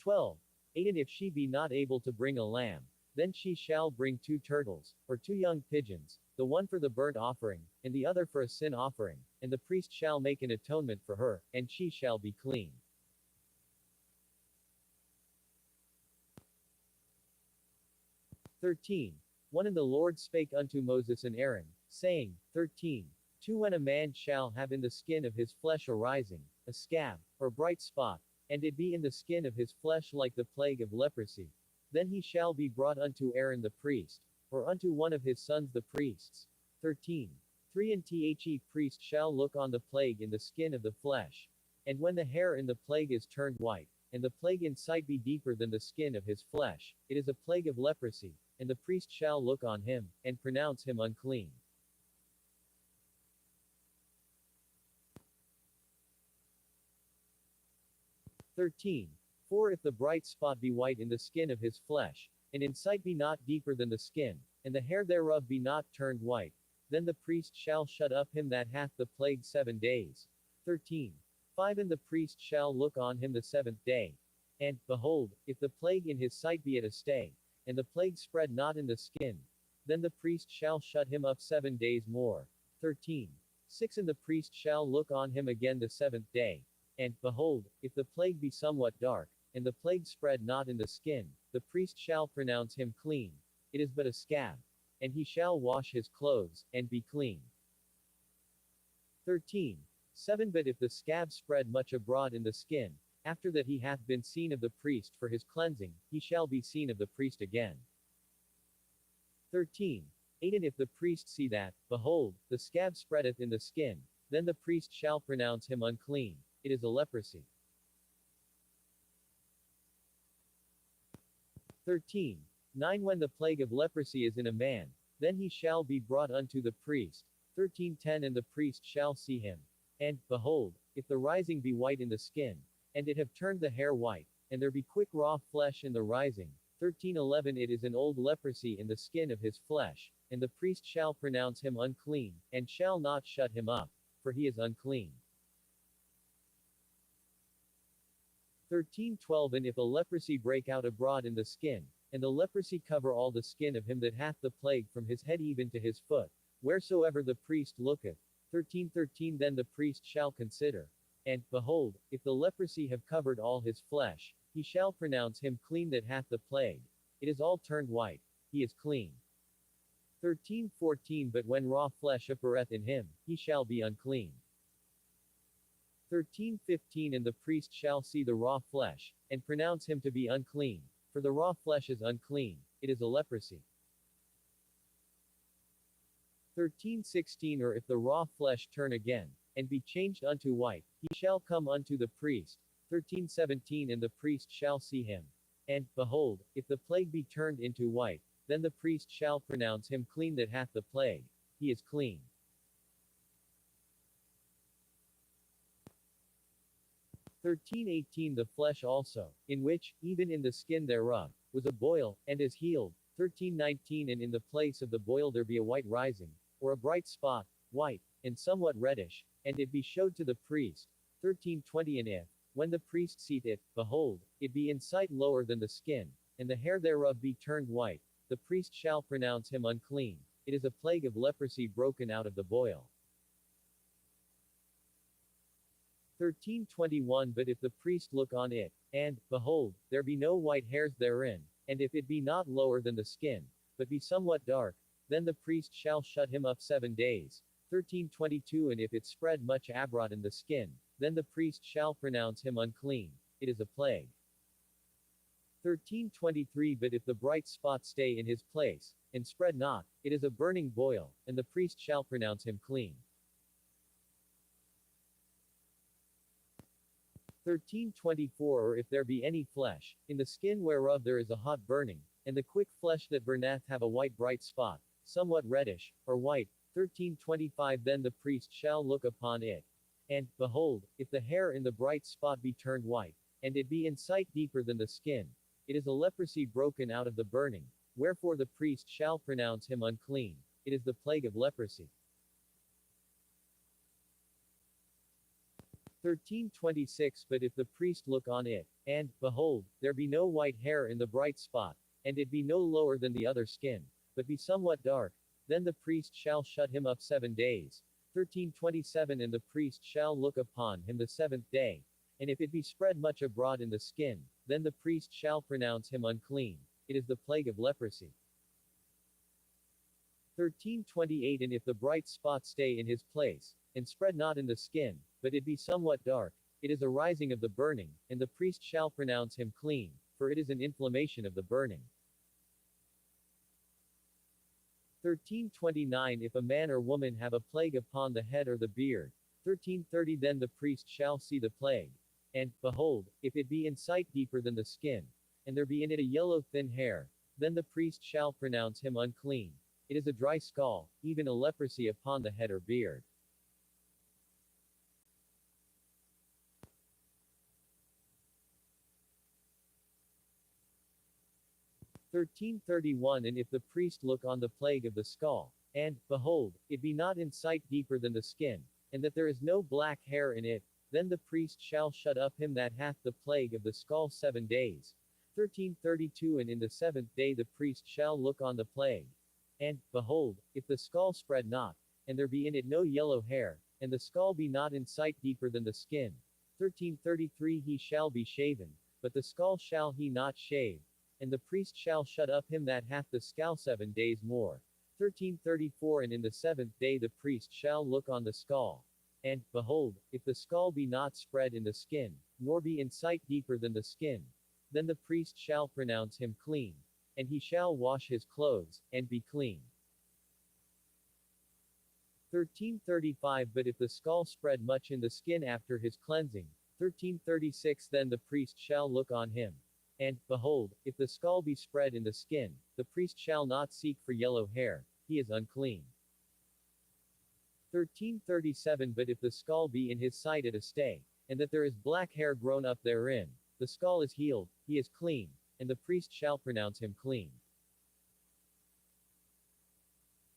12. 8 And if she be not able to bring a lamb, then she shall bring 2 turtles, or 2 young pigeons, the one for the burnt offering, and the other for a sin offering, and the priest shall make an atonement for her, and she shall be clean. 13. 1 And the Lord spake unto Moses and Aaron, saying, 13. 2 When a man shall have in the skin of his flesh a rising, a scab, or bright spot, and it be in the skin of his flesh like the plague of leprosy, then he shall be brought unto Aaron the priest, or unto one of his sons the priests. 13. 3 And the priest shall look on the plague in the skin of the flesh. And when the hair in the plague is turned white, and the plague in sight be deeper than the skin of his flesh, it is a plague of leprosy, and the priest shall look on him, and pronounce him unclean. 13. 4 If the bright spot be white in the skin of his flesh, and in sight be not deeper than the skin, and the hair thereof be not turned white, then the priest shall shut up him that hath the plague 7 days. 13. 5 And the priest shall look on him the 7th day. And, behold, if the plague in his sight be at a stay, and the plague spread not in the skin, then the priest shall shut him up 7 days more. 13. 6 And the priest shall look on him again the 7th day. And, behold, if the plague be somewhat dark, and the plague spread not in the skin, the priest shall pronounce him clean. It is but a scab. And he shall wash his clothes, and be clean. 13. 7 But if the scab spread much abroad in the skin, after that he hath been seen of the priest for his cleansing, he shall be seen of the priest again. 13. 8 And if the priest see that, behold, the scab spreadeth in the skin, then the priest shall pronounce him unclean. It is a leprosy. 13. 9 When the plague of leprosy is in a man, then he shall be brought unto the priest. 13:10 And the priest shall see him. And, behold, if the rising be white in the skin, and it have turned the hair white, and there be quick raw flesh in the rising, 13:11 It is an old leprosy in the skin of his flesh, and the priest shall pronounce him unclean, and shall not shut him up, for he is unclean. 13:12 And if a leprosy break out abroad in the skin, and the leprosy cover all the skin of him that hath the plague from his head even to his foot, wheresoever the priest looketh, 13:13 Then the priest shall consider. And, behold, if the leprosy have covered all his flesh, he shall pronounce him clean that hath the plague. It is all turned white. He is clean. 13:14 But when raw flesh appeareth in him, he shall be unclean. 13:15 And the priest shall see the raw flesh, and pronounce him to be unclean, for the raw flesh is unclean, it is a leprosy. 13:16 Or if the raw flesh turn again, and be changed unto white, he shall come unto the priest. 13:17 And the priest shall see him. And, behold, if the plague be turned into white, then the priest shall pronounce him clean that hath the plague. He is clean. 13:18 The flesh also, in which, even in the skin thereof, was a boil, and is healed. 13:19 And in the place of the boil there be a white rising, or a bright spot, white, and somewhat reddish, and it be showed to the priest. 13:20 And if, when the priest seeth it, behold, it be in sight lower than the skin, and the hair thereof be turned white, the priest shall pronounce him unclean. It is a plague of leprosy broken out of the boil. 13:21 But if the priest look on it, and, behold, there be no white hairs therein, and if it be not lower than the skin, but be somewhat dark, then the priest shall shut him up 7 days. 1322 And if it spread much abroad in the skin, then the priest shall pronounce him unclean. It is a plague. 1323 But if the bright spot stay in his place, and spread not, it is a burning boil, and the priest shall pronounce him clean. 1324 Or if there be any flesh, in the skin whereof there is a hot burning, and the quick flesh that burneth have a white bright spot, somewhat reddish, or white. 1325 Then the priest shall look upon it. And, behold, if the hair in the bright spot be turned white, and it be in sight deeper than the skin, it is a leprosy broken out of the burning, wherefore the priest shall pronounce him unclean. It is the plague of leprosy. 1326 But if the priest look on it, and, behold, there be no white hair in the bright spot, and it be no lower than the other skin, but be somewhat dark, then the priest shall shut him up 7 days. 1327 And the priest shall look upon him the 7th day, and if it be spread much abroad in the skin, then the priest shall pronounce him unclean. It is the plague of leprosy. 1328 And if the bright spot stay in his place, and spread not in the skin, but it be somewhat dark, it is a rising of the burning, and the priest shall pronounce him clean, for it is an inflammation of the burning. 1329 If a man or woman have a plague upon the head or the beard, 1330 Then the priest shall see the plague. And, behold, if it be in sight deeper than the skin, and there be in it a yellow thin hair, then the priest shall pronounce him unclean. It is a dry scall, even a leprosy upon the head or beard. 1331 And if the priest look on the plague of the skull, and, behold, it be not in sight deeper than the skin, and that there is no black hair in it, then the priest shall shut up him that hath the plague of the skull 7 days. 1332 And in the 7th day the priest shall look on the plague. And, behold, if the skull spread not, and there be in it no yellow hair, and the skull be not in sight deeper than the skin, 1333 He shall be shaven, but the skull shall he not shave, and the priest shall shut up him that hath the skull 7 days more. 1334 And in the 7th day the priest shall look on the skull. And, behold, if the skull be not spread in the skin, nor be in sight deeper than the skin, then the priest shall pronounce him clean. And he shall wash his clothes, and be clean. 1335 But if the skull spread much in the skin after his cleansing, 1336 Then the priest shall look on him. And, behold, if the skull be spread in the skin, the priest shall not seek for yellow hair, he is unclean. 1337 But if the skull be in his sight at a stay, and that there is black hair grown up therein, the skull is healed, he is clean, and the priest shall pronounce him clean.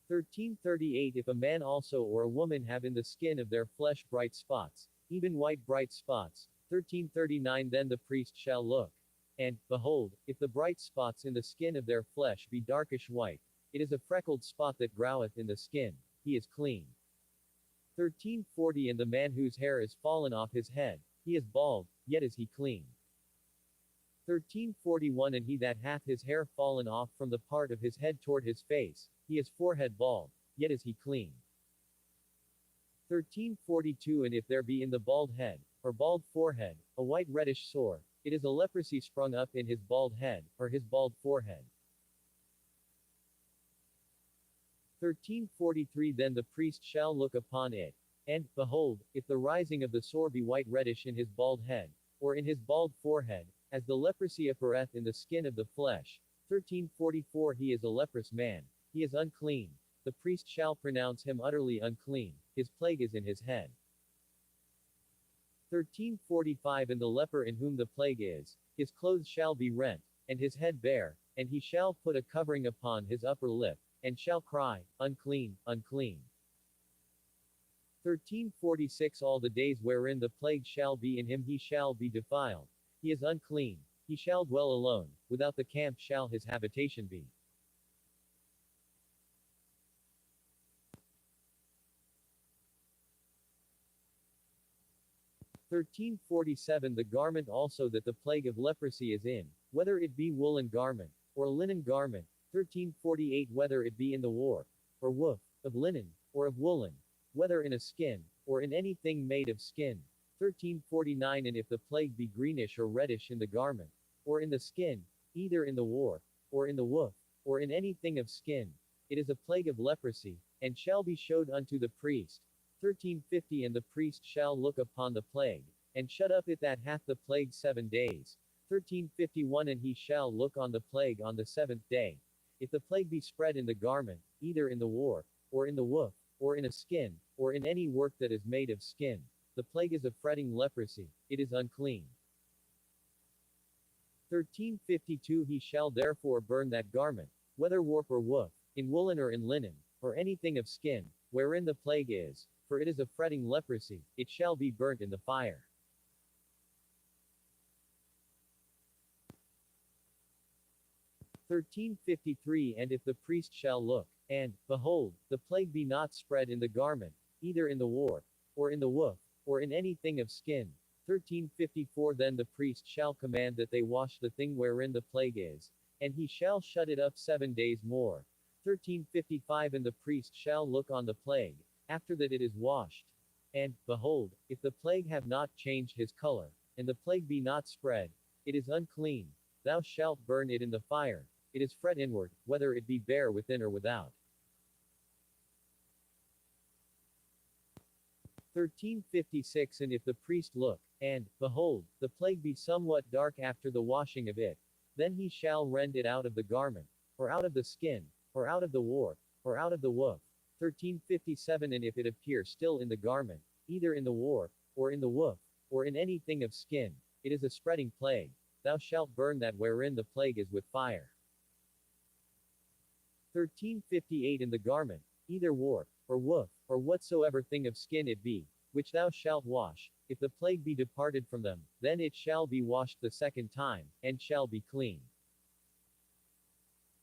1338 If a man also or a woman have in the skin of their flesh bright spots, even white bright spots, 1339 Then the priest shall look. And, behold, if the bright spots in the skin of their flesh be darkish white, it is a freckled spot that groweth in the skin, he is clean. 1340 And the man whose hair is fallen off his head, he is bald, yet is he clean. 1341 And he that hath his hair fallen off from the part of his head toward his face, he is forehead bald, yet is he clean. 1342 And if there be in the bald head, or bald forehead, a white reddish sore, it is a leprosy sprung up in his bald head, or his bald forehead. 1343 Then the priest shall look upon it. And, behold, if the rising of the sore be white reddish in his bald head, or in his bald forehead, as the leprosy appeareth in the skin of the flesh, 1344 He is a leprous man, he is unclean, the priest shall pronounce him utterly unclean, his plague is in his head. 1345 And the leper in whom the plague is, his clothes shall be rent, and his head bare, and he shall put a covering upon his upper lip, and shall cry, Unclean, unclean. 1346 All the days wherein the plague shall be in him he shall be defiled. He is unclean. He shall dwell alone, without the camp shall his habitation be. 1347 The garment also that the plague of leprosy is in, whether it be woolen garment, or linen garment, 1348 Whether it be in the warp, or woof, of linen, or of woolen, whether in a skin, or in anything made of skin. 1349 And if the plague be greenish or reddish in the garment, or in the skin, either in the warp, or in the woof, or in anything of skin, it is a plague of leprosy, and shall be showed unto the priest. 1350 And the priest shall look upon the plague, and shut up it that hath the plague 7 days. 1351 And he shall look on the plague on the 7th day. If the plague be spread in the garment, either in the warp, or in the woof, or in a skin, or in any work that is made of skin, the plague is a fretting leprosy, it is unclean. 1352 He shall therefore burn that garment, whether warp or woof, in woolen or in linen, or anything of skin, wherein the plague is, for it is a fretting leprosy, it shall be burnt in the fire. 1353 And if the priest shall look, and, behold, the plague be not spread in the garment, either in the warp, or in the woof, or in anything of skin. 1354 Then the priest shall command that they wash the thing wherein the plague is, and he shall shut it up 7 days more. 1355 And the priest shall look on the plague, after that it is washed. And, behold, if the plague have not changed his color, and the plague be not spread, it is unclean. Thou shalt burn it in the fire. It is fret inward, whether it be bare within or without. 1356 And if the priest look, and, behold, the plague be somewhat dark after the washing of it, then he shall rend it out of the garment, or out of the skin, or out of the warp, or out of the woof. 1357 And if it appear still in the garment, either in the warp, or in the woof, or in anything of skin, it is a spreading plague. Thou shalt burn that wherein the plague is with fire. 1358 In the garment, either warp, or woof, or whatsoever thing of skin it be, which thou shalt wash, if the plague be departed from them, then it shall be washed the 2nd time, and shall be clean.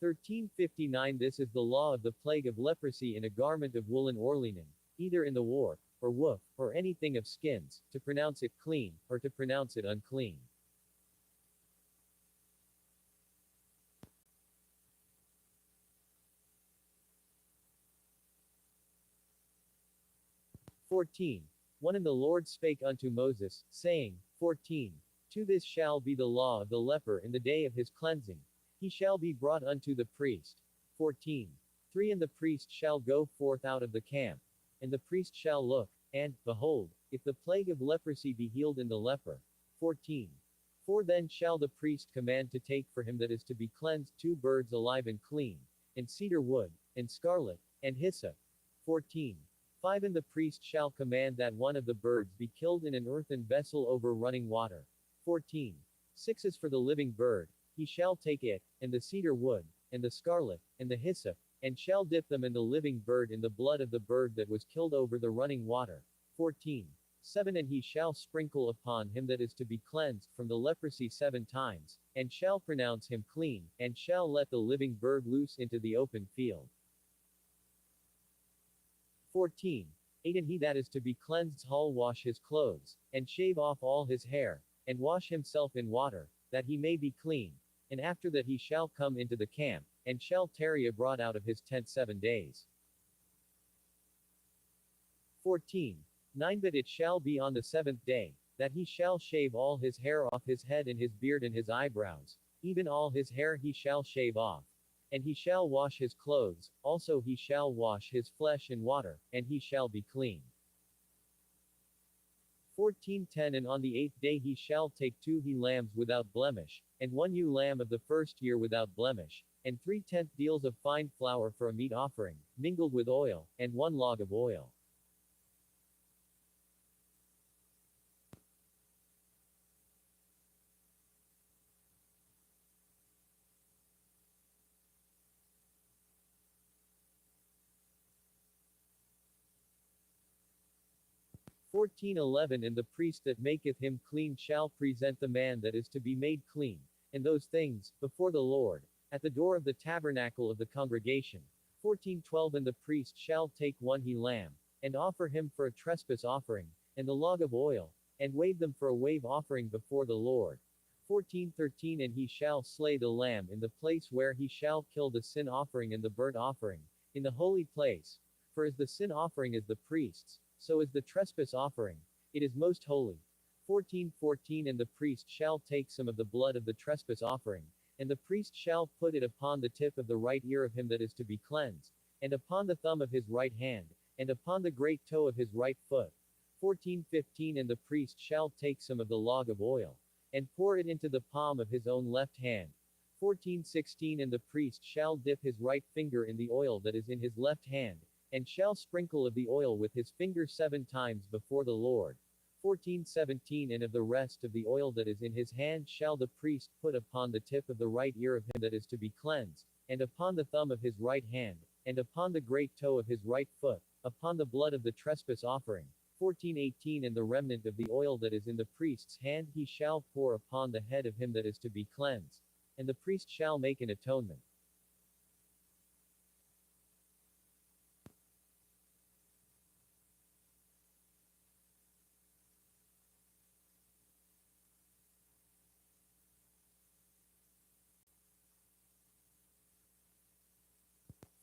1359 This is the law of the plague of leprosy in a garment of woolen or linen, either in the warp, or woof, or anything of skins, to pronounce it clean, or to pronounce it unclean. 14. 1 And the Lord spake unto Moses, saying, 14. 2 This shall be the law of the leper in the day of his cleansing. He shall be brought unto the priest. 14. 3 And the priest shall go forth out of the camp. And the priest shall look, and, behold, if the plague of leprosy be healed in the leper. 14. 4 Then shall the priest command to take for him that is to be cleansed 2 birds alive and clean, and cedar wood, and scarlet, and hyssop. 14. 5 And the priest shall command that one of the birds be killed in an earthen vessel over running water. 14. 6 As for the living bird, he shall take it, and the cedar wood, and the scarlet, and the hyssop, and shall dip them and the living bird in the blood of the bird that was killed over the running water. 14. 7 And he shall sprinkle upon him that is to be cleansed from the leprosy 7 times, and shall pronounce him clean, and shall let the living bird loose into the open field. 14. 8 And he that is to be cleansed shall wash his clothes, and shave off all his hair, and wash himself in water, that he may be clean. And after that he shall come into the camp, and shall tarry abroad out of his tent 7 days. 14. 9 But it shall be on the 7th day, that he shall shave all his hair off his head and his beard and his eyebrows, even all his hair he shall shave off. And he shall wash his clothes, also he shall wash his flesh in water, and he shall be clean. 14:10 And on the 8th day he shall take 2 he lambs without blemish, and 1 ewe lamb of the first year without blemish, and 3/10 deals of fine flour for a meat offering, mingled with oil, and 1 log of oil. 14:11 And the priest that maketh him clean shall present the man that is to be made clean, and those things, before the Lord, at the door of the tabernacle of the congregation. 14:12 And the priest shall take 1 he lamb, and offer him for a trespass offering, and the log of oil, and wave them for a wave offering before the Lord. 14:13 And he shall slay the lamb in the place where he shall kill the sin offering and the burnt offering, in the holy place. For as the sin offering is the priest's, so is the trespass offering. It is most holy. 14:14 And the priest shall take some of the blood of the trespass offering, and the priest shall put it upon the tip of the right ear of him that is to be cleansed, and upon the thumb of his right hand, and upon the great toe of his right foot. 14:15 And the priest shall take some of the log of oil, and pour it into the palm of his own left hand. 14:16 And the priest shall dip his right finger in the oil that is in his left hand, and shall sprinkle of the oil with his finger 7 times before the Lord. 14:17 And of the rest of the oil that is in his hand shall the priest put upon the tip of the right ear of him that is to be cleansed, and upon the thumb of his right hand, and upon the great toe of his right foot, upon the blood of the trespass offering. 14:18 And the remnant of the oil that is in the priest's hand he shall pour upon the head of him that is to be cleansed, and the priest shall make an atonement.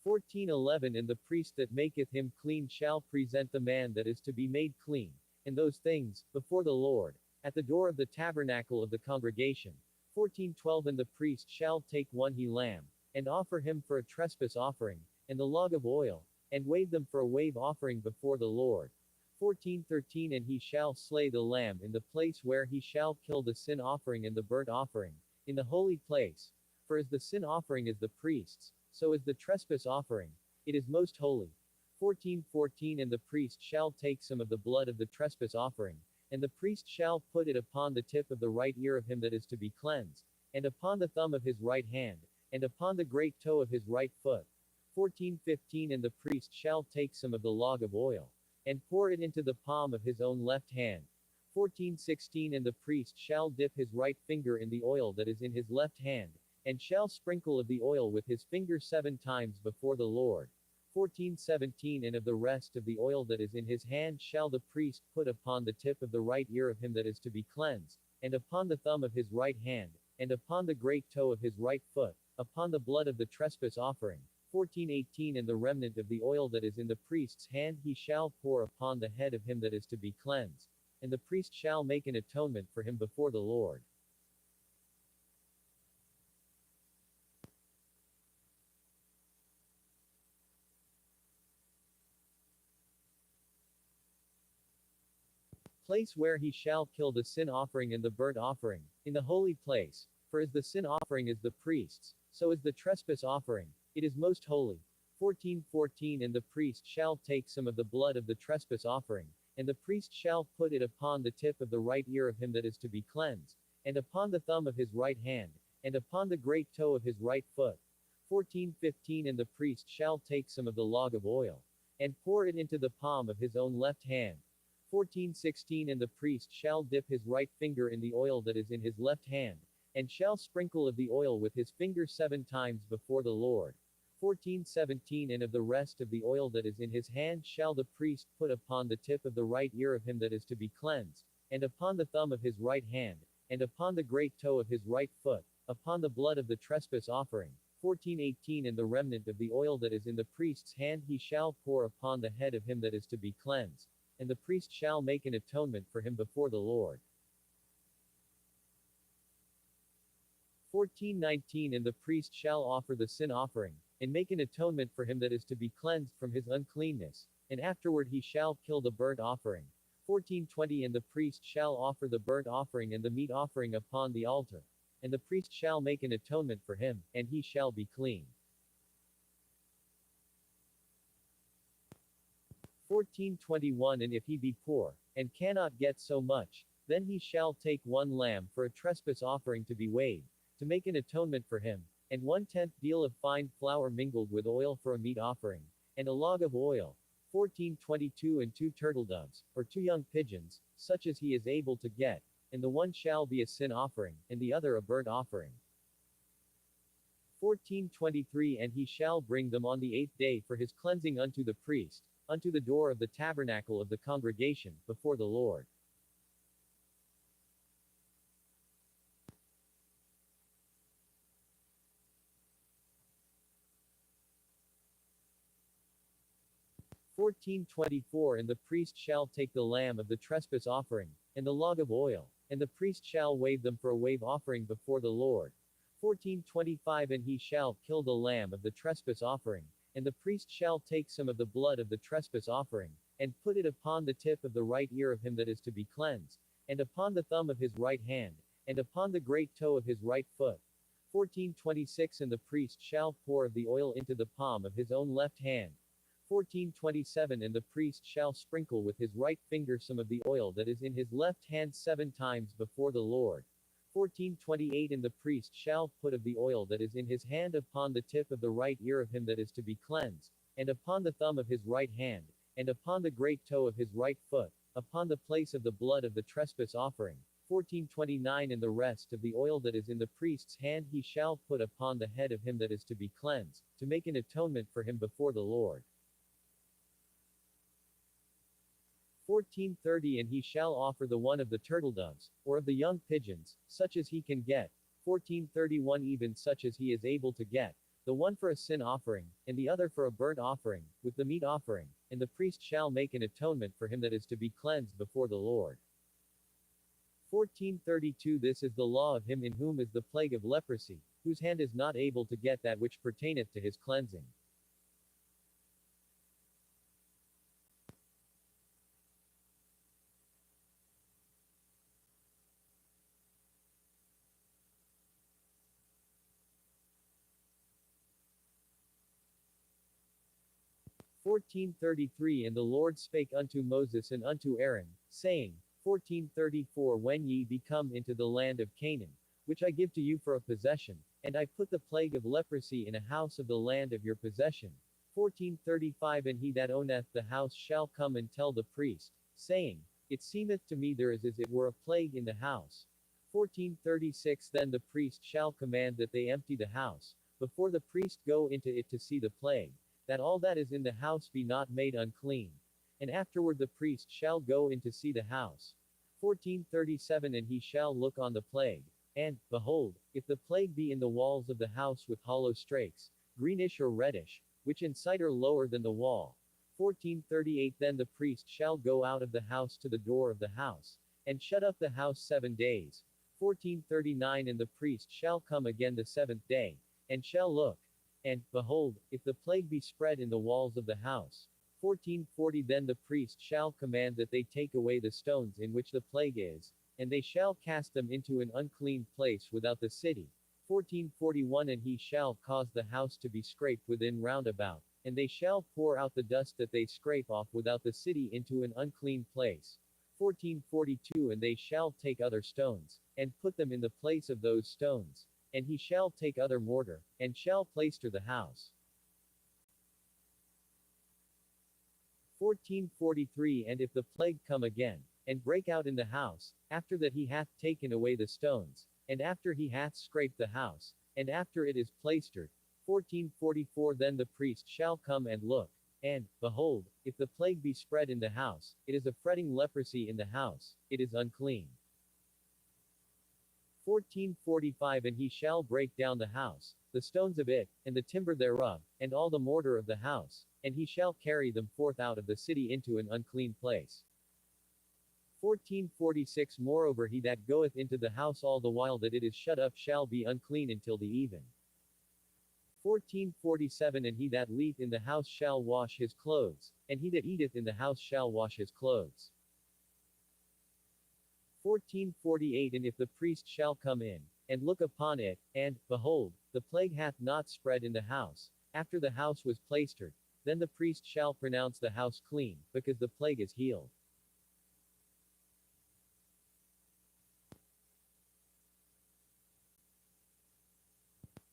Fourteen 11 And the priest that maketh him clean shall present the man that is to be made clean, and those things, before the Lord, at the door of the tabernacle of the congregation. 14:12 And the priest shall take one he lamb, and offer him for a trespass offering, and the log of oil, and wave them for a wave offering before the Lord. 14:13 And he shall slay the lamb in the place where he shall kill the sin offering and the burnt offering, in the holy place. For as the sin offering is the priest's, so is the trespass offering. It is most holy. 14:14 And the priest shall take some of the blood of the trespass offering, and the priest shall put it upon the tip of the right ear of him that is to be cleansed, and upon the thumb of his right hand, and upon the great toe of his right foot. 14:15 And the priest shall take some of the log of oil, and pour it into the palm of his own left hand. 14:16 And the priest shall dip his right finger in the oil that is in his left hand, and shall sprinkle of the oil with his finger 7 times before the Lord. 14:17 And of the rest of the oil that is in his hand shall the priest put upon the tip of the right ear of him that is to be cleansed, and upon the thumb of his right hand, and upon the great toe of his right foot, upon the blood of the trespass offering. 14:18 And the remnant of the oil that is in the priest's hand he shall pour upon the head of him that is to be cleansed, and the priest shall make an atonement for him before the Lord. Place where he shall kill the sin offering and the burnt offering, in the holy place. For as the sin offering is the priest's, so is the trespass offering. It is most holy. 14:14 And the priest shall take some of the blood of the trespass offering, and the priest shall put it upon the tip of the right ear of him that is to be cleansed, and upon the thumb of his right hand, and upon the great toe of his right foot. 14:15 And the priest shall take some of the log of oil, and pour it into the palm of his own left hand. 14:16 And the priest shall dip his right finger in the oil that is in his left hand, and shall sprinkle of the oil with his finger 7 times before the Lord. 14:17 And of the rest of the oil that is in his hand shall the priest put upon the tip of the right ear of him that is to be cleansed, and upon the thumb of his right hand, and upon the great toe of his right foot, upon the blood of the trespass offering. 14:18 And the remnant of the oil that is in the priest's hand he shall pour upon the head of him that is to be cleansed, and the priest shall make an atonement for him before the Lord. 14:19 And the priest shall offer the sin offering, and make an atonement for him that is to be cleansed from his uncleanness, and afterward he shall kill the burnt offering. 14:20 And the priest shall offer the burnt offering and the meat offering upon the altar, and the priest shall make an atonement for him, and he shall be clean. 14:21 And if he be poor, and cannot get so much, then he shall take 1 lamb for a trespass offering to be waved, to make an atonement for him, and 1/10 deal of fine flour mingled with oil for a meat offering, and a log of oil. 14:22 And 2 turtledoves, or 2 young pigeons, such as he is able to get, and the one shall be a sin offering, and the other a burnt offering. 14:23 And he shall bring them on the 8th day for his cleansing unto the priest, unto the door of the tabernacle of the congregation, before the Lord. 1424 And the priest shall take the lamb of the trespass offering, and the log of oil, and the priest shall wave them for a wave offering before the Lord. 1425 And he shall kill the lamb of the trespass offering, and the priest shall take some of the blood of the trespass offering, and put it upon the tip of the right ear of him that is to be cleansed, and upon the thumb of his right hand, and upon the great toe of his right foot. 1426 And the priest shall pour of the oil into the palm of his own left hand. 1427 And the priest shall sprinkle with his right finger some of the oil that is in his left hand 7 times before the Lord. 1428 And the priest shall put of the oil that is in his hand upon the tip of the right ear of him that is to be cleansed, and upon the thumb of his right hand, and upon the great toe of his right foot, upon the place of the blood of the trespass offering. 1429 And the rest of the oil that is in the priest's hand he shall put upon the head of him that is to be cleansed, to make an atonement for him before the Lord. 1430 And he shall offer the one of the turtledoves, or of the young pigeons, such as he can get. 1431 Even such as he is able to get, the one for a sin offering, and the other for a burnt offering, with the meat offering, and the priest shall make an atonement for him that is to be cleansed before the Lord. 1432 This is the law of him in whom is the plague of leprosy, whose hand is not able to get that which pertaineth to his cleansing. 1433 And the Lord spake unto Moses and unto Aaron, saying, 1434 When ye be come into the land of Canaan, which I give to you for a possession, and I put the plague of leprosy in a house of the land of your possession. 1435 And he that owneth the house shall come and tell the priest, saying, It seemeth to me there is as it were a plague in the house. 1436 Then the priest shall command that they empty the house, before the priest go into it to see the plague, that all that is in the house be not made unclean. And afterward the priest shall go in to see the house. 1437 And he shall look on the plague. And, behold, if the plague be in the walls of the house with hollow strakes, greenish or reddish, which in sight are lower than the wall. 1438 Then the priest shall go out of the house to the door of the house, and shut up the house 7 days. 1439 And the priest shall come again the 7th day, and shall look. And, behold, if the plague be spread in the walls of the house. 1440 Then the priest shall command that they take away the stones in which the plague is, and they shall cast them into an unclean place without the city. 1441 And he shall cause the house to be scraped within round about, and they shall pour out the dust that they scrape off without the city into an unclean place. 1442 And they shall take other stones, and put them in the place of those stones. And he shall take other mortar, and shall plaister the house. 1443 And if the plague come again, and break out in the house, after that he hath taken away the stones, and after he hath scraped the house, and after it is plaistered. 1444 Then the priest shall come and look. And, behold, if the plague be spread in the house, it is a fretting leprosy in the house, it is unclean. 1445 And he shall break down the house, the stones of it, and the timber thereof, and all the mortar of the house, and he shall carry them forth out of the city into an unclean place. 1446 Moreover he that goeth into the house all the while that it is shut up shall be unclean until the even. 1447 And he that leeth in the house shall wash his clothes, and he that eateth in the house shall wash his clothes. 1448 And if the priest shall come in, and look upon it, and, behold, the plague hath not spread in the house, after the house was plaistered, then the priest shall pronounce the house clean, because the plague is healed.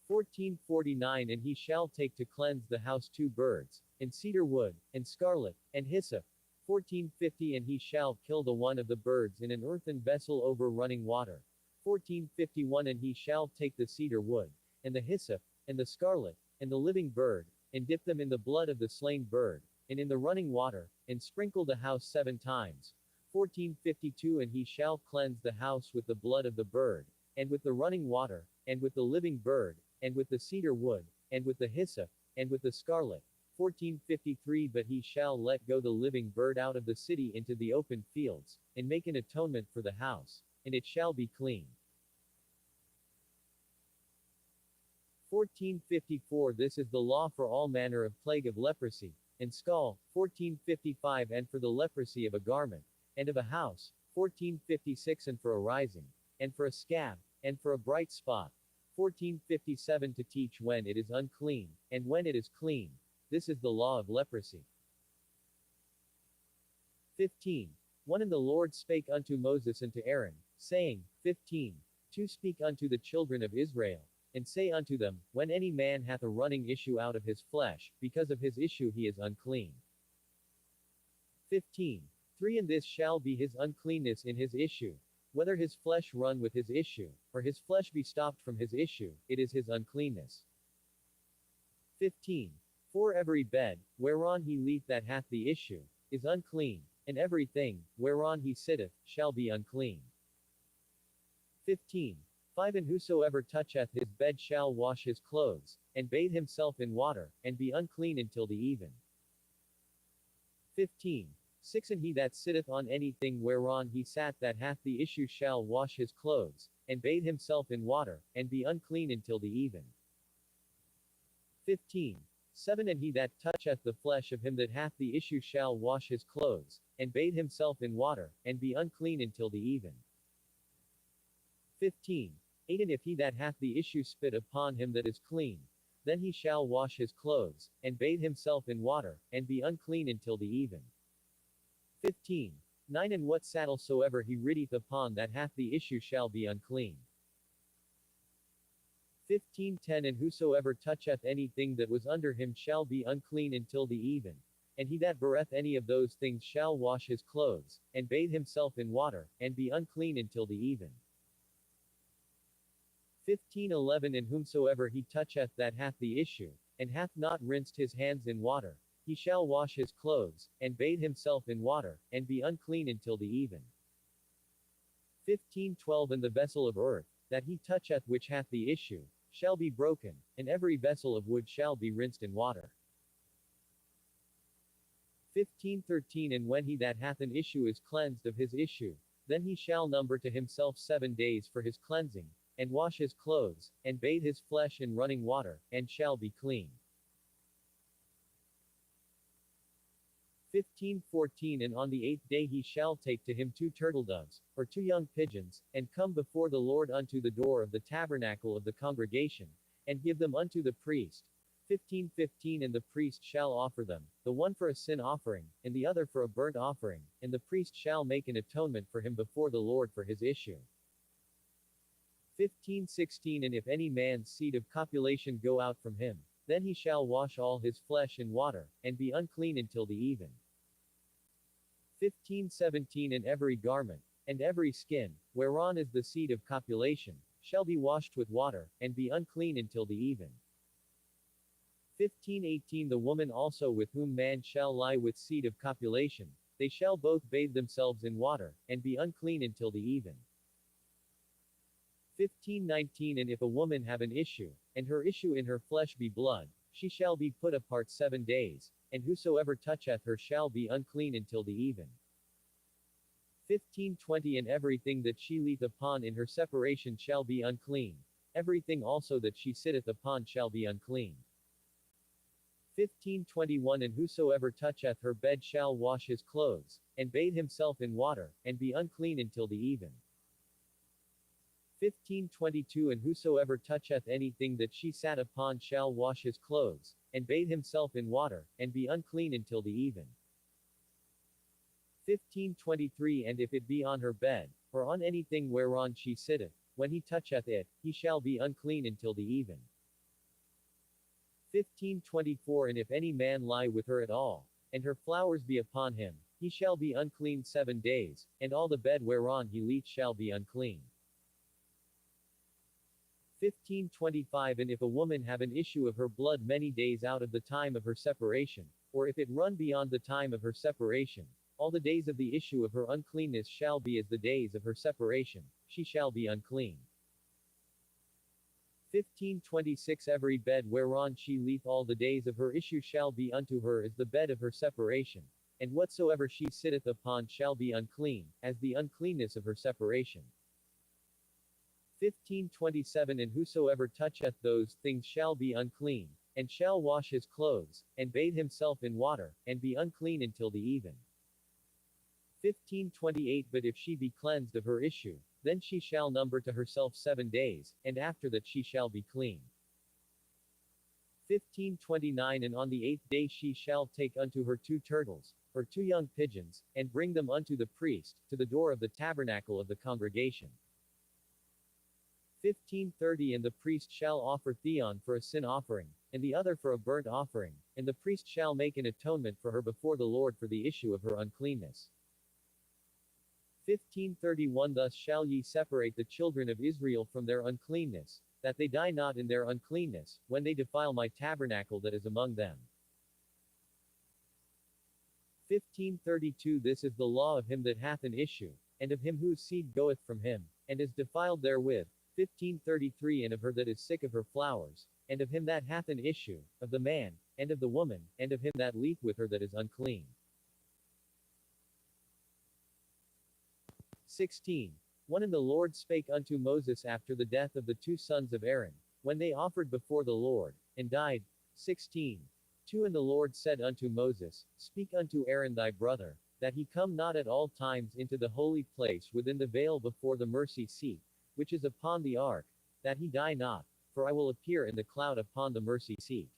1449 And he shall take to cleanse the house 2 birds, and cedar wood, and scarlet, and hyssop. 1450 And he shall kill the one of the birds in an earthen vessel over running water. 1451 And he shall take the cedar wood, and the hyssop, and the scarlet, and the living bird, and dip them in the blood of the slain bird, and in the running water, and sprinkle the house 7 times. 1452 And he shall cleanse the house with the blood of the bird, and with the running water, and with the living bird, and with the cedar wood, and with the hyssop, and with the scarlet. 1453 But he shall let go the living bird out of the city into the open fields, and make an atonement for the house, and it shall be clean. 1454 This is the law for all manner of plague of leprosy, and scall, 1455 And for the leprosy of a garment, and of a house, 1456 And for a rising, and for a scab, and for a bright spot, 1457 To teach when it is unclean, and when it is clean. This is the law of leprosy. 15. 1 And the Lord spake unto Moses and to Aaron, saying, 15. 2 Speak unto the children of Israel, and say unto them, when any man hath a running issue out of his flesh, because of his issue he is unclean. 15. 3 And this shall be his uncleanness in his issue. Whether his flesh run with his issue, or his flesh be stopped from his issue, it is his uncleanness. 15. For every bed, whereon he lieth that hath the issue, is unclean, and every thing, whereon he sitteth, shall be unclean. 15. 5 And whosoever toucheth his bed shall wash his clothes, and bathe himself in water, and be unclean until the even. 15. 6 And he that sitteth on anything whereon he sat that hath the issue shall wash his clothes, and bathe himself in water, and be unclean until the even. 15. 7 And he that toucheth the flesh of him that hath the issue shall wash his clothes, and bathe himself in water, and be unclean until the even. 15. 8 And if he that hath the issue spit upon him that is clean, then he shall wash his clothes, and bathe himself in water, and be unclean until the even. 15. 9 And what saddle soever he rideth upon that hath the issue shall be unclean. 15:10 And whosoever toucheth anything that was under him shall be unclean until the even. And he that beareth any of those things shall wash his clothes, and bathe himself in water, and be unclean until the even. 15:11 And whomsoever he toucheth that hath the issue, and hath not rinsed his hands in water, he shall wash his clothes, and bathe himself in water, and be unclean until the even. 15:12 And the vessel of earth, that he toucheth which hath the issue, shall be broken, and every vessel of wood shall be rinsed in water. 15:13 And when he that hath an issue is cleansed of his issue, then he shall number to himself 7 days for his cleansing, and wash his clothes, and bathe his flesh in running water, and shall be clean. 15:14 And on the 8th day he shall take to him 2 turtledoves, or 2 young pigeons, and come before the Lord unto the door of the tabernacle of the congregation, and give them unto the priest. 15:15 And the priest shall offer them, the one for a sin offering, and the other for a burnt offering, and the priest shall make an atonement for him before the Lord for his issue. 15:16 And if any man's seed of copulation go out from him, then he shall wash all his flesh in water, and be unclean until the even. 15:17 And every garment, and every skin, whereon is the seed of copulation, shall be washed with water, and be unclean until the even. 15:18 The woman also with whom man shall lie with seed of copulation, they shall both bathe themselves in water, and be unclean until the even. 15:19 And if a woman have an issue, and her issue in her flesh be blood, she shall be put apart 7 days, and whosoever toucheth her shall be unclean until the even. 15:20 And everything that she lieth upon in her separation shall be unclean. Everything also that she sitteth upon shall be unclean. 15:21 And whosoever toucheth her bed shall wash his clothes, and bathe himself in water, and be unclean until the even. 15:22 And whosoever toucheth anything that she sat upon shall wash his clothes, and bathe himself in water, and be unclean until the even. 15:23 And if it be on her bed, or on anything whereon she sitteth, when he toucheth it, he shall be unclean until the even. 15:24 And if any man lie with her at all, and her flowers be upon him, he shall be unclean 7 days, and all the bed whereon he lieth shall be unclean. 15:25 And if a woman have an issue of her blood many days out of the time of her separation, or if it run beyond the time of her separation, all the days of the issue of her uncleanness shall be as the days of her separation, she shall be unclean. 1526 Every bed whereon she lieth all the days of her issue shall be unto her as the bed of her separation, and whatsoever she sitteth upon shall be unclean, as the uncleanness of her separation. 1527 And whosoever toucheth those things shall be unclean, and shall wash his clothes, and bathe himself in water, and be unclean until the even. 1528 But if she be cleansed of her issue, then she shall number to herself 7 days, and after that she shall be clean. 1529 And on the 8th day she shall take unto her 2 turtles, or 2 young pigeons, and bring them unto the priest, to the door of the tabernacle of the congregation. 1530 And the priest shall offer theon for a sin offering, and the other for a burnt offering, and the priest shall make an atonement for her before the Lord for the issue of her uncleanness. 1531 Thus shall ye separate the children of Israel from their uncleanness, that they die not in their uncleanness, when they defile my tabernacle that is among them. 1532 This is the law of him that hath an issue, and of him whose seed goeth from him, and is defiled therewith. 1533 And of her that is sick of her flowers, and of him that hath an issue, of the man, and of the woman, and of him that lieth with her that is unclean. 16. 1 And the Lord spake unto Moses after the death of the 2 sons of Aaron, when they offered before the Lord, and died. 16. 2 And the Lord said unto Moses, Speak unto Aaron thy brother, that he come not at all times into the holy place within the veil before the mercy seat, which is upon the ark, that he die not, for I will appear in the cloud upon the mercy seat.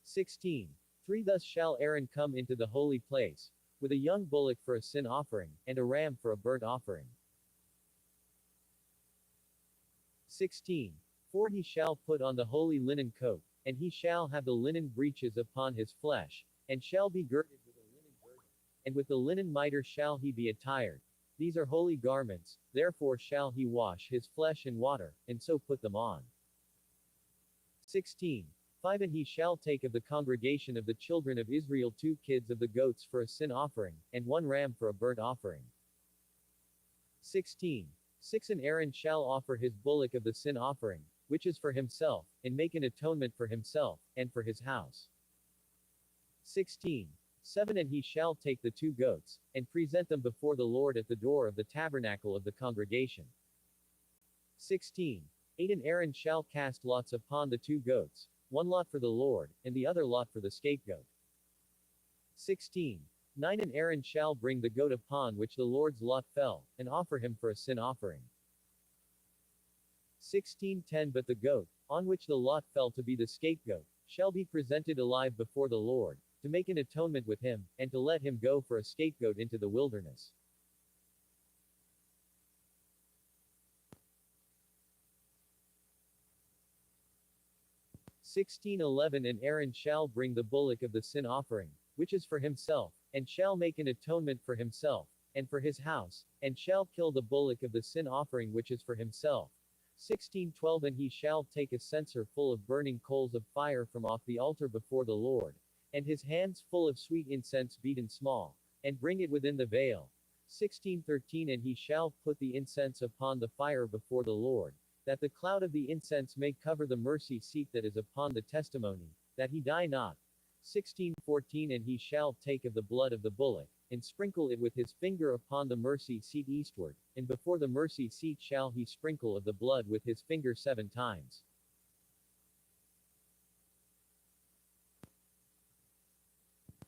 16. 3 Thus shall Aaron come into the holy place, with a young bullock for a sin offering, and a ram for a burnt offering. 16. 4 He shall put on the holy linen coat, and he shall have the linen breeches upon his flesh, and shall be girded with a linen girdle, and with the linen mitre shall he be attired. These are holy garments, therefore shall he wash his flesh in water, and so put them on. 16. 5 And he shall take of the congregation of the children of Israel 2 kids of the goats for a sin offering, and 1 ram for a burnt offering. 16. 6 And Aaron shall offer his bullock of the sin offering, which is for himself, and make an atonement for himself, and for his house. 16. 7 And he shall take the 2 goats, and present them before the Lord at the door of the tabernacle of the congregation. 16. 8 And Aaron shall cast lots upon the 2 goats, 1 lot for the Lord, and the other lot for the scapegoat. 16. 9 And Aaron shall bring the goat upon which the Lord's lot fell, and offer him for a sin offering. 16:10 But the goat, on which the lot fell to be the scapegoat, shall be presented alive before the Lord, to make an atonement with him, and to let him go for a scapegoat into the wilderness. 16:11 And Aaron shall bring the bullock of the sin offering, which is for himself, and shall make an atonement for himself, and for his house, and shall kill the bullock of the sin offering which is for himself. 16:12 And he shall take a censer full of burning coals of fire from off the altar before the Lord, and his hands full of sweet incense beaten small, and bring it within the veil. 16:13 And he shall put the incense upon the fire before the Lord, that the cloud of the incense may cover the mercy seat that is upon the testimony, that he die not. 16:14 And he shall take of the blood of the bullock, and sprinkle it with his finger upon the mercy seat eastward, and before the mercy seat shall he sprinkle of the blood with his finger 7 times.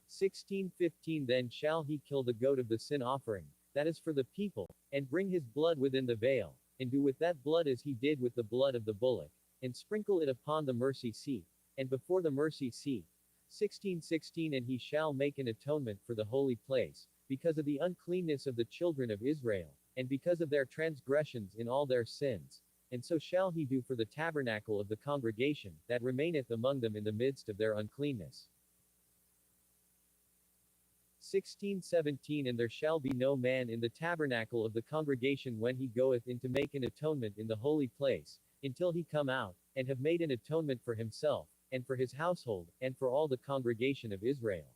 16:15 Then shall he kill the goat of the sin offering, that is for the people, and bring his blood within the veil, and do with that blood as he did with the blood of the bullock, and sprinkle it upon the mercy seat, and before the mercy seat. 16:16 And he shall make an atonement for the holy place, because of the uncleanness of the children of Israel, and because of their transgressions in all their sins, and so shall he do for the tabernacle of the congregation, that remaineth among them in the midst of their uncleanness. 16:17 And there shall be no man in the tabernacle of the congregation when he goeth in to make an atonement in the holy place, until he come out, and have made an atonement for himself, and for his household, and for all the congregation of Israel.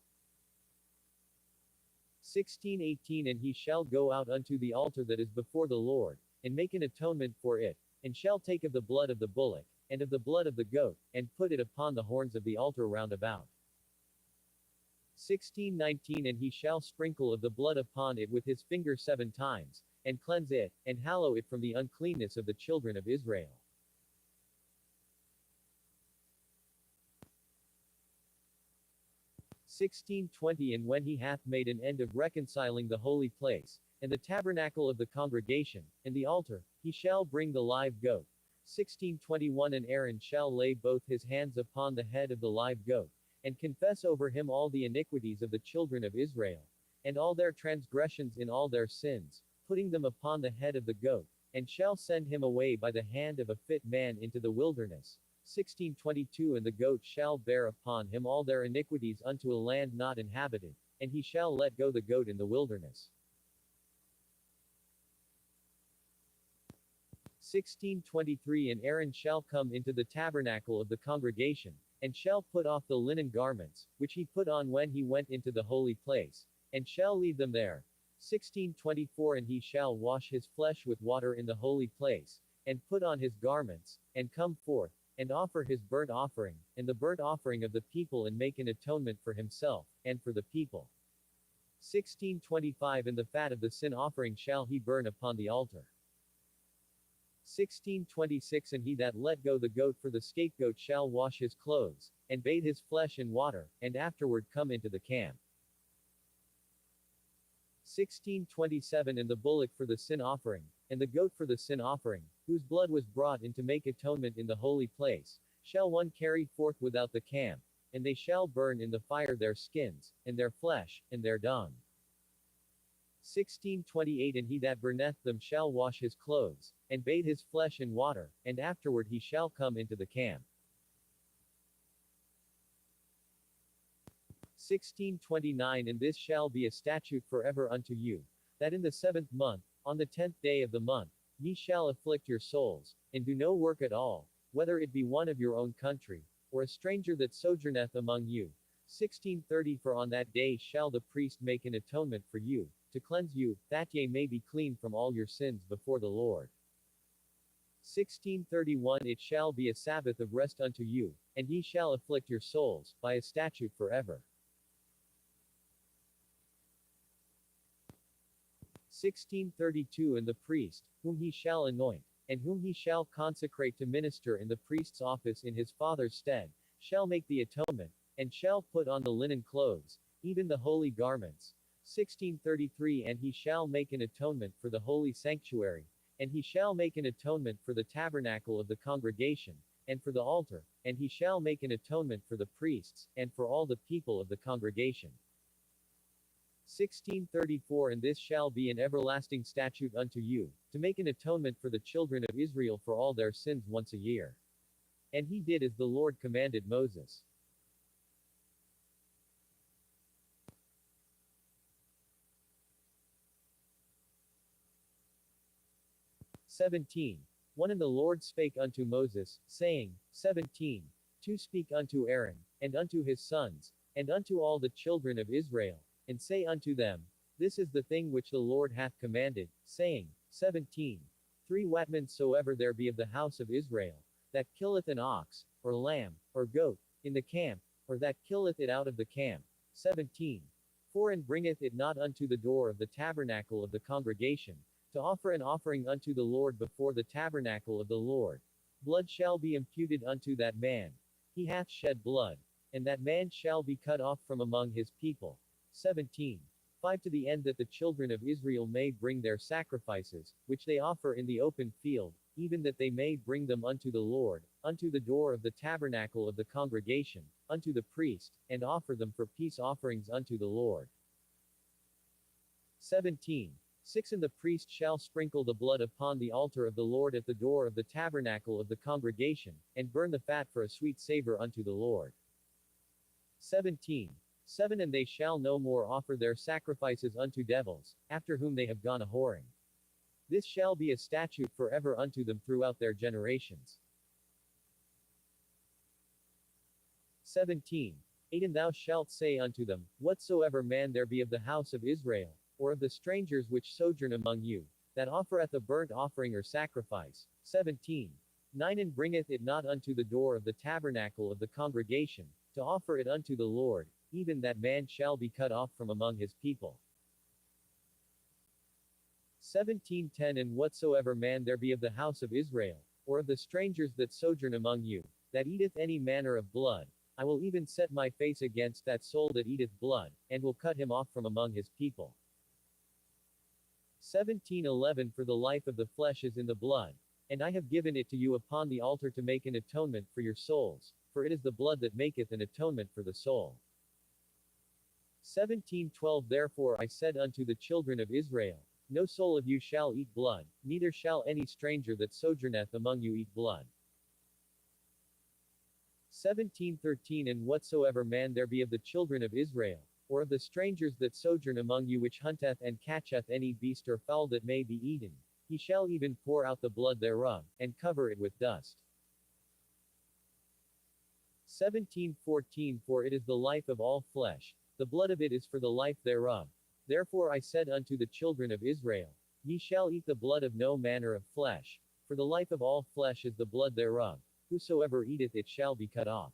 16:18 And he shall go out unto the altar that is before the Lord, and make an atonement for it, And shall take of the blood of the bullock, and of the blood of the goat, and put it upon the horns of the altar round about. 16:19 And he shall sprinkle of the blood upon it with his finger 7 times, and cleanse it, and hallow it from the uncleanness of the children of Israel. 16:20 And when he hath made an end of reconciling the holy place, and the tabernacle of the congregation, and the altar, he shall bring the live goat. 16:21 And Aaron shall lay both his hands upon the head of the live goat, and confess over him all the iniquities of the children of Israel, and all their transgressions in all their sins, putting them upon the head of the goat, and shall send him away by the hand of a fit man into the wilderness. 16:22 And the goat shall bear upon him all their iniquities unto a land not inhabited, and he shall let go the goat in the wilderness. 16:23 And Aaron shall come into the tabernacle of the congregation, and shall put off the linen garments, which he put on when he went into the holy place, and shall leave them there. 16:24 And he shall wash his flesh with water in the holy place, and put on his garments, and come forth, and offer his burnt offering, and the burnt offering of the people, and make an atonement for himself, and for the people. 16:25 And the fat of the sin offering shall he burn upon the altar. 16:26 And he that let go the goat for the scapegoat shall wash his clothes, and bathe his flesh in water, and afterward come into the camp. 16:27 And the bullock for the sin offering, and the goat for the sin offering, whose blood was brought in to make atonement in the holy place, shall one carry forth without the camp, and they shall burn in the fire their skins, and their flesh, and their dung. 16:28 And he that burneth them shall wash his clothes, and bathe his flesh in water, and afterward he shall come into the camp. 16:29 And this shall be a statute forever unto you, that in the 7th month, on the 10th day of the month, ye shall afflict your souls, and do no work at all, whether it be one of your own country, or a stranger that sojourneth among you. 16:30 For on that day shall the priest make an atonement for you, to cleanse you, that ye may be clean from all your sins before the Lord. 16:31 It shall be a Sabbath of rest unto you, and ye shall afflict your souls, by a statute forever. 16:32 And the priest, whom he shall anoint, and whom he shall consecrate to minister in the priest's office in his father's stead, shall make the atonement, and shall put on the linen clothes, even the holy garments. 16:33 And he shall make an atonement for the holy sanctuary, and he shall make an atonement for the tabernacle of the congregation, and for the altar, and he shall make an atonement for the priests, and for all the people of the congregation. 16:34 And this shall be an everlasting statute unto you, to make an atonement for the children of Israel for all their sins once a year. And he did as the Lord commanded Moses. 17. 1 And the Lord spake unto Moses, saying, 17. 2 Speak unto Aaron, and unto his sons, and unto all the children of Israel, and say unto them, This is the thing which the Lord hath commanded, saying, 17. 3 Whatman soever there be of the house of Israel, that killeth an ox, or lamb, or goat, in the camp, or that killeth it out of the camp. 17. 4 And bringeth it not unto the door of the tabernacle of the congregation, to offer an offering unto the Lord before the tabernacle of the Lord. Blood shall be imputed unto that man. He hath shed blood. And that man shall be cut off from among his people. 17. 5 To the end that the children of Israel may bring their sacrifices, which they offer in the open field, even that they may bring them unto the Lord, unto the door of the tabernacle of the congregation, unto the priest, and offer them for peace offerings unto the Lord. 17. 6 And the priest shall sprinkle the blood upon the altar of the Lord at the door of the tabernacle of the congregation, and burn the fat for a sweet savor unto the Lord. 17. 7 And they shall no more offer their sacrifices unto devils, after whom they have gone a whoring. This shall be a statute forever unto them throughout their generations. 17. 8 And thou shalt say unto them, Whatsoever man there be of the house of Israel, or of the strangers which sojourn among you, that offereth a burnt offering or sacrifice. 17. 9 And bringeth it not unto the door of the tabernacle of the congregation, to offer it unto the Lord, even that man shall be cut off from among his people. 17:10 And whatsoever man there be of the house of Israel, or of the strangers that sojourn among you, that eateth any manner of blood, I will even set my face against that soul that eateth blood, and will cut him off from among his people. 17:11 For the life of the flesh is in the blood, and I have given it to you upon the altar to make an atonement for your souls, for it is the blood that maketh an atonement for the soul. 17:12 Therefore I said unto the children of Israel, no soul of you shall eat blood, neither shall any stranger that sojourneth among you eat blood. 17:13 And whatsoever man there be of the children of Israel, or of the strangers that sojourn among you which hunteth and catcheth any beast or fowl that may be eaten, he shall even pour out the blood thereof, and cover it with dust. 17:14 For it is the life of all flesh, the blood of it is for the life thereof. Therefore I said unto the children of Israel, ye shall eat the blood of no manner of flesh, for the life of all flesh is the blood thereof, whosoever eateth it shall be cut off.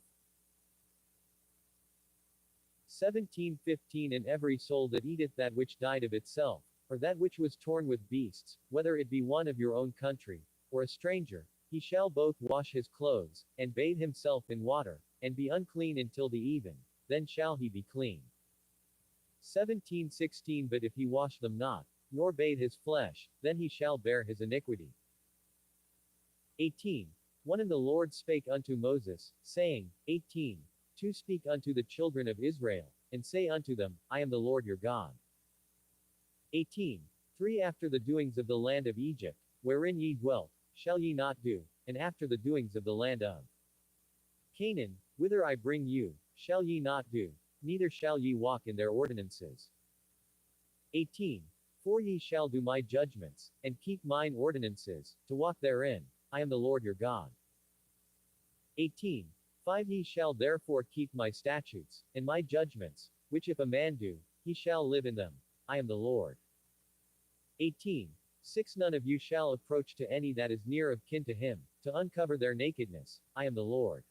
17:15 And every soul that eateth that which died of itself, or that which was torn with beasts, whether it be one of your own country, or a stranger, he shall both wash his clothes, and bathe himself in water, and be unclean until the even, then shall he be clean. 17:16 But if he wash them not, nor bathe his flesh, then he shall bear his iniquity. 18:1 And the Lord spake unto Moses, saying, 18:2 Speak unto the children of Israel, and say unto them, I am the Lord your God. 18:3 After the doings of the land of Egypt, wherein ye dwelt, shall ye not do, and after the doings of the land of Canaan, whither I bring you, shall ye not do, neither shall ye walk in their ordinances. 18. For ye shall do my judgments, and keep mine ordinances, to walk therein. I am the Lord your God. 18:5 Ye shall therefore keep my statutes, and my judgments, which if a man do, he shall live in them. I am the Lord. 18:6 None of you shall approach to any that is near of kin to him, to uncover their nakedness. I am the Lord.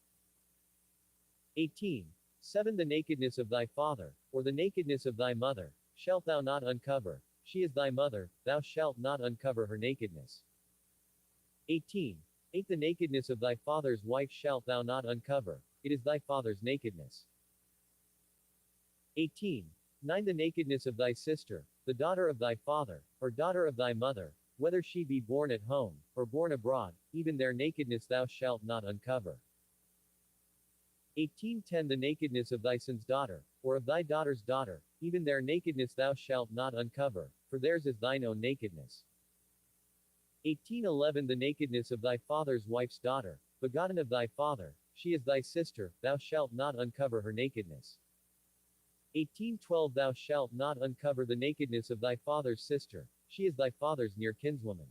18:7 The nakedness of thy father, or the nakedness of thy mother, shalt thou not uncover. She is thy mother, thou shalt not uncover her nakedness. 18:8 The nakedness of thy father's wife shalt thou not uncover. It is thy father's nakedness. 18:9 The nakedness of thy sister, the daughter of thy father, or daughter of thy mother, whether she be born at home, or born abroad, even their nakedness thou shalt not uncover. 18:10 The nakedness of thy son's daughter, or of thy daughter's daughter, even their nakedness thou shalt not uncover, for theirs is thine own nakedness. 18:11 The nakedness of thy father's wife's daughter, begotten of thy father, she is thy sister, thou shalt not uncover her nakedness. 18:12 Thou shalt not uncover the nakedness of thy father's sister, she is thy father's near kinswoman.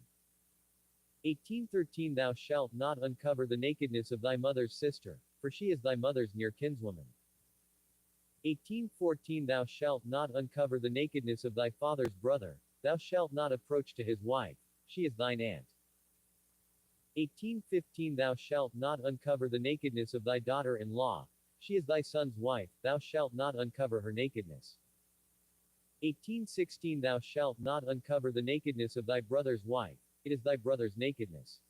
18:13 Thou shalt not uncover the nakedness of thy mother's sister, for she is thy mother's near kinswoman. 18:14 Thou shalt not uncover the nakedness of thy father's brother, thou shalt not approach to his wife, she is thine aunt. 18:15 Thou shalt not uncover the nakedness of thy daughter-in-law, she is thy son's wife, thou shalt not uncover her nakedness. 18:16 Thou shalt not uncover the nakedness of thy brother's wife, it is thy brother's nakedness.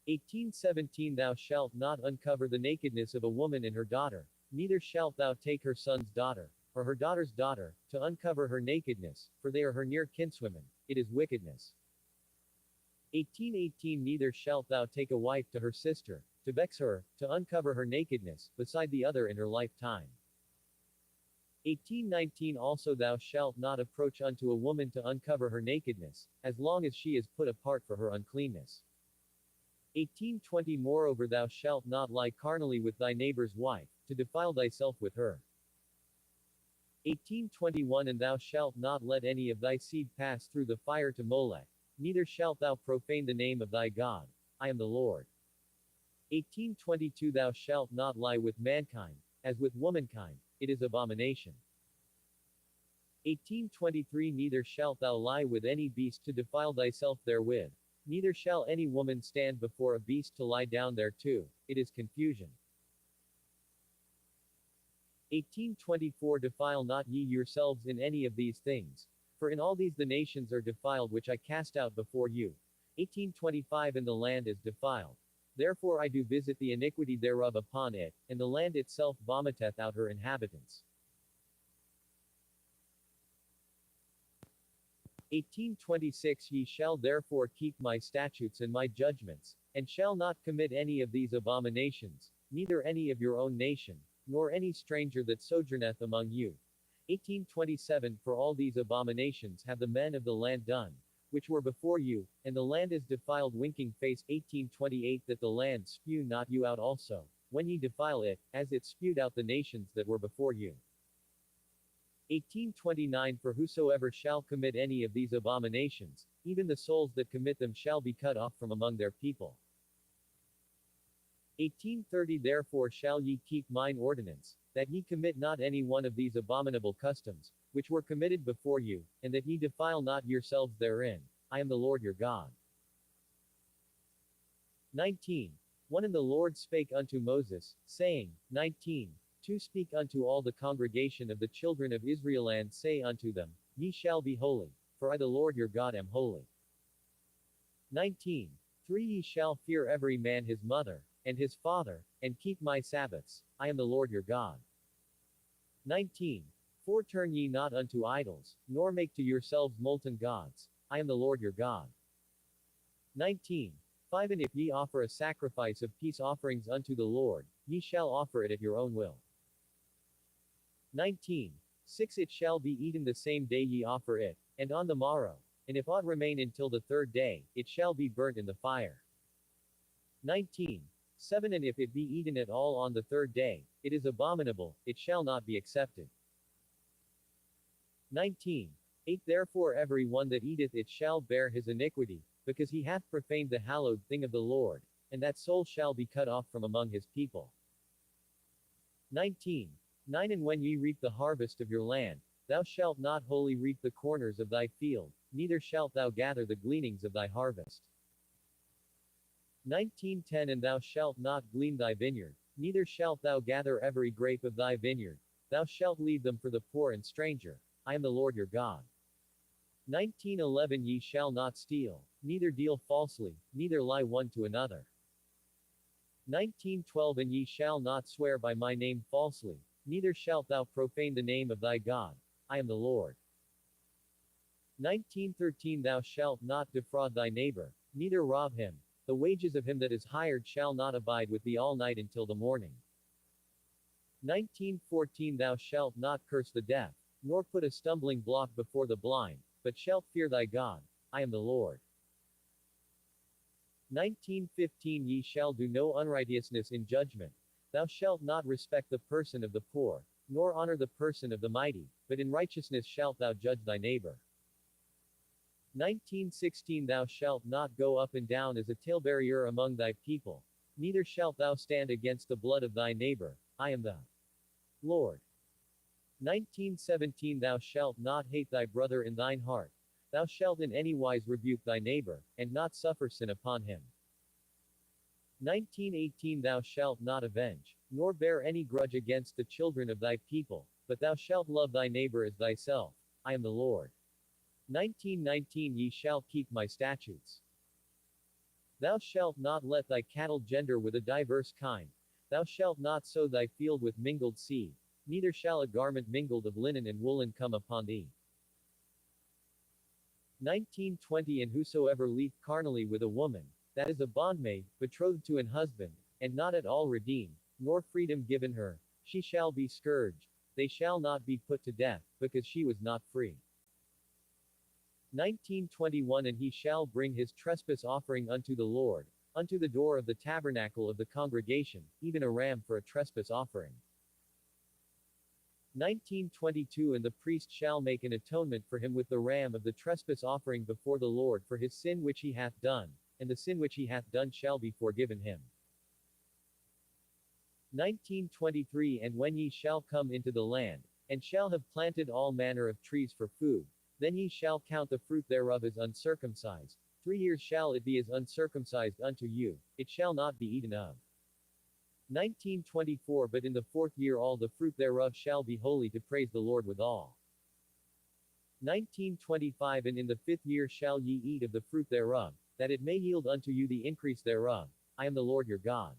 18:17 Thou shalt not uncover the nakedness of a woman and her daughter, neither shalt thou take her son's daughter, or her daughter's daughter, to uncover her nakedness, for they are her near kinswomen, it is wickedness. 18:18 Neither shalt thou take a wife to her sister, to vex her, to uncover her nakedness, beside the other in her lifetime. 18:19 Also thou shalt not approach unto a woman to uncover her nakedness, as long as she is put apart for her uncleanness. 18:20 Moreover thou shalt not lie carnally with thy neighbor's wife, to defile thyself with her. 18:21 And thou shalt not let any of thy seed pass through the fire to Molech, neither shalt thou profane the name of thy God. I am the Lord. 18:22 Thou shalt not lie with mankind, as with womankind, it is abomination. 1823 Neither shalt thou lie with any beast to defile thyself therewith. Neither shall any woman stand before a beast to lie down thereto, it is confusion. 1824 Defile not ye yourselves in any of these things. For in all these the nations are defiled which I cast out before you. 1825 And the land is defiled. Therefore I do visit the iniquity thereof upon it, and the land itself vomiteth out her inhabitants. 1826 Ye shall therefore keep my statutes and my judgments, and shall not commit any of these abominations, neither any of your own nation, nor any stranger that sojourneth among you. 1827 For all these abominations have the men of the land done, which were before you, and the land is defiled. Winking face. 1828 That the land spew not you out also, when ye defile it, as it spewed out the nations that were before you. 1829 For whosoever shall commit any of these abominations, even the souls that commit them shall be cut off from among their people. 1830 Therefore shall ye keep mine ordinance, that ye commit not any one of these abominable customs, which were committed before you, and that ye defile not yourselves therein. I am the Lord your God. 19. 1 And the Lord spake unto Moses, saying, 19. 2 Speak unto all the congregation of the children of Israel and say unto them, Ye shall be holy, for I the Lord your God am holy. 19. 3 Ye shall fear every man his mother, and his father, and keep my Sabbaths. I am the Lord your God. 19. 4 Turn ye not unto idols, nor make to yourselves molten gods. I am the Lord your God. 19. 5 And if ye offer a sacrifice of peace offerings unto the Lord, ye shall offer it at your own will. 19. 6 It shall be eaten the same day ye offer it, and on the morrow. And if aught remain until the third day, it shall be burnt in the fire. 19. 7 And if it be eaten at all on the third day, it is abominable, it shall not be accepted. 19. 8 Therefore every one that eateth it shall bear his iniquity, because he hath profaned the hallowed thing of the Lord, and that soul shall be cut off from among his people. 19. 9 And when ye reap the harvest of your land, thou shalt not wholly reap the corners of thy field, neither shalt thou gather the gleanings of thy harvest. 19:10 And thou shalt not glean thy vineyard, neither shalt thou gather every grape of thy vineyard, thou shalt leave them for the poor and stranger. I am the Lord your God. 19:11 Ye shall not steal, neither deal falsely, neither lie one to another. 19:12 And ye shall not swear by my name falsely, neither shalt thou profane the name of thy God. I am the Lord. 19:13 Thou shalt not defraud thy neighbor, neither rob him. The wages of him that is hired shall not abide with thee all night until the morning. 19:14 Thou shalt not curse the deaf, nor put a stumbling block before the blind, but shalt fear thy God. I am the Lord. 19:15 Ye shall do no unrighteousness in judgment. Thou shalt not respect the person of the poor, nor honor the person of the mighty, but in righteousness shalt thou judge thy neighbor. 19:16 Thou shalt not go up and down as a talebearer among thy people, neither shalt thou stand against the blood of thy neighbor. I am the Lord. 19:17 Thou shalt not hate thy brother in thine heart. Thou shalt in any wise rebuke thy neighbor, and not suffer sin upon him. 19:18 Thou shalt not avenge, nor bear any grudge against the children of thy people, but thou shalt love thy neighbor as thyself. I am the Lord. 19:19 Ye shall keep my statutes. Thou shalt not let thy cattle gender with a diverse kind. Thou shalt not sow thy field with mingled seed, neither shall a garment mingled of linen and woolen come upon thee. 19:20 And whosoever leath carnally with a woman, that is a bondmaid, betrothed to an husband, and not at all redeemed, nor freedom given her, she shall be scourged. They shall not be put to death, because she was not free. 19:21 And he shall bring his trespass offering unto the Lord, unto the door of the tabernacle of the congregation, even a ram for a trespass offering. 19:22 And the priest shall make an atonement for him with the ram of the trespass offering before the Lord for his sin which he hath done, and the sin which he hath done shall be forgiven him. 19:23 And when ye shall come into the land, and shall have planted all manner of trees for food, then ye shall count the fruit thereof as uncircumcised. 3 years shall it be as uncircumcised unto you, it shall not be eaten of. 1924 But in the 4th year all the fruit thereof shall be holy to praise the Lord withal. 1925 And in the 5th year shall ye eat of the fruit thereof, that it may yield unto you the increase thereof. I am the Lord your God.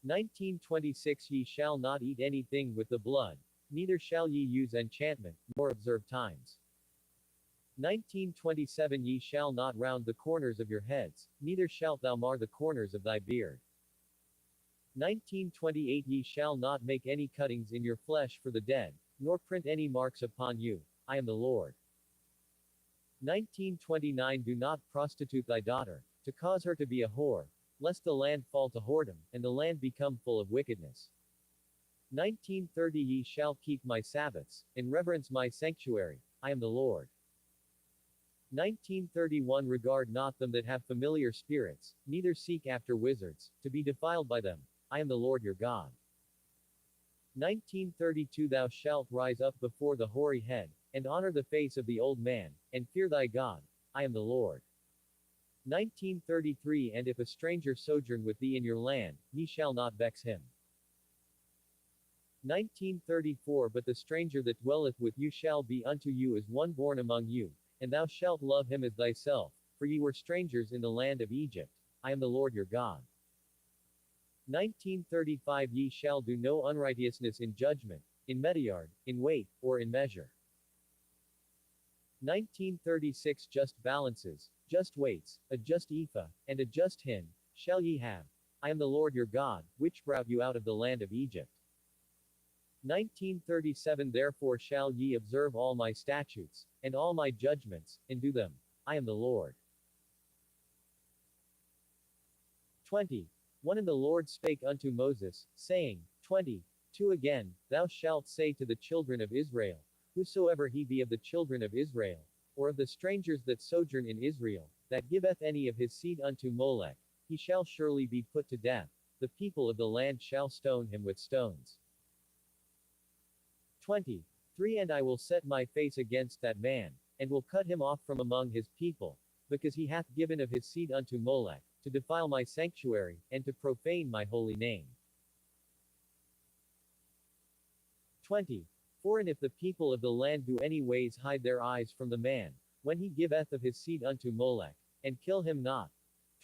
1926 Ye shall not eat anything with the blood, neither shall ye use enchantment, nor observe times. 1927 Ye shall not round the corners of your heads, neither shalt thou mar the corners of thy beard. 1928 Ye shall not make any cuttings in your flesh for the dead, nor print any marks upon you. I am the Lord. 1929 Do not prostitute thy daughter, to cause her to be a whore, lest the land fall to whoredom, and the land become full of wickedness. 1930 Ye shall keep my Sabbaths, and reverence my sanctuary. I am the Lord. 1931 Regard not them that have familiar spirits, neither seek after wizards, to be defiled by them. I am the Lord your God. 1932 Thou shalt rise up before the hoary head, and honor the face of the old man, and fear thy God. I am the Lord. 1933 And if a stranger sojourn with thee in your land, ye shall not vex him. 1934 But the stranger that dwelleth with you shall be unto you as one born among you, and thou shalt love him as thyself, for ye were strangers in the land of Egypt. I am the Lord your God. 1935 Ye shall do no unrighteousness in judgment, in meteyard, in weight, or in measure. 1936 Just balances, just weights, a just ephah, and a just hin, shall ye have. I am the Lord your God, which brought you out of the land of Egypt. 1937 Therefore shall ye observe all my statutes, and all my judgments, and do them. I am the Lord. 20. 1 And the Lord spake unto Moses, saying, 22 Again, thou shalt say to the children of Israel, Whosoever he be of the children of Israel, or of the strangers that sojourn in Israel, that giveth any of his seed unto Molech, he shall surely be put to death. The people of the land shall stone him with stones. 23 And I will set my face against that man, and will cut him off from among his people, because he hath given of his seed unto Molech, to defile my sanctuary, and to profane my holy name. 24 And if the people of the land do any ways hide their eyes from the man, when he giveth of his seed unto Molech, and kill him not.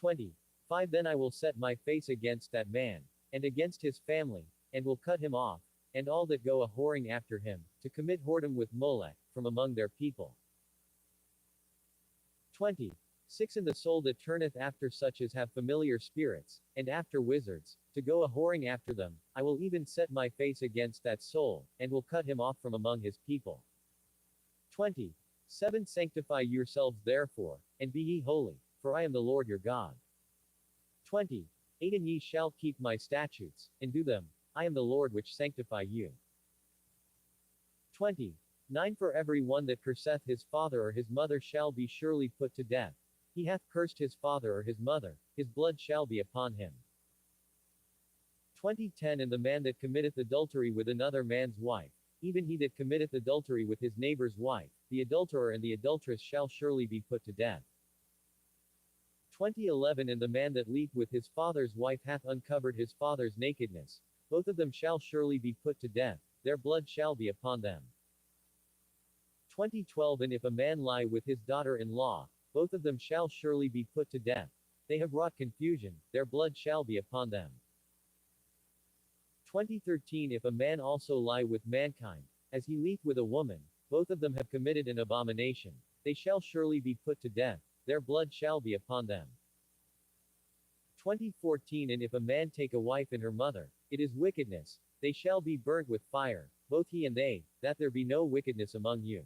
25 Then I will set my face against that man, and against his family, and will cut him off, and all that go a whoring after him, to commit whoredom with Molech, from among their people. 26 And the soul that turneth after such as have familiar spirits, and after wizards, to go a whoring after them, I will even set my face against that soul, and will cut him off from among his people. 27 Sanctify yourselves therefore, and be ye holy, for I am the Lord your God. 28 And ye shall keep my statutes, and do them. I am the Lord which sanctify you. 29 For every one that curseth his father or his mother shall be surely put to death. He hath cursed his father or his mother, his blood shall be upon him. 20:10 And the man that committeth adultery with another man's wife, even he that committeth adultery with his neighbor's wife, the adulterer and the adulteress shall surely be put to death. 20:11 And the man that leapt with his father's wife hath uncovered his father's nakedness. Both of them shall surely be put to death, their blood shall be upon them. 20:12 And if a man lie with his daughter-in-law, both of them shall surely be put to death. They have wrought confusion, their blood shall be upon them. 20:13 If a man also lie with mankind, as he lieth with a woman, both of them have committed an abomination. They shall surely be put to death, their blood shall be upon them. 20:14 And if a man take a wife and her mother, it is wickedness, they shall be burnt with fire, both he and they, that there be no wickedness among you.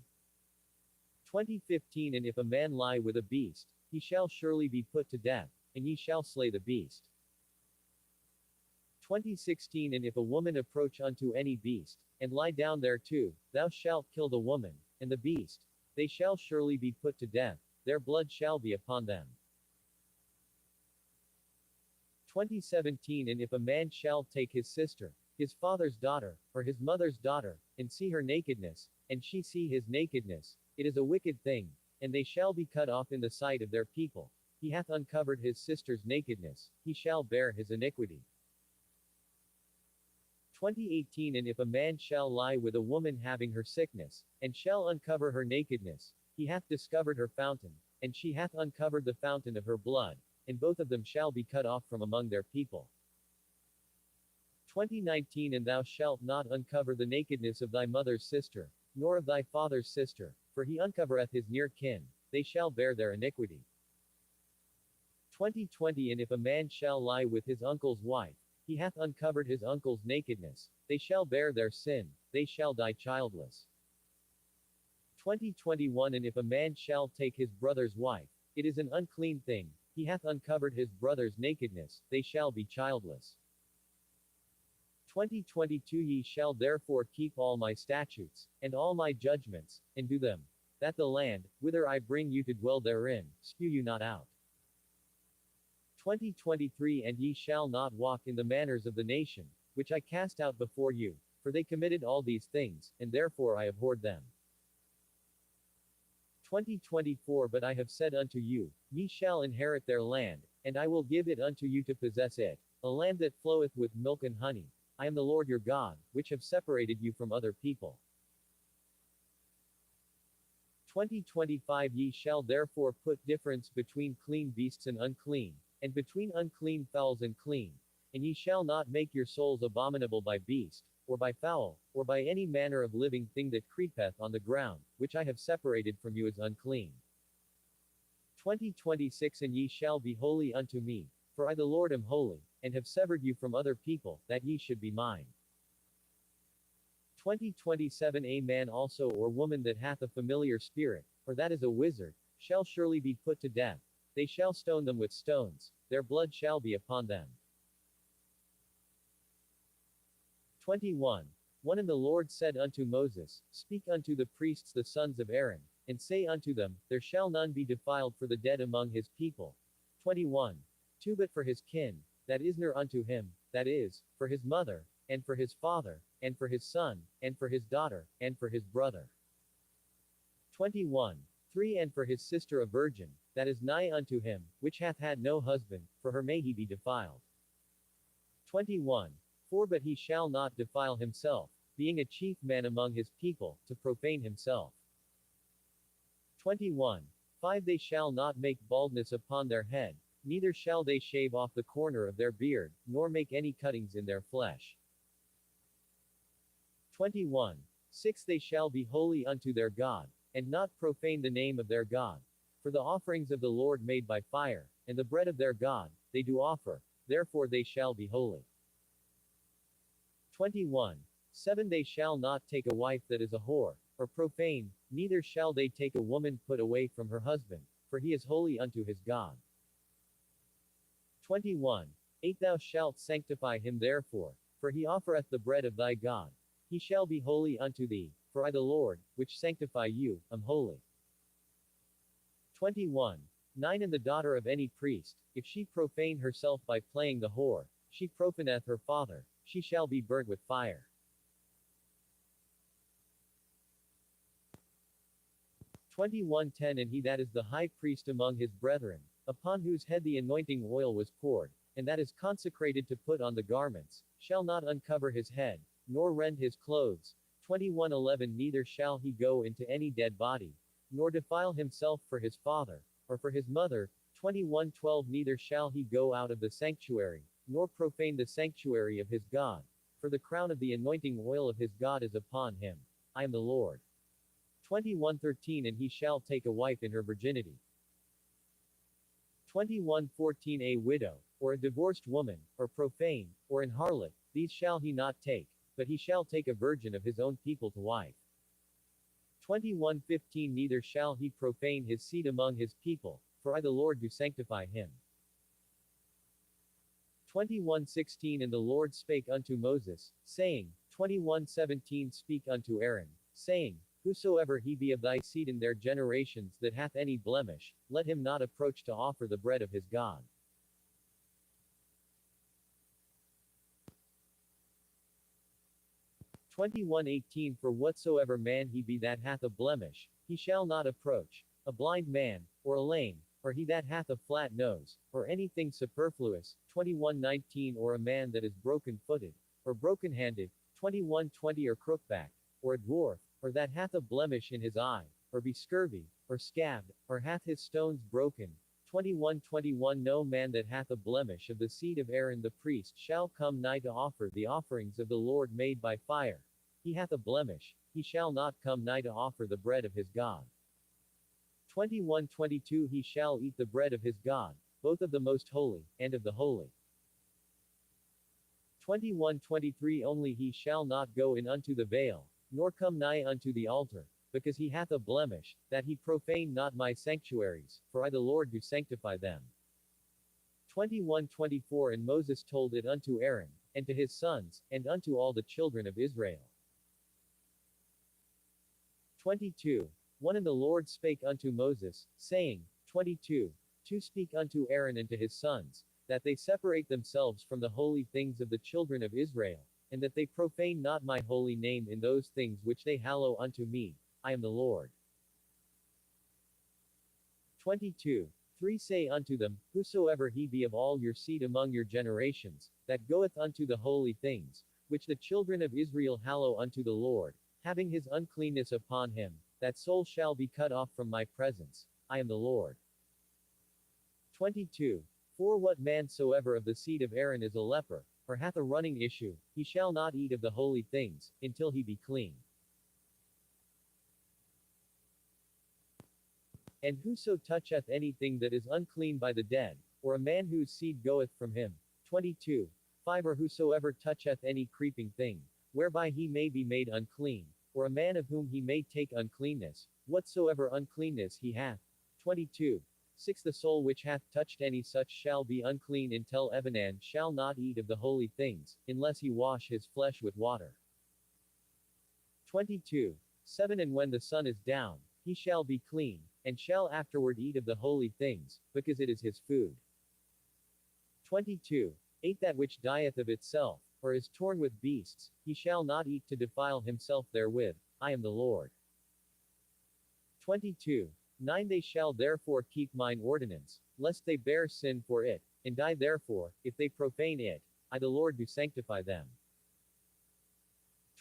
20:15 And if a man lie with a beast, he shall surely be put to death, and ye shall slay the beast. 20:16 And if a woman approach unto any beast, and lie down thereto, thou shalt kill the woman, and the beast. They shall surely be put to death, their blood shall be upon them. 20:17 And if a man shall take his sister, his father's daughter, or his mother's daughter, and see her nakedness, and she see his nakedness, it is a wicked thing, and they shall be cut off in the sight of their people. He hath uncovered his sister's nakedness, he shall bear his iniquity. 2018 And if a man shall lie with a woman having her sickness, and shall uncover her nakedness, he hath discovered her fountain, and she hath uncovered the fountain of her blood, and both of them shall be cut off from among their people. 2019 And thou shalt not uncover the nakedness of thy mother's sister, nor of thy father's sister, for he uncovereth his near kin, they shall bear their iniquity. 2020 And if a man shall lie with his uncle's wife, he hath uncovered his uncle's nakedness, they shall bear their sin, they shall die childless. 2021 And if a man shall take his brother's wife, it is an unclean thing, he hath uncovered his brother's nakedness, they shall be childless. 2022 Ye shall therefore keep all my statutes, and all my judgments, and do them, that the land, whither I bring you to dwell therein, spew you not out. 2023 And ye shall not walk in the manners of the nation, which I cast out before you, for they committed all these things, and therefore I abhorred them. 2024 But I have said unto you, ye shall inherit their land, and I will give it unto you to possess it, a land that floweth with milk and honey. I am the Lord your God, which have separated you from other people. 2025 Ye shall therefore put difference between clean beasts and unclean, and between unclean fowls and clean, and ye shall not make your souls abominable by beast, or by fowl, or by any manner of living thing that creepeth on the ground, which I have separated from you as unclean. 2026 And ye shall be holy unto me, for I the Lord am holy, and have severed you from other people, that ye should be mine. 2027 A man also or woman that hath a familiar spirit, or that is a wizard, shall surely be put to death. They shall stone them with stones, their blood shall be upon them. 21. 1 And the Lord said unto Moses, Speak unto the priests the sons of Aaron, and say unto them, There shall none be defiled for the dead among his people. 21. 2 But for his kin, that is near unto him, that is, for his mother, and for his father, and for his son, and for his daughter, and for his brother. 21. 3 And for his sister a virgin, that is nigh unto him, which hath had no husband, for her may he be defiled. 21. 4 But he shall not defile himself, being a chief man among his people, to profane himself. 21. 5 They shall not make baldness upon their head, neither shall they shave off the corner of their beard, nor make any cuttings in their flesh. 21. 6 They shall be holy unto their God, and not profane the name of their God. For the offerings of the Lord made by fire, and the bread of their God, they do offer, therefore they shall be holy. 21. 7 They shall not take a wife that is a whore, or profane, neither shall they take a woman put away from her husband, for he is holy unto his God. 21. 8 Thou shalt sanctify him therefore, for he offereth the bread of thy God. He shall be holy unto thee, for I the Lord, which sanctify you, am holy. 21. 9 And the daughter of any priest, if she profane herself by playing the whore, she profaneth her father, she shall be burnt with fire. 21:10 And he that is the high priest among his brethren, upon whose head the anointing oil was poured, and that is consecrated to put on the garments, shall not uncover his head, nor rend his clothes. 21:11 Neither shall he go into any dead body, nor defile himself for his father, or for his mother. 21:12 Neither shall he go out of the sanctuary, nor profane the sanctuary of his God, for the crown of the anointing oil of his God is upon him. I am the Lord. 21:13 And he shall take a wife in her virginity. 21:14 A widow, or a divorced woman, or profane, or an harlot, these shall he not take, but he shall take a virgin of his own people to wife. 21:15 Neither shall he profane his seed among his people, for I the Lord do sanctify him. 21:16 And the Lord spake unto Moses, saying, 21:17 Speak unto Aaron, saying, Whosoever he be of thy seed in their generations that hath any blemish, let him not approach to offer the bread of his God. 21:18 For whatsoever man he be that hath a blemish, he shall not approach, a blind man, or a lame, or he that hath a flat nose, or anything superfluous, 21:19 Or a man that is broken-footed, or broken-handed, 21:20 Or crookback, or a dwarf, or that hath a blemish in his eye, or be scurvy, or scabbed, or hath his stones broken, 21:21 No man that hath a blemish of the seed of Aaron the priest shall come nigh to offer the offerings of the Lord made by fire. He hath a blemish, he shall not come nigh to offer the bread of his God. 21:22 He shall eat the bread of his God, both of the most holy, and of the holy. 21:23 Only he shall not go in unto the veil, nor come nigh unto the altar, because he hath a blemish, that he profane not my sanctuaries, for I the Lord do sanctify them. 21:24 And Moses told it unto Aaron, and to his sons, and unto all the children of Israel. 22. 1 And the Lord spake unto Moses, saying, 22. 2 Speak unto Aaron and to his sons, that they separate themselves from the holy things of the children of Israel, and that they profane not my holy name in those things which they hallow unto me. I am the Lord. 22. 3 Say unto them, Whosoever he be of all your seed among your generations, that goeth unto the holy things, which the children of Israel hallow unto the Lord, having his uncleanness upon him, that soul shall be cut off from my presence. I am the Lord. 22. For what man soever of the seed of Aaron is a leper, or hath a running issue, he shall not eat of the holy things, until he be clean. And whoso toucheth anything that is unclean by the dead, or a man whose seed goeth from him. 22. 5 Or whosoever toucheth any creeping thing, whereby he may be made unclean, or a man of whom he may take uncleanness, whatsoever uncleanness he hath. 22. 6 The soul which hath touched any such shall be unclean until evening shall not eat of the holy things, unless he wash his flesh with water. 22. 7 And when the sun is down, he shall be clean, and shall afterward eat of the holy things, because it is his food. 22. 8 That which dieth of itself, or is torn with beasts, he shall not eat to defile himself therewith. I am the Lord. 22. 9 They shall therefore keep mine ordinance, lest they bear sin for it, and die therefore, if they profane it. I the Lord do sanctify them.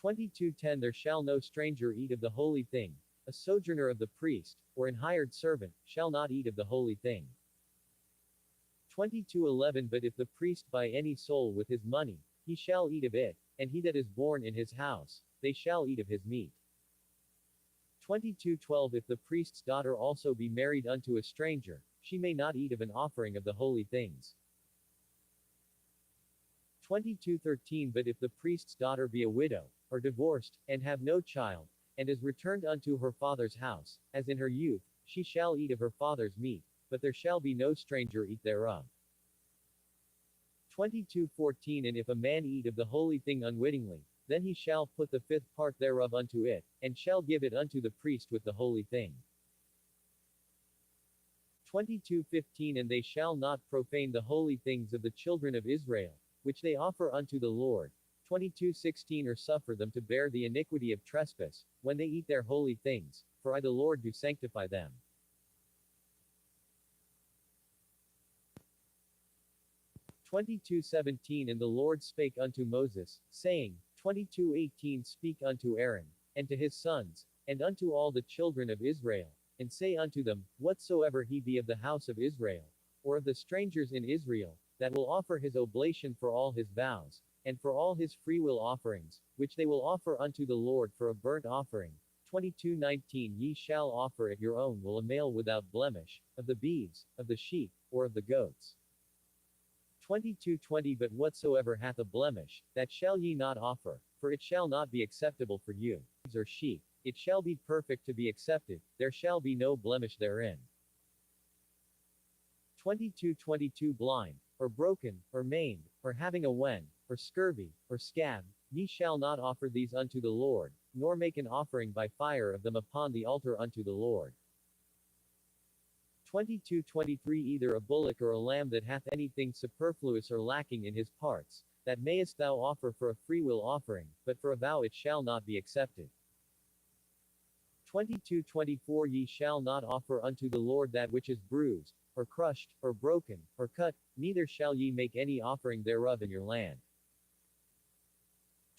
22:10 There shall no stranger eat of the holy thing, a sojourner of the priest, or an hired servant, shall not eat of the holy thing. 22:11 But if the priest buy any soul with his money, he shall eat of it, and he that is born in his house, they shall eat of his meat. 22:12 If the priest's daughter also be married unto a stranger, she may not eat of an offering of the holy things. 22:13 But if the priest's daughter be a widow, or divorced, and have no child, and is returned unto her father's house, as in her youth, she shall eat of her father's meat, but there shall be no stranger eat thereof. 22:14 And if a man eat of the holy thing unwittingly, then he shall put the fifth part thereof unto it, and shall give it unto the priest with the holy thing. 22:15 And they shall not profane the holy things of the children of Israel, which they offer unto the Lord. 22:16 Or suffer them to bear the iniquity of trespass, when they eat their holy things, for I the Lord do sanctify them. 22:17 And the Lord spake unto Moses, saying, 22:18 Speak unto Aaron, and to his sons, and unto all the children of Israel, and say unto them, Whatsoever he be of the house of Israel, or of the strangers in Israel, that will offer his oblation for all his vows, and for all his freewill offerings, which they will offer unto the Lord for a burnt offering. 22:19 Ye shall offer at your own will a male without blemish, of the beeves, of the sheep, or of the goats. 22:20 But whatsoever hath a blemish, that shall ye not offer, for it shall not be acceptable for you, or sheep. It shall be perfect to be accepted, there shall be no blemish therein. 22:22 Blind, or broken, or maimed, or having a wen, or scurvy, or scab, ye shall not offer these unto the Lord, nor make an offering by fire of them upon the altar unto the Lord. 22:23 Either a bullock or a lamb that hath anything superfluous or lacking in his parts, that mayest thou offer for a freewill offering, but for a vow it shall not be accepted. 22-24 Ye shall not offer unto the Lord that which is bruised, or crushed, or broken, or cut, neither shall ye make any offering thereof in your land.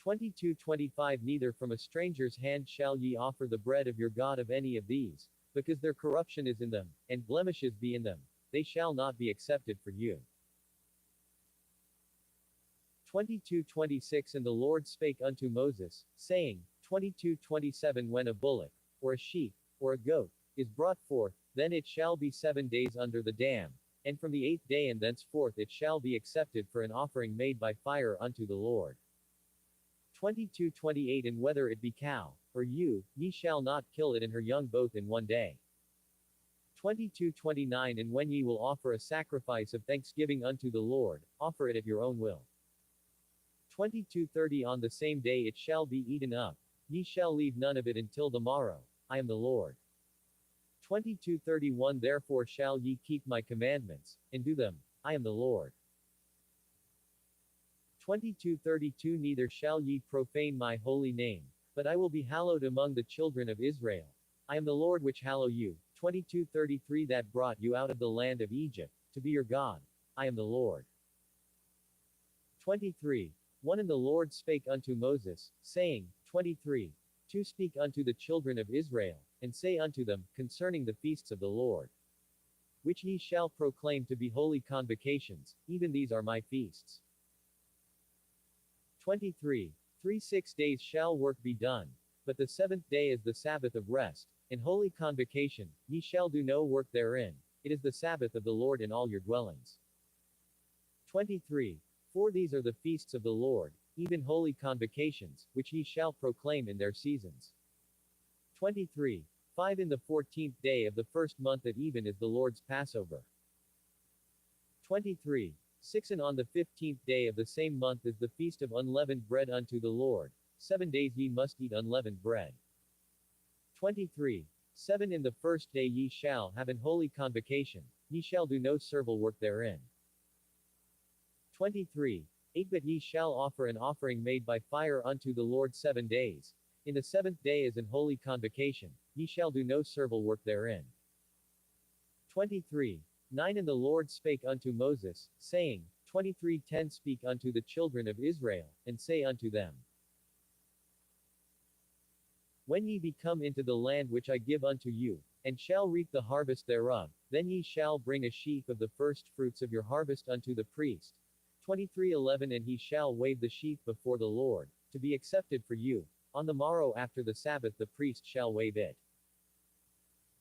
22-25 Neither from a stranger's hand shall ye offer the bread of your God of any of these, because their corruption is in them, and blemishes be in them, they shall not be accepted for you. 22-26 And the Lord spake unto Moses, saying, 22-27 When a bullock, or a sheep, or a goat, is brought forth, then it shall be 7 days under the dam, and from the 8th day and thenceforth it shall be accepted for an offering made by fire unto the Lord. 22-28 And whether it be cow, or ewe, ye shall not kill it and her young both in 1 day. 22-29 And when ye will offer a sacrifice of thanksgiving unto the Lord, offer it at your own will. 22-30 On the same day it shall be eaten up, ye shall leave none of it until the morrow, I am the Lord. 22-31 Therefore shall ye keep my commandments, and do them, I am the Lord. 22-32 Neither shall ye profane my holy name, but I will be hallowed among the children of Israel. I am the Lord which hallow you. 22-33 That brought you out of the land of Egypt, to be your God, I am the Lord. 23. 1 And the Lord spake unto Moses, saying, 23. 2 Speak unto the children of Israel, and say unto them, concerning the feasts of the Lord, which ye shall proclaim to be holy convocations, even these are my feasts. 23. 3 6 days shall work be done, but the 7th day is the Sabbath of rest, and holy convocation, ye shall do no work therein, it is the Sabbath of the Lord in all your dwellings. 23. 4 These are the feasts of the Lord, even holy convocations, which ye shall proclaim in their seasons. 23. 5 In the 14th day of the first month at even is the Lord's Passover. 23. 6 And on the 15th day of the same month is the feast of unleavened bread unto the Lord. 7 days ye must eat unleavened bread. 23. 7 In the first day ye shall have an holy convocation, ye shall do no servile work therein. 23. 8 But ye shall offer an offering made by fire unto the Lord 7 days. In the 7th day is an holy convocation, ye shall do no servile work therein. 23. 9 And the Lord spake unto Moses, saying, 23:10 Speak unto the children of Israel, and say unto them, When ye be come into the land which I give unto you, and shall reap the harvest thereof, then ye shall bring a sheaf of the first fruits of your harvest unto the priest. 23:11 And he shall wave the sheaf before the Lord, to be accepted for you. On the morrow after the Sabbath the priest shall wave it.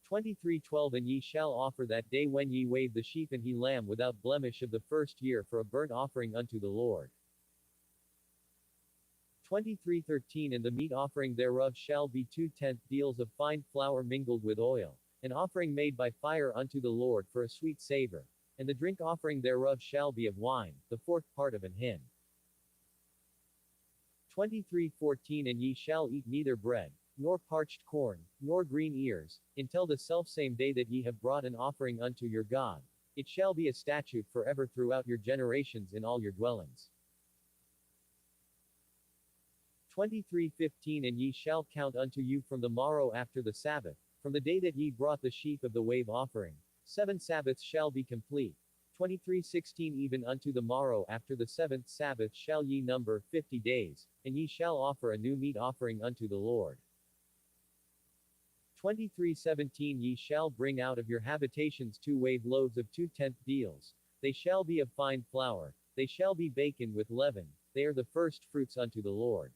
23:12 And ye shall offer that day when ye wave the sheep an he lamb without blemish of the first year for a burnt offering unto the Lord. 23:13 And the meat offering thereof shall be 2/10 deals of fine flour mingled with oil, an offering made by fire unto the Lord for a sweet savor, and the drink offering thereof shall be of wine, the 4th part of an hin. 23:14 And ye shall eat neither bread, nor parched corn, nor green ears, until the selfsame day that ye have brought an offering unto your God. It shall be a statute forever throughout your generations in all your dwellings. 23:15 And ye shall count unto you from the morrow after the Sabbath, from the day that ye brought the sheaf of the wave offering. 7 Sabbaths shall be complete. 23:16 Even unto the morrow after the 7th Sabbath shall ye number 50 days, and ye shall offer a new meat offering unto the Lord. 23:17 Ye shall bring out of your habitations 2 wave loaves of 2/10 deals. They shall be of fine flour, they shall be baken with leaven, they are the first fruits unto the Lord.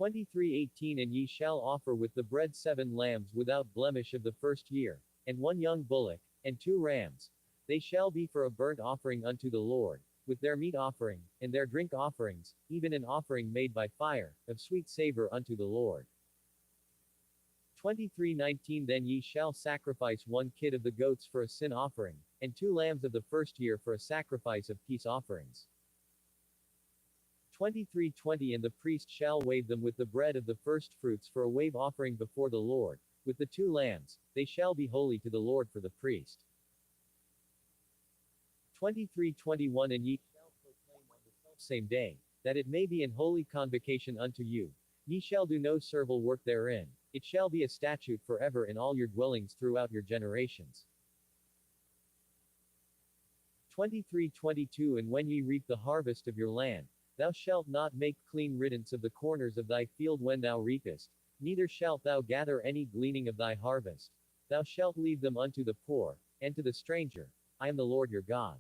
23:18 And ye shall offer with the bread 7 lambs without blemish of the first year, and 1 young bullock, and 2 rams. They shall be for a burnt offering unto the Lord, with their meat offering, and their drink offerings, even an offering made by fire, of sweet savor unto the Lord. 23:19 Then ye shall sacrifice 1 kid of the goats for a sin offering, and 2 lambs of the first year for a sacrifice of peace offerings. 23:20 And the priest shall wave them with the bread of the firstfruits for a wave offering before the Lord, with the 2 lambs, they shall be holy to the Lord for the priest. 23:21 And ye shall proclaim on the selfsame day, that it may be an holy convocation unto you. Ye shall do no servile work therein. It shall be a statute forever in all your dwellings throughout your generations. 23:22 And when ye reap the harvest of your land, thou shalt not make clean riddance of the corners of thy field when thou reapest, neither shalt thou gather any gleaning of thy harvest. Thou shalt leave them unto the poor, and to the stranger. I am the Lord your God.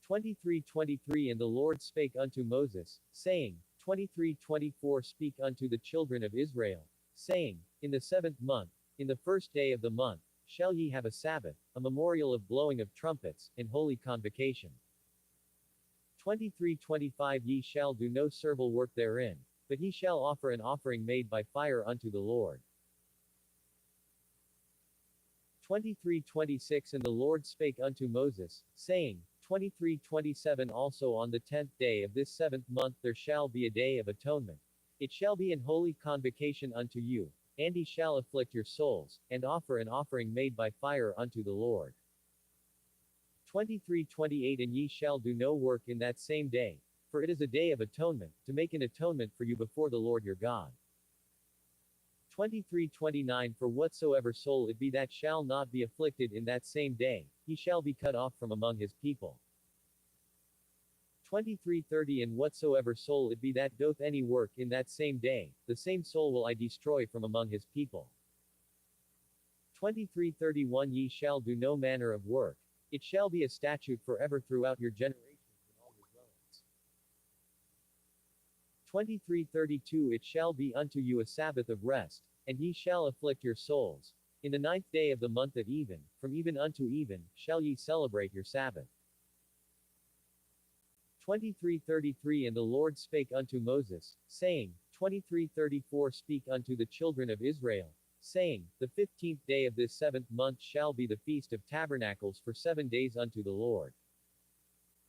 23:23 And the Lord spake unto Moses, saying, 23:24 Speak unto the children of Israel, saying, In the 7th month, in the 1st day of the month, shall ye have a Sabbath, a memorial of blowing of trumpets, and holy convocation. 23:25 Ye shall do no servile work therein, but ye shall offer an offering made by fire unto the Lord. 23:26 And the Lord spake unto Moses, saying, 23:27 Also on the 10th day of this 7th month there shall be a day of atonement. It shall be an holy convocation unto you, and ye shall afflict your souls, and offer an offering made by fire unto the Lord. 23:28 And ye shall do no work in that same day, for it is a day of atonement, to make an atonement for you before the Lord your God. 23:29 For whatsoever soul it be that shall not be afflicted in that same day, he shall be cut off from among his people. 23:30 And whatsoever soul it be that doth any work in that same day, the same soul will I destroy from among his people. 23:31 Ye shall do no manner of work. It shall be a statute forever throughout your generations in all your dwellings. 23:32 It shall be unto you a Sabbath of rest, and ye shall afflict your souls. In the 9th day of the month at even, from even unto even, shall ye celebrate your Sabbath. 23:33 And the Lord spake unto Moses, saying, 23:34 Speak unto the children of Israel, saying, The 15th day of this 7th month shall be the Feast of Tabernacles for 7 days unto the Lord.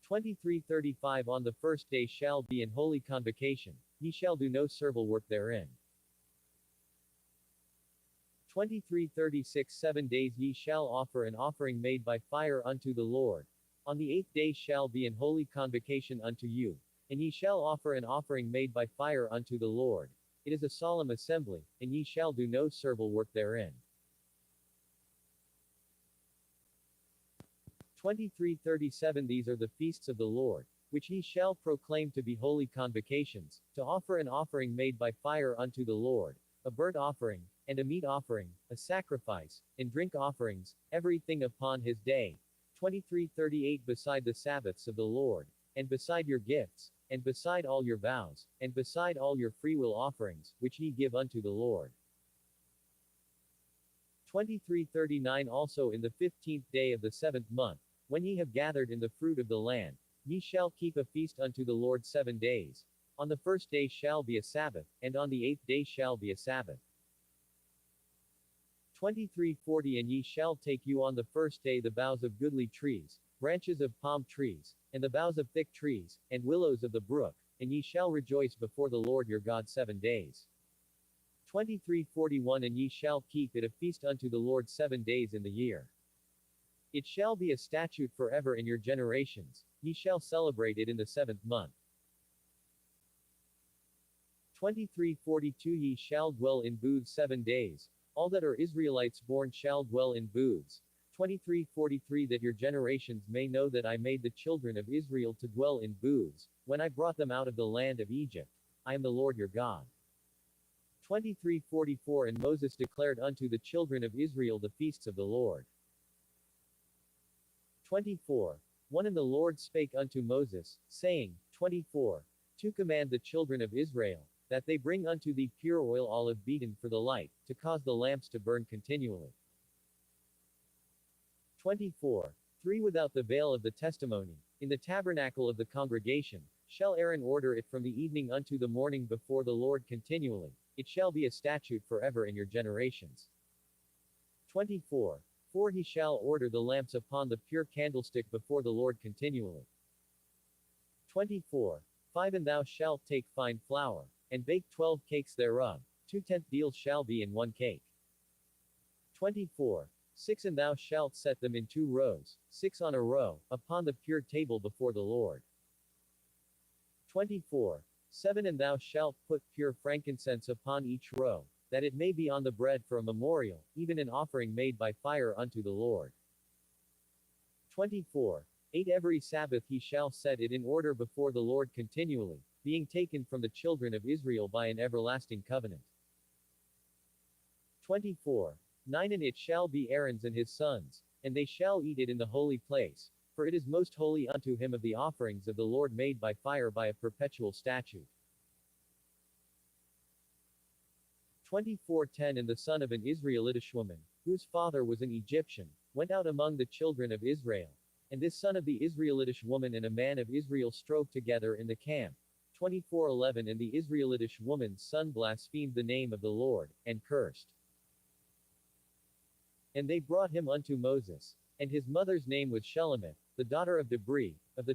23:35 On the 1st day shall be an holy convocation, ye shall do no servile work therein. 23:36 7 days ye shall offer an offering made by fire unto the Lord. On the 8th day shall be an holy convocation unto you, and ye shall offer an offering made by fire unto the Lord. It is a solemn assembly, and ye shall do no servile work therein. 23:37 These are the feasts of the Lord, which ye shall proclaim to be holy convocations, to offer an offering made by fire unto the Lord, a burnt offering, and a meat offering, a sacrifice, and drink offerings, everything upon his day. 23:38 Beside the Sabbaths of the Lord, and beside your gifts, and beside all your vows, and beside all your freewill offerings, which ye give unto the Lord. 23:39 Also in the 15th day of the 7th month, when ye have gathered in the fruit of the land, ye shall keep a feast unto the Lord 7 days. On the 1st day shall be a Sabbath, and on the 8th day shall be a Sabbath. 23:40 And ye shall take you on the 1st day the boughs of goodly trees, branches of palm trees, and the boughs of thick trees, and willows of the brook, and ye shall rejoice before the Lord your God 7 days. 23:41 And ye shall keep it a feast unto the Lord 7 days in the year. It shall be a statute forever in your generations, ye shall celebrate it in the 7th month. 23:42 Ye shall dwell in booths 7 days. All that are Israelites born shall dwell in booths. 23:43 That your generations may know that I made the children of Israel to dwell in booths, when I brought them out of the land of Egypt. I am the Lord your God. 23:44 And Moses declared unto the children of Israel the feasts of the Lord. 24:1 And the Lord spake unto Moses, saying, 24. To command the children of Israel, that they bring unto thee pure oil olive beaten for the light, to cause the lamps to burn continually. 24:3 Without the veil of the testimony, in the tabernacle of the congregation, shall Aaron order it from the evening unto the morning before the Lord continually. It shall be a statute forever in your generations. 24:4 He shall order the lamps upon the pure candlestick before the Lord continually. 24:5 And thou shalt take fine flour, and bake 12 cakes thereof. 2/10 deals shall be in one cake. 24 6 And thou shalt set them in 2 rows, 6 on a row, upon the pure table before the Lord. 24. 7 And thou shalt put pure frankincense upon each row, that it may be on the bread for a memorial, even an offering made by fire unto the Lord. 24. 8 Every Sabbath he shall set it in order before the Lord continually, being taken from the children of Israel by an everlasting covenant. 24. 9 And it shall be Aaron's and his sons, and they shall eat it in the holy place, for it is most holy unto him of the offerings of the Lord made by fire by a perpetual statute. 24:10 And the son of an Israelitish woman, whose father was an Egyptian, went out among the children of Israel. And this son of the Israelitish woman and a man of Israel strove together in the camp. 24:11 And the Israelitish woman's son blasphemed the name of the Lord, and cursed. And they brought him unto Moses. And his mother's name was Shelomith, the daughter of Debri, of the tribe